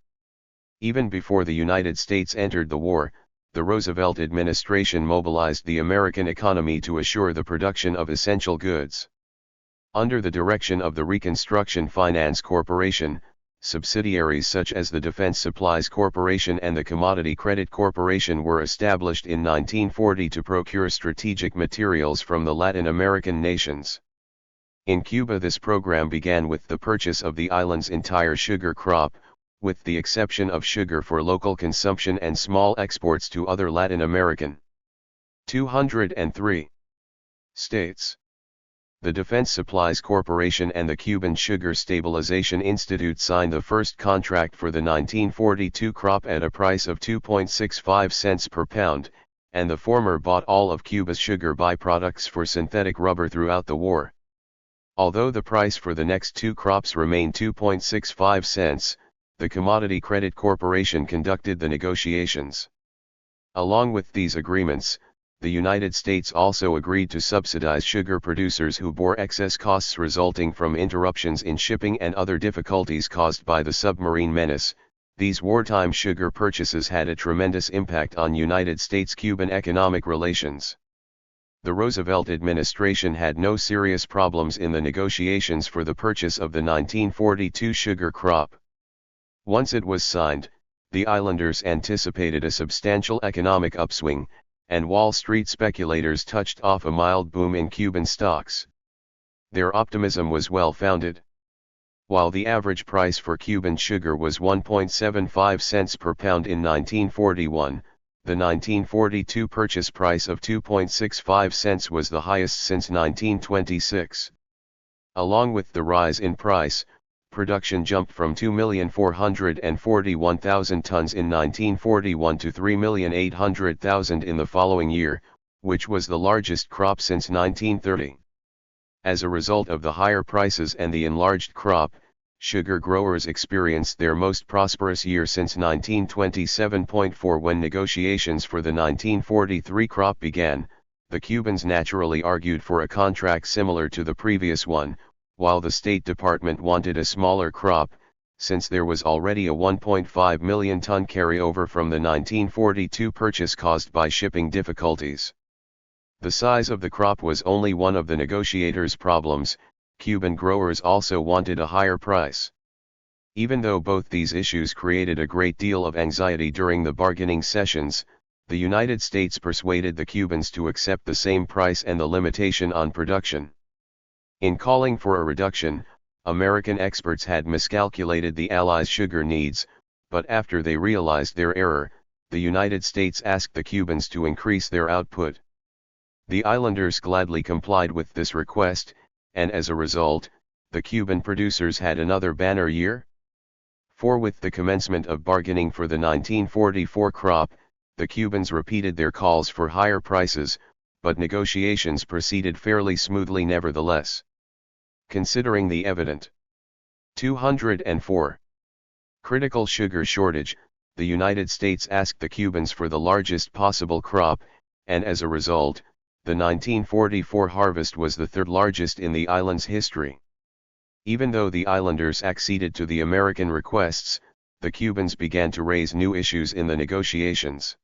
Even before the United States entered the war, the Roosevelt administration mobilized the American economy to assure the production of essential goods. Under the direction of the Reconstruction Finance Corporation, subsidiaries such as the Defense Supplies Corporation and the Commodity Credit Corporation were established in 1940 to procure strategic materials from the Latin American nations. In Cuba, this program began with the purchase of the island's entire sugar crop, with the exception of sugar for local consumption and small exports to other Latin American 203 states. The Defense Supplies Corporation and the Cuban Sugar Stabilization Institute signed the first contract for the 1942 crop at a price of 2.65 cents per pound, and the former bought all of Cuba's sugar byproducts for synthetic rubber throughout the war. Although the price for the next two crops remained 2.65 cents, the Commodity Credit Corporation conducted the negotiations. Along with these agreements, the United States also agreed to subsidize sugar producers who bore excess costs resulting from interruptions in shipping and other difficulties caused by the submarine menace. These wartime sugar purchases had a tremendous impact on United States-Cuban economic relations. The Roosevelt administration had no serious problems in the negotiations for the purchase of the 1942 sugar crop. Once it was signed, the islanders anticipated a substantial economic upswing, and Wall Street speculators touched off a mild boom in Cuban stocks. Their optimism was well-founded. While the average price for Cuban sugar was 1.75 cents per pound in 1941, the 1942 purchase price of 2.65 cents was the highest since 1926. Along with the rise in price, production jumped from 2,441,000 tons in 1941 to 3,800,000 in the following year, which was the largest crop since 1930. As a result of the higher prices and the enlarged crop, sugar growers experienced their most prosperous year since 1927.4 when negotiations for the 1943 crop began. The Cubans naturally argued for a contract similar to the previous one, while the State Department wanted a smaller crop, since there was already a 1.5 million ton carryover from the 1942 purchase caused by shipping difficulties. The size of the crop was only one of the negotiators' problems. Cuban growers also wanted a higher price. Even though both these issues created a great deal of anxiety during the bargaining sessions, the United States persuaded the Cubans to accept the same price and the limitation on production. In calling for a reduction, American experts had miscalculated the Allies' sugar needs, but after they realized their error, the United States asked the Cubans to increase their output. The islanders gladly complied with this request, and as a result, the Cuban producers had another banner year. For with the commencement of bargaining for the 1944 crop, the Cubans repeated their calls for higher prices, but negotiations proceeded fairly smoothly nevertheless. Considering the evident 204 critical sugar shortage, the United States asked the Cubans for the largest possible crop, and as a result, the 1944 harvest was the third largest in the island's history. Even though the islanders acceded to the American requests, the Cubans began to raise new issues in the negotiations.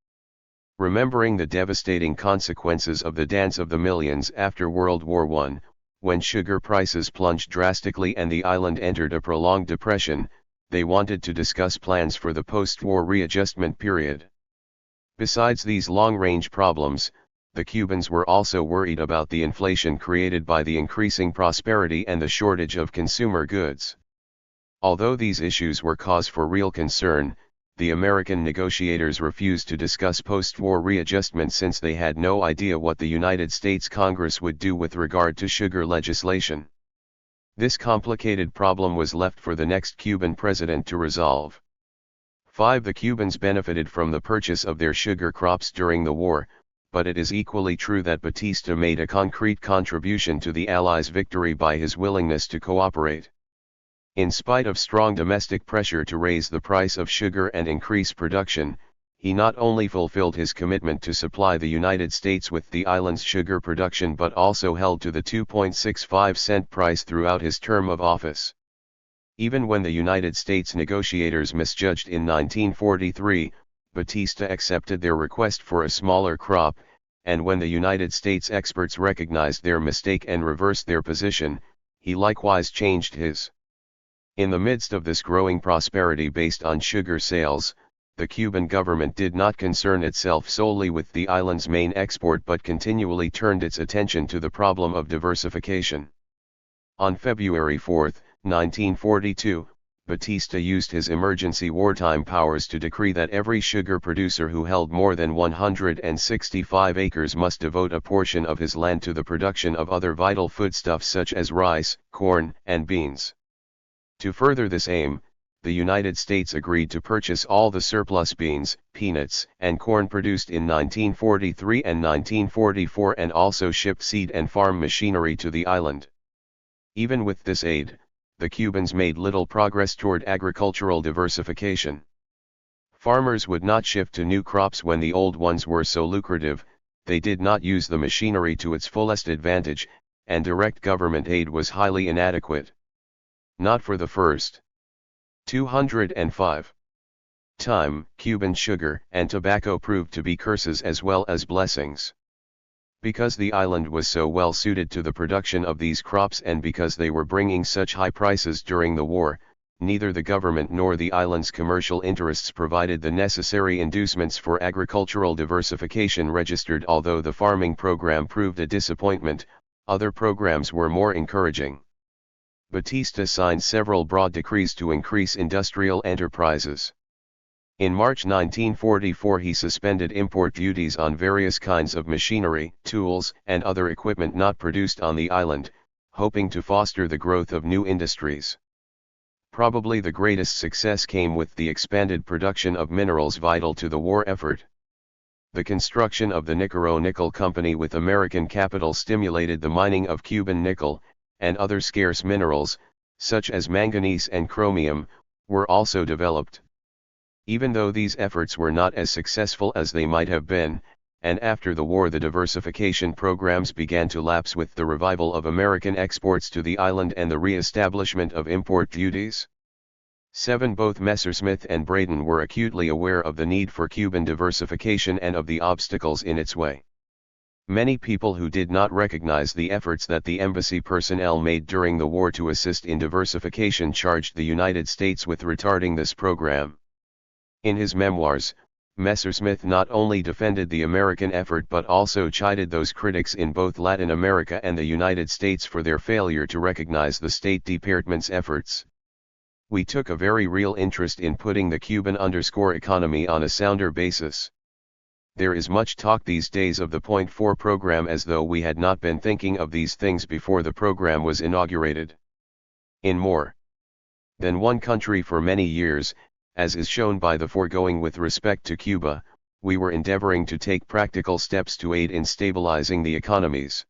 Remembering the devastating consequences of the Dance of the Millions after World War I, when sugar prices plunged drastically and the island entered a prolonged depression, they wanted to discuss plans for the post-war readjustment period. Besides these long-range problems, the Cubans were also worried about the inflation created by the increasing prosperity and the shortage of consumer goods. Although these issues were cause for real concern, the American negotiators refused to discuss post-war readjustment since they had no idea what the United States Congress would do with regard to sugar legislation. This complicated problem was left for the next Cuban president to resolve. 5. The Cubans benefited from the purchase of their sugar crops during the war, but it is equally true that Batista made a concrete contribution to the Allies' victory by his willingness to cooperate. In spite of strong domestic pressure to raise the price of sugar and increase production, he not only fulfilled his commitment to supply the United States with the island's sugar production but also held to the 2.65-cent price throughout his term of office. Even when the United States negotiators misjudged in 1943, Batista accepted their request for a smaller crop, and when the United States experts recognized their mistake and reversed their position, he likewise changed his. In the midst of this growing prosperity based on sugar sales, the Cuban government did not concern itself solely with the island's main export but continually turned its attention to the problem of diversification. On February 4, 1942, Batista used his emergency wartime powers to decree that every sugar producer who held more than 165 acres must devote a portion of his land to the production of other vital foodstuffs such as rice, corn, and beans. To further this aim, the United States agreed to purchase all the surplus beans, peanuts, and corn produced in 1943 and 1944 and also shipped seed and farm machinery to the island. Even with this aid, the Cubans made little progress toward agricultural diversification. Farmers would not shift to new crops when the old ones were so lucrative, they did not use the machinery to its fullest advantage, and direct government aid was highly inadequate. Not for the first 205 time, Cuban sugar and tobacco proved to be curses as well as blessings. Because the island was so well suited to the production of these crops and because they were bringing such high prices during the war, neither the government nor the island's commercial interests provided the necessary inducements for agricultural diversification registered. Although the farming program proved a disappointment, other programs were more encouraging. Batista signed several broad decrees to increase industrial enterprises. In March 1944 he suspended import duties on various kinds of machinery, tools, and other equipment not produced on the island, hoping to foster the growth of new industries. Probably the greatest success came with the expanded production of minerals vital to the war effort. The construction of the Nicaro Nickel Company with American capital stimulated the mining of Cuban nickel, and other scarce minerals, such as manganese and chromium, were also developed. Even though these efforts were not as successful as they might have been, and after the war the diversification programs began to lapse with the revival of American exports to the island and the re-establishment of import duties. 7. Both Messersmith and Braden were acutely aware of the need for Cuban diversification and of the obstacles in its way. Many people who did not recognize the efforts that the embassy personnel made during the war to assist in diversification charged the United States with retarding this program. In his memoirs, Messersmith not only defended the American effort but also chided those critics in both Latin America and the United States for their failure to recognize the State Department's efforts. We took a very real interest in putting the Cuban economy on a sounder basis. There is much talk these days of the Point 4 program as though we had not been thinking of these things before the program was inaugurated. In more than one country for many years, as is shown by the foregoing with respect to Cuba, we were endeavoring to take practical steps to aid in stabilizing the economies.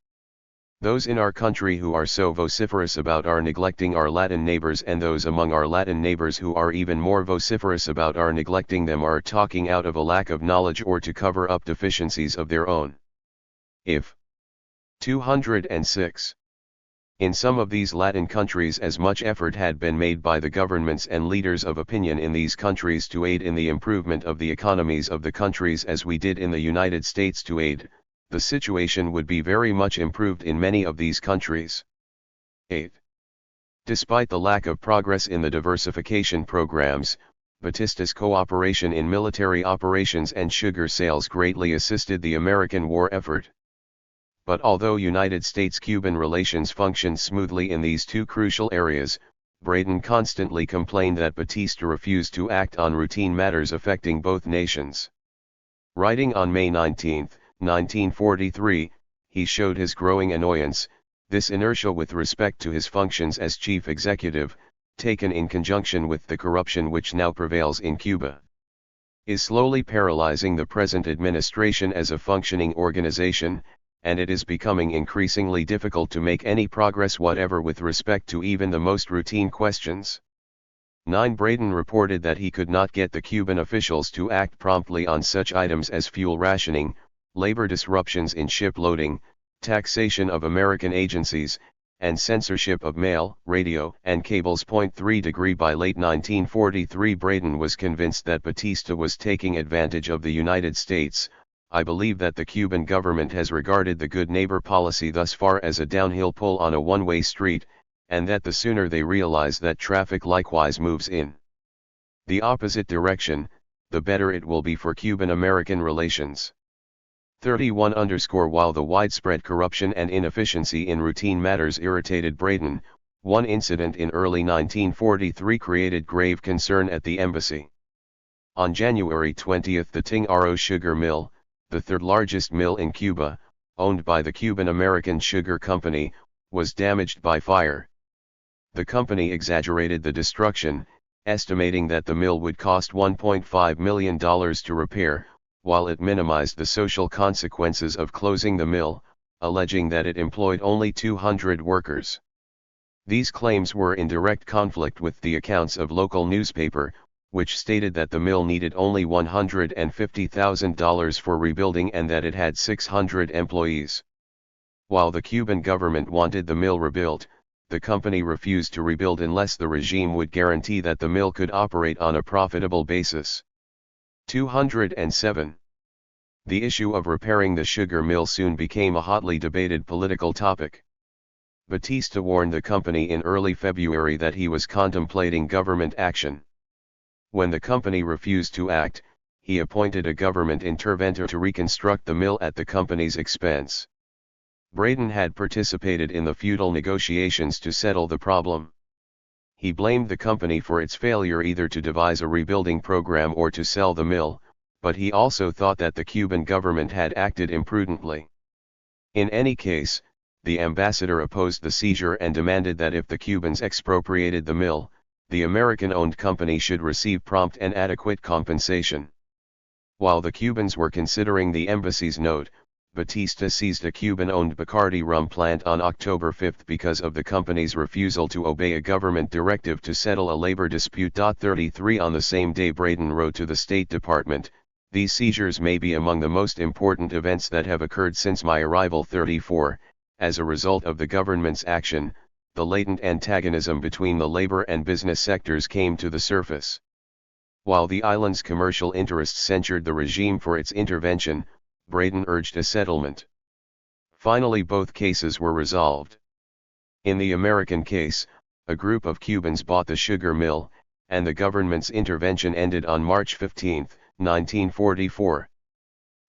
Those in our country who are so vociferous about our neglecting our Latin neighbors, and those among our Latin neighbors who are even more vociferous about our neglecting them, are talking out of a lack of knowledge or to cover up deficiencies of their own. If 206. In some of these Latin countries as much effort had been made by the governments and leaders of opinion in these countries to aid in the improvement of the economies of the countries as we did in the United States to aid, the situation would be very much improved in many of these countries. 8. Despite the lack of progress in the diversification programs, Batista's cooperation in military operations and sugar sales greatly assisted the American war effort. But although United States-Cuban relations functioned smoothly in these two crucial areas, Braden constantly complained that Batista refused to act on routine matters affecting both nations. Writing on May 19, 1943, he showed his growing annoyance. This inertia with respect to his functions as chief executive, taken in conjunction with the corruption which now prevails in Cuba, is slowly paralyzing the present administration as a functioning organization, and it is becoming increasingly difficult to make any progress whatever with respect to even the most routine questions. 9. Braden reported that he could not get the Cuban officials to act promptly on such items as fuel rationing, labor disruptions in ship loading, taxation of American agencies, and censorship of mail, radio, and cables. 3 By late 1943, Braden was convinced that Batista was taking advantage of the United States. I believe that the Cuban government has regarded the good neighbor policy thus far as a downhill pull on a one-way street, and that the sooner they realize that traffic likewise moves in the opposite direction, the better it will be for Cuban-American relations. 31 While the widespread corruption and inefficiency in routine matters irritated Braden, one incident in early 1943 created grave concern at the embassy. On January 20, the Ting-Aro sugar mill, the third largest mill in Cuba, owned by the Cuban-American Sugar Company, was damaged by fire. The company exaggerated the destruction, estimating that the mill would cost $1.5 million to repair, while it minimized the social consequences of closing the mill, alleging that it employed only 200 workers. These claims were in direct conflict with the accounts of local newspaper, which stated that the mill needed only $150,000 for rebuilding and that it had 600 employees. While the Cuban government wanted the mill rebuilt, the company refused to rebuild unless the regime would guarantee that the mill could operate on a profitable basis. 207. The issue of repairing the sugar mill soon became a hotly debated political topic. Batista warned the company in early February that he was contemplating government action. When the company refused to act, he appointed a government interventor to reconstruct the mill at the company's expense. Braden had participated in the futile negotiations to settle the problem. He blamed the company for its failure either to devise a rebuilding program or to sell the mill, but he also thought that the Cuban government had acted imprudently. In any case, the ambassador opposed the seizure and demanded that if the Cubans expropriated the mill, the American-owned company should receive prompt and adequate compensation. While the Cubans were considering the embassy's note, Batista seized a Cuban-owned Bacardi rum plant on October 5 because of the company's refusal to obey a government directive to settle a labor dispute. 33 On the same day, Braden wrote to the State Department, "These seizures may be among the most important events that have occurred since my arrival." 34 As a result of the government's action, the latent antagonism between the labor and business sectors came to the surface. While the island's commercial interests censured the regime for its intervention, Braden urged a settlement. Finally, both cases were resolved. In the American case, a group of Cubans bought the sugar mill, and the government's intervention ended on March 15, 1944.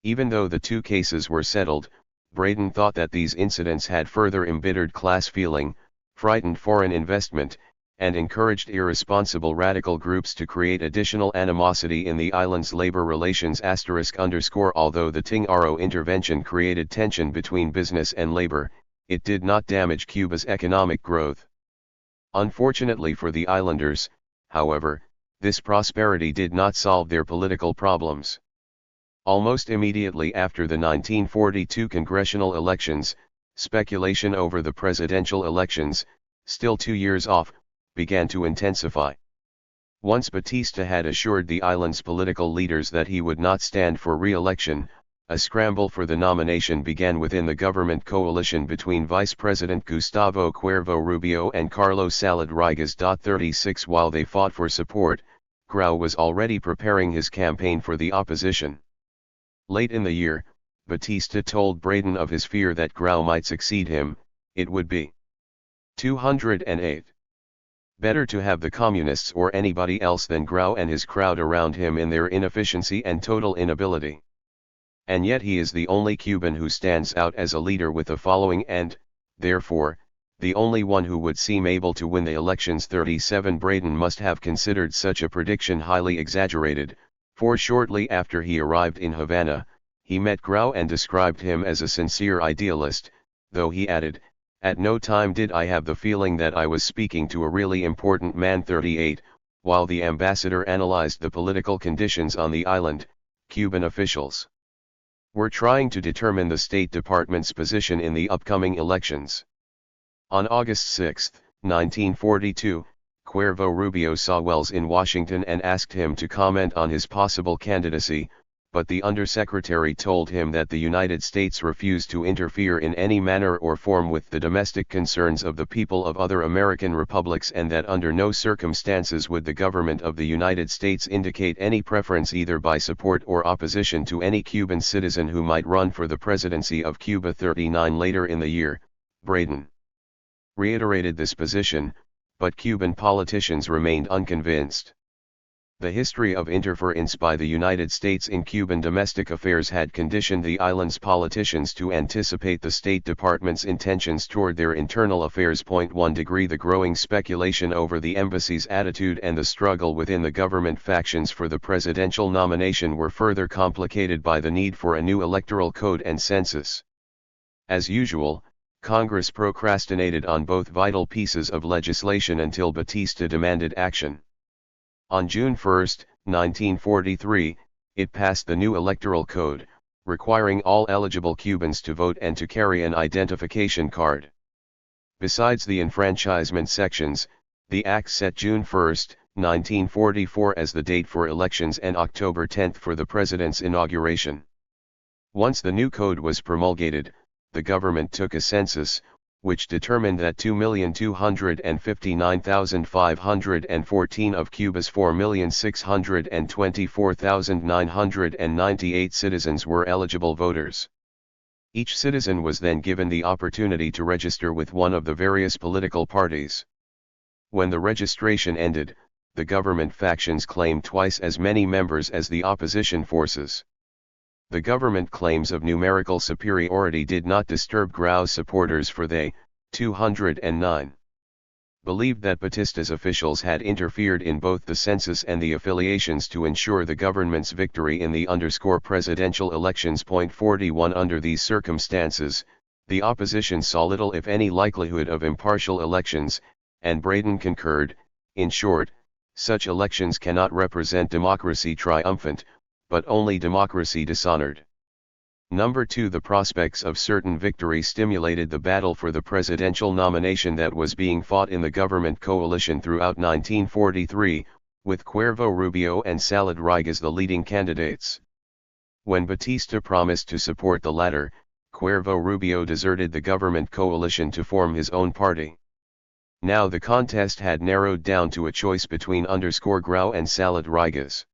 Even though the two cases were settled, Braden thought that these incidents had further embittered class feeling, frightened foreign investment, and encouraged irresponsible radical groups to create additional animosity in the island's labor relations. Although the Ting-Aro intervention created tension between business and labor, it did not damage Cuba's economic growth. Unfortunately for the islanders, however, this prosperity did not solve their political problems. Almost immediately after the 1942 congressional elections, Speculation over the presidential elections, still 2 years off, began to intensify. Once Batista had assured the island's political leaders that he would not stand for re-election, a scramble for the nomination began within the government coalition between Vice President Gustavo Cuervo Rubio and Carlos Salad Rodriguez. 36 While they fought for support, Grau was already preparing his campaign for the opposition. Late in the year, Batista told Braden of his fear that Grau might succeed him. It would be 208. Better to have the communists or anybody else than Grau and his crowd around him in their inefficiency and total inability. And yet he is the only Cuban who stands out as a leader with a following and, therefore, the only one who would seem able to win the elections. 37 Braden must have considered such a prediction highly exaggerated, for shortly after he arrived in Havana, he met Grau and described him as a sincere idealist, though he added, "At no time did I have the feeling that I was speaking to a really important man." 38 While the ambassador analyzed the political conditions on the island, Cuban officials were trying to determine the State Department's position in the upcoming elections. On August 6, 1942, Cuervo Rubio saw Wells in Washington and asked him to comment on his possible candidacy, but the undersecretary told him that the United States refused to interfere in any manner or form with the domestic concerns of the people of other American republics, and that under no circumstances would the government of the United States indicate any preference either by support or opposition to any Cuban citizen who might run for the presidency of Cuba. 39 Later in the year, Braden reiterated this position, but Cuban politicians remained unconvinced. The history of interference by the United States in Cuban domestic affairs had conditioned the island's politicians to anticipate the State Department's intentions toward their internal affairs. 1 degree The growing speculation over the embassy's attitude and the struggle within the government factions for the presidential nomination were further complicated by the need for a new electoral code and census. As usual, Congress procrastinated on both vital pieces of legislation until Batista demanded action. On June 1, 1943, it passed the new electoral code, requiring all eligible Cubans to vote and to carry an identification card. Besides the enfranchisement sections, the act set June 1, 1944 as the date for elections and October 10 for the president's inauguration. Once the new code was promulgated, the government took a census, which determined that 2,259,514 of Cuba's 4,624,998 citizens were eligible voters. Each citizen was then given the opportunity to register with one of the various political parties. When the registration ended, the government factions claimed twice as many members as the opposition forces. The government claims of numerical superiority did not disturb Grau's supporters, for they, 209, believed that Batista's officials had interfered in both the census and the affiliations to ensure the government's victory in the presidential elections. 41 Under these circumstances, the opposition saw little if any likelihood of impartial elections, and Braden concurred. In short, such elections cannot represent democracy triumphant, but only democracy dishonored. Number 2 The prospects of certain victory stimulated the battle for the presidential nomination that was being fought in the government coalition throughout 1943, with Cuervo Rubio and Salad Rodriguez the leading candidates. When Batista promised to support the latter, Cuervo Rubio deserted the government coalition to form his own party. Now the contest had narrowed down to a choice between Grau and Salad Rodriguez.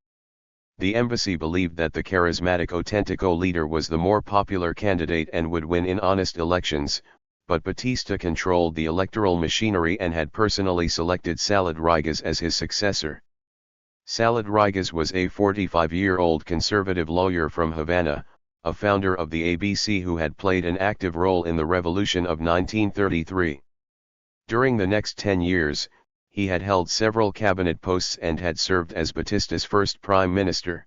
The embassy believed that the charismatic Autentico leader was the more popular candidate and would win in honest elections, but Batista controlled the electoral machinery and had personally selected Salad Rodriguez as his successor. Salad Rodriguez was a 45-year-old conservative lawyer from Havana, a founder of the ABC who had played an active role in the Revolution of 1933. During the next 10 years, he had held several cabinet posts and had served as Batista's first prime minister.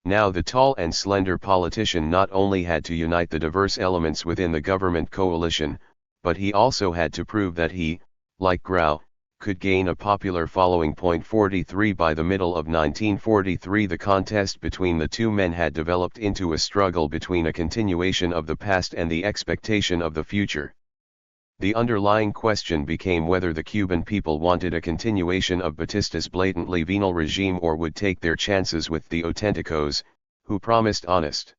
Now the tall and slender politician not only had to unite the diverse elements within the government coalition, but he also had to prove that he, like Grau, could gain a popular following. 43 By the middle of 1943 the contest between the two men had developed into a struggle between a continuation of the past and the expectation of the future. The underlying question became whether the Cuban people wanted a continuation of Batista's blatantly venal regime or would take their chances with the auténticos, who promised honest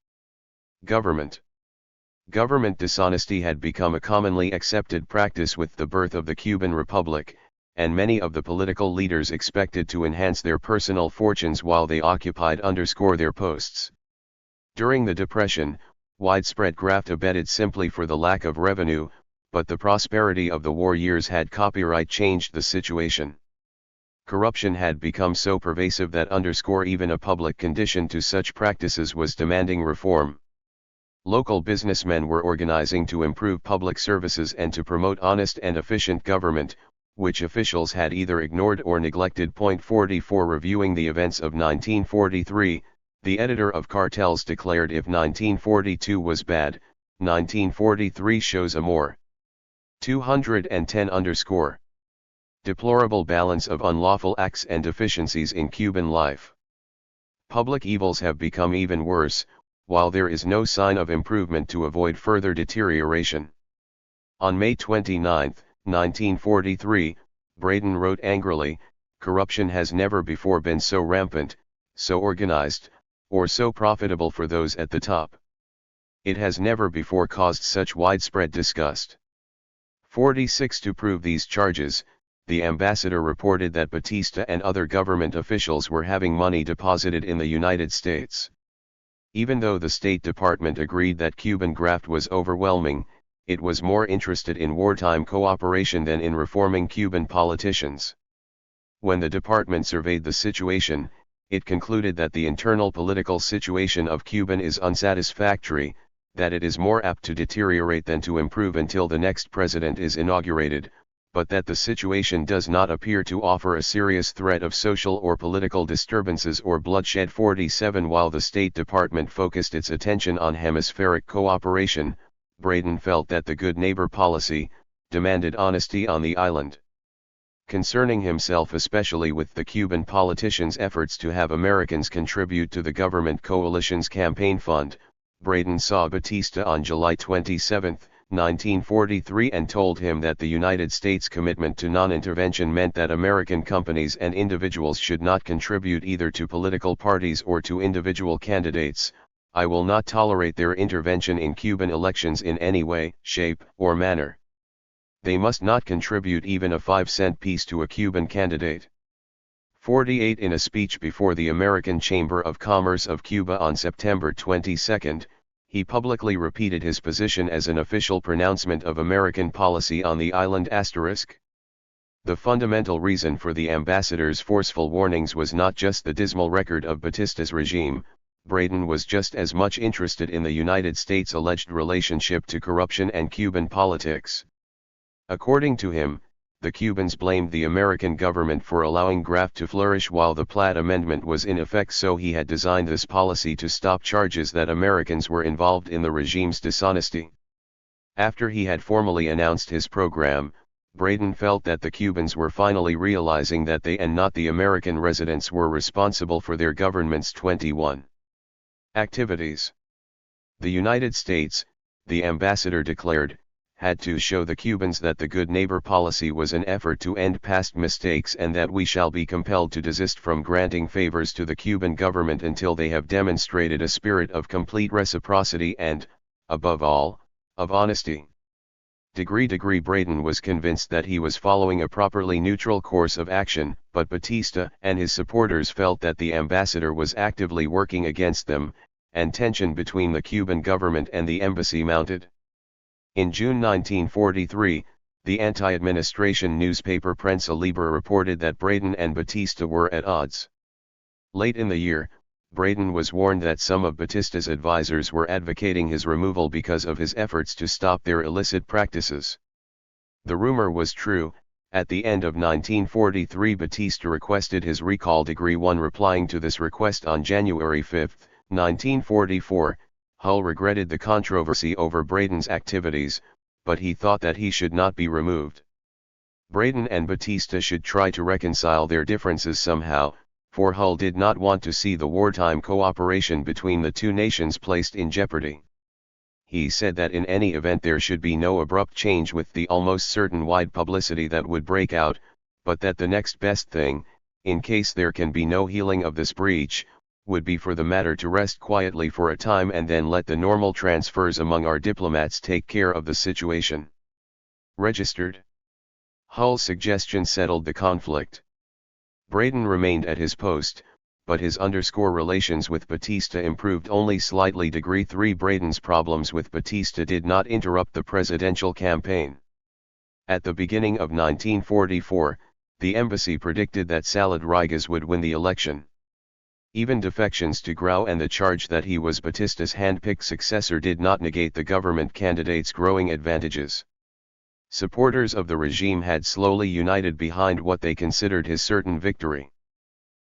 government. Government dishonesty had become a commonly accepted practice with the birth of the Cuban Republic, and many of the political leaders expected to enhance their personal fortunes while they occupied their posts. During the Depression, widespread graft abated simply for the lack of revenue, but the prosperity of the war years had copyright changed the situation. Corruption had become so pervasive that even a public condition to such practices was demanding reform. Local businessmen were organizing to improve public services and to promote honest and efficient government, which officials had either ignored or neglected. 44 Reviewing the events of 1943, the editor of Cartels declared if 1942 was bad, 1943 shows a more 210 deplorable balance of unlawful acts and deficiencies in Cuban life. Public evils have become even worse, while there is no sign of improvement to avoid further deterioration. On May 29, 1943, Braden wrote angrily, "Corruption has never before been so rampant, so organized, or so profitable for those at the top. It has never before caused such widespread disgust." 46 To prove these charges, the ambassador reported that Batista and other government officials were having money deposited in the United States. Even though the State Department agreed that Cuban graft was overwhelming, it was more interested in wartime cooperation than in reforming Cuban politicians. When the department surveyed the situation, it concluded that the internal political situation of Cuba is unsatisfactory, that it is more apt to deteriorate than to improve until the next president is inaugurated, but that the situation does not appear to offer a serious threat of social or political disturbances or bloodshed. 47 While the State Department focused its attention on hemispheric cooperation, Braden felt that the good neighbor policy demanded honesty on the island. Concerning himself especially with the Cuban politicians' efforts to have Americans contribute to the government coalition's campaign fund, Braden saw Batista on July 27, 1943 and told him that the United States commitment to non-intervention meant that American companies and individuals should not contribute either to political parties or to individual candidates. "I will not tolerate their intervention in Cuban elections in any way, shape, or manner. They must not contribute even a 5-cent piece to a Cuban candidate." 48 In a speech before the American Chamber of Commerce of Cuba on September 22, he publicly repeated his position as an official pronouncement of American policy on the island. The fundamental reason for the ambassador's forceful warnings was not just the dismal record of Batista's regime. Braden was just as much interested in the United States' alleged relationship to corruption and Cuban politics. According to him, the Cubans blamed the American government for allowing graft to flourish while the Platt Amendment was in effect, so he had designed this policy to stop charges that Americans were involved in the regime's dishonesty. After he had formally announced his program, Braden felt that the Cubans were finally realizing that they and not the American residents were responsible for their government's 21 activities. The United States, the ambassador declared, had to show the Cubans that the good neighbor policy was an effort to end past mistakes and that we shall be compelled to desist from granting favors to the Cuban government until they have demonstrated a spirit of complete reciprocity and, above all, of honesty. Braden was convinced that he was following a properly neutral course of action, but Batista and his supporters felt that the ambassador was actively working against them, and tension between the Cuban government and the embassy mounted. In June 1943, the anti-administration newspaper Prensa Libre reported that Braden and Batista were at odds. Late in the year, Braden was warned that some of Batista's advisors were advocating his removal because of his efforts to stop their illicit practices. The rumor was true. At the end of 1943, Batista requested his recall. 1 Replying to this request on January 5, 1944, Hull regretted the controversy over Braden's activities, but he thought that he should not be removed. Braden and Batista should try to reconcile their differences somehow, for Hull did not want to see the wartime cooperation between the two nations placed in jeopardy. He said that in any event there should be no abrupt change with the almost certain wide publicity that would break out, but that the next best thing, in case there can be no healing of this breach, would be for the matter to rest quietly for a time and then let the normal transfers among our diplomats take care of the situation. Registered. Hull's suggestion settled the conflict. Braden remained at his post, but his relations with Batista improved only slightly. Degree 3 Braden's problems with Batista did not interrupt the presidential campaign. At the beginning of 1944, the embassy predicted that Salad Rodriguez would win the election. Even defections to Grau and the charge that he was Batista's hand-picked successor did not negate the government candidate's growing advantages. Supporters of the regime had slowly united behind what they considered his certain victory.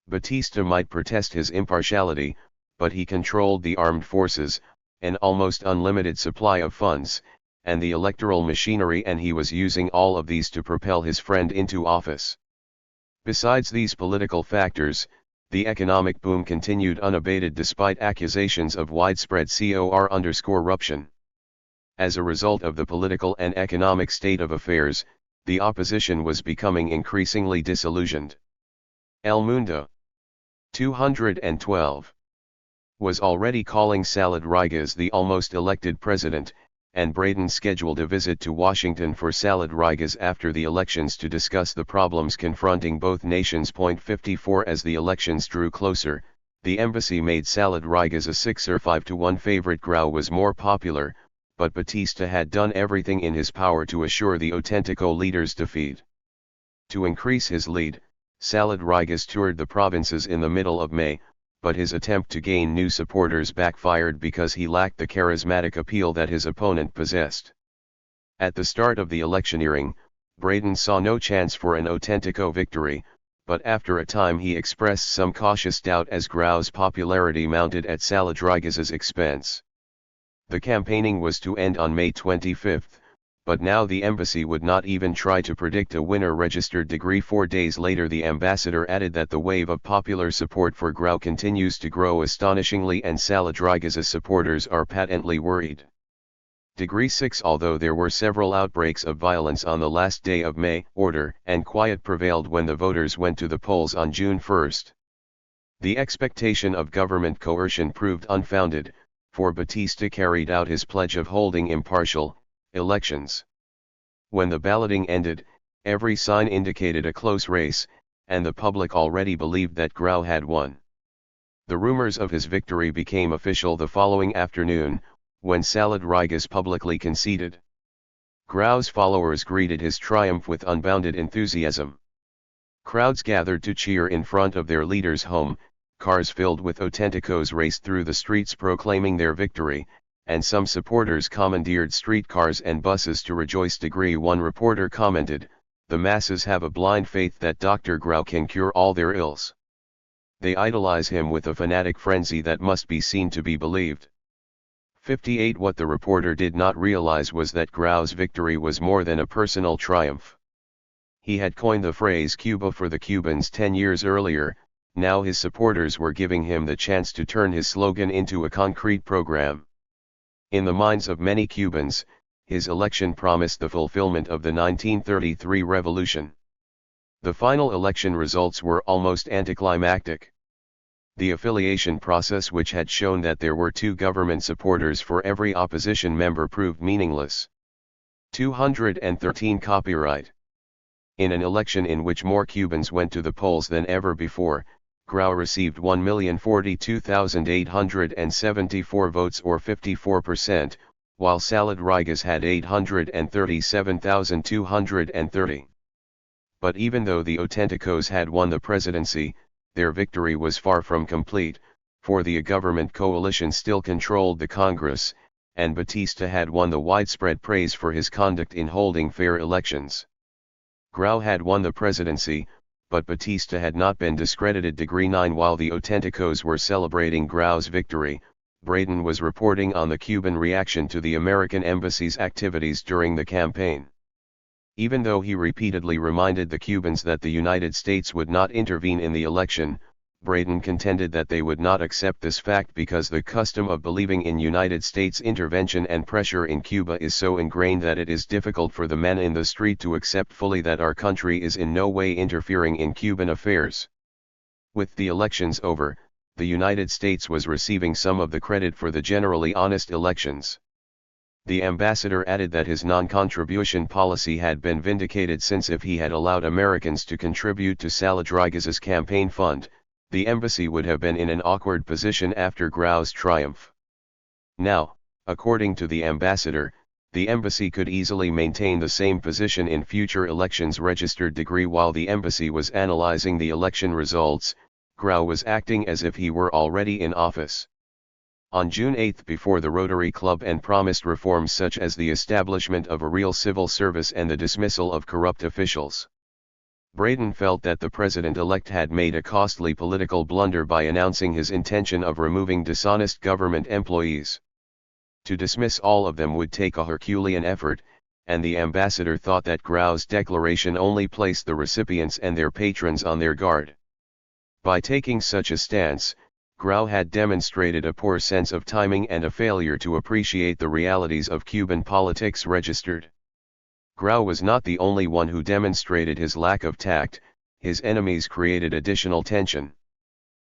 Batista might protest his impartiality, but he controlled the armed forces, an almost unlimited supply of funds, and the electoral machinery, and he was using all of these to propel his friend into office. Besides these political factors, the economic boom continued unabated despite accusations of widespread corruption. As a result of the political and economic state of affairs, the opposition was becoming increasingly disillusioned. El Mundo 212 was already calling Salad Rodriguez the almost elected president, and Braden scheduled a visit to Washington for Salad Rodriguez after the elections to discuss the problems confronting both nations. 54 As the elections drew closer, the embassy made Salad Rodriguez a 6 or 5-1 favorite. Grau was more popular, but Batista had done everything in his power to assure the Autentico leader's defeat. To increase his lead, Salad Rodriguez toured the provinces in the middle of May, but his attempt to gain new supporters backfired because he lacked the charismatic appeal that his opponent possessed. At the start of the electioneering, Braden saw no chance for an Autentico victory, but after a time he expressed some cautious doubt as Grau's popularity mounted at Salad Rodriguez's expense. The campaigning was to end on May 25, but now the embassy would not even try to predict a winner. Registered. Degree 4 days later, the ambassador added that the wave of popular support for Grau continues to grow astonishingly and Salad Rodriguez's supporters are patently worried. Degree 6 Although there were several outbreaks of violence on the last day of May, order and quiet prevailed when the voters went to the polls on June 1. The expectation of government coercion proved unfounded, for Batista carried out his pledge of holding impartial elections. When the balloting ended, every sign indicated a close race, and the public already believed that Grau had won. The rumors of his victory became official the following afternoon, when Salad Rodriguez publicly conceded. Grau's followers greeted his triumph with unbounded enthusiasm. Crowds gathered to cheer in front of their leader's home, cars filled with Autenticos raced through the streets proclaiming their victory, and some supporters commandeered streetcars and buses to rejoice. Degree 1 reporter commented, "The masses have a blind faith that Dr. Grau can cure all their ills. They idolize him with a fanatic frenzy that must be seen to be believed." 58 What the reporter did not realize was that Grau's victory was more than a personal triumph. He had coined the phrase Cuba for the Cubans 10 years earlier. Now his supporters were giving him the chance to turn his slogan into a concrete program. In the minds of many Cubans, his election promised the fulfillment of the 1933 revolution. The final election results were almost anticlimactic. The affiliation process, which had shown that there were 2 government supporters for every opposition member, proved meaningless. 213 Copyright. In an election in which more Cubans went to the polls than ever before, Grau received 1,042,874 votes or 54%, while Salad Rodriguez had 837,230. But even though the Autenticos had won the presidency, their victory was far from complete, for the government coalition still controlled the Congress, and Batista had won the widespread praise for his conduct in holding fair elections. Grau had won the presidency, but Batista had not been discredited. Degree 9 While the Autenticos were celebrating Grau's victory, Braden was reporting on the Cuban reaction to the American embassy's activities during the campaign. Even though he repeatedly reminded the Cubans that the United States would not intervene in the election, Braden contended that they would not accept this fact because the custom of believing in United States intervention and pressure in Cuba is so ingrained that it is difficult for the men in the street to accept fully that our country is in no way interfering in Cuban affairs. With the elections over, the United States was receiving some of the credit for the generally honest elections. The ambassador added that his non-contribution policy had been vindicated, since if he had allowed Americans to contribute to Sala Rodriguez's campaign fund, the embassy would have been in an awkward position after Grau's triumph. Now, according to the ambassador, the embassy could easily maintain the same position in future elections. Registered degree. While the embassy was analyzing the election results, Grau was acting as if he were already in office. On June 8, before the Rotary Club, and promised reforms such as the establishment of a real civil service and the dismissal of corrupt officials. Braden felt that the president-elect had made a costly political blunder by announcing his intention of removing dishonest government employees. To dismiss all of them would take a Herculean effort, and the ambassador thought that Grau's declaration only placed the recipients and their patrons on their guard. By taking such a stance, Grau had demonstrated a poor sense of timing and a failure to appreciate the realities of Cuban politics. Registered. Grau was not the only one who demonstrated his lack of tact. His enemies created additional tension.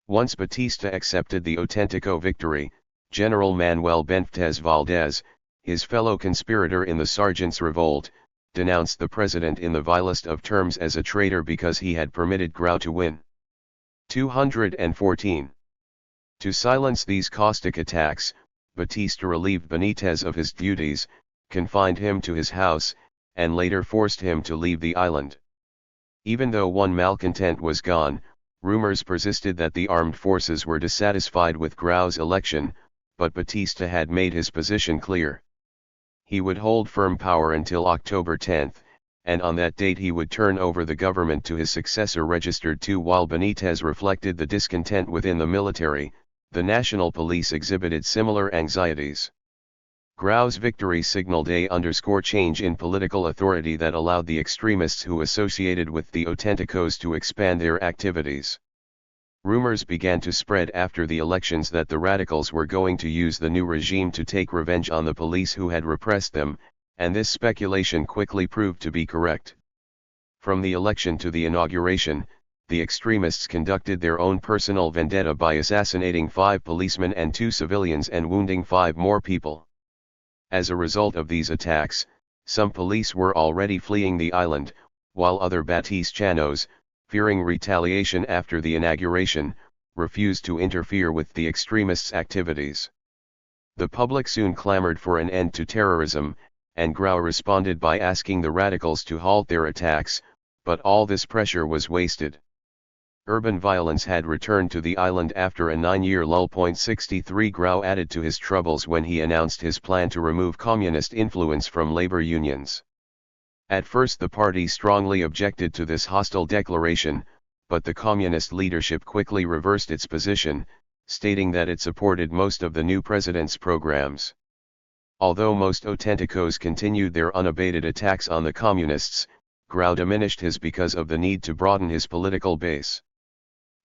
Once Batista accepted the Autentico victory, General Manuel Benítez Valdez, his fellow conspirator in the Sergeants' Revolt, denounced the president in the vilest of terms as a traitor because he had permitted Grau to win. 214. To silence these caustic attacks, Batista relieved Benítez of his duties, confined him to his house, and later forced him to leave the island. Even though one malcontent was gone, rumors persisted that the armed forces were dissatisfied with Grau's election, but Batista had made his position clear. He would hold firm power until October 10, and on that date he would turn over the government to his successor. Registered 2. While Benítez reflected the discontent within the military, the national police exhibited similar anxieties. Grau's victory signaled a change in political authority that allowed the extremists who associated with the Auténticos to expand their activities. Rumors began to spread after the elections that the radicals were going to use the new regime to take revenge on the police who had repressed them, and this speculation quickly proved to be correct. From the election to the inauguration, the extremists conducted their own personal vendetta by assassinating 5 policemen and 2 civilians and wounding 5 more people. As a result of these attacks, some police were already fleeing the island, while other Batistanos, fearing retaliation after the inauguration, refused to interfere with the extremists' activities. The public soon clamored for an end to terrorism, and Grau responded by asking the radicals to halt their attacks, but all this pressure was wasted. Urban violence had returned to the island after a 9-year lull. 63 Grau added to his troubles when he announced his plan to remove communist influence from labor unions. At first the party strongly objected to this hostile declaration, but the communist leadership quickly reversed its position, stating that it supported most of the new president's programs. Although most Auténticos continued their unabated attacks on the communists, Grau diminished his because of the need to broaden his political base.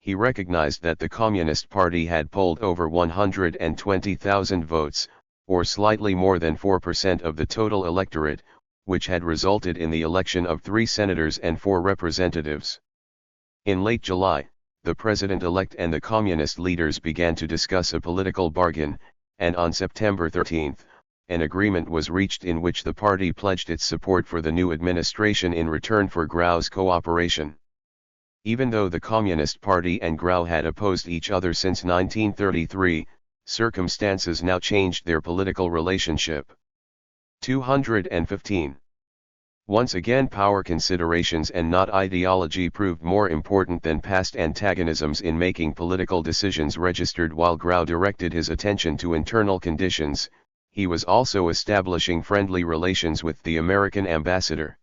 He recognized that the Communist Party had polled over 120,000 votes, or slightly more than 4% of the total electorate, which had resulted in the election of 3 senators and 4 representatives. In late July, the president-elect and the communist leaders began to discuss a political bargain, and on September 13, an agreement was reached in which the party pledged its support for the new administration in return for Grau's cooperation. Even though the Communist Party and Grau had opposed each other since 1933, circumstances now changed their political relationship. 215. Once again, power considerations and not ideology proved more important than past antagonisms in making political decisions. Registered. While Grau directed his attention to internal conditions, he was also establishing friendly relations with the American ambassador.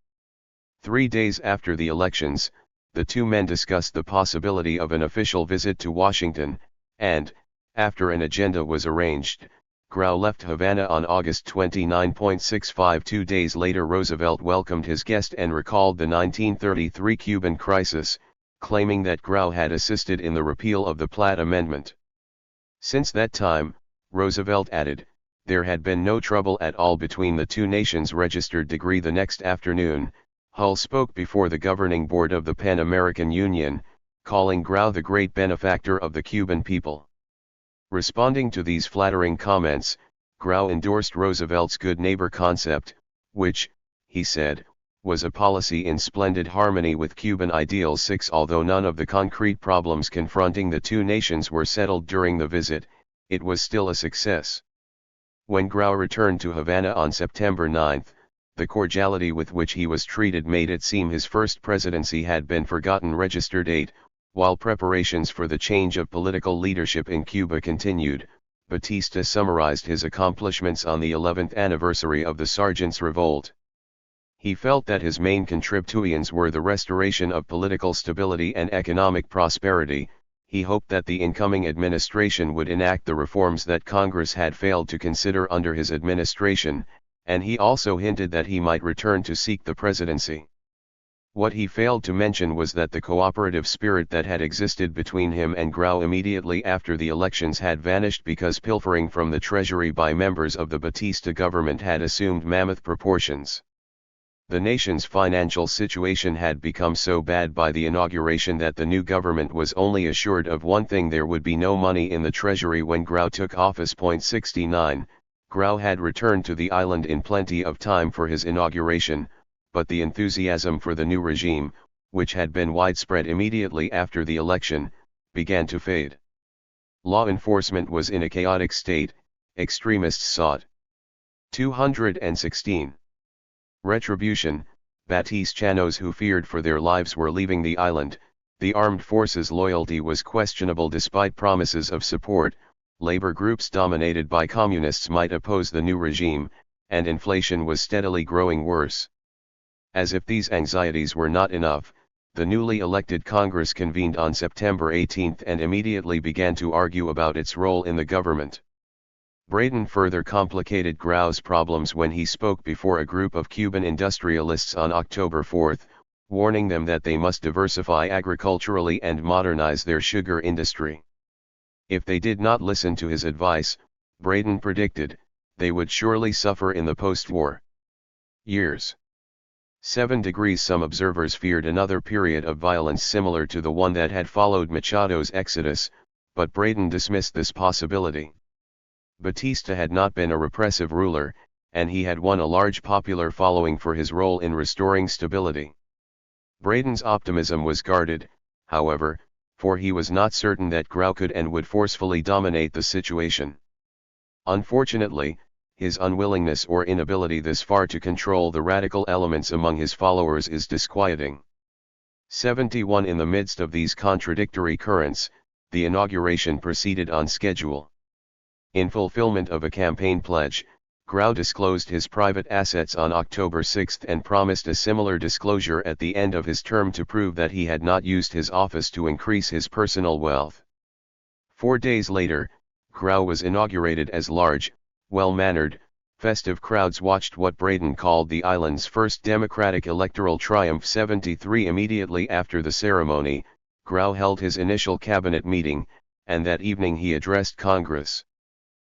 3 days after the elections, the two men discussed the possibility of an official visit to Washington, and, after an agenda was arranged, Grau left Havana on August 29.65. 2 days later Roosevelt welcomed his guest and recalled the 1933 Cuban crisis, claiming that Grau had assisted in the repeal of the Platt Amendment. Since that time, Roosevelt added, there had been no trouble at all between the two nations. Registered degree. The next afternoon, Hull spoke before the governing board of the Pan American Union, calling Grau the great benefactor of the Cuban people. Responding to these flattering comments, Grau endorsed Roosevelt's good neighbor concept, which, he said, was a policy in splendid harmony with Cuban ideals. 6. Although none of the concrete problems confronting the two nations were settled during the visit, it was still a success. When Grau returned to Havana on September 9, the cordiality with which he was treated made it seem his first presidency had been forgotten. Registered 8. While preparations for the change of political leadership in Cuba continued, Batista summarized his accomplishments on the 11th anniversary of the Sergeants' Revolt. He felt that his main contributions were the restoration of political stability and economic prosperity. He hoped that the incoming administration would enact the reforms that Congress had failed to consider under his administration, and he also hinted that he might return to seek the presidency. What he failed to mention was that the cooperative spirit that had existed between him and Grau immediately after the elections had vanished because pilfering from the treasury by members of the Batista government had assumed mammoth proportions. The nation's financial situation had become so bad by the inauguration that the new government was only assured of one thing: there would be no money in the treasury when Grau took office. 69. Grau had returned to the island in plenty of time for his inauguration, but the enthusiasm for the new regime, which had been widespread immediately after the election, began to fade. Law enforcement was in a chaotic state. Extremists sought 216. Retribution. Batistanos who feared for their lives were leaving the island. The armed forces' loyalty was questionable despite promises of support. Labor groups dominated by communists might oppose the new regime, and inflation was steadily growing worse. As if these anxieties were not enough, the newly elected Congress convened on September 18 and immediately began to argue about its role in the government. Braden further complicated Grau's problems when he spoke before a group of Cuban industrialists on October 4, warning them that they must diversify agriculturally and modernize their sugar industry. If they did not listen to his advice, Braden predicted, they would surely suffer in the post-war years. 7 degrees. Some observers feared another period of violence similar to the one that had followed Machado's exodus, but Braden dismissed this possibility. Batista had not been a repressive ruler, and he had won a large popular following for his role in restoring stability. Braden's optimism was guarded, however, for he was not certain that Grau could and would forcefully dominate the situation. Unfortunately, his unwillingness or inability this far to control the radical elements among his followers is disquieting. 71. In the midst of these contradictory currents, the inauguration proceeded on schedule. In fulfillment of a campaign pledge, Grau disclosed his private assets on October 6 and promised a similar disclosure at the end of his term to prove that he had not used his office to increase his personal wealth. 4 days later, Grau was inaugurated as large, well-mannered, festive crowds watched what Braden called the island's first democratic electoral triumph. 73. Immediately after the ceremony, Grau held his initial cabinet meeting, and that evening he addressed Congress.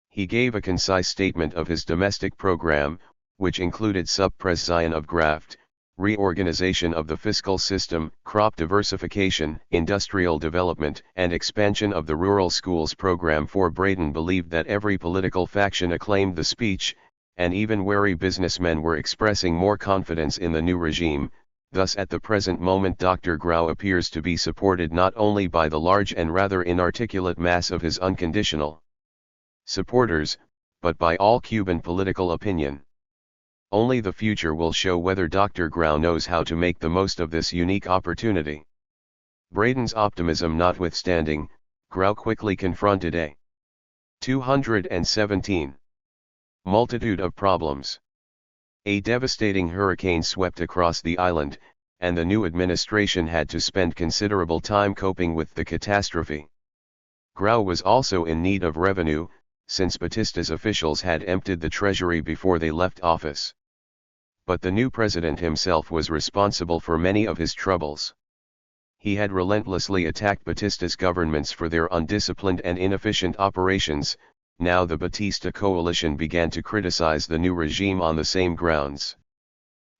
He gave a concise statement of his domestic program, which included suppression of graft, reorganization of the fiscal system, crop diversification, industrial development, and expansion of the rural schools program. For Braden believed that every political faction acclaimed the speech, and even wary businessmen were expressing more confidence in the new regime. Thus at the present moment Dr. Grau appears to be supported not only by the large and rather inarticulate mass of his unconditional supporters, but by all Cuban political opinion. Only the future will show whether Dr. Grau knows how to make the most of this unique opportunity. Braden's optimism notwithstanding, Grau quickly confronted a 217 multitude of problems. A devastating hurricane swept across the island, and the new administration had to spend considerable time coping with the catastrophe. Grau was also in need of revenue, since Batista's officials had emptied the treasury before they left office. But the new president himself was responsible for many of his troubles. He had relentlessly attacked Batista's governments for their undisciplined and inefficient operations. Now the Batista coalition began to criticize the new regime on the same grounds.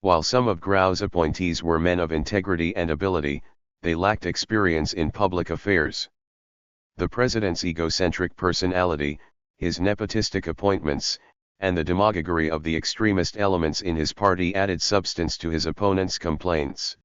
While some of Grau's appointees were men of integrity and ability, they lacked experience in public affairs. The president's egocentric personality, his nepotistic appointments, and the demagoguery of the extremist elements in his party added substance to his opponents' complaints.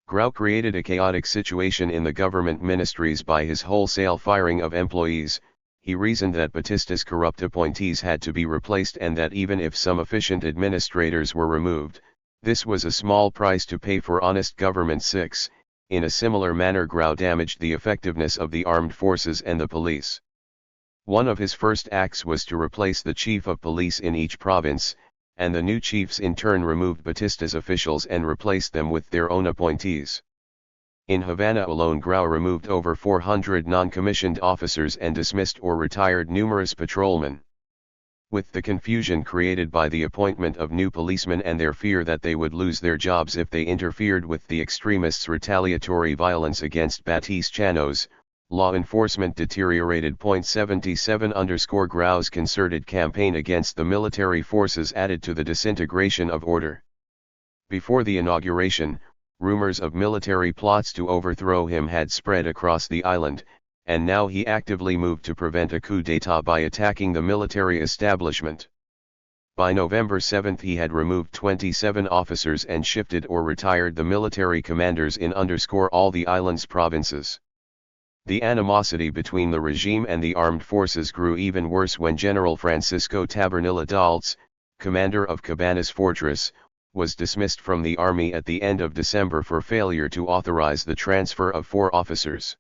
Grau created a chaotic situation in the government ministries by his wholesale firing of employees. He reasoned that Batista's corrupt appointees had to be replaced and that even if some efficient administrators were removed, this was a small price to pay for honest government. 6. In a similar manner, Grau damaged the effectiveness of the armed forces and the police. One of his first acts was to replace the chief of police in each province, and the new chiefs in turn removed Batista's officials and replaced them with their own appointees. In Havana alone, Grau removed over 400 non-commissioned officers and dismissed or retired numerous patrolmen. With the confusion created by the appointment of new policemen and their fear that they would lose their jobs if they interfered with the extremists' retaliatory violence against Batistanos, law enforcement deteriorated. 77 Grau's concerted campaign against the military forces added to the disintegration of order. Before the inauguration, rumors of military plots to overthrow him had spread across the island, and now he actively moved to prevent a coup d'état by attacking the military establishment. By November 7 he had removed 27 officers and shifted or retired the military commanders in all the island's provinces. The animosity between the regime and the armed forces grew even worse when General Francisco Tabernilla Daltz, commander of Cabanas Fortress, was dismissed from the army at the end of December for failure to authorize the transfer of 4 officers.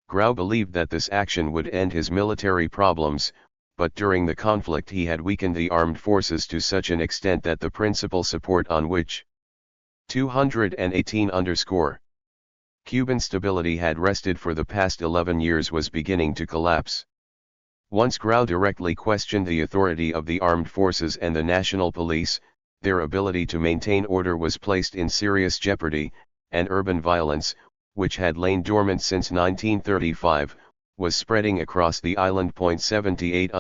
Grau believed that this action would end his military problems, but during the conflict he had weakened the armed forces to such an extent that the principal support on which 218 Cuban stability had rested for the past 11 years was beginning to collapse. Once Grau directly questioned the authority of the armed forces and the national police, their ability to maintain order was placed in serious jeopardy, and urban violence, which had lain dormant since 1935, was spreading across the island. 78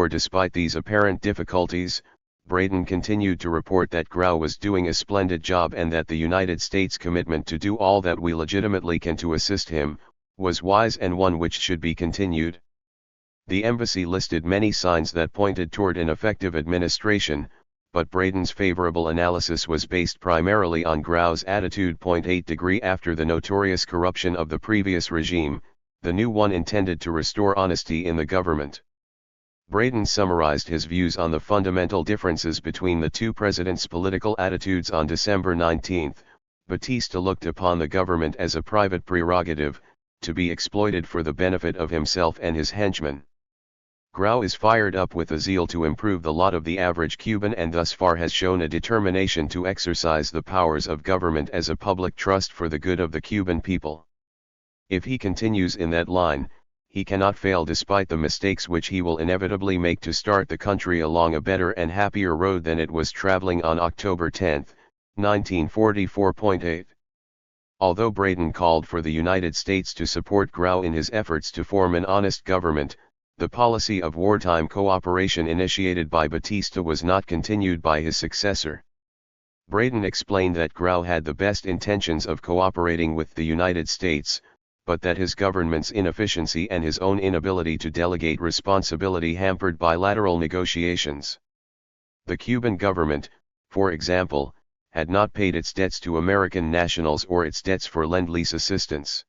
Despite these apparent difficulties, Braden continued to report that Grau was doing a splendid job and that the United States' commitment to do all that we legitimately can to assist him, was wise and one which should be continued. The embassy listed many signs that pointed toward an effective administration, but Braden's favorable analysis was based primarily on Grau's attitude. 8 After the notorious corruption of the previous regime, the new one intended to restore honesty in the government. Braden summarized his views on the fundamental differences between the two presidents' political attitudes on December 19. Batista looked upon the government as a private prerogative, to be exploited for the benefit of himself and his henchmen. Grau is fired up with a zeal to improve the lot of the average Cuban and thus far has shown a determination to exercise the powers of government as a public trust for the good of the Cuban people. If he continues in that line, he cannot fail despite the mistakes which he will inevitably make to start the country along a better and happier road than it was traveling on October 10, 1944. 8. Although Braden called for the United States to support Grau in his efforts to form an honest government, the policy of wartime cooperation initiated by Batista was not continued by his successor. Braden explained that Grau had the best intentions of cooperating with the United States, but that his government's inefficiency and his own inability to delegate responsibility hampered bilateral negotiations. The Cuban government, for example, had not paid its debts to American nationals or its debts for Lend-Lease assistance.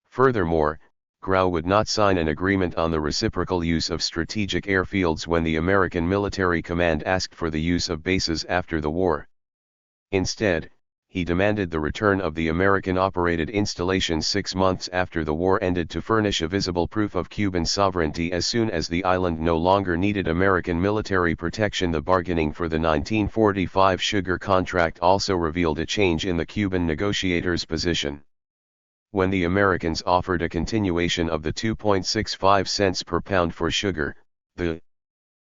Furthermore, Grau would not sign an agreement on the reciprocal use of strategic airfields when the American military command asked for the use of bases after the war. Instead, he demanded the return of the American-operated installations 6 months after the war ended to furnish a visible proof of Cuban sovereignty as soon as the island no longer needed American military protection. The bargaining for the 1945 sugar contract also revealed a change in the Cuban negotiators' position. When the Americans offered a continuation of the 2.65 cents per pound for sugar, The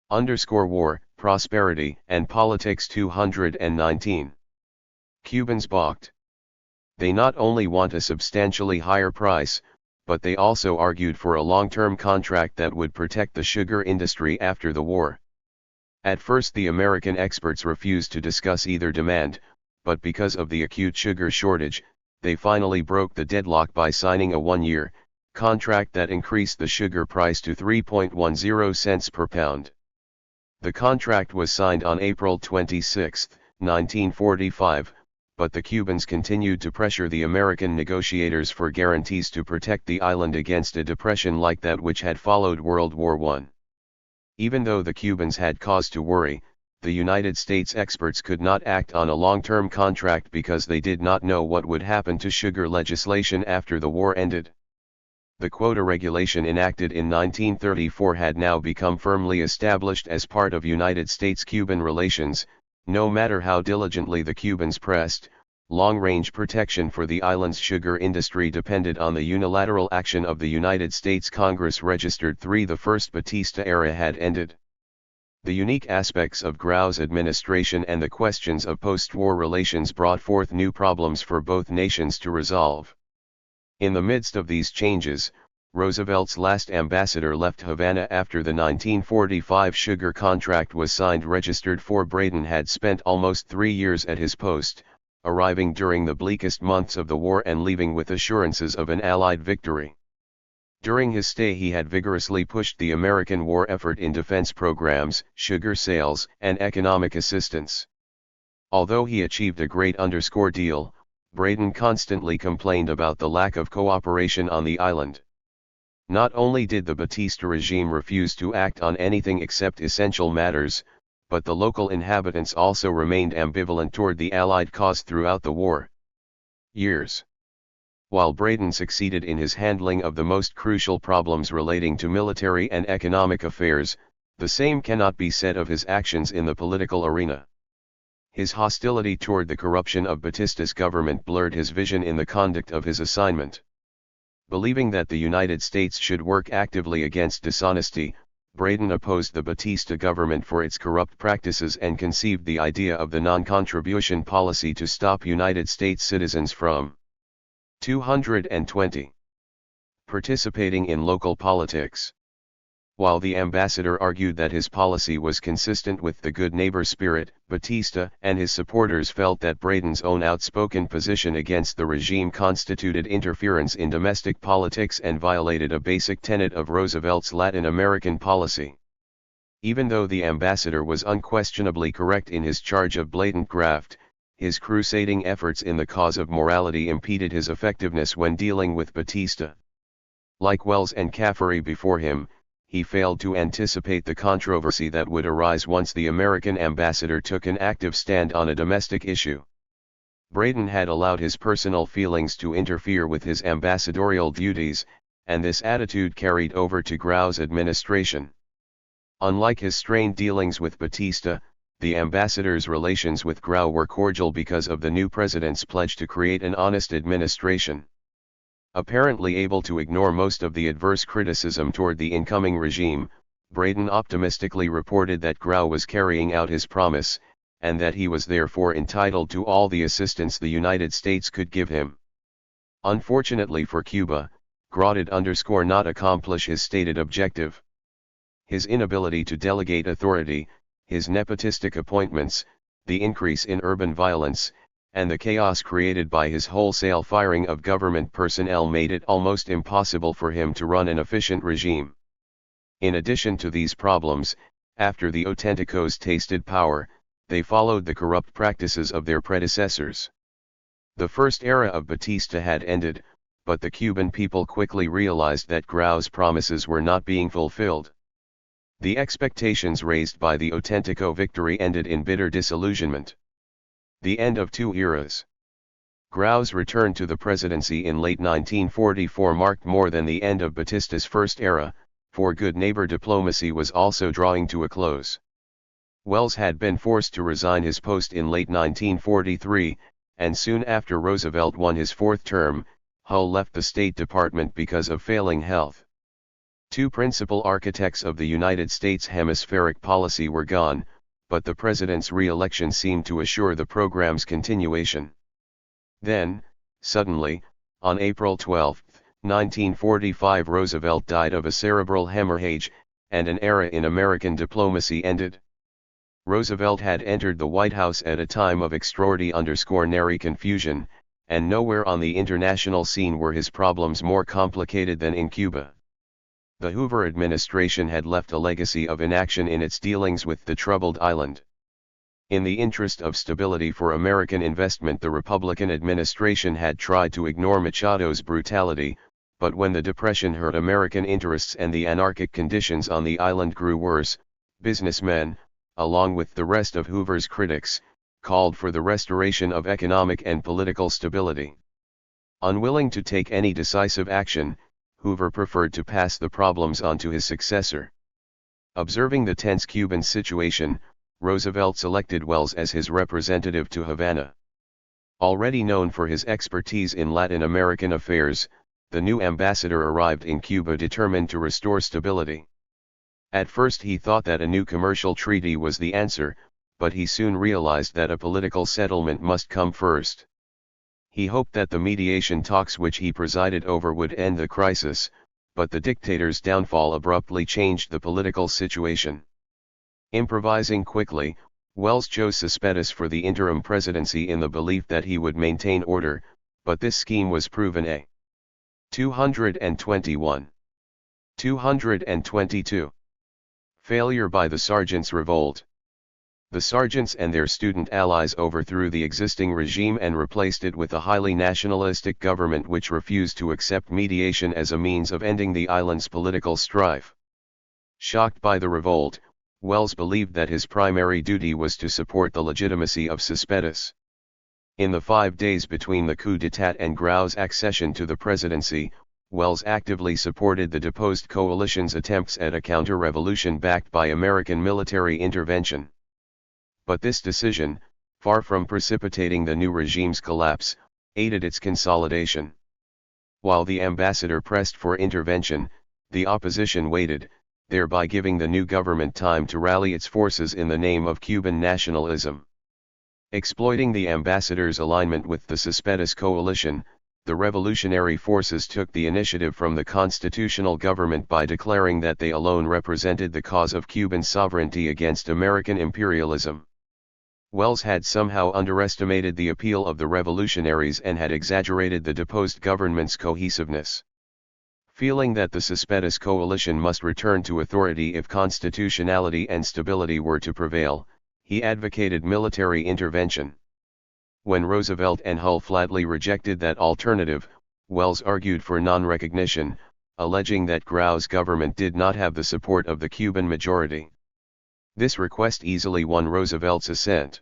_war, prosperity and politics 219. Cubans balked. They not only want a substantially higher price, but they also argued for a long-term contract that would protect the sugar industry after the war. At first the American experts refused to discuss either demand, but because of the acute sugar shortage, they finally broke the deadlock by signing a one-year contract that increased the sugar price to 3.10 cents per pound. The contract was signed on April 26, 1945, but the Cubans continued to pressure the American negotiators for guarantees to protect the island against a depression like that which had followed World War I. Even though the Cubans had cause to worry, the United States experts could not act on a long-term contract because they did not know what would happen to sugar legislation after the war ended. The quota regulation enacted in 1934 had now become firmly established as part of United States-Cuban relations. No matter how diligently the Cubans pressed, long-range protection for the island's sugar industry depended on the unilateral action of the United States Congress. Registered 3. The first Batista era had ended. The unique aspects of Grau's administration and the questions of post-war relations brought forth new problems for both nations to resolve. In the midst of these changes, Roosevelt's last ambassador left Havana after the 1945 sugar contract was signed. Registered 4. Braden had spent almost 3 years at his post, arriving during the bleakest months of the war and leaving with assurances of an Allied victory. During his stay he had vigorously pushed the American war effort in defense programs, sugar sales, and economic assistance. Although he achieved a great deal, Braden constantly complained about the lack of cooperation on the island. Not only did the Batista regime refuse to act on anything except essential matters, but the local inhabitants also remained ambivalent toward the Allied cause throughout the war years. While Braden succeeded in his handling of the most crucial problems relating to military and economic affairs, the same cannot be said of his actions in the political arena. His hostility toward the corruption of Batista's government blurred his vision in the conduct of his assignment. Believing that the United States should work actively against dishonesty, Braden opposed the Batista government for its corrupt practices and conceived the idea of the non-contribution policy to stop United States citizens from 220. Participating in local politics. While the ambassador argued that his policy was consistent with the good neighbor spirit, Batista and his supporters felt that Braden's own outspoken position against the regime constituted interference in domestic politics and violated a basic tenet of Roosevelt's Latin American policy. Even though the ambassador was unquestionably correct in his charge of blatant graft, his crusading efforts in the cause of morality impeded his effectiveness when dealing with Batista. Like Wells and Caffery before him, he failed to anticipate the controversy that would arise once the American ambassador took an active stand on a domestic issue. Braden had allowed his personal feelings to interfere with his ambassadorial duties, and this attitude carried over to Grau's administration. Unlike his strained dealings with Batista, the ambassador's relations with Grau were cordial because of the new president's pledge to create an honest administration. Apparently able to ignore most of the adverse criticism toward the incoming regime, Braden optimistically reported that Grau was carrying out his promise, and that he was therefore entitled to all the assistance the United States could give him. Unfortunately for Cuba, Grau did not accomplish his stated objective. His inability to delegate authority, his nepotistic appointments, the increase in urban violence, and the chaos created by his wholesale firing of government personnel made it almost impossible for him to run an efficient regime. In addition to these problems, after the Auténticos tasted power, they followed the corrupt practices of their predecessors. The first era of Batista had ended, but the Cuban people quickly realized that Grau's promises were not being fulfilled. The expectations raised by the Auténtico victory ended in bitter disillusionment. The end of two eras. Grau's return to the presidency in late 1944 marked more than the end of Batista's first era, for good neighbor diplomacy was also drawing to a close. Wells had been forced to resign his post in late 1943, and soon after Roosevelt won his fourth term, Hull left the State Department because of failing health. Two principal architects of the United States hemispheric policy were gone, but the president's re-election seemed to assure the program's continuation. Then, suddenly, on April 12, 1945, Roosevelt died of a cerebral hemorrhage, and an era in American diplomacy ended. Roosevelt had entered the White House at a time of extraordinary confusion, and nowhere on the international scene were his problems more complicated than in Cuba. The Hoover administration had left a legacy of inaction in its dealings with the troubled island. In the interest of stability for American investment, the Republican administration had tried to ignore Machado's brutality, but when the Depression hurt American interests and the anarchic conditions on the island grew worse, businessmen, along with the rest of Hoover's critics, called for the restoration of economic and political stability. Unwilling to take any decisive action, Hoover preferred to pass the problems on to his successor. Observing the tense Cuban situation, Roosevelt selected Wells as his representative to Havana. Already known for his expertise in Latin American affairs, the new ambassador arrived in Cuba determined to restore stability. At first he thought that a new commercial treaty was the answer, but he soon realized that a political settlement must come first. He hoped that the mediation talks which he presided over would end the crisis, but the dictator's downfall abruptly changed the political situation. Improvising quickly, Wells chose Cespedes for the interim presidency in the belief that he would maintain order, but this scheme was proven a 221. 222. Failure by the Sergeants' Revolt. The sergeants and their student allies overthrew the existing regime and replaced it with a highly nationalistic government which refused to accept mediation as a means of ending the island's political strife. Shocked by the revolt, Wells believed that his primary duty was to support the legitimacy of Cespedes. In the 5 days between the coup d'état and Grau's accession to the presidency, Wells actively supported the deposed coalition's attempts at a counter-revolution backed by American military intervention. But this decision, far from precipitating the new regime's collapse, aided its consolidation. While the ambassador pressed for intervention, the opposition waited, thereby giving the new government time to rally its forces in the name of Cuban nationalism. Exploiting the ambassador's alignment with the Cespedes coalition, the revolutionary forces took the initiative from the constitutional government by declaring that they alone represented the cause of Cuban sovereignty against American imperialism. Wells had somehow underestimated the appeal of the revolutionaries and had exaggerated the deposed government's cohesiveness. Feeling that the Cespedes coalition must return to authority if constitutionality and stability were to prevail, he advocated military intervention. When Roosevelt and Hull flatly rejected that alternative, Wells argued for non-recognition, alleging that Grau's government did not have the support of the Cuban majority. This request easily won Roosevelt's assent.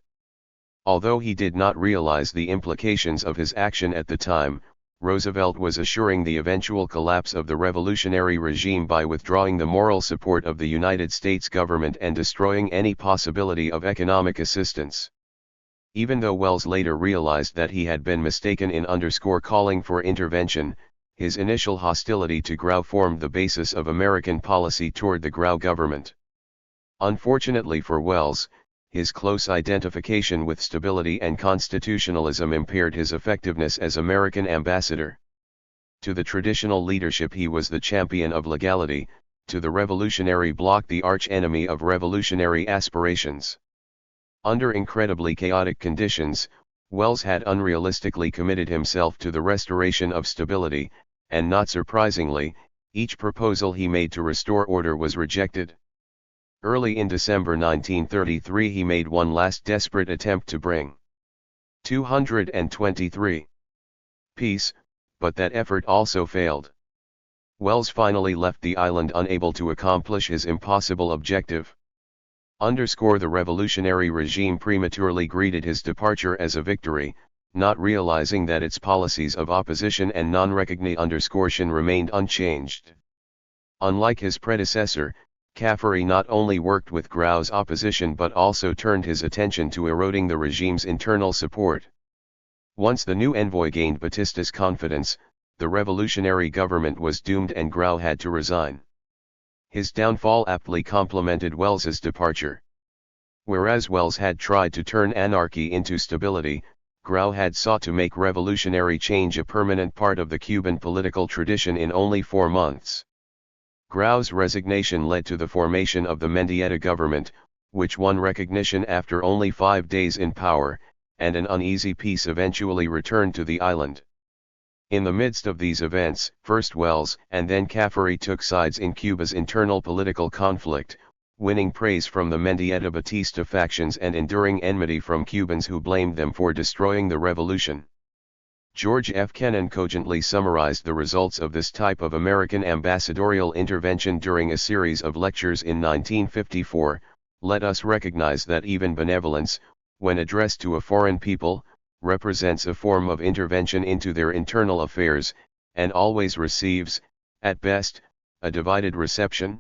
Although he did not realize the implications of his action at the time, Roosevelt was assuring the eventual collapse of the revolutionary regime by withdrawing the moral support of the United States government and destroying any possibility of economic assistance. Even though Wells later realized that he had been mistaken in calling for intervention, his initial hostility to Grau formed the basis of American policy toward the Grau government. Unfortunately for Wells, his close identification with stability and constitutionalism impaired his effectiveness as American ambassador. To the traditional leadership he was the champion of legality, to the revolutionary bloc the arch-enemy of revolutionary aspirations. Under incredibly chaotic conditions, Wells had unrealistically committed himself to the restoration of stability, and not surprisingly, each proposal he made to restore order was rejected. Early in December 1933 he made one last desperate attempt to bring 223 peace, but that effort also failed. Wells finally left the island unable to accomplish his impossible objective. The revolutionary regime prematurely greeted his departure as a victory, not realizing that its policies of opposition and non-recognition remained unchanged. Unlike his predecessor, Caffery not only worked with Grau's opposition but also turned his attention to eroding the regime's internal support. Once the new envoy gained Batista's confidence, the revolutionary government was doomed and Grau had to resign. His downfall aptly complemented Welles's departure. Whereas Welles had tried to turn anarchy into stability, Grau had sought to make revolutionary change a permanent part of the Cuban political tradition in only 4 months. Grau's resignation led to the formation of the Mendieta government, which won recognition after only 5 days in power, and an uneasy peace eventually returned to the island. In the midst of these events, first Welles and then Caffery took sides in Cuba's internal political conflict, winning praise from the Mendieta-Batista factions and enduring enmity from Cubans who blamed them for destroying the revolution. George F. Kennan cogently summarized the results of this type of American ambassadorial intervention during a series of lectures in 1954, "Let us recognize that even benevolence, when addressed to a foreign people, represents a form of intervention into their internal affairs, and always receives, at best, a divided reception."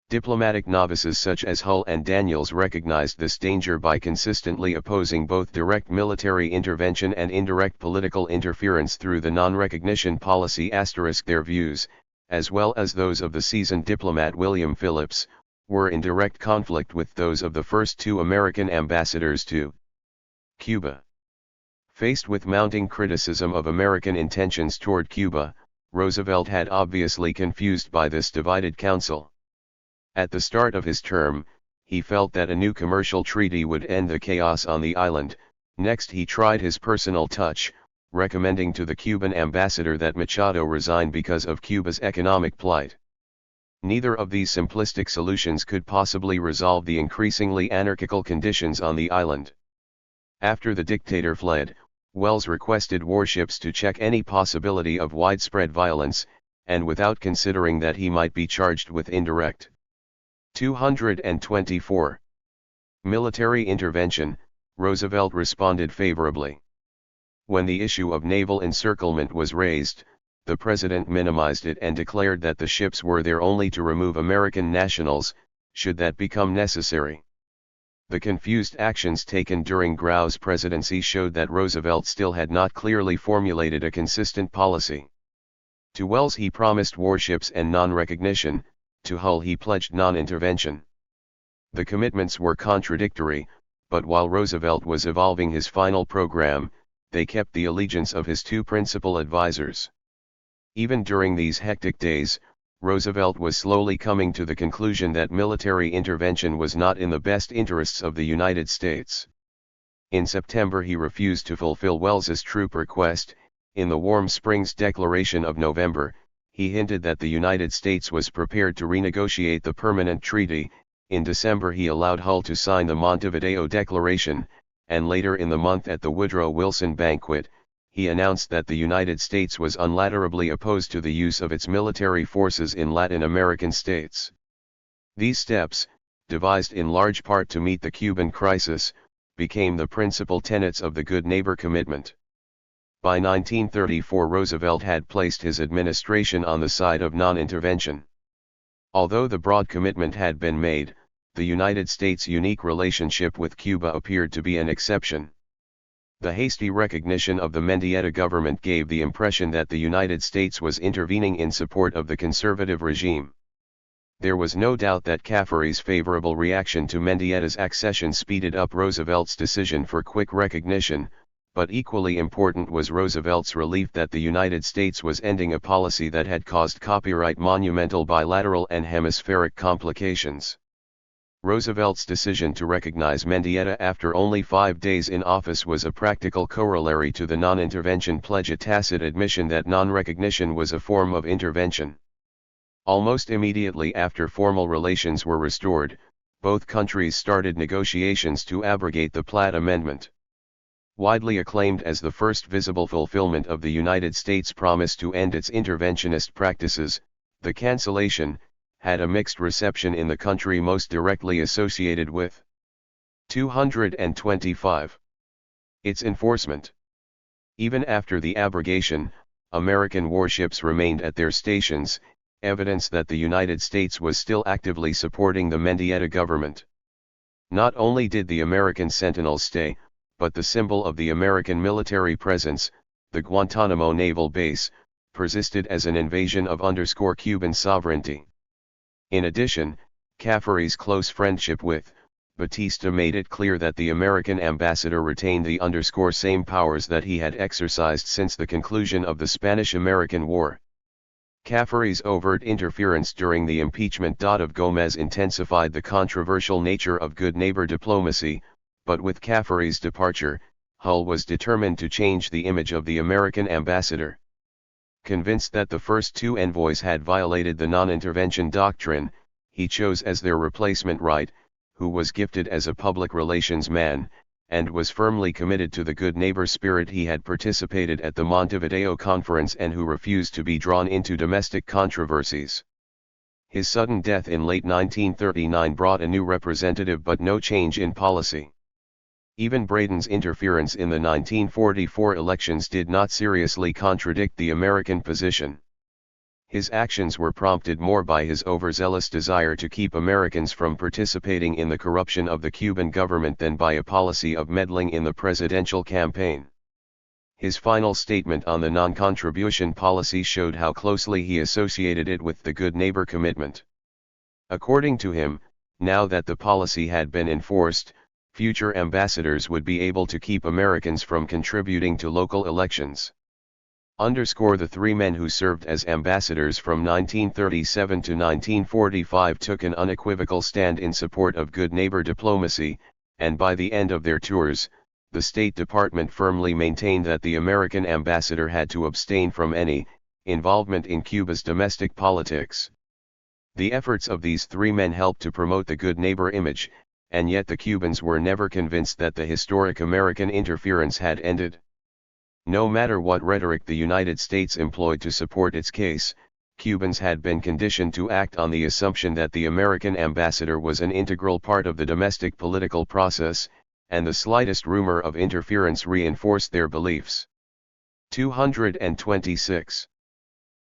Diplomatic novices such as Hull and Daniels recognized this danger by consistently opposing both direct military intervention and indirect political interference through the non-recognition policy. Their views, as well as those of the seasoned diplomat William Phillips, were in direct conflict with those of the first 2 American ambassadors to Cuba. Faced with mounting criticism of American intentions toward Cuba, Roosevelt had obviously confused by this divided council. At the start of his term, he felt that a new commercial treaty would end the chaos on the island. Next he tried his personal touch, recommending to the Cuban ambassador that Machado resign because of Cuba's economic plight. Neither of these simplistic solutions could possibly resolve the increasingly anarchical conditions on the island. After the dictator fled, Welles requested warships to check any possibility of widespread violence, and without considering that he might be charged with indirect 224. Military intervention, Roosevelt responded favorably. When the issue of naval encirclement was raised, the president minimized it and declared that the ships were there only to remove American nationals, should that become necessary. The confused actions taken during Grau's presidency showed that Roosevelt still had not clearly formulated a consistent policy. To Welles he promised warships and non-recognition, to Hull he pledged non-intervention. The commitments were contradictory, but while Roosevelt was evolving his final program, they kept the allegiance of his 2 principal advisors. Even during these hectic days, Roosevelt was slowly coming to the conclusion that military intervention was not in the best interests of the United States. In September he refused to fulfill Welles's troop request. In the Warm Springs Declaration of November, he hinted that the United States was prepared to renegotiate the permanent treaty. In December he allowed Hull to sign the Montevideo Declaration, and later in the month at the Woodrow Wilson banquet, he announced that the United States was unilaterally opposed to the use of its military forces in Latin American states. These steps, devised in large part to meet the Cuban crisis, became the principal tenets of the Good Neighbor Commitment. By 1934 Roosevelt had placed his administration on the side of non-intervention. Although the broad commitment had been made, the United States' unique relationship with Cuba appeared to be an exception. The hasty recognition of the Mendieta government gave the impression that the United States was intervening in support of the conservative regime. There was no doubt that Caffery's favorable reaction to Mendieta's accession speeded up Roosevelt's decision for quick recognition, but equally important was Roosevelt's relief that the United States was ending a policy that had caused copyright monumental bilateral and hemispheric complications. Roosevelt's decision to recognize Mendieta after only 5 days in office was a practical corollary to the non-intervention pledge, a tacit admission that non-recognition was a form of intervention. Almost immediately after formal relations were restored, both countries started negotiations to abrogate the Platt Amendment. Widely acclaimed as the first visible fulfillment of the United States' promise to end its interventionist practices, the cancellation had a mixed reception in the country most directly associated with 225. Its enforcement. Even after the abrogation, American warships remained at their stations, evidence that the United States was still actively supporting the Mendieta government. Not only did the American Sentinels stay, but the symbol of the American military presence, the Guantanamo naval base, persisted as an invasion of Cuban sovereignty. In addition, Caffery's close friendship with Batista made it clear that the American ambassador retained the same powers that he had exercised since the conclusion of the Spanish-American War. Caffery's overt interference during the impeachment of Gómez intensified the controversial nature of good neighbor diplomacy, but with Caffery's departure, Hull was determined to change the image of the American ambassador. Convinced that the first two envoys had violated the non-intervention doctrine, he chose as their replacement Wright, who was gifted as a public relations man, and was firmly committed to the good neighbor spirit. He had participated at the Montevideo Conference and who refused to be drawn into domestic controversies. His sudden death in late 1939 brought a new representative but no change in policy. Even Braden's interference in the 1944 elections did not seriously contradict the American position. His actions were prompted more by his overzealous desire to keep Americans from participating in the corruption of the Cuban government than by a policy of meddling in the presidential campaign. His final statement on the non-contribution policy showed how closely he associated it with the good neighbor commitment. According to him, now that the policy had been enforced, future ambassadors would be able to keep Americans from contributing to local elections. The three men who served as ambassadors from 1937 to 1945 took an unequivocal stand in support of good neighbor diplomacy, and by the end of their tours, the State Department firmly maintained that the American ambassador had to abstain from any involvement in Cuba's domestic politics. The efforts of these three men helped to promote the good neighbor image, and yet the Cubans were never convinced that the historic American interference had ended. No matter what rhetoric the United States employed to support its case, Cubans had been conditioned to act on the assumption that the American ambassador was an integral part of the domestic political process, and the slightest rumor of interference reinforced their beliefs. 226.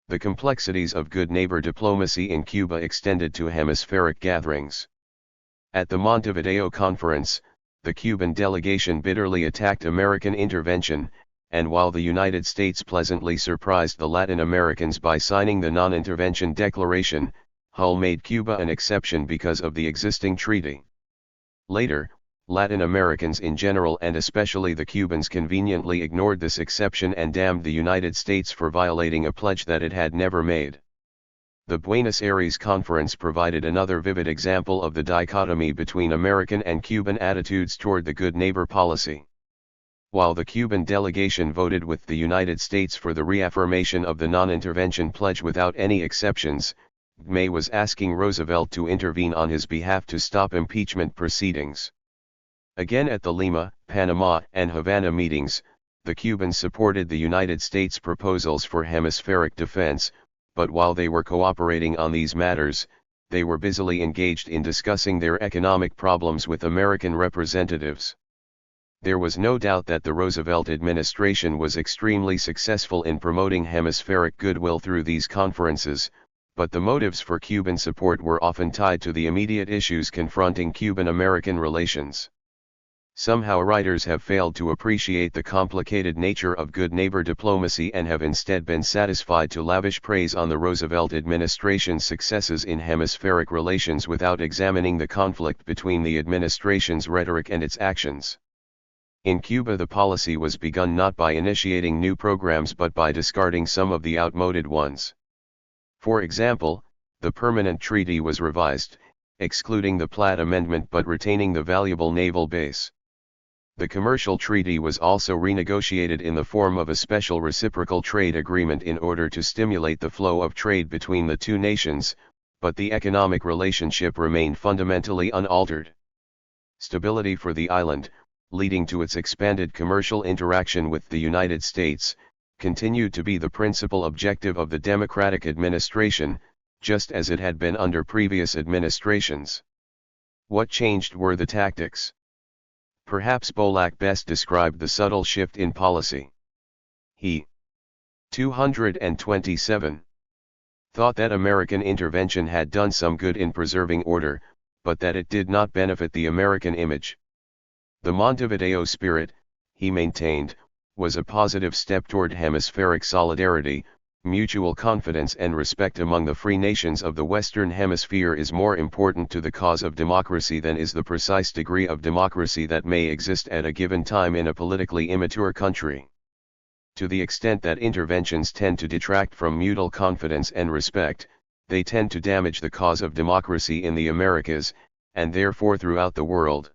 The complexities of good neighbor diplomacy in Cuba extended to hemispheric gatherings. At the Montevideo Conference, the Cuban delegation bitterly attacked American intervention, and while the United States pleasantly surprised the Latin Americans by signing the non-intervention declaration, Hull made Cuba an exception because of the existing treaty. Later, Latin Americans in general and especially the Cubans conveniently ignored this exception and damned the United States for violating a pledge that it had never made. The Buenos Aires Conference provided another vivid example of the dichotomy between American and Cuban attitudes toward the good neighbor policy. While the Cuban delegation voted with the United States for the reaffirmation of the non-intervention pledge without any exceptions, May was asking Roosevelt to intervene on his behalf to stop impeachment proceedings. Again at the Lima, Panama, and Havana meetings, the Cubans supported the United States proposals for hemispheric defense, but while they were cooperating on these matters, they were busily engaged in discussing their economic problems with American representatives. There was no doubt that the Roosevelt administration was extremely successful in promoting hemispheric goodwill through these conferences, but the motives for Cuban support were often tied to the immediate issues confronting Cuban-American relations. Somehow writers have failed to appreciate the complicated nature of good neighbor diplomacy and have instead been satisfied to lavish praise on the Roosevelt administration's successes in hemispheric relations without examining the conflict between the administration's rhetoric and its actions. In Cuba, the policy was begun not by initiating new programs but by discarding some of the outmoded ones. For example, the Permanent Treaty was revised, excluding the Platt Amendment but retaining the valuable naval base. The Commercial Treaty was also renegotiated in the form of a special reciprocal trade agreement in order to stimulate the flow of trade between the two nations, but the economic relationship remained fundamentally unaltered. Stability for the island, leading to its expanded commercial interaction with the United States, continued to be the principal objective of the Democratic administration, just as it had been under previous administrations. What changed were the tactics. Perhaps Bolak best described the subtle shift in policy. He 227 thought that American intervention had done some good in preserving order, but that it did not benefit the American image. The Montevideo spirit, he maintained, was a positive step toward hemispheric solidarity, mutual confidence and respect among the free nations of the Western Hemisphere is more important to the cause of democracy than is the precise degree of democracy that may exist at a given time in a politically immature country. To the extent that interventions tend to detract from mutual confidence and respect, they tend to damage the cause of democracy in the Americas, and therefore throughout the world.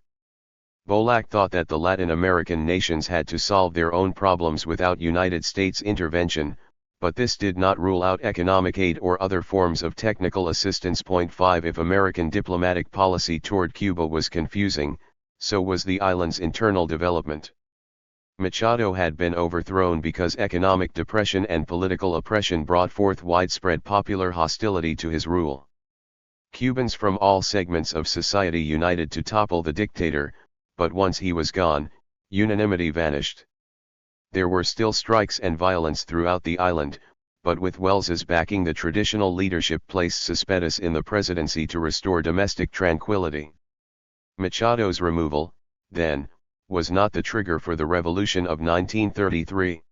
Bolak thought that the Latin American nations had to solve their own problems without United States intervention, but this did not rule out economic aid or other forms of technical assistance. 5 If American diplomatic policy toward Cuba was confusing, so was the island's internal development. Machado had been overthrown because economic depression and political oppression brought forth widespread popular hostility to his rule. Cubans from all segments of society united to topple the dictator, but once he was gone, unanimity vanished. There were still strikes and violence throughout the island, but with Welles's backing the traditional leadership placed Cespedes in the presidency to restore domestic tranquility. Machado's removal, then, was not the trigger for the revolution of 1933.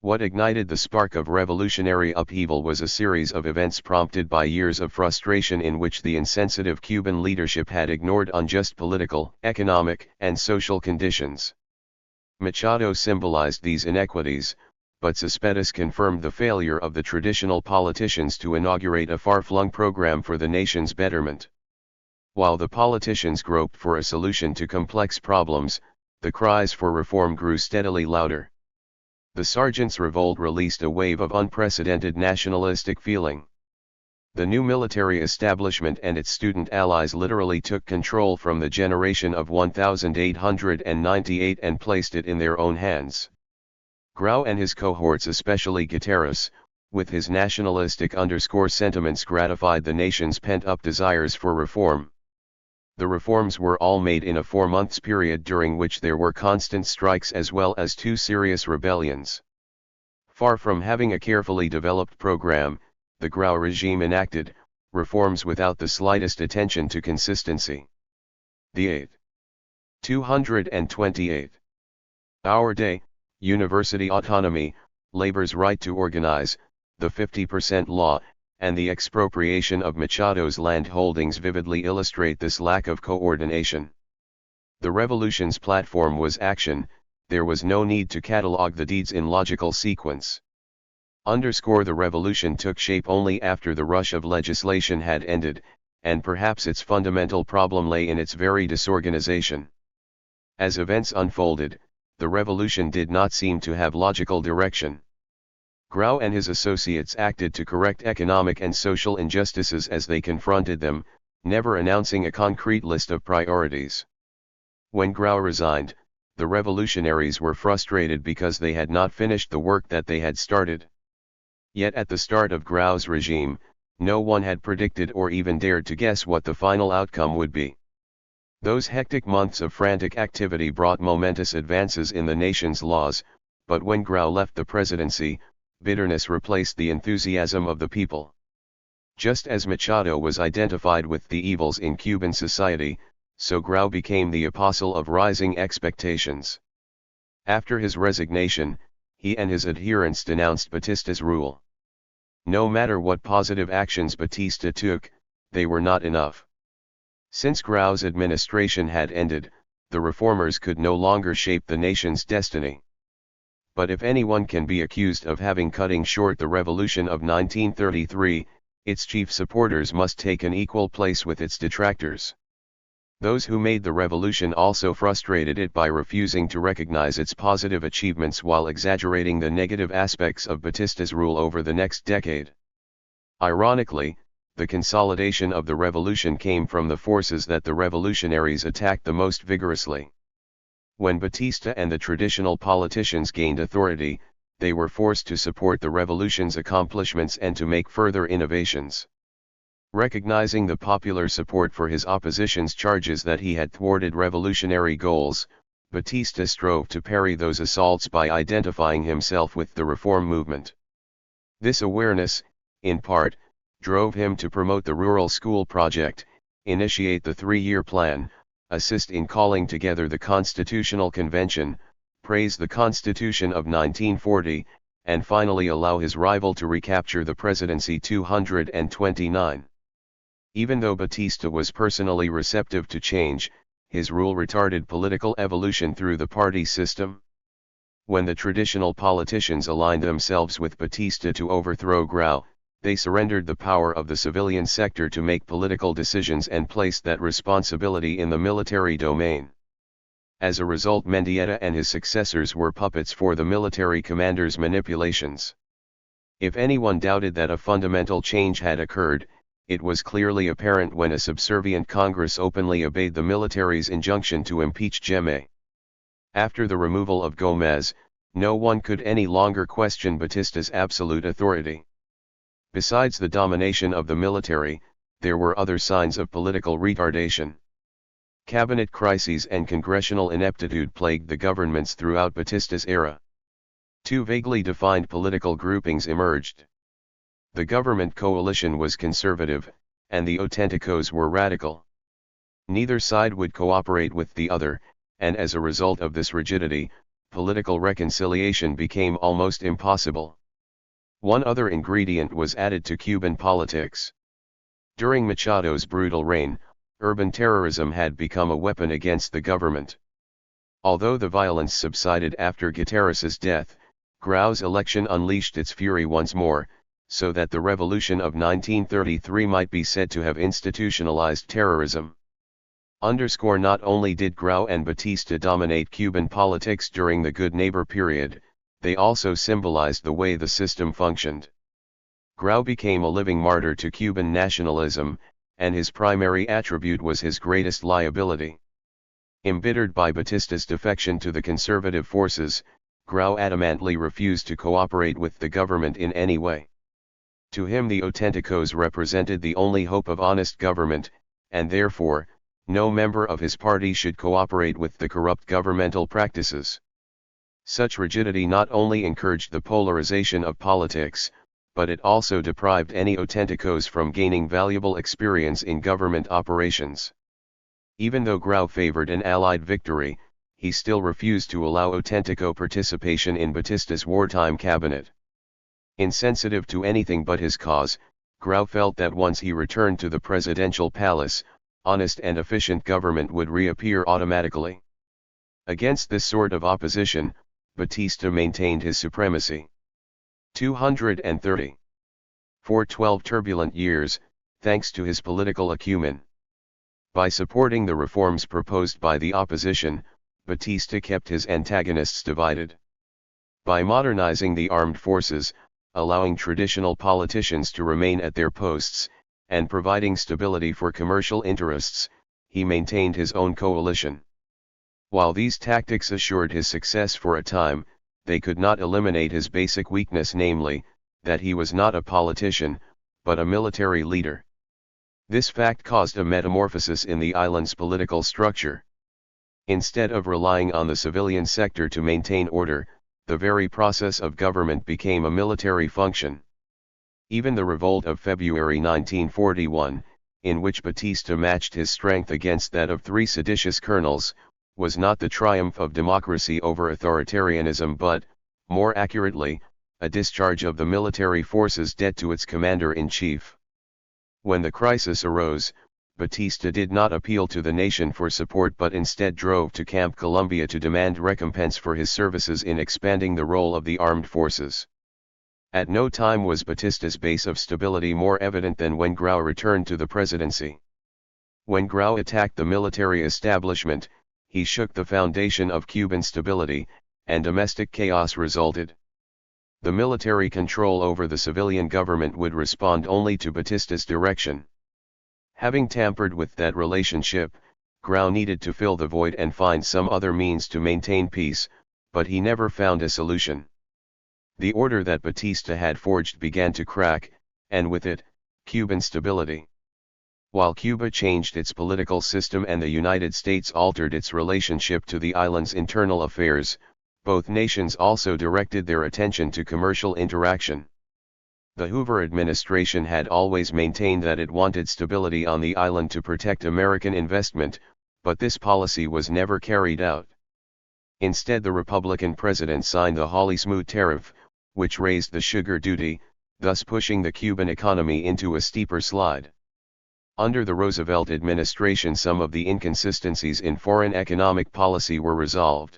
What ignited the spark of revolutionary upheaval was a series of events prompted by years of frustration in which the insensitive Cuban leadership had ignored unjust political, economic, and social conditions. Machado symbolized these inequities, but Cespedes confirmed the failure of the traditional politicians to inaugurate a far-flung program for the nation's betterment. While the politicians groped for a solution to complex problems, the cries for reform grew steadily louder. The Sergeants' Revolt released a wave of unprecedented nationalistic feeling. The new military establishment and its student allies literally took control from the generation of 1898 and placed it in their own hands. Grau and his cohorts, especially Gutierrez, with his nationalistic sentiments, gratified the nation's pent-up desires for reform. The reforms were all made in a 4-month period during which there were constant strikes as well as 2 serious rebellions. Far from having a carefully developed program, the Grau regime enacted reforms without the slightest attention to consistency. The 228. Our Day, University autonomy, labor's right to organize, the 50% law, and the expropriation of Machado's land holdings vividly illustrate this lack of coordination. The revolution's platform was action, there was no need to catalogue the deeds in logical sequence. The revolution took shape only after the rush of legislation had ended, and perhaps its fundamental problem lay in its very disorganization. As events unfolded, the revolution did not seem to have logical direction. Grau and his associates acted to correct economic and social injustices as they confronted them, never announcing a concrete list of priorities. When Grau resigned, the revolutionaries were frustrated because they had not finished the work that they had started. Yet at the start of Grau's regime, no one had predicted or even dared to guess what the final outcome would be. Those hectic months of frantic activity brought momentous advances in the nation's laws, but when Grau left the presidency, bitterness replaced the enthusiasm of the people. Just as Machado was identified with the evils in Cuban society, so Grau became the apostle of rising expectations. After his resignation, he and his adherents denounced Batista's rule. No matter what positive actions Batista took, they were not enough. Since Grau's administration had ended, the reformers could no longer shape the nation's destiny. But if anyone can be accused of having cutting short the revolution of 1933, its chief supporters must take an equal place with its detractors. Those who made the revolution also frustrated it by refusing to recognize its positive achievements while exaggerating the negative aspects of Batista's rule over the next decade. Ironically, the consolidation of the revolution came from the forces that the revolutionaries attacked the most vigorously. When Batista and the traditional politicians gained authority, they were forced to support the revolution's accomplishments and to make further innovations. Recognizing the popular support for his opposition's charges that he had thwarted revolutionary goals, Batista strove to parry those assaults by identifying himself with the reform movement. This awareness, in part, drove him to promote the Rural School Project, initiate the 3-year plan, assist in calling together the Constitutional Convention, praise the Constitution of 1940, and finally allow his rival to recapture the presidency 229. Even though Batista was personally receptive to change, his rule retarded political evolution through the party system. When the traditional politicians aligned themselves with Batista to overthrow Grau, they surrendered the power of the civilian sector to make political decisions and placed that responsibility in the military domain. As a result, Mendieta and his successors were puppets for the military commander's manipulations. If anyone doubted that a fundamental change had occurred, it was clearly apparent when a subservient Congress openly obeyed the military's injunction to impeach Gellman. After the removal of Gómez, no one could any longer question Batista's absolute authority. Besides the domination of the military, there were other signs of political retardation. Cabinet crises and congressional ineptitude plagued the governments throughout Batista's era. Two vaguely defined political groupings emerged. The government coalition was conservative, and the auténticos were radical. Neither side would cooperate with the other, and as a result of this rigidity, political reconciliation became almost impossible. One other ingredient was added to Cuban politics. During Machado's brutal reign, urban terrorism had become a weapon against the government. Although the violence subsided after Guterres's death, Grau's election unleashed its fury once more, so that the revolution of 1933 might be said to have institutionalized terrorism. Not only did Grau and Batista dominate Cuban politics during the Good Neighbor period, they also symbolized the way the system functioned. Grau became a living martyr to Cuban nationalism, and his primary attribute was his greatest liability. Embittered by Batista's defection to the conservative forces, Grau adamantly refused to cooperate with the government in any way. To him the auténticos represented the only hope of honest government, and therefore, no member of his party should cooperate with the corrupt governmental practices. Such rigidity not only encouraged the polarization of politics, but it also deprived any auténticos from gaining valuable experience in government operations. Even though Grau favored an Allied victory, he still refused to allow auténtico participation in Batista's wartime cabinet. Insensitive to anything but his cause, Grau felt that once he returned to the presidential palace, honest and efficient government would reappear automatically. Against this sort of opposition, Batista maintained his supremacy. 230. For 12 turbulent years, thanks to his political acumen. By supporting the reforms proposed by the opposition, Batista kept his antagonists divided. By modernizing the armed forces, allowing traditional politicians to remain at their posts, and providing stability for commercial interests, he maintained his own coalition. While these tactics assured his success for a time, they could not eliminate his basic weakness, namely, that he was not a politician, but a military leader. This fact caused a metamorphosis in the island's political structure. Instead of relying on the civilian sector to maintain order, the very process of government became a military function. Even the revolt of February 1941, in which Batista matched his strength against that of 3 seditious colonels, was not the triumph of democracy over authoritarianism but, more accurately, a discharge of the military force's debt to its commander-in-chief. When the crisis arose, Batista did not appeal to the nation for support but instead drove to Camp Columbia to demand recompense for his services in expanding the role of the armed forces. At no time was Batista's base of stability more evident than when Grau returned to the presidency. When Grau attacked the military establishment, he shook the foundation of Cuban stability, and domestic chaos resulted. The military control over the civilian government would respond only to Batista's direction. Having tampered with that relationship, Grau needed to fill the void and find some other means to maintain peace, but he never found a solution. The order that Batista had forged began to crack, and with it, Cuban stability. While Cuba changed its political system and the United States altered its relationship to the island's internal affairs, both nations also directed their attention to commercial interaction. The Hoover administration had always maintained that it wanted stability on the island to protect American investment, but this policy was never carried out. Instead, the Republican president signed the Hawley-Smoot Tariff, which raised the sugar duty, thus pushing the Cuban economy into a steeper slide. Under the Roosevelt administration, some of the inconsistencies in foreign economic policy were resolved.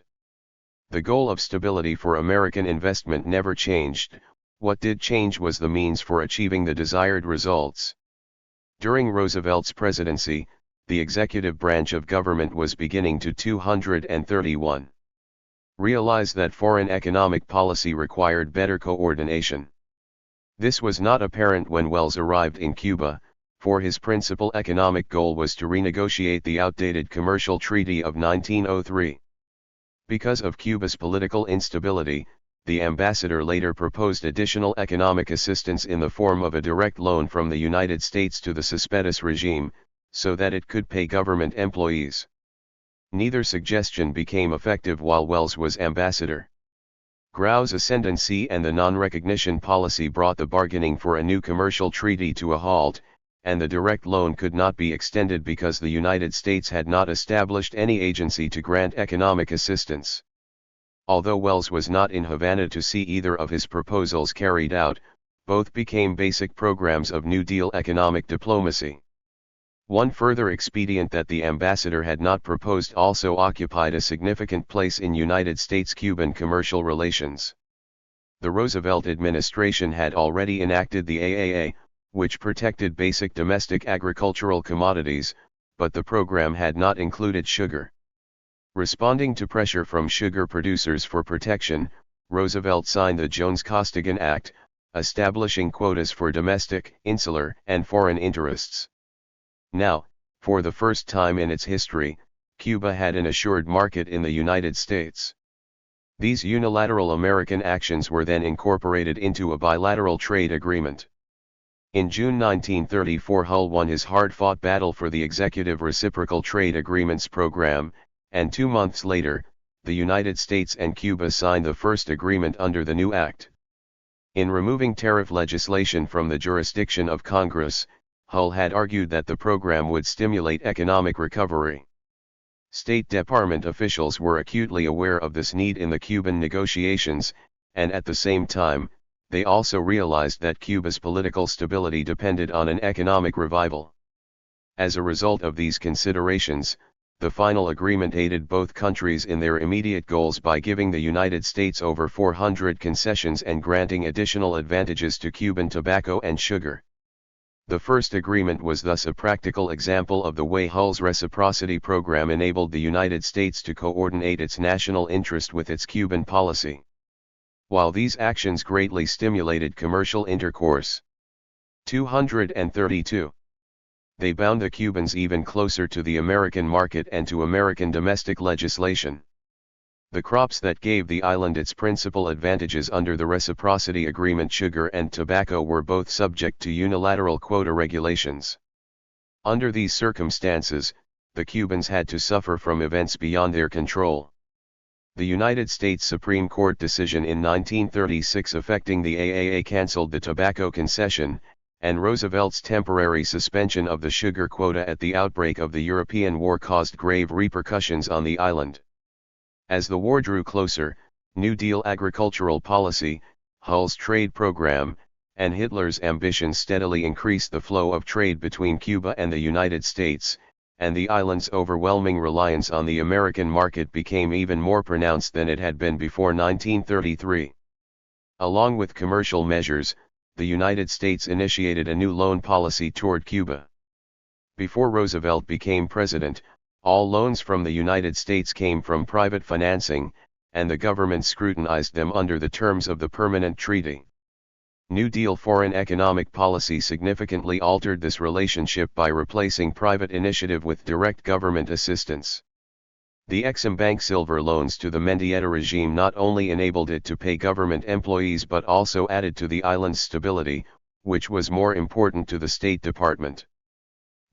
The goal of stability for American investment never changed. What did change was the means for achieving the desired results. During Roosevelt's presidency, the executive branch of government was beginning to 231. Realize that foreign economic policy required better coordination. This was not apparent when Wells arrived in Cuba, for his principal economic goal was to renegotiate the outdated commercial treaty of 1903. Because of Cuba's political instability, the ambassador later proposed additional economic assistance in the form of a direct loan from the United States to the Cespedes regime, so that it could pay government employees. Neither suggestion became effective while Wells was ambassador. Grau's ascendancy and the non-recognition policy brought the bargaining for a new commercial treaty to a halt, and the direct loan could not be extended because the United States had not established any agency to grant economic assistance. Although Wells was not in Havana to see either of his proposals carried out, both became basic programs of New Deal economic diplomacy. One further expedient that the ambassador had not proposed also occupied a significant place in United States-Cuban commercial relations. The Roosevelt administration had already enacted the AAA, which protected basic domestic agricultural commodities, but the program had not included sugar. Responding to pressure from sugar producers for protection, Roosevelt signed the Jones-Costigan Act, establishing quotas for domestic, insular, and foreign interests. Now, for the first time in its history, Cuba had an assured market in the United States. These unilateral American actions were then incorporated into a bilateral trade agreement. In June 1934, Hull won his hard-fought battle for the Executive Reciprocal Trade Agreements Program, and 2 months later, the United States and Cuba signed the first agreement under the new act. In removing tariff legislation from the jurisdiction of Congress, Hull had argued that the program would stimulate economic recovery. State Department officials were acutely aware of this need in the Cuban negotiations, and at the same time, they also realized that Cuba's political stability depended on an economic revival. As a result of these considerations, the final agreement aided both countries in their immediate goals by giving the United States over 400 concessions and granting additional advantages to Cuban tobacco and sugar. The first agreement was thus a practical example of the way Hull's reciprocity program enabled the United States to coordinate its national interest with its Cuban policy. While these actions greatly stimulated commercial intercourse. 232. They bound the Cubans even closer to the American market and to American domestic legislation. The crops that gave the island its principal advantages under the reciprocity agreement, sugar and tobacco, were both subject to unilateral quota regulations. Under these circumstances, the Cubans had to suffer from events beyond their control. The United States Supreme Court decision in 1936 affecting the AAA canceled the tobacco concession, and Roosevelt's temporary suspension of the sugar quota at the outbreak of the European War caused grave repercussions on the island. As the war drew closer, New Deal agricultural policy, Hull's trade program, and Hitler's ambitions steadily increased the flow of trade between Cuba and the United States, and the island's overwhelming reliance on the American market became even more pronounced than it had been before 1933. Along with commercial measures, the United States initiated a new loan policy toward Cuba. Before Roosevelt became president, all loans from the United States came from private financing, and the government scrutinized them under the terms of the Permanent Treaty. New Deal foreign economic policy significantly altered this relationship by replacing private initiative with direct government assistance. The Exim Bank silver loans to the Mendieta regime not only enabled it to pay government employees but also added to the island's stability, which was more important to the State Department.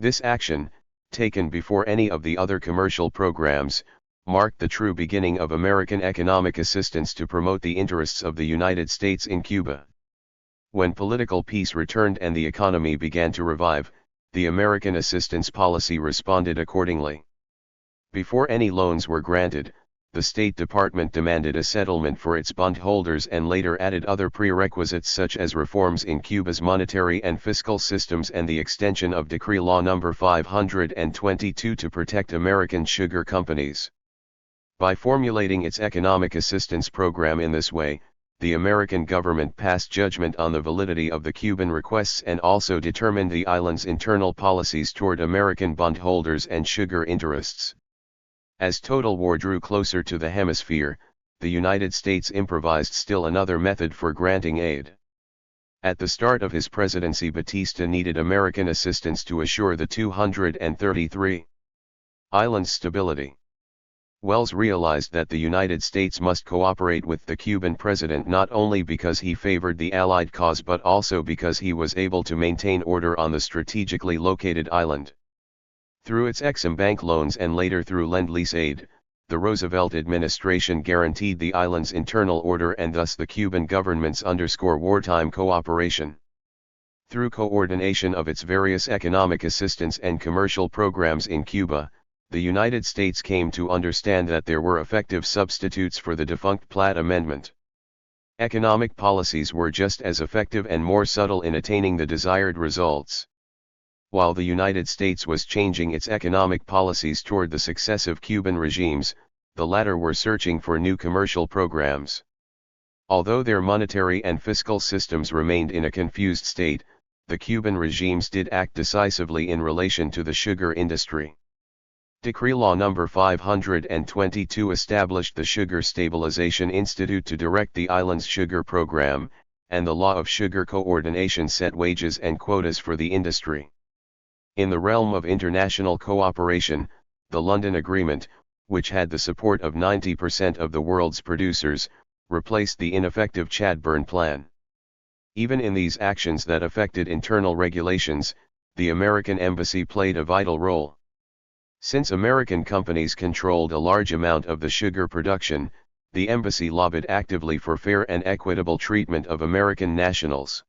This action, taken before any of the other commercial programs, marked the true beginning of American economic assistance to promote the interests of the United States in Cuba. When political peace returned and the economy began to revive, the American assistance policy responded accordingly. Before any loans were granted, the State Department demanded a settlement for its bondholders and later added other prerequisites such as reforms in Cuba's monetary and fiscal systems and the extension of Decree Law No. 522 to protect American sugar companies. By formulating its economic assistance program in this way, the American government passed judgment on the validity of the Cuban requests and also determined the island's internal policies toward American bondholders and sugar interests. As total war drew closer to the hemisphere, the United States improvised still another method for granting aid. At the start of his presidency, Batista needed American assistance to assure the 233 islands' stability. Wells realized that the United States must cooperate with the Cuban president not only because he favored the Allied cause but also because he was able to maintain order on the strategically located island. Through its Ex-Im Bank loans and later through Lend-Lease aid, the Roosevelt administration guaranteed the island's internal order and thus the Cuban government's wartime cooperation. Through coordination of its various economic assistance and commercial programs in Cuba, the United States came to understand that there were effective substitutes for the defunct Platt Amendment. Economic policies were just as effective and more subtle in attaining the desired results. While the United States was changing its economic policies toward the successive Cuban regimes, the latter were searching for new commercial programs. Although their monetary and fiscal systems remained in a confused state, the Cuban regimes did act decisively in relation to the sugar industry. Decree Law No. 522 established the Sugar Stabilization Institute to direct the island's sugar program, and the Law of Sugar Coordination set wages and quotas for the industry. In the realm of international cooperation, the London Agreement, which had the support of 90% of the world's producers, replaced the ineffective Chadbourne Plan. Even in these actions that affected internal regulations, the American embassy played a vital role. Since American companies controlled a large amount of the sugar production, the embassy lobbied actively for fair and equitable treatment of American nationals.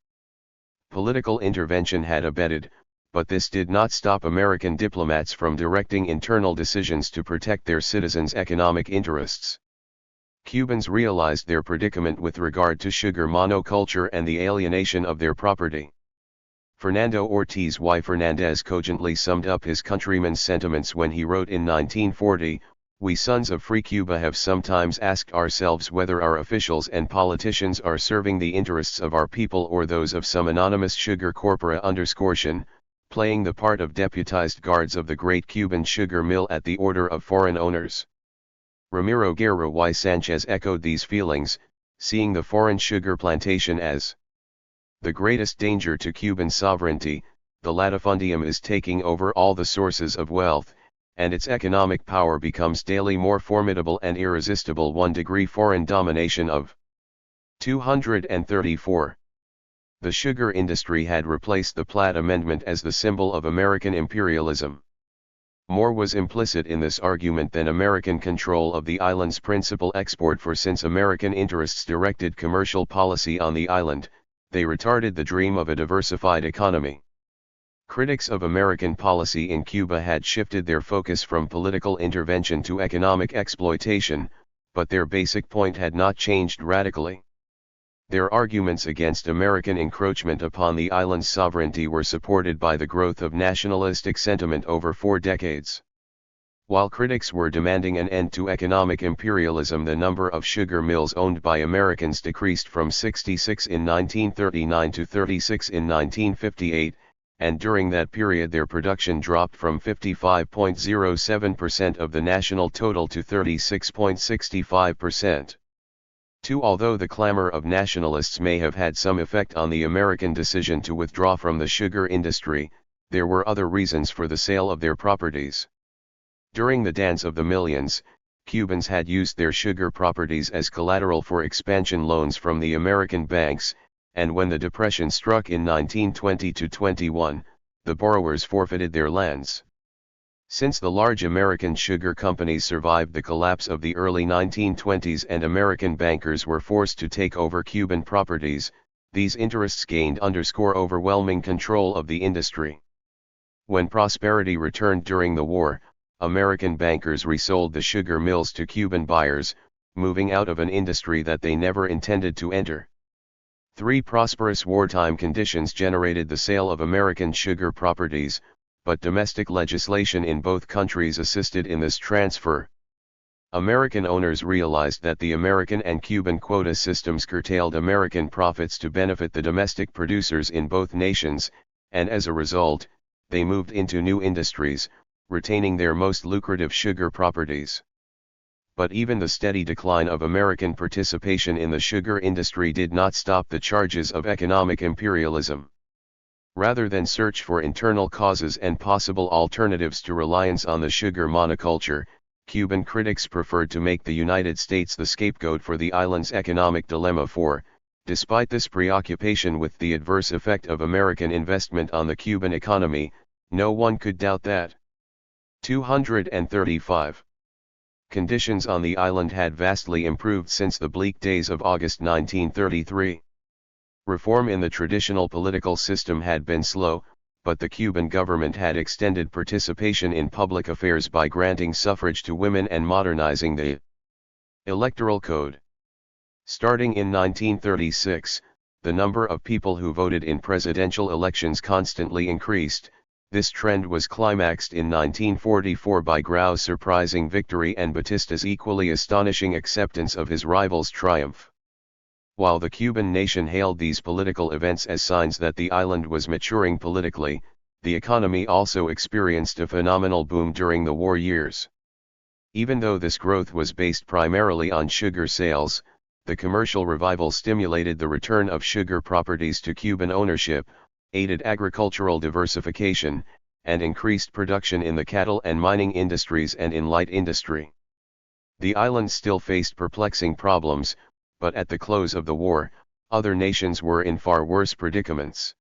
Political intervention had abated, but this did not stop American diplomats from directing internal decisions to protect their citizens' economic interests. Cubans realized their predicament with regard to sugar monoculture and the alienation of their property. Fernando Ortiz y Fernandez cogently summed up his countrymen's sentiments when he wrote in 1940, "We sons of free Cuba have sometimes asked ourselves whether our officials and politicians are serving the interests of our people or those of some anonymous sugar corporation, playing the part of deputized guards of the great Cuban sugar mill at the order of foreign owners." Ramiro Guerra y Sanchez echoed these feelings, seeing the foreign sugar plantation as the greatest danger to Cuban sovereignty. The latifundium is taking over all the sources of wealth, and its economic power becomes daily more formidable and irresistible. 1 degree foreign domination of 234. The sugar industry had replaced the Platt Amendment as the symbol of American imperialism. More was implicit in this argument than American control of the island's principal export, for since American interests directed commercial policy on the island, they retarded the dream of a diversified economy. Critics of American policy in Cuba had shifted their focus from political intervention to economic exploitation, but their basic point had not changed radically. Their arguments against American encroachment upon the island's sovereignty were supported by the growth of nationalistic sentiment over 4 decades. While critics were demanding an end to economic imperialism, the number of sugar mills owned by Americans decreased from 66 in 1939 to 36 in 1958, and during that period their production dropped from 55.07% of the national total to 36.65%. 2. Although the clamor of nationalists may have had some effect on the American decision to withdraw from the sugar industry, there were other reasons for the sale of their properties. During the Dance of the Millions, Cubans had used their sugar properties as collateral for expansion loans from the American banks, and when the Depression struck in 1920-21, the borrowers forfeited their lands. Since the large American sugar companies survived the collapse of the early 1920s and American bankers were forced to take over Cuban properties, these interests gained overwhelming control of the industry. When prosperity returned during the war, American bankers resold the sugar mills to Cuban buyers, moving out of an industry that they never intended to enter. 3. Prosperous wartime conditions generated the sale of American sugar properties, but domestic legislation in both countries assisted in this transfer. American owners realized that the American and Cuban quota systems curtailed American profits to benefit the domestic producers in both nations, and as a result, they moved into new industries, retaining their most lucrative sugar properties. But even the steady decline of American participation in the sugar industry did not stop the charges of economic imperialism. Rather than search for internal causes and possible alternatives to reliance on the sugar monoculture, Cuban critics preferred to make the United States the scapegoat for the island's economic dilemma for, despite this preoccupation with the adverse effect of American investment on the Cuban economy, no one could doubt that. 235. Conditions on the island had vastly improved since the bleak days of August 1933. Reform in the traditional political system had been slow, but the Cuban government had extended participation in public affairs by granting suffrage to women and modernizing the electoral code. Starting in 1936, the number of people who voted in presidential elections constantly increased. This trend was climaxed in 1944 by Grau's surprising victory and Batista's equally astonishing acceptance of his rival's triumph. While the Cuban nation hailed these political events as signs that the island was maturing politically, the economy also experienced a phenomenal boom during the war years. Even though this growth was based primarily on sugar sales, the commercial revival stimulated the return of sugar properties to Cuban ownership, aided agricultural diversification, and increased production in the cattle and mining industries and in light industry. The island still faced perplexing problems, but at the close of the war, other nations were in far worse predicaments.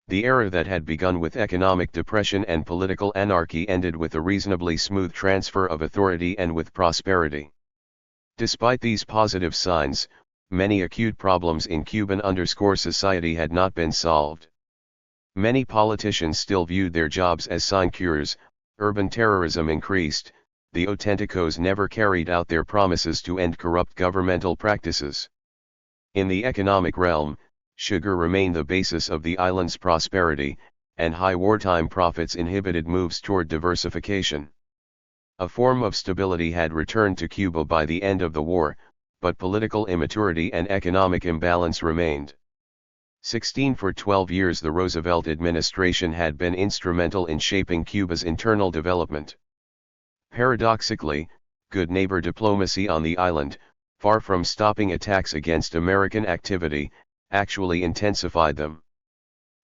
The era that had begun with economic depression and political anarchy ended with a reasonably smooth transfer of authority and with prosperity. Despite these positive signs, many acute problems in Cuban society had not been solved. Many politicians still viewed their jobs as sinecures, urban terrorism increased, the auténticos never carried out their promises to end corrupt governmental practices. In the economic realm, sugar remained the basis of the island's prosperity, and high wartime profits inhibited moves toward diversification. A form of stability had returned to Cuba by the end of the war, but political immaturity and economic imbalance remained. 16 For 12 years the Roosevelt administration had been instrumental in shaping Cuba's internal development. Paradoxically, good neighbor diplomacy on the island, far from stopping attacks against American activity, actually intensified them.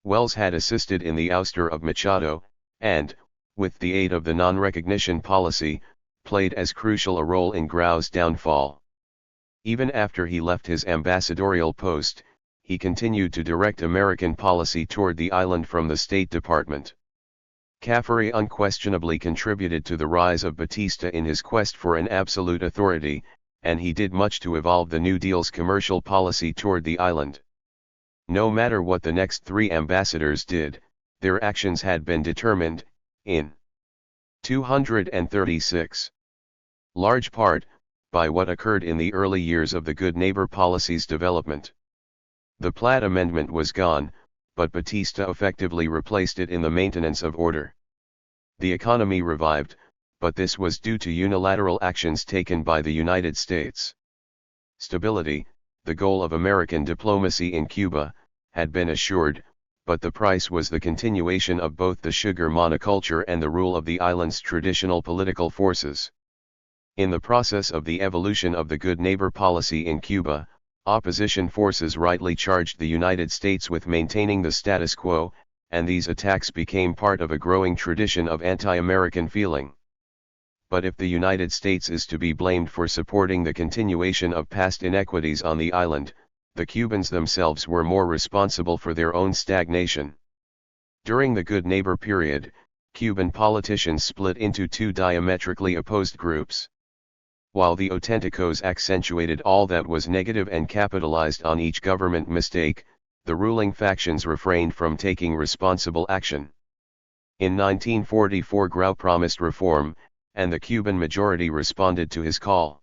Wells had assisted in the ouster of Machado, and, with the aid of the non-recognition policy, played as crucial a role in Grau's downfall. Even after he left his ambassadorial post, he continued to direct American policy toward the island from the State Department. Caffery unquestionably contributed to the rise of Batista in his quest for an absolute authority, and he did much to evolve the New Deal's commercial policy toward the island. No matter what the next three ambassadors did, their actions had been determined, in 236. Large part, by what occurred in the early years of the Good Neighbor policy's development. The Platt Amendment was gone, but Batista effectively replaced it in the maintenance of order. The economy revived, but this was due to unilateral actions taken by the United States. Stability, the goal of American diplomacy in Cuba, had been assured, but the price was the continuation of both the sugar monoculture and the rule of the island's traditional political forces. In the process of the evolution of the Good Neighbor policy in Cuba, opposition forces rightly charged the United States with maintaining the status quo, and these attacks became part of a growing tradition of anti-American feeling. But if the United States is to be blamed for supporting the continuation of past inequities on the island, the Cubans themselves were more responsible for their own stagnation. During the Good Neighbor period, Cuban politicians split into two diametrically opposed groups. While the auténticos accentuated all that was negative and capitalized on each government mistake, the ruling factions refrained from taking responsible action. In 1944 Grau promised reform, and the Cuban majority responded to his call.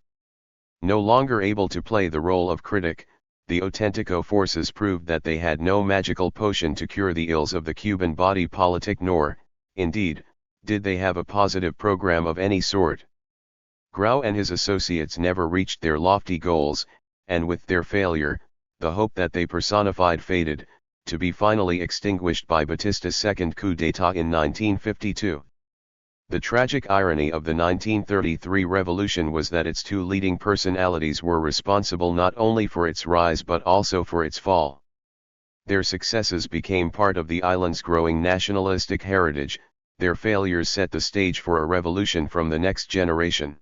No longer able to play the role of critic, the Auténtico forces proved that they had no magical potion to cure the ills of the Cuban body politic, nor, indeed, did they have a positive program of any sort. Grau and his associates never reached their lofty goals, and with their failure, the hope that they personified faded, to be finally extinguished by Batista's second coup d'état in 1952. The tragic irony of the 1933 revolution was that its two leading personalities were responsible not only for its rise but also for its fall. Their successes became part of the island's growing nationalistic heritage, their failures set the stage for a revolution from the next generation.